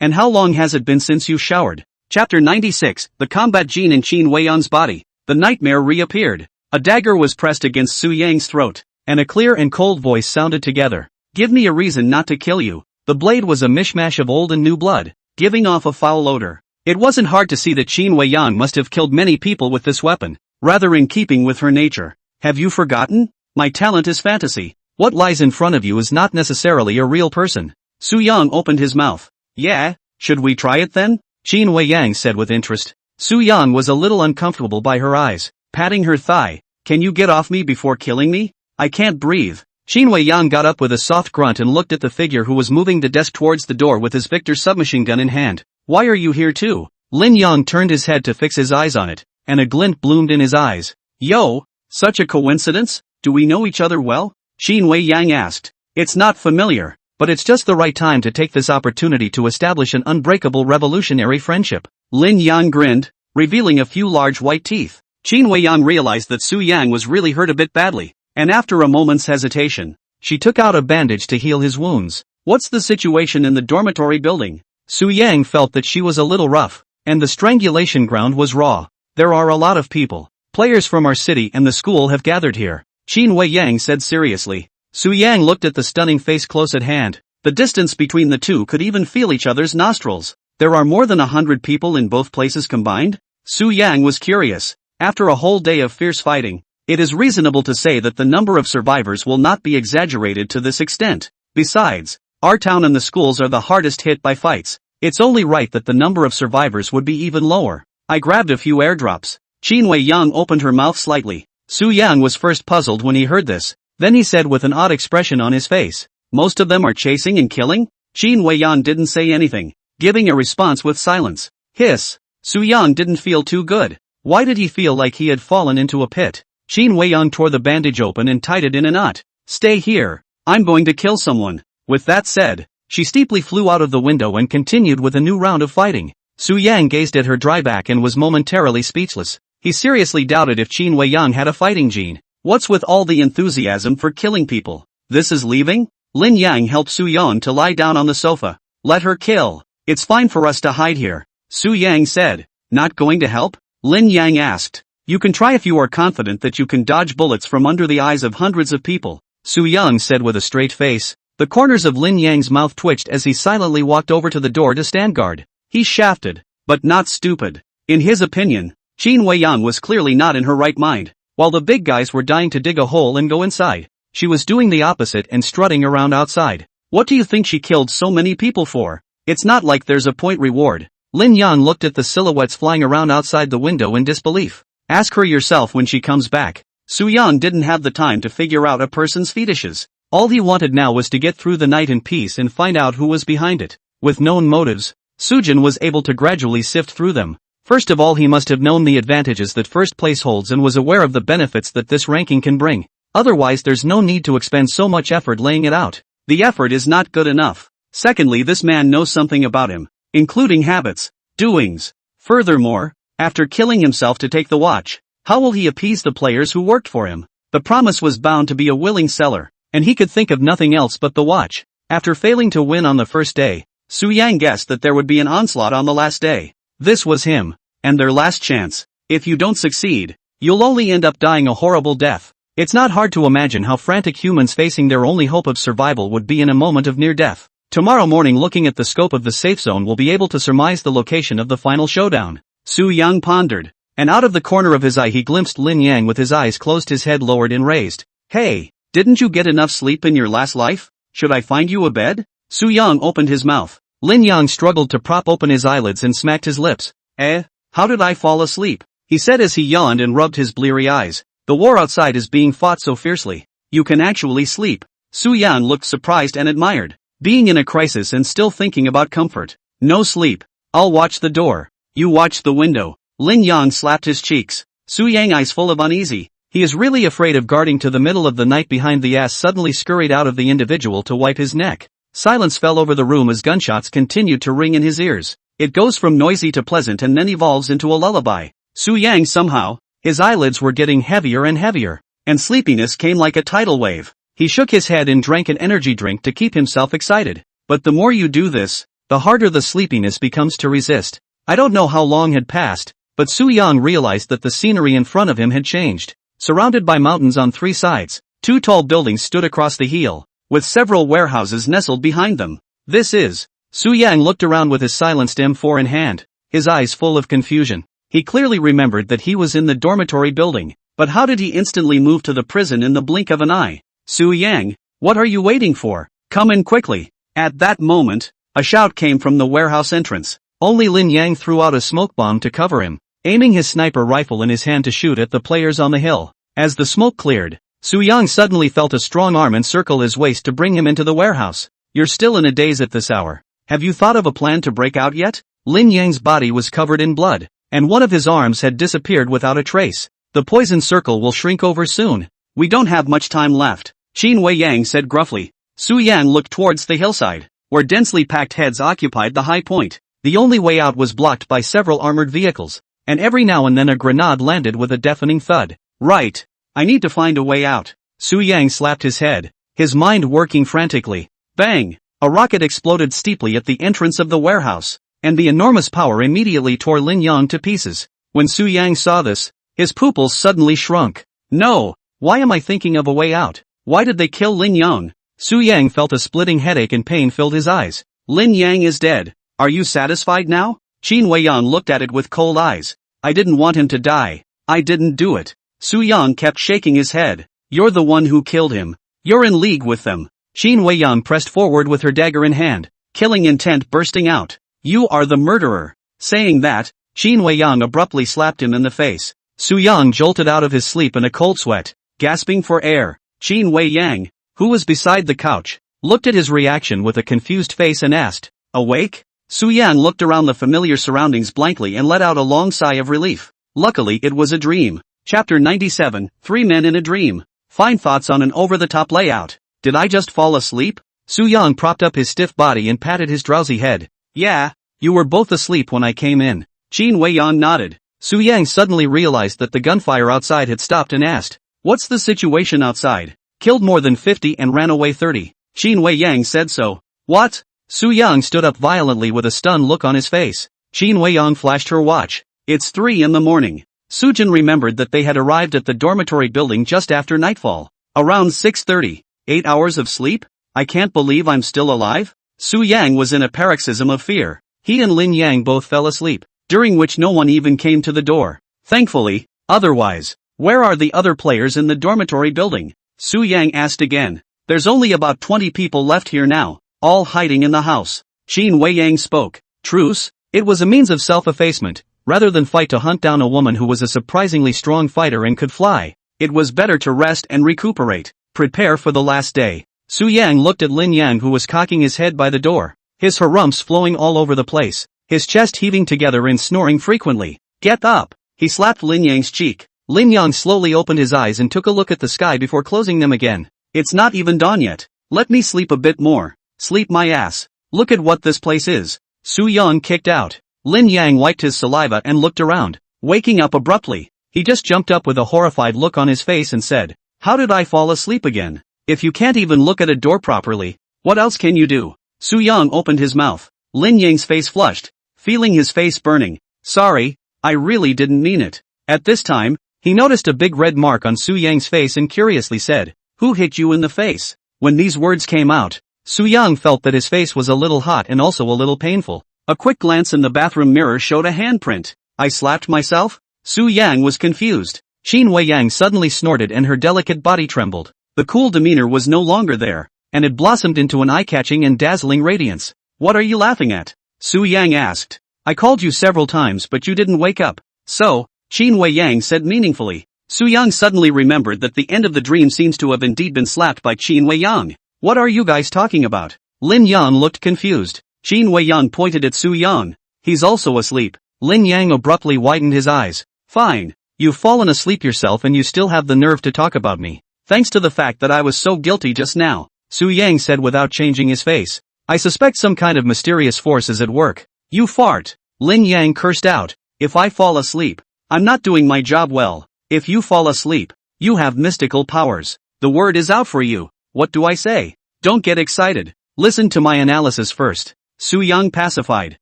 And how long has it been since you showered? Chapter 96, The combat gene in Qin Wei Yang's body. The nightmare reappeared. A dagger was pressed against Su Yang's throat, and a clear and cold voice sounded together. Give me a reason not to kill you. The blade was a mishmash of old and new blood, giving off a foul odor. It wasn't hard to see that Qin Wei Yang must have killed many people with this weapon, rather in keeping with her nature. Have you forgotten? My talent is fantasy. What lies in front of you is not necessarily a real person. Su Yang opened his mouth. Yeah, should we try it then? Qin Wei Yang said with interest. Su Yang was a little uncomfortable by her eyes, patting her thigh. Can you get off me before killing me? I can't breathe. Qin Wei Yang got up with a soft grunt and looked at the figure who was moving the desk towards the door with his Victor submachine gun in hand. Why are you here too? Lin Yang turned his head to fix his eyes on it, and a glint bloomed in his eyes. Yo, such a coincidence? Do we know each other well? Qin Wei Yang asked. It's not familiar, but it's just the right time to take this opportunity to establish an unbreakable revolutionary friendship. Lin Yang grinned, revealing a few large white teeth. Qin Wei Yang realized that Su Yang was really hurt a bit badly, and after a moment's hesitation, she took out a bandage to heal his wounds. What's the situation in the dormitory building? Su Yang felt that she was a little rough, And the strangulation ground was raw. There are a lot of people. Players from our city and the school have gathered here, Qin Wei Yang said seriously. Su Yang looked at the stunning face close at hand. The distance between the two could even feel each other's nostrils. There are more than 100 people in both places combined? Su Yang was curious. After a whole day of fierce fighting, it is reasonable to say that the number of survivors will not be exaggerated to this extent. Besides, our town and the schools are the hardest hit by fights. It's only right that the number of survivors would be even lower. I grabbed a few airdrops. Qin Wei Yang opened her mouth slightly. Su Yang was first puzzled when he heard this. Then he said with an odd expression on his face, most of them are chasing and killing? Qin Wei Yang didn't say anything, giving a response with silence. Hiss. Su Yang didn't feel too good. Why did he feel like he had fallen into a pit? Qin Wei Yang tore the bandage open and tied it in a knot. Stay here. I'm going to kill someone. With that said, she steeply flew out of the window and continued with a new round of fighting. Su Yang gazed at her dry back and was momentarily speechless. He seriously doubted if Qin Wei Yang had a fighting gene. What's with all the enthusiasm for killing people? This is leaving? Lin Yang helped Su Yang to lie down on the sofa. Let her kill. It's fine for us to hide here. Su Yang said. Not going to help? Lin Yang asked. You can try if you are confident that you can dodge bullets from under the eyes of hundreds of people, Su Yang said with a straight face. The corners of Lin Yang's mouth twitched as he silently walked over to the door to stand guard. He's shafted, but not stupid. In his opinion, Qin Wei Yang was clearly not in her right mind. While the big guys were dying to dig a hole and go inside, she was doing the opposite and strutting around outside. What do you think she killed so many people for? It's not like there's a point reward. Lin Yang looked at the silhouettes flying around outside the window in disbelief. Ask her yourself when she comes back. Su Yang didn't have the time to figure out a person's fetishes. All he wanted now was to get through the night in peace and find out who was behind it. With known motives, Sujin was able to gradually sift through them. First of all, he must have known the advantages that first place holds and was aware of the benefits that this ranking can bring. Otherwise there's no need to expend so much effort laying it out. The effort is not good enough. Secondly, this man knows something about him, including habits, doings. Furthermore, after killing himself to take the watch, how will he appease the players who worked for him? The promise was bound to be a willing seller, and he could think of nothing else but the watch. After failing to win on the first day, Su Yang guessed that there would be an onslaught on the last day. This was him, and their last chance. If you don't succeed, you'll only end up dying a horrible death. It's not hard to imagine how frantic humans facing their only hope of survival would be in a moment of near death. Tomorrow morning, looking at the scope of the safe zone, will be able to surmise the location of the final showdown. Su Yang pondered, and out of the corner of his eye he glimpsed Lin Yang with his eyes closed, his head lowered and raised. Hey, didn't you get enough sleep in your last life? Should I find you a bed? Su Yang opened his mouth. Lin Yang struggled to prop open his eyelids and smacked his lips. How did I fall asleep? He said as he yawned and rubbed his bleary eyes. The war outside is being fought so fiercely. You can actually sleep. Su Yang looked surprised and admired. Being in a crisis and still thinking about comfort. No sleep. I'll watch the door. You watch the window. Lin Yang slapped his cheeks. Su Yang, eyes full of uneasy. He is really afraid of guarding to the middle of the night behind the ass suddenly scurried out of the individual to wipe his neck. Silence fell over the room as gunshots continued to ring in his ears. It goes from noisy to pleasant and then evolves into a lullaby. Su Yang somehow, his eyelids were getting heavier and heavier, and sleepiness came like a tidal wave. He shook his head and drank an energy drink to keep himself excited. But the more you do this, the harder the sleepiness becomes to resist. I don't know how long had passed, but Su Yang realized that the scenery in front of him had changed. Surrounded by mountains on three sides, two tall buildings stood across the hill, with several warehouses nestled behind them. This is... Su Yang looked around with his silenced M4 in hand, his eyes full of confusion. He clearly remembered that he was in the dormitory building, but how did he instantly move to the prison in the blink of an eye? Su Yang, what are you waiting for? Come in quickly. At that moment, a shout came from the warehouse entrance. Only Lin Yang threw out a smoke bomb to cover him, aiming his sniper rifle in his hand to shoot at the players on the hill. As the smoke cleared, Su Yang suddenly felt a strong arm encircle his waist to bring him into the warehouse. You're still in a daze at this hour. Have you thought of a plan to break out yet? Lin Yang's body was covered in blood, and one of his arms had disappeared without a trace. The poison circle will shrink over soon. We don't have much time left, Qin Wei Yang said gruffly. Su Yang looked towards the hillside, where densely packed heads occupied the high point. The only way out was blocked by several armored vehicles, and every now and then a grenade landed with a deafening thud. Right. I need to find a way out. Su Yang slapped his head, his mind working frantically. Bang! A rocket exploded steeply at the entrance of the warehouse. and the enormous power immediately tore Lin Yang to pieces. When Su Yang saw this, his pupils suddenly shrunk. No! Why am I thinking of a way out? Why did they kill Lin Yang? Su Yang felt a splitting headache and pain filled his eyes. Lin Yang is dead. Are you satisfied now? Qin Weiyang looked at it with cold eyes. I didn't want him to die. I didn't do it. Su Yang kept shaking his head. You're the one who killed him. You're in league with them. Qin Weiyang pressed forward with her dagger in hand, killing intent bursting out. You are the murderer. Saying that, Qin Weiyang abruptly slapped him in the face. Su Yang jolted out of his sleep in a cold sweat, gasping for air. Qin Weiyang, who was beside the couch, looked at his reaction with a confused face and asked, awake? Su Yang looked around the familiar surroundings blankly and let out a long sigh of relief. Luckily it was a dream. Chapter 97, 3 Men in a Dream. Fine thoughts on an over-the-top layout. Did I just fall asleep? Su Yang propped up his stiff body and patted his drowsy head. Yeah, you were both asleep when I came in. Qin Weiyang nodded. Su Yang suddenly realized that the gunfire outside had stopped and asked, what's the situation outside? Killed more than 50 and ran away 30. Qin Weiyang said so. What? Su Yang stood up violently with a stunned look on his face. Qin Weiyang flashed her watch. It's 3 in the morning. Sujin remembered that they had arrived at the dormitory building just after nightfall. Around 6:30. 8 hours of sleep? I can't believe I'm still alive? Su Yang was in a paroxysm of fear. He and Lin Yang both fell asleep, during which no one even came to the door. Thankfully, otherwise, where are the other players in the dormitory building? Su Yang asked again. There's only about 20 people left here now, all hiding in the house. Qin Weiyang spoke. Truce? It was a means of self-effacement. Rather than fight to hunt down a woman who was a surprisingly strong fighter and could fly, it was better to rest and recuperate, prepare for the last day. Su Yang looked at Lin Yang who was cocking his head by the door, his harumphs flowing all over the place, his chest heaving together and snoring frequently. Get up! He slapped Lin Yang's cheek. Lin Yang slowly opened his eyes and took a look at the sky before closing them again. It's not even dawn yet. Let me sleep a bit more. Sleep my ass. Look at what this place is. Su Yang kicked out. Lin Yang wiped his saliva and looked around. Waking up abruptly, he just jumped up with a horrified look on his face and said, how did I fall asleep again? If you can't even look at a door properly, what else can you do? Su Yang opened his mouth. Lin Yang's face flushed, feeling his face burning. Sorry, I really didn't mean it. At this time, he noticed a big red mark on Su Yang's face and curiously said, who hit you in the face? When these words came out, Su Yang felt that his face was a little hot and also a little painful. A quick glance in the bathroom mirror showed a handprint. I slapped myself? Su Yang was confused. Qin Weiyang suddenly snorted and her delicate body trembled. The cool demeanor was no longer there, and it blossomed into an eye-catching and dazzling radiance. What are you laughing at? Su Yang asked. I called you several times but you didn't wake up. So, Qin Weiyang said meaningfully. Su Yang suddenly remembered that the end of the dream seems to have indeed been slapped by Qin Weiyang. What are you guys talking about? Lin Yang looked confused. Qin Weiyang pointed at Su Yang. He's also asleep. Lin Yang abruptly widened his eyes. Fine. You've fallen asleep yourself and you still have the nerve to talk about me. Thanks to the fact that I was so guilty just now, Su Yang said without changing his face. I suspect some kind of mysterious force is at work. You fart. Lin Yang cursed out. If I fall asleep, I'm not doing my job well. If you fall asleep, you have mystical powers. The word is out for you. What do I say? Don't get excited. Listen to my analysis first. Su Yang pacified.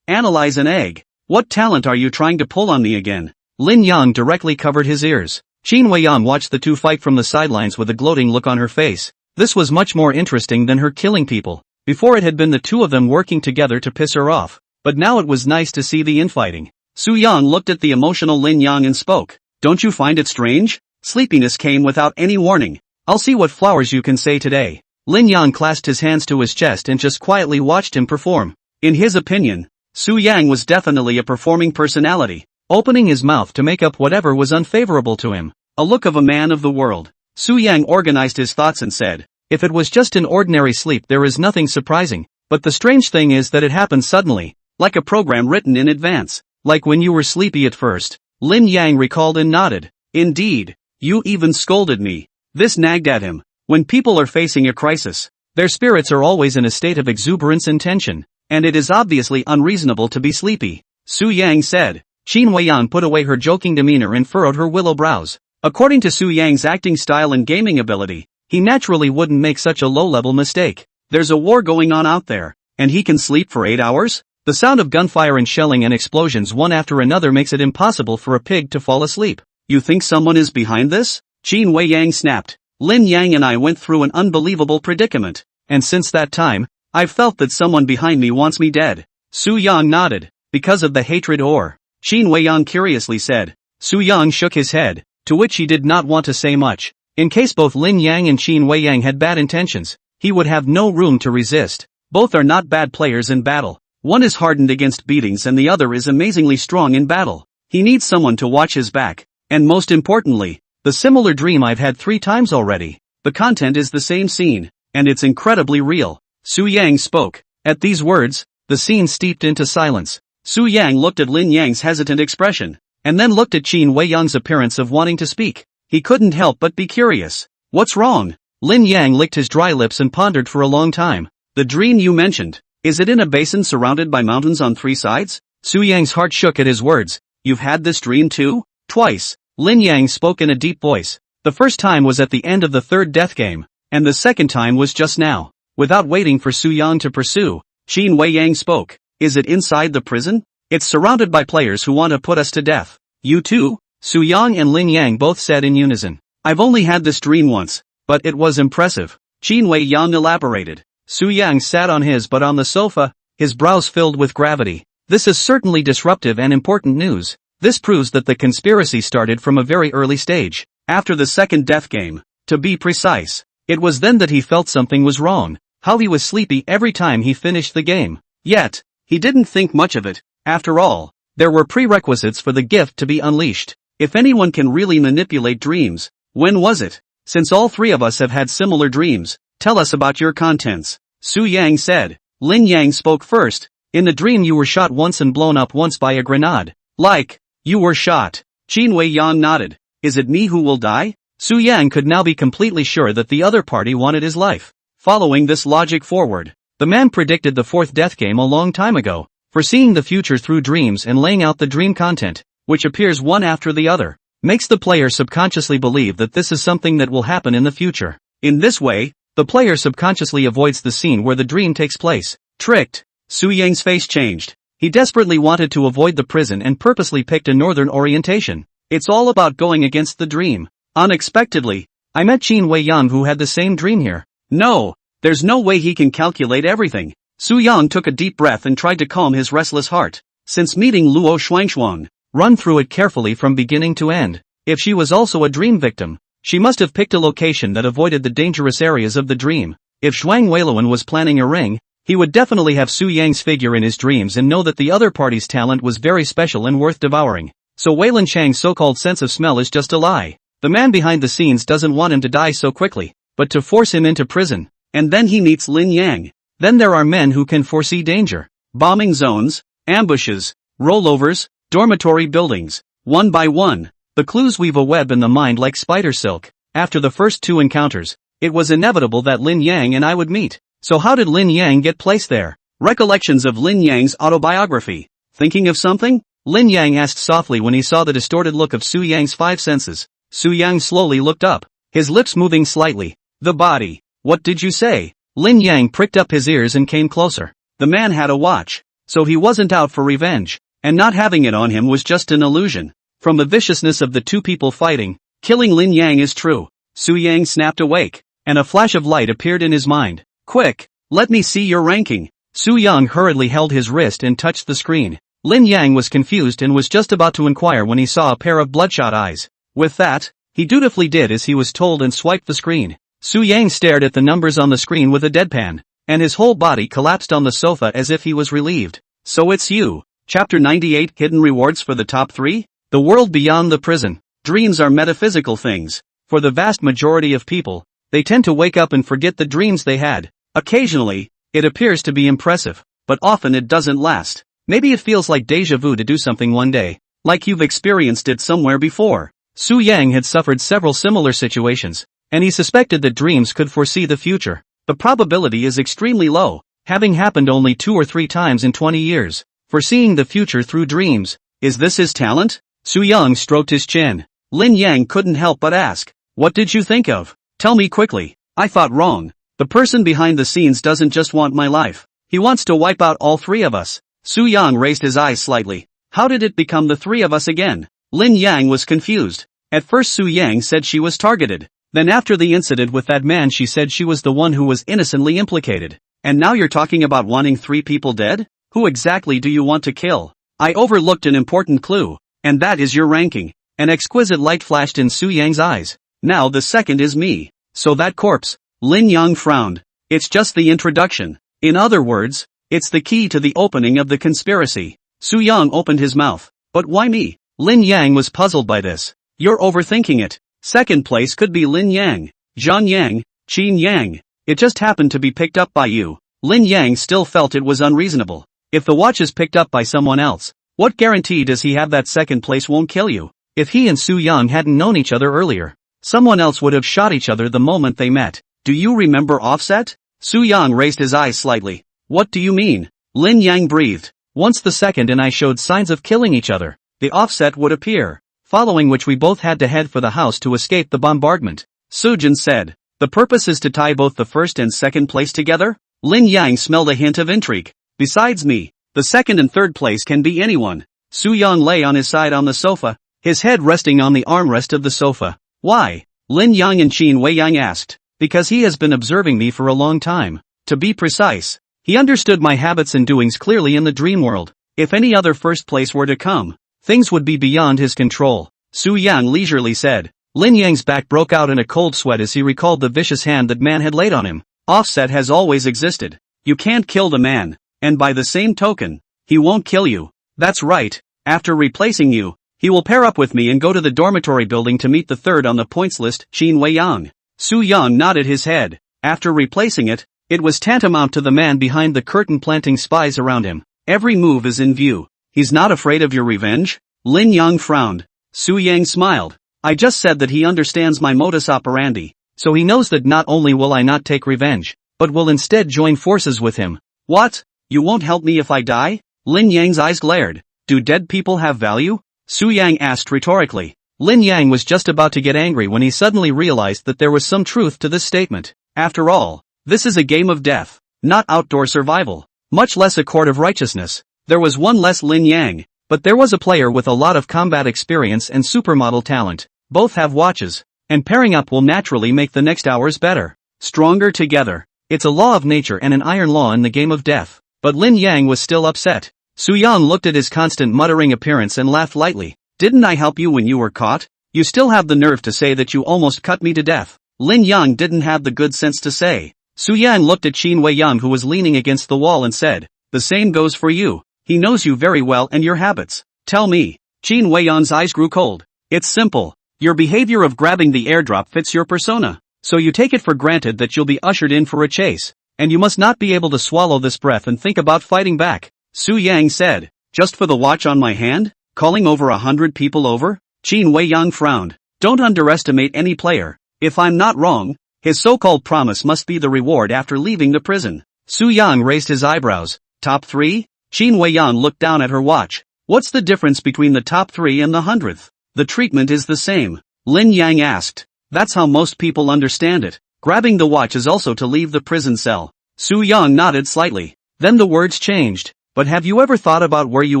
Analyze an egg. What talent are you trying to pull on me again? Lin Yang directly covered his ears. Qin Weiyang watched the two fight from the sidelines with a gloating look on her face. This was much more interesting than her killing people. Before it had been the two of them working together to piss her off, but now it was nice to see the infighting. Su Yang looked at the emotional Lin Yang and spoke. Don't you find it strange? Sleepiness came without any warning. I'll see what flowers you can say today. Lin Yang clasped his hands to his chest and just quietly watched him perform. In his opinion, Su Yang was definitely a performing personality, opening his mouth to make up whatever was unfavorable to him. A look of a man of the world. Su Yang organized his thoughts and said, if it was just an ordinary sleep there is nothing surprising, but the strange thing is that it happened suddenly, like a program written in advance, like when you were sleepy at first. Lin Yang recalled and nodded. Indeed, you even scolded me. This nagged at him. When people are facing a crisis, their spirits are always in a state of exuberance and tension, and it is obviously unreasonable to be sleepy. Su Yang said. Qin Weiyang put away her joking demeanor and furrowed her willow brows. According to Su Yang's acting style and gaming ability, he naturally wouldn't make such a low-level mistake. There's a war going on out there, and he can sleep for 8 hours? The sound of gunfire and shelling and explosions one after another makes it impossible for a pig to fall asleep. You think someone is behind this? Qin Wei Yang snapped. Lin Yang and I went through an unbelievable predicament. And since that time, I've felt that someone behind me wants me dead. Su Yang nodded. Because of the hatred or? Qin Wei Yang curiously said. Su Yang shook his head, to which he did not want to say much. In case both Lin Yang and Qin Wei Yang had bad intentions, he would have no room to resist. Both are not bad players in battle. One is hardened against beatings and the other is amazingly strong in battle. He needs someone to watch his back. And most importantly, the similar dream I've had 3 times already. The content is the same scene, and it's incredibly real. Su Yang spoke. At these words, the scene steeped into silence. Su Yang looked at Lin Yang's hesitant expression, and then looked at Qin Wei Yang's appearance of wanting to speak. He couldn't help but be curious. What's wrong? Lin Yang licked his dry lips and pondered for a long time. The dream you mentioned, is it in a basin surrounded by mountains on 3 sides? Su Yang's heart shook at his words. You've had this dream too? Twice. Lin Yang spoke in a deep voice. The first time was at the end of the 3rd death game, and the second time was just now. Without waiting for Su Yang to pursue, Qin Wei Yang spoke. Is it inside the prison? It's surrounded by players who want to put us to death. You too? Su Yang and Lin Yang both said in unison. I've only had this dream once, but it was impressive. Qin Wei Yang elaborated. Su Yang sat on his butt on the sofa, his brows filled with gravity. This is certainly disruptive and important news. This proves that the conspiracy started from a very early stage, after the 2nd death game. To be precise, it was then that he felt something was wrong, how he was sleepy every time he finished the game. Yet, he didn't think much of it. After all, there were prerequisites for the gift to be unleashed. If anyone can really manipulate dreams, when was it? Since all 3 of us have had similar dreams, tell us about your contents. Su Yang said. Lin Yang spoke first. In the dream you were shot once and blown up once by a grenade. Like, you were shot. Qin Wei Yang nodded. Is it me who will die? Su Yang could now be completely sure that the other party wanted his life. Following this logic forward, the man predicted the 4th death game a long time ago, foreseeing the future through dreams and laying out the dream content, which appears one after the other, makes the player subconsciously believe that this is something that will happen in the future. In this way, the player subconsciously avoids the scene where the dream takes place. Tricked. Su Yang's face changed. He desperately wanted to avoid the prison and purposely picked a northern orientation. It's all about going against the dream. Unexpectedly, I met Qin Wei Yang who had the same dream here. No, there's no way he can calculate everything. Su Yang took a deep breath and tried to calm his restless heart. Since meeting Luo Shuangshuang, run through it carefully from beginning to end. If she was also a dream victim, she must have picked a location that avoided the dangerous areas of the dream. If Shuang Weiluan was planning a ring, he would definitely have Su Yang's figure in his dreams and know that the other party's talent was very special and worth devouring. So Weilan Chang's so-called sense of smell is just a lie. The man behind the scenes doesn't want him to die so quickly, but to force him into prison. And then he meets Lin Yang. Then there are men who can foresee danger. Bombing zones, ambushes, rollovers, dormitory buildings. One by one, the clues weave a web in the mind like spider silk. After the first 2 encounters, it was inevitable that Lin Yang and I would meet. So how did Lin Yang get placed there? Recollections of Lin Yang's autobiography. Thinking of something? Lin Yang asked softly when he saw the distorted look of Su Yang's 5 senses. Su Yang slowly looked up, his lips moving slightly. The body. What did you say? Lin Yang pricked up his ears and came closer. The man had a watch, so he wasn't out for revenge, and not having it on him was just an illusion. From the viciousness of the 2 people fighting, killing Lin Yang is true. Su Yang snapped awake, and a flash of light appeared in his mind. Quick, let me see your ranking. Su Yang hurriedly held his wrist and touched the screen. Lin Yang was confused and was just about to inquire when he saw a pair of bloodshot eyes. With that, he dutifully did as he was told and swiped the screen. Su Yang stared at the numbers on the screen with a deadpan, and his whole body collapsed on the sofa as if he was relieved. So it's you. Chapter 98 Hidden Rewards for the Top 3? The world beyond the prison. Dreams are metaphysical things. For the vast majority of people, they tend to wake up and forget the dreams they had. Occasionally, it appears to be impressive, but often it doesn't last. Maybe it feels like déjà vu to do something one day, like you've experienced it somewhere before. Su Yang had suffered several similar situations, and he suspected that dreams could foresee the future. The probability is extremely low, having happened only 2 or 3 times in 20 years. Foreseeing the future through dreams. Is this his talent? Su Yang stroked his chin. Lin Yang couldn't help but ask, what did you think of? Tell me quickly. I thought wrong. The person behind the scenes doesn't just want my life. He wants to wipe out all 3 of us. Su Yang raised his eyes slightly. How did it become the three of us again? Lin Yang was confused. At first Su Yang said she was targeted. Then after the incident with that man she said she was the one who was innocently implicated. And now you're talking about wanting 3 people dead? Who exactly do you want to kill? I overlooked an important clue. And that is your ranking. An exquisite light flashed in Su Yang's eyes. Now the second is me. So that corpse. Lin Yang frowned. It's just the introduction. In other words, it's the key to the opening of the conspiracy. Su Yang opened his mouth. But why me? Lin Yang was puzzled by this. You're overthinking it. Second place could be Lin Yang, Zhang Yang, Qin Yang. It just happened to be picked up by you. Lin Yang still felt it was unreasonable. If the watch is picked up by someone else, what guarantee does he have that second place won't kill you? If he and Su Yang hadn't known each other earlier, someone else would have shot each other the moment they met. Do you remember Offset? Su Yang raised his eyes slightly. What do you mean? Lin Yang breathed. Once the second and I showed signs of killing each other, the Offset would appear. Following which we both had to head for the house to escape the bombardment. Sujin said. The purpose is to tie both the first and second place together? Lin Yang smelled a hint of intrigue. Besides me, the second and third place can be anyone. Su Yang lay on his side on the sofa, his head resting on the armrest of the sofa. Why? Lin Yang and Qin Wei Yang asked. Because he has been observing me for a long time. To be precise, he understood my habits and doings clearly in the dream world. If any other first place were to come, things would be beyond his control. Su Yang leisurely said. Lin Yang's back broke out in a cold sweat as he recalled the vicious hand that man had laid on him. Offset has always existed. You can't kill the man. And by the same token, he won't kill you. That's right. After replacing you, he will pair up with me and go to the dormitory building to meet the third on the points list, Qin Wei Yang. Su Yang nodded his head. After replacing it, it was tantamount to the man behind the curtain planting spies around him. Every move is in view. He's not afraid of your revenge? Lin Yang frowned. Su Yang smiled. I just said that he understands my modus operandi, so he knows that not only will I not take revenge, but will instead join forces with him. What? You won't help me if I die? Lin Yang's eyes glared. Do dead people have value? Su Yang asked rhetorically. Lin Yang was just about to get angry when he suddenly realized that there was some truth to this statement. After all, this is a game of death, not outdoor survival, much less a court of righteousness. There was one less Lin Yang, but there was a player with a lot of combat experience and supermodel talent. Both have watches, and pairing up will naturally make the next hours better, stronger together. It's a law of nature and an iron law in the game of death. But Lin Yang was still upset. Su Yang looked at his constant muttering appearance and laughed lightly. Didn't I help you when you were caught? You still have the nerve to say that you almost cut me to death. Lin Yang didn't have the good sense to say. Su Yang looked at Qin Wei Yang who was leaning against the wall and said, the same goes for you. He knows you very well and your habits. Tell me. Qin Wei Yang's eyes grew cold. It's simple. Your behavior of grabbing the airdrop fits your persona. So you take it for granted that you'll be ushered in for a chase. And you must not be able to swallow this breath and think about fighting back. Su Yang said. Just for the watch on my hand? Calling over 100 people over? Qin Wei Yang frowned. Don't underestimate any player. If I'm not wrong, his so-called promise must be the reward after leaving the prison. Su Yang raised his eyebrows. Top 3? Qin Wei Yang looked down at her watch. What's the difference between the top 3 and the 100th? The treatment is the same. Lin Yang asked. That's how most people understand it. Grabbing the watch is also to leave the prison cell. Su Yang nodded slightly. Then the words changed. But have you ever thought about where you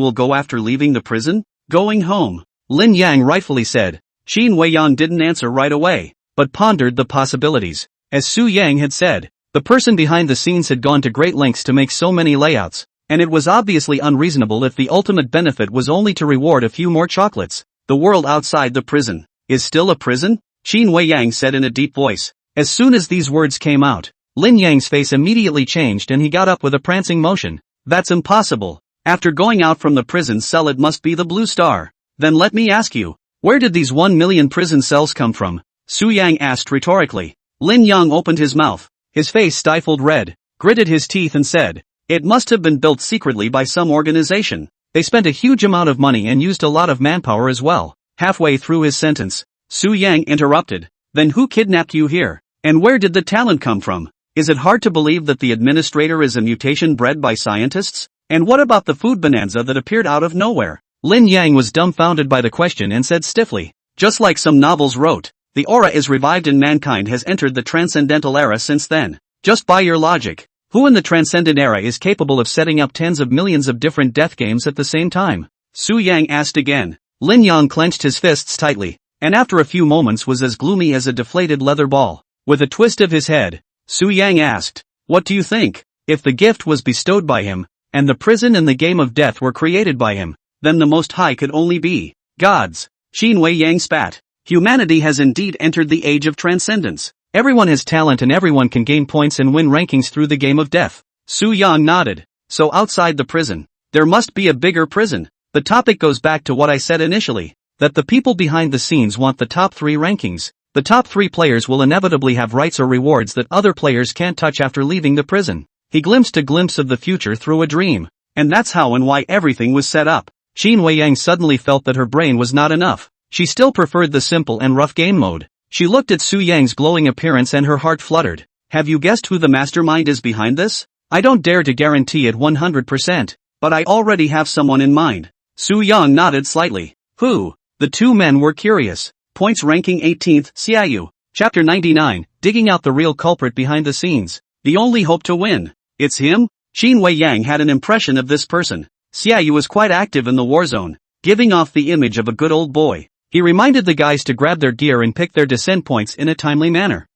will go after leaving the prison? Going home. Lin Yang rightfully said. Qin Wei Yang didn't answer right away, but pondered the possibilities. As Su Yang had said, the person behind the scenes had gone to great lengths to make so many layouts, and it was obviously unreasonable if the ultimate benefit was only to reward a few more chocolates. The world outside the prison is still a prison? Qin Wei Yang said in a deep voice. As soon as these words came out, Lin Yang's face immediately changed and he got up with a prancing motion. That's impossible. After going out from the prison cell it must be the Blue Star. Then let me ask you, where did these 1 million prison cells come from? Su Yang asked rhetorically. Lin Yang opened his mouth, his face stifled red, gritted his teeth and said, it must have been built secretly by some organization. They spent a huge amount of money and used a lot of manpower as well. Halfway through his sentence, Su Yang interrupted. Then who kidnapped you here? And where did the talent come from? Is it hard to believe that the administrator is a mutation bred by scientists? And what about the food bonanza that appeared out of nowhere? Lin Yang was dumbfounded by the question and said stiffly, just like some novels wrote, the aura is revived and mankind has entered the transcendental era since then. Just by your logic, Who in the Transcendent era is capable of setting up tens of millions of different death games at the same time? Su Yang asked again. Lin Yang clenched his fists tightly, and after a few moments was as gloomy as a deflated leather ball. With a twist of his head, Su Yang asked, "What do you think? If the gift was bestowed by him, and the prison and the game of death were created by him, then the Most High could only be gods." Qin Wei Yang spat. Humanity has indeed entered the age of transcendence. Everyone has talent and everyone can gain points and win rankings through the game of death. Su Yang nodded. So outside the prison, there must be a bigger prison. The topic goes back to what I said initially, that the people behind the scenes want the top 3 rankings. The top 3 players will inevitably have rights or rewards that other players can't touch after leaving the prison. He glimpsed a glimpse of the future through a dream. And that's how and why everything was set up. Qin Wei Yang suddenly felt that her brain was not enough. She still preferred the simple and rough game mode. She looked at Su Yang's glowing appearance and her heart fluttered. Have you guessed who the mastermind is behind this? I don't dare to guarantee it 100%, but I already have someone in mind. Su Yang nodded slightly. Who? The two men were curious. Points ranking 18th, Xiaoyu. Chapter 99, digging out the real culprit behind the scenes. The only hope to win. It's him? Qin Wei Yang had an impression of this person. Xiaoyu was quite active in the war zone, giving off the image of a good old boy. He reminded the guys to grab their gear and pick their descent points in a timely manner.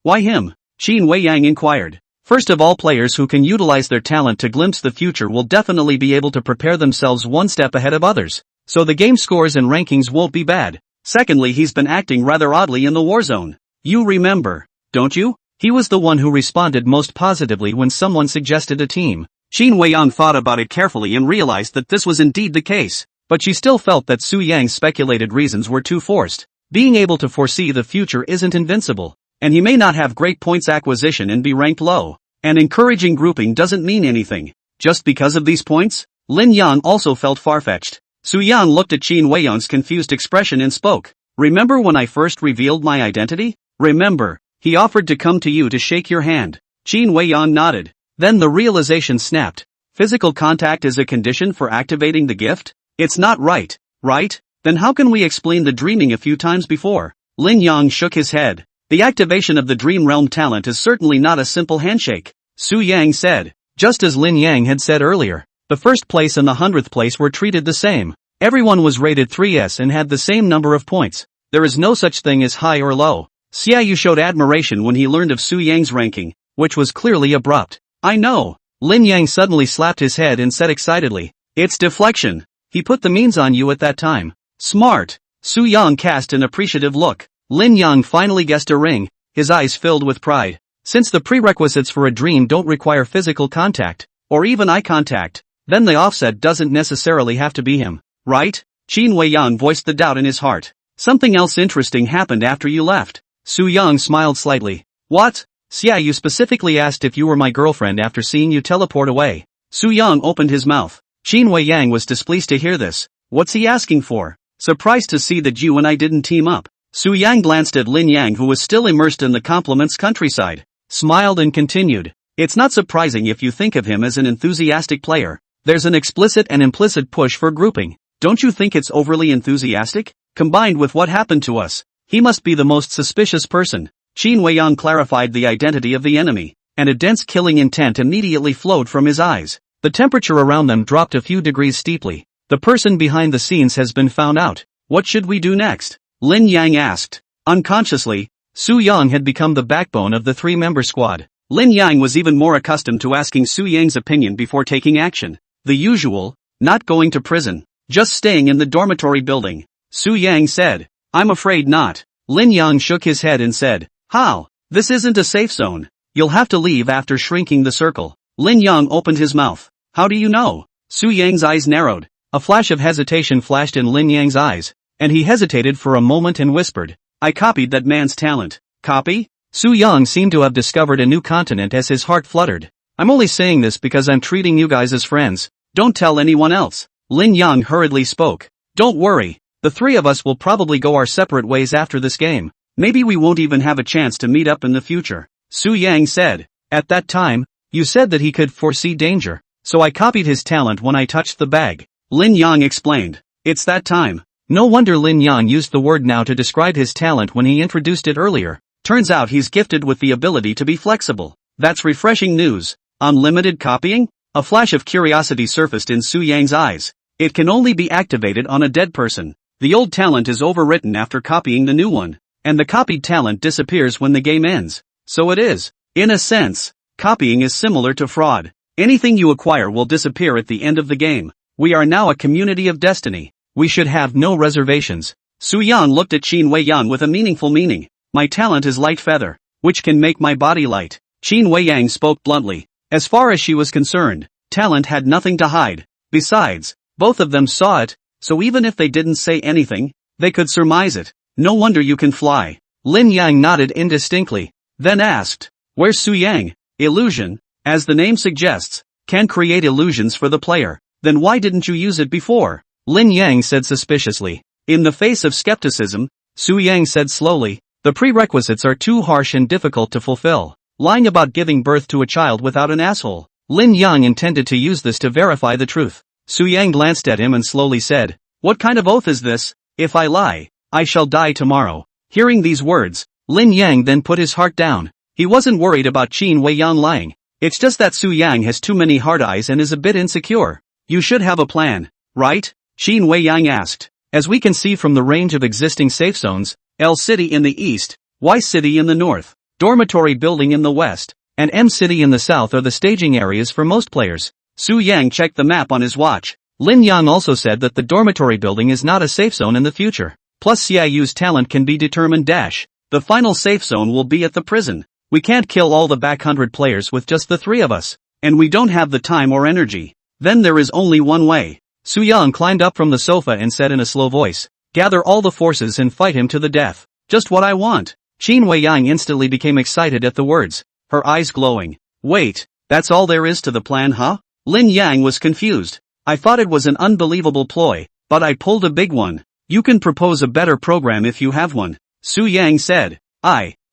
Why him? Qin Wei Yang inquired. First of all, players who can utilize their talent to glimpse the future will definitely be able to prepare themselves one step ahead of others, so the game scores and rankings won't be bad. Secondly, he's been acting rather oddly in the war zone. You remember, don't you? He was the one who responded most positively when someone suggested a team. Qin Wei Yang thought about it carefully and realized that this was indeed the case, but she still felt that Su Yang's speculated reasons were too forced. Being able to foresee the future isn't invincible, and he may not have great points acquisition and be ranked low. An encouraging grouping doesn't mean anything. Just because of these points? Lin Yang also felt far-fetched. Su Yang looked at Qin Wei Yang's confused expression and spoke. Remember when I first revealed my identity? Remember, he offered to come to you to shake your hand. Qin Wei Yang nodded. Then the realization snapped. Physical contact is a condition for activating the gift? It's not right, right? Then how can we explain the dreaming a few times before? Lin Yang shook his head. The activation of the Dream Realm talent is certainly not a simple handshake. Su Yang said. Just as Lin Yang had said earlier, the first place and the 100th place were treated the same. Everyone was rated 3S and had the same number of points. There is no such thing as high or low. Xiaoyu showed admiration when he learned of Su Yang's ranking, which was clearly abrupt. I know. Lin Yang suddenly slapped his head and said excitedly. It's deflection. He put the means on you at that time. Smart. Su Yang cast an appreciative look. Lin Yang finally guessed a ring, his eyes filled with pride. Since the prerequisites for a dream don't require physical contact, or even eye contact, then the offset doesn't necessarily have to be him, right? Qin Wei Yang voiced the doubt in his heart. Something else interesting happened after you left. Su Yang smiled slightly. What? Xiaoyu specifically asked if you were my girlfriend after seeing you teleport away. Su Yang opened his mouth. Qin Wei Yang was displeased to hear this. What's he asking for? Surprised to see that you and I didn't team up. Su Yang glanced at Lin Yang, who was still immersed in the compliments countryside, smiled and continued. It's not surprising if you think of him as an enthusiastic player. There's an explicit and implicit push for grouping. Don't you think it's overly enthusiastic? Combined with what happened to us, he must be the most suspicious person. Qin Wei Yang clarified the identity of the enemy, and a dense killing intent immediately flowed from his eyes. The temperature around them dropped a few degrees steeply. The person behind the scenes has been found out. What should we do next? Lin Yang asked. Unconsciously, Su Yang had become the backbone of the three-member squad. Lin Yang was even more accustomed to asking Su Yang's opinion before taking action. The usual, not going to prison, just staying in the dormitory building. Su Yang said, I'm afraid not. Lin Yang shook his head and said, how? This isn't a safe zone. You'll have to leave after shrinking the circle. Lin Yang opened his mouth. How do you know? Su Yang's eyes narrowed. A flash of hesitation flashed in Lin Yang's eyes, and he hesitated for a moment and whispered, I copied that man's talent. Copy? Su Yang seemed to have discovered a new continent as his heart fluttered. I'm only saying this because I'm treating you guys as friends. Don't tell anyone else. Lin Yang hurriedly spoke. Don't worry. The three of us will probably go our separate ways after this game. Maybe we won't even have a chance to meet up in the future. Su Yang said. At that time, you said that he could foresee danger, so I copied his talent when I touched the bag. Lin Yang explained. It's that time. No wonder Lin Yang used the word now to describe his talent when he introduced it earlier. Turns out he's gifted with the ability to be flexible. That's refreshing news. Unlimited copying? A flash of curiosity surfaced in Su Yang's eyes. It can only be activated on a dead person. The old talent is overwritten after copying the new one, and the copied talent disappears when the game ends. So it is. In a sense, copying is similar to fraud. Anything you acquire will disappear at the end of the game. We are now a community of destiny. We should have no reservations. Su Yang looked at Qin Weiyang with a meaningful meaning. My talent is light feather, which can make my body light. Qin Weiyang spoke bluntly. As far as she was concerned, talent had nothing to hide. Besides, both of them saw it, so even if they didn't say anything, they could surmise it. No wonder you can fly. Lin Yang nodded indistinctly, then asked, where's Su Yang? Illusion, as the name suggests, can create illusions for the player. Then why didn't you use it before? Lin Yang said suspiciously. In the face of skepticism, Su Yang said slowly, the prerequisites are too harsh and difficult to fulfill. Lying about giving birth to a child without an asshole. Lin Yang intended to use this to verify the truth. Su Yang glanced at him and slowly said, what kind of oath is this? If I lie, I shall die tomorrow. Hearing these words, Lin Yang then put his heart down. He wasn't worried about Qin Weiyang lying. It's just that Su Yang has too many hard eyes and is a bit insecure. You should have a plan, right? Qin Weiyang asked. As we can see from the range of existing safe zones, L City in the east, Y City in the north, Dormitory Building in the west, and M City in the south are the staging areas for most players. Su Yang checked the map on his watch. Lin Yang also said that the Dormitory Building is not a safe zone in the future. Plus Xiaoyu's talent can be determined. The final safe zone will be at the prison. We can't kill all the back 100 players with just the 3 of us. And we don't have the time or energy. Then there is only one way. Su Yang climbed up from the sofa and said in a slow voice, gather all the forces and fight him to the death. Just what I want. Qin Weiyang instantly became excited at the words, her eyes glowing. Wait, that's all there is to the plan, huh? Lin Yang was confused. I thought it was an unbelievable ploy, but I pulled a big one. You can propose a better program if you have one. Su Yang said.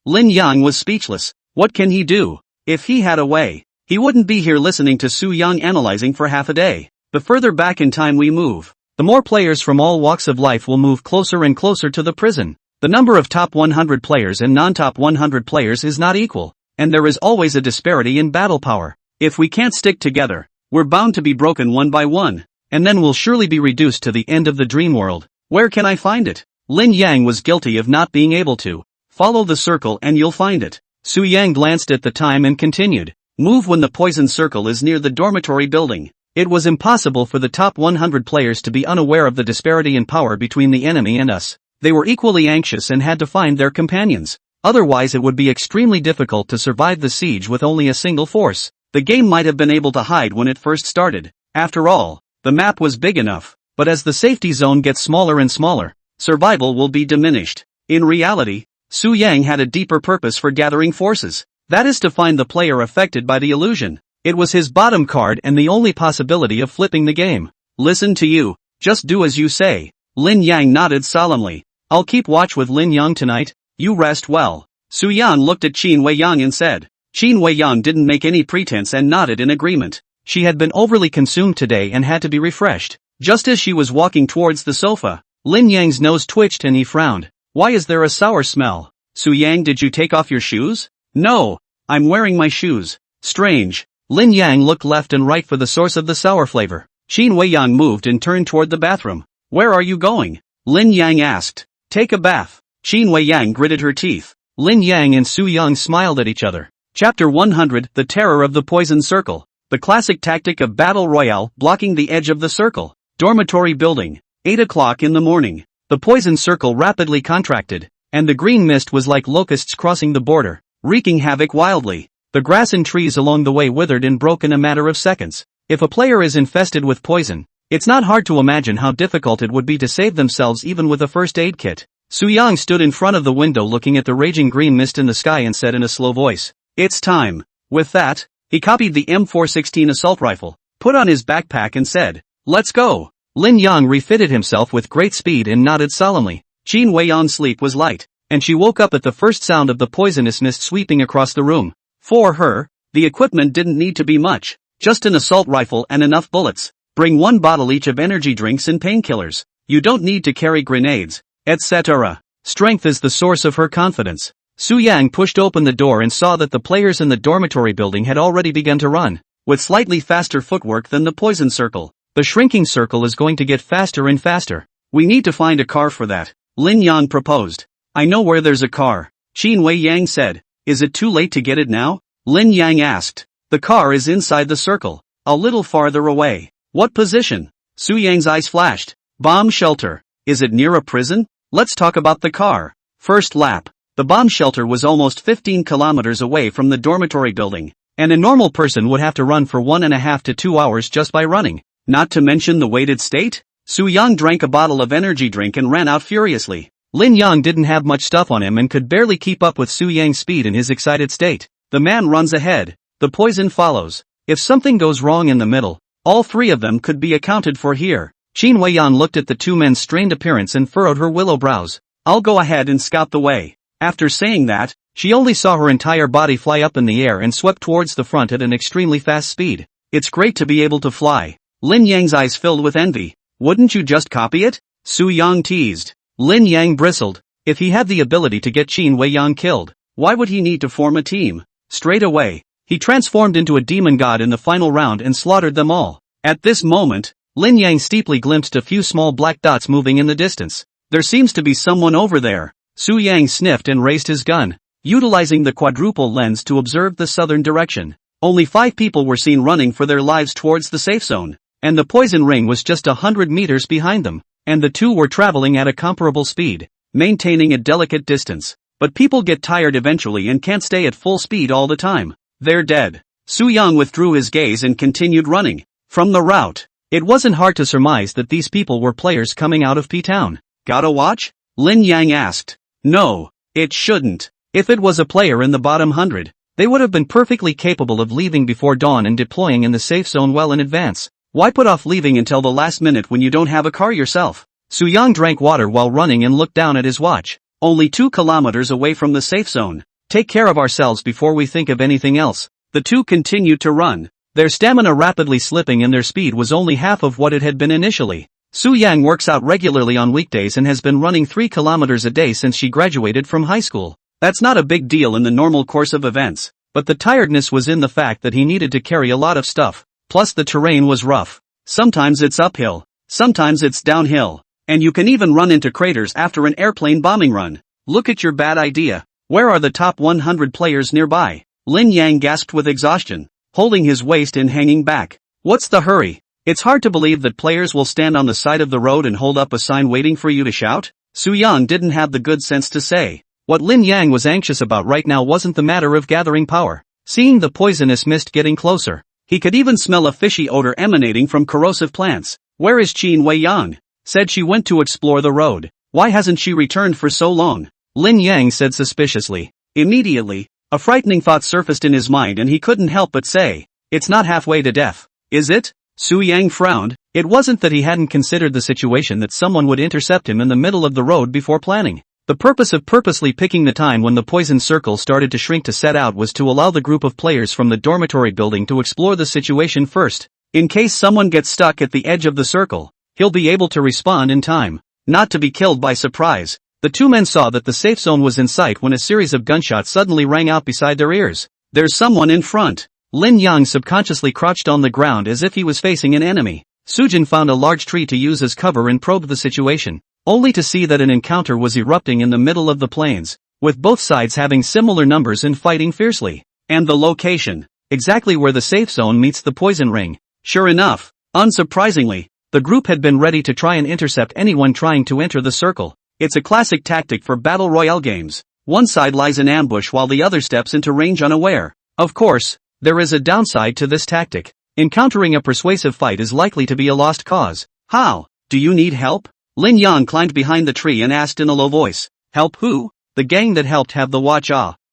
Lin Yang was speechless. What can he do? If he had a way, he wouldn't be here listening to Su Yang analyzing for half a day. The further back in time we move, the more players from all walks of life will move closer and closer to the prison. The number of top 100 players and non-top 100 players is not equal, and there is always a disparity in battle power. If we can't stick together, we're bound to be broken one by one, and then we'll surely be reduced to the end of the dream world. Where can I find it? Lin Yang was guilty of not being able to. Follow the circle and you'll find it. Su Yang glanced at the time and continued. Move when the poison circle is near the dormitory building. It was impossible for the top 100 players to be unaware of the disparity in power between the enemy and us. They were equally anxious and had to find their companions. Otherwise it would be extremely difficult to survive the siege with only a single force. The game might have been able to hide when it first started. After all, the map was big enough, but as the safety zone gets smaller and smaller, survival will be diminished. In reality, Su Yang had a deeper purpose for gathering forces. That is to find the player affected by the illusion. It was his bottom card and the only possibility of flipping the game. Listen to you. Just do as you say. Lin Yang nodded solemnly. I'll keep watch with Lin Yang tonight. You rest well. Su Yang looked at Qin Weiyang and said. Qin Weiyang didn't make any pretense and nodded in agreement. She had been overly consumed today and had to be refreshed. Just as she was walking towards the sofa, Lin Yang's nose twitched and he frowned. Why is there a sour smell? Su Yang, did you take off your shoes? No, I'm wearing my shoes. Strange. Lin Yang looked left and right for the source of the sour flavor. Qin Weiyang moved and turned toward the bathroom. Where are you going? Lin Yang asked. Take a bath. Qin Weiyang gritted her teeth. Lin Yang and Su Yang smiled at each other. Chapter 100, The Terror of the Poison Circle. The classic tactic of battle royale, blocking the edge of the circle. Dormitory building. 8 o'clock in the morning. The poison circle rapidly contracted, and the green mist was like locusts crossing the border, wreaking havoc wildly. The grass and trees along the way withered and broke in a matter of seconds. If a player is infested with poison, it's not hard to imagine how difficult it would be to save themselves even with a first aid kit. Su Yang stood in front of the window looking at the raging green mist in the sky and said in a slow voice, "It's time." With that, he copied the M416 assault rifle, put on his backpack and said, "Let's go." Lin Yang refitted himself with great speed and nodded solemnly. Qin Weiyang's sleep was light, and she woke up at the first sound of the poisonous mist sweeping across the room. For her, the equipment didn't need to be much, just an assault rifle and enough bullets. Bring 1 bottle each of energy drinks and painkillers. You don't need to carry grenades, etc. Strength is the source of her confidence. Su Yang pushed open the door and saw that the players in the dormitory building had already begun to run, with slightly faster footwork than the poison circle. The shrinking circle is going to get faster and faster. We need to find a car for that, Lin Yang proposed. I know where there's a car, Qin Wei Yang said. Is it too late to get it now? Lin Yang asked. The car is inside the circle, a little farther away. What position? Su Yang's eyes flashed. Bomb shelter. Is it near a prison? Let's talk about the car. First lap. The bomb shelter was almost 15 kilometers away from the dormitory building, and a normal person would have to run for 1.5 to 2 hours just by running. Not to mention the weighted state? Su Yang drank a bottle of energy drink and ran out furiously. Lin Yang didn't have much stuff on him and could barely keep up with Su Yang's speed in his excited state. The man runs ahead. The poison follows. If something goes wrong in the middle, all three of them could be accounted for here. Qin Weiyan looked at the two men's strained appearance and furrowed her willow brows. I'll go ahead and scout the way. After saying that, she only saw her entire body fly up in the air and swept towards the front at an extremely fast speed. It's great to be able to fly. Lin Yang's eyes filled with envy. Wouldn't you just copy it? Su Yang teased. Lin Yang bristled. If he had the ability to get Qin Weiyan killed, why would he need to form a team? Straight away, he transformed into a demon god in the final round and slaughtered them all. At this moment, Lin Yang steeply glimpsed a few small black dots moving in the distance. There seems to be someone over there. Su Yang sniffed and raised his gun, utilizing the quadruple lens to observe the southern direction. Only 5 people were seen running for their lives towards the safe zone, and the poison ring was just 100 meters behind them, and the two were traveling at a comparable speed, maintaining a delicate distance. But people get tired eventually and can't stay at full speed all the time. They're dead. Su Yang withdrew his gaze and continued running. From the route, it wasn't hard to surmise that these people were players coming out of P-Town. Gotta watch? Lin Yang asked. No, it shouldn't. If it was a player in the bottom 100, they would have been perfectly capable of leaving before dawn and deploying in the safe zone well in advance. Why put off leaving until the last minute when you don't have a car yourself? Su Yang drank water while running and looked down at his watch. Only 2 kilometers away from the safe zone. Take care of ourselves before we think of anything else. The two continued to run, their stamina rapidly slipping and their speed was only half of what it had been initially. Su Yang works out regularly on weekdays and has been running 3 kilometers a day since she graduated from high school. That's not a big deal in the normal course of events, but the tiredness was in the fact that he needed to carry a lot of stuff, plus the terrain was rough. Sometimes it's uphill, sometimes it's downhill, and you can even run into craters after an airplane bombing run. Look at your bad idea. Where are the top 100 players nearby? Lin Yang gasped with exhaustion, holding his waist and hanging back. What's the hurry? It's hard to believe that players will stand on the side of the road and hold up a sign waiting for you to shout. Su Yang didn't have the good sense to say. What Lin Yang was anxious about right now wasn't the matter of gathering power. Seeing the poisonous mist getting closer, he could even smell a fishy odor emanating from corrosive plants. Where is Qin Weiyan? Said she went to explore the road. Why hasn't she returned for so long? Lin Yang said suspiciously. Immediately, a frightening thought surfaced in his mind and he couldn't help but say, it's not halfway to death, is it? Su Yang frowned. It wasn't that he hadn't considered the situation that someone would intercept him in the middle of the road before planning. The purpose of purposely picking the time when the poison circle started to shrink to set out was to allow the group of players from the dormitory building to explore the situation first. In case someone gets stuck at the edge of the circle, he'll be able to respond in time, not to be killed by surprise. The two men saw that the safe zone was in sight when a series of gunshots suddenly rang out beside their ears. There's someone in front. Lin Yang subconsciously crouched on the ground as if he was facing an enemy. Sujin found a large tree to use as cover and probed the situation, only to see that an encounter was erupting in the middle of the plains, with both sides having similar numbers and fighting fiercely. And the location, exactly where the safe zone meets the poison ring. Sure enough, unsurprisingly, the group had been ready to try and intercept anyone trying to enter the circle. It's a classic tactic for battle royale games. One side lies in ambush while the other steps into range unaware. Of course, there is a downside to this tactic. Encountering a persuasive fight is likely to be a lost cause. How? Do you need help? Lin Yang climbed behind the tree and asked in a low voice. Help who? The gang that helped have the watch.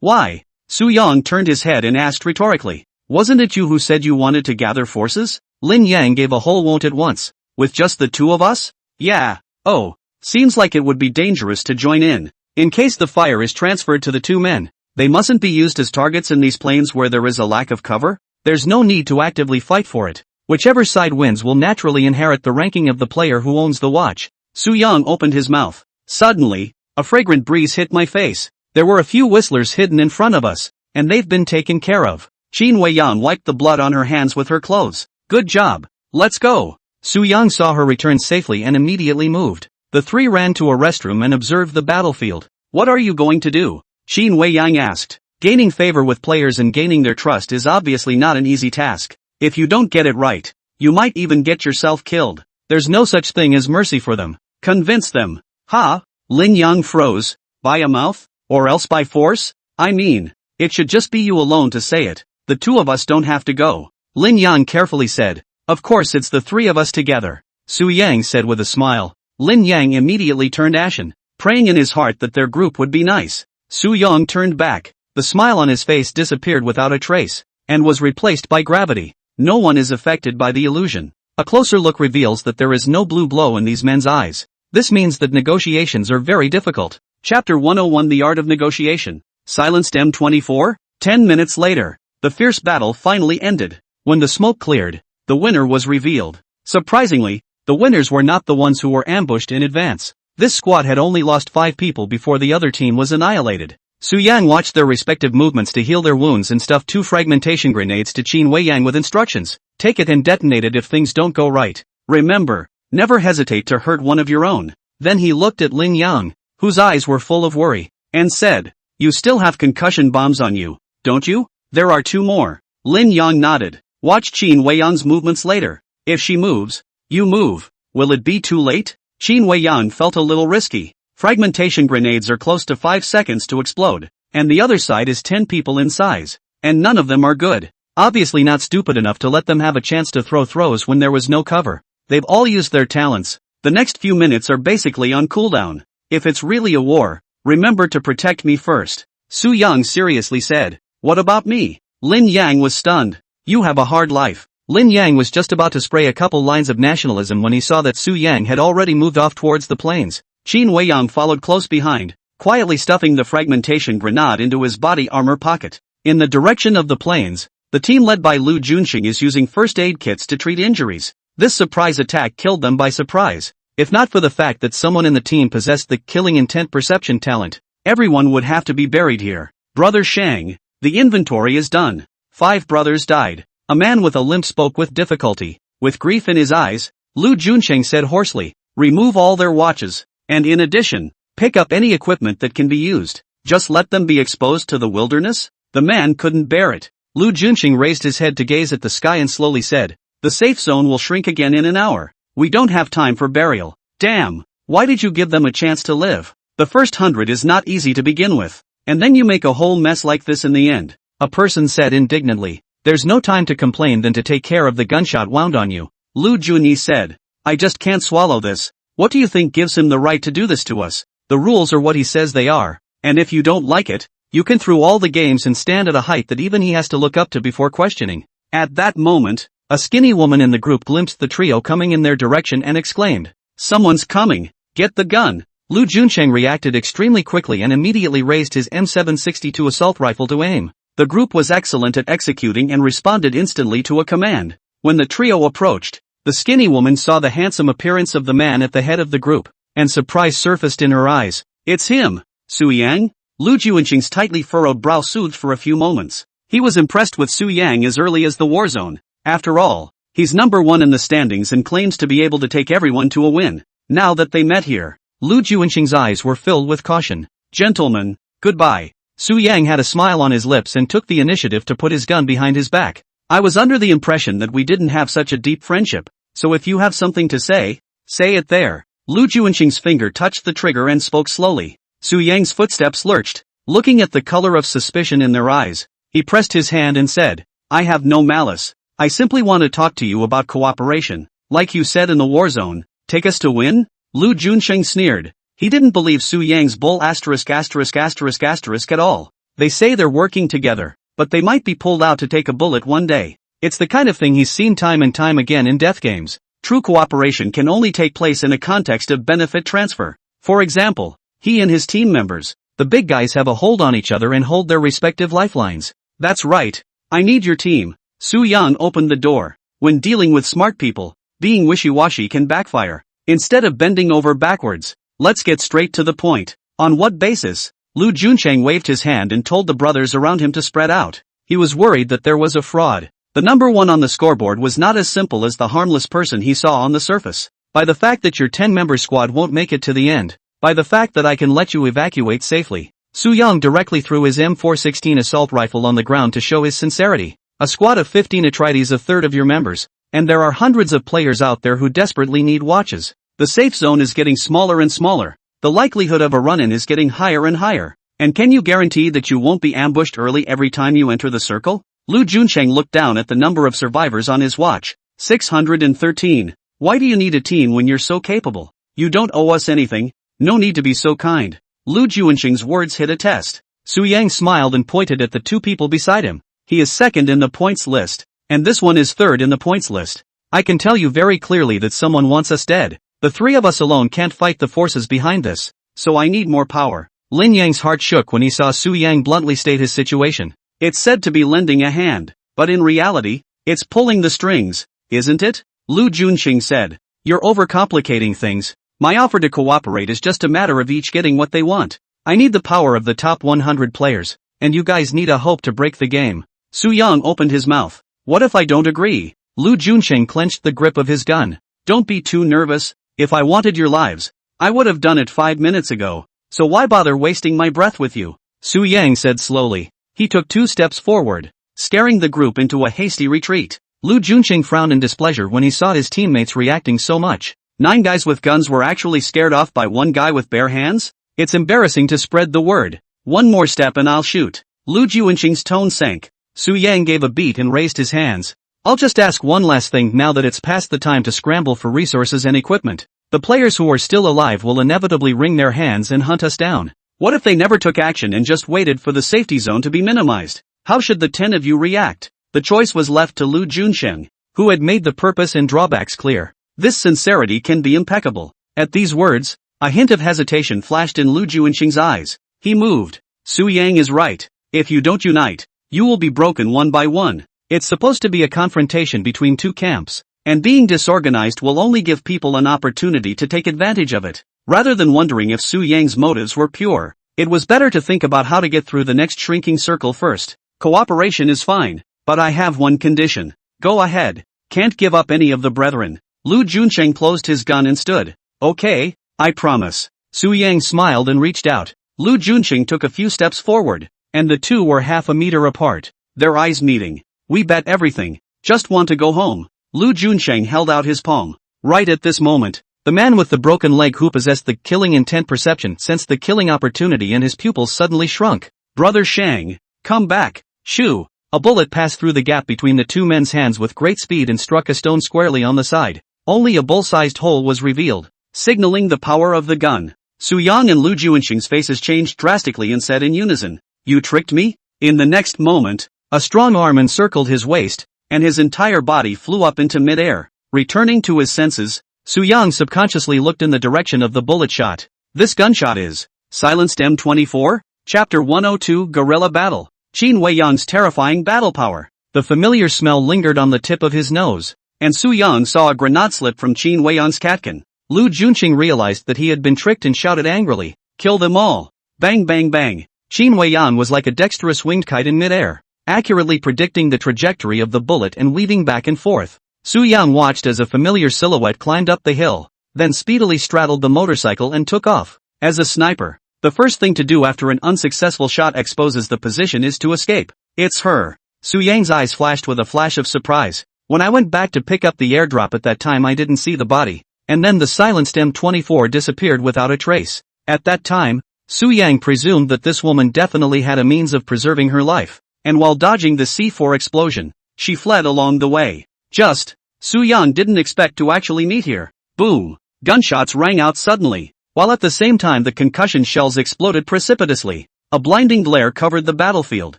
Why? Su Yang turned his head and asked rhetorically. Wasn't it you who said you wanted to gather forces? Lin Yang gave a whole won't at once. With just the two of us? Yeah. Oh, seems like it would be dangerous to join in. In case the fire is transferred to the two men, they mustn't be used as targets in these plains where there is a lack of cover. There's no need to actively fight for it. Whichever side wins will naturally inherit the ranking of the player who owns the watch. Su Yang opened his mouth. Suddenly, a fragrant breeze hit my face. There were a few whistlers hidden in front of us, and they've been taken care of. Qin Weiyan wiped the blood on her hands with her clothes. Good job. Let's go. Su Yang saw her return safely and immediately moved. The three ran to a restroom and observed the battlefield. What are you going to do? Qin Weiyan asked. Gaining favor with players and gaining their trust is obviously not an easy task. If you don't get it right, you might even get yourself killed. There's no such thing as mercy for them. Convince them. Ha? Lin Yang froze. By a mouth? Or else by force? I mean, it should just be you alone to say it. The two of us don't have to go. Lin Yang carefully said. Of course it's the three of us together. Su Yang said with a smile. Lin Yang immediately turned ashen, praying in his heart that their group would be nice. Su Yang turned back. The smile on his face disappeared without a trace, and was replaced by gravity. No one is affected by the illusion. A closer look reveals that there is no blue glow in these men's eyes. This means that negotiations are very difficult. Chapter 101 The Art of Negotiation. Silenced M24? 10 minutes later, the fierce battle finally ended. When the smoke cleared, the winner was revealed. Surprisingly, the winners were not the ones who were ambushed in advance. This squad had only lost 5 people before the other team was annihilated. Su Yang watched their respective movements to heal their wounds and stuffed 2 fragmentation grenades to Qin Weiyan with instructions. Take it and detonate it if things don't go right. Remember, never hesitate to hurt one of your own. Then he looked at Lin Yang, whose eyes were full of worry, and said, You still have concussion bombs on you, don't you? There are 2 more. Lin Yang nodded. Watch Qin Weiyan's movements later. If she moves, you move. Will it be too late? Qin Weiyan felt a little risky. Fragmentation grenades are close to 5 seconds to explode, and the other side is 10 people in size, and none of them are good. Obviously not stupid enough to let them have a chance to throw throws when there was no cover. They've all used their talents. The next few minutes are basically on cooldown. If it's really a war, remember to protect me first. Su Yang seriously said. What about me? Lin Yang was stunned. You have a hard life. Lin Yang was just about to spray a couple lines of nationalism when he saw that Su Yang had already moved off towards the plains. Qin Weiyan followed close behind, quietly stuffing the fragmentation grenade into his body armor pocket. In the direction of the plains, the team led by Lu Junxing is using first aid kits to treat injuries. This surprise attack killed them by surprise. If not for the fact that someone in the team possessed the killing intent perception talent, everyone would have to be buried here. Brother Shang, the inventory is done. 5 brothers died. A man with a limp spoke with difficulty. With grief in his eyes, Lu Junxing said hoarsely, remove all their watches. And in addition, pick up any equipment that can be used. Just let them be exposed to the wilderness? The man couldn't bear it. Lu Junxing raised his head to gaze at the sky and slowly said, the safe zone will shrink again in an hour. We don't have time for burial. Damn, why did you give them a chance to live? The first 100 is not easy to begin with. And then you make a whole mess like this in the end. A person said indignantly. There's no time to complain than to take care of the gunshot wound on you. Lu Junyi said. I just can't swallow this. What do you think gives him the right to do this to us? The rules are what he says they are, and if you don't like it, you can through all the games and stand at a height that even he has to look up to before questioning. At that moment, a skinny woman in the group glimpsed the trio coming in their direction and exclaimed, Someone's coming, get the gun. Lu Junsheng reacted extremely quickly and immediately raised his M762 assault rifle to aim. The group was excellent at executing and responded instantly to a command. When the trio approached, the skinny woman saw the handsome appearance of the man at the head of the group, and surprise surfaced in her eyes. It's him, Su Yang? Lu Juanqing's tightly furrowed brow soothed for a few moments. He was impressed with Su Yang as early as the war zone. After all, he's number 1 in the standings and claims to be able to take everyone to a win. Now that they met here, Lu Juanqing's eyes were filled with caution. Gentlemen, goodbye. Su Yang had a smile on his lips and took the initiative to put his gun behind his back. I was under the impression that we didn't have such a deep friendship, so if you have something to say it there. Lu Juanqing's finger touched the trigger and spoke slowly. Su Yang's footsteps lurched, looking at the color of suspicion in their eyes. He pressed his hand and said, I have no malice. I simply want to talk to you about cooperation. Like you said in the war zone, take us to win? Lu Junsheng sneered. He didn't believe Su Yang's bull at all. They say they're working together, but they might be pulled out to take a bullet one day. It's the kind of thing he's seen time and time again in death games. True cooperation can only take place in a context of benefit transfer. For example, he and his team members, the big guys, have a hold on each other and hold their respective lifelines. That's right. I need your team. Su Yang opened the door. When dealing with smart people, being wishy-washy can backfire. Instead of bending over backwards, let's get straight to the point. On what basis? Lu Juncheng waved his hand and told the brothers around him to spread out. He was worried that there was a fraud. The number 1 on the scoreboard was not as simple as the harmless person he saw on the surface. By the fact that your 10-member squad won't make it to the end. By the fact that I can let you evacuate safely. Su Yang directly threw his M416 assault rifle on the ground to show his sincerity. A squad of 15 Atreides, a third of your members. And there are hundreds of players out there who desperately need watches. The safe zone is getting smaller and smaller. The likelihood of a run-in is getting higher and higher. And can you guarantee that you won't be ambushed early every time you enter the circle? Lu Juncheng looked down at the number of survivors on his watch. 613. Why do you need a team when you're so capable? You don't owe us anything. No need to be so kind. Lu Juncheng's words hit a test. Su Yang smiled and pointed at the 2 people beside him. He is second in the points list. And this one is third in the points list. I can tell you very clearly that someone wants us dead. The 3 of us alone can't fight the forces behind this. So I need more power. Lin Yang's heart shook when he saw Su Yang bluntly state his situation. It's said to be lending a hand. But in reality, it's pulling the strings, isn't it? Lu Juncheng said. You're overcomplicating things. My offer to cooperate is just a matter of each getting what they want. I need the power of the top 100 players. And you guys need a hope to break the game. Su Yang opened his mouth. What if I don't agree? Lu Juncheng clenched the grip of his gun. Don't be too nervous. If I wanted your lives, I would have done it 5 minutes ago. So why bother wasting my breath with you? Su Yang said slowly. He took 2 steps forward, scaring the group into a hasty retreat. Lu Juncheng frowned in displeasure when he saw his teammates reacting so much. 9 guys with guns were actually scared off by 1 guy with bare hands? It's embarrassing to spread the word. 1 more step and I'll shoot. Lu Juncheng's tone sank. Su Yang gave a beat and raised his hands. I'll just ask one last thing now that it's past the time to scramble for resources and equipment. The players who are still alive will inevitably wring their hands and hunt us down. What if they never took action and just waited for the safety zone to be minimized? How should the 10 of you react? The choice was left to Lu Juncheng, who had made the purpose and drawbacks clear. This sincerity can be impeccable. At these words, a hint of hesitation flashed in Lu Juncheng's eyes. He moved. Su Yang is right. If you don't unite, you will be broken one by one. It's supposed to be a confrontation between 2 camps, and being disorganized will only give people an opportunity to take advantage of it. Rather than wondering if Su Yang's motives were pure, it was better to think about how to get through the next shrinking circle first. Cooperation is fine. But I have one condition. Go ahead. Can't give up any of the brethren. Lu Juncheng closed his gun and stood. Okay, I promise. Su Yang smiled and reached out. Lu Juncheng took a few steps forward, and the 2 were half a meter apart, their eyes meeting. We bet everything. Just want to go home. Lu Juncheng held out his palm. Right at this moment, the man with the broken leg who possessed the killing intent perception sensed the killing opportunity and his pupils suddenly shrunk. Brother Shang, come back. Shoo! A bullet passed through the gap between the 2 men's hands with great speed and struck a stone squarely on the side. Only a bull-sized hole was revealed, signaling the power of the gun. Su Yang and Lu Juncheng's faces changed drastically and said in unison, You tricked me? In the next moment, a strong arm encircled his waist, and his entire body flew up into mid-air. Returning to his senses, Su Yang subconsciously looked in the direction of the bullet shot. This gunshot is Silenced M24? Chapter 102 Guerrilla Battle. Qin Weiyang's terrifying battle power. The familiar smell lingered on the tip of his nose, and Su Yang saw a grenade slip from Qin Weiyang's catkin. Lu Juncheng realized that he had been tricked and shouted angrily, Kill them all! Bang bang bang! Qin Weiyang was like a dexterous winged kite in midair, accurately predicting the trajectory of the bullet and weaving back and forth. Su Yang watched as a familiar silhouette climbed up the hill, then speedily straddled the motorcycle and took off. As a sniper, the first thing to do after an unsuccessful shot exposes the position is to escape. It's her. Su Yang's eyes flashed with a flash of surprise. When I went back to pick up the airdrop at that time I didn't see the body, and then the silenced M24 disappeared without a trace. At that time, Su Yang presumed that this woman definitely had a means of preserving her life, and while dodging the C4 explosion, she fled along the way. Su Yang didn't expect to actually meet here. Boom! Gunshots rang out suddenly, while at the same time the concussion shells exploded precipitously. A blinding glare covered the battlefield,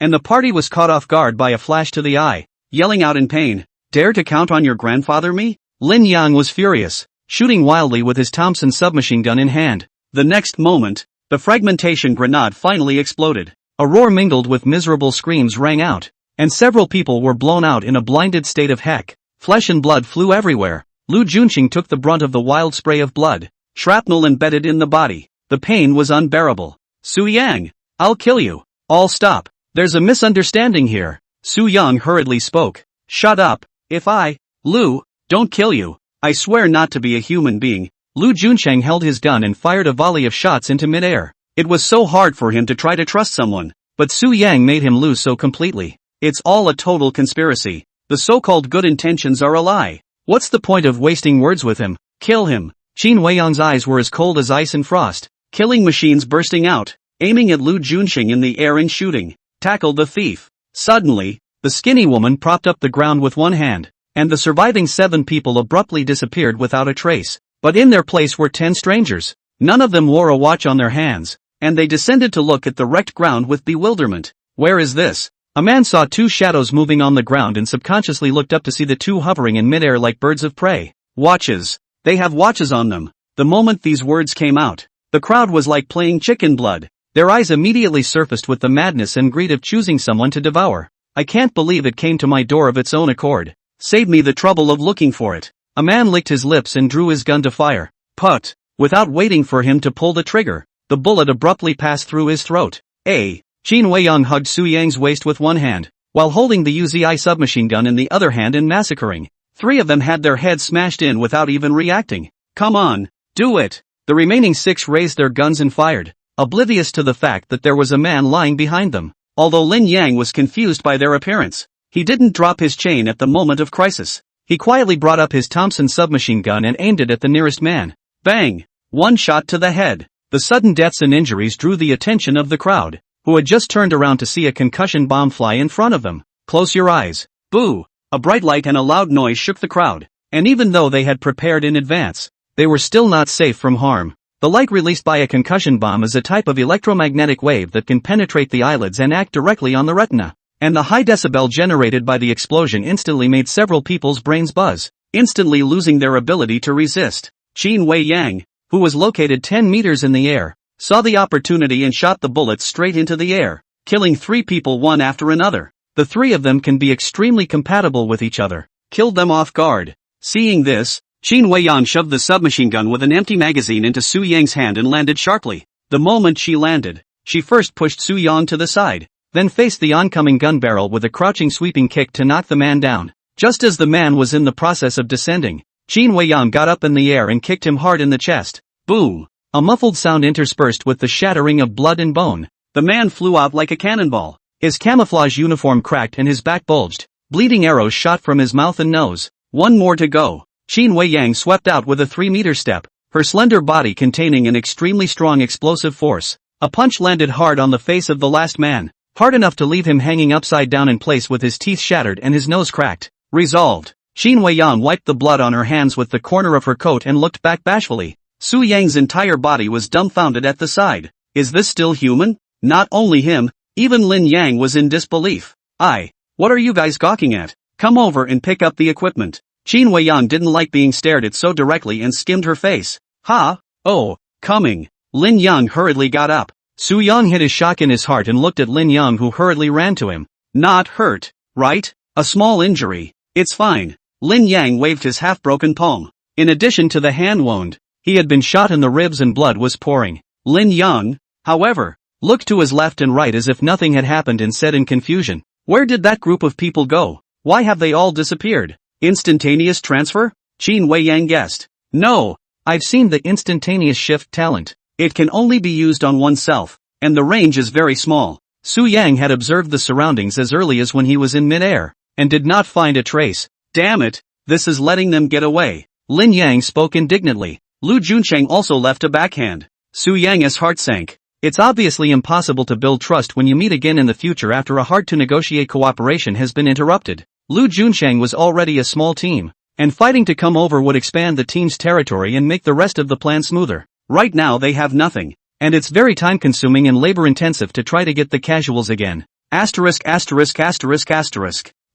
and the party was caught off guard by a flash to the eye. Yelling out in pain, Dare to count on your grandfather me? Lin Yang was furious, shooting wildly with his Thompson submachine gun in hand. The next moment, the fragmentation grenade finally exploded. A roar mingled with miserable screams rang out, and several people were blown out in a blinded state of heck. Flesh and blood flew everywhere. Lu Juncheng took the brunt of the wild spray of blood. Shrapnel embedded in the body. The pain was unbearable. Su Yang, I'll kill you. All stop. There's a misunderstanding here. Su Yang hurriedly spoke. Shut up. If I, Lu, don't kill you, I swear not to be a human being. Lu Junsheng held his gun and fired a volley of shots into midair. It was so hard for him to try to trust someone, but Su Yang made him lose so completely. It's all a total conspiracy. The so-called good intentions are a lie. What's the point of wasting words with him? Kill him. Qin Weiyang's eyes were as cold as ice and frost. Killing machines bursting out, aiming at Lu Junsheng in the air and shooting. Tackle the thief. Suddenly, the skinny woman propped up the ground with one hand, and the surviving 7 people abruptly disappeared without a trace. But in their place were 10 strangers. None of them wore a watch on their hands, and they descended to look at the wrecked ground with bewilderment. Where is this? A man saw 2 shadows moving on the ground and subconsciously looked up to see the 2 hovering in midair like birds of prey. Watches. They have watches on them. The moment these words came out, the crowd was like playing chicken blood. Their eyes immediately surfaced with the madness and greed of choosing someone to devour. I can't believe it came to my door of its own accord. Save me the trouble of looking for it. A man licked his lips and drew his gun to fire. Put. Without waiting for him to pull the trigger, the bullet abruptly passed through his throat. Qin Weiyang hugged Su Yang's waist with one hand, while holding the UZI submachine gun in the other hand and massacring. 3 of them had their heads smashed in without even reacting. Come on, do it! The remaining 6 raised their guns and fired, oblivious to the fact that there was a man lying behind them. Although Lin Yang was confused by their appearance, he didn't drop his chain at the moment of crisis. He quietly brought up his Thompson submachine gun and aimed it at the nearest man. Bang! 1 shot to the head. The sudden deaths and injuries drew the attention of the crowd, who had just turned around to see a concussion bomb fly in front of them. Close your eyes. Boo! A bright light and a loud noise shook the crowd, and even though they had prepared in advance, they were still not safe from harm. The light released by a concussion bomb is a type of electromagnetic wave that can penetrate the eyelids and act directly on the retina, and the high decibel generated by the explosion instantly made several people's brains buzz, instantly losing their ability to resist. Qin Weiyang, who was located 10 meters in the air, saw the opportunity and shot the bullets straight into the air, killing 3 people one after another. The 3 of them can be extremely compatible with each other. Killed them off guard. Seeing this, Qin Weiyang shoved the submachine gun with an empty magazine into Su Yang's hand and landed sharply. The moment she landed, she first pushed Su Yang to the side, then faced the oncoming gun barrel with a crouching sweeping kick to knock the man down. Just as the man was in the process of descending, Qin Weiyang got up in the air and kicked him hard in the chest. Boom! A muffled sound interspersed with the shattering of blood and bone. The man flew out like a cannonball. His camouflage uniform cracked and his back bulged. Bleeding arrows shot from his mouth and nose. 1 more to go. Qin Weiyang swept out with a 3-meter step, her slender body containing an extremely strong explosive force. A punch landed hard on the face of the last man, hard enough to leave him hanging upside down in place with his teeth shattered and his nose cracked. Resolved, Qin Weiyang wiped the blood on her hands with the corner of her coat and looked back bashfully. Su Yang's entire body was dumbfounded at the sight. Is this still human? Not only him, even Lin Yang was in disbelief. What are you guys gawking at? Come over and pick up the equipment. Qin Weiyang didn't like being stared at so directly and skimmed her face. Ha! Oh, coming. Lin Yang hurriedly got up. Su Yang hid his shock in his heart and looked at Lin Yang, who hurriedly ran to him. Not hurt, right? A small injury. It's fine. Lin Yang waved his half-broken palm. In addition to the hand wound, he had been shot in the ribs and blood was pouring. Lin Yang, however, looked to his left and right as if nothing had happened and said in confusion, "Where did that group of people go? Why have they all disappeared? Instantaneous transfer?" Qin Weiyang guessed. No, I've seen the instantaneous shift talent. It can only be used on oneself, and the range is very small. Su Yang had observed the surroundings as early as when he was in mid-air, and did not find a trace. Damn it, this is letting them get away. Lin Yang spoke indignantly. Lu Junsheng also left a backhand. Su Yang's heart sank. It's obviously impossible to build trust when you meet again in the future after a hard-to-negotiate cooperation has been interrupted. Lu Junsheng was already a small team, and fighting to come over would expand the team's territory and make the rest of the plan smoother. Right now they have nothing, and it's very time-consuming and labor-intensive to try to get the casuals again. Asterisk.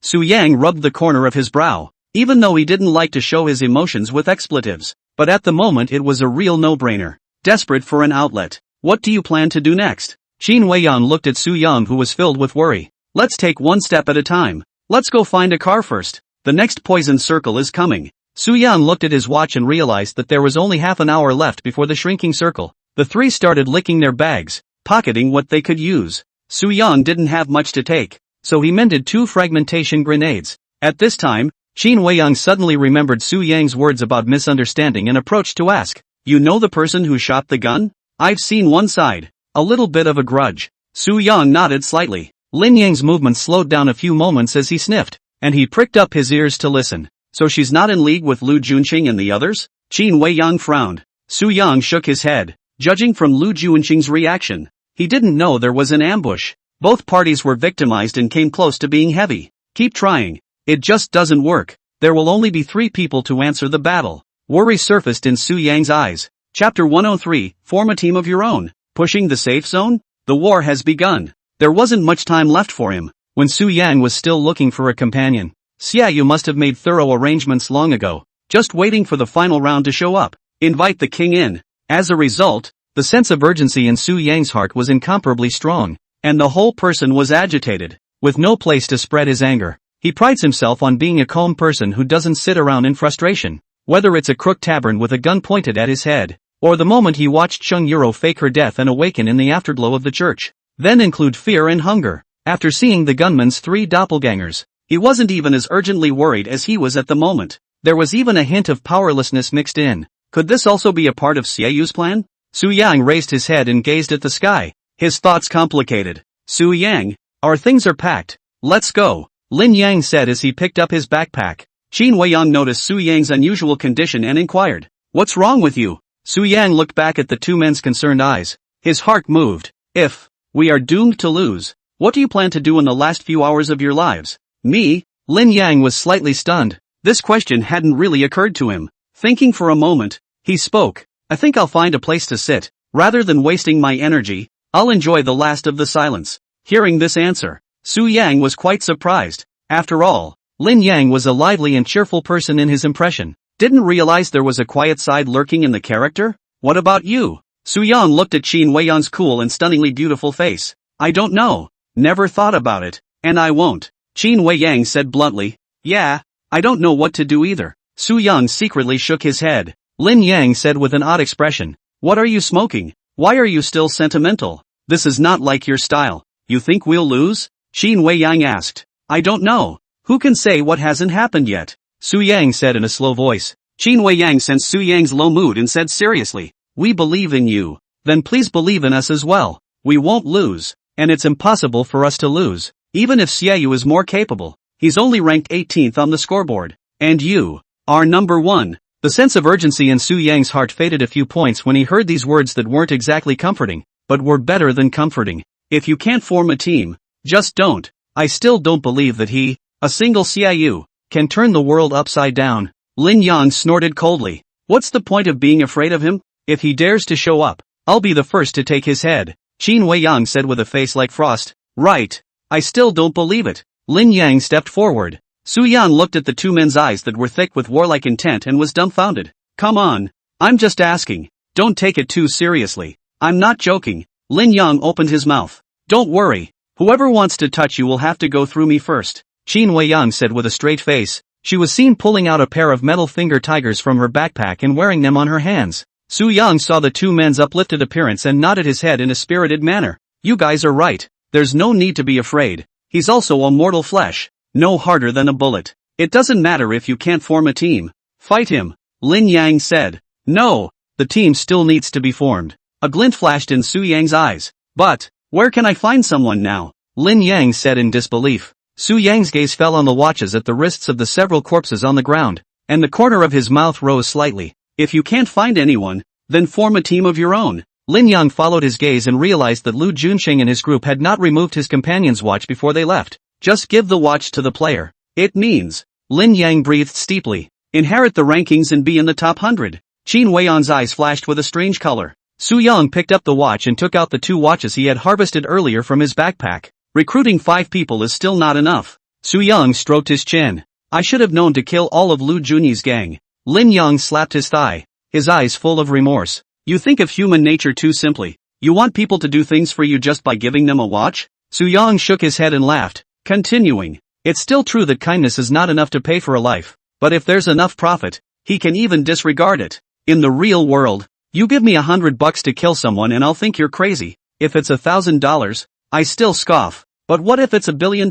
Su Yang rubbed the corner of his brow, even though he didn't like to show his emotions with expletives, but at the moment it was a real no-brainer. Desperate for an outlet. What do you plan to do next? Qin Weiyang looked at Su Yang, who was filled with worry. Let's take one step at a time. Let's go find a car first. The next poison circle is coming. Su Yang looked at his watch and realized that there was only half an hour left before the shrinking circle. The 3 started licking their bags, pocketing what they could use. Su Yang didn't have much to take, so he mended 2 fragmentation grenades. At this time, Qin Weiyang suddenly remembered Su Yang's words about misunderstanding and approached to ask, "You know the person who shot the gun?" "I've seen one side. A little bit of a grudge." Su Yang nodded slightly. Lin Yang's movement slowed down a few moments as he sniffed, and he pricked up his ears to listen. "So she's not in league with Lu Junqing and the others?" Qin Weiyang frowned. Su Yang shook his head. Judging from Lu Junqing's reaction, he didn't know there was an ambush. Both parties were victimized and came close to being heavy. "Keep trying. It just doesn't work. There will only be 3 people to answer the battle." Worry surfaced in Su Yang's eyes. Chapter 103, Form a team of your own. Pushing the safe zone? The war has begun. There wasn't much time left for him. When Su Yang was still looking for a companion, Xiaoyu must have made thorough arrangements long ago, just waiting for the final round to show up. Invite the king in. As a result, the sense of urgency in Su Yang's heart was incomparably strong, and the whole person was agitated, with no place to spread his anger. He prides himself on being a calm person who doesn't sit around in frustration, whether it's a crook tavern with a gun pointed at his head, or the moment he watched Chung Yuro fake her death and awaken in the afterglow of the church. Then include fear and hunger. After seeing the gunman's 3 doppelgangers, he wasn't even as urgently worried as he was at the moment. There was even a hint of powerlessness mixed in. Could this also be a part of Xiaoyu's plan? Su Yang raised his head and gazed at the sky, his thoughts complicated. "Su Yang, our things are packed. Let's go," Lin Yang said as he picked up his backpack. Qin Weiyang noticed Su Yang's unusual condition and inquired, "What's wrong with you?" Su Yang looked back at the 2 men's concerned eyes. His heart moved. "If we are doomed to lose, what do you plan to do in the last few hours of your lives?" "Me?" Lin Yang was slightly stunned. This question hadn't really occurred to him. Thinking for a moment, he spoke. "I think I'll find a place to sit. Rather than wasting my energy, I'll enjoy the last of the silence." Hearing this answer, Su Yang was quite surprised. After all, Lin Yang was a lively and cheerful person in his impression. Didn't realize there was a quiet side lurking in the character? "What about you?" Su Yang looked at Qin Weiyang's cool and stunningly beautiful face. "I don't know. Never thought about it, and I won't," Qin Weiyang said bluntly. "Yeah, I don't know what to do either." Su Yang secretly shook his head. Lin Yang said with an odd expression, "What are you smoking? Why are you still sentimental? This is not like your style." "You think we'll lose?" Qin Weiyang asked. "I don't know. Who can say what hasn't happened yet?" Su Yang said in a slow voice. Qin Weiyang sensed Su Yang's low mood and said seriously, "We believe in you. Then please believe in us as well. We won't lose, and it's impossible for us to lose. Even if Xiaoyu is more capable, he's only ranked 18th on the scoreboard. And you are number 1. The sense of urgency in Su Yang's heart faded a few points when he heard these words that weren't exactly comforting, but were better than comforting. If you can't form a team, just don't. I still don't believe that he, a single Xiaoyu, can turn the world upside down. Lin Yang snorted coldly. What's the point of being afraid of him? If he dares to show up, I'll be the first to take his head. Qin Weiyang said with a face like frost. Right. I still don't believe it. Lin Yang stepped forward. Su Yang looked at the 2 men's eyes that were thick with warlike intent and was dumbfounded. Come on. I'm just asking. Don't take it too seriously. I'm not joking. Lin Yang opened his mouth. Don't worry. Whoever wants to touch you will have to go through me first. Qin Weiyang said with a straight face. She was seen pulling out a pair of metal finger tigers from her backpack and wearing them on her hands. Su Yang saw the 2 men's uplifted appearance and nodded his head in a spirited manner. You guys are right. There's no need to be afraid. He's also a mortal flesh. No harder than a bullet. It doesn't matter if you can't form a team. Fight him. Lin Yang said. No. The team still needs to be formed. A glint flashed in Su Yang's eyes. But, where can I find someone now? Lin Yang said in disbelief. Su Yang's gaze fell on the watches at the wrists of the several corpses on the ground, and the corner of his mouth rose slightly. If you can't find anyone, then form a team of your own. Lin Yang followed his gaze and realized that Lu Junqing and his group had not removed his companion's watch before they left. Just give the watch to the player. It means, Lin Yang breathed steeply, inherit the rankings and be in the top 100. Qin Weiyang's eyes flashed with a strange color. Su Yang picked up the watch and took out the 2 watches he had harvested earlier from his backpack. Recruiting 5 people is still not enough. Su Yang stroked his chin. I should have known to kill all of Lu Junyi's gang. Lin Yang slapped his thigh, his eyes full of remorse. You think of human nature too simply. You want people to do things for you just by giving them a watch? Su Yang shook his head and laughed, continuing. It's still true that kindness is not enough to pay for a life, but if there's enough profit, he can even disregard it. In the real world, you give me $100 to kill someone and I'll think you're crazy. If it's $1,000, I still scoff. But what if it's $1 billion?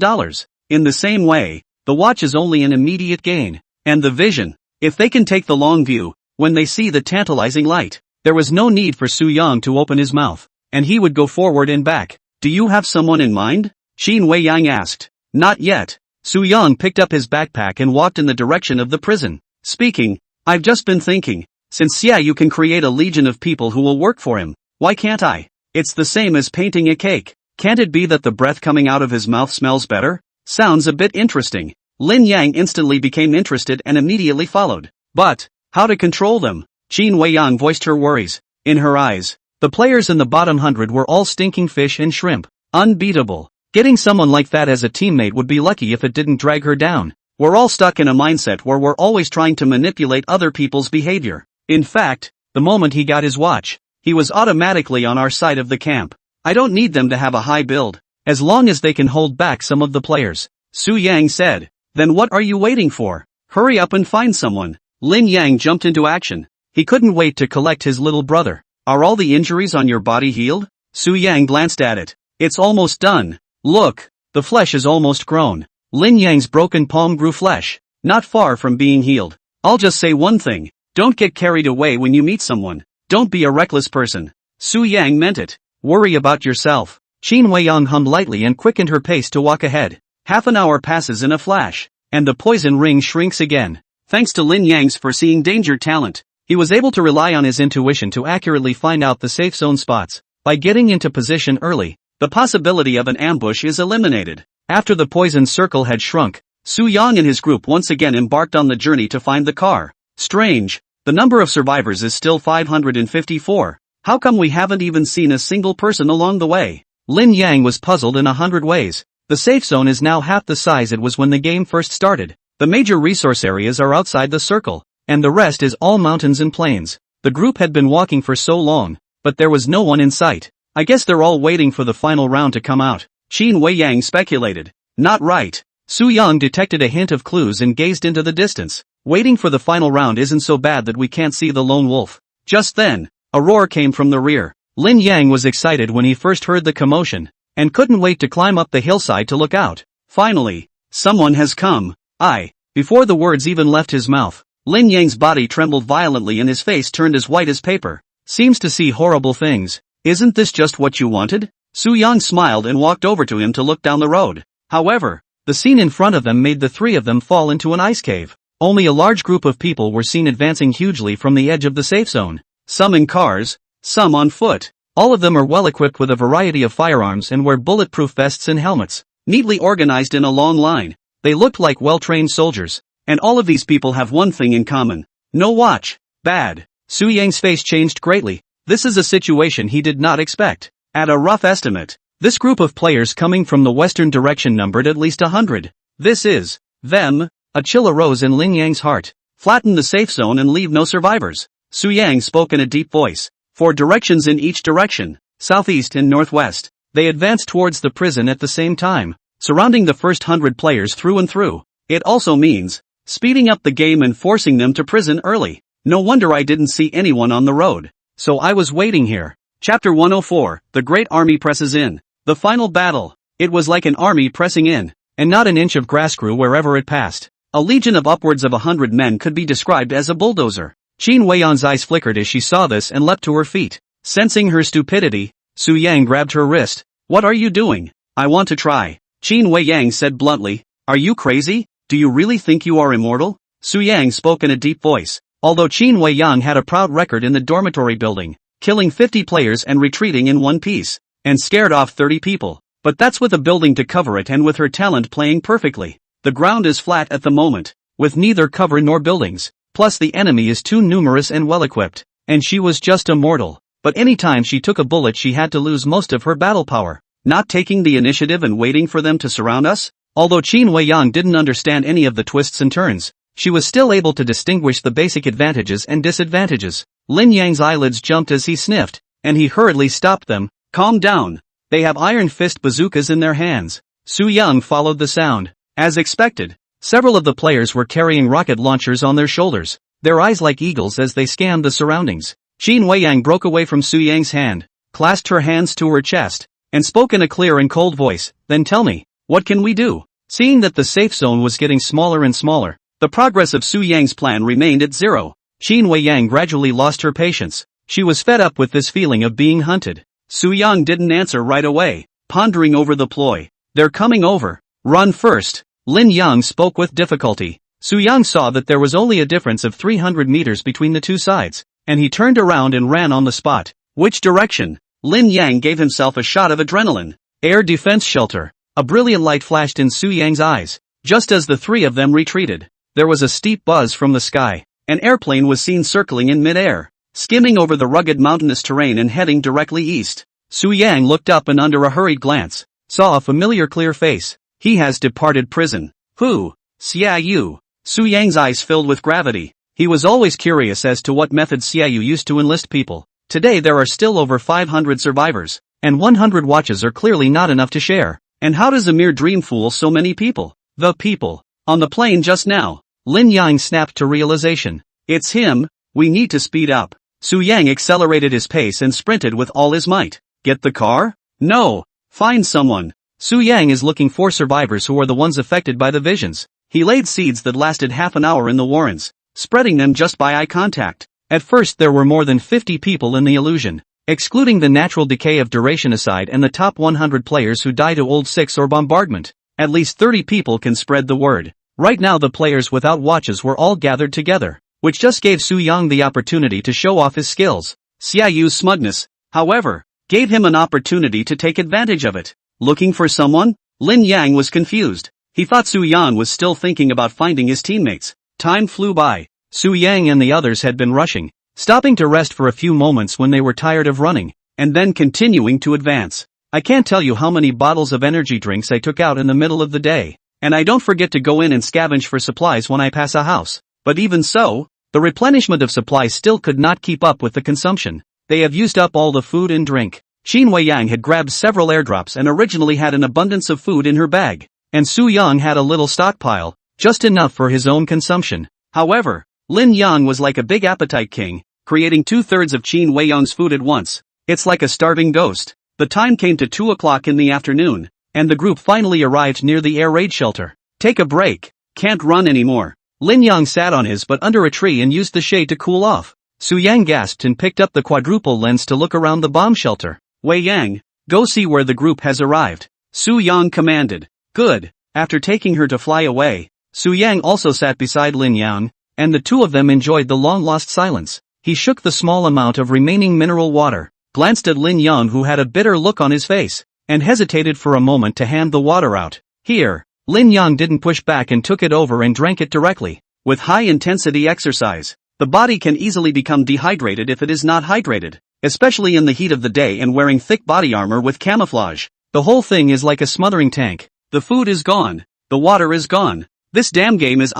In the same way, the watch is only an immediate gain. And the vision. If they can take the long view, when they see the tantalizing light, there was no need for Su Yang to open his mouth, and he would go forward and back. Do you have someone in mind? Qin Weiyang asked. Not yet. Su Yang picked up his backpack and walked in the direction of the prison. Speaking, I've just been thinking, since Xia Yu can create a legion of people who will work for him, why can't I? It's the same as painting a cake. Can't it be that the breath coming out of his mouth smells better? Sounds a bit interesting. Lin Yang instantly became interested and immediately followed. But, how to control them? Qin Weiyang voiced her worries. In her eyes, the players in the bottom 100 were all stinking fish and shrimp. Unbeatable. Getting someone like that as a teammate would be lucky if it didn't drag her down. We're all stuck in a mindset where we're always trying to manipulate other people's behavior. In fact, the moment he got his watch, he was automatically on our side of the camp. I don't need them to have a high build, as long as they can hold back some of the players. Su Yang said. Then what are you waiting for? Hurry up and find someone. Lin Yang jumped into action. He couldn't wait to collect his little brother. Are all the injuries on your body healed? Su Yang glanced at it. It's almost done. Look, the flesh is almost grown. Lin Yang's broken palm grew flesh, not far from being healed. I'll just say one thing. Don't get carried away when you meet someone. Don't be a reckless person. Su Yang meant it. Worry about yourself. Qin Weiyang hummed lightly and quickened her pace to walk ahead. Half an hour passes in a flash, and the poison ring shrinks again. Thanks to Lin Yang's foreseeing danger talent, he was able to rely on his intuition to accurately find out the safe zone spots. By getting into position early, the possibility of an ambush is eliminated. After the poison circle had shrunk, Su Yang and his group once again embarked on the journey to find the car. Strange, the number of survivors is still 554. How come we haven't even seen a single person along the way? Lin Yang was puzzled in 100 ways. The safe zone is now half the size it was when the game first started. The major resource areas are outside the circle, and the rest is all mountains and plains. The group had been walking for so long, but there was no one in sight. I guess they're all waiting for the final round to come out. Qin Weiyang speculated. Not right. Su Yang detected a hint of clues and gazed into the distance. Waiting for the final round isn't so bad that we can't see the lone wolf. Just then, a roar came from the rear. Lin Yang was excited when he first heard the commotion, and couldn't wait to climb up the hillside to look out. Finally, someone has come. Before the words even left his mouth, Lin Yang's body trembled violently and his face turned as white as paper. Seems to see horrible things. Isn't this just what you wanted? Su Yang smiled and walked over to him to look down the road. However, the scene in front of them made the three of them fall into an ice cave. Only a large group of people were seen advancing hugely from the edge of the safe zone. Some in cars, some on foot. All of them are well equipped with a variety of firearms and wear bulletproof vests and helmets, neatly organized in a long line. They looked like well-trained soldiers. And all of these people have one thing in common. No watch. Bad. Su Yang's face changed greatly. This is a situation he did not expect. At a rough estimate, this group of players coming from the western direction numbered at least 100. This is them. A chill arose in Lin Yang's heart. Flatten the safe zone and leave no survivors. Su Yang spoke in a deep voice. 4 directions in each direction, southeast and northwest. They advanced towards the prison at the same time, surrounding the first 100 players through and through. It also means speeding up the game and forcing them to prison early. No wonder I didn't see anyone on the road. So I was waiting here. Chapter 104, The Great Army Presses In. The final battle. It was like an army pressing in, and not an inch of grass grew wherever it passed. A legion of upwards of 100 men could be described as a bulldozer. Qin Weiyang's eyes flickered as she saw this and leapt to her feet. Sensing her stupidity, Su Yang grabbed her wrist. What are you doing? I want to try. Qin Weiyang said bluntly. Are you crazy? Do you really think you are immortal? Su Yang spoke in a deep voice. Although Qin Weiyang had a proud record in the dormitory building, killing 50 players and retreating in one piece, and scared off 30 people. But that's with a building to cover it and with her talent playing perfectly. The ground is flat at the moment, with neither cover nor buildings, plus the enemy is too numerous and well-equipped, and she was just a mortal. But anytime she took a bullet she had to lose most of her battle power. Not taking the initiative and waiting for them to surround us? Although Qin Weiyang didn't understand any of the twists and turns, she was still able to distinguish the basic advantages and disadvantages. Lin Yang's eyelids jumped as he sniffed, and he hurriedly stopped them. Calm down. They have iron fist bazookas in their hands. Su Yang followed the sound. As expected, several of the players were carrying rocket launchers on their shoulders, their eyes like eagles as they scanned the surroundings. Qin Weiyang broke away from Su Yang's hand. clasped her hands to her chest, and spoke in a clear and cold voice, "Then tell me, what can we do?" Seeing that the safe zone was getting smaller and smaller, the progress of Su Yang's plan remained at zero. Qin Wei Yang gradually lost her patience. She was fed up with this feeling of being hunted. Su Yang didn't answer right away, pondering over the ploy. "They're coming over. Run first." Lin Yang spoke with difficulty. Su Yang saw that there was only a difference of 300 meters between the two sides, and he turned around and ran on the spot. Which direction? Lin Yang gave himself a shot of adrenaline. Air defense shelter. A brilliant light flashed in Su Yang's eyes. Just as the three of them retreated, there was a steep buzz from the sky. An airplane was seen circling in mid-air, skimming over the rugged mountainous terrain and heading directly east. Su Yang looked up and under a hurried glance, saw a familiar clear face. He has departed prison. Who? Xia Yu. Su Yang's eyes filled with gravity. He was always curious as to what method Xia Yu used to enlist people. Today there are still over 500 survivors, and 100 watches are clearly not enough to share. And how does a mere dream fool so many people? The people on the plane just now. Lin Yang snapped to realization. It's him. We need to speed up. Su Yang accelerated his pace and sprinted with all his might. Get the car? No. Find someone. Su Yang is looking for survivors who are the ones affected by the visions. He laid seeds that lasted half an hour in the warrens, spreading them just by eye contact. At first there were more than 50 people in the illusion, excluding the natural decay of duration aside and the top 100 players who die to old six or bombardment. At least 30 people can spread the word. Right now the players without watches were all gathered together, which just gave Su Yang the opportunity to show off his skills. Xia Yu's smugness, however, gave him an opportunity to take advantage of it. Looking for someone? Lin Yang was confused. He thought Su Yang was still thinking about finding his teammates. Time flew by. Su Yang and the others had been rushing, stopping to rest for a few moments when they were tired of running, and then continuing to advance. I can't tell you how many bottles of energy drinks I took out in the middle of the day, and I don't forget to go in and scavenge for supplies when I pass a house. But even so, the replenishment of supplies still could not keep up with the consumption. They have used up all the food and drink. Qin Wei Yang had grabbed several airdrops and originally had an abundance of food in her bag, and Su Yang had a little stockpile, just enough for his own consumption. However, Lin Yang was like a big appetite king, creating 2/3 of Qin Wei Yang's food at once. It's like a starving ghost. The time came to 2 o'clock in the afternoon, and the group finally arrived near the air raid shelter. Take a break. Can't run anymore. Lin Yang sat on his butt under a tree and used the shade to cool off. Su Yang gasped and picked up the quadruple lens to look around the bomb shelter. Wei Yang, go see where the group has arrived. Su Yang commanded. Good. After taking her to fly away, Su Yang also sat beside Lin Yang, and the two of them enjoyed the long-lost silence. He shook the small amount of remaining mineral water, glanced at Lin Yang who had a bitter look on his face, and hesitated for a moment to hand the water out. Here. Lin Yang didn't push back and took it over and drank it directly. With high-intensity exercise, the body can easily become dehydrated if it is not hydrated, especially in the heat of the day and wearing thick body armor with camouflage. The whole thing is like a smothering tank. The food is gone. The water is gone. This damn game is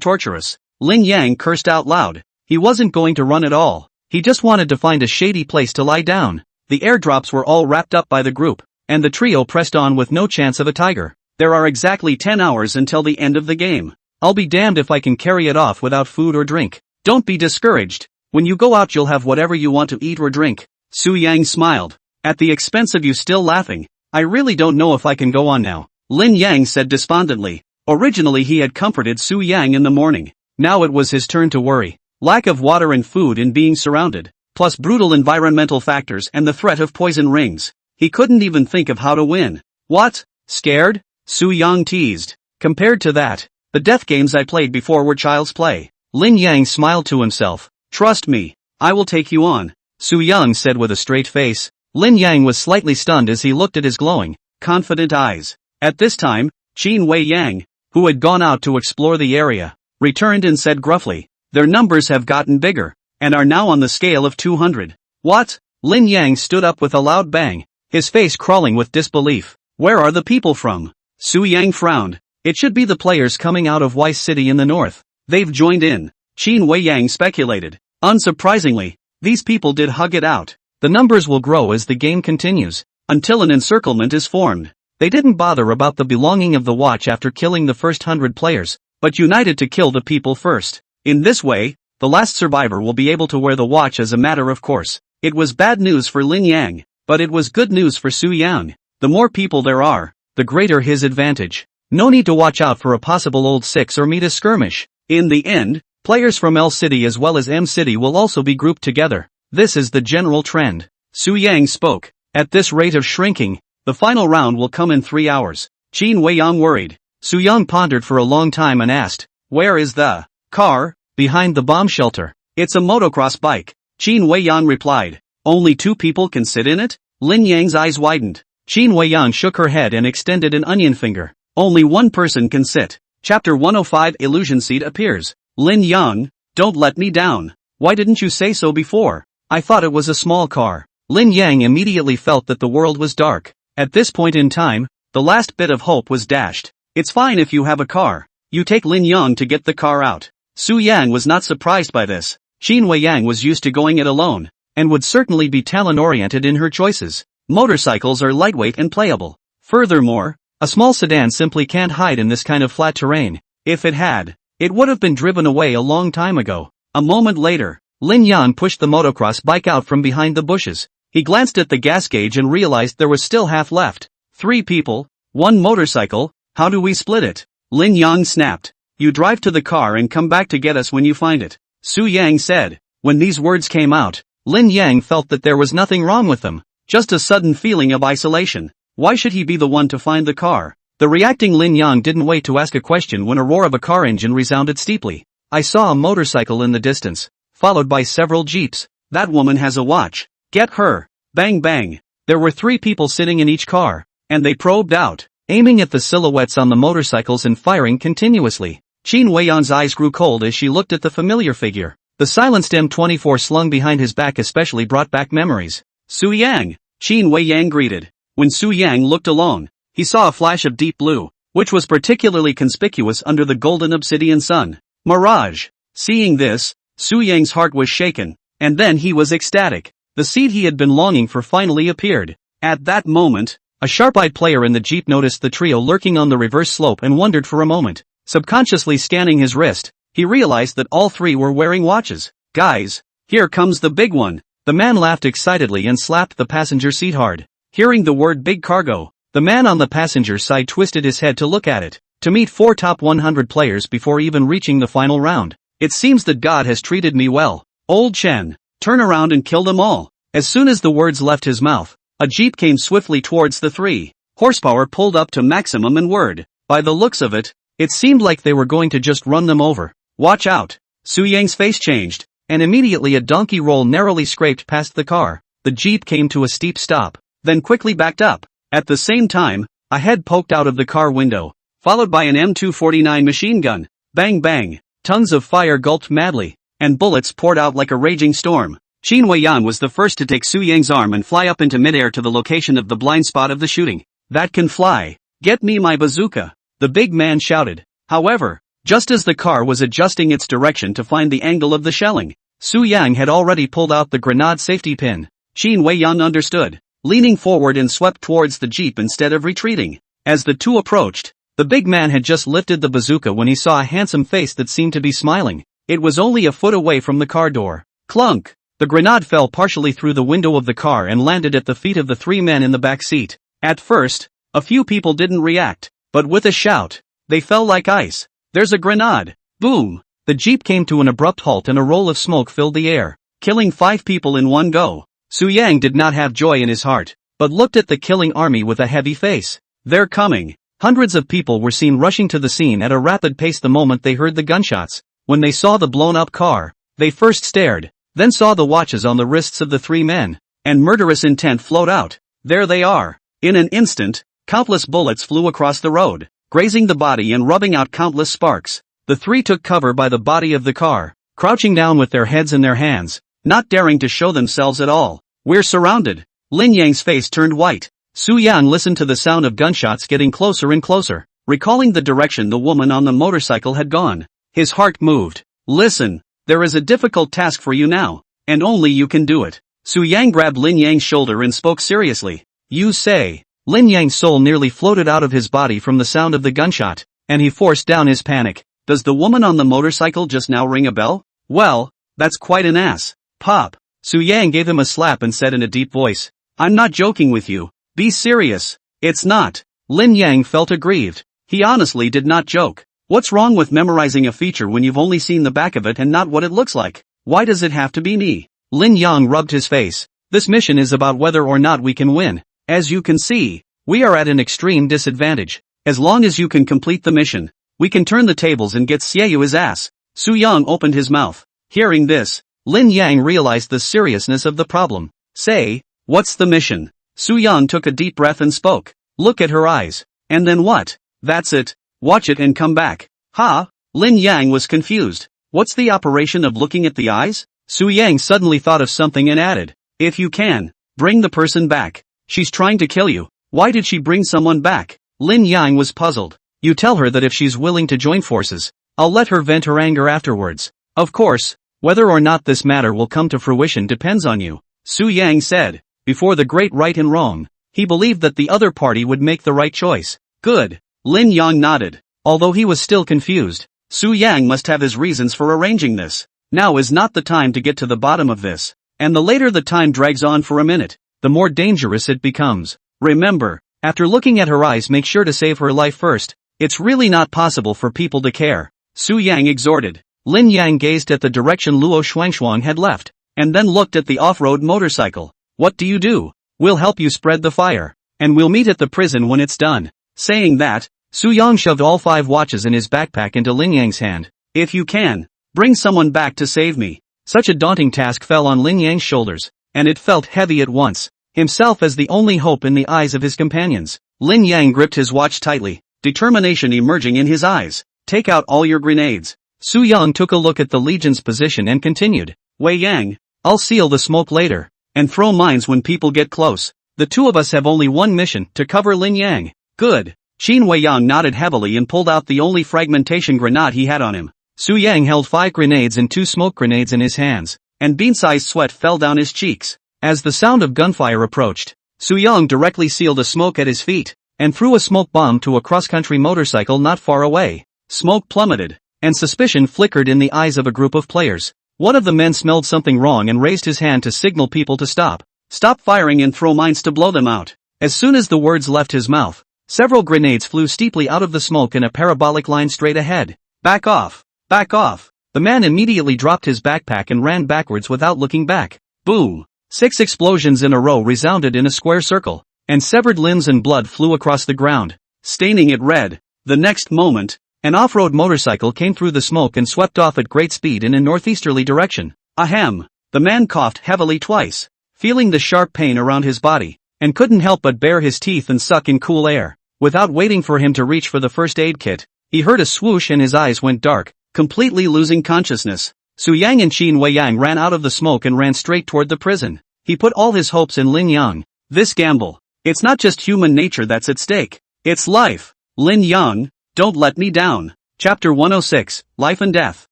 torturous. Lin Yang cursed out loud. He wasn't going to run at all. He just wanted to find a shady place to lie down. The airdrops were all wrapped up by the group, and the trio pressed on with no chance of a tiger. There are exactly 10 hours until the end of the game. I'll be damned if I can carry it off without food or drink. Don't be discouraged. When you go out you'll have whatever you want to eat or drink. Su Yang smiled. At the expense of you still laughing. I really don't know if I can go on now. Lin Yang said despondently. Originally he had comforted Su Yang in the morning. Now it was his turn to worry. Lack of water and food and being surrounded, plus brutal environmental factors and the threat of poison rings. He couldn't even think of how to win. What? Scared? Su Yang teased. Compared to that, the death games I played before were child's play. Lin Yang smiled to himself. Trust me, I will take you on, Su Yang said with a straight face. Lin Yang was slightly stunned as he looked at his glowing, confident eyes. At this time, Qin Wei Yang, who had gone out to explore the area, returned and said gruffly, their numbers have gotten bigger, and are now on the scale of 200. What? Lin Yang stood up with a loud bang, his face crawling with disbelief. Where are the people from? Su Yang frowned. It should be the players coming out of Weiss City in the north. They've joined in, Qin Wei Yang speculated. Unsurprisingly, these people did hug it out. The numbers will grow as the game continues, until an encirclement is formed. They didn't bother about the belonging of the watch after killing the first 100 players, but united to kill the people first. In this way, the last survivor will be able to wear the watch as a matter of course. It was bad news for Lin Yang. But it was good news for Su Yang. The more people there are, the greater his advantage. No need to watch out for a possible old six or meet a skirmish. In the end, players from L City as well as M City will also be grouped together. This is the general trend. Su Yang spoke. At this rate of shrinking, the final round will come in 3 hours. Qin Weiyang worried. Su Yang pondered for a long time and asked, "Where is the car?" "Behind the bomb shelter. It's a motocross bike." Qin Weiyang replied. "Only 2 people can sit in it?" Lin Yang's eyes widened. Qin Weiyang shook her head and extended an onion finger. "Only 1 person can sit." Chapter 105 Illusion Seed appears. Lin Yang, don't let me down. Why didn't you say so before? I thought it was a small car. Lin Yang immediately felt that the world was dark. At this point in time, the last bit of hope was dashed. It's fine if you have a car. You take Lin Yang to get the car out. Su Yang was not surprised by this. Qin Weiyang was used to going it alone, and would certainly be talent-oriented in her choices. Motorcycles are lightweight and playable. Furthermore, a small sedan simply can't hide in this kind of flat terrain. If it had, it would have been driven away a long time ago. A moment later, Lin Yang pushed the motocross bike out from behind the bushes. He glanced at the gas gauge and realized there was still half left. 3 people, 1 motorcycle, how do we split it? Lin Yang snapped. You drive to the car and come back to get us when you find it. Su Yang said. When these words came out, Lin Yang felt that there was nothing wrong with them. Just a sudden feeling of isolation. Why should he be the one to find the car? The reacting Lin Yang didn't wait to ask a question when a roar of a car engine resounded steeply. I saw a motorcycle in the distance, followed by several jeeps. That woman has a watch. Get her. Bang bang. There were 3 people sitting in each car, and they probed out, aiming at the silhouettes on the motorcycles and firing continuously. Qin Weiyang's eyes grew cold as she looked at the familiar figure. The silenced M24 slung behind his back especially brought back memories. Su Yang, Qin Weiyang greeted. When Su Yang looked along, he saw a flash of deep blue, which was particularly conspicuous under the golden obsidian sun. Mirage. Seeing this, Su Yang's heart was shaken, and then he was ecstatic. The seed he had been longing for finally appeared. At that moment, a sharp-eyed player in the jeep noticed the trio lurking on the reverse slope and wondered for a moment. Subconsciously scanning his wrist, he realized that all 3 were wearing watches. Guys, here comes the big one. The man laughed excitedly and slapped the passenger seat hard. Hearing the word big cargo, the man on the passenger side twisted his head to look at it. To meet 4 top 100 players before even reaching the final round. It seems that God has treated me well. Old Chen, turn around and kill them all. As soon as the words left his mouth, a jeep came swiftly towards the 3. Horsepower pulled up to maximum and word. By the looks of it, it seemed like they were going to just run them over. Watch out. Su Yang's face changed, and immediately a donkey roll narrowly scraped past the car. The jeep came to a steep stop, then quickly backed up. At the same time, a head poked out of the car window, followed by an M249 machine gun. Bang bang. Tons of fire gulped madly, and bullets poured out like a raging storm. Qin Weiyang was the first to take Su Yang's arm and fly up into midair to the location of the blind spot of the shooting. That can fly. Get me my bazooka. The big man shouted. However, just as the car was adjusting its direction to find the angle of the shelling, Su Yang had already pulled out the grenade safety pin. Qin Weiyang understood, leaning forward and swept towards the jeep instead of retreating. As the 2 approached, the big man had just lifted the bazooka when he saw a handsome face that seemed to be smiling. It was only a foot away from the car door. Clunk! The grenade fell partially through the window of the car and landed at the feet of the 3 men in the back seat. At first, a few people didn't react, but with a shout, they fell like ice. There's a grenade! Boom! The jeep came to an abrupt halt and a roll of smoke filled the air, killing 5 people in one go. Su Yang did not have joy in his heart, but looked at the killing army with a heavy face. They're coming! Hundreds of people were seen rushing to the scene at a rapid pace the moment they heard the gunshots. When they saw the blown-up car, they first stared, then saw the watches on the wrists of the 3 men, and murderous intent flowed out. There they are. In an instant, countless bullets flew across the road, grazing the body and rubbing out countless sparks. The 3 took cover by the body of the car, crouching down with their heads in their hands, not daring to show themselves at all. We're surrounded. Lin Yang's face turned white. Su Yang listened to the sound of gunshots getting closer and closer, recalling the direction the woman on the motorcycle had gone. His heart moved. Listen, there is a difficult task for you now, and only you can do it. Su Yang grabbed Lin Yang's shoulder and spoke seriously. You say. Lin Yang's soul nearly floated out of his body from the sound of the gunshot, and he forced down his panic. Does the woman on the motorcycle just now ring a bell? Well, that's quite an ass. Pop. Su Yang gave him a slap and said in a deep voice, I'm not joking with you. Be serious. It's not. Lin Yang felt aggrieved. He honestly did not joke. What's wrong with memorizing a feature when you've only seen the back of it and not what it looks like? Why does it have to be me? Lin Yang rubbed his face. This mission is about whether or not we can win. As you can see, we are at an extreme disadvantage. As long as you can complete the mission, we can turn the tables and get Xiaoyu his ass. Su Yang opened his mouth. Hearing this, Lin Yang realized the seriousness of the problem. Say, what's the mission? Su Yang took a deep breath and spoke. Look at her eyes. And then what? That's it. Watch it and come back. Ha? Lin Yang was confused. What's the operation of looking at the eyes? Su Yang suddenly thought of something and added. If you can, bring the person back. She's trying to kill you. Why did she bring someone back? Lin Yang was puzzled. You tell her that if she's willing to join forces, I'll let her vent her anger afterwards. Of course, whether or not this matter will come to fruition depends on you. Su Yang said. Before the great right and wrong, he believed that the other party would make the right choice. Good. Lin Yang nodded. Although he was still confused, Su Yang must have his reasons for arranging this. Now is not the time to get to the bottom of this. And the later the time drags on for a minute, the more dangerous it becomes. Remember, after looking at her eyes, make sure to save her life first. It's really not possible for people to care. Su Yang exhorted. Lin Yang gazed at the direction Luo Xuangshuang had left, and then looked at the off-road motorcycle. What do you do? We'll help you spread the fire, and we'll meet at the prison when it's done. Saying that, Su Yang shoved all 5 watches in his backpack into Lin Yang's hand. If you can, bring someone back to save me. Such a daunting task fell on Lin Yang's shoulders, and it felt heavy at once. Himself as the only hope in the eyes of his companions. Lin Yang gripped his watch tightly, determination emerging in his eyes. Take out all your grenades. Su Yang took a look at the Legion's position and continued. Wei Yang, I'll seal the smoke later, and throw mines when people get close. The two of us have only one mission, to cover Lin Yang. Good. Qin Wei Yang nodded heavily and pulled out the only fragmentation grenade he had on him. Su Yang held 5 grenades and 2 smoke grenades in his hands, and bean-sized sweat fell down his cheeks. As the sound of gunfire approached, Su Yang directly sealed a smoke at his feet, and threw a smoke bomb to a cross-country motorcycle not far away. Smoke plummeted, and suspicion flickered in the eyes of a group of players. One of the men smelled something wrong and raised his hand to signal people to stop. Stop firing and throw mines to blow them out. As soon as the words left his mouth, several grenades flew steeply out of the smoke in a parabolic line straight ahead. Back off! Back off! The man immediately dropped his backpack and ran backwards without looking back. Boom! 6 explosions in a row resounded in a square circle, and severed limbs and blood flew across the ground, staining it red. The next moment, an off-road motorcycle came through the smoke and swept off at great speed in a northeasterly direction. Ahem! The man coughed heavily twice, feeling the sharp pain around his body, and couldn't help but bare his teeth and suck in cool air. Without waiting for him to reach for the first aid kit, he heard a swoosh and his eyes went dark, completely losing consciousness. Su Yang and Qin Wei Yang ran out of the smoke and ran straight toward the prison. He put all his hopes in Lin Yang. This gamble. It's not just human nature that's at stake. It's life. Lin Yang, don't let me down. Chapter 106, Life and Death.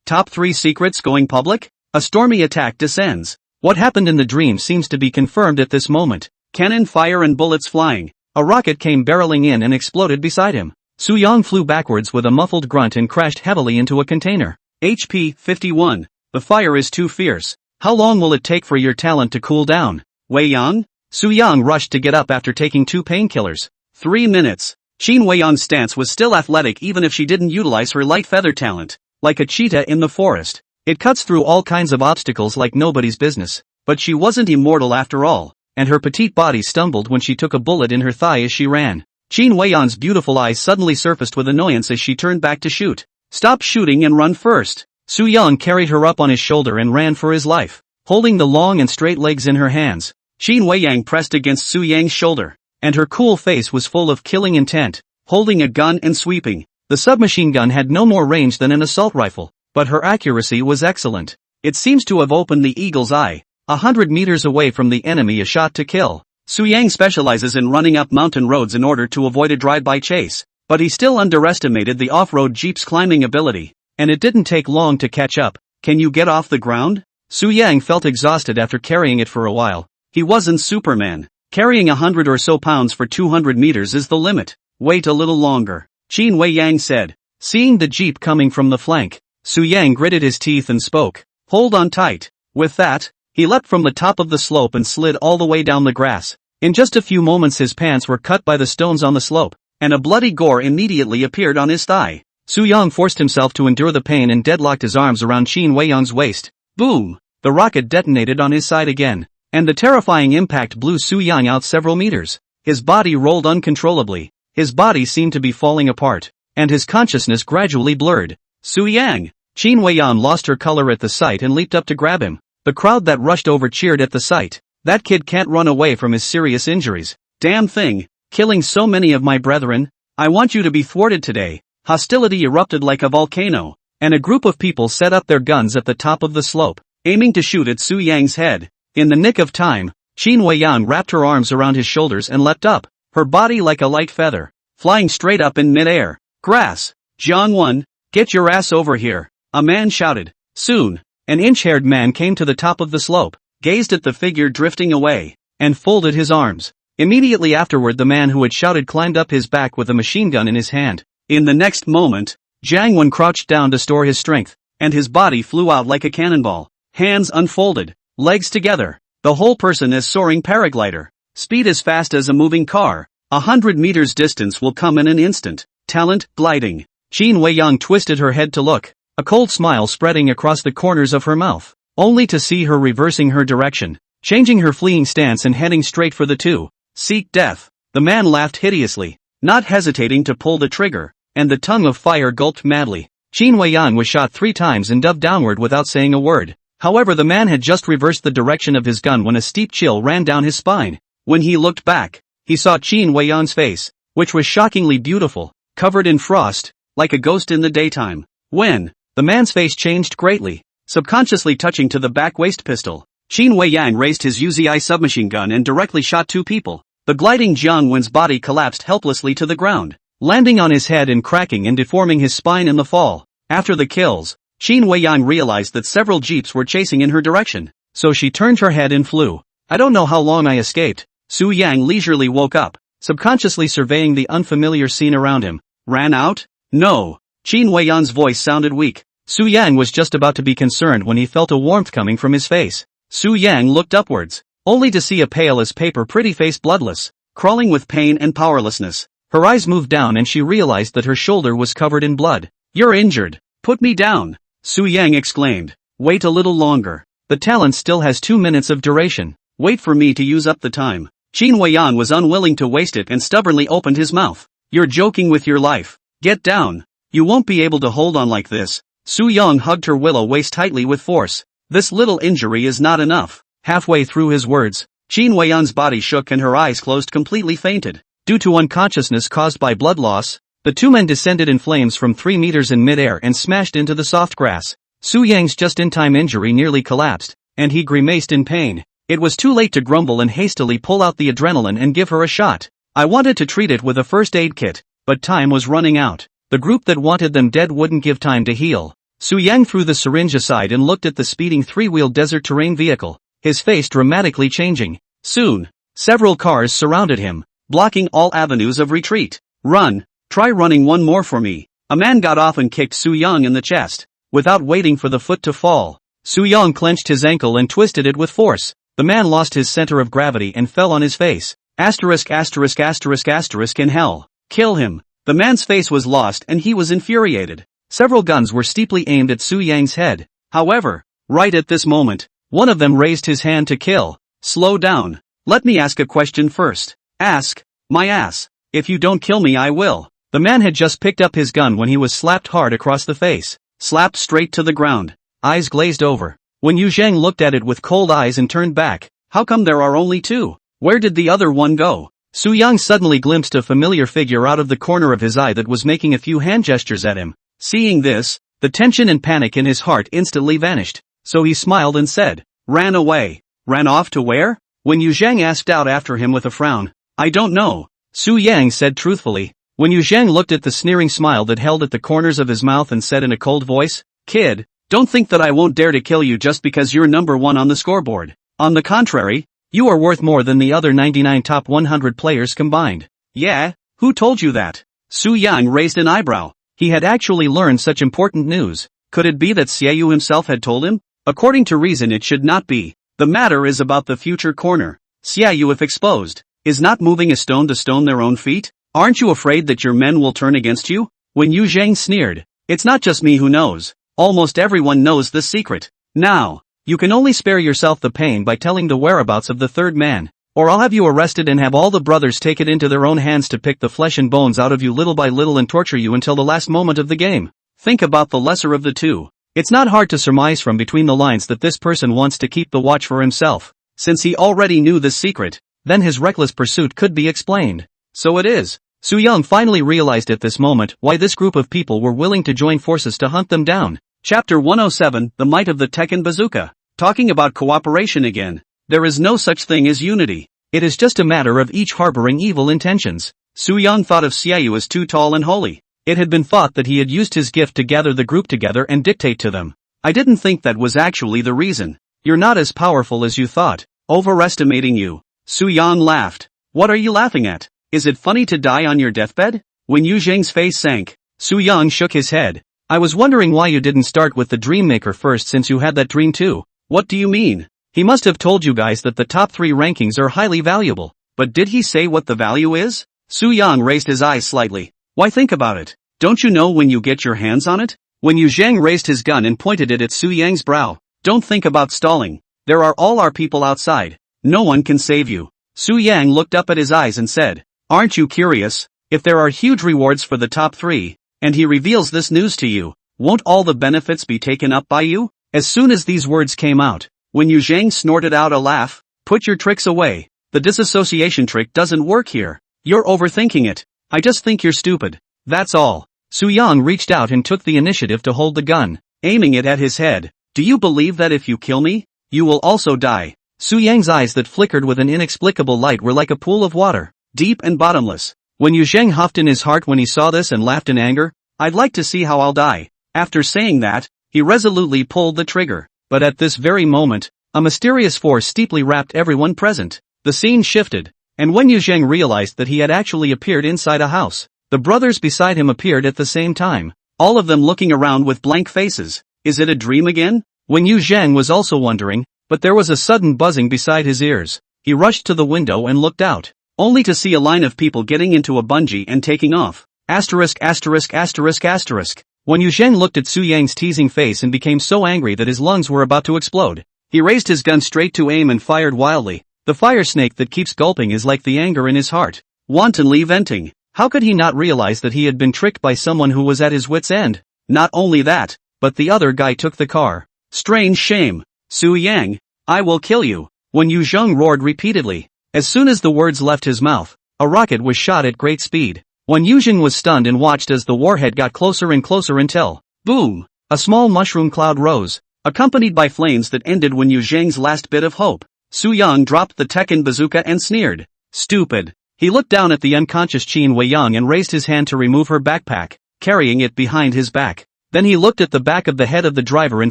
Top 3 secrets going public? A stormy attack descends. What happened in the dream seems to be confirmed at this moment. Cannon fire and bullets flying. A rocket came barreling in and exploded beside him. Su Yang flew backwards with a muffled grunt and crashed heavily into a container. HP 51. The fire is too fierce. How long will it take for your talent to cool down? Wei Yang? Su Yang rushed to get up after taking 2 painkillers. 3 minutes. Qin Wei Yang's stance was still athletic even if she didn't utilize her light feather talent. Like a cheetah in the forest. It cuts through all kinds of obstacles like nobody's business. But she wasn't immortal after all, and her petite body stumbled when she took a bullet in her thigh as she ran. Qin Wei Yang's beautiful eyes suddenly surfaced with annoyance as she turned back to shoot. Stop shooting and run first. Su Yang carried her up on his shoulder and ran for his life, holding the long and straight legs in her hands. Qin Wei Yang pressed against Su Yang's shoulder, and her cool face was full of killing intent, holding a gun and sweeping. The submachine gun had no more range than an assault rifle, but her accuracy was excellent. It seems to have opened the eagle's eye. 100 meters away from the enemy, a shot to kill. Su Yang specializes in running up mountain roads in order to avoid a drive-by chase, but he still underestimated the off-road jeep's climbing ability, and it didn't take long to catch up. Can you get off the ground? Su Yang felt exhausted after carrying it for a while. He wasn't Superman. Carrying 100 or so pounds for 200 meters is the limit. Wait a little longer, Qin Wei Yang said. Seeing the jeep coming from the flank, Su Yang gritted his teeth and spoke. Hold on tight. With that, he leapt from the top of the slope and slid all the way down the grass. In just a few moments his pants were cut by the stones on the slope, and a bloody gore immediately appeared on his thigh. Su Yang forced himself to endure the pain and deadlocked his arms around Qin Weiyang's waist. Boom! The rocket detonated on his side again, and the terrifying impact blew Su Yang out several meters. His body rolled uncontrollably, his body seemed to be falling apart, and his consciousness gradually blurred. Su Yang! Qin Weiyang lost her color at the sight and leaped up to grab him. The crowd that rushed over cheered at the sight. That kid can't run away from his serious injuries. Damn thing, killing so many of my brethren. I want you to be thwarted today. Hostility erupted like a volcano, and a group of people set up their guns at the top of the slope, aiming to shoot at Su Yang's head. In the nick of time, Qin Weiyang wrapped her arms around his shoulders and leapt up, her body like a light feather, flying straight up in mid-air. Grass! Jiang-Wen, get your ass over here, a man shouted. Soon, an inch-haired man came to the top of the slope, gazed at the figure drifting away, and folded his arms. Immediately afterward the man who had shouted climbed up his back with a machine gun in his hand. In the next moment, Jiang-Wen crouched down to store his strength, and his body flew out like a cannonball. Hands unfolded, legs together, the whole person as soaring paraglider. Speed as fast as a moving car. 100 meters distance will come in an instant. Talent, gliding. Qin Weiyang twisted her head to look, a cold smile spreading across the corners of her mouth, only to see her reversing her direction, changing her fleeing stance and heading straight for the two. Seek death. The man laughed hideously, not hesitating to pull the trigger, and the tongue of fire gulped madly. Qin Weiyang was shot 3 times and dove downward without saying a word. However, the man had just reversed the direction of his gun when a steep chill ran down his spine. When he looked back, he saw Qin Weiyang's face, which was shockingly beautiful, covered in frost, like a ghost in the daytime. When the man's face changed greatly, subconsciously touching to the back waist pistol, Qin Weiyang raised his Uzi submachine gun and directly shot 2 people. The gliding Jiang-Wen's body collapsed helplessly to the ground, landing on his head and cracking and deforming his spine in the fall. After the kills, Qin Weiyang realized that several jeeps were chasing in her direction, so she turned her head and flew. I don't know how long I escaped. Su Yang leisurely woke up, subconsciously surveying the unfamiliar scene around him. Ran out? No. Qin Weiyang's voice sounded weak. Su Yang was just about to be concerned when he felt a warmth coming from his face. Su Yang looked upwards, only to see a pale as paper pretty face bloodless, crawling with pain and powerlessness. Her eyes moved down and she realized that her shoulder was covered in blood. You're injured. Put me down. Su Yang exclaimed. Wait a little longer. The talent still has 2 minutes of duration. Wait for me to use up the time. Qin Weiyang was unwilling to waste it and stubbornly opened his mouth. You're joking with your life. Get down. You won't be able to hold on like this. Su Yang hugged her willow waist tightly with force. This little injury is not enough. Halfway through his words, Qin Weiyang's body shook and her eyes closed, completely fainted. Due to unconsciousness caused by blood loss, the 2 men descended in flames from 3 meters in midair and smashed into the soft grass. Su Yang's just-in-time injury nearly collapsed, and he grimaced in pain. It was too late to grumble and hastily pull out the adrenaline and give her a shot. I wanted to treat it with a first aid kit, but time was running out. The group that wanted them dead wouldn't give time to heal. Su Yang threw the syringe aside and looked at the speeding 3-wheel desert terrain vehicle, his face dramatically changing. Soon, several cars surrounded him, blocking all avenues of retreat. Run! Try running one more for me. A man got off and kicked Su Yang in the chest. Without waiting for the foot to fall, Su Yang clenched his ankle and twisted it with force. The man lost his center of gravity and fell on his face. Asterisk asterisk asterisk asterisk in hell. Kill him. The man's face was lost and he was infuriated. Several guns were steeply aimed at Su Yang's head. However, right at this moment, one of them raised his hand to kill. Slow down. Let me ask a question first. Ask. My ass. If you don't kill me I will. The man had just picked up his gun when he was slapped hard across the face. Slapped straight to the ground. Eyes glazed over. When Yu Zhang looked at it with cold eyes and turned back. How come there are only 2? Where did the other one go? Su Yang suddenly glimpsed a familiar figure out of the corner of his eye that was making a few hand gestures at him. Seeing this, the tension and panic in his heart instantly vanished. So he smiled and said, ran away. Ran off to where? When Yu Zhang asked out after him with a frown. I don't know. Su Yang said truthfully. When Yu Zhang looked at the sneering smile that held at the corners of his mouth and said in a cold voice, Kid, don't think that I won't dare to kill you just because you're number 1 on the scoreboard. On the contrary, you are worth more than the other 99 top 100 players combined. Yeah? Who told you that? Su Yang raised an eyebrow. He had actually learned such important news. Could it be that Xiaoyu himself had told him? According to reason it should not be. The matter is about the future corner. Xiaoyu if exposed, Is not moving a stone to stone their own feet? Aren't you afraid that your men will turn against you? When Yu Zhang sneered, it's not just me who knows. Almost everyone knows this secret. Now, you can only spare yourself the pain by telling the whereabouts of the third man, or I'll have you arrested and have all the brothers take it into their own hands to pick the flesh and bones out of you little by little and torture you until the last moment of the game. Think about the lesser of the two. It's not hard to surmise from between the lines that this person wants to keep the watch for himself. Since he already knew this secret, then his reckless pursuit could be explained. So it is. Su Yang finally realized at this moment why this group of people were willing to join forces to hunt them down. Chapter 107, The Might of the Tekken Bazooka. Talking about cooperation again. There is no such thing as unity. It is just a matter of each harboring evil intentions. Su Yang thought of Xiaoyu as too tall and holy. It had been thought that he had used his gift to gather the group together and dictate to them. I didn't think that was actually the reason. You're not as powerful as you thought. Overestimating you. Su Yang laughed. What are you laughing at? Is it funny to die on your deathbed? When Yu Zhang's face sank, Su Yang shook his head. I was wondering why you didn't start with the Dream Maker first since you had that dream too. What do you mean? He must have told you guys that the top 3 rankings are highly valuable. But did he say what the value is? Su Yang raised his eyes slightly. Why think about it? Don't you know when you get your hands on it? When Yu Zhang raised his gun and pointed it at Su Yang's brow. Don't think about stalling. There are all our people outside. No one can save you. Su Yang looked up at his eyes and said, aren't you curious? If there are huge rewards for the top 3, and he reveals this news to you, won't all the benefits be taken up by you? As soon as these words came out, when Yu Zhang snorted out a laugh, put your tricks away. The disassociation trick doesn't work here. You're overthinking it. I just think you're stupid. That's all. Su Yang reached out and took the initiative to hold the gun, aiming it at his head. Do you believe that if you kill me, you will also die? Su Yang's eyes that flickered with an inexplicable light were like a pool of water, deep and bottomless. When Yu Zhang huffed in his heart when he saw this and laughed in anger, I'd like to see how I'll die. After saying that, he resolutely pulled the trigger. But at this very moment, a mysterious force steeply wrapped everyone present. The scene shifted, and when Yu Zhang realized that he had actually appeared inside a house, the brothers beside him appeared at the same time, all of them looking around with blank faces. Is it a dream again? When Yu Zhang was also wondering, but there was a sudden buzzing beside his ears. He rushed to the window and looked out, only to see a line of people getting into a bungee and taking off. Asterisk asterisk asterisk asterisk. When Yu Zhang looked at Su Yang's teasing face and became so angry that his lungs were about to explode, he raised his gun straight to aim and fired wildly. The fire snake that keeps gulping is like the anger in his heart, wantonly venting. How could he not realize that he had been tricked by someone who was at his wit's end? Not only that, but the other guy took the car. Strange shame. Su Yang, I will kill you. When Yu Zhang roared repeatedly, as soon as the words left his mouth, a rocket was shot at great speed. When Yu Zhang was stunned and watched as the warhead got closer and closer until, boom, a small mushroom cloud rose, accompanied by flames that ended when Yu Zhang's last bit of hope. Su Yang dropped the Tekken bazooka and sneered. Stupid. He looked down at the unconscious Qin Weiyang and raised his hand to remove her backpack, carrying it behind his back. Then he looked at the back of the head of the driver in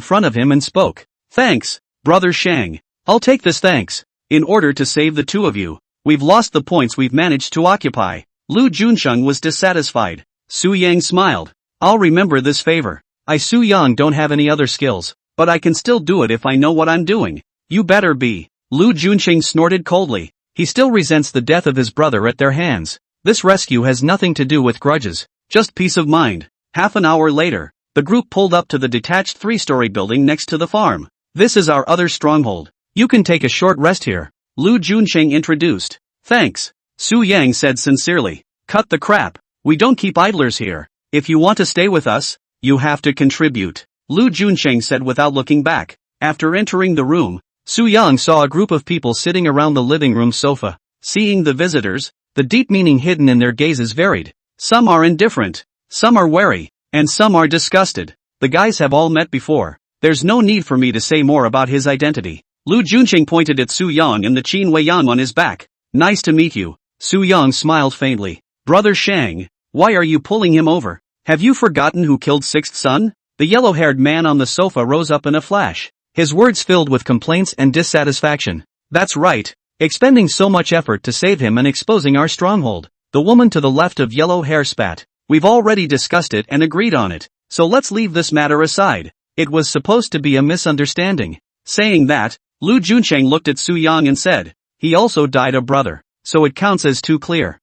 front of him and spoke. Thanks, Brother Shang. I'll take this thanks. In order to save the two of you, we've lost the points we've managed to occupy. Lu Junsheng was dissatisfied. Su Yang smiled. I'll remember this favor. I Su Yang don't have any other skills, but I can still do it if I know what I'm doing. You better be. Lu Junsheng snorted coldly. He still resents the death of his brother at their hands. This rescue has nothing to do with grudges, just peace of mind. Half an hour later, the group pulled up to the detached 3-story building next to the farm. This is our other stronghold. You can take a short rest here. Lu Junsheng introduced. Thanks. Su Yang said sincerely. Cut the crap. We don't keep idlers here. If you want to stay with us, you have to contribute. Lu Junsheng said without looking back. After entering the room, Su Yang saw a group of people sitting around the living room sofa. Seeing the visitors, the deep meaning hidden in their gazes varied. Some are indifferent, some are wary, and some are disgusted. The guys have all met before. There's no need for me to say more about his identity. Lu Junsheng pointed at Su Yang and the Qin Weiyang on his back. Nice to meet you. Su Yang smiled faintly. Brother Shang, why are you pulling him over? Have you forgotten who killed Sixth Son? The yellow-haired man on the sofa rose up in a flash. His words filled with complaints and dissatisfaction. That's right. Expending so much effort to save him and exposing our stronghold. The woman to the left of yellow hair spat. We've already discussed it and agreed on it. So let's leave this matter aside. It was supposed to be a misunderstanding. Saying that, Lu Junsheng looked at Su Yang and said, he also died a brother. so it counts as too clear.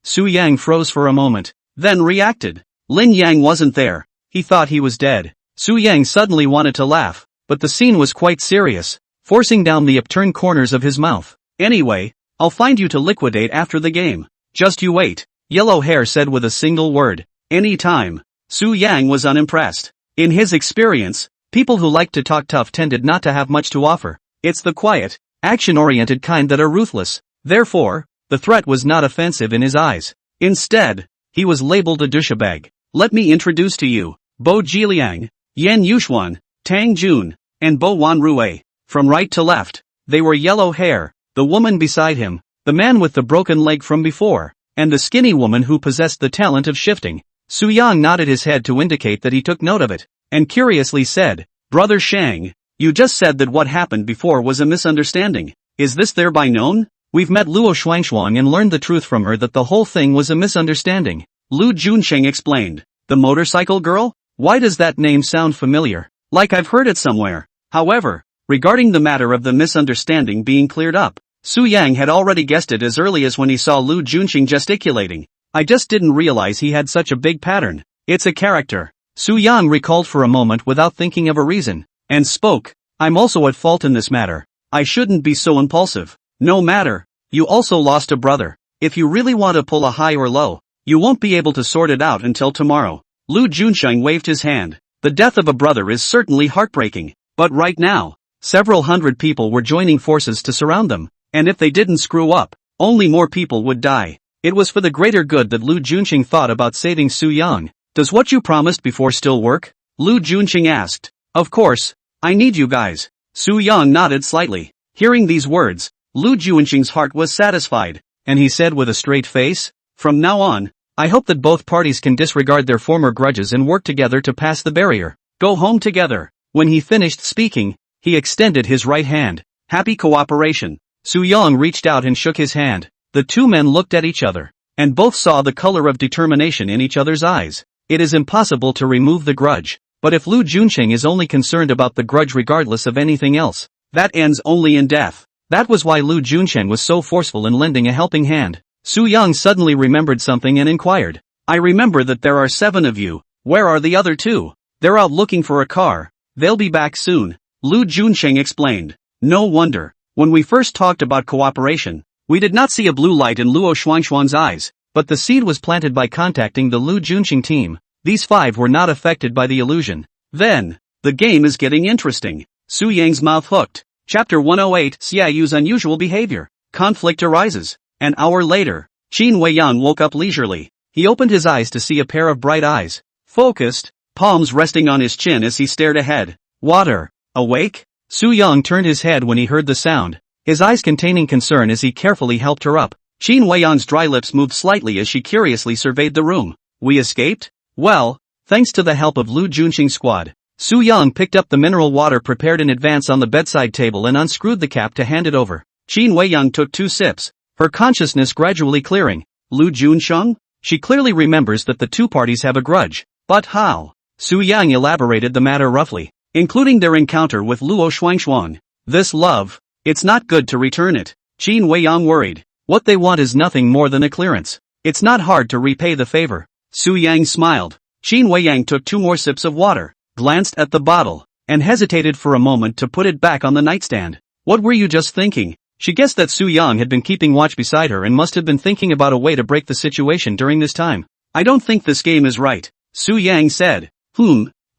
Su Yang froze for a moment, then reacted. Lin Yang wasn't there. He thought he was dead. Su Yang suddenly wanted to laugh, but the scene was quite serious, forcing down the upturned corners of his mouth. Anyway, I'll find you to liquidate after the game. Just you wait, Yellow Hair said with a single word. Any time. Su Yang was unimpressed. In his experience, people who like to talk tough tended not to have much to offer. It's the quiet, action-oriented kind that are ruthless. Therefore, the threat was not offensive in his eyes. Instead, he was labeled a douchebag. Let me introduce to you, Bo Jiliang, Yan Yuxuan, Tang Jun, and Bo Wanrue. From right to left, they were Yellow Hair, the woman beside him, the man with the broken leg from before, and the skinny woman who possessed the talent of shifting. Su Yang nodded his head to indicate that he took note of it, and curiously said, Brother Shang, you just said that what happened before was a misunderstanding. Is this thereby known? We've met Luo Shuangshuang and learned the truth from her that the whole thing was a misunderstanding. Lu Junsheng explained. The motorcycle girl? Why does that name sound familiar? Like I've heard it somewhere. However, regarding the matter of the misunderstanding being cleared up, Su Yang had already guessed it as early as when he saw Lu Junsheng gesticulating. I just didn't realize he had such a big pattern. It's a character. Su Yang recalled for a moment without thinking of a reason, and spoke. I'm also at fault in this matter. I shouldn't be so impulsive. No matter. You also lost a brother. If you really want to pull a high or low, you won't be able to sort it out until tomorrow. Lu Junsheng waved his hand. The death of a brother is certainly heartbreaking. But right now, several hundred people were joining forces to surround them, and if they didn't screw up, only more people would die. It was for the greater good that Lu Junsheng thought about saving Su Yang. Does what you promised before still work? Lu Junsheng asked. Of course. I need you guys. Su Yang nodded slightly. Hearing these words, Lu Junsheng's heart was satisfied, and he said with a straight face, From now on, I hope that both parties can disregard their former grudges and work together to pass the barrier. Go home together. When he finished speaking, he extended his right hand. Happy cooperation. Su Yang reached out and shook his hand. The two men looked at each other, and both saw the color of determination in each other's eyes. It is impossible to remove the grudge, but if Lu Junsheng is only concerned about the grudge regardless of anything else, that ends only in death. That was why Lu Junsheng was so forceful in lending a helping hand. Su Yang suddenly remembered something and inquired. I remember that there are 7 of you. Where are the other 2? They're out looking for a car. They'll be back soon. Lu Junsheng explained. No wonder. When we first talked about cooperation, we did not see a blue light in Luo Shuangshuang's eyes, but the seed was planted by contacting the Lu Junsheng team. These 5 were not affected by the illusion. Then, the game is getting interesting. Su Yang's mouth hooked. Chapter 108 Xiaoyu's unusual behavior. Conflict arises. An hour later, Qin Weiyan woke up leisurely. He opened his eyes to see a pair of bright eyes, focused, palms resting on his chin as he stared ahead. Water. Awake? Su Yang turned his head when he heard the sound, his eyes containing concern as he carefully helped her up. Qin Weiyan's dry lips moved slightly as she curiously surveyed the room. We escaped? Well, thanks to the help of Lu Junsheng's squad. Su Yang picked up the mineral water prepared in advance on the bedside table and unscrewed the cap to hand it over. Qin Weiyang took 2 sips, her consciousness gradually clearing. Lu Junsheng? She clearly remembers that the 2 parties have a grudge. But how? Su Yang elaborated the matter roughly, including their encounter with Luo Shuangshuang. This love, it's not good to return it. Qin Weiyang worried. What they want is nothing more than a clearance. It's not hard to repay the favor. Su Yang smiled. Qin Weiyang took 2 more sips of water, glanced at the bottle, and hesitated for a moment to put it back on the nightstand. What were you just thinking? She guessed that Su Yang had been keeping watch beside her and must have been thinking about a way to break the situation during this time. I don't think this game is right, Su Yang said.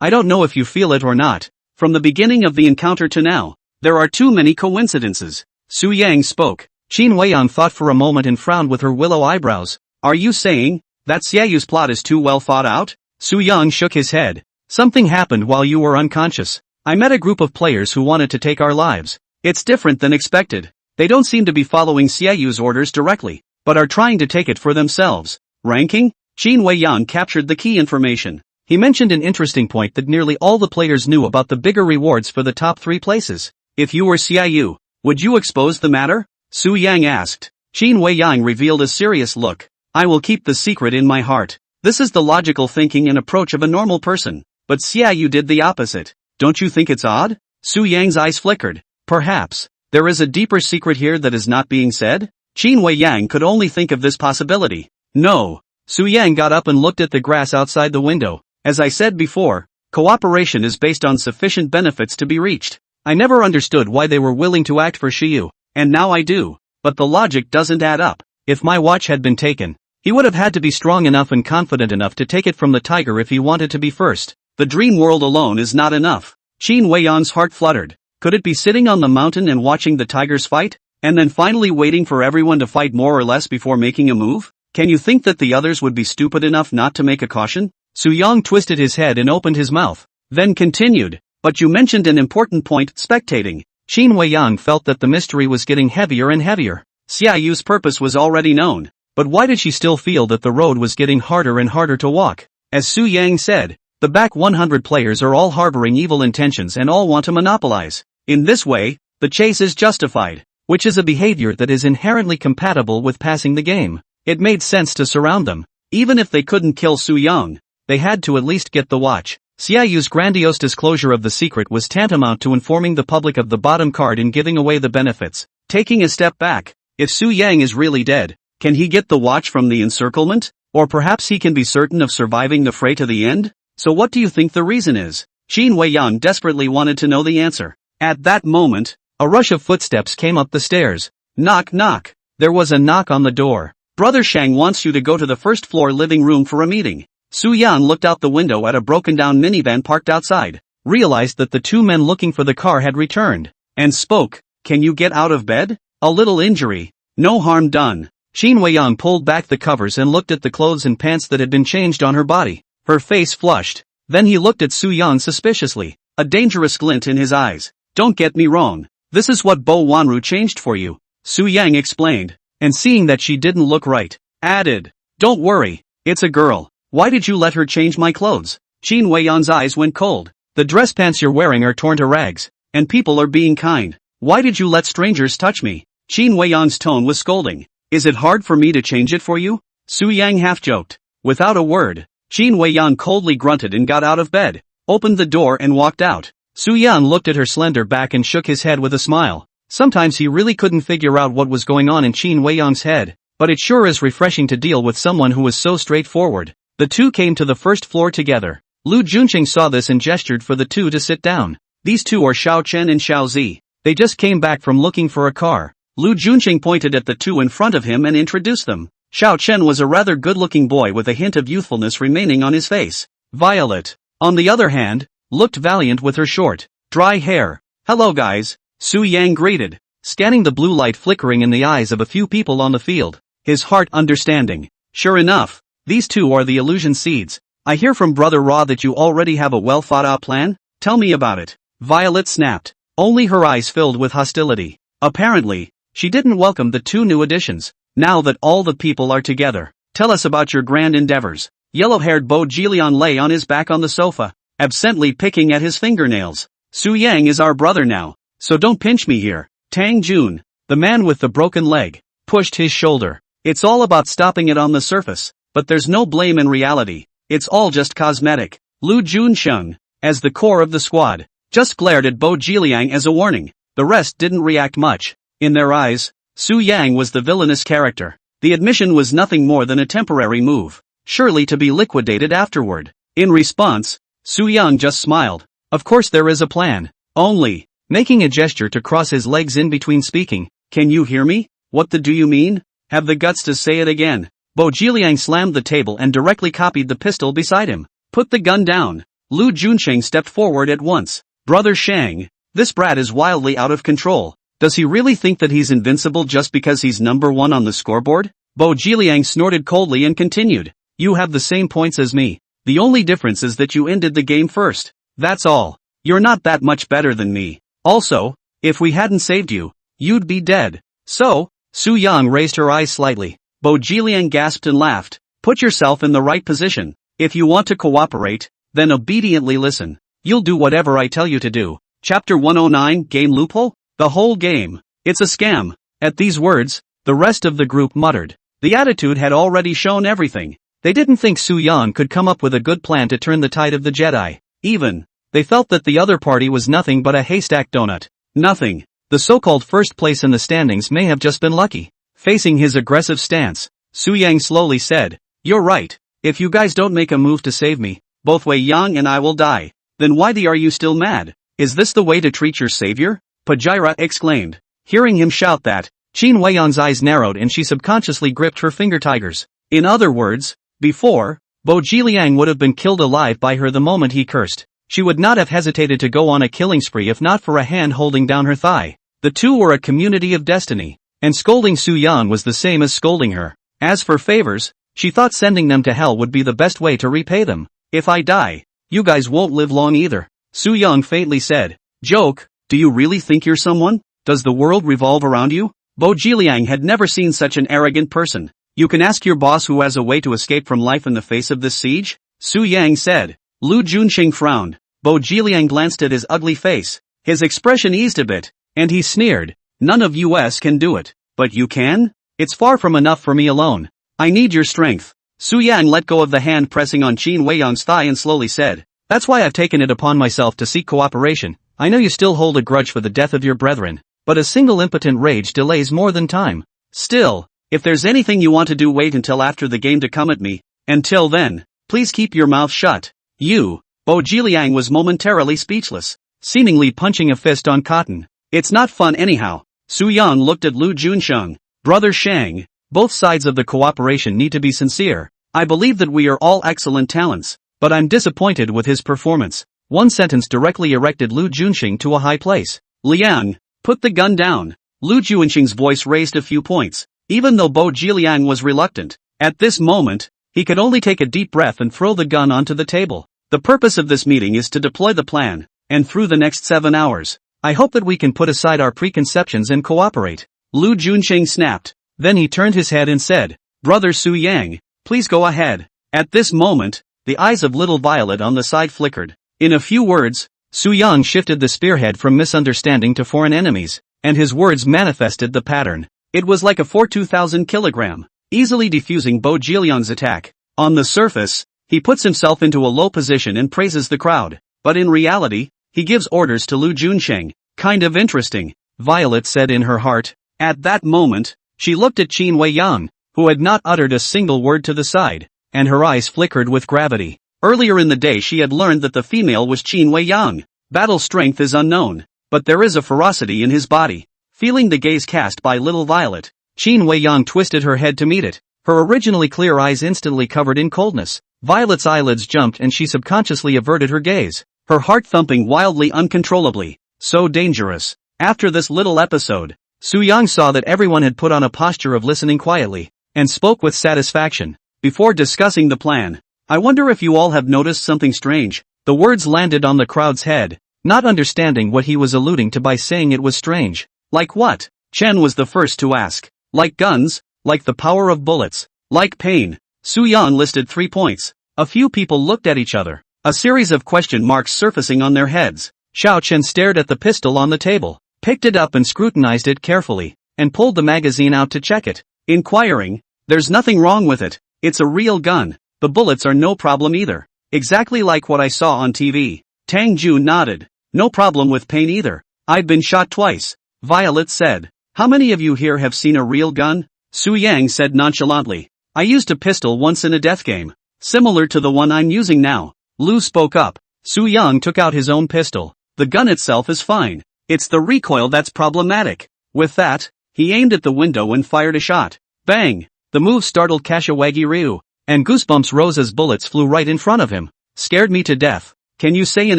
I don't know if you feel it or not. From the beginning of the encounter to now, there are too many coincidences. Su Yang spoke. Qin Weiyang thought for a moment and frowned with her willow eyebrows. Are you saying that Xiaoyu's plot is too well thought out? Su Yang shook his head. Something happened while you were unconscious. I met a group of players who wanted to take our lives. It's different than expected. They don't seem to be following Xiaoyu's orders directly, but are trying to take it for themselves. Ranking? Qin Weiyan captured the key information. He mentioned an interesting point that nearly all the players knew about the bigger rewards for the top 3 places. If you were Xiaoyu, would you expose the matter? Su Yang asked. Qin Weiyang revealed a serious look. I will keep the secret in my heart. This is the logical thinking and approach of a normal person. But Xiaoyu did the opposite. Don't you think it's odd? Su Yang's eyes flickered. Perhaps there is a deeper secret here that is not being said? Qin Wei Yang could only think of this possibility. No. Su Yang got up and looked at the grass outside the window. As I said before, cooperation is based on sufficient benefits to be reached. I never understood why they were willing to act for Shiyu, and now I do. But the logic doesn't add up. If my watch had been taken, he would have had to be strong enough and confident enough to take it from the tiger if he wanted to be first. The dream world alone is not enough. Qin Wei Yang's heart fluttered. Could it be sitting on the mountain and watching the tigers fight? And then finally waiting for everyone to fight more or less before making a move? Can you think that the others would be stupid enough not to make a caution? Su Yang twisted his head and opened his mouth. Then continued. But you mentioned an important point, spectating. Qin Wei Yang felt that the mystery was getting heavier and heavier. Xia Yu's purpose was already known. But why did she still feel that the road was getting harder and harder to walk? As Su Yang said, the back 100 players are all harboring evil intentions and all want to monopolize. In this way, the chase is justified, which is a behavior that is inherently compatible with passing the game. It made sense to surround them. Even if they couldn't kill Su Yang, they had to at least get the watch. Xia Yu's grandiose disclosure of the secret was tantamount to informing the public of the bottom card and giving away the benefits. Taking a step back, if Su Yang is really dead, can he get the watch from the encirclement? Or perhaps he can be certain of surviving the fray to the end? So what do you think the reason is? Qin Wei Yang desperately wanted to know the answer. At that moment, a rush of footsteps came up the stairs. Knock knock. There was a knock on the door. Brother Shang wants you to go to the first floor living room for a meeting. Su Yan looked out the window at a broken-down minivan parked outside, realized that the two men looking for the car had returned, and spoke. Can you get out of bed? A little injury. No harm done. Qin Wei Yang pulled back the covers and looked at the clothes and pants that had been changed on her body. Her face flushed. Then he looked at Su Yan suspiciously, a dangerous glint in his eyes. Don't get me wrong. This is what Bo Wanru changed for you. Su Yang explained. And seeing that she didn't look right, added, don't worry, it's a girl. Why did you let her change my clothes? Qin Wei Yan's eyes went cold. The dress pants you're wearing are torn to rags, and people are being kind. Why did you let strangers touch me? Qin Wei Yan's tone was scolding. Is it hard for me to change it for you? Su Yang half-joked. Without a word, Qin Wei Yan coldly grunted and got out of bed, opened the door and walked out. Su Yan looked at her slender back and shook his head with a smile. Sometimes he really couldn't figure out what was going on in Qin Wei Yang's head, but it sure is refreshing to deal with someone who was so straightforward. The two came to the first floor together. Lu Junqing saw this and gestured for the two to sit down. These two are Xiao Chen and Xiao Zi. They just came back from looking for a car. Lu Junqing pointed at the two in front of him and introduced them. Xiao Chen was a rather good-looking boy with a hint of youthfulness remaining on his face. Violet, on the other hand, looked valiant with her short, dry hair. Hello guys. Su Yang greeted, scanning the blue light flickering in the eyes of a few people on the field, his heart understanding. Sure enough, these two are the illusion seeds. I hear from Brother Ra that you already have a well-thought-out plan? Tell me about it. Violet snapped, only her eyes filled with hostility. Apparently, she didn't welcome the two new additions. Now that all the people are together, tell us about your grand endeavors. Yellow-haired Bo Jilian lay on his back on the sofa, absently picking at his fingernails. Su Yang is our brother now. So don't pinch me here. Tang Jun, the man with the broken leg, pushed his shoulder. It's all about stopping it on the surface, but there's no blame in reality. It's all just cosmetic. Lu Junsheng, as the core of the squad, just glared at Bo Jiliang as a warning. The rest didn't react much. In their eyes, Su Yang was the villainous character. The admission was nothing more than a temporary move, surely to be liquidated afterward. In response, Su Yang just smiled. Of course there is a plan. Only, making a gesture to cross his legs in between speaking, can you hear me? What the do you mean? Have the guts to say it again. Bo Jiliang slammed the table and directly copied the pistol beside him. Put the gun down. Lu Junsheng stepped forward at once. Brother Shang, this brat is wildly out of control. Does he really think that he's invincible just because he's number one on the scoreboard? Bo Jiliang snorted coldly and continued. You have the same points as me. The only difference is that you ended the game first. That's all. You're not that much better than me. Also, if we hadn't saved you, you'd be dead. So, Su Yang raised her eyes slightly. Bo Jiliang gasped and laughed. Put yourself in the right position. If you want to cooperate, then obediently listen. You'll do whatever I tell you to do. Chapter 109, Game Loophole? The whole game. It's a scam. At these words, the rest of the group muttered. The attitude had already shown everything. They didn't think Su Yang could come up with a good plan to turn the tide of the Jedi. Even, they felt that the other party was nothing but a haystack donut. Nothing. The so-called first place in the standings may have just been lucky. Facing his aggressive stance, Su Yang slowly said, "You're right. If you guys don't make a move to save me, both Wei Yang and I will die. Then why are you still mad? Is this the way to treat your savior?" Pajira exclaimed. Hearing him shout that, Qin Weiyang's eyes narrowed and she subconsciously gripped her finger tigers. In other words, before, Bo Jiliang would have been killed alive by her the moment he cursed. She would not have hesitated to go on a killing spree if not for a hand holding down her thigh. The two were a community of destiny, and scolding Su Yan was the same as scolding her. As for favors, she thought sending them to hell would be the best way to repay them. "If I die, you guys won't live long either," Su Yang faintly said. "Joke, do you really think you're someone? Does the world revolve around you?" Bo Jiliang had never seen such an arrogant person. "You can ask your boss who has a way to escape from life in the face of this siege," Su Yang said. Lu Junqing frowned. Bo Jiliang glanced at his ugly face. His expression eased a bit, and he sneered. "None of us can do it. But you can? It's far from enough for me alone. I need your strength." Su Yang let go of the hand pressing on Qin Weiyang's thigh and slowly said, "That's why I've taken it upon myself to seek cooperation. I know you still hold a grudge for the death of your brethren, but a single impotent rage delays more than time. Still, if there's anything you want to do, wait until after the game to come at me. Until then, please keep your mouth shut." "You." Bo Jiliang was momentarily speechless, seemingly punching a fist on cotton. "It's not fun anyhow." Su Yang looked at Lu Junsheng. "Brother Shang, both sides of the cooperation need to be sincere. I believe that we are all excellent talents, but I'm disappointed with his performance." One sentence directly erected Lu Junsheng to a high place. "Liang, put the gun down." Lu Junsheng's voice raised a few points, even though Bo Jiliang was reluctant. At this moment, he could only take a deep breath and throw the gun onto the table. "The purpose of this meeting is to deploy the plan, and through the next 7 hours, I hope that we can put aside our preconceptions and cooperate." Lu Junsheng snapped. Then he turned his head and said, "Brother Su Yang, please go ahead." At this moment, the eyes of little Violet on the side flickered. In a few words, Su Yang shifted the spearhead from misunderstanding to foreign enemies, and his words manifested the pattern. It was like a 42,000 kilogram, easily defusing Bo Jiliang's attack. On the surface, he puts himself into a low position and praises the crowd, but in reality, he gives orders to Lu Junsheng. "Kind of interesting," Violet said in her heart. At that moment, she looked at Qin Weiyang, who had not uttered a single word to the side, and her eyes flickered with gravity. Earlier in the day she had learned that the female was Qin Weiyang. Battle strength is unknown, but there is a ferocity in his body. Feeling the gaze cast by little Violet, Qin Weiyang twisted her head to meet it, her originally clear eyes instantly covered in coldness. Violet's eyelids jumped and she subconsciously averted her gaze, her heart thumping wildly uncontrollably. So dangerous. After this little episode, Su Yang saw that everyone had put on a posture of listening quietly, and spoke with satisfaction. Before discussing the plan, "I wonder if you all have noticed something strange." The words landed on the crowd's head, not understanding what he was alluding to by saying it was strange. "Like what?" Chen was the first to ask. "Like guns, like the power of bullets, like pain." Su Yang listed 3 points. A few people looked at each other, a series of question marks surfacing on their heads. Xiao Chen stared at the pistol on the table, picked it up and scrutinized it carefully, and pulled the magazine out to check it, inquiring, "There's nothing wrong with it. It's a real gun. The bullets are no problem either. Exactly like what I saw on TV." Tang Ju nodded. "No problem with pain either. I've been shot twice," Violet said. "How many of you here have seen a real gun?" Su Yang said nonchalantly. "I used a pistol once in a death game, similar to the one I'm using now." Lu spoke up. Su Yang took out his own pistol. "The gun itself is fine. It's the recoil that's problematic." With that, he aimed at the window and fired a shot. Bang! The move startled Kashiwagi Ryu, and goosebumps rose as bullets flew right in front of him. "Scared me to death. Can you say in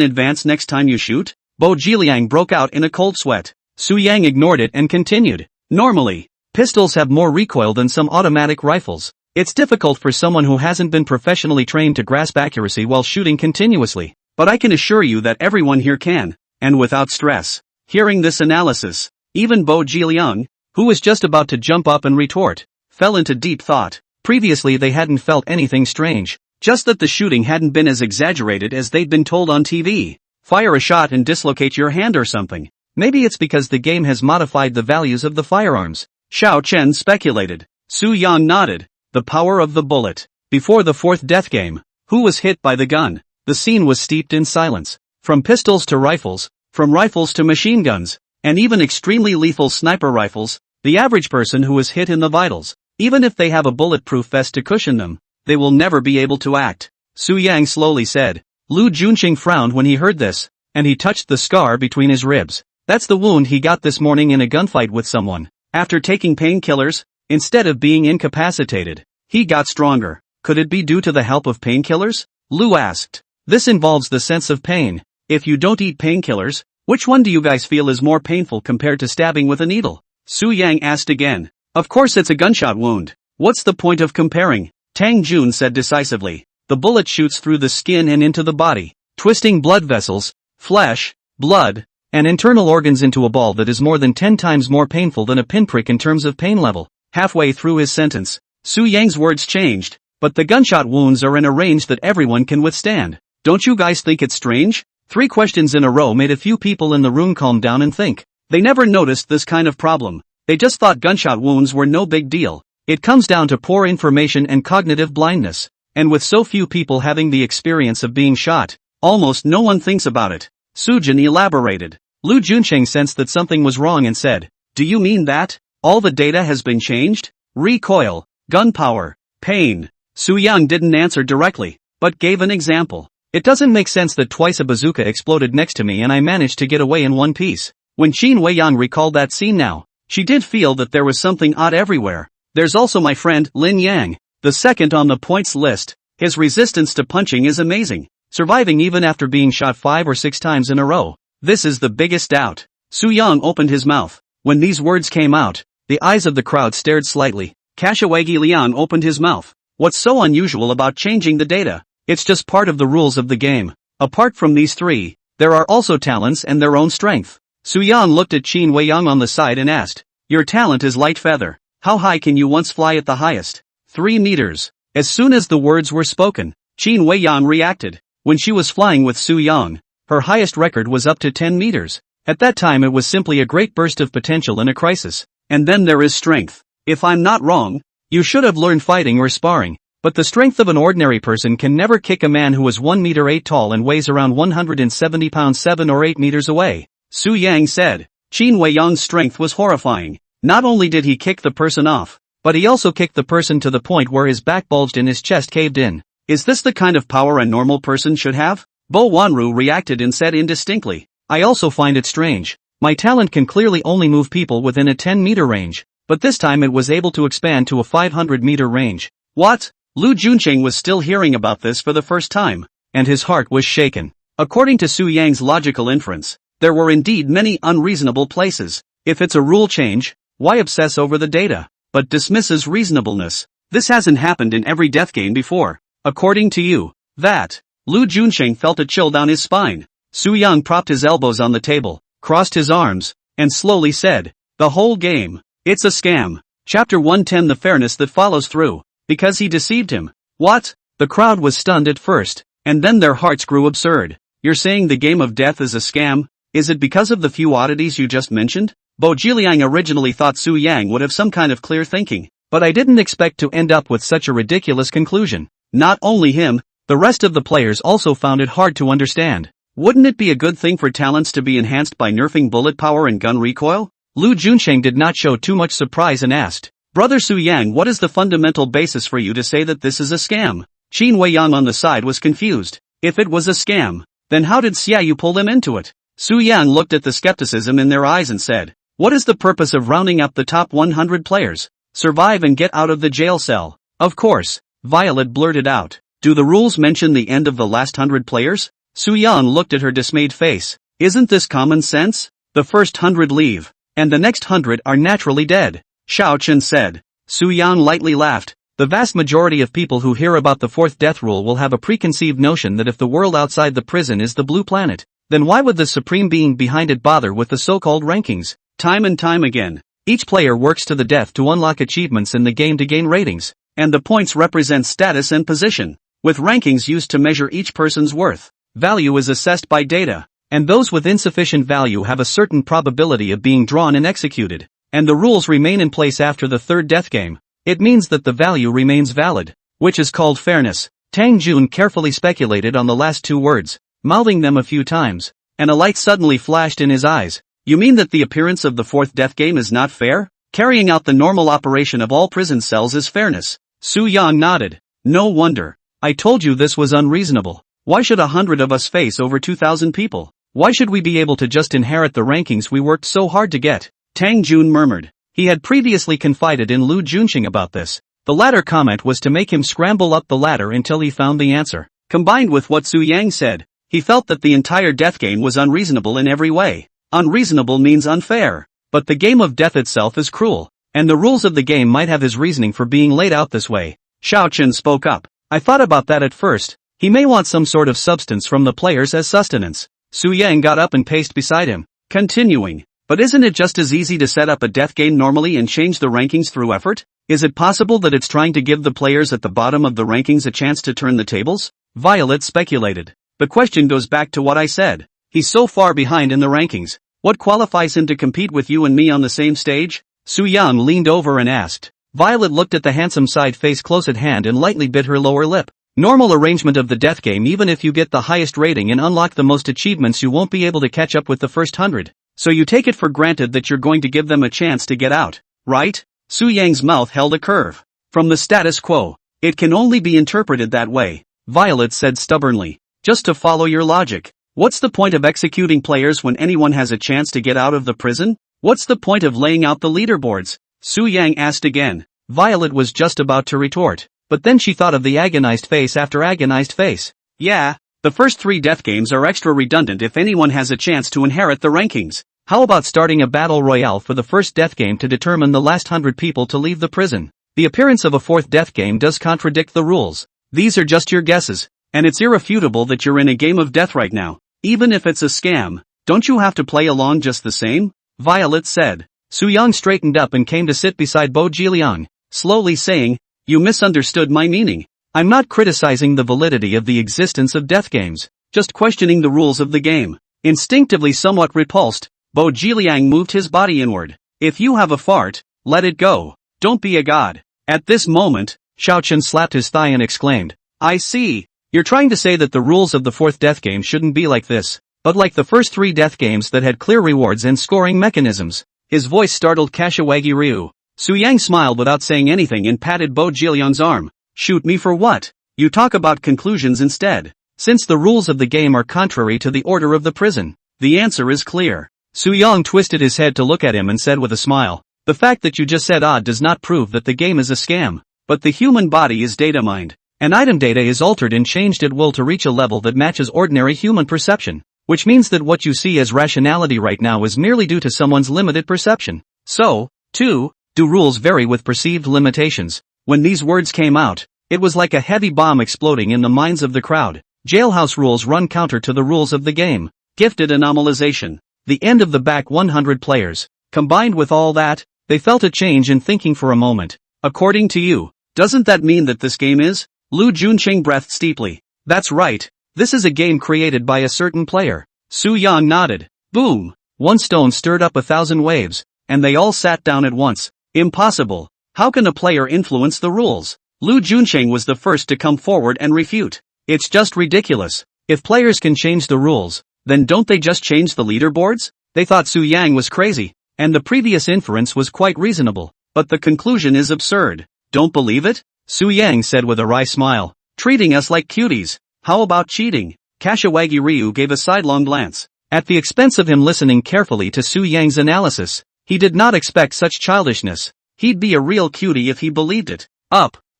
advance next time you shoot?" Bo Jiliang broke out in a cold sweat. Su Yang ignored it and continued. "Normally, pistols have more recoil than some automatic rifles. It's difficult for someone who hasn't been professionally trained to grasp accuracy while shooting continuously. But I can assure you that everyone here can, and without stress." Hearing this analysis, even Bo Jiliang, who was just about to jump up and retort, fell into deep thought. Previously they hadn't felt anything strange, just that the shooting hadn't been as exaggerated as they'd been told on TV. Fire a shot and dislocate your hand or something. Maybe it's because the game has modified the values of the firearms, Xiao Chen speculated. Su Yang nodded. The power of the bullet. Before the 4th death game, who was hit by the gun? The scene was steeped in silence. From pistols to rifles, from rifles to machine guns, and even extremely lethal sniper rifles, The average person who is hit in the vitals, even if they have a bulletproof vest to cushion them, they will never be able to act. Su Yang slowly said. Lu Junqing frowned when he heard this, and he touched the scar between his ribs. That's the wound he got this morning in a gunfight with someone. After taking painkillers, instead of being incapacitated, he got stronger. Could it be due to the help of painkillers? Lu asked. This involves the sense of pain. If you don't eat painkillers, which one do you guys feel is more painful compared to stabbing with a needle? Su Yang asked again. Of course it's a gunshot wound. What's the point of comparing? Tang Jun said decisively. The bullet shoots through the skin and into the body, twisting blood vessels, flesh, blood, and internal organs into a ball that is more than 10 times more painful than a pinprick in terms of pain level. Halfway through his sentence, Su Yang's words changed. But the gunshot wounds are in a range that everyone can withstand. Don't you guys think it's strange? 3 questions in a row made a few people in the room calm down and think. They never noticed this kind of problem. They just thought gunshot wounds were no big deal. It comes down to poor information and cognitive blindness. And with so few people having the experience of being shot, almost no one thinks about it. Sujin elaborated. Lu Junqing sensed that something was wrong and said, do you mean that all the data has been changed? Recoil, gunpowder, pain. Su Yang didn't answer directly, but gave an example. It doesn't make sense that twice a bazooka exploded next to me and I managed to get away in one piece. When Qin Weiyang recalled that scene now, she did feel that there was something odd everywhere. There's also my friend, Lin Yang, the second on the points list. His resistance to punching is amazing, surviving even after being shot 5 or 6 times in a row. This is the biggest doubt. Su Yang opened his mouth. When these words came out, the eyes of the crowd stared slightly. Kashawagi Liang opened his mouth. What's so unusual about changing the data? It's just part of the rules of the game. Apart from these 3, there are also talents and their own strength. Su Yang looked at Qin Weiyang on the side and asked, your talent is light feather. How high can you once fly at the highest? 3 meters. As soon as the words were spoken, Qin Weiyang reacted. When she was flying with Su Yang, her highest record was up to 10 meters. At that time it was simply a great burst of potential in a crisis. And then there is strength. If I'm not wrong, you should have learned fighting or sparring. But the strength of an ordinary person can never kick a man who is 1 meter 8 tall and weighs around 170 pounds 7 or 8 meters away. Su Yang said. Qin Weiyang's strength was horrifying. Not only did he kick the person off, but he also kicked the person to the point where his back bulged and his chest caved in. Is this the kind of power a normal person should have? Bo Wanru reacted and said indistinctly. I also find it strange. My talent can clearly only move people within a 10-meter range, but this time it was able to expand to a 500-meter range. What? Lu Junqing was still hearing about this for the first time, and his heart was shaken. According to Su Yang's logical inference, there were indeed many unreasonable places. If it's a rule change, why obsess over the data? But dismisses reasonableness. This hasn't happened in every death game before. According to you, that. Lu Junqing felt a chill down his spine. Su Yang propped his elbows on the table, crossed his arms, and slowly said, the whole game. It's a scam. Chapter 110 The fairness that follows through. Because he deceived him. What? The crowd was stunned at first, and then their hearts grew absurd. You're saying the game of death is a scam? Is it because of the few oddities you just mentioned? Bo Jiliang originally thought Su Yang would have some kind of clear thinking, but I didn't expect to end up with such a ridiculous conclusion. Not only him, the rest of the players also found it hard to understand. Wouldn't it be a good thing for talents to be enhanced by nerfing bullet power and gun recoil? Lu Junqing did not show too much surprise and asked, Brother Su Yang, what is the fundamental basis for you to say that this is a scam? Qin Weiyang on the side was confused. If it was a scam, then how did Xiaoyu pull them into it? Su Yang looked at the skepticism in their eyes and said, what is the purpose of rounding up the top 100 players? Survive and get out of the jail cell. Of course, Violet blurted out. Do the rules mention the end of the last 100 players? Su Yang looked at her dismayed face. Isn't this common sense? The first 100 leave, and the next 100 are naturally dead. Xiao Chen said. Su Yang lightly laughed. The vast majority of people who hear about the 4th death rule will have a preconceived notion that if the world outside the prison is the blue planet, then why would the supreme being behind it bother with the so-called rankings? Time and time again, each player works to the death to unlock achievements in the game to gain ratings, and the points represent status and position, with rankings used to measure each person's worth. Value is assessed by data, and those with insufficient value have a certain probability of being drawn and executed, and the rules remain in place after the 3rd death game. It means that the value remains valid, which is called fairness. Tang Jun carefully speculated on the last 2 words, mouthing them a few times, and a light suddenly flashed in his eyes. You mean that the appearance of the 4th death game is not fair? Carrying out the normal operation of all prison cells is fairness. Su Yang nodded. No wonder. I told you this was unreasonable. Why should 100 of us face over 2,000 people? Why should we be able to just inherit the rankings we worked so hard to get? Tang Jun murmured. He had previously confided in Lu Junqing about this. The latter comment was to make him scramble up the ladder until he found the answer. Combined with what Su Yang said, he felt that the entire death game was unreasonable in every way. Unreasonable means unfair. But the game of death itself is cruel, and the rules of the game might have his reasoning for being laid out this way. Xiao Chen spoke up. I thought about that at first. He may want some sort of substance from the players as sustenance. Su Yang got up and paced beside him, continuing. But isn't it just as easy to set up a death game normally and change the rankings through effort? Is it possible that it's trying to give the players at the bottom of the rankings a chance to turn the tables? Violet speculated. The question goes back to what I said. He's so far behind in the rankings. What qualifies him to compete with you and me on the same stage? Su Yang leaned over and asked. Violet looked at the handsome side face close at hand and lightly bit her lower lip. Normal arrangement of the death game. Even if you get the highest rating and unlock the most achievements, you won't be able to catch up with the first 100. So you take it for granted that you're going to give them a chance to get out, right? Su Yang's mouth held a curve. From the status quo, it can only be interpreted that way, Violet said stubbornly. Just to follow your logic. What's the point of executing players when anyone has a chance to get out of the prison? What's the point of laying out the leaderboards? Su Yang asked again. Violet was just about to retort, but then she thought of the agonized face after agonized face. Yeah, the first 3 death games are extra redundant if anyone has a chance to inherit the rankings. How about starting a battle royale for the first death game to determine the last 100 people to leave the prison? The appearance of a 4th death game does contradict the rules. These are just your guesses, and it's irrefutable that you're in a game of death right now. Even if it's a scam, don't you have to play along just the same? Violet said. Su Yang straightened up and came to sit beside Bo Jiliang, slowly saying, You misunderstood my meaning. I'm not criticizing the validity of the existence of death games, just questioning the rules of the game. Instinctively somewhat repulsed, Bo Jiliang moved his body inward. If you have a fart, let it go. Don't be a god. At this moment, Xiao Chen slapped his thigh and exclaimed, I see. You're trying to say that the rules of the 4th death game shouldn't be like this, but like the first 3 death games that had clear rewards and scoring mechanisms. His voice startled Kashiwagi Ryu. Su Yang smiled without saying anything and patted Bo Jiliang's arm. Shoot me for what? You talk about conclusions instead. Since the rules of the game are contrary to the order of the prison, the answer is clear. Su Yang twisted his head to look at him and said with a smile, The fact that you just said odd does not prove that the game is a scam. But the human body is data mined. And item data is altered and changed at will to reach a level that matches ordinary human perception, which means that what you see as rationality right now is merely due to someone's limited perception. So, too, do rules vary with perceived limitations. When these words came out, it was like a heavy bomb exploding in the minds of the crowd. Jailhouse rules run counter to the rules of the game. Gifted anomalization. The end of the back 100 players. Combined with all that, they felt a change in thinking for a moment. According to you, doesn't that mean that this game is? Lu Junqing breathed steeply. That's right. This is a game created by a certain player. Su Yang nodded. Boom. One stone stirred up 1,000 waves, and they all sat down at once. Impossible. How can a player influence the rules? Lu Junqing was the first to come forward and refute. It's just ridiculous. If players can change the rules, then don't they just change the leaderboards? They thought Su Yang was crazy, and the previous inference was quite reasonable, but the conclusion is absurd. Don't believe it? Su Yang said with a wry smile. Treating us like cuties. How about cheating? Kashiwagi Ryu gave a sidelong glance. At the expense of him listening carefully to Su Yang's analysis, he did not expect such childishness. He'd be a real cutie if he believed it.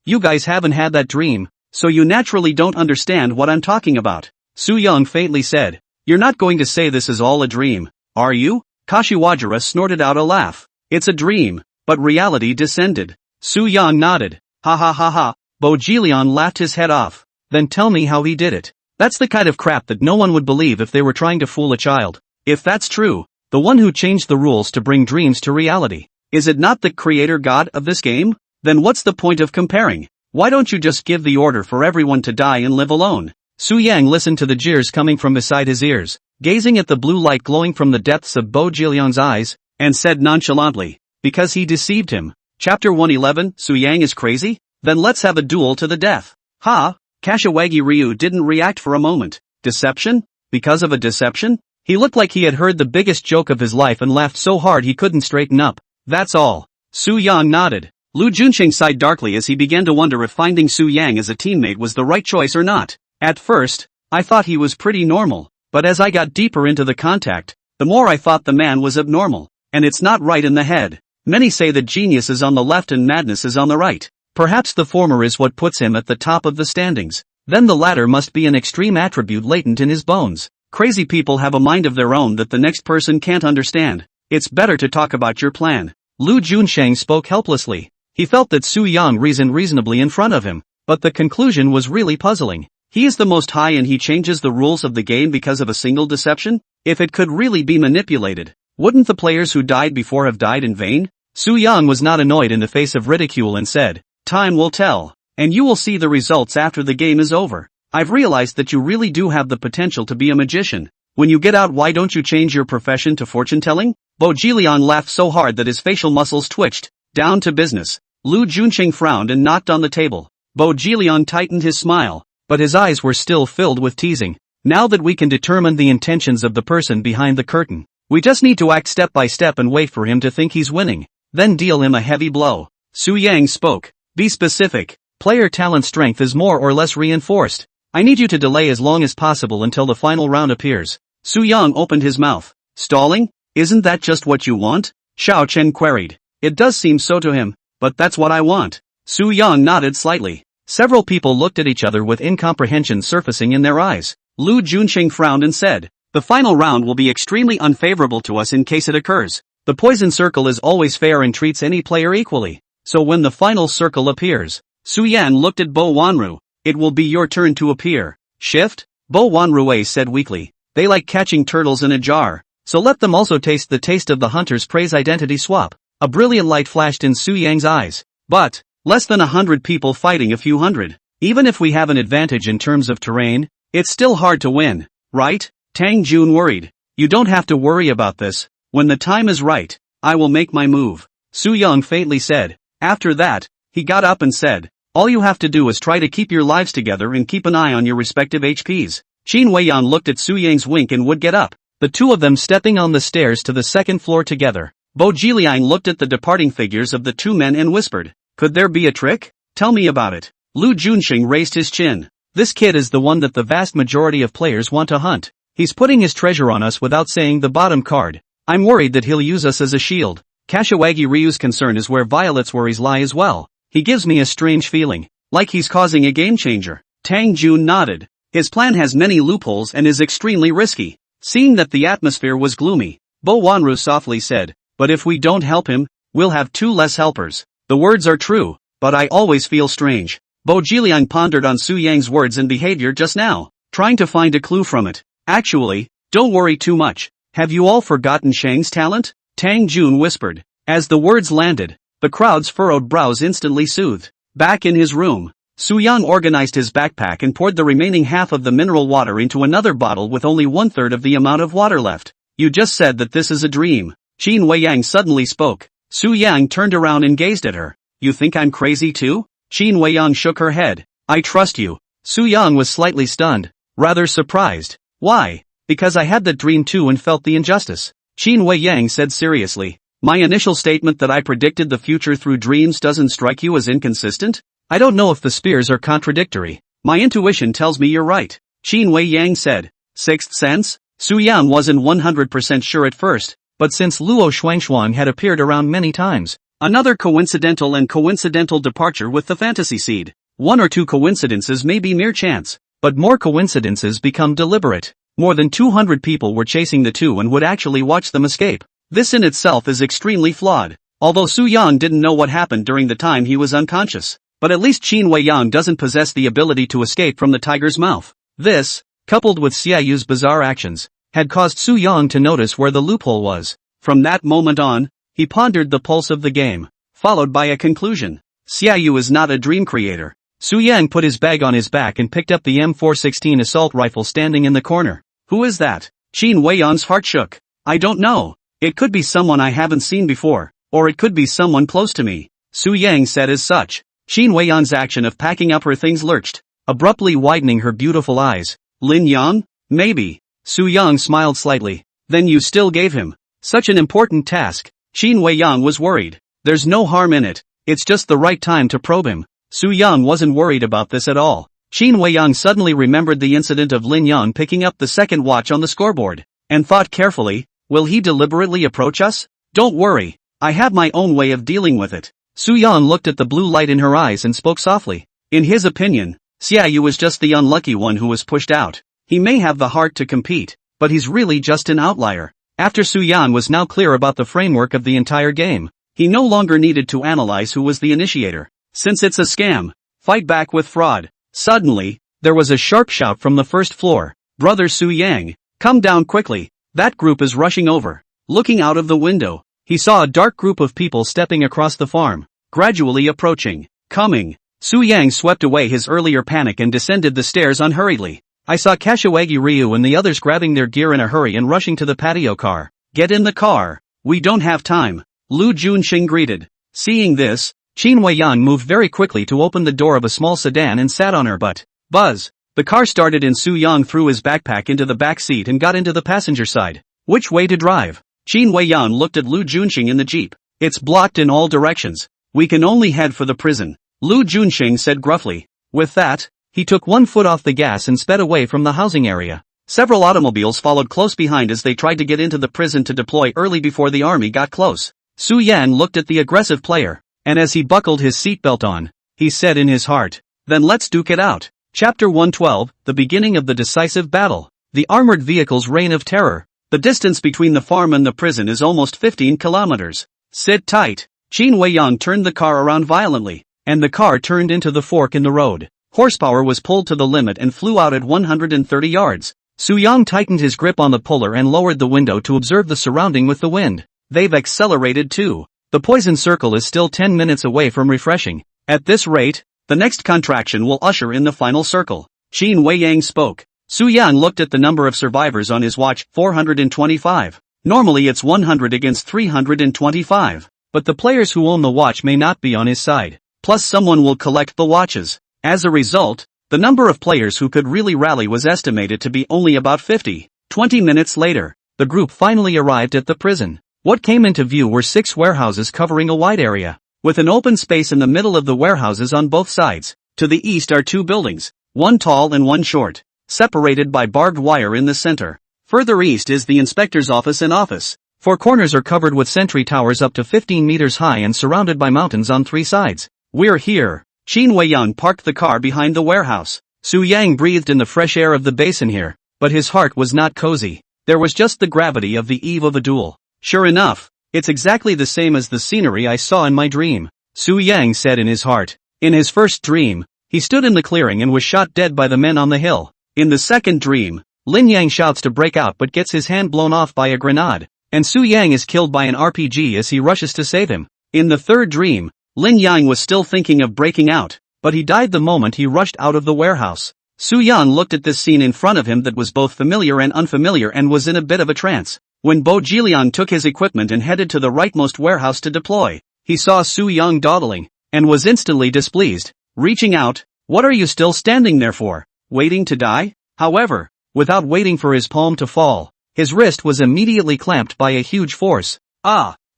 You guys haven't had that dream, so you naturally don't understand what I'm talking about. Su Yang faintly said. You're not going to say this is all a dream, are you? Kashiwajira snorted out a laugh. It's a dream, but reality descended. Su Yang nodded. Ha ha ha ha. Bo Jiliang laughed his head off. Then tell me how he did it. That's the kind of crap that no one would believe if they were trying to fool a child. If that's true, the one who changed the rules to bring dreams to reality, is it not the creator god of this game? Then what's the point of comparing? Why don't you just give the order for everyone to die and live alone? Su Yang listened to the jeers coming from beside his ears, gazing at the blue light glowing from the depths of Bo Jiliang's eyes, and said nonchalantly, because he deceived him. Chapter 111, Su Yang is crazy? Then let's have a duel to the death. Ha! Kashiwagi Ryu didn't react for a moment. Deception? Because of a deception? He looked like he had heard the biggest joke of his life and laughed so hard he couldn't straighten up. That's all. Su Yang nodded. Lu Junqing sighed darkly as he began to wonder if finding Su Yang as a teammate was the right choice or not. At first, I thought he was pretty normal, but as I got deeper into the contact, the more I thought the man was abnormal. And it's not right in the head. Many say that genius is on the left and madness is on the right. Perhaps the former is what puts him at the top of the standings. Then the latter must be an extreme attribute latent in his bones. Crazy people have a mind of their own that the next person can't understand. It's better to talk about your plan. Lu Junsheng spoke helplessly. He felt that Su Yang reasoned reasonably in front of him, but the conclusion was really puzzling. He is the most high and he changes the rules of the game because of a single deception? If it could really be manipulated, wouldn't the players who died before have died in vain? Su Yang was not annoyed in the face of ridicule and said, "Time will tell, and you will see the results after the game is over. I've realized that you really do have the potential to be a magician. When you get out, why don't you change your profession to fortune-telling?" Bo Jiliang laughed so hard that his facial muscles twitched. "Down to business." Lu Junqing frowned and knocked on the table. Bo Jiliang tightened his smile, but his eyes were still filled with teasing. "Now that we can determine the intentions of the person behind the curtain, we just need to act step by step and wait for him to think he's winning, then deal him a heavy blow." Su Yang spoke. "Be specific. Player talent strength is more or less reinforced. I need you to delay as long as possible until the final round appears." Su Yang opened his mouth. "Stalling? Isn't that just what you want?" Xiao Chen queried. "It does seem so to him, but that's what I want." Su Yang nodded slightly. Several people looked at each other with incomprehension surfacing in their eyes. Lu Junqing frowned and said, "The final round will be extremely unfavorable to us in case it occurs. The poison circle is always fair and treats any player equally. So when the final circle appears," Su Yan looked at Bo Wanru, "it will be your turn to appear." "Shift?" Bo Wanrue said weakly. "They like catching turtles in a jar, so let them also taste the taste of the hunter's praise. Identity swap." A brilliant light flashed in Su Yang's eyes. "But, less than 100 people fighting a few hundred. Even if we have an advantage in terms of terrain, it's still hard to win, right?" Tang Jun worried. "You don't have to worry about this. When the time is right, I will make my move," Su Yang faintly said. After that, he got up and said, "All you have to do is try to keep your lives together and keep an eye on your respective HPs." Qin Weiyan looked at Su Yang's wink and would get up, the two of them stepping on the stairs to the second floor together. Bo Jiliang looked at the departing figures of the two men and whispered, "Could there be a trick? Tell me about it." Lu Junqing raised his chin. "This kid is the one that the vast majority of players want to hunt. He's putting his treasure on us without saying the bottom card. I'm worried that he'll use us as a shield." Kashiwagi Ryu's concern is where Violet's worries lie as well. "He gives me a strange feeling, like he's causing a game changer." Tang Jun nodded. "His plan has many loopholes and is extremely risky." Seeing that the atmosphere was gloomy, Bo Wanru softly said, "But if we don't help him, we'll have two less helpers." The words are true, but I always feel strange. Bo Jiliang pondered on Su Yang's words and behavior just now, trying to find a clue from it. "Actually, don't worry too much. Have you all forgotten Shang's talent?" Tang Jun whispered. As the words landed, the crowd's furrowed brows instantly soothed. Back in his room, Su Yang organized his backpack and poured the remaining half of the mineral water into another bottle with only 1/3 of the amount of water left. "You just said that this is a dream." Qin Weiyang suddenly spoke. Su Yang turned around and gazed at her. "You think I'm crazy too?" Qin Weiyang shook her head. "I trust you." Su Yang was slightly stunned, rather surprised. "Why?" "Because I had that dream too and felt the injustice." Qin Weiyang said seriously. "My initial statement that I predicted the future through dreams doesn't strike you as inconsistent?" "I don't know if the spears are contradictory. My intuition tells me you're right," Qin Weiyang said. "Sixth sense?" Su Yang wasn't 100% sure at first, but since Luo Shuangshuang had appeared around many times, another coincidental departure with the fantasy seed. One or two coincidences may be mere chance, but more coincidences become deliberate. More than 200 people were chasing the two and would actually watch them escape. This in itself is extremely flawed. Although Su Yang didn't know what happened during the time he was unconscious, but at least Qin Weiyang doesn't possess the ability to escape from the tiger's mouth. This, coupled with Xiaoyu's bizarre actions, had caused Su Yang to notice where the loophole was. From that moment on, he pondered the pulse of the game, followed by a conclusion. Xiaoyu is not a dream creator. Su Yang put his bag on his back and picked up the M416 assault rifle standing in the corner. "Who is that?" Qin Weiyang's heart shook. "I don't know. It could be someone I haven't seen before, or it could be someone close to me." Su Yang said as such. Qin Weiyang's action of packing up her things lurched, abruptly widening her beautiful eyes. "Lin Yang? Maybe." Su Yang smiled slightly. "Then you still gave him such an important task." Qin Weiyang was worried. There's no harm in it. It's just the right time to probe him. Su Yang wasn't worried about this at all. Qin Weiyang suddenly remembered the incident of Lin Yan picking up the second watch on the scoreboard, and thought carefully, will he deliberately approach us? Don't worry. I have my own way of dealing with it. Su Yan looked at the blue light in her eyes and spoke softly. In his opinion, Xia Yu was just the unlucky one who was pushed out. He may have the heart to compete, but he's really just an outlier. After Su Yan was now clear about the framework of the entire game, he no longer needed to analyze who was the initiator. Since it's a scam, fight back with fraud. Suddenly, there was a sharp shout from the first floor. Brother Su Yang, come down quickly. That group is rushing over. Looking out of the window, he saw a dark group of people stepping across the farm, gradually approaching. Coming. Su Yang swept away his earlier panic and descended the stairs unhurriedly. I saw Kashiwagi Ryu and the others grabbing their gear in a hurry and rushing to the patio car. Get in the car. We don't have time. Lu Junxing greeted. Seeing this, Qin Weiyang moved very quickly to open the door of a small sedan and sat on her butt. Buzz. The car started and Su Yang threw his backpack into the back seat and got into the passenger side. Which way to drive? Qin Weiyang looked at Lu Junxing in the jeep. It's blocked in all directions. We can only head for the prison. Lu Junxing said gruffly. With that, he took one foot off the gas and sped away from the housing area. Several automobiles followed close behind as they tried to get into the prison to deploy early before the army got close. Su Yan looked at the aggressive player, and as he buckled his seatbelt on, he said in his heart, then let's duke it out. Chapter 112, the beginning of the decisive battle. The armored vehicle's reign of terror. The distance between the farm and the prison is almost 15 kilometers. Sit tight. Qin Weiyang turned the car around violently, and the car turned into the fork in the road. Horsepower was pulled to the limit and flew out at 130 yards. Su Yang tightened his grip on the puller and lowered the window to observe the surrounding with the wind. They've accelerated too. The poison circle is still 10 minutes away from refreshing. At this rate, the next contraction will usher in the final circle. Qin Weiyang spoke. Su Yang looked at the number of survivors on his watch, 425. Normally it's 100 against 325. But the players who own the watch may not be on his side. Plus someone will collect the watches. As a result, the number of players who could really rally was estimated to be only about 50. 20 minutes later, the group finally arrived at the prison. What came into view were 6 warehouses covering a wide area, with an open space in the middle of the warehouses on both sides. To the east are 2 buildings, one tall and one short, separated by barbed wire in the center. Further east is the inspector's office and office. 4 corners are covered with sentry towers up to 15 meters high and surrounded by mountains on 3 sides. We're here. Qin Weiyang parked the car behind the warehouse. Su Yang breathed in the fresh air of the basin here, but his heart was not cozy. There was just the gravity of the eve of a duel. Sure enough, it's exactly the same as the scenery I saw in my dream, Su Yang said in his heart. In his first dream, he stood in the clearing and was shot dead by the men on the hill. In the second dream, Lin Yang shouts to break out but gets his hand blown off by a grenade, and Su Yang is killed by an RPG as he rushes to save him. In the third dream, Lin Yang was still thinking of breaking out, but he died the moment he rushed out of the warehouse. Su Yan looked at this scene in front of him that was both familiar and unfamiliar and was in a bit of a trance. When Bo Jiliang took his equipment and headed to the rightmost warehouse to deploy, he saw Su Yang dawdling, and was instantly displeased. Reaching out, what are you still standing there for? Waiting to die? However, without waiting for his palm to fall, his wrist was immediately clamped by a huge force.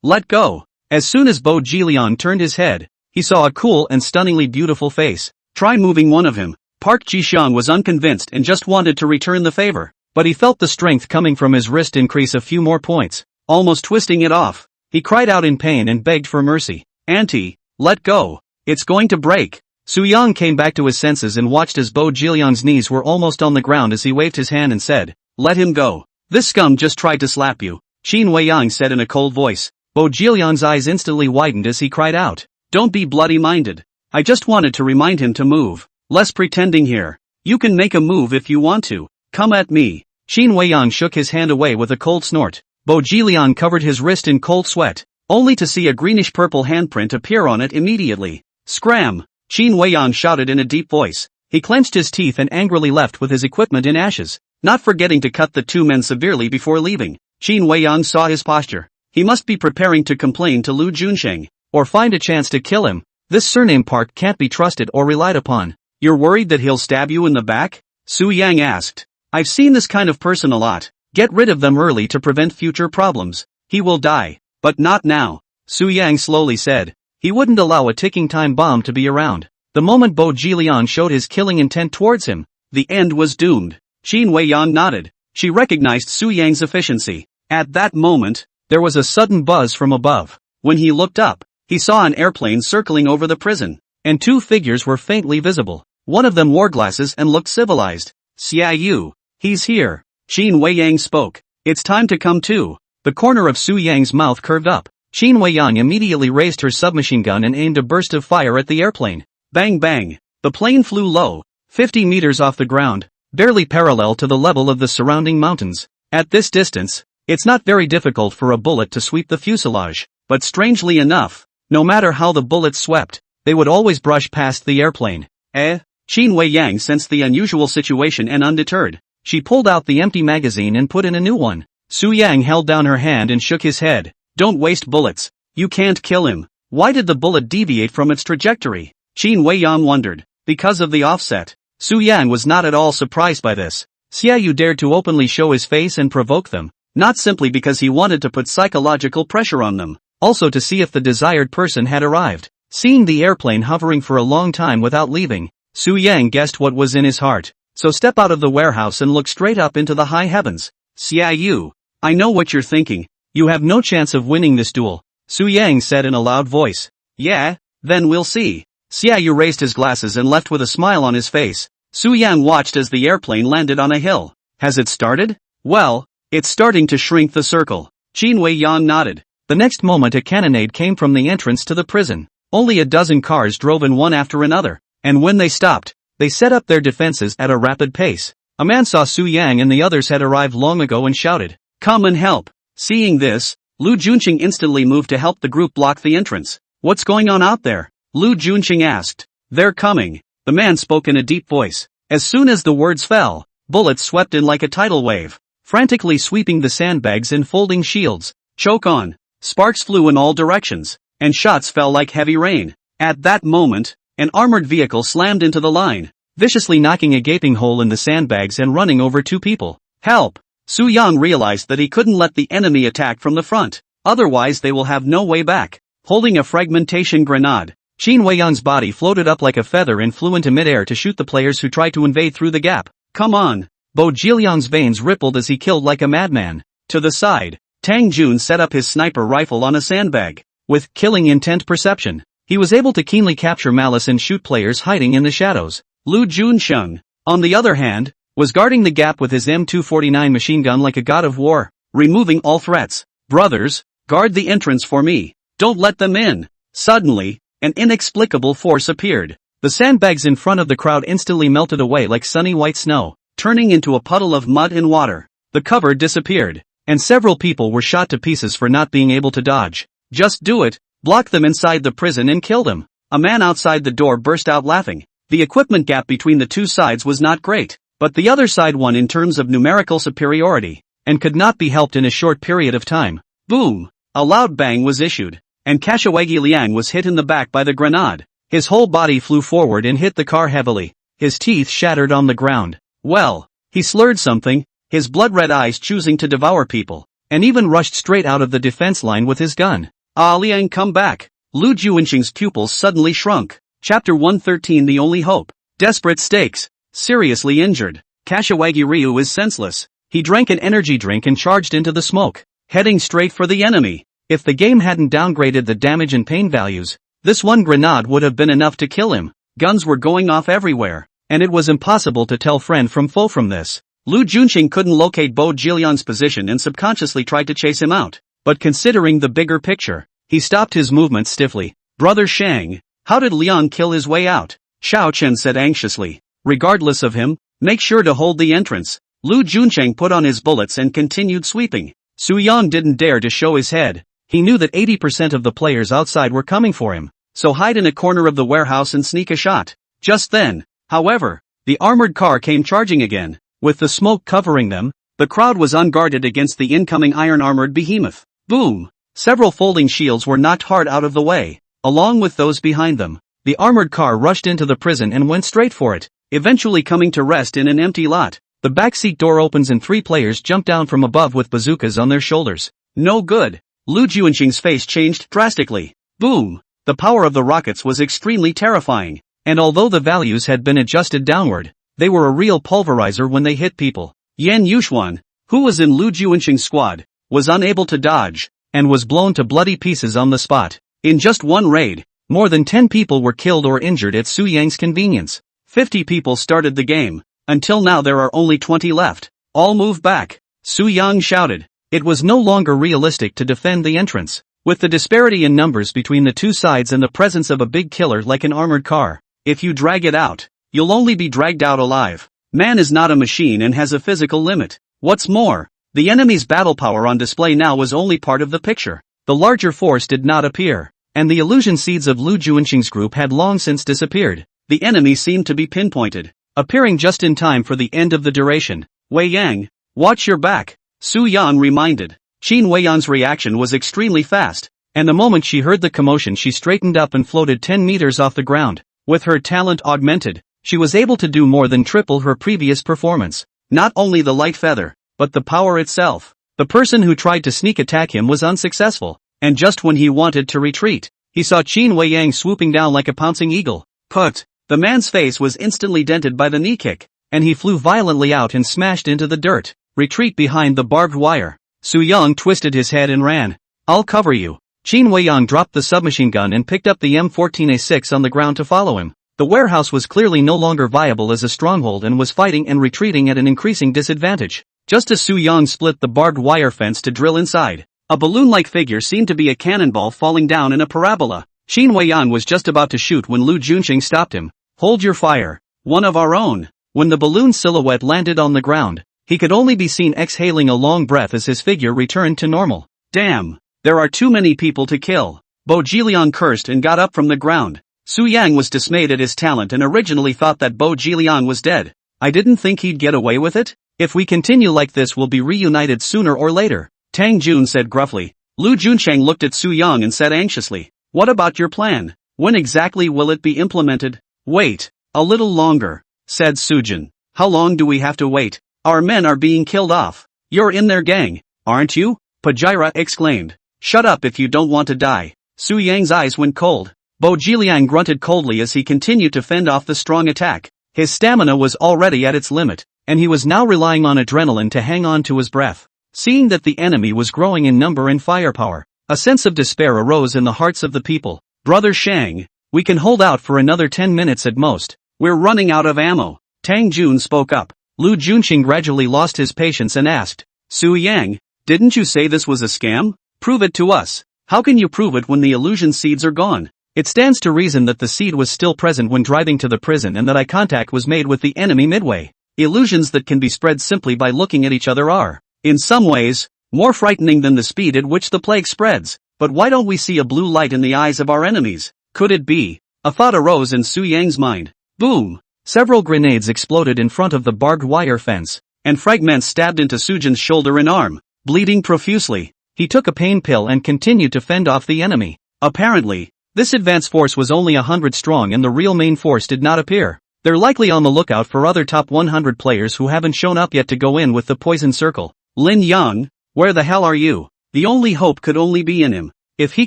Let go. As soon as Bo Jiliang turned his head, he saw a cool and stunningly beautiful face. Try moving one of him. Park Ji-xiang was unconvinced and just wanted to return the favor, but he felt the strength coming from his wrist increase a few more points, almost twisting it off. He cried out in pain and begged for mercy. Auntie, let go. It's going to break. Su Yang came back to his senses and watched as Bo Jiliang's knees were almost on the ground as he waved his hand and said, let him go. This scum just tried to slap you, Qin Weiyang said in a cold voice. Bo Jiliang's eyes instantly widened as he cried out, don't be bloody-minded. I just wanted to remind him to move. Less pretending here. You can make a move if you want to. Come at me. Qin Weiyang shook his hand away with a cold snort. Bo Jiliang covered his wrist in cold sweat, only to see a greenish-purple handprint appear on it immediately. Scram! Qin Weiyang shouted in a deep voice. He clenched his teeth and angrily left with his equipment in ashes, not forgetting to cut the 2 men severely before leaving. Qin Weiyang saw his posture. He must be preparing to complain to Lu Junsheng, or find a chance to kill him. This surname Park can't be trusted or relied upon. You're worried that he'll stab you in the back? Su Yang asked. I've seen this kind of person a lot. Get rid of them early to prevent future problems. He will die, but not now. Su Yang slowly said. He wouldn't allow a ticking time bomb to be around. The moment Bo Jilian showed his killing intent towards him, the end was doomed. Qin Weiyan nodded. She recognized Su Yang's efficiency. At that moment, there was a sudden buzz from above. When he looked up, he saw an airplane circling over the prison, and two figures were faintly visible. One of them wore glasses and looked civilized. Xia Yu, he's here. Qin Weiyang spoke. It's time to come too. The corner of Su Yang's mouth curved up. Qin Weiyang immediately raised her submachine gun and aimed a burst of fire at the airplane. Bang bang. The plane flew low, 50 meters off the ground, barely parallel to the level of the surrounding mountains. At this distance, it's not very difficult for a bullet to sweep the fuselage, but strangely enough, no matter how the bullets swept, they would always brush past the airplane. Qin Weiyang sensed the unusual situation and undeterred. She pulled out the empty magazine and put in a new one. Su Yang held down her hand and shook his head. Don't waste bullets. You can't kill him. Why did the bullet deviate from its trajectory? Qin Weiyan wondered. Because of the offset. Su Yang was not at all surprised by this. Xia Yu dared to openly show his face and provoke them, not simply because he wanted to put psychological pressure on them, also to see if the desired person had arrived. Seeing the airplane hovering for a long time without leaving, Su Yang guessed what was in his heart. So step out of the warehouse and look straight up into the high heavens. Xia Yu, I know what you're thinking. You have no chance of winning this duel, Su Yang said in a loud voice. Yeah, then we'll see. Xia Yu raised his glasses and left with a smile on his face. Su Yang watched as the airplane landed on a hill. Has it started? Well, it's starting to shrink the circle. Qin Weiyan nodded. The next moment a cannonade came from the entrance to the prison. Only a dozen cars drove in one after another, and when they stopped, they set up their defenses at a rapid pace. A man saw Su Yang and the others had arrived long ago and shouted, "Come and help." Seeing this, Lu Junqing instantly moved to help the group block the entrance. What's going on out there? Lu Junqing asked. They're coming. The man spoke in a deep voice. As soon as the words fell, bullets swept in like a tidal wave, frantically sweeping the sandbags and folding shields. Choke on. Sparks flew in all directions, and shots fell like heavy rain. At that moment, an armored vehicle slammed into the line, viciously knocking a gaping hole in the sandbags and running over two people. Help! Su Yang realized that he couldn't let the enemy attack from the front, otherwise they will have no way back. Holding a fragmentation grenade, Qin Weiyang's body floated up like a feather and flew into midair to shoot the players who tried to invade through the gap. Come on! Bo Jiliang's veins rippled as he killed like a madman. To the side, Tang Jun set up his sniper rifle on a sandbag. With killing intent perception, he was able to keenly capture malice and shoot players hiding in the shadows. Lu Junsheng, on the other hand, was guarding the gap with his M249 machine gun like a god of war, removing all threats. Brothers, guard the entrance for me. Don't let them in. Suddenly, an inexplicable force appeared. The sandbags in front of the crowd instantly melted away like sunny white snow, turning into a puddle of mud and water. The cover disappeared, and several people were shot to pieces for not being able to dodge. Just do it. Block them inside the prison and kill them. A man outside the door burst out laughing. The equipment gap between the two sides was not great, but the other side won in terms of numerical superiority, and could not be helped in a short period of time. Boom! A loud bang was issued, and Kashawagi Liang was hit in the back by the grenade. His whole body flew forward and hit the car heavily. His teeth shattered on the ground. Well, he slurred something, his blood-red eyes choosing to devour people, and even rushed straight out of the defense line with his gun. Ah Liang, come back! Lu Junqing's pupils suddenly shrunk. Chapter 113, The Only Hope. Desperate stakes. Seriously injured. Kashawagi Ryu is senseless. He drank an energy drink and charged into the smoke, heading straight for the enemy. If the game hadn't downgraded the damage and pain values, this one grenade would have been enough to kill him. Guns were going off everywhere, and it was impossible to tell friend from foe from this. Lu Junqing couldn't locate Bo Jilian's position and subconsciously tried to chase him out, but considering the bigger picture, he stopped his movement stiffly. Brother Shang, how did Liang kill his way out? Xiao Chen said anxiously. Regardless of him, make sure to hold the entrance. Lu Junqing put on his bullets and continued sweeping. Su Yang didn't dare to show his head. He knew that 80% of the players outside were coming for him, so hide in a corner of the warehouse and sneak a shot. Just then, however, the armored car came charging again. With the smoke covering them, the crowd was unguarded against the incoming iron-armored behemoth. Boom! Several folding shields were knocked hard out of the way, along with those behind them. The armored car rushed into the prison and went straight for it, eventually coming to rest in an empty lot. The backseat door opens and 3 players jump down from above with bazookas on their shoulders. No good. Lu Juanqing's face changed drastically. Boom! The power of the rockets was extremely terrifying, and although the values had been adjusted downward, they were a real pulverizer when they hit people. Yan Yuxuan, who was in Lu Juanqing's squad, was unable to dodge, and was blown to bloody pieces on the spot. In just one raid, more than 10 people were killed or injured at Su Yang's convenience. 50 people started the game. Until now there are only 20 left. All move back, Su Yang shouted. It was no longer realistic to defend the entrance. With the disparity in numbers between the two sides and the presence of a big killer like an armored car, if you drag it out, you'll only be dragged out alive. Man is not a machine and has a physical limit. What's more, the enemy's battle power on display now was only part of the picture. The larger force did not appear, and the illusion seeds of Lu Juanqing's group had long since disappeared. The enemy seemed to be pinpointed, appearing just in time for the end of the duration. Wei Yang, watch your back, Su Yan reminded. Qin Weiyan's reaction was extremely fast, and the moment she heard the commotion she straightened up and floated 10 meters off the ground. With her talent augmented, she was able to do more than triple her previous performance. Not only the light feather, but the power itself. The person who tried to sneak attack him was unsuccessful, and just when he wanted to retreat, he saw Qin Weiyang swooping down like a pouncing eagle. Put! The man's face was instantly dented by the knee kick, and he flew violently out and smashed into the dirt. Retreat behind the barbed wire. Su Yang twisted his head and ran. I'll cover you. Qin Weiyang dropped the submachine gun and picked up the M14A6 on the ground to follow him. The warehouse was clearly no longer viable as a stronghold and was fighting and retreating at an increasing disadvantage. Just as Su Yang split the barbed wire fence to drill inside, a balloon-like figure seemed to be a cannonball falling down in a parabola. Qin Weiyan was just about to shoot when Lu Juanqing stopped him. Hold your fire. One of our own. When the balloon silhouette landed on the ground, he could only be seen exhaling a long breath as his figure returned to normal. Damn. There are too many people to kill. Bo Jiliang cursed and got up from the ground. Su Yang was dismayed at his talent and originally thought that Bo Jiliang was dead. I didn't think he'd get away with it. If we continue like this we'll be reunited sooner or later, Tang Jun said gruffly. Lu Juncheng looked at Su Yang and said anxiously, what about your plan? When exactly will it be implemented? Wait, a little longer, said Sujin. How long do we have to wait? Our men are being killed off. You're in their gang, aren't you? Pajira exclaimed. Shut up if you don't want to die. Su Yang's eyes went cold. Bo Jiliang grunted coldly as he continued to fend off the strong attack. His stamina was already at its limit, and he was now relying on adrenaline to hang on to his breath. Seeing that the enemy was growing in number and firepower, a sense of despair arose in the hearts of the people. Brother Shang, we can hold out for another 10 minutes at most. We're running out of ammo. Tang Jun spoke up. Lu Junqing gradually lost his patience and asked, Su Yang, didn't you say this was a scam? Prove it to us. How can you prove it when the illusion seeds are gone? It stands to reason that the seed was still present when driving to the prison and that eye contact was made with the enemy midway. Illusions that can be spread simply by looking at each other are, in some ways, more frightening than the speed at which the plague spreads. But why don't we see a blue light in the eyes of our enemies? Could it be? A thought arose in Su Yang's mind. Boom! Several grenades exploded in front of the barbed wire fence, and fragments stabbed into Sujin's shoulder and arm. Bleeding profusely, he took a pain pill and continued to fend off the enemy. Apparently, this advance force was only 100 strong and the real main force did not appear. They're likely on the lookout for other top 100 players who haven't shown up yet to go in with the poison circle. Lin Yang, where the hell are you? The only hope could only be in him. If he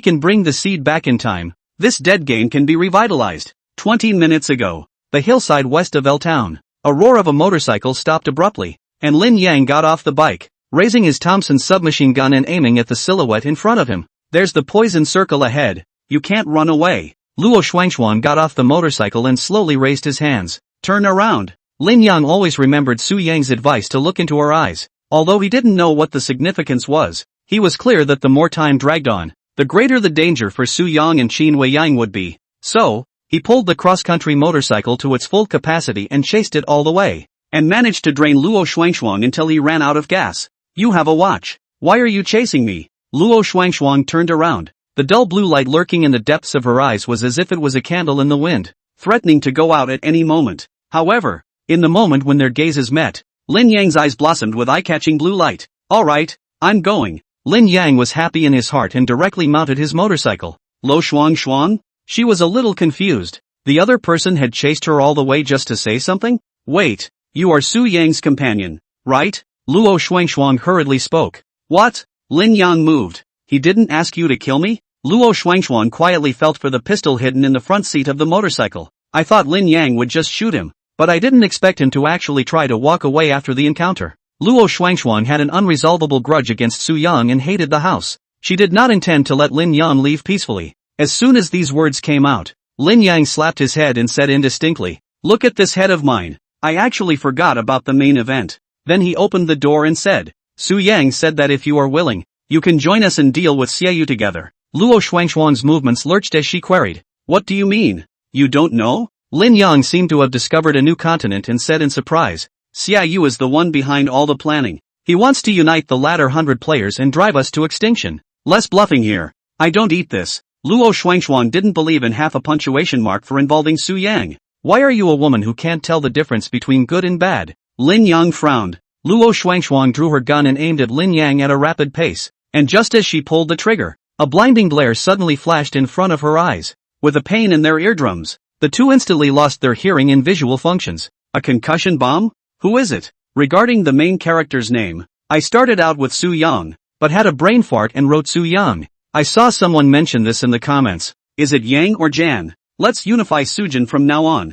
can bring the seed back in time, this dead game can be revitalized. 20 minutes ago, the hillside west of L Town, a roar of a motorcycle stopped abruptly, and Lin Yang got off the bike, raising his Thompson submachine gun and aiming at the silhouette in front of him. There's the poison circle ahead. You can't run away. Luo Shuangshuan got off the motorcycle and slowly raised his hands. Turn around. Lin Yang always remembered Su Yang's advice to look into her eyes. Although he didn't know what the significance was, he was clear that the more time dragged on, the greater the danger for Su Yang and Qin Weiyang would be. So, he pulled the cross-country motorcycle to its full capacity and chased it all the way, and managed to drain Luo Shuangshuang until he ran out of gas. You have a watch. Why are you chasing me? Luo Shuangshuang turned around. The dull blue light lurking in the depths of her eyes was as if it was a candle in the wind, threatening to go out at any moment. However, in the moment when their gazes met, Lin Yang's eyes blossomed with eye-catching blue light. Alright, I'm going. Lin Yang was happy in his heart and directly mounted his motorcycle. Lo Shuangshuang? She was a little confused. The other person had chased her all the way just to say something? Wait, you are Su Yang's companion, right? Luo Shuangshuang hurriedly spoke. What? Lin Yang moved. He didn't ask you to kill me? Luo Shuangchuan quietly felt for the pistol hidden in the front seat of the motorcycle. I thought Lin Yang would just shoot him, but I didn't expect him to actually try to walk away after the encounter. Luo Shuangchuan had an unresolvable grudge against Su Yang and hated the house. She did not intend to let Lin Yang leave peacefully. As soon as these words came out, Lin Yang slapped his head and said indistinctly, "Look at this head of mine. I actually forgot about the main event." Then he opened the door and said, "Su Yang said that if you are willing, you can join us and deal with Xiaoyu together." Luo Shuangchuan's movements lurched as she queried, "What do you mean? You don't know?" Lin Yang seemed to have discovered a new continent and said in surprise, "Xiaoyu is the one behind all the planning. He wants to unite the latter 100 players and drive us to extinction. Less bluffing here. I don't eat this." Luo Shuangchuan didn't believe in half a punctuation mark for involving Su Yang. "Why are you a woman who can't tell the difference between good and bad?" Lin Yang frowned. Luo Shuangchuan drew her gun and aimed at Lin Yang at a rapid pace, and just as she pulled the trigger, a blinding glare suddenly flashed in front of her eyes. With a pain in their eardrums, the two instantly lost their hearing and visual functions. A concussion bomb? Who is it? Regarding the main character's name, I started out with Su Yang, but had a brain fart and wrote Su Yang. I saw someone mention this in the comments. Is it Yang or Jan? Let's unify Sujin from now on.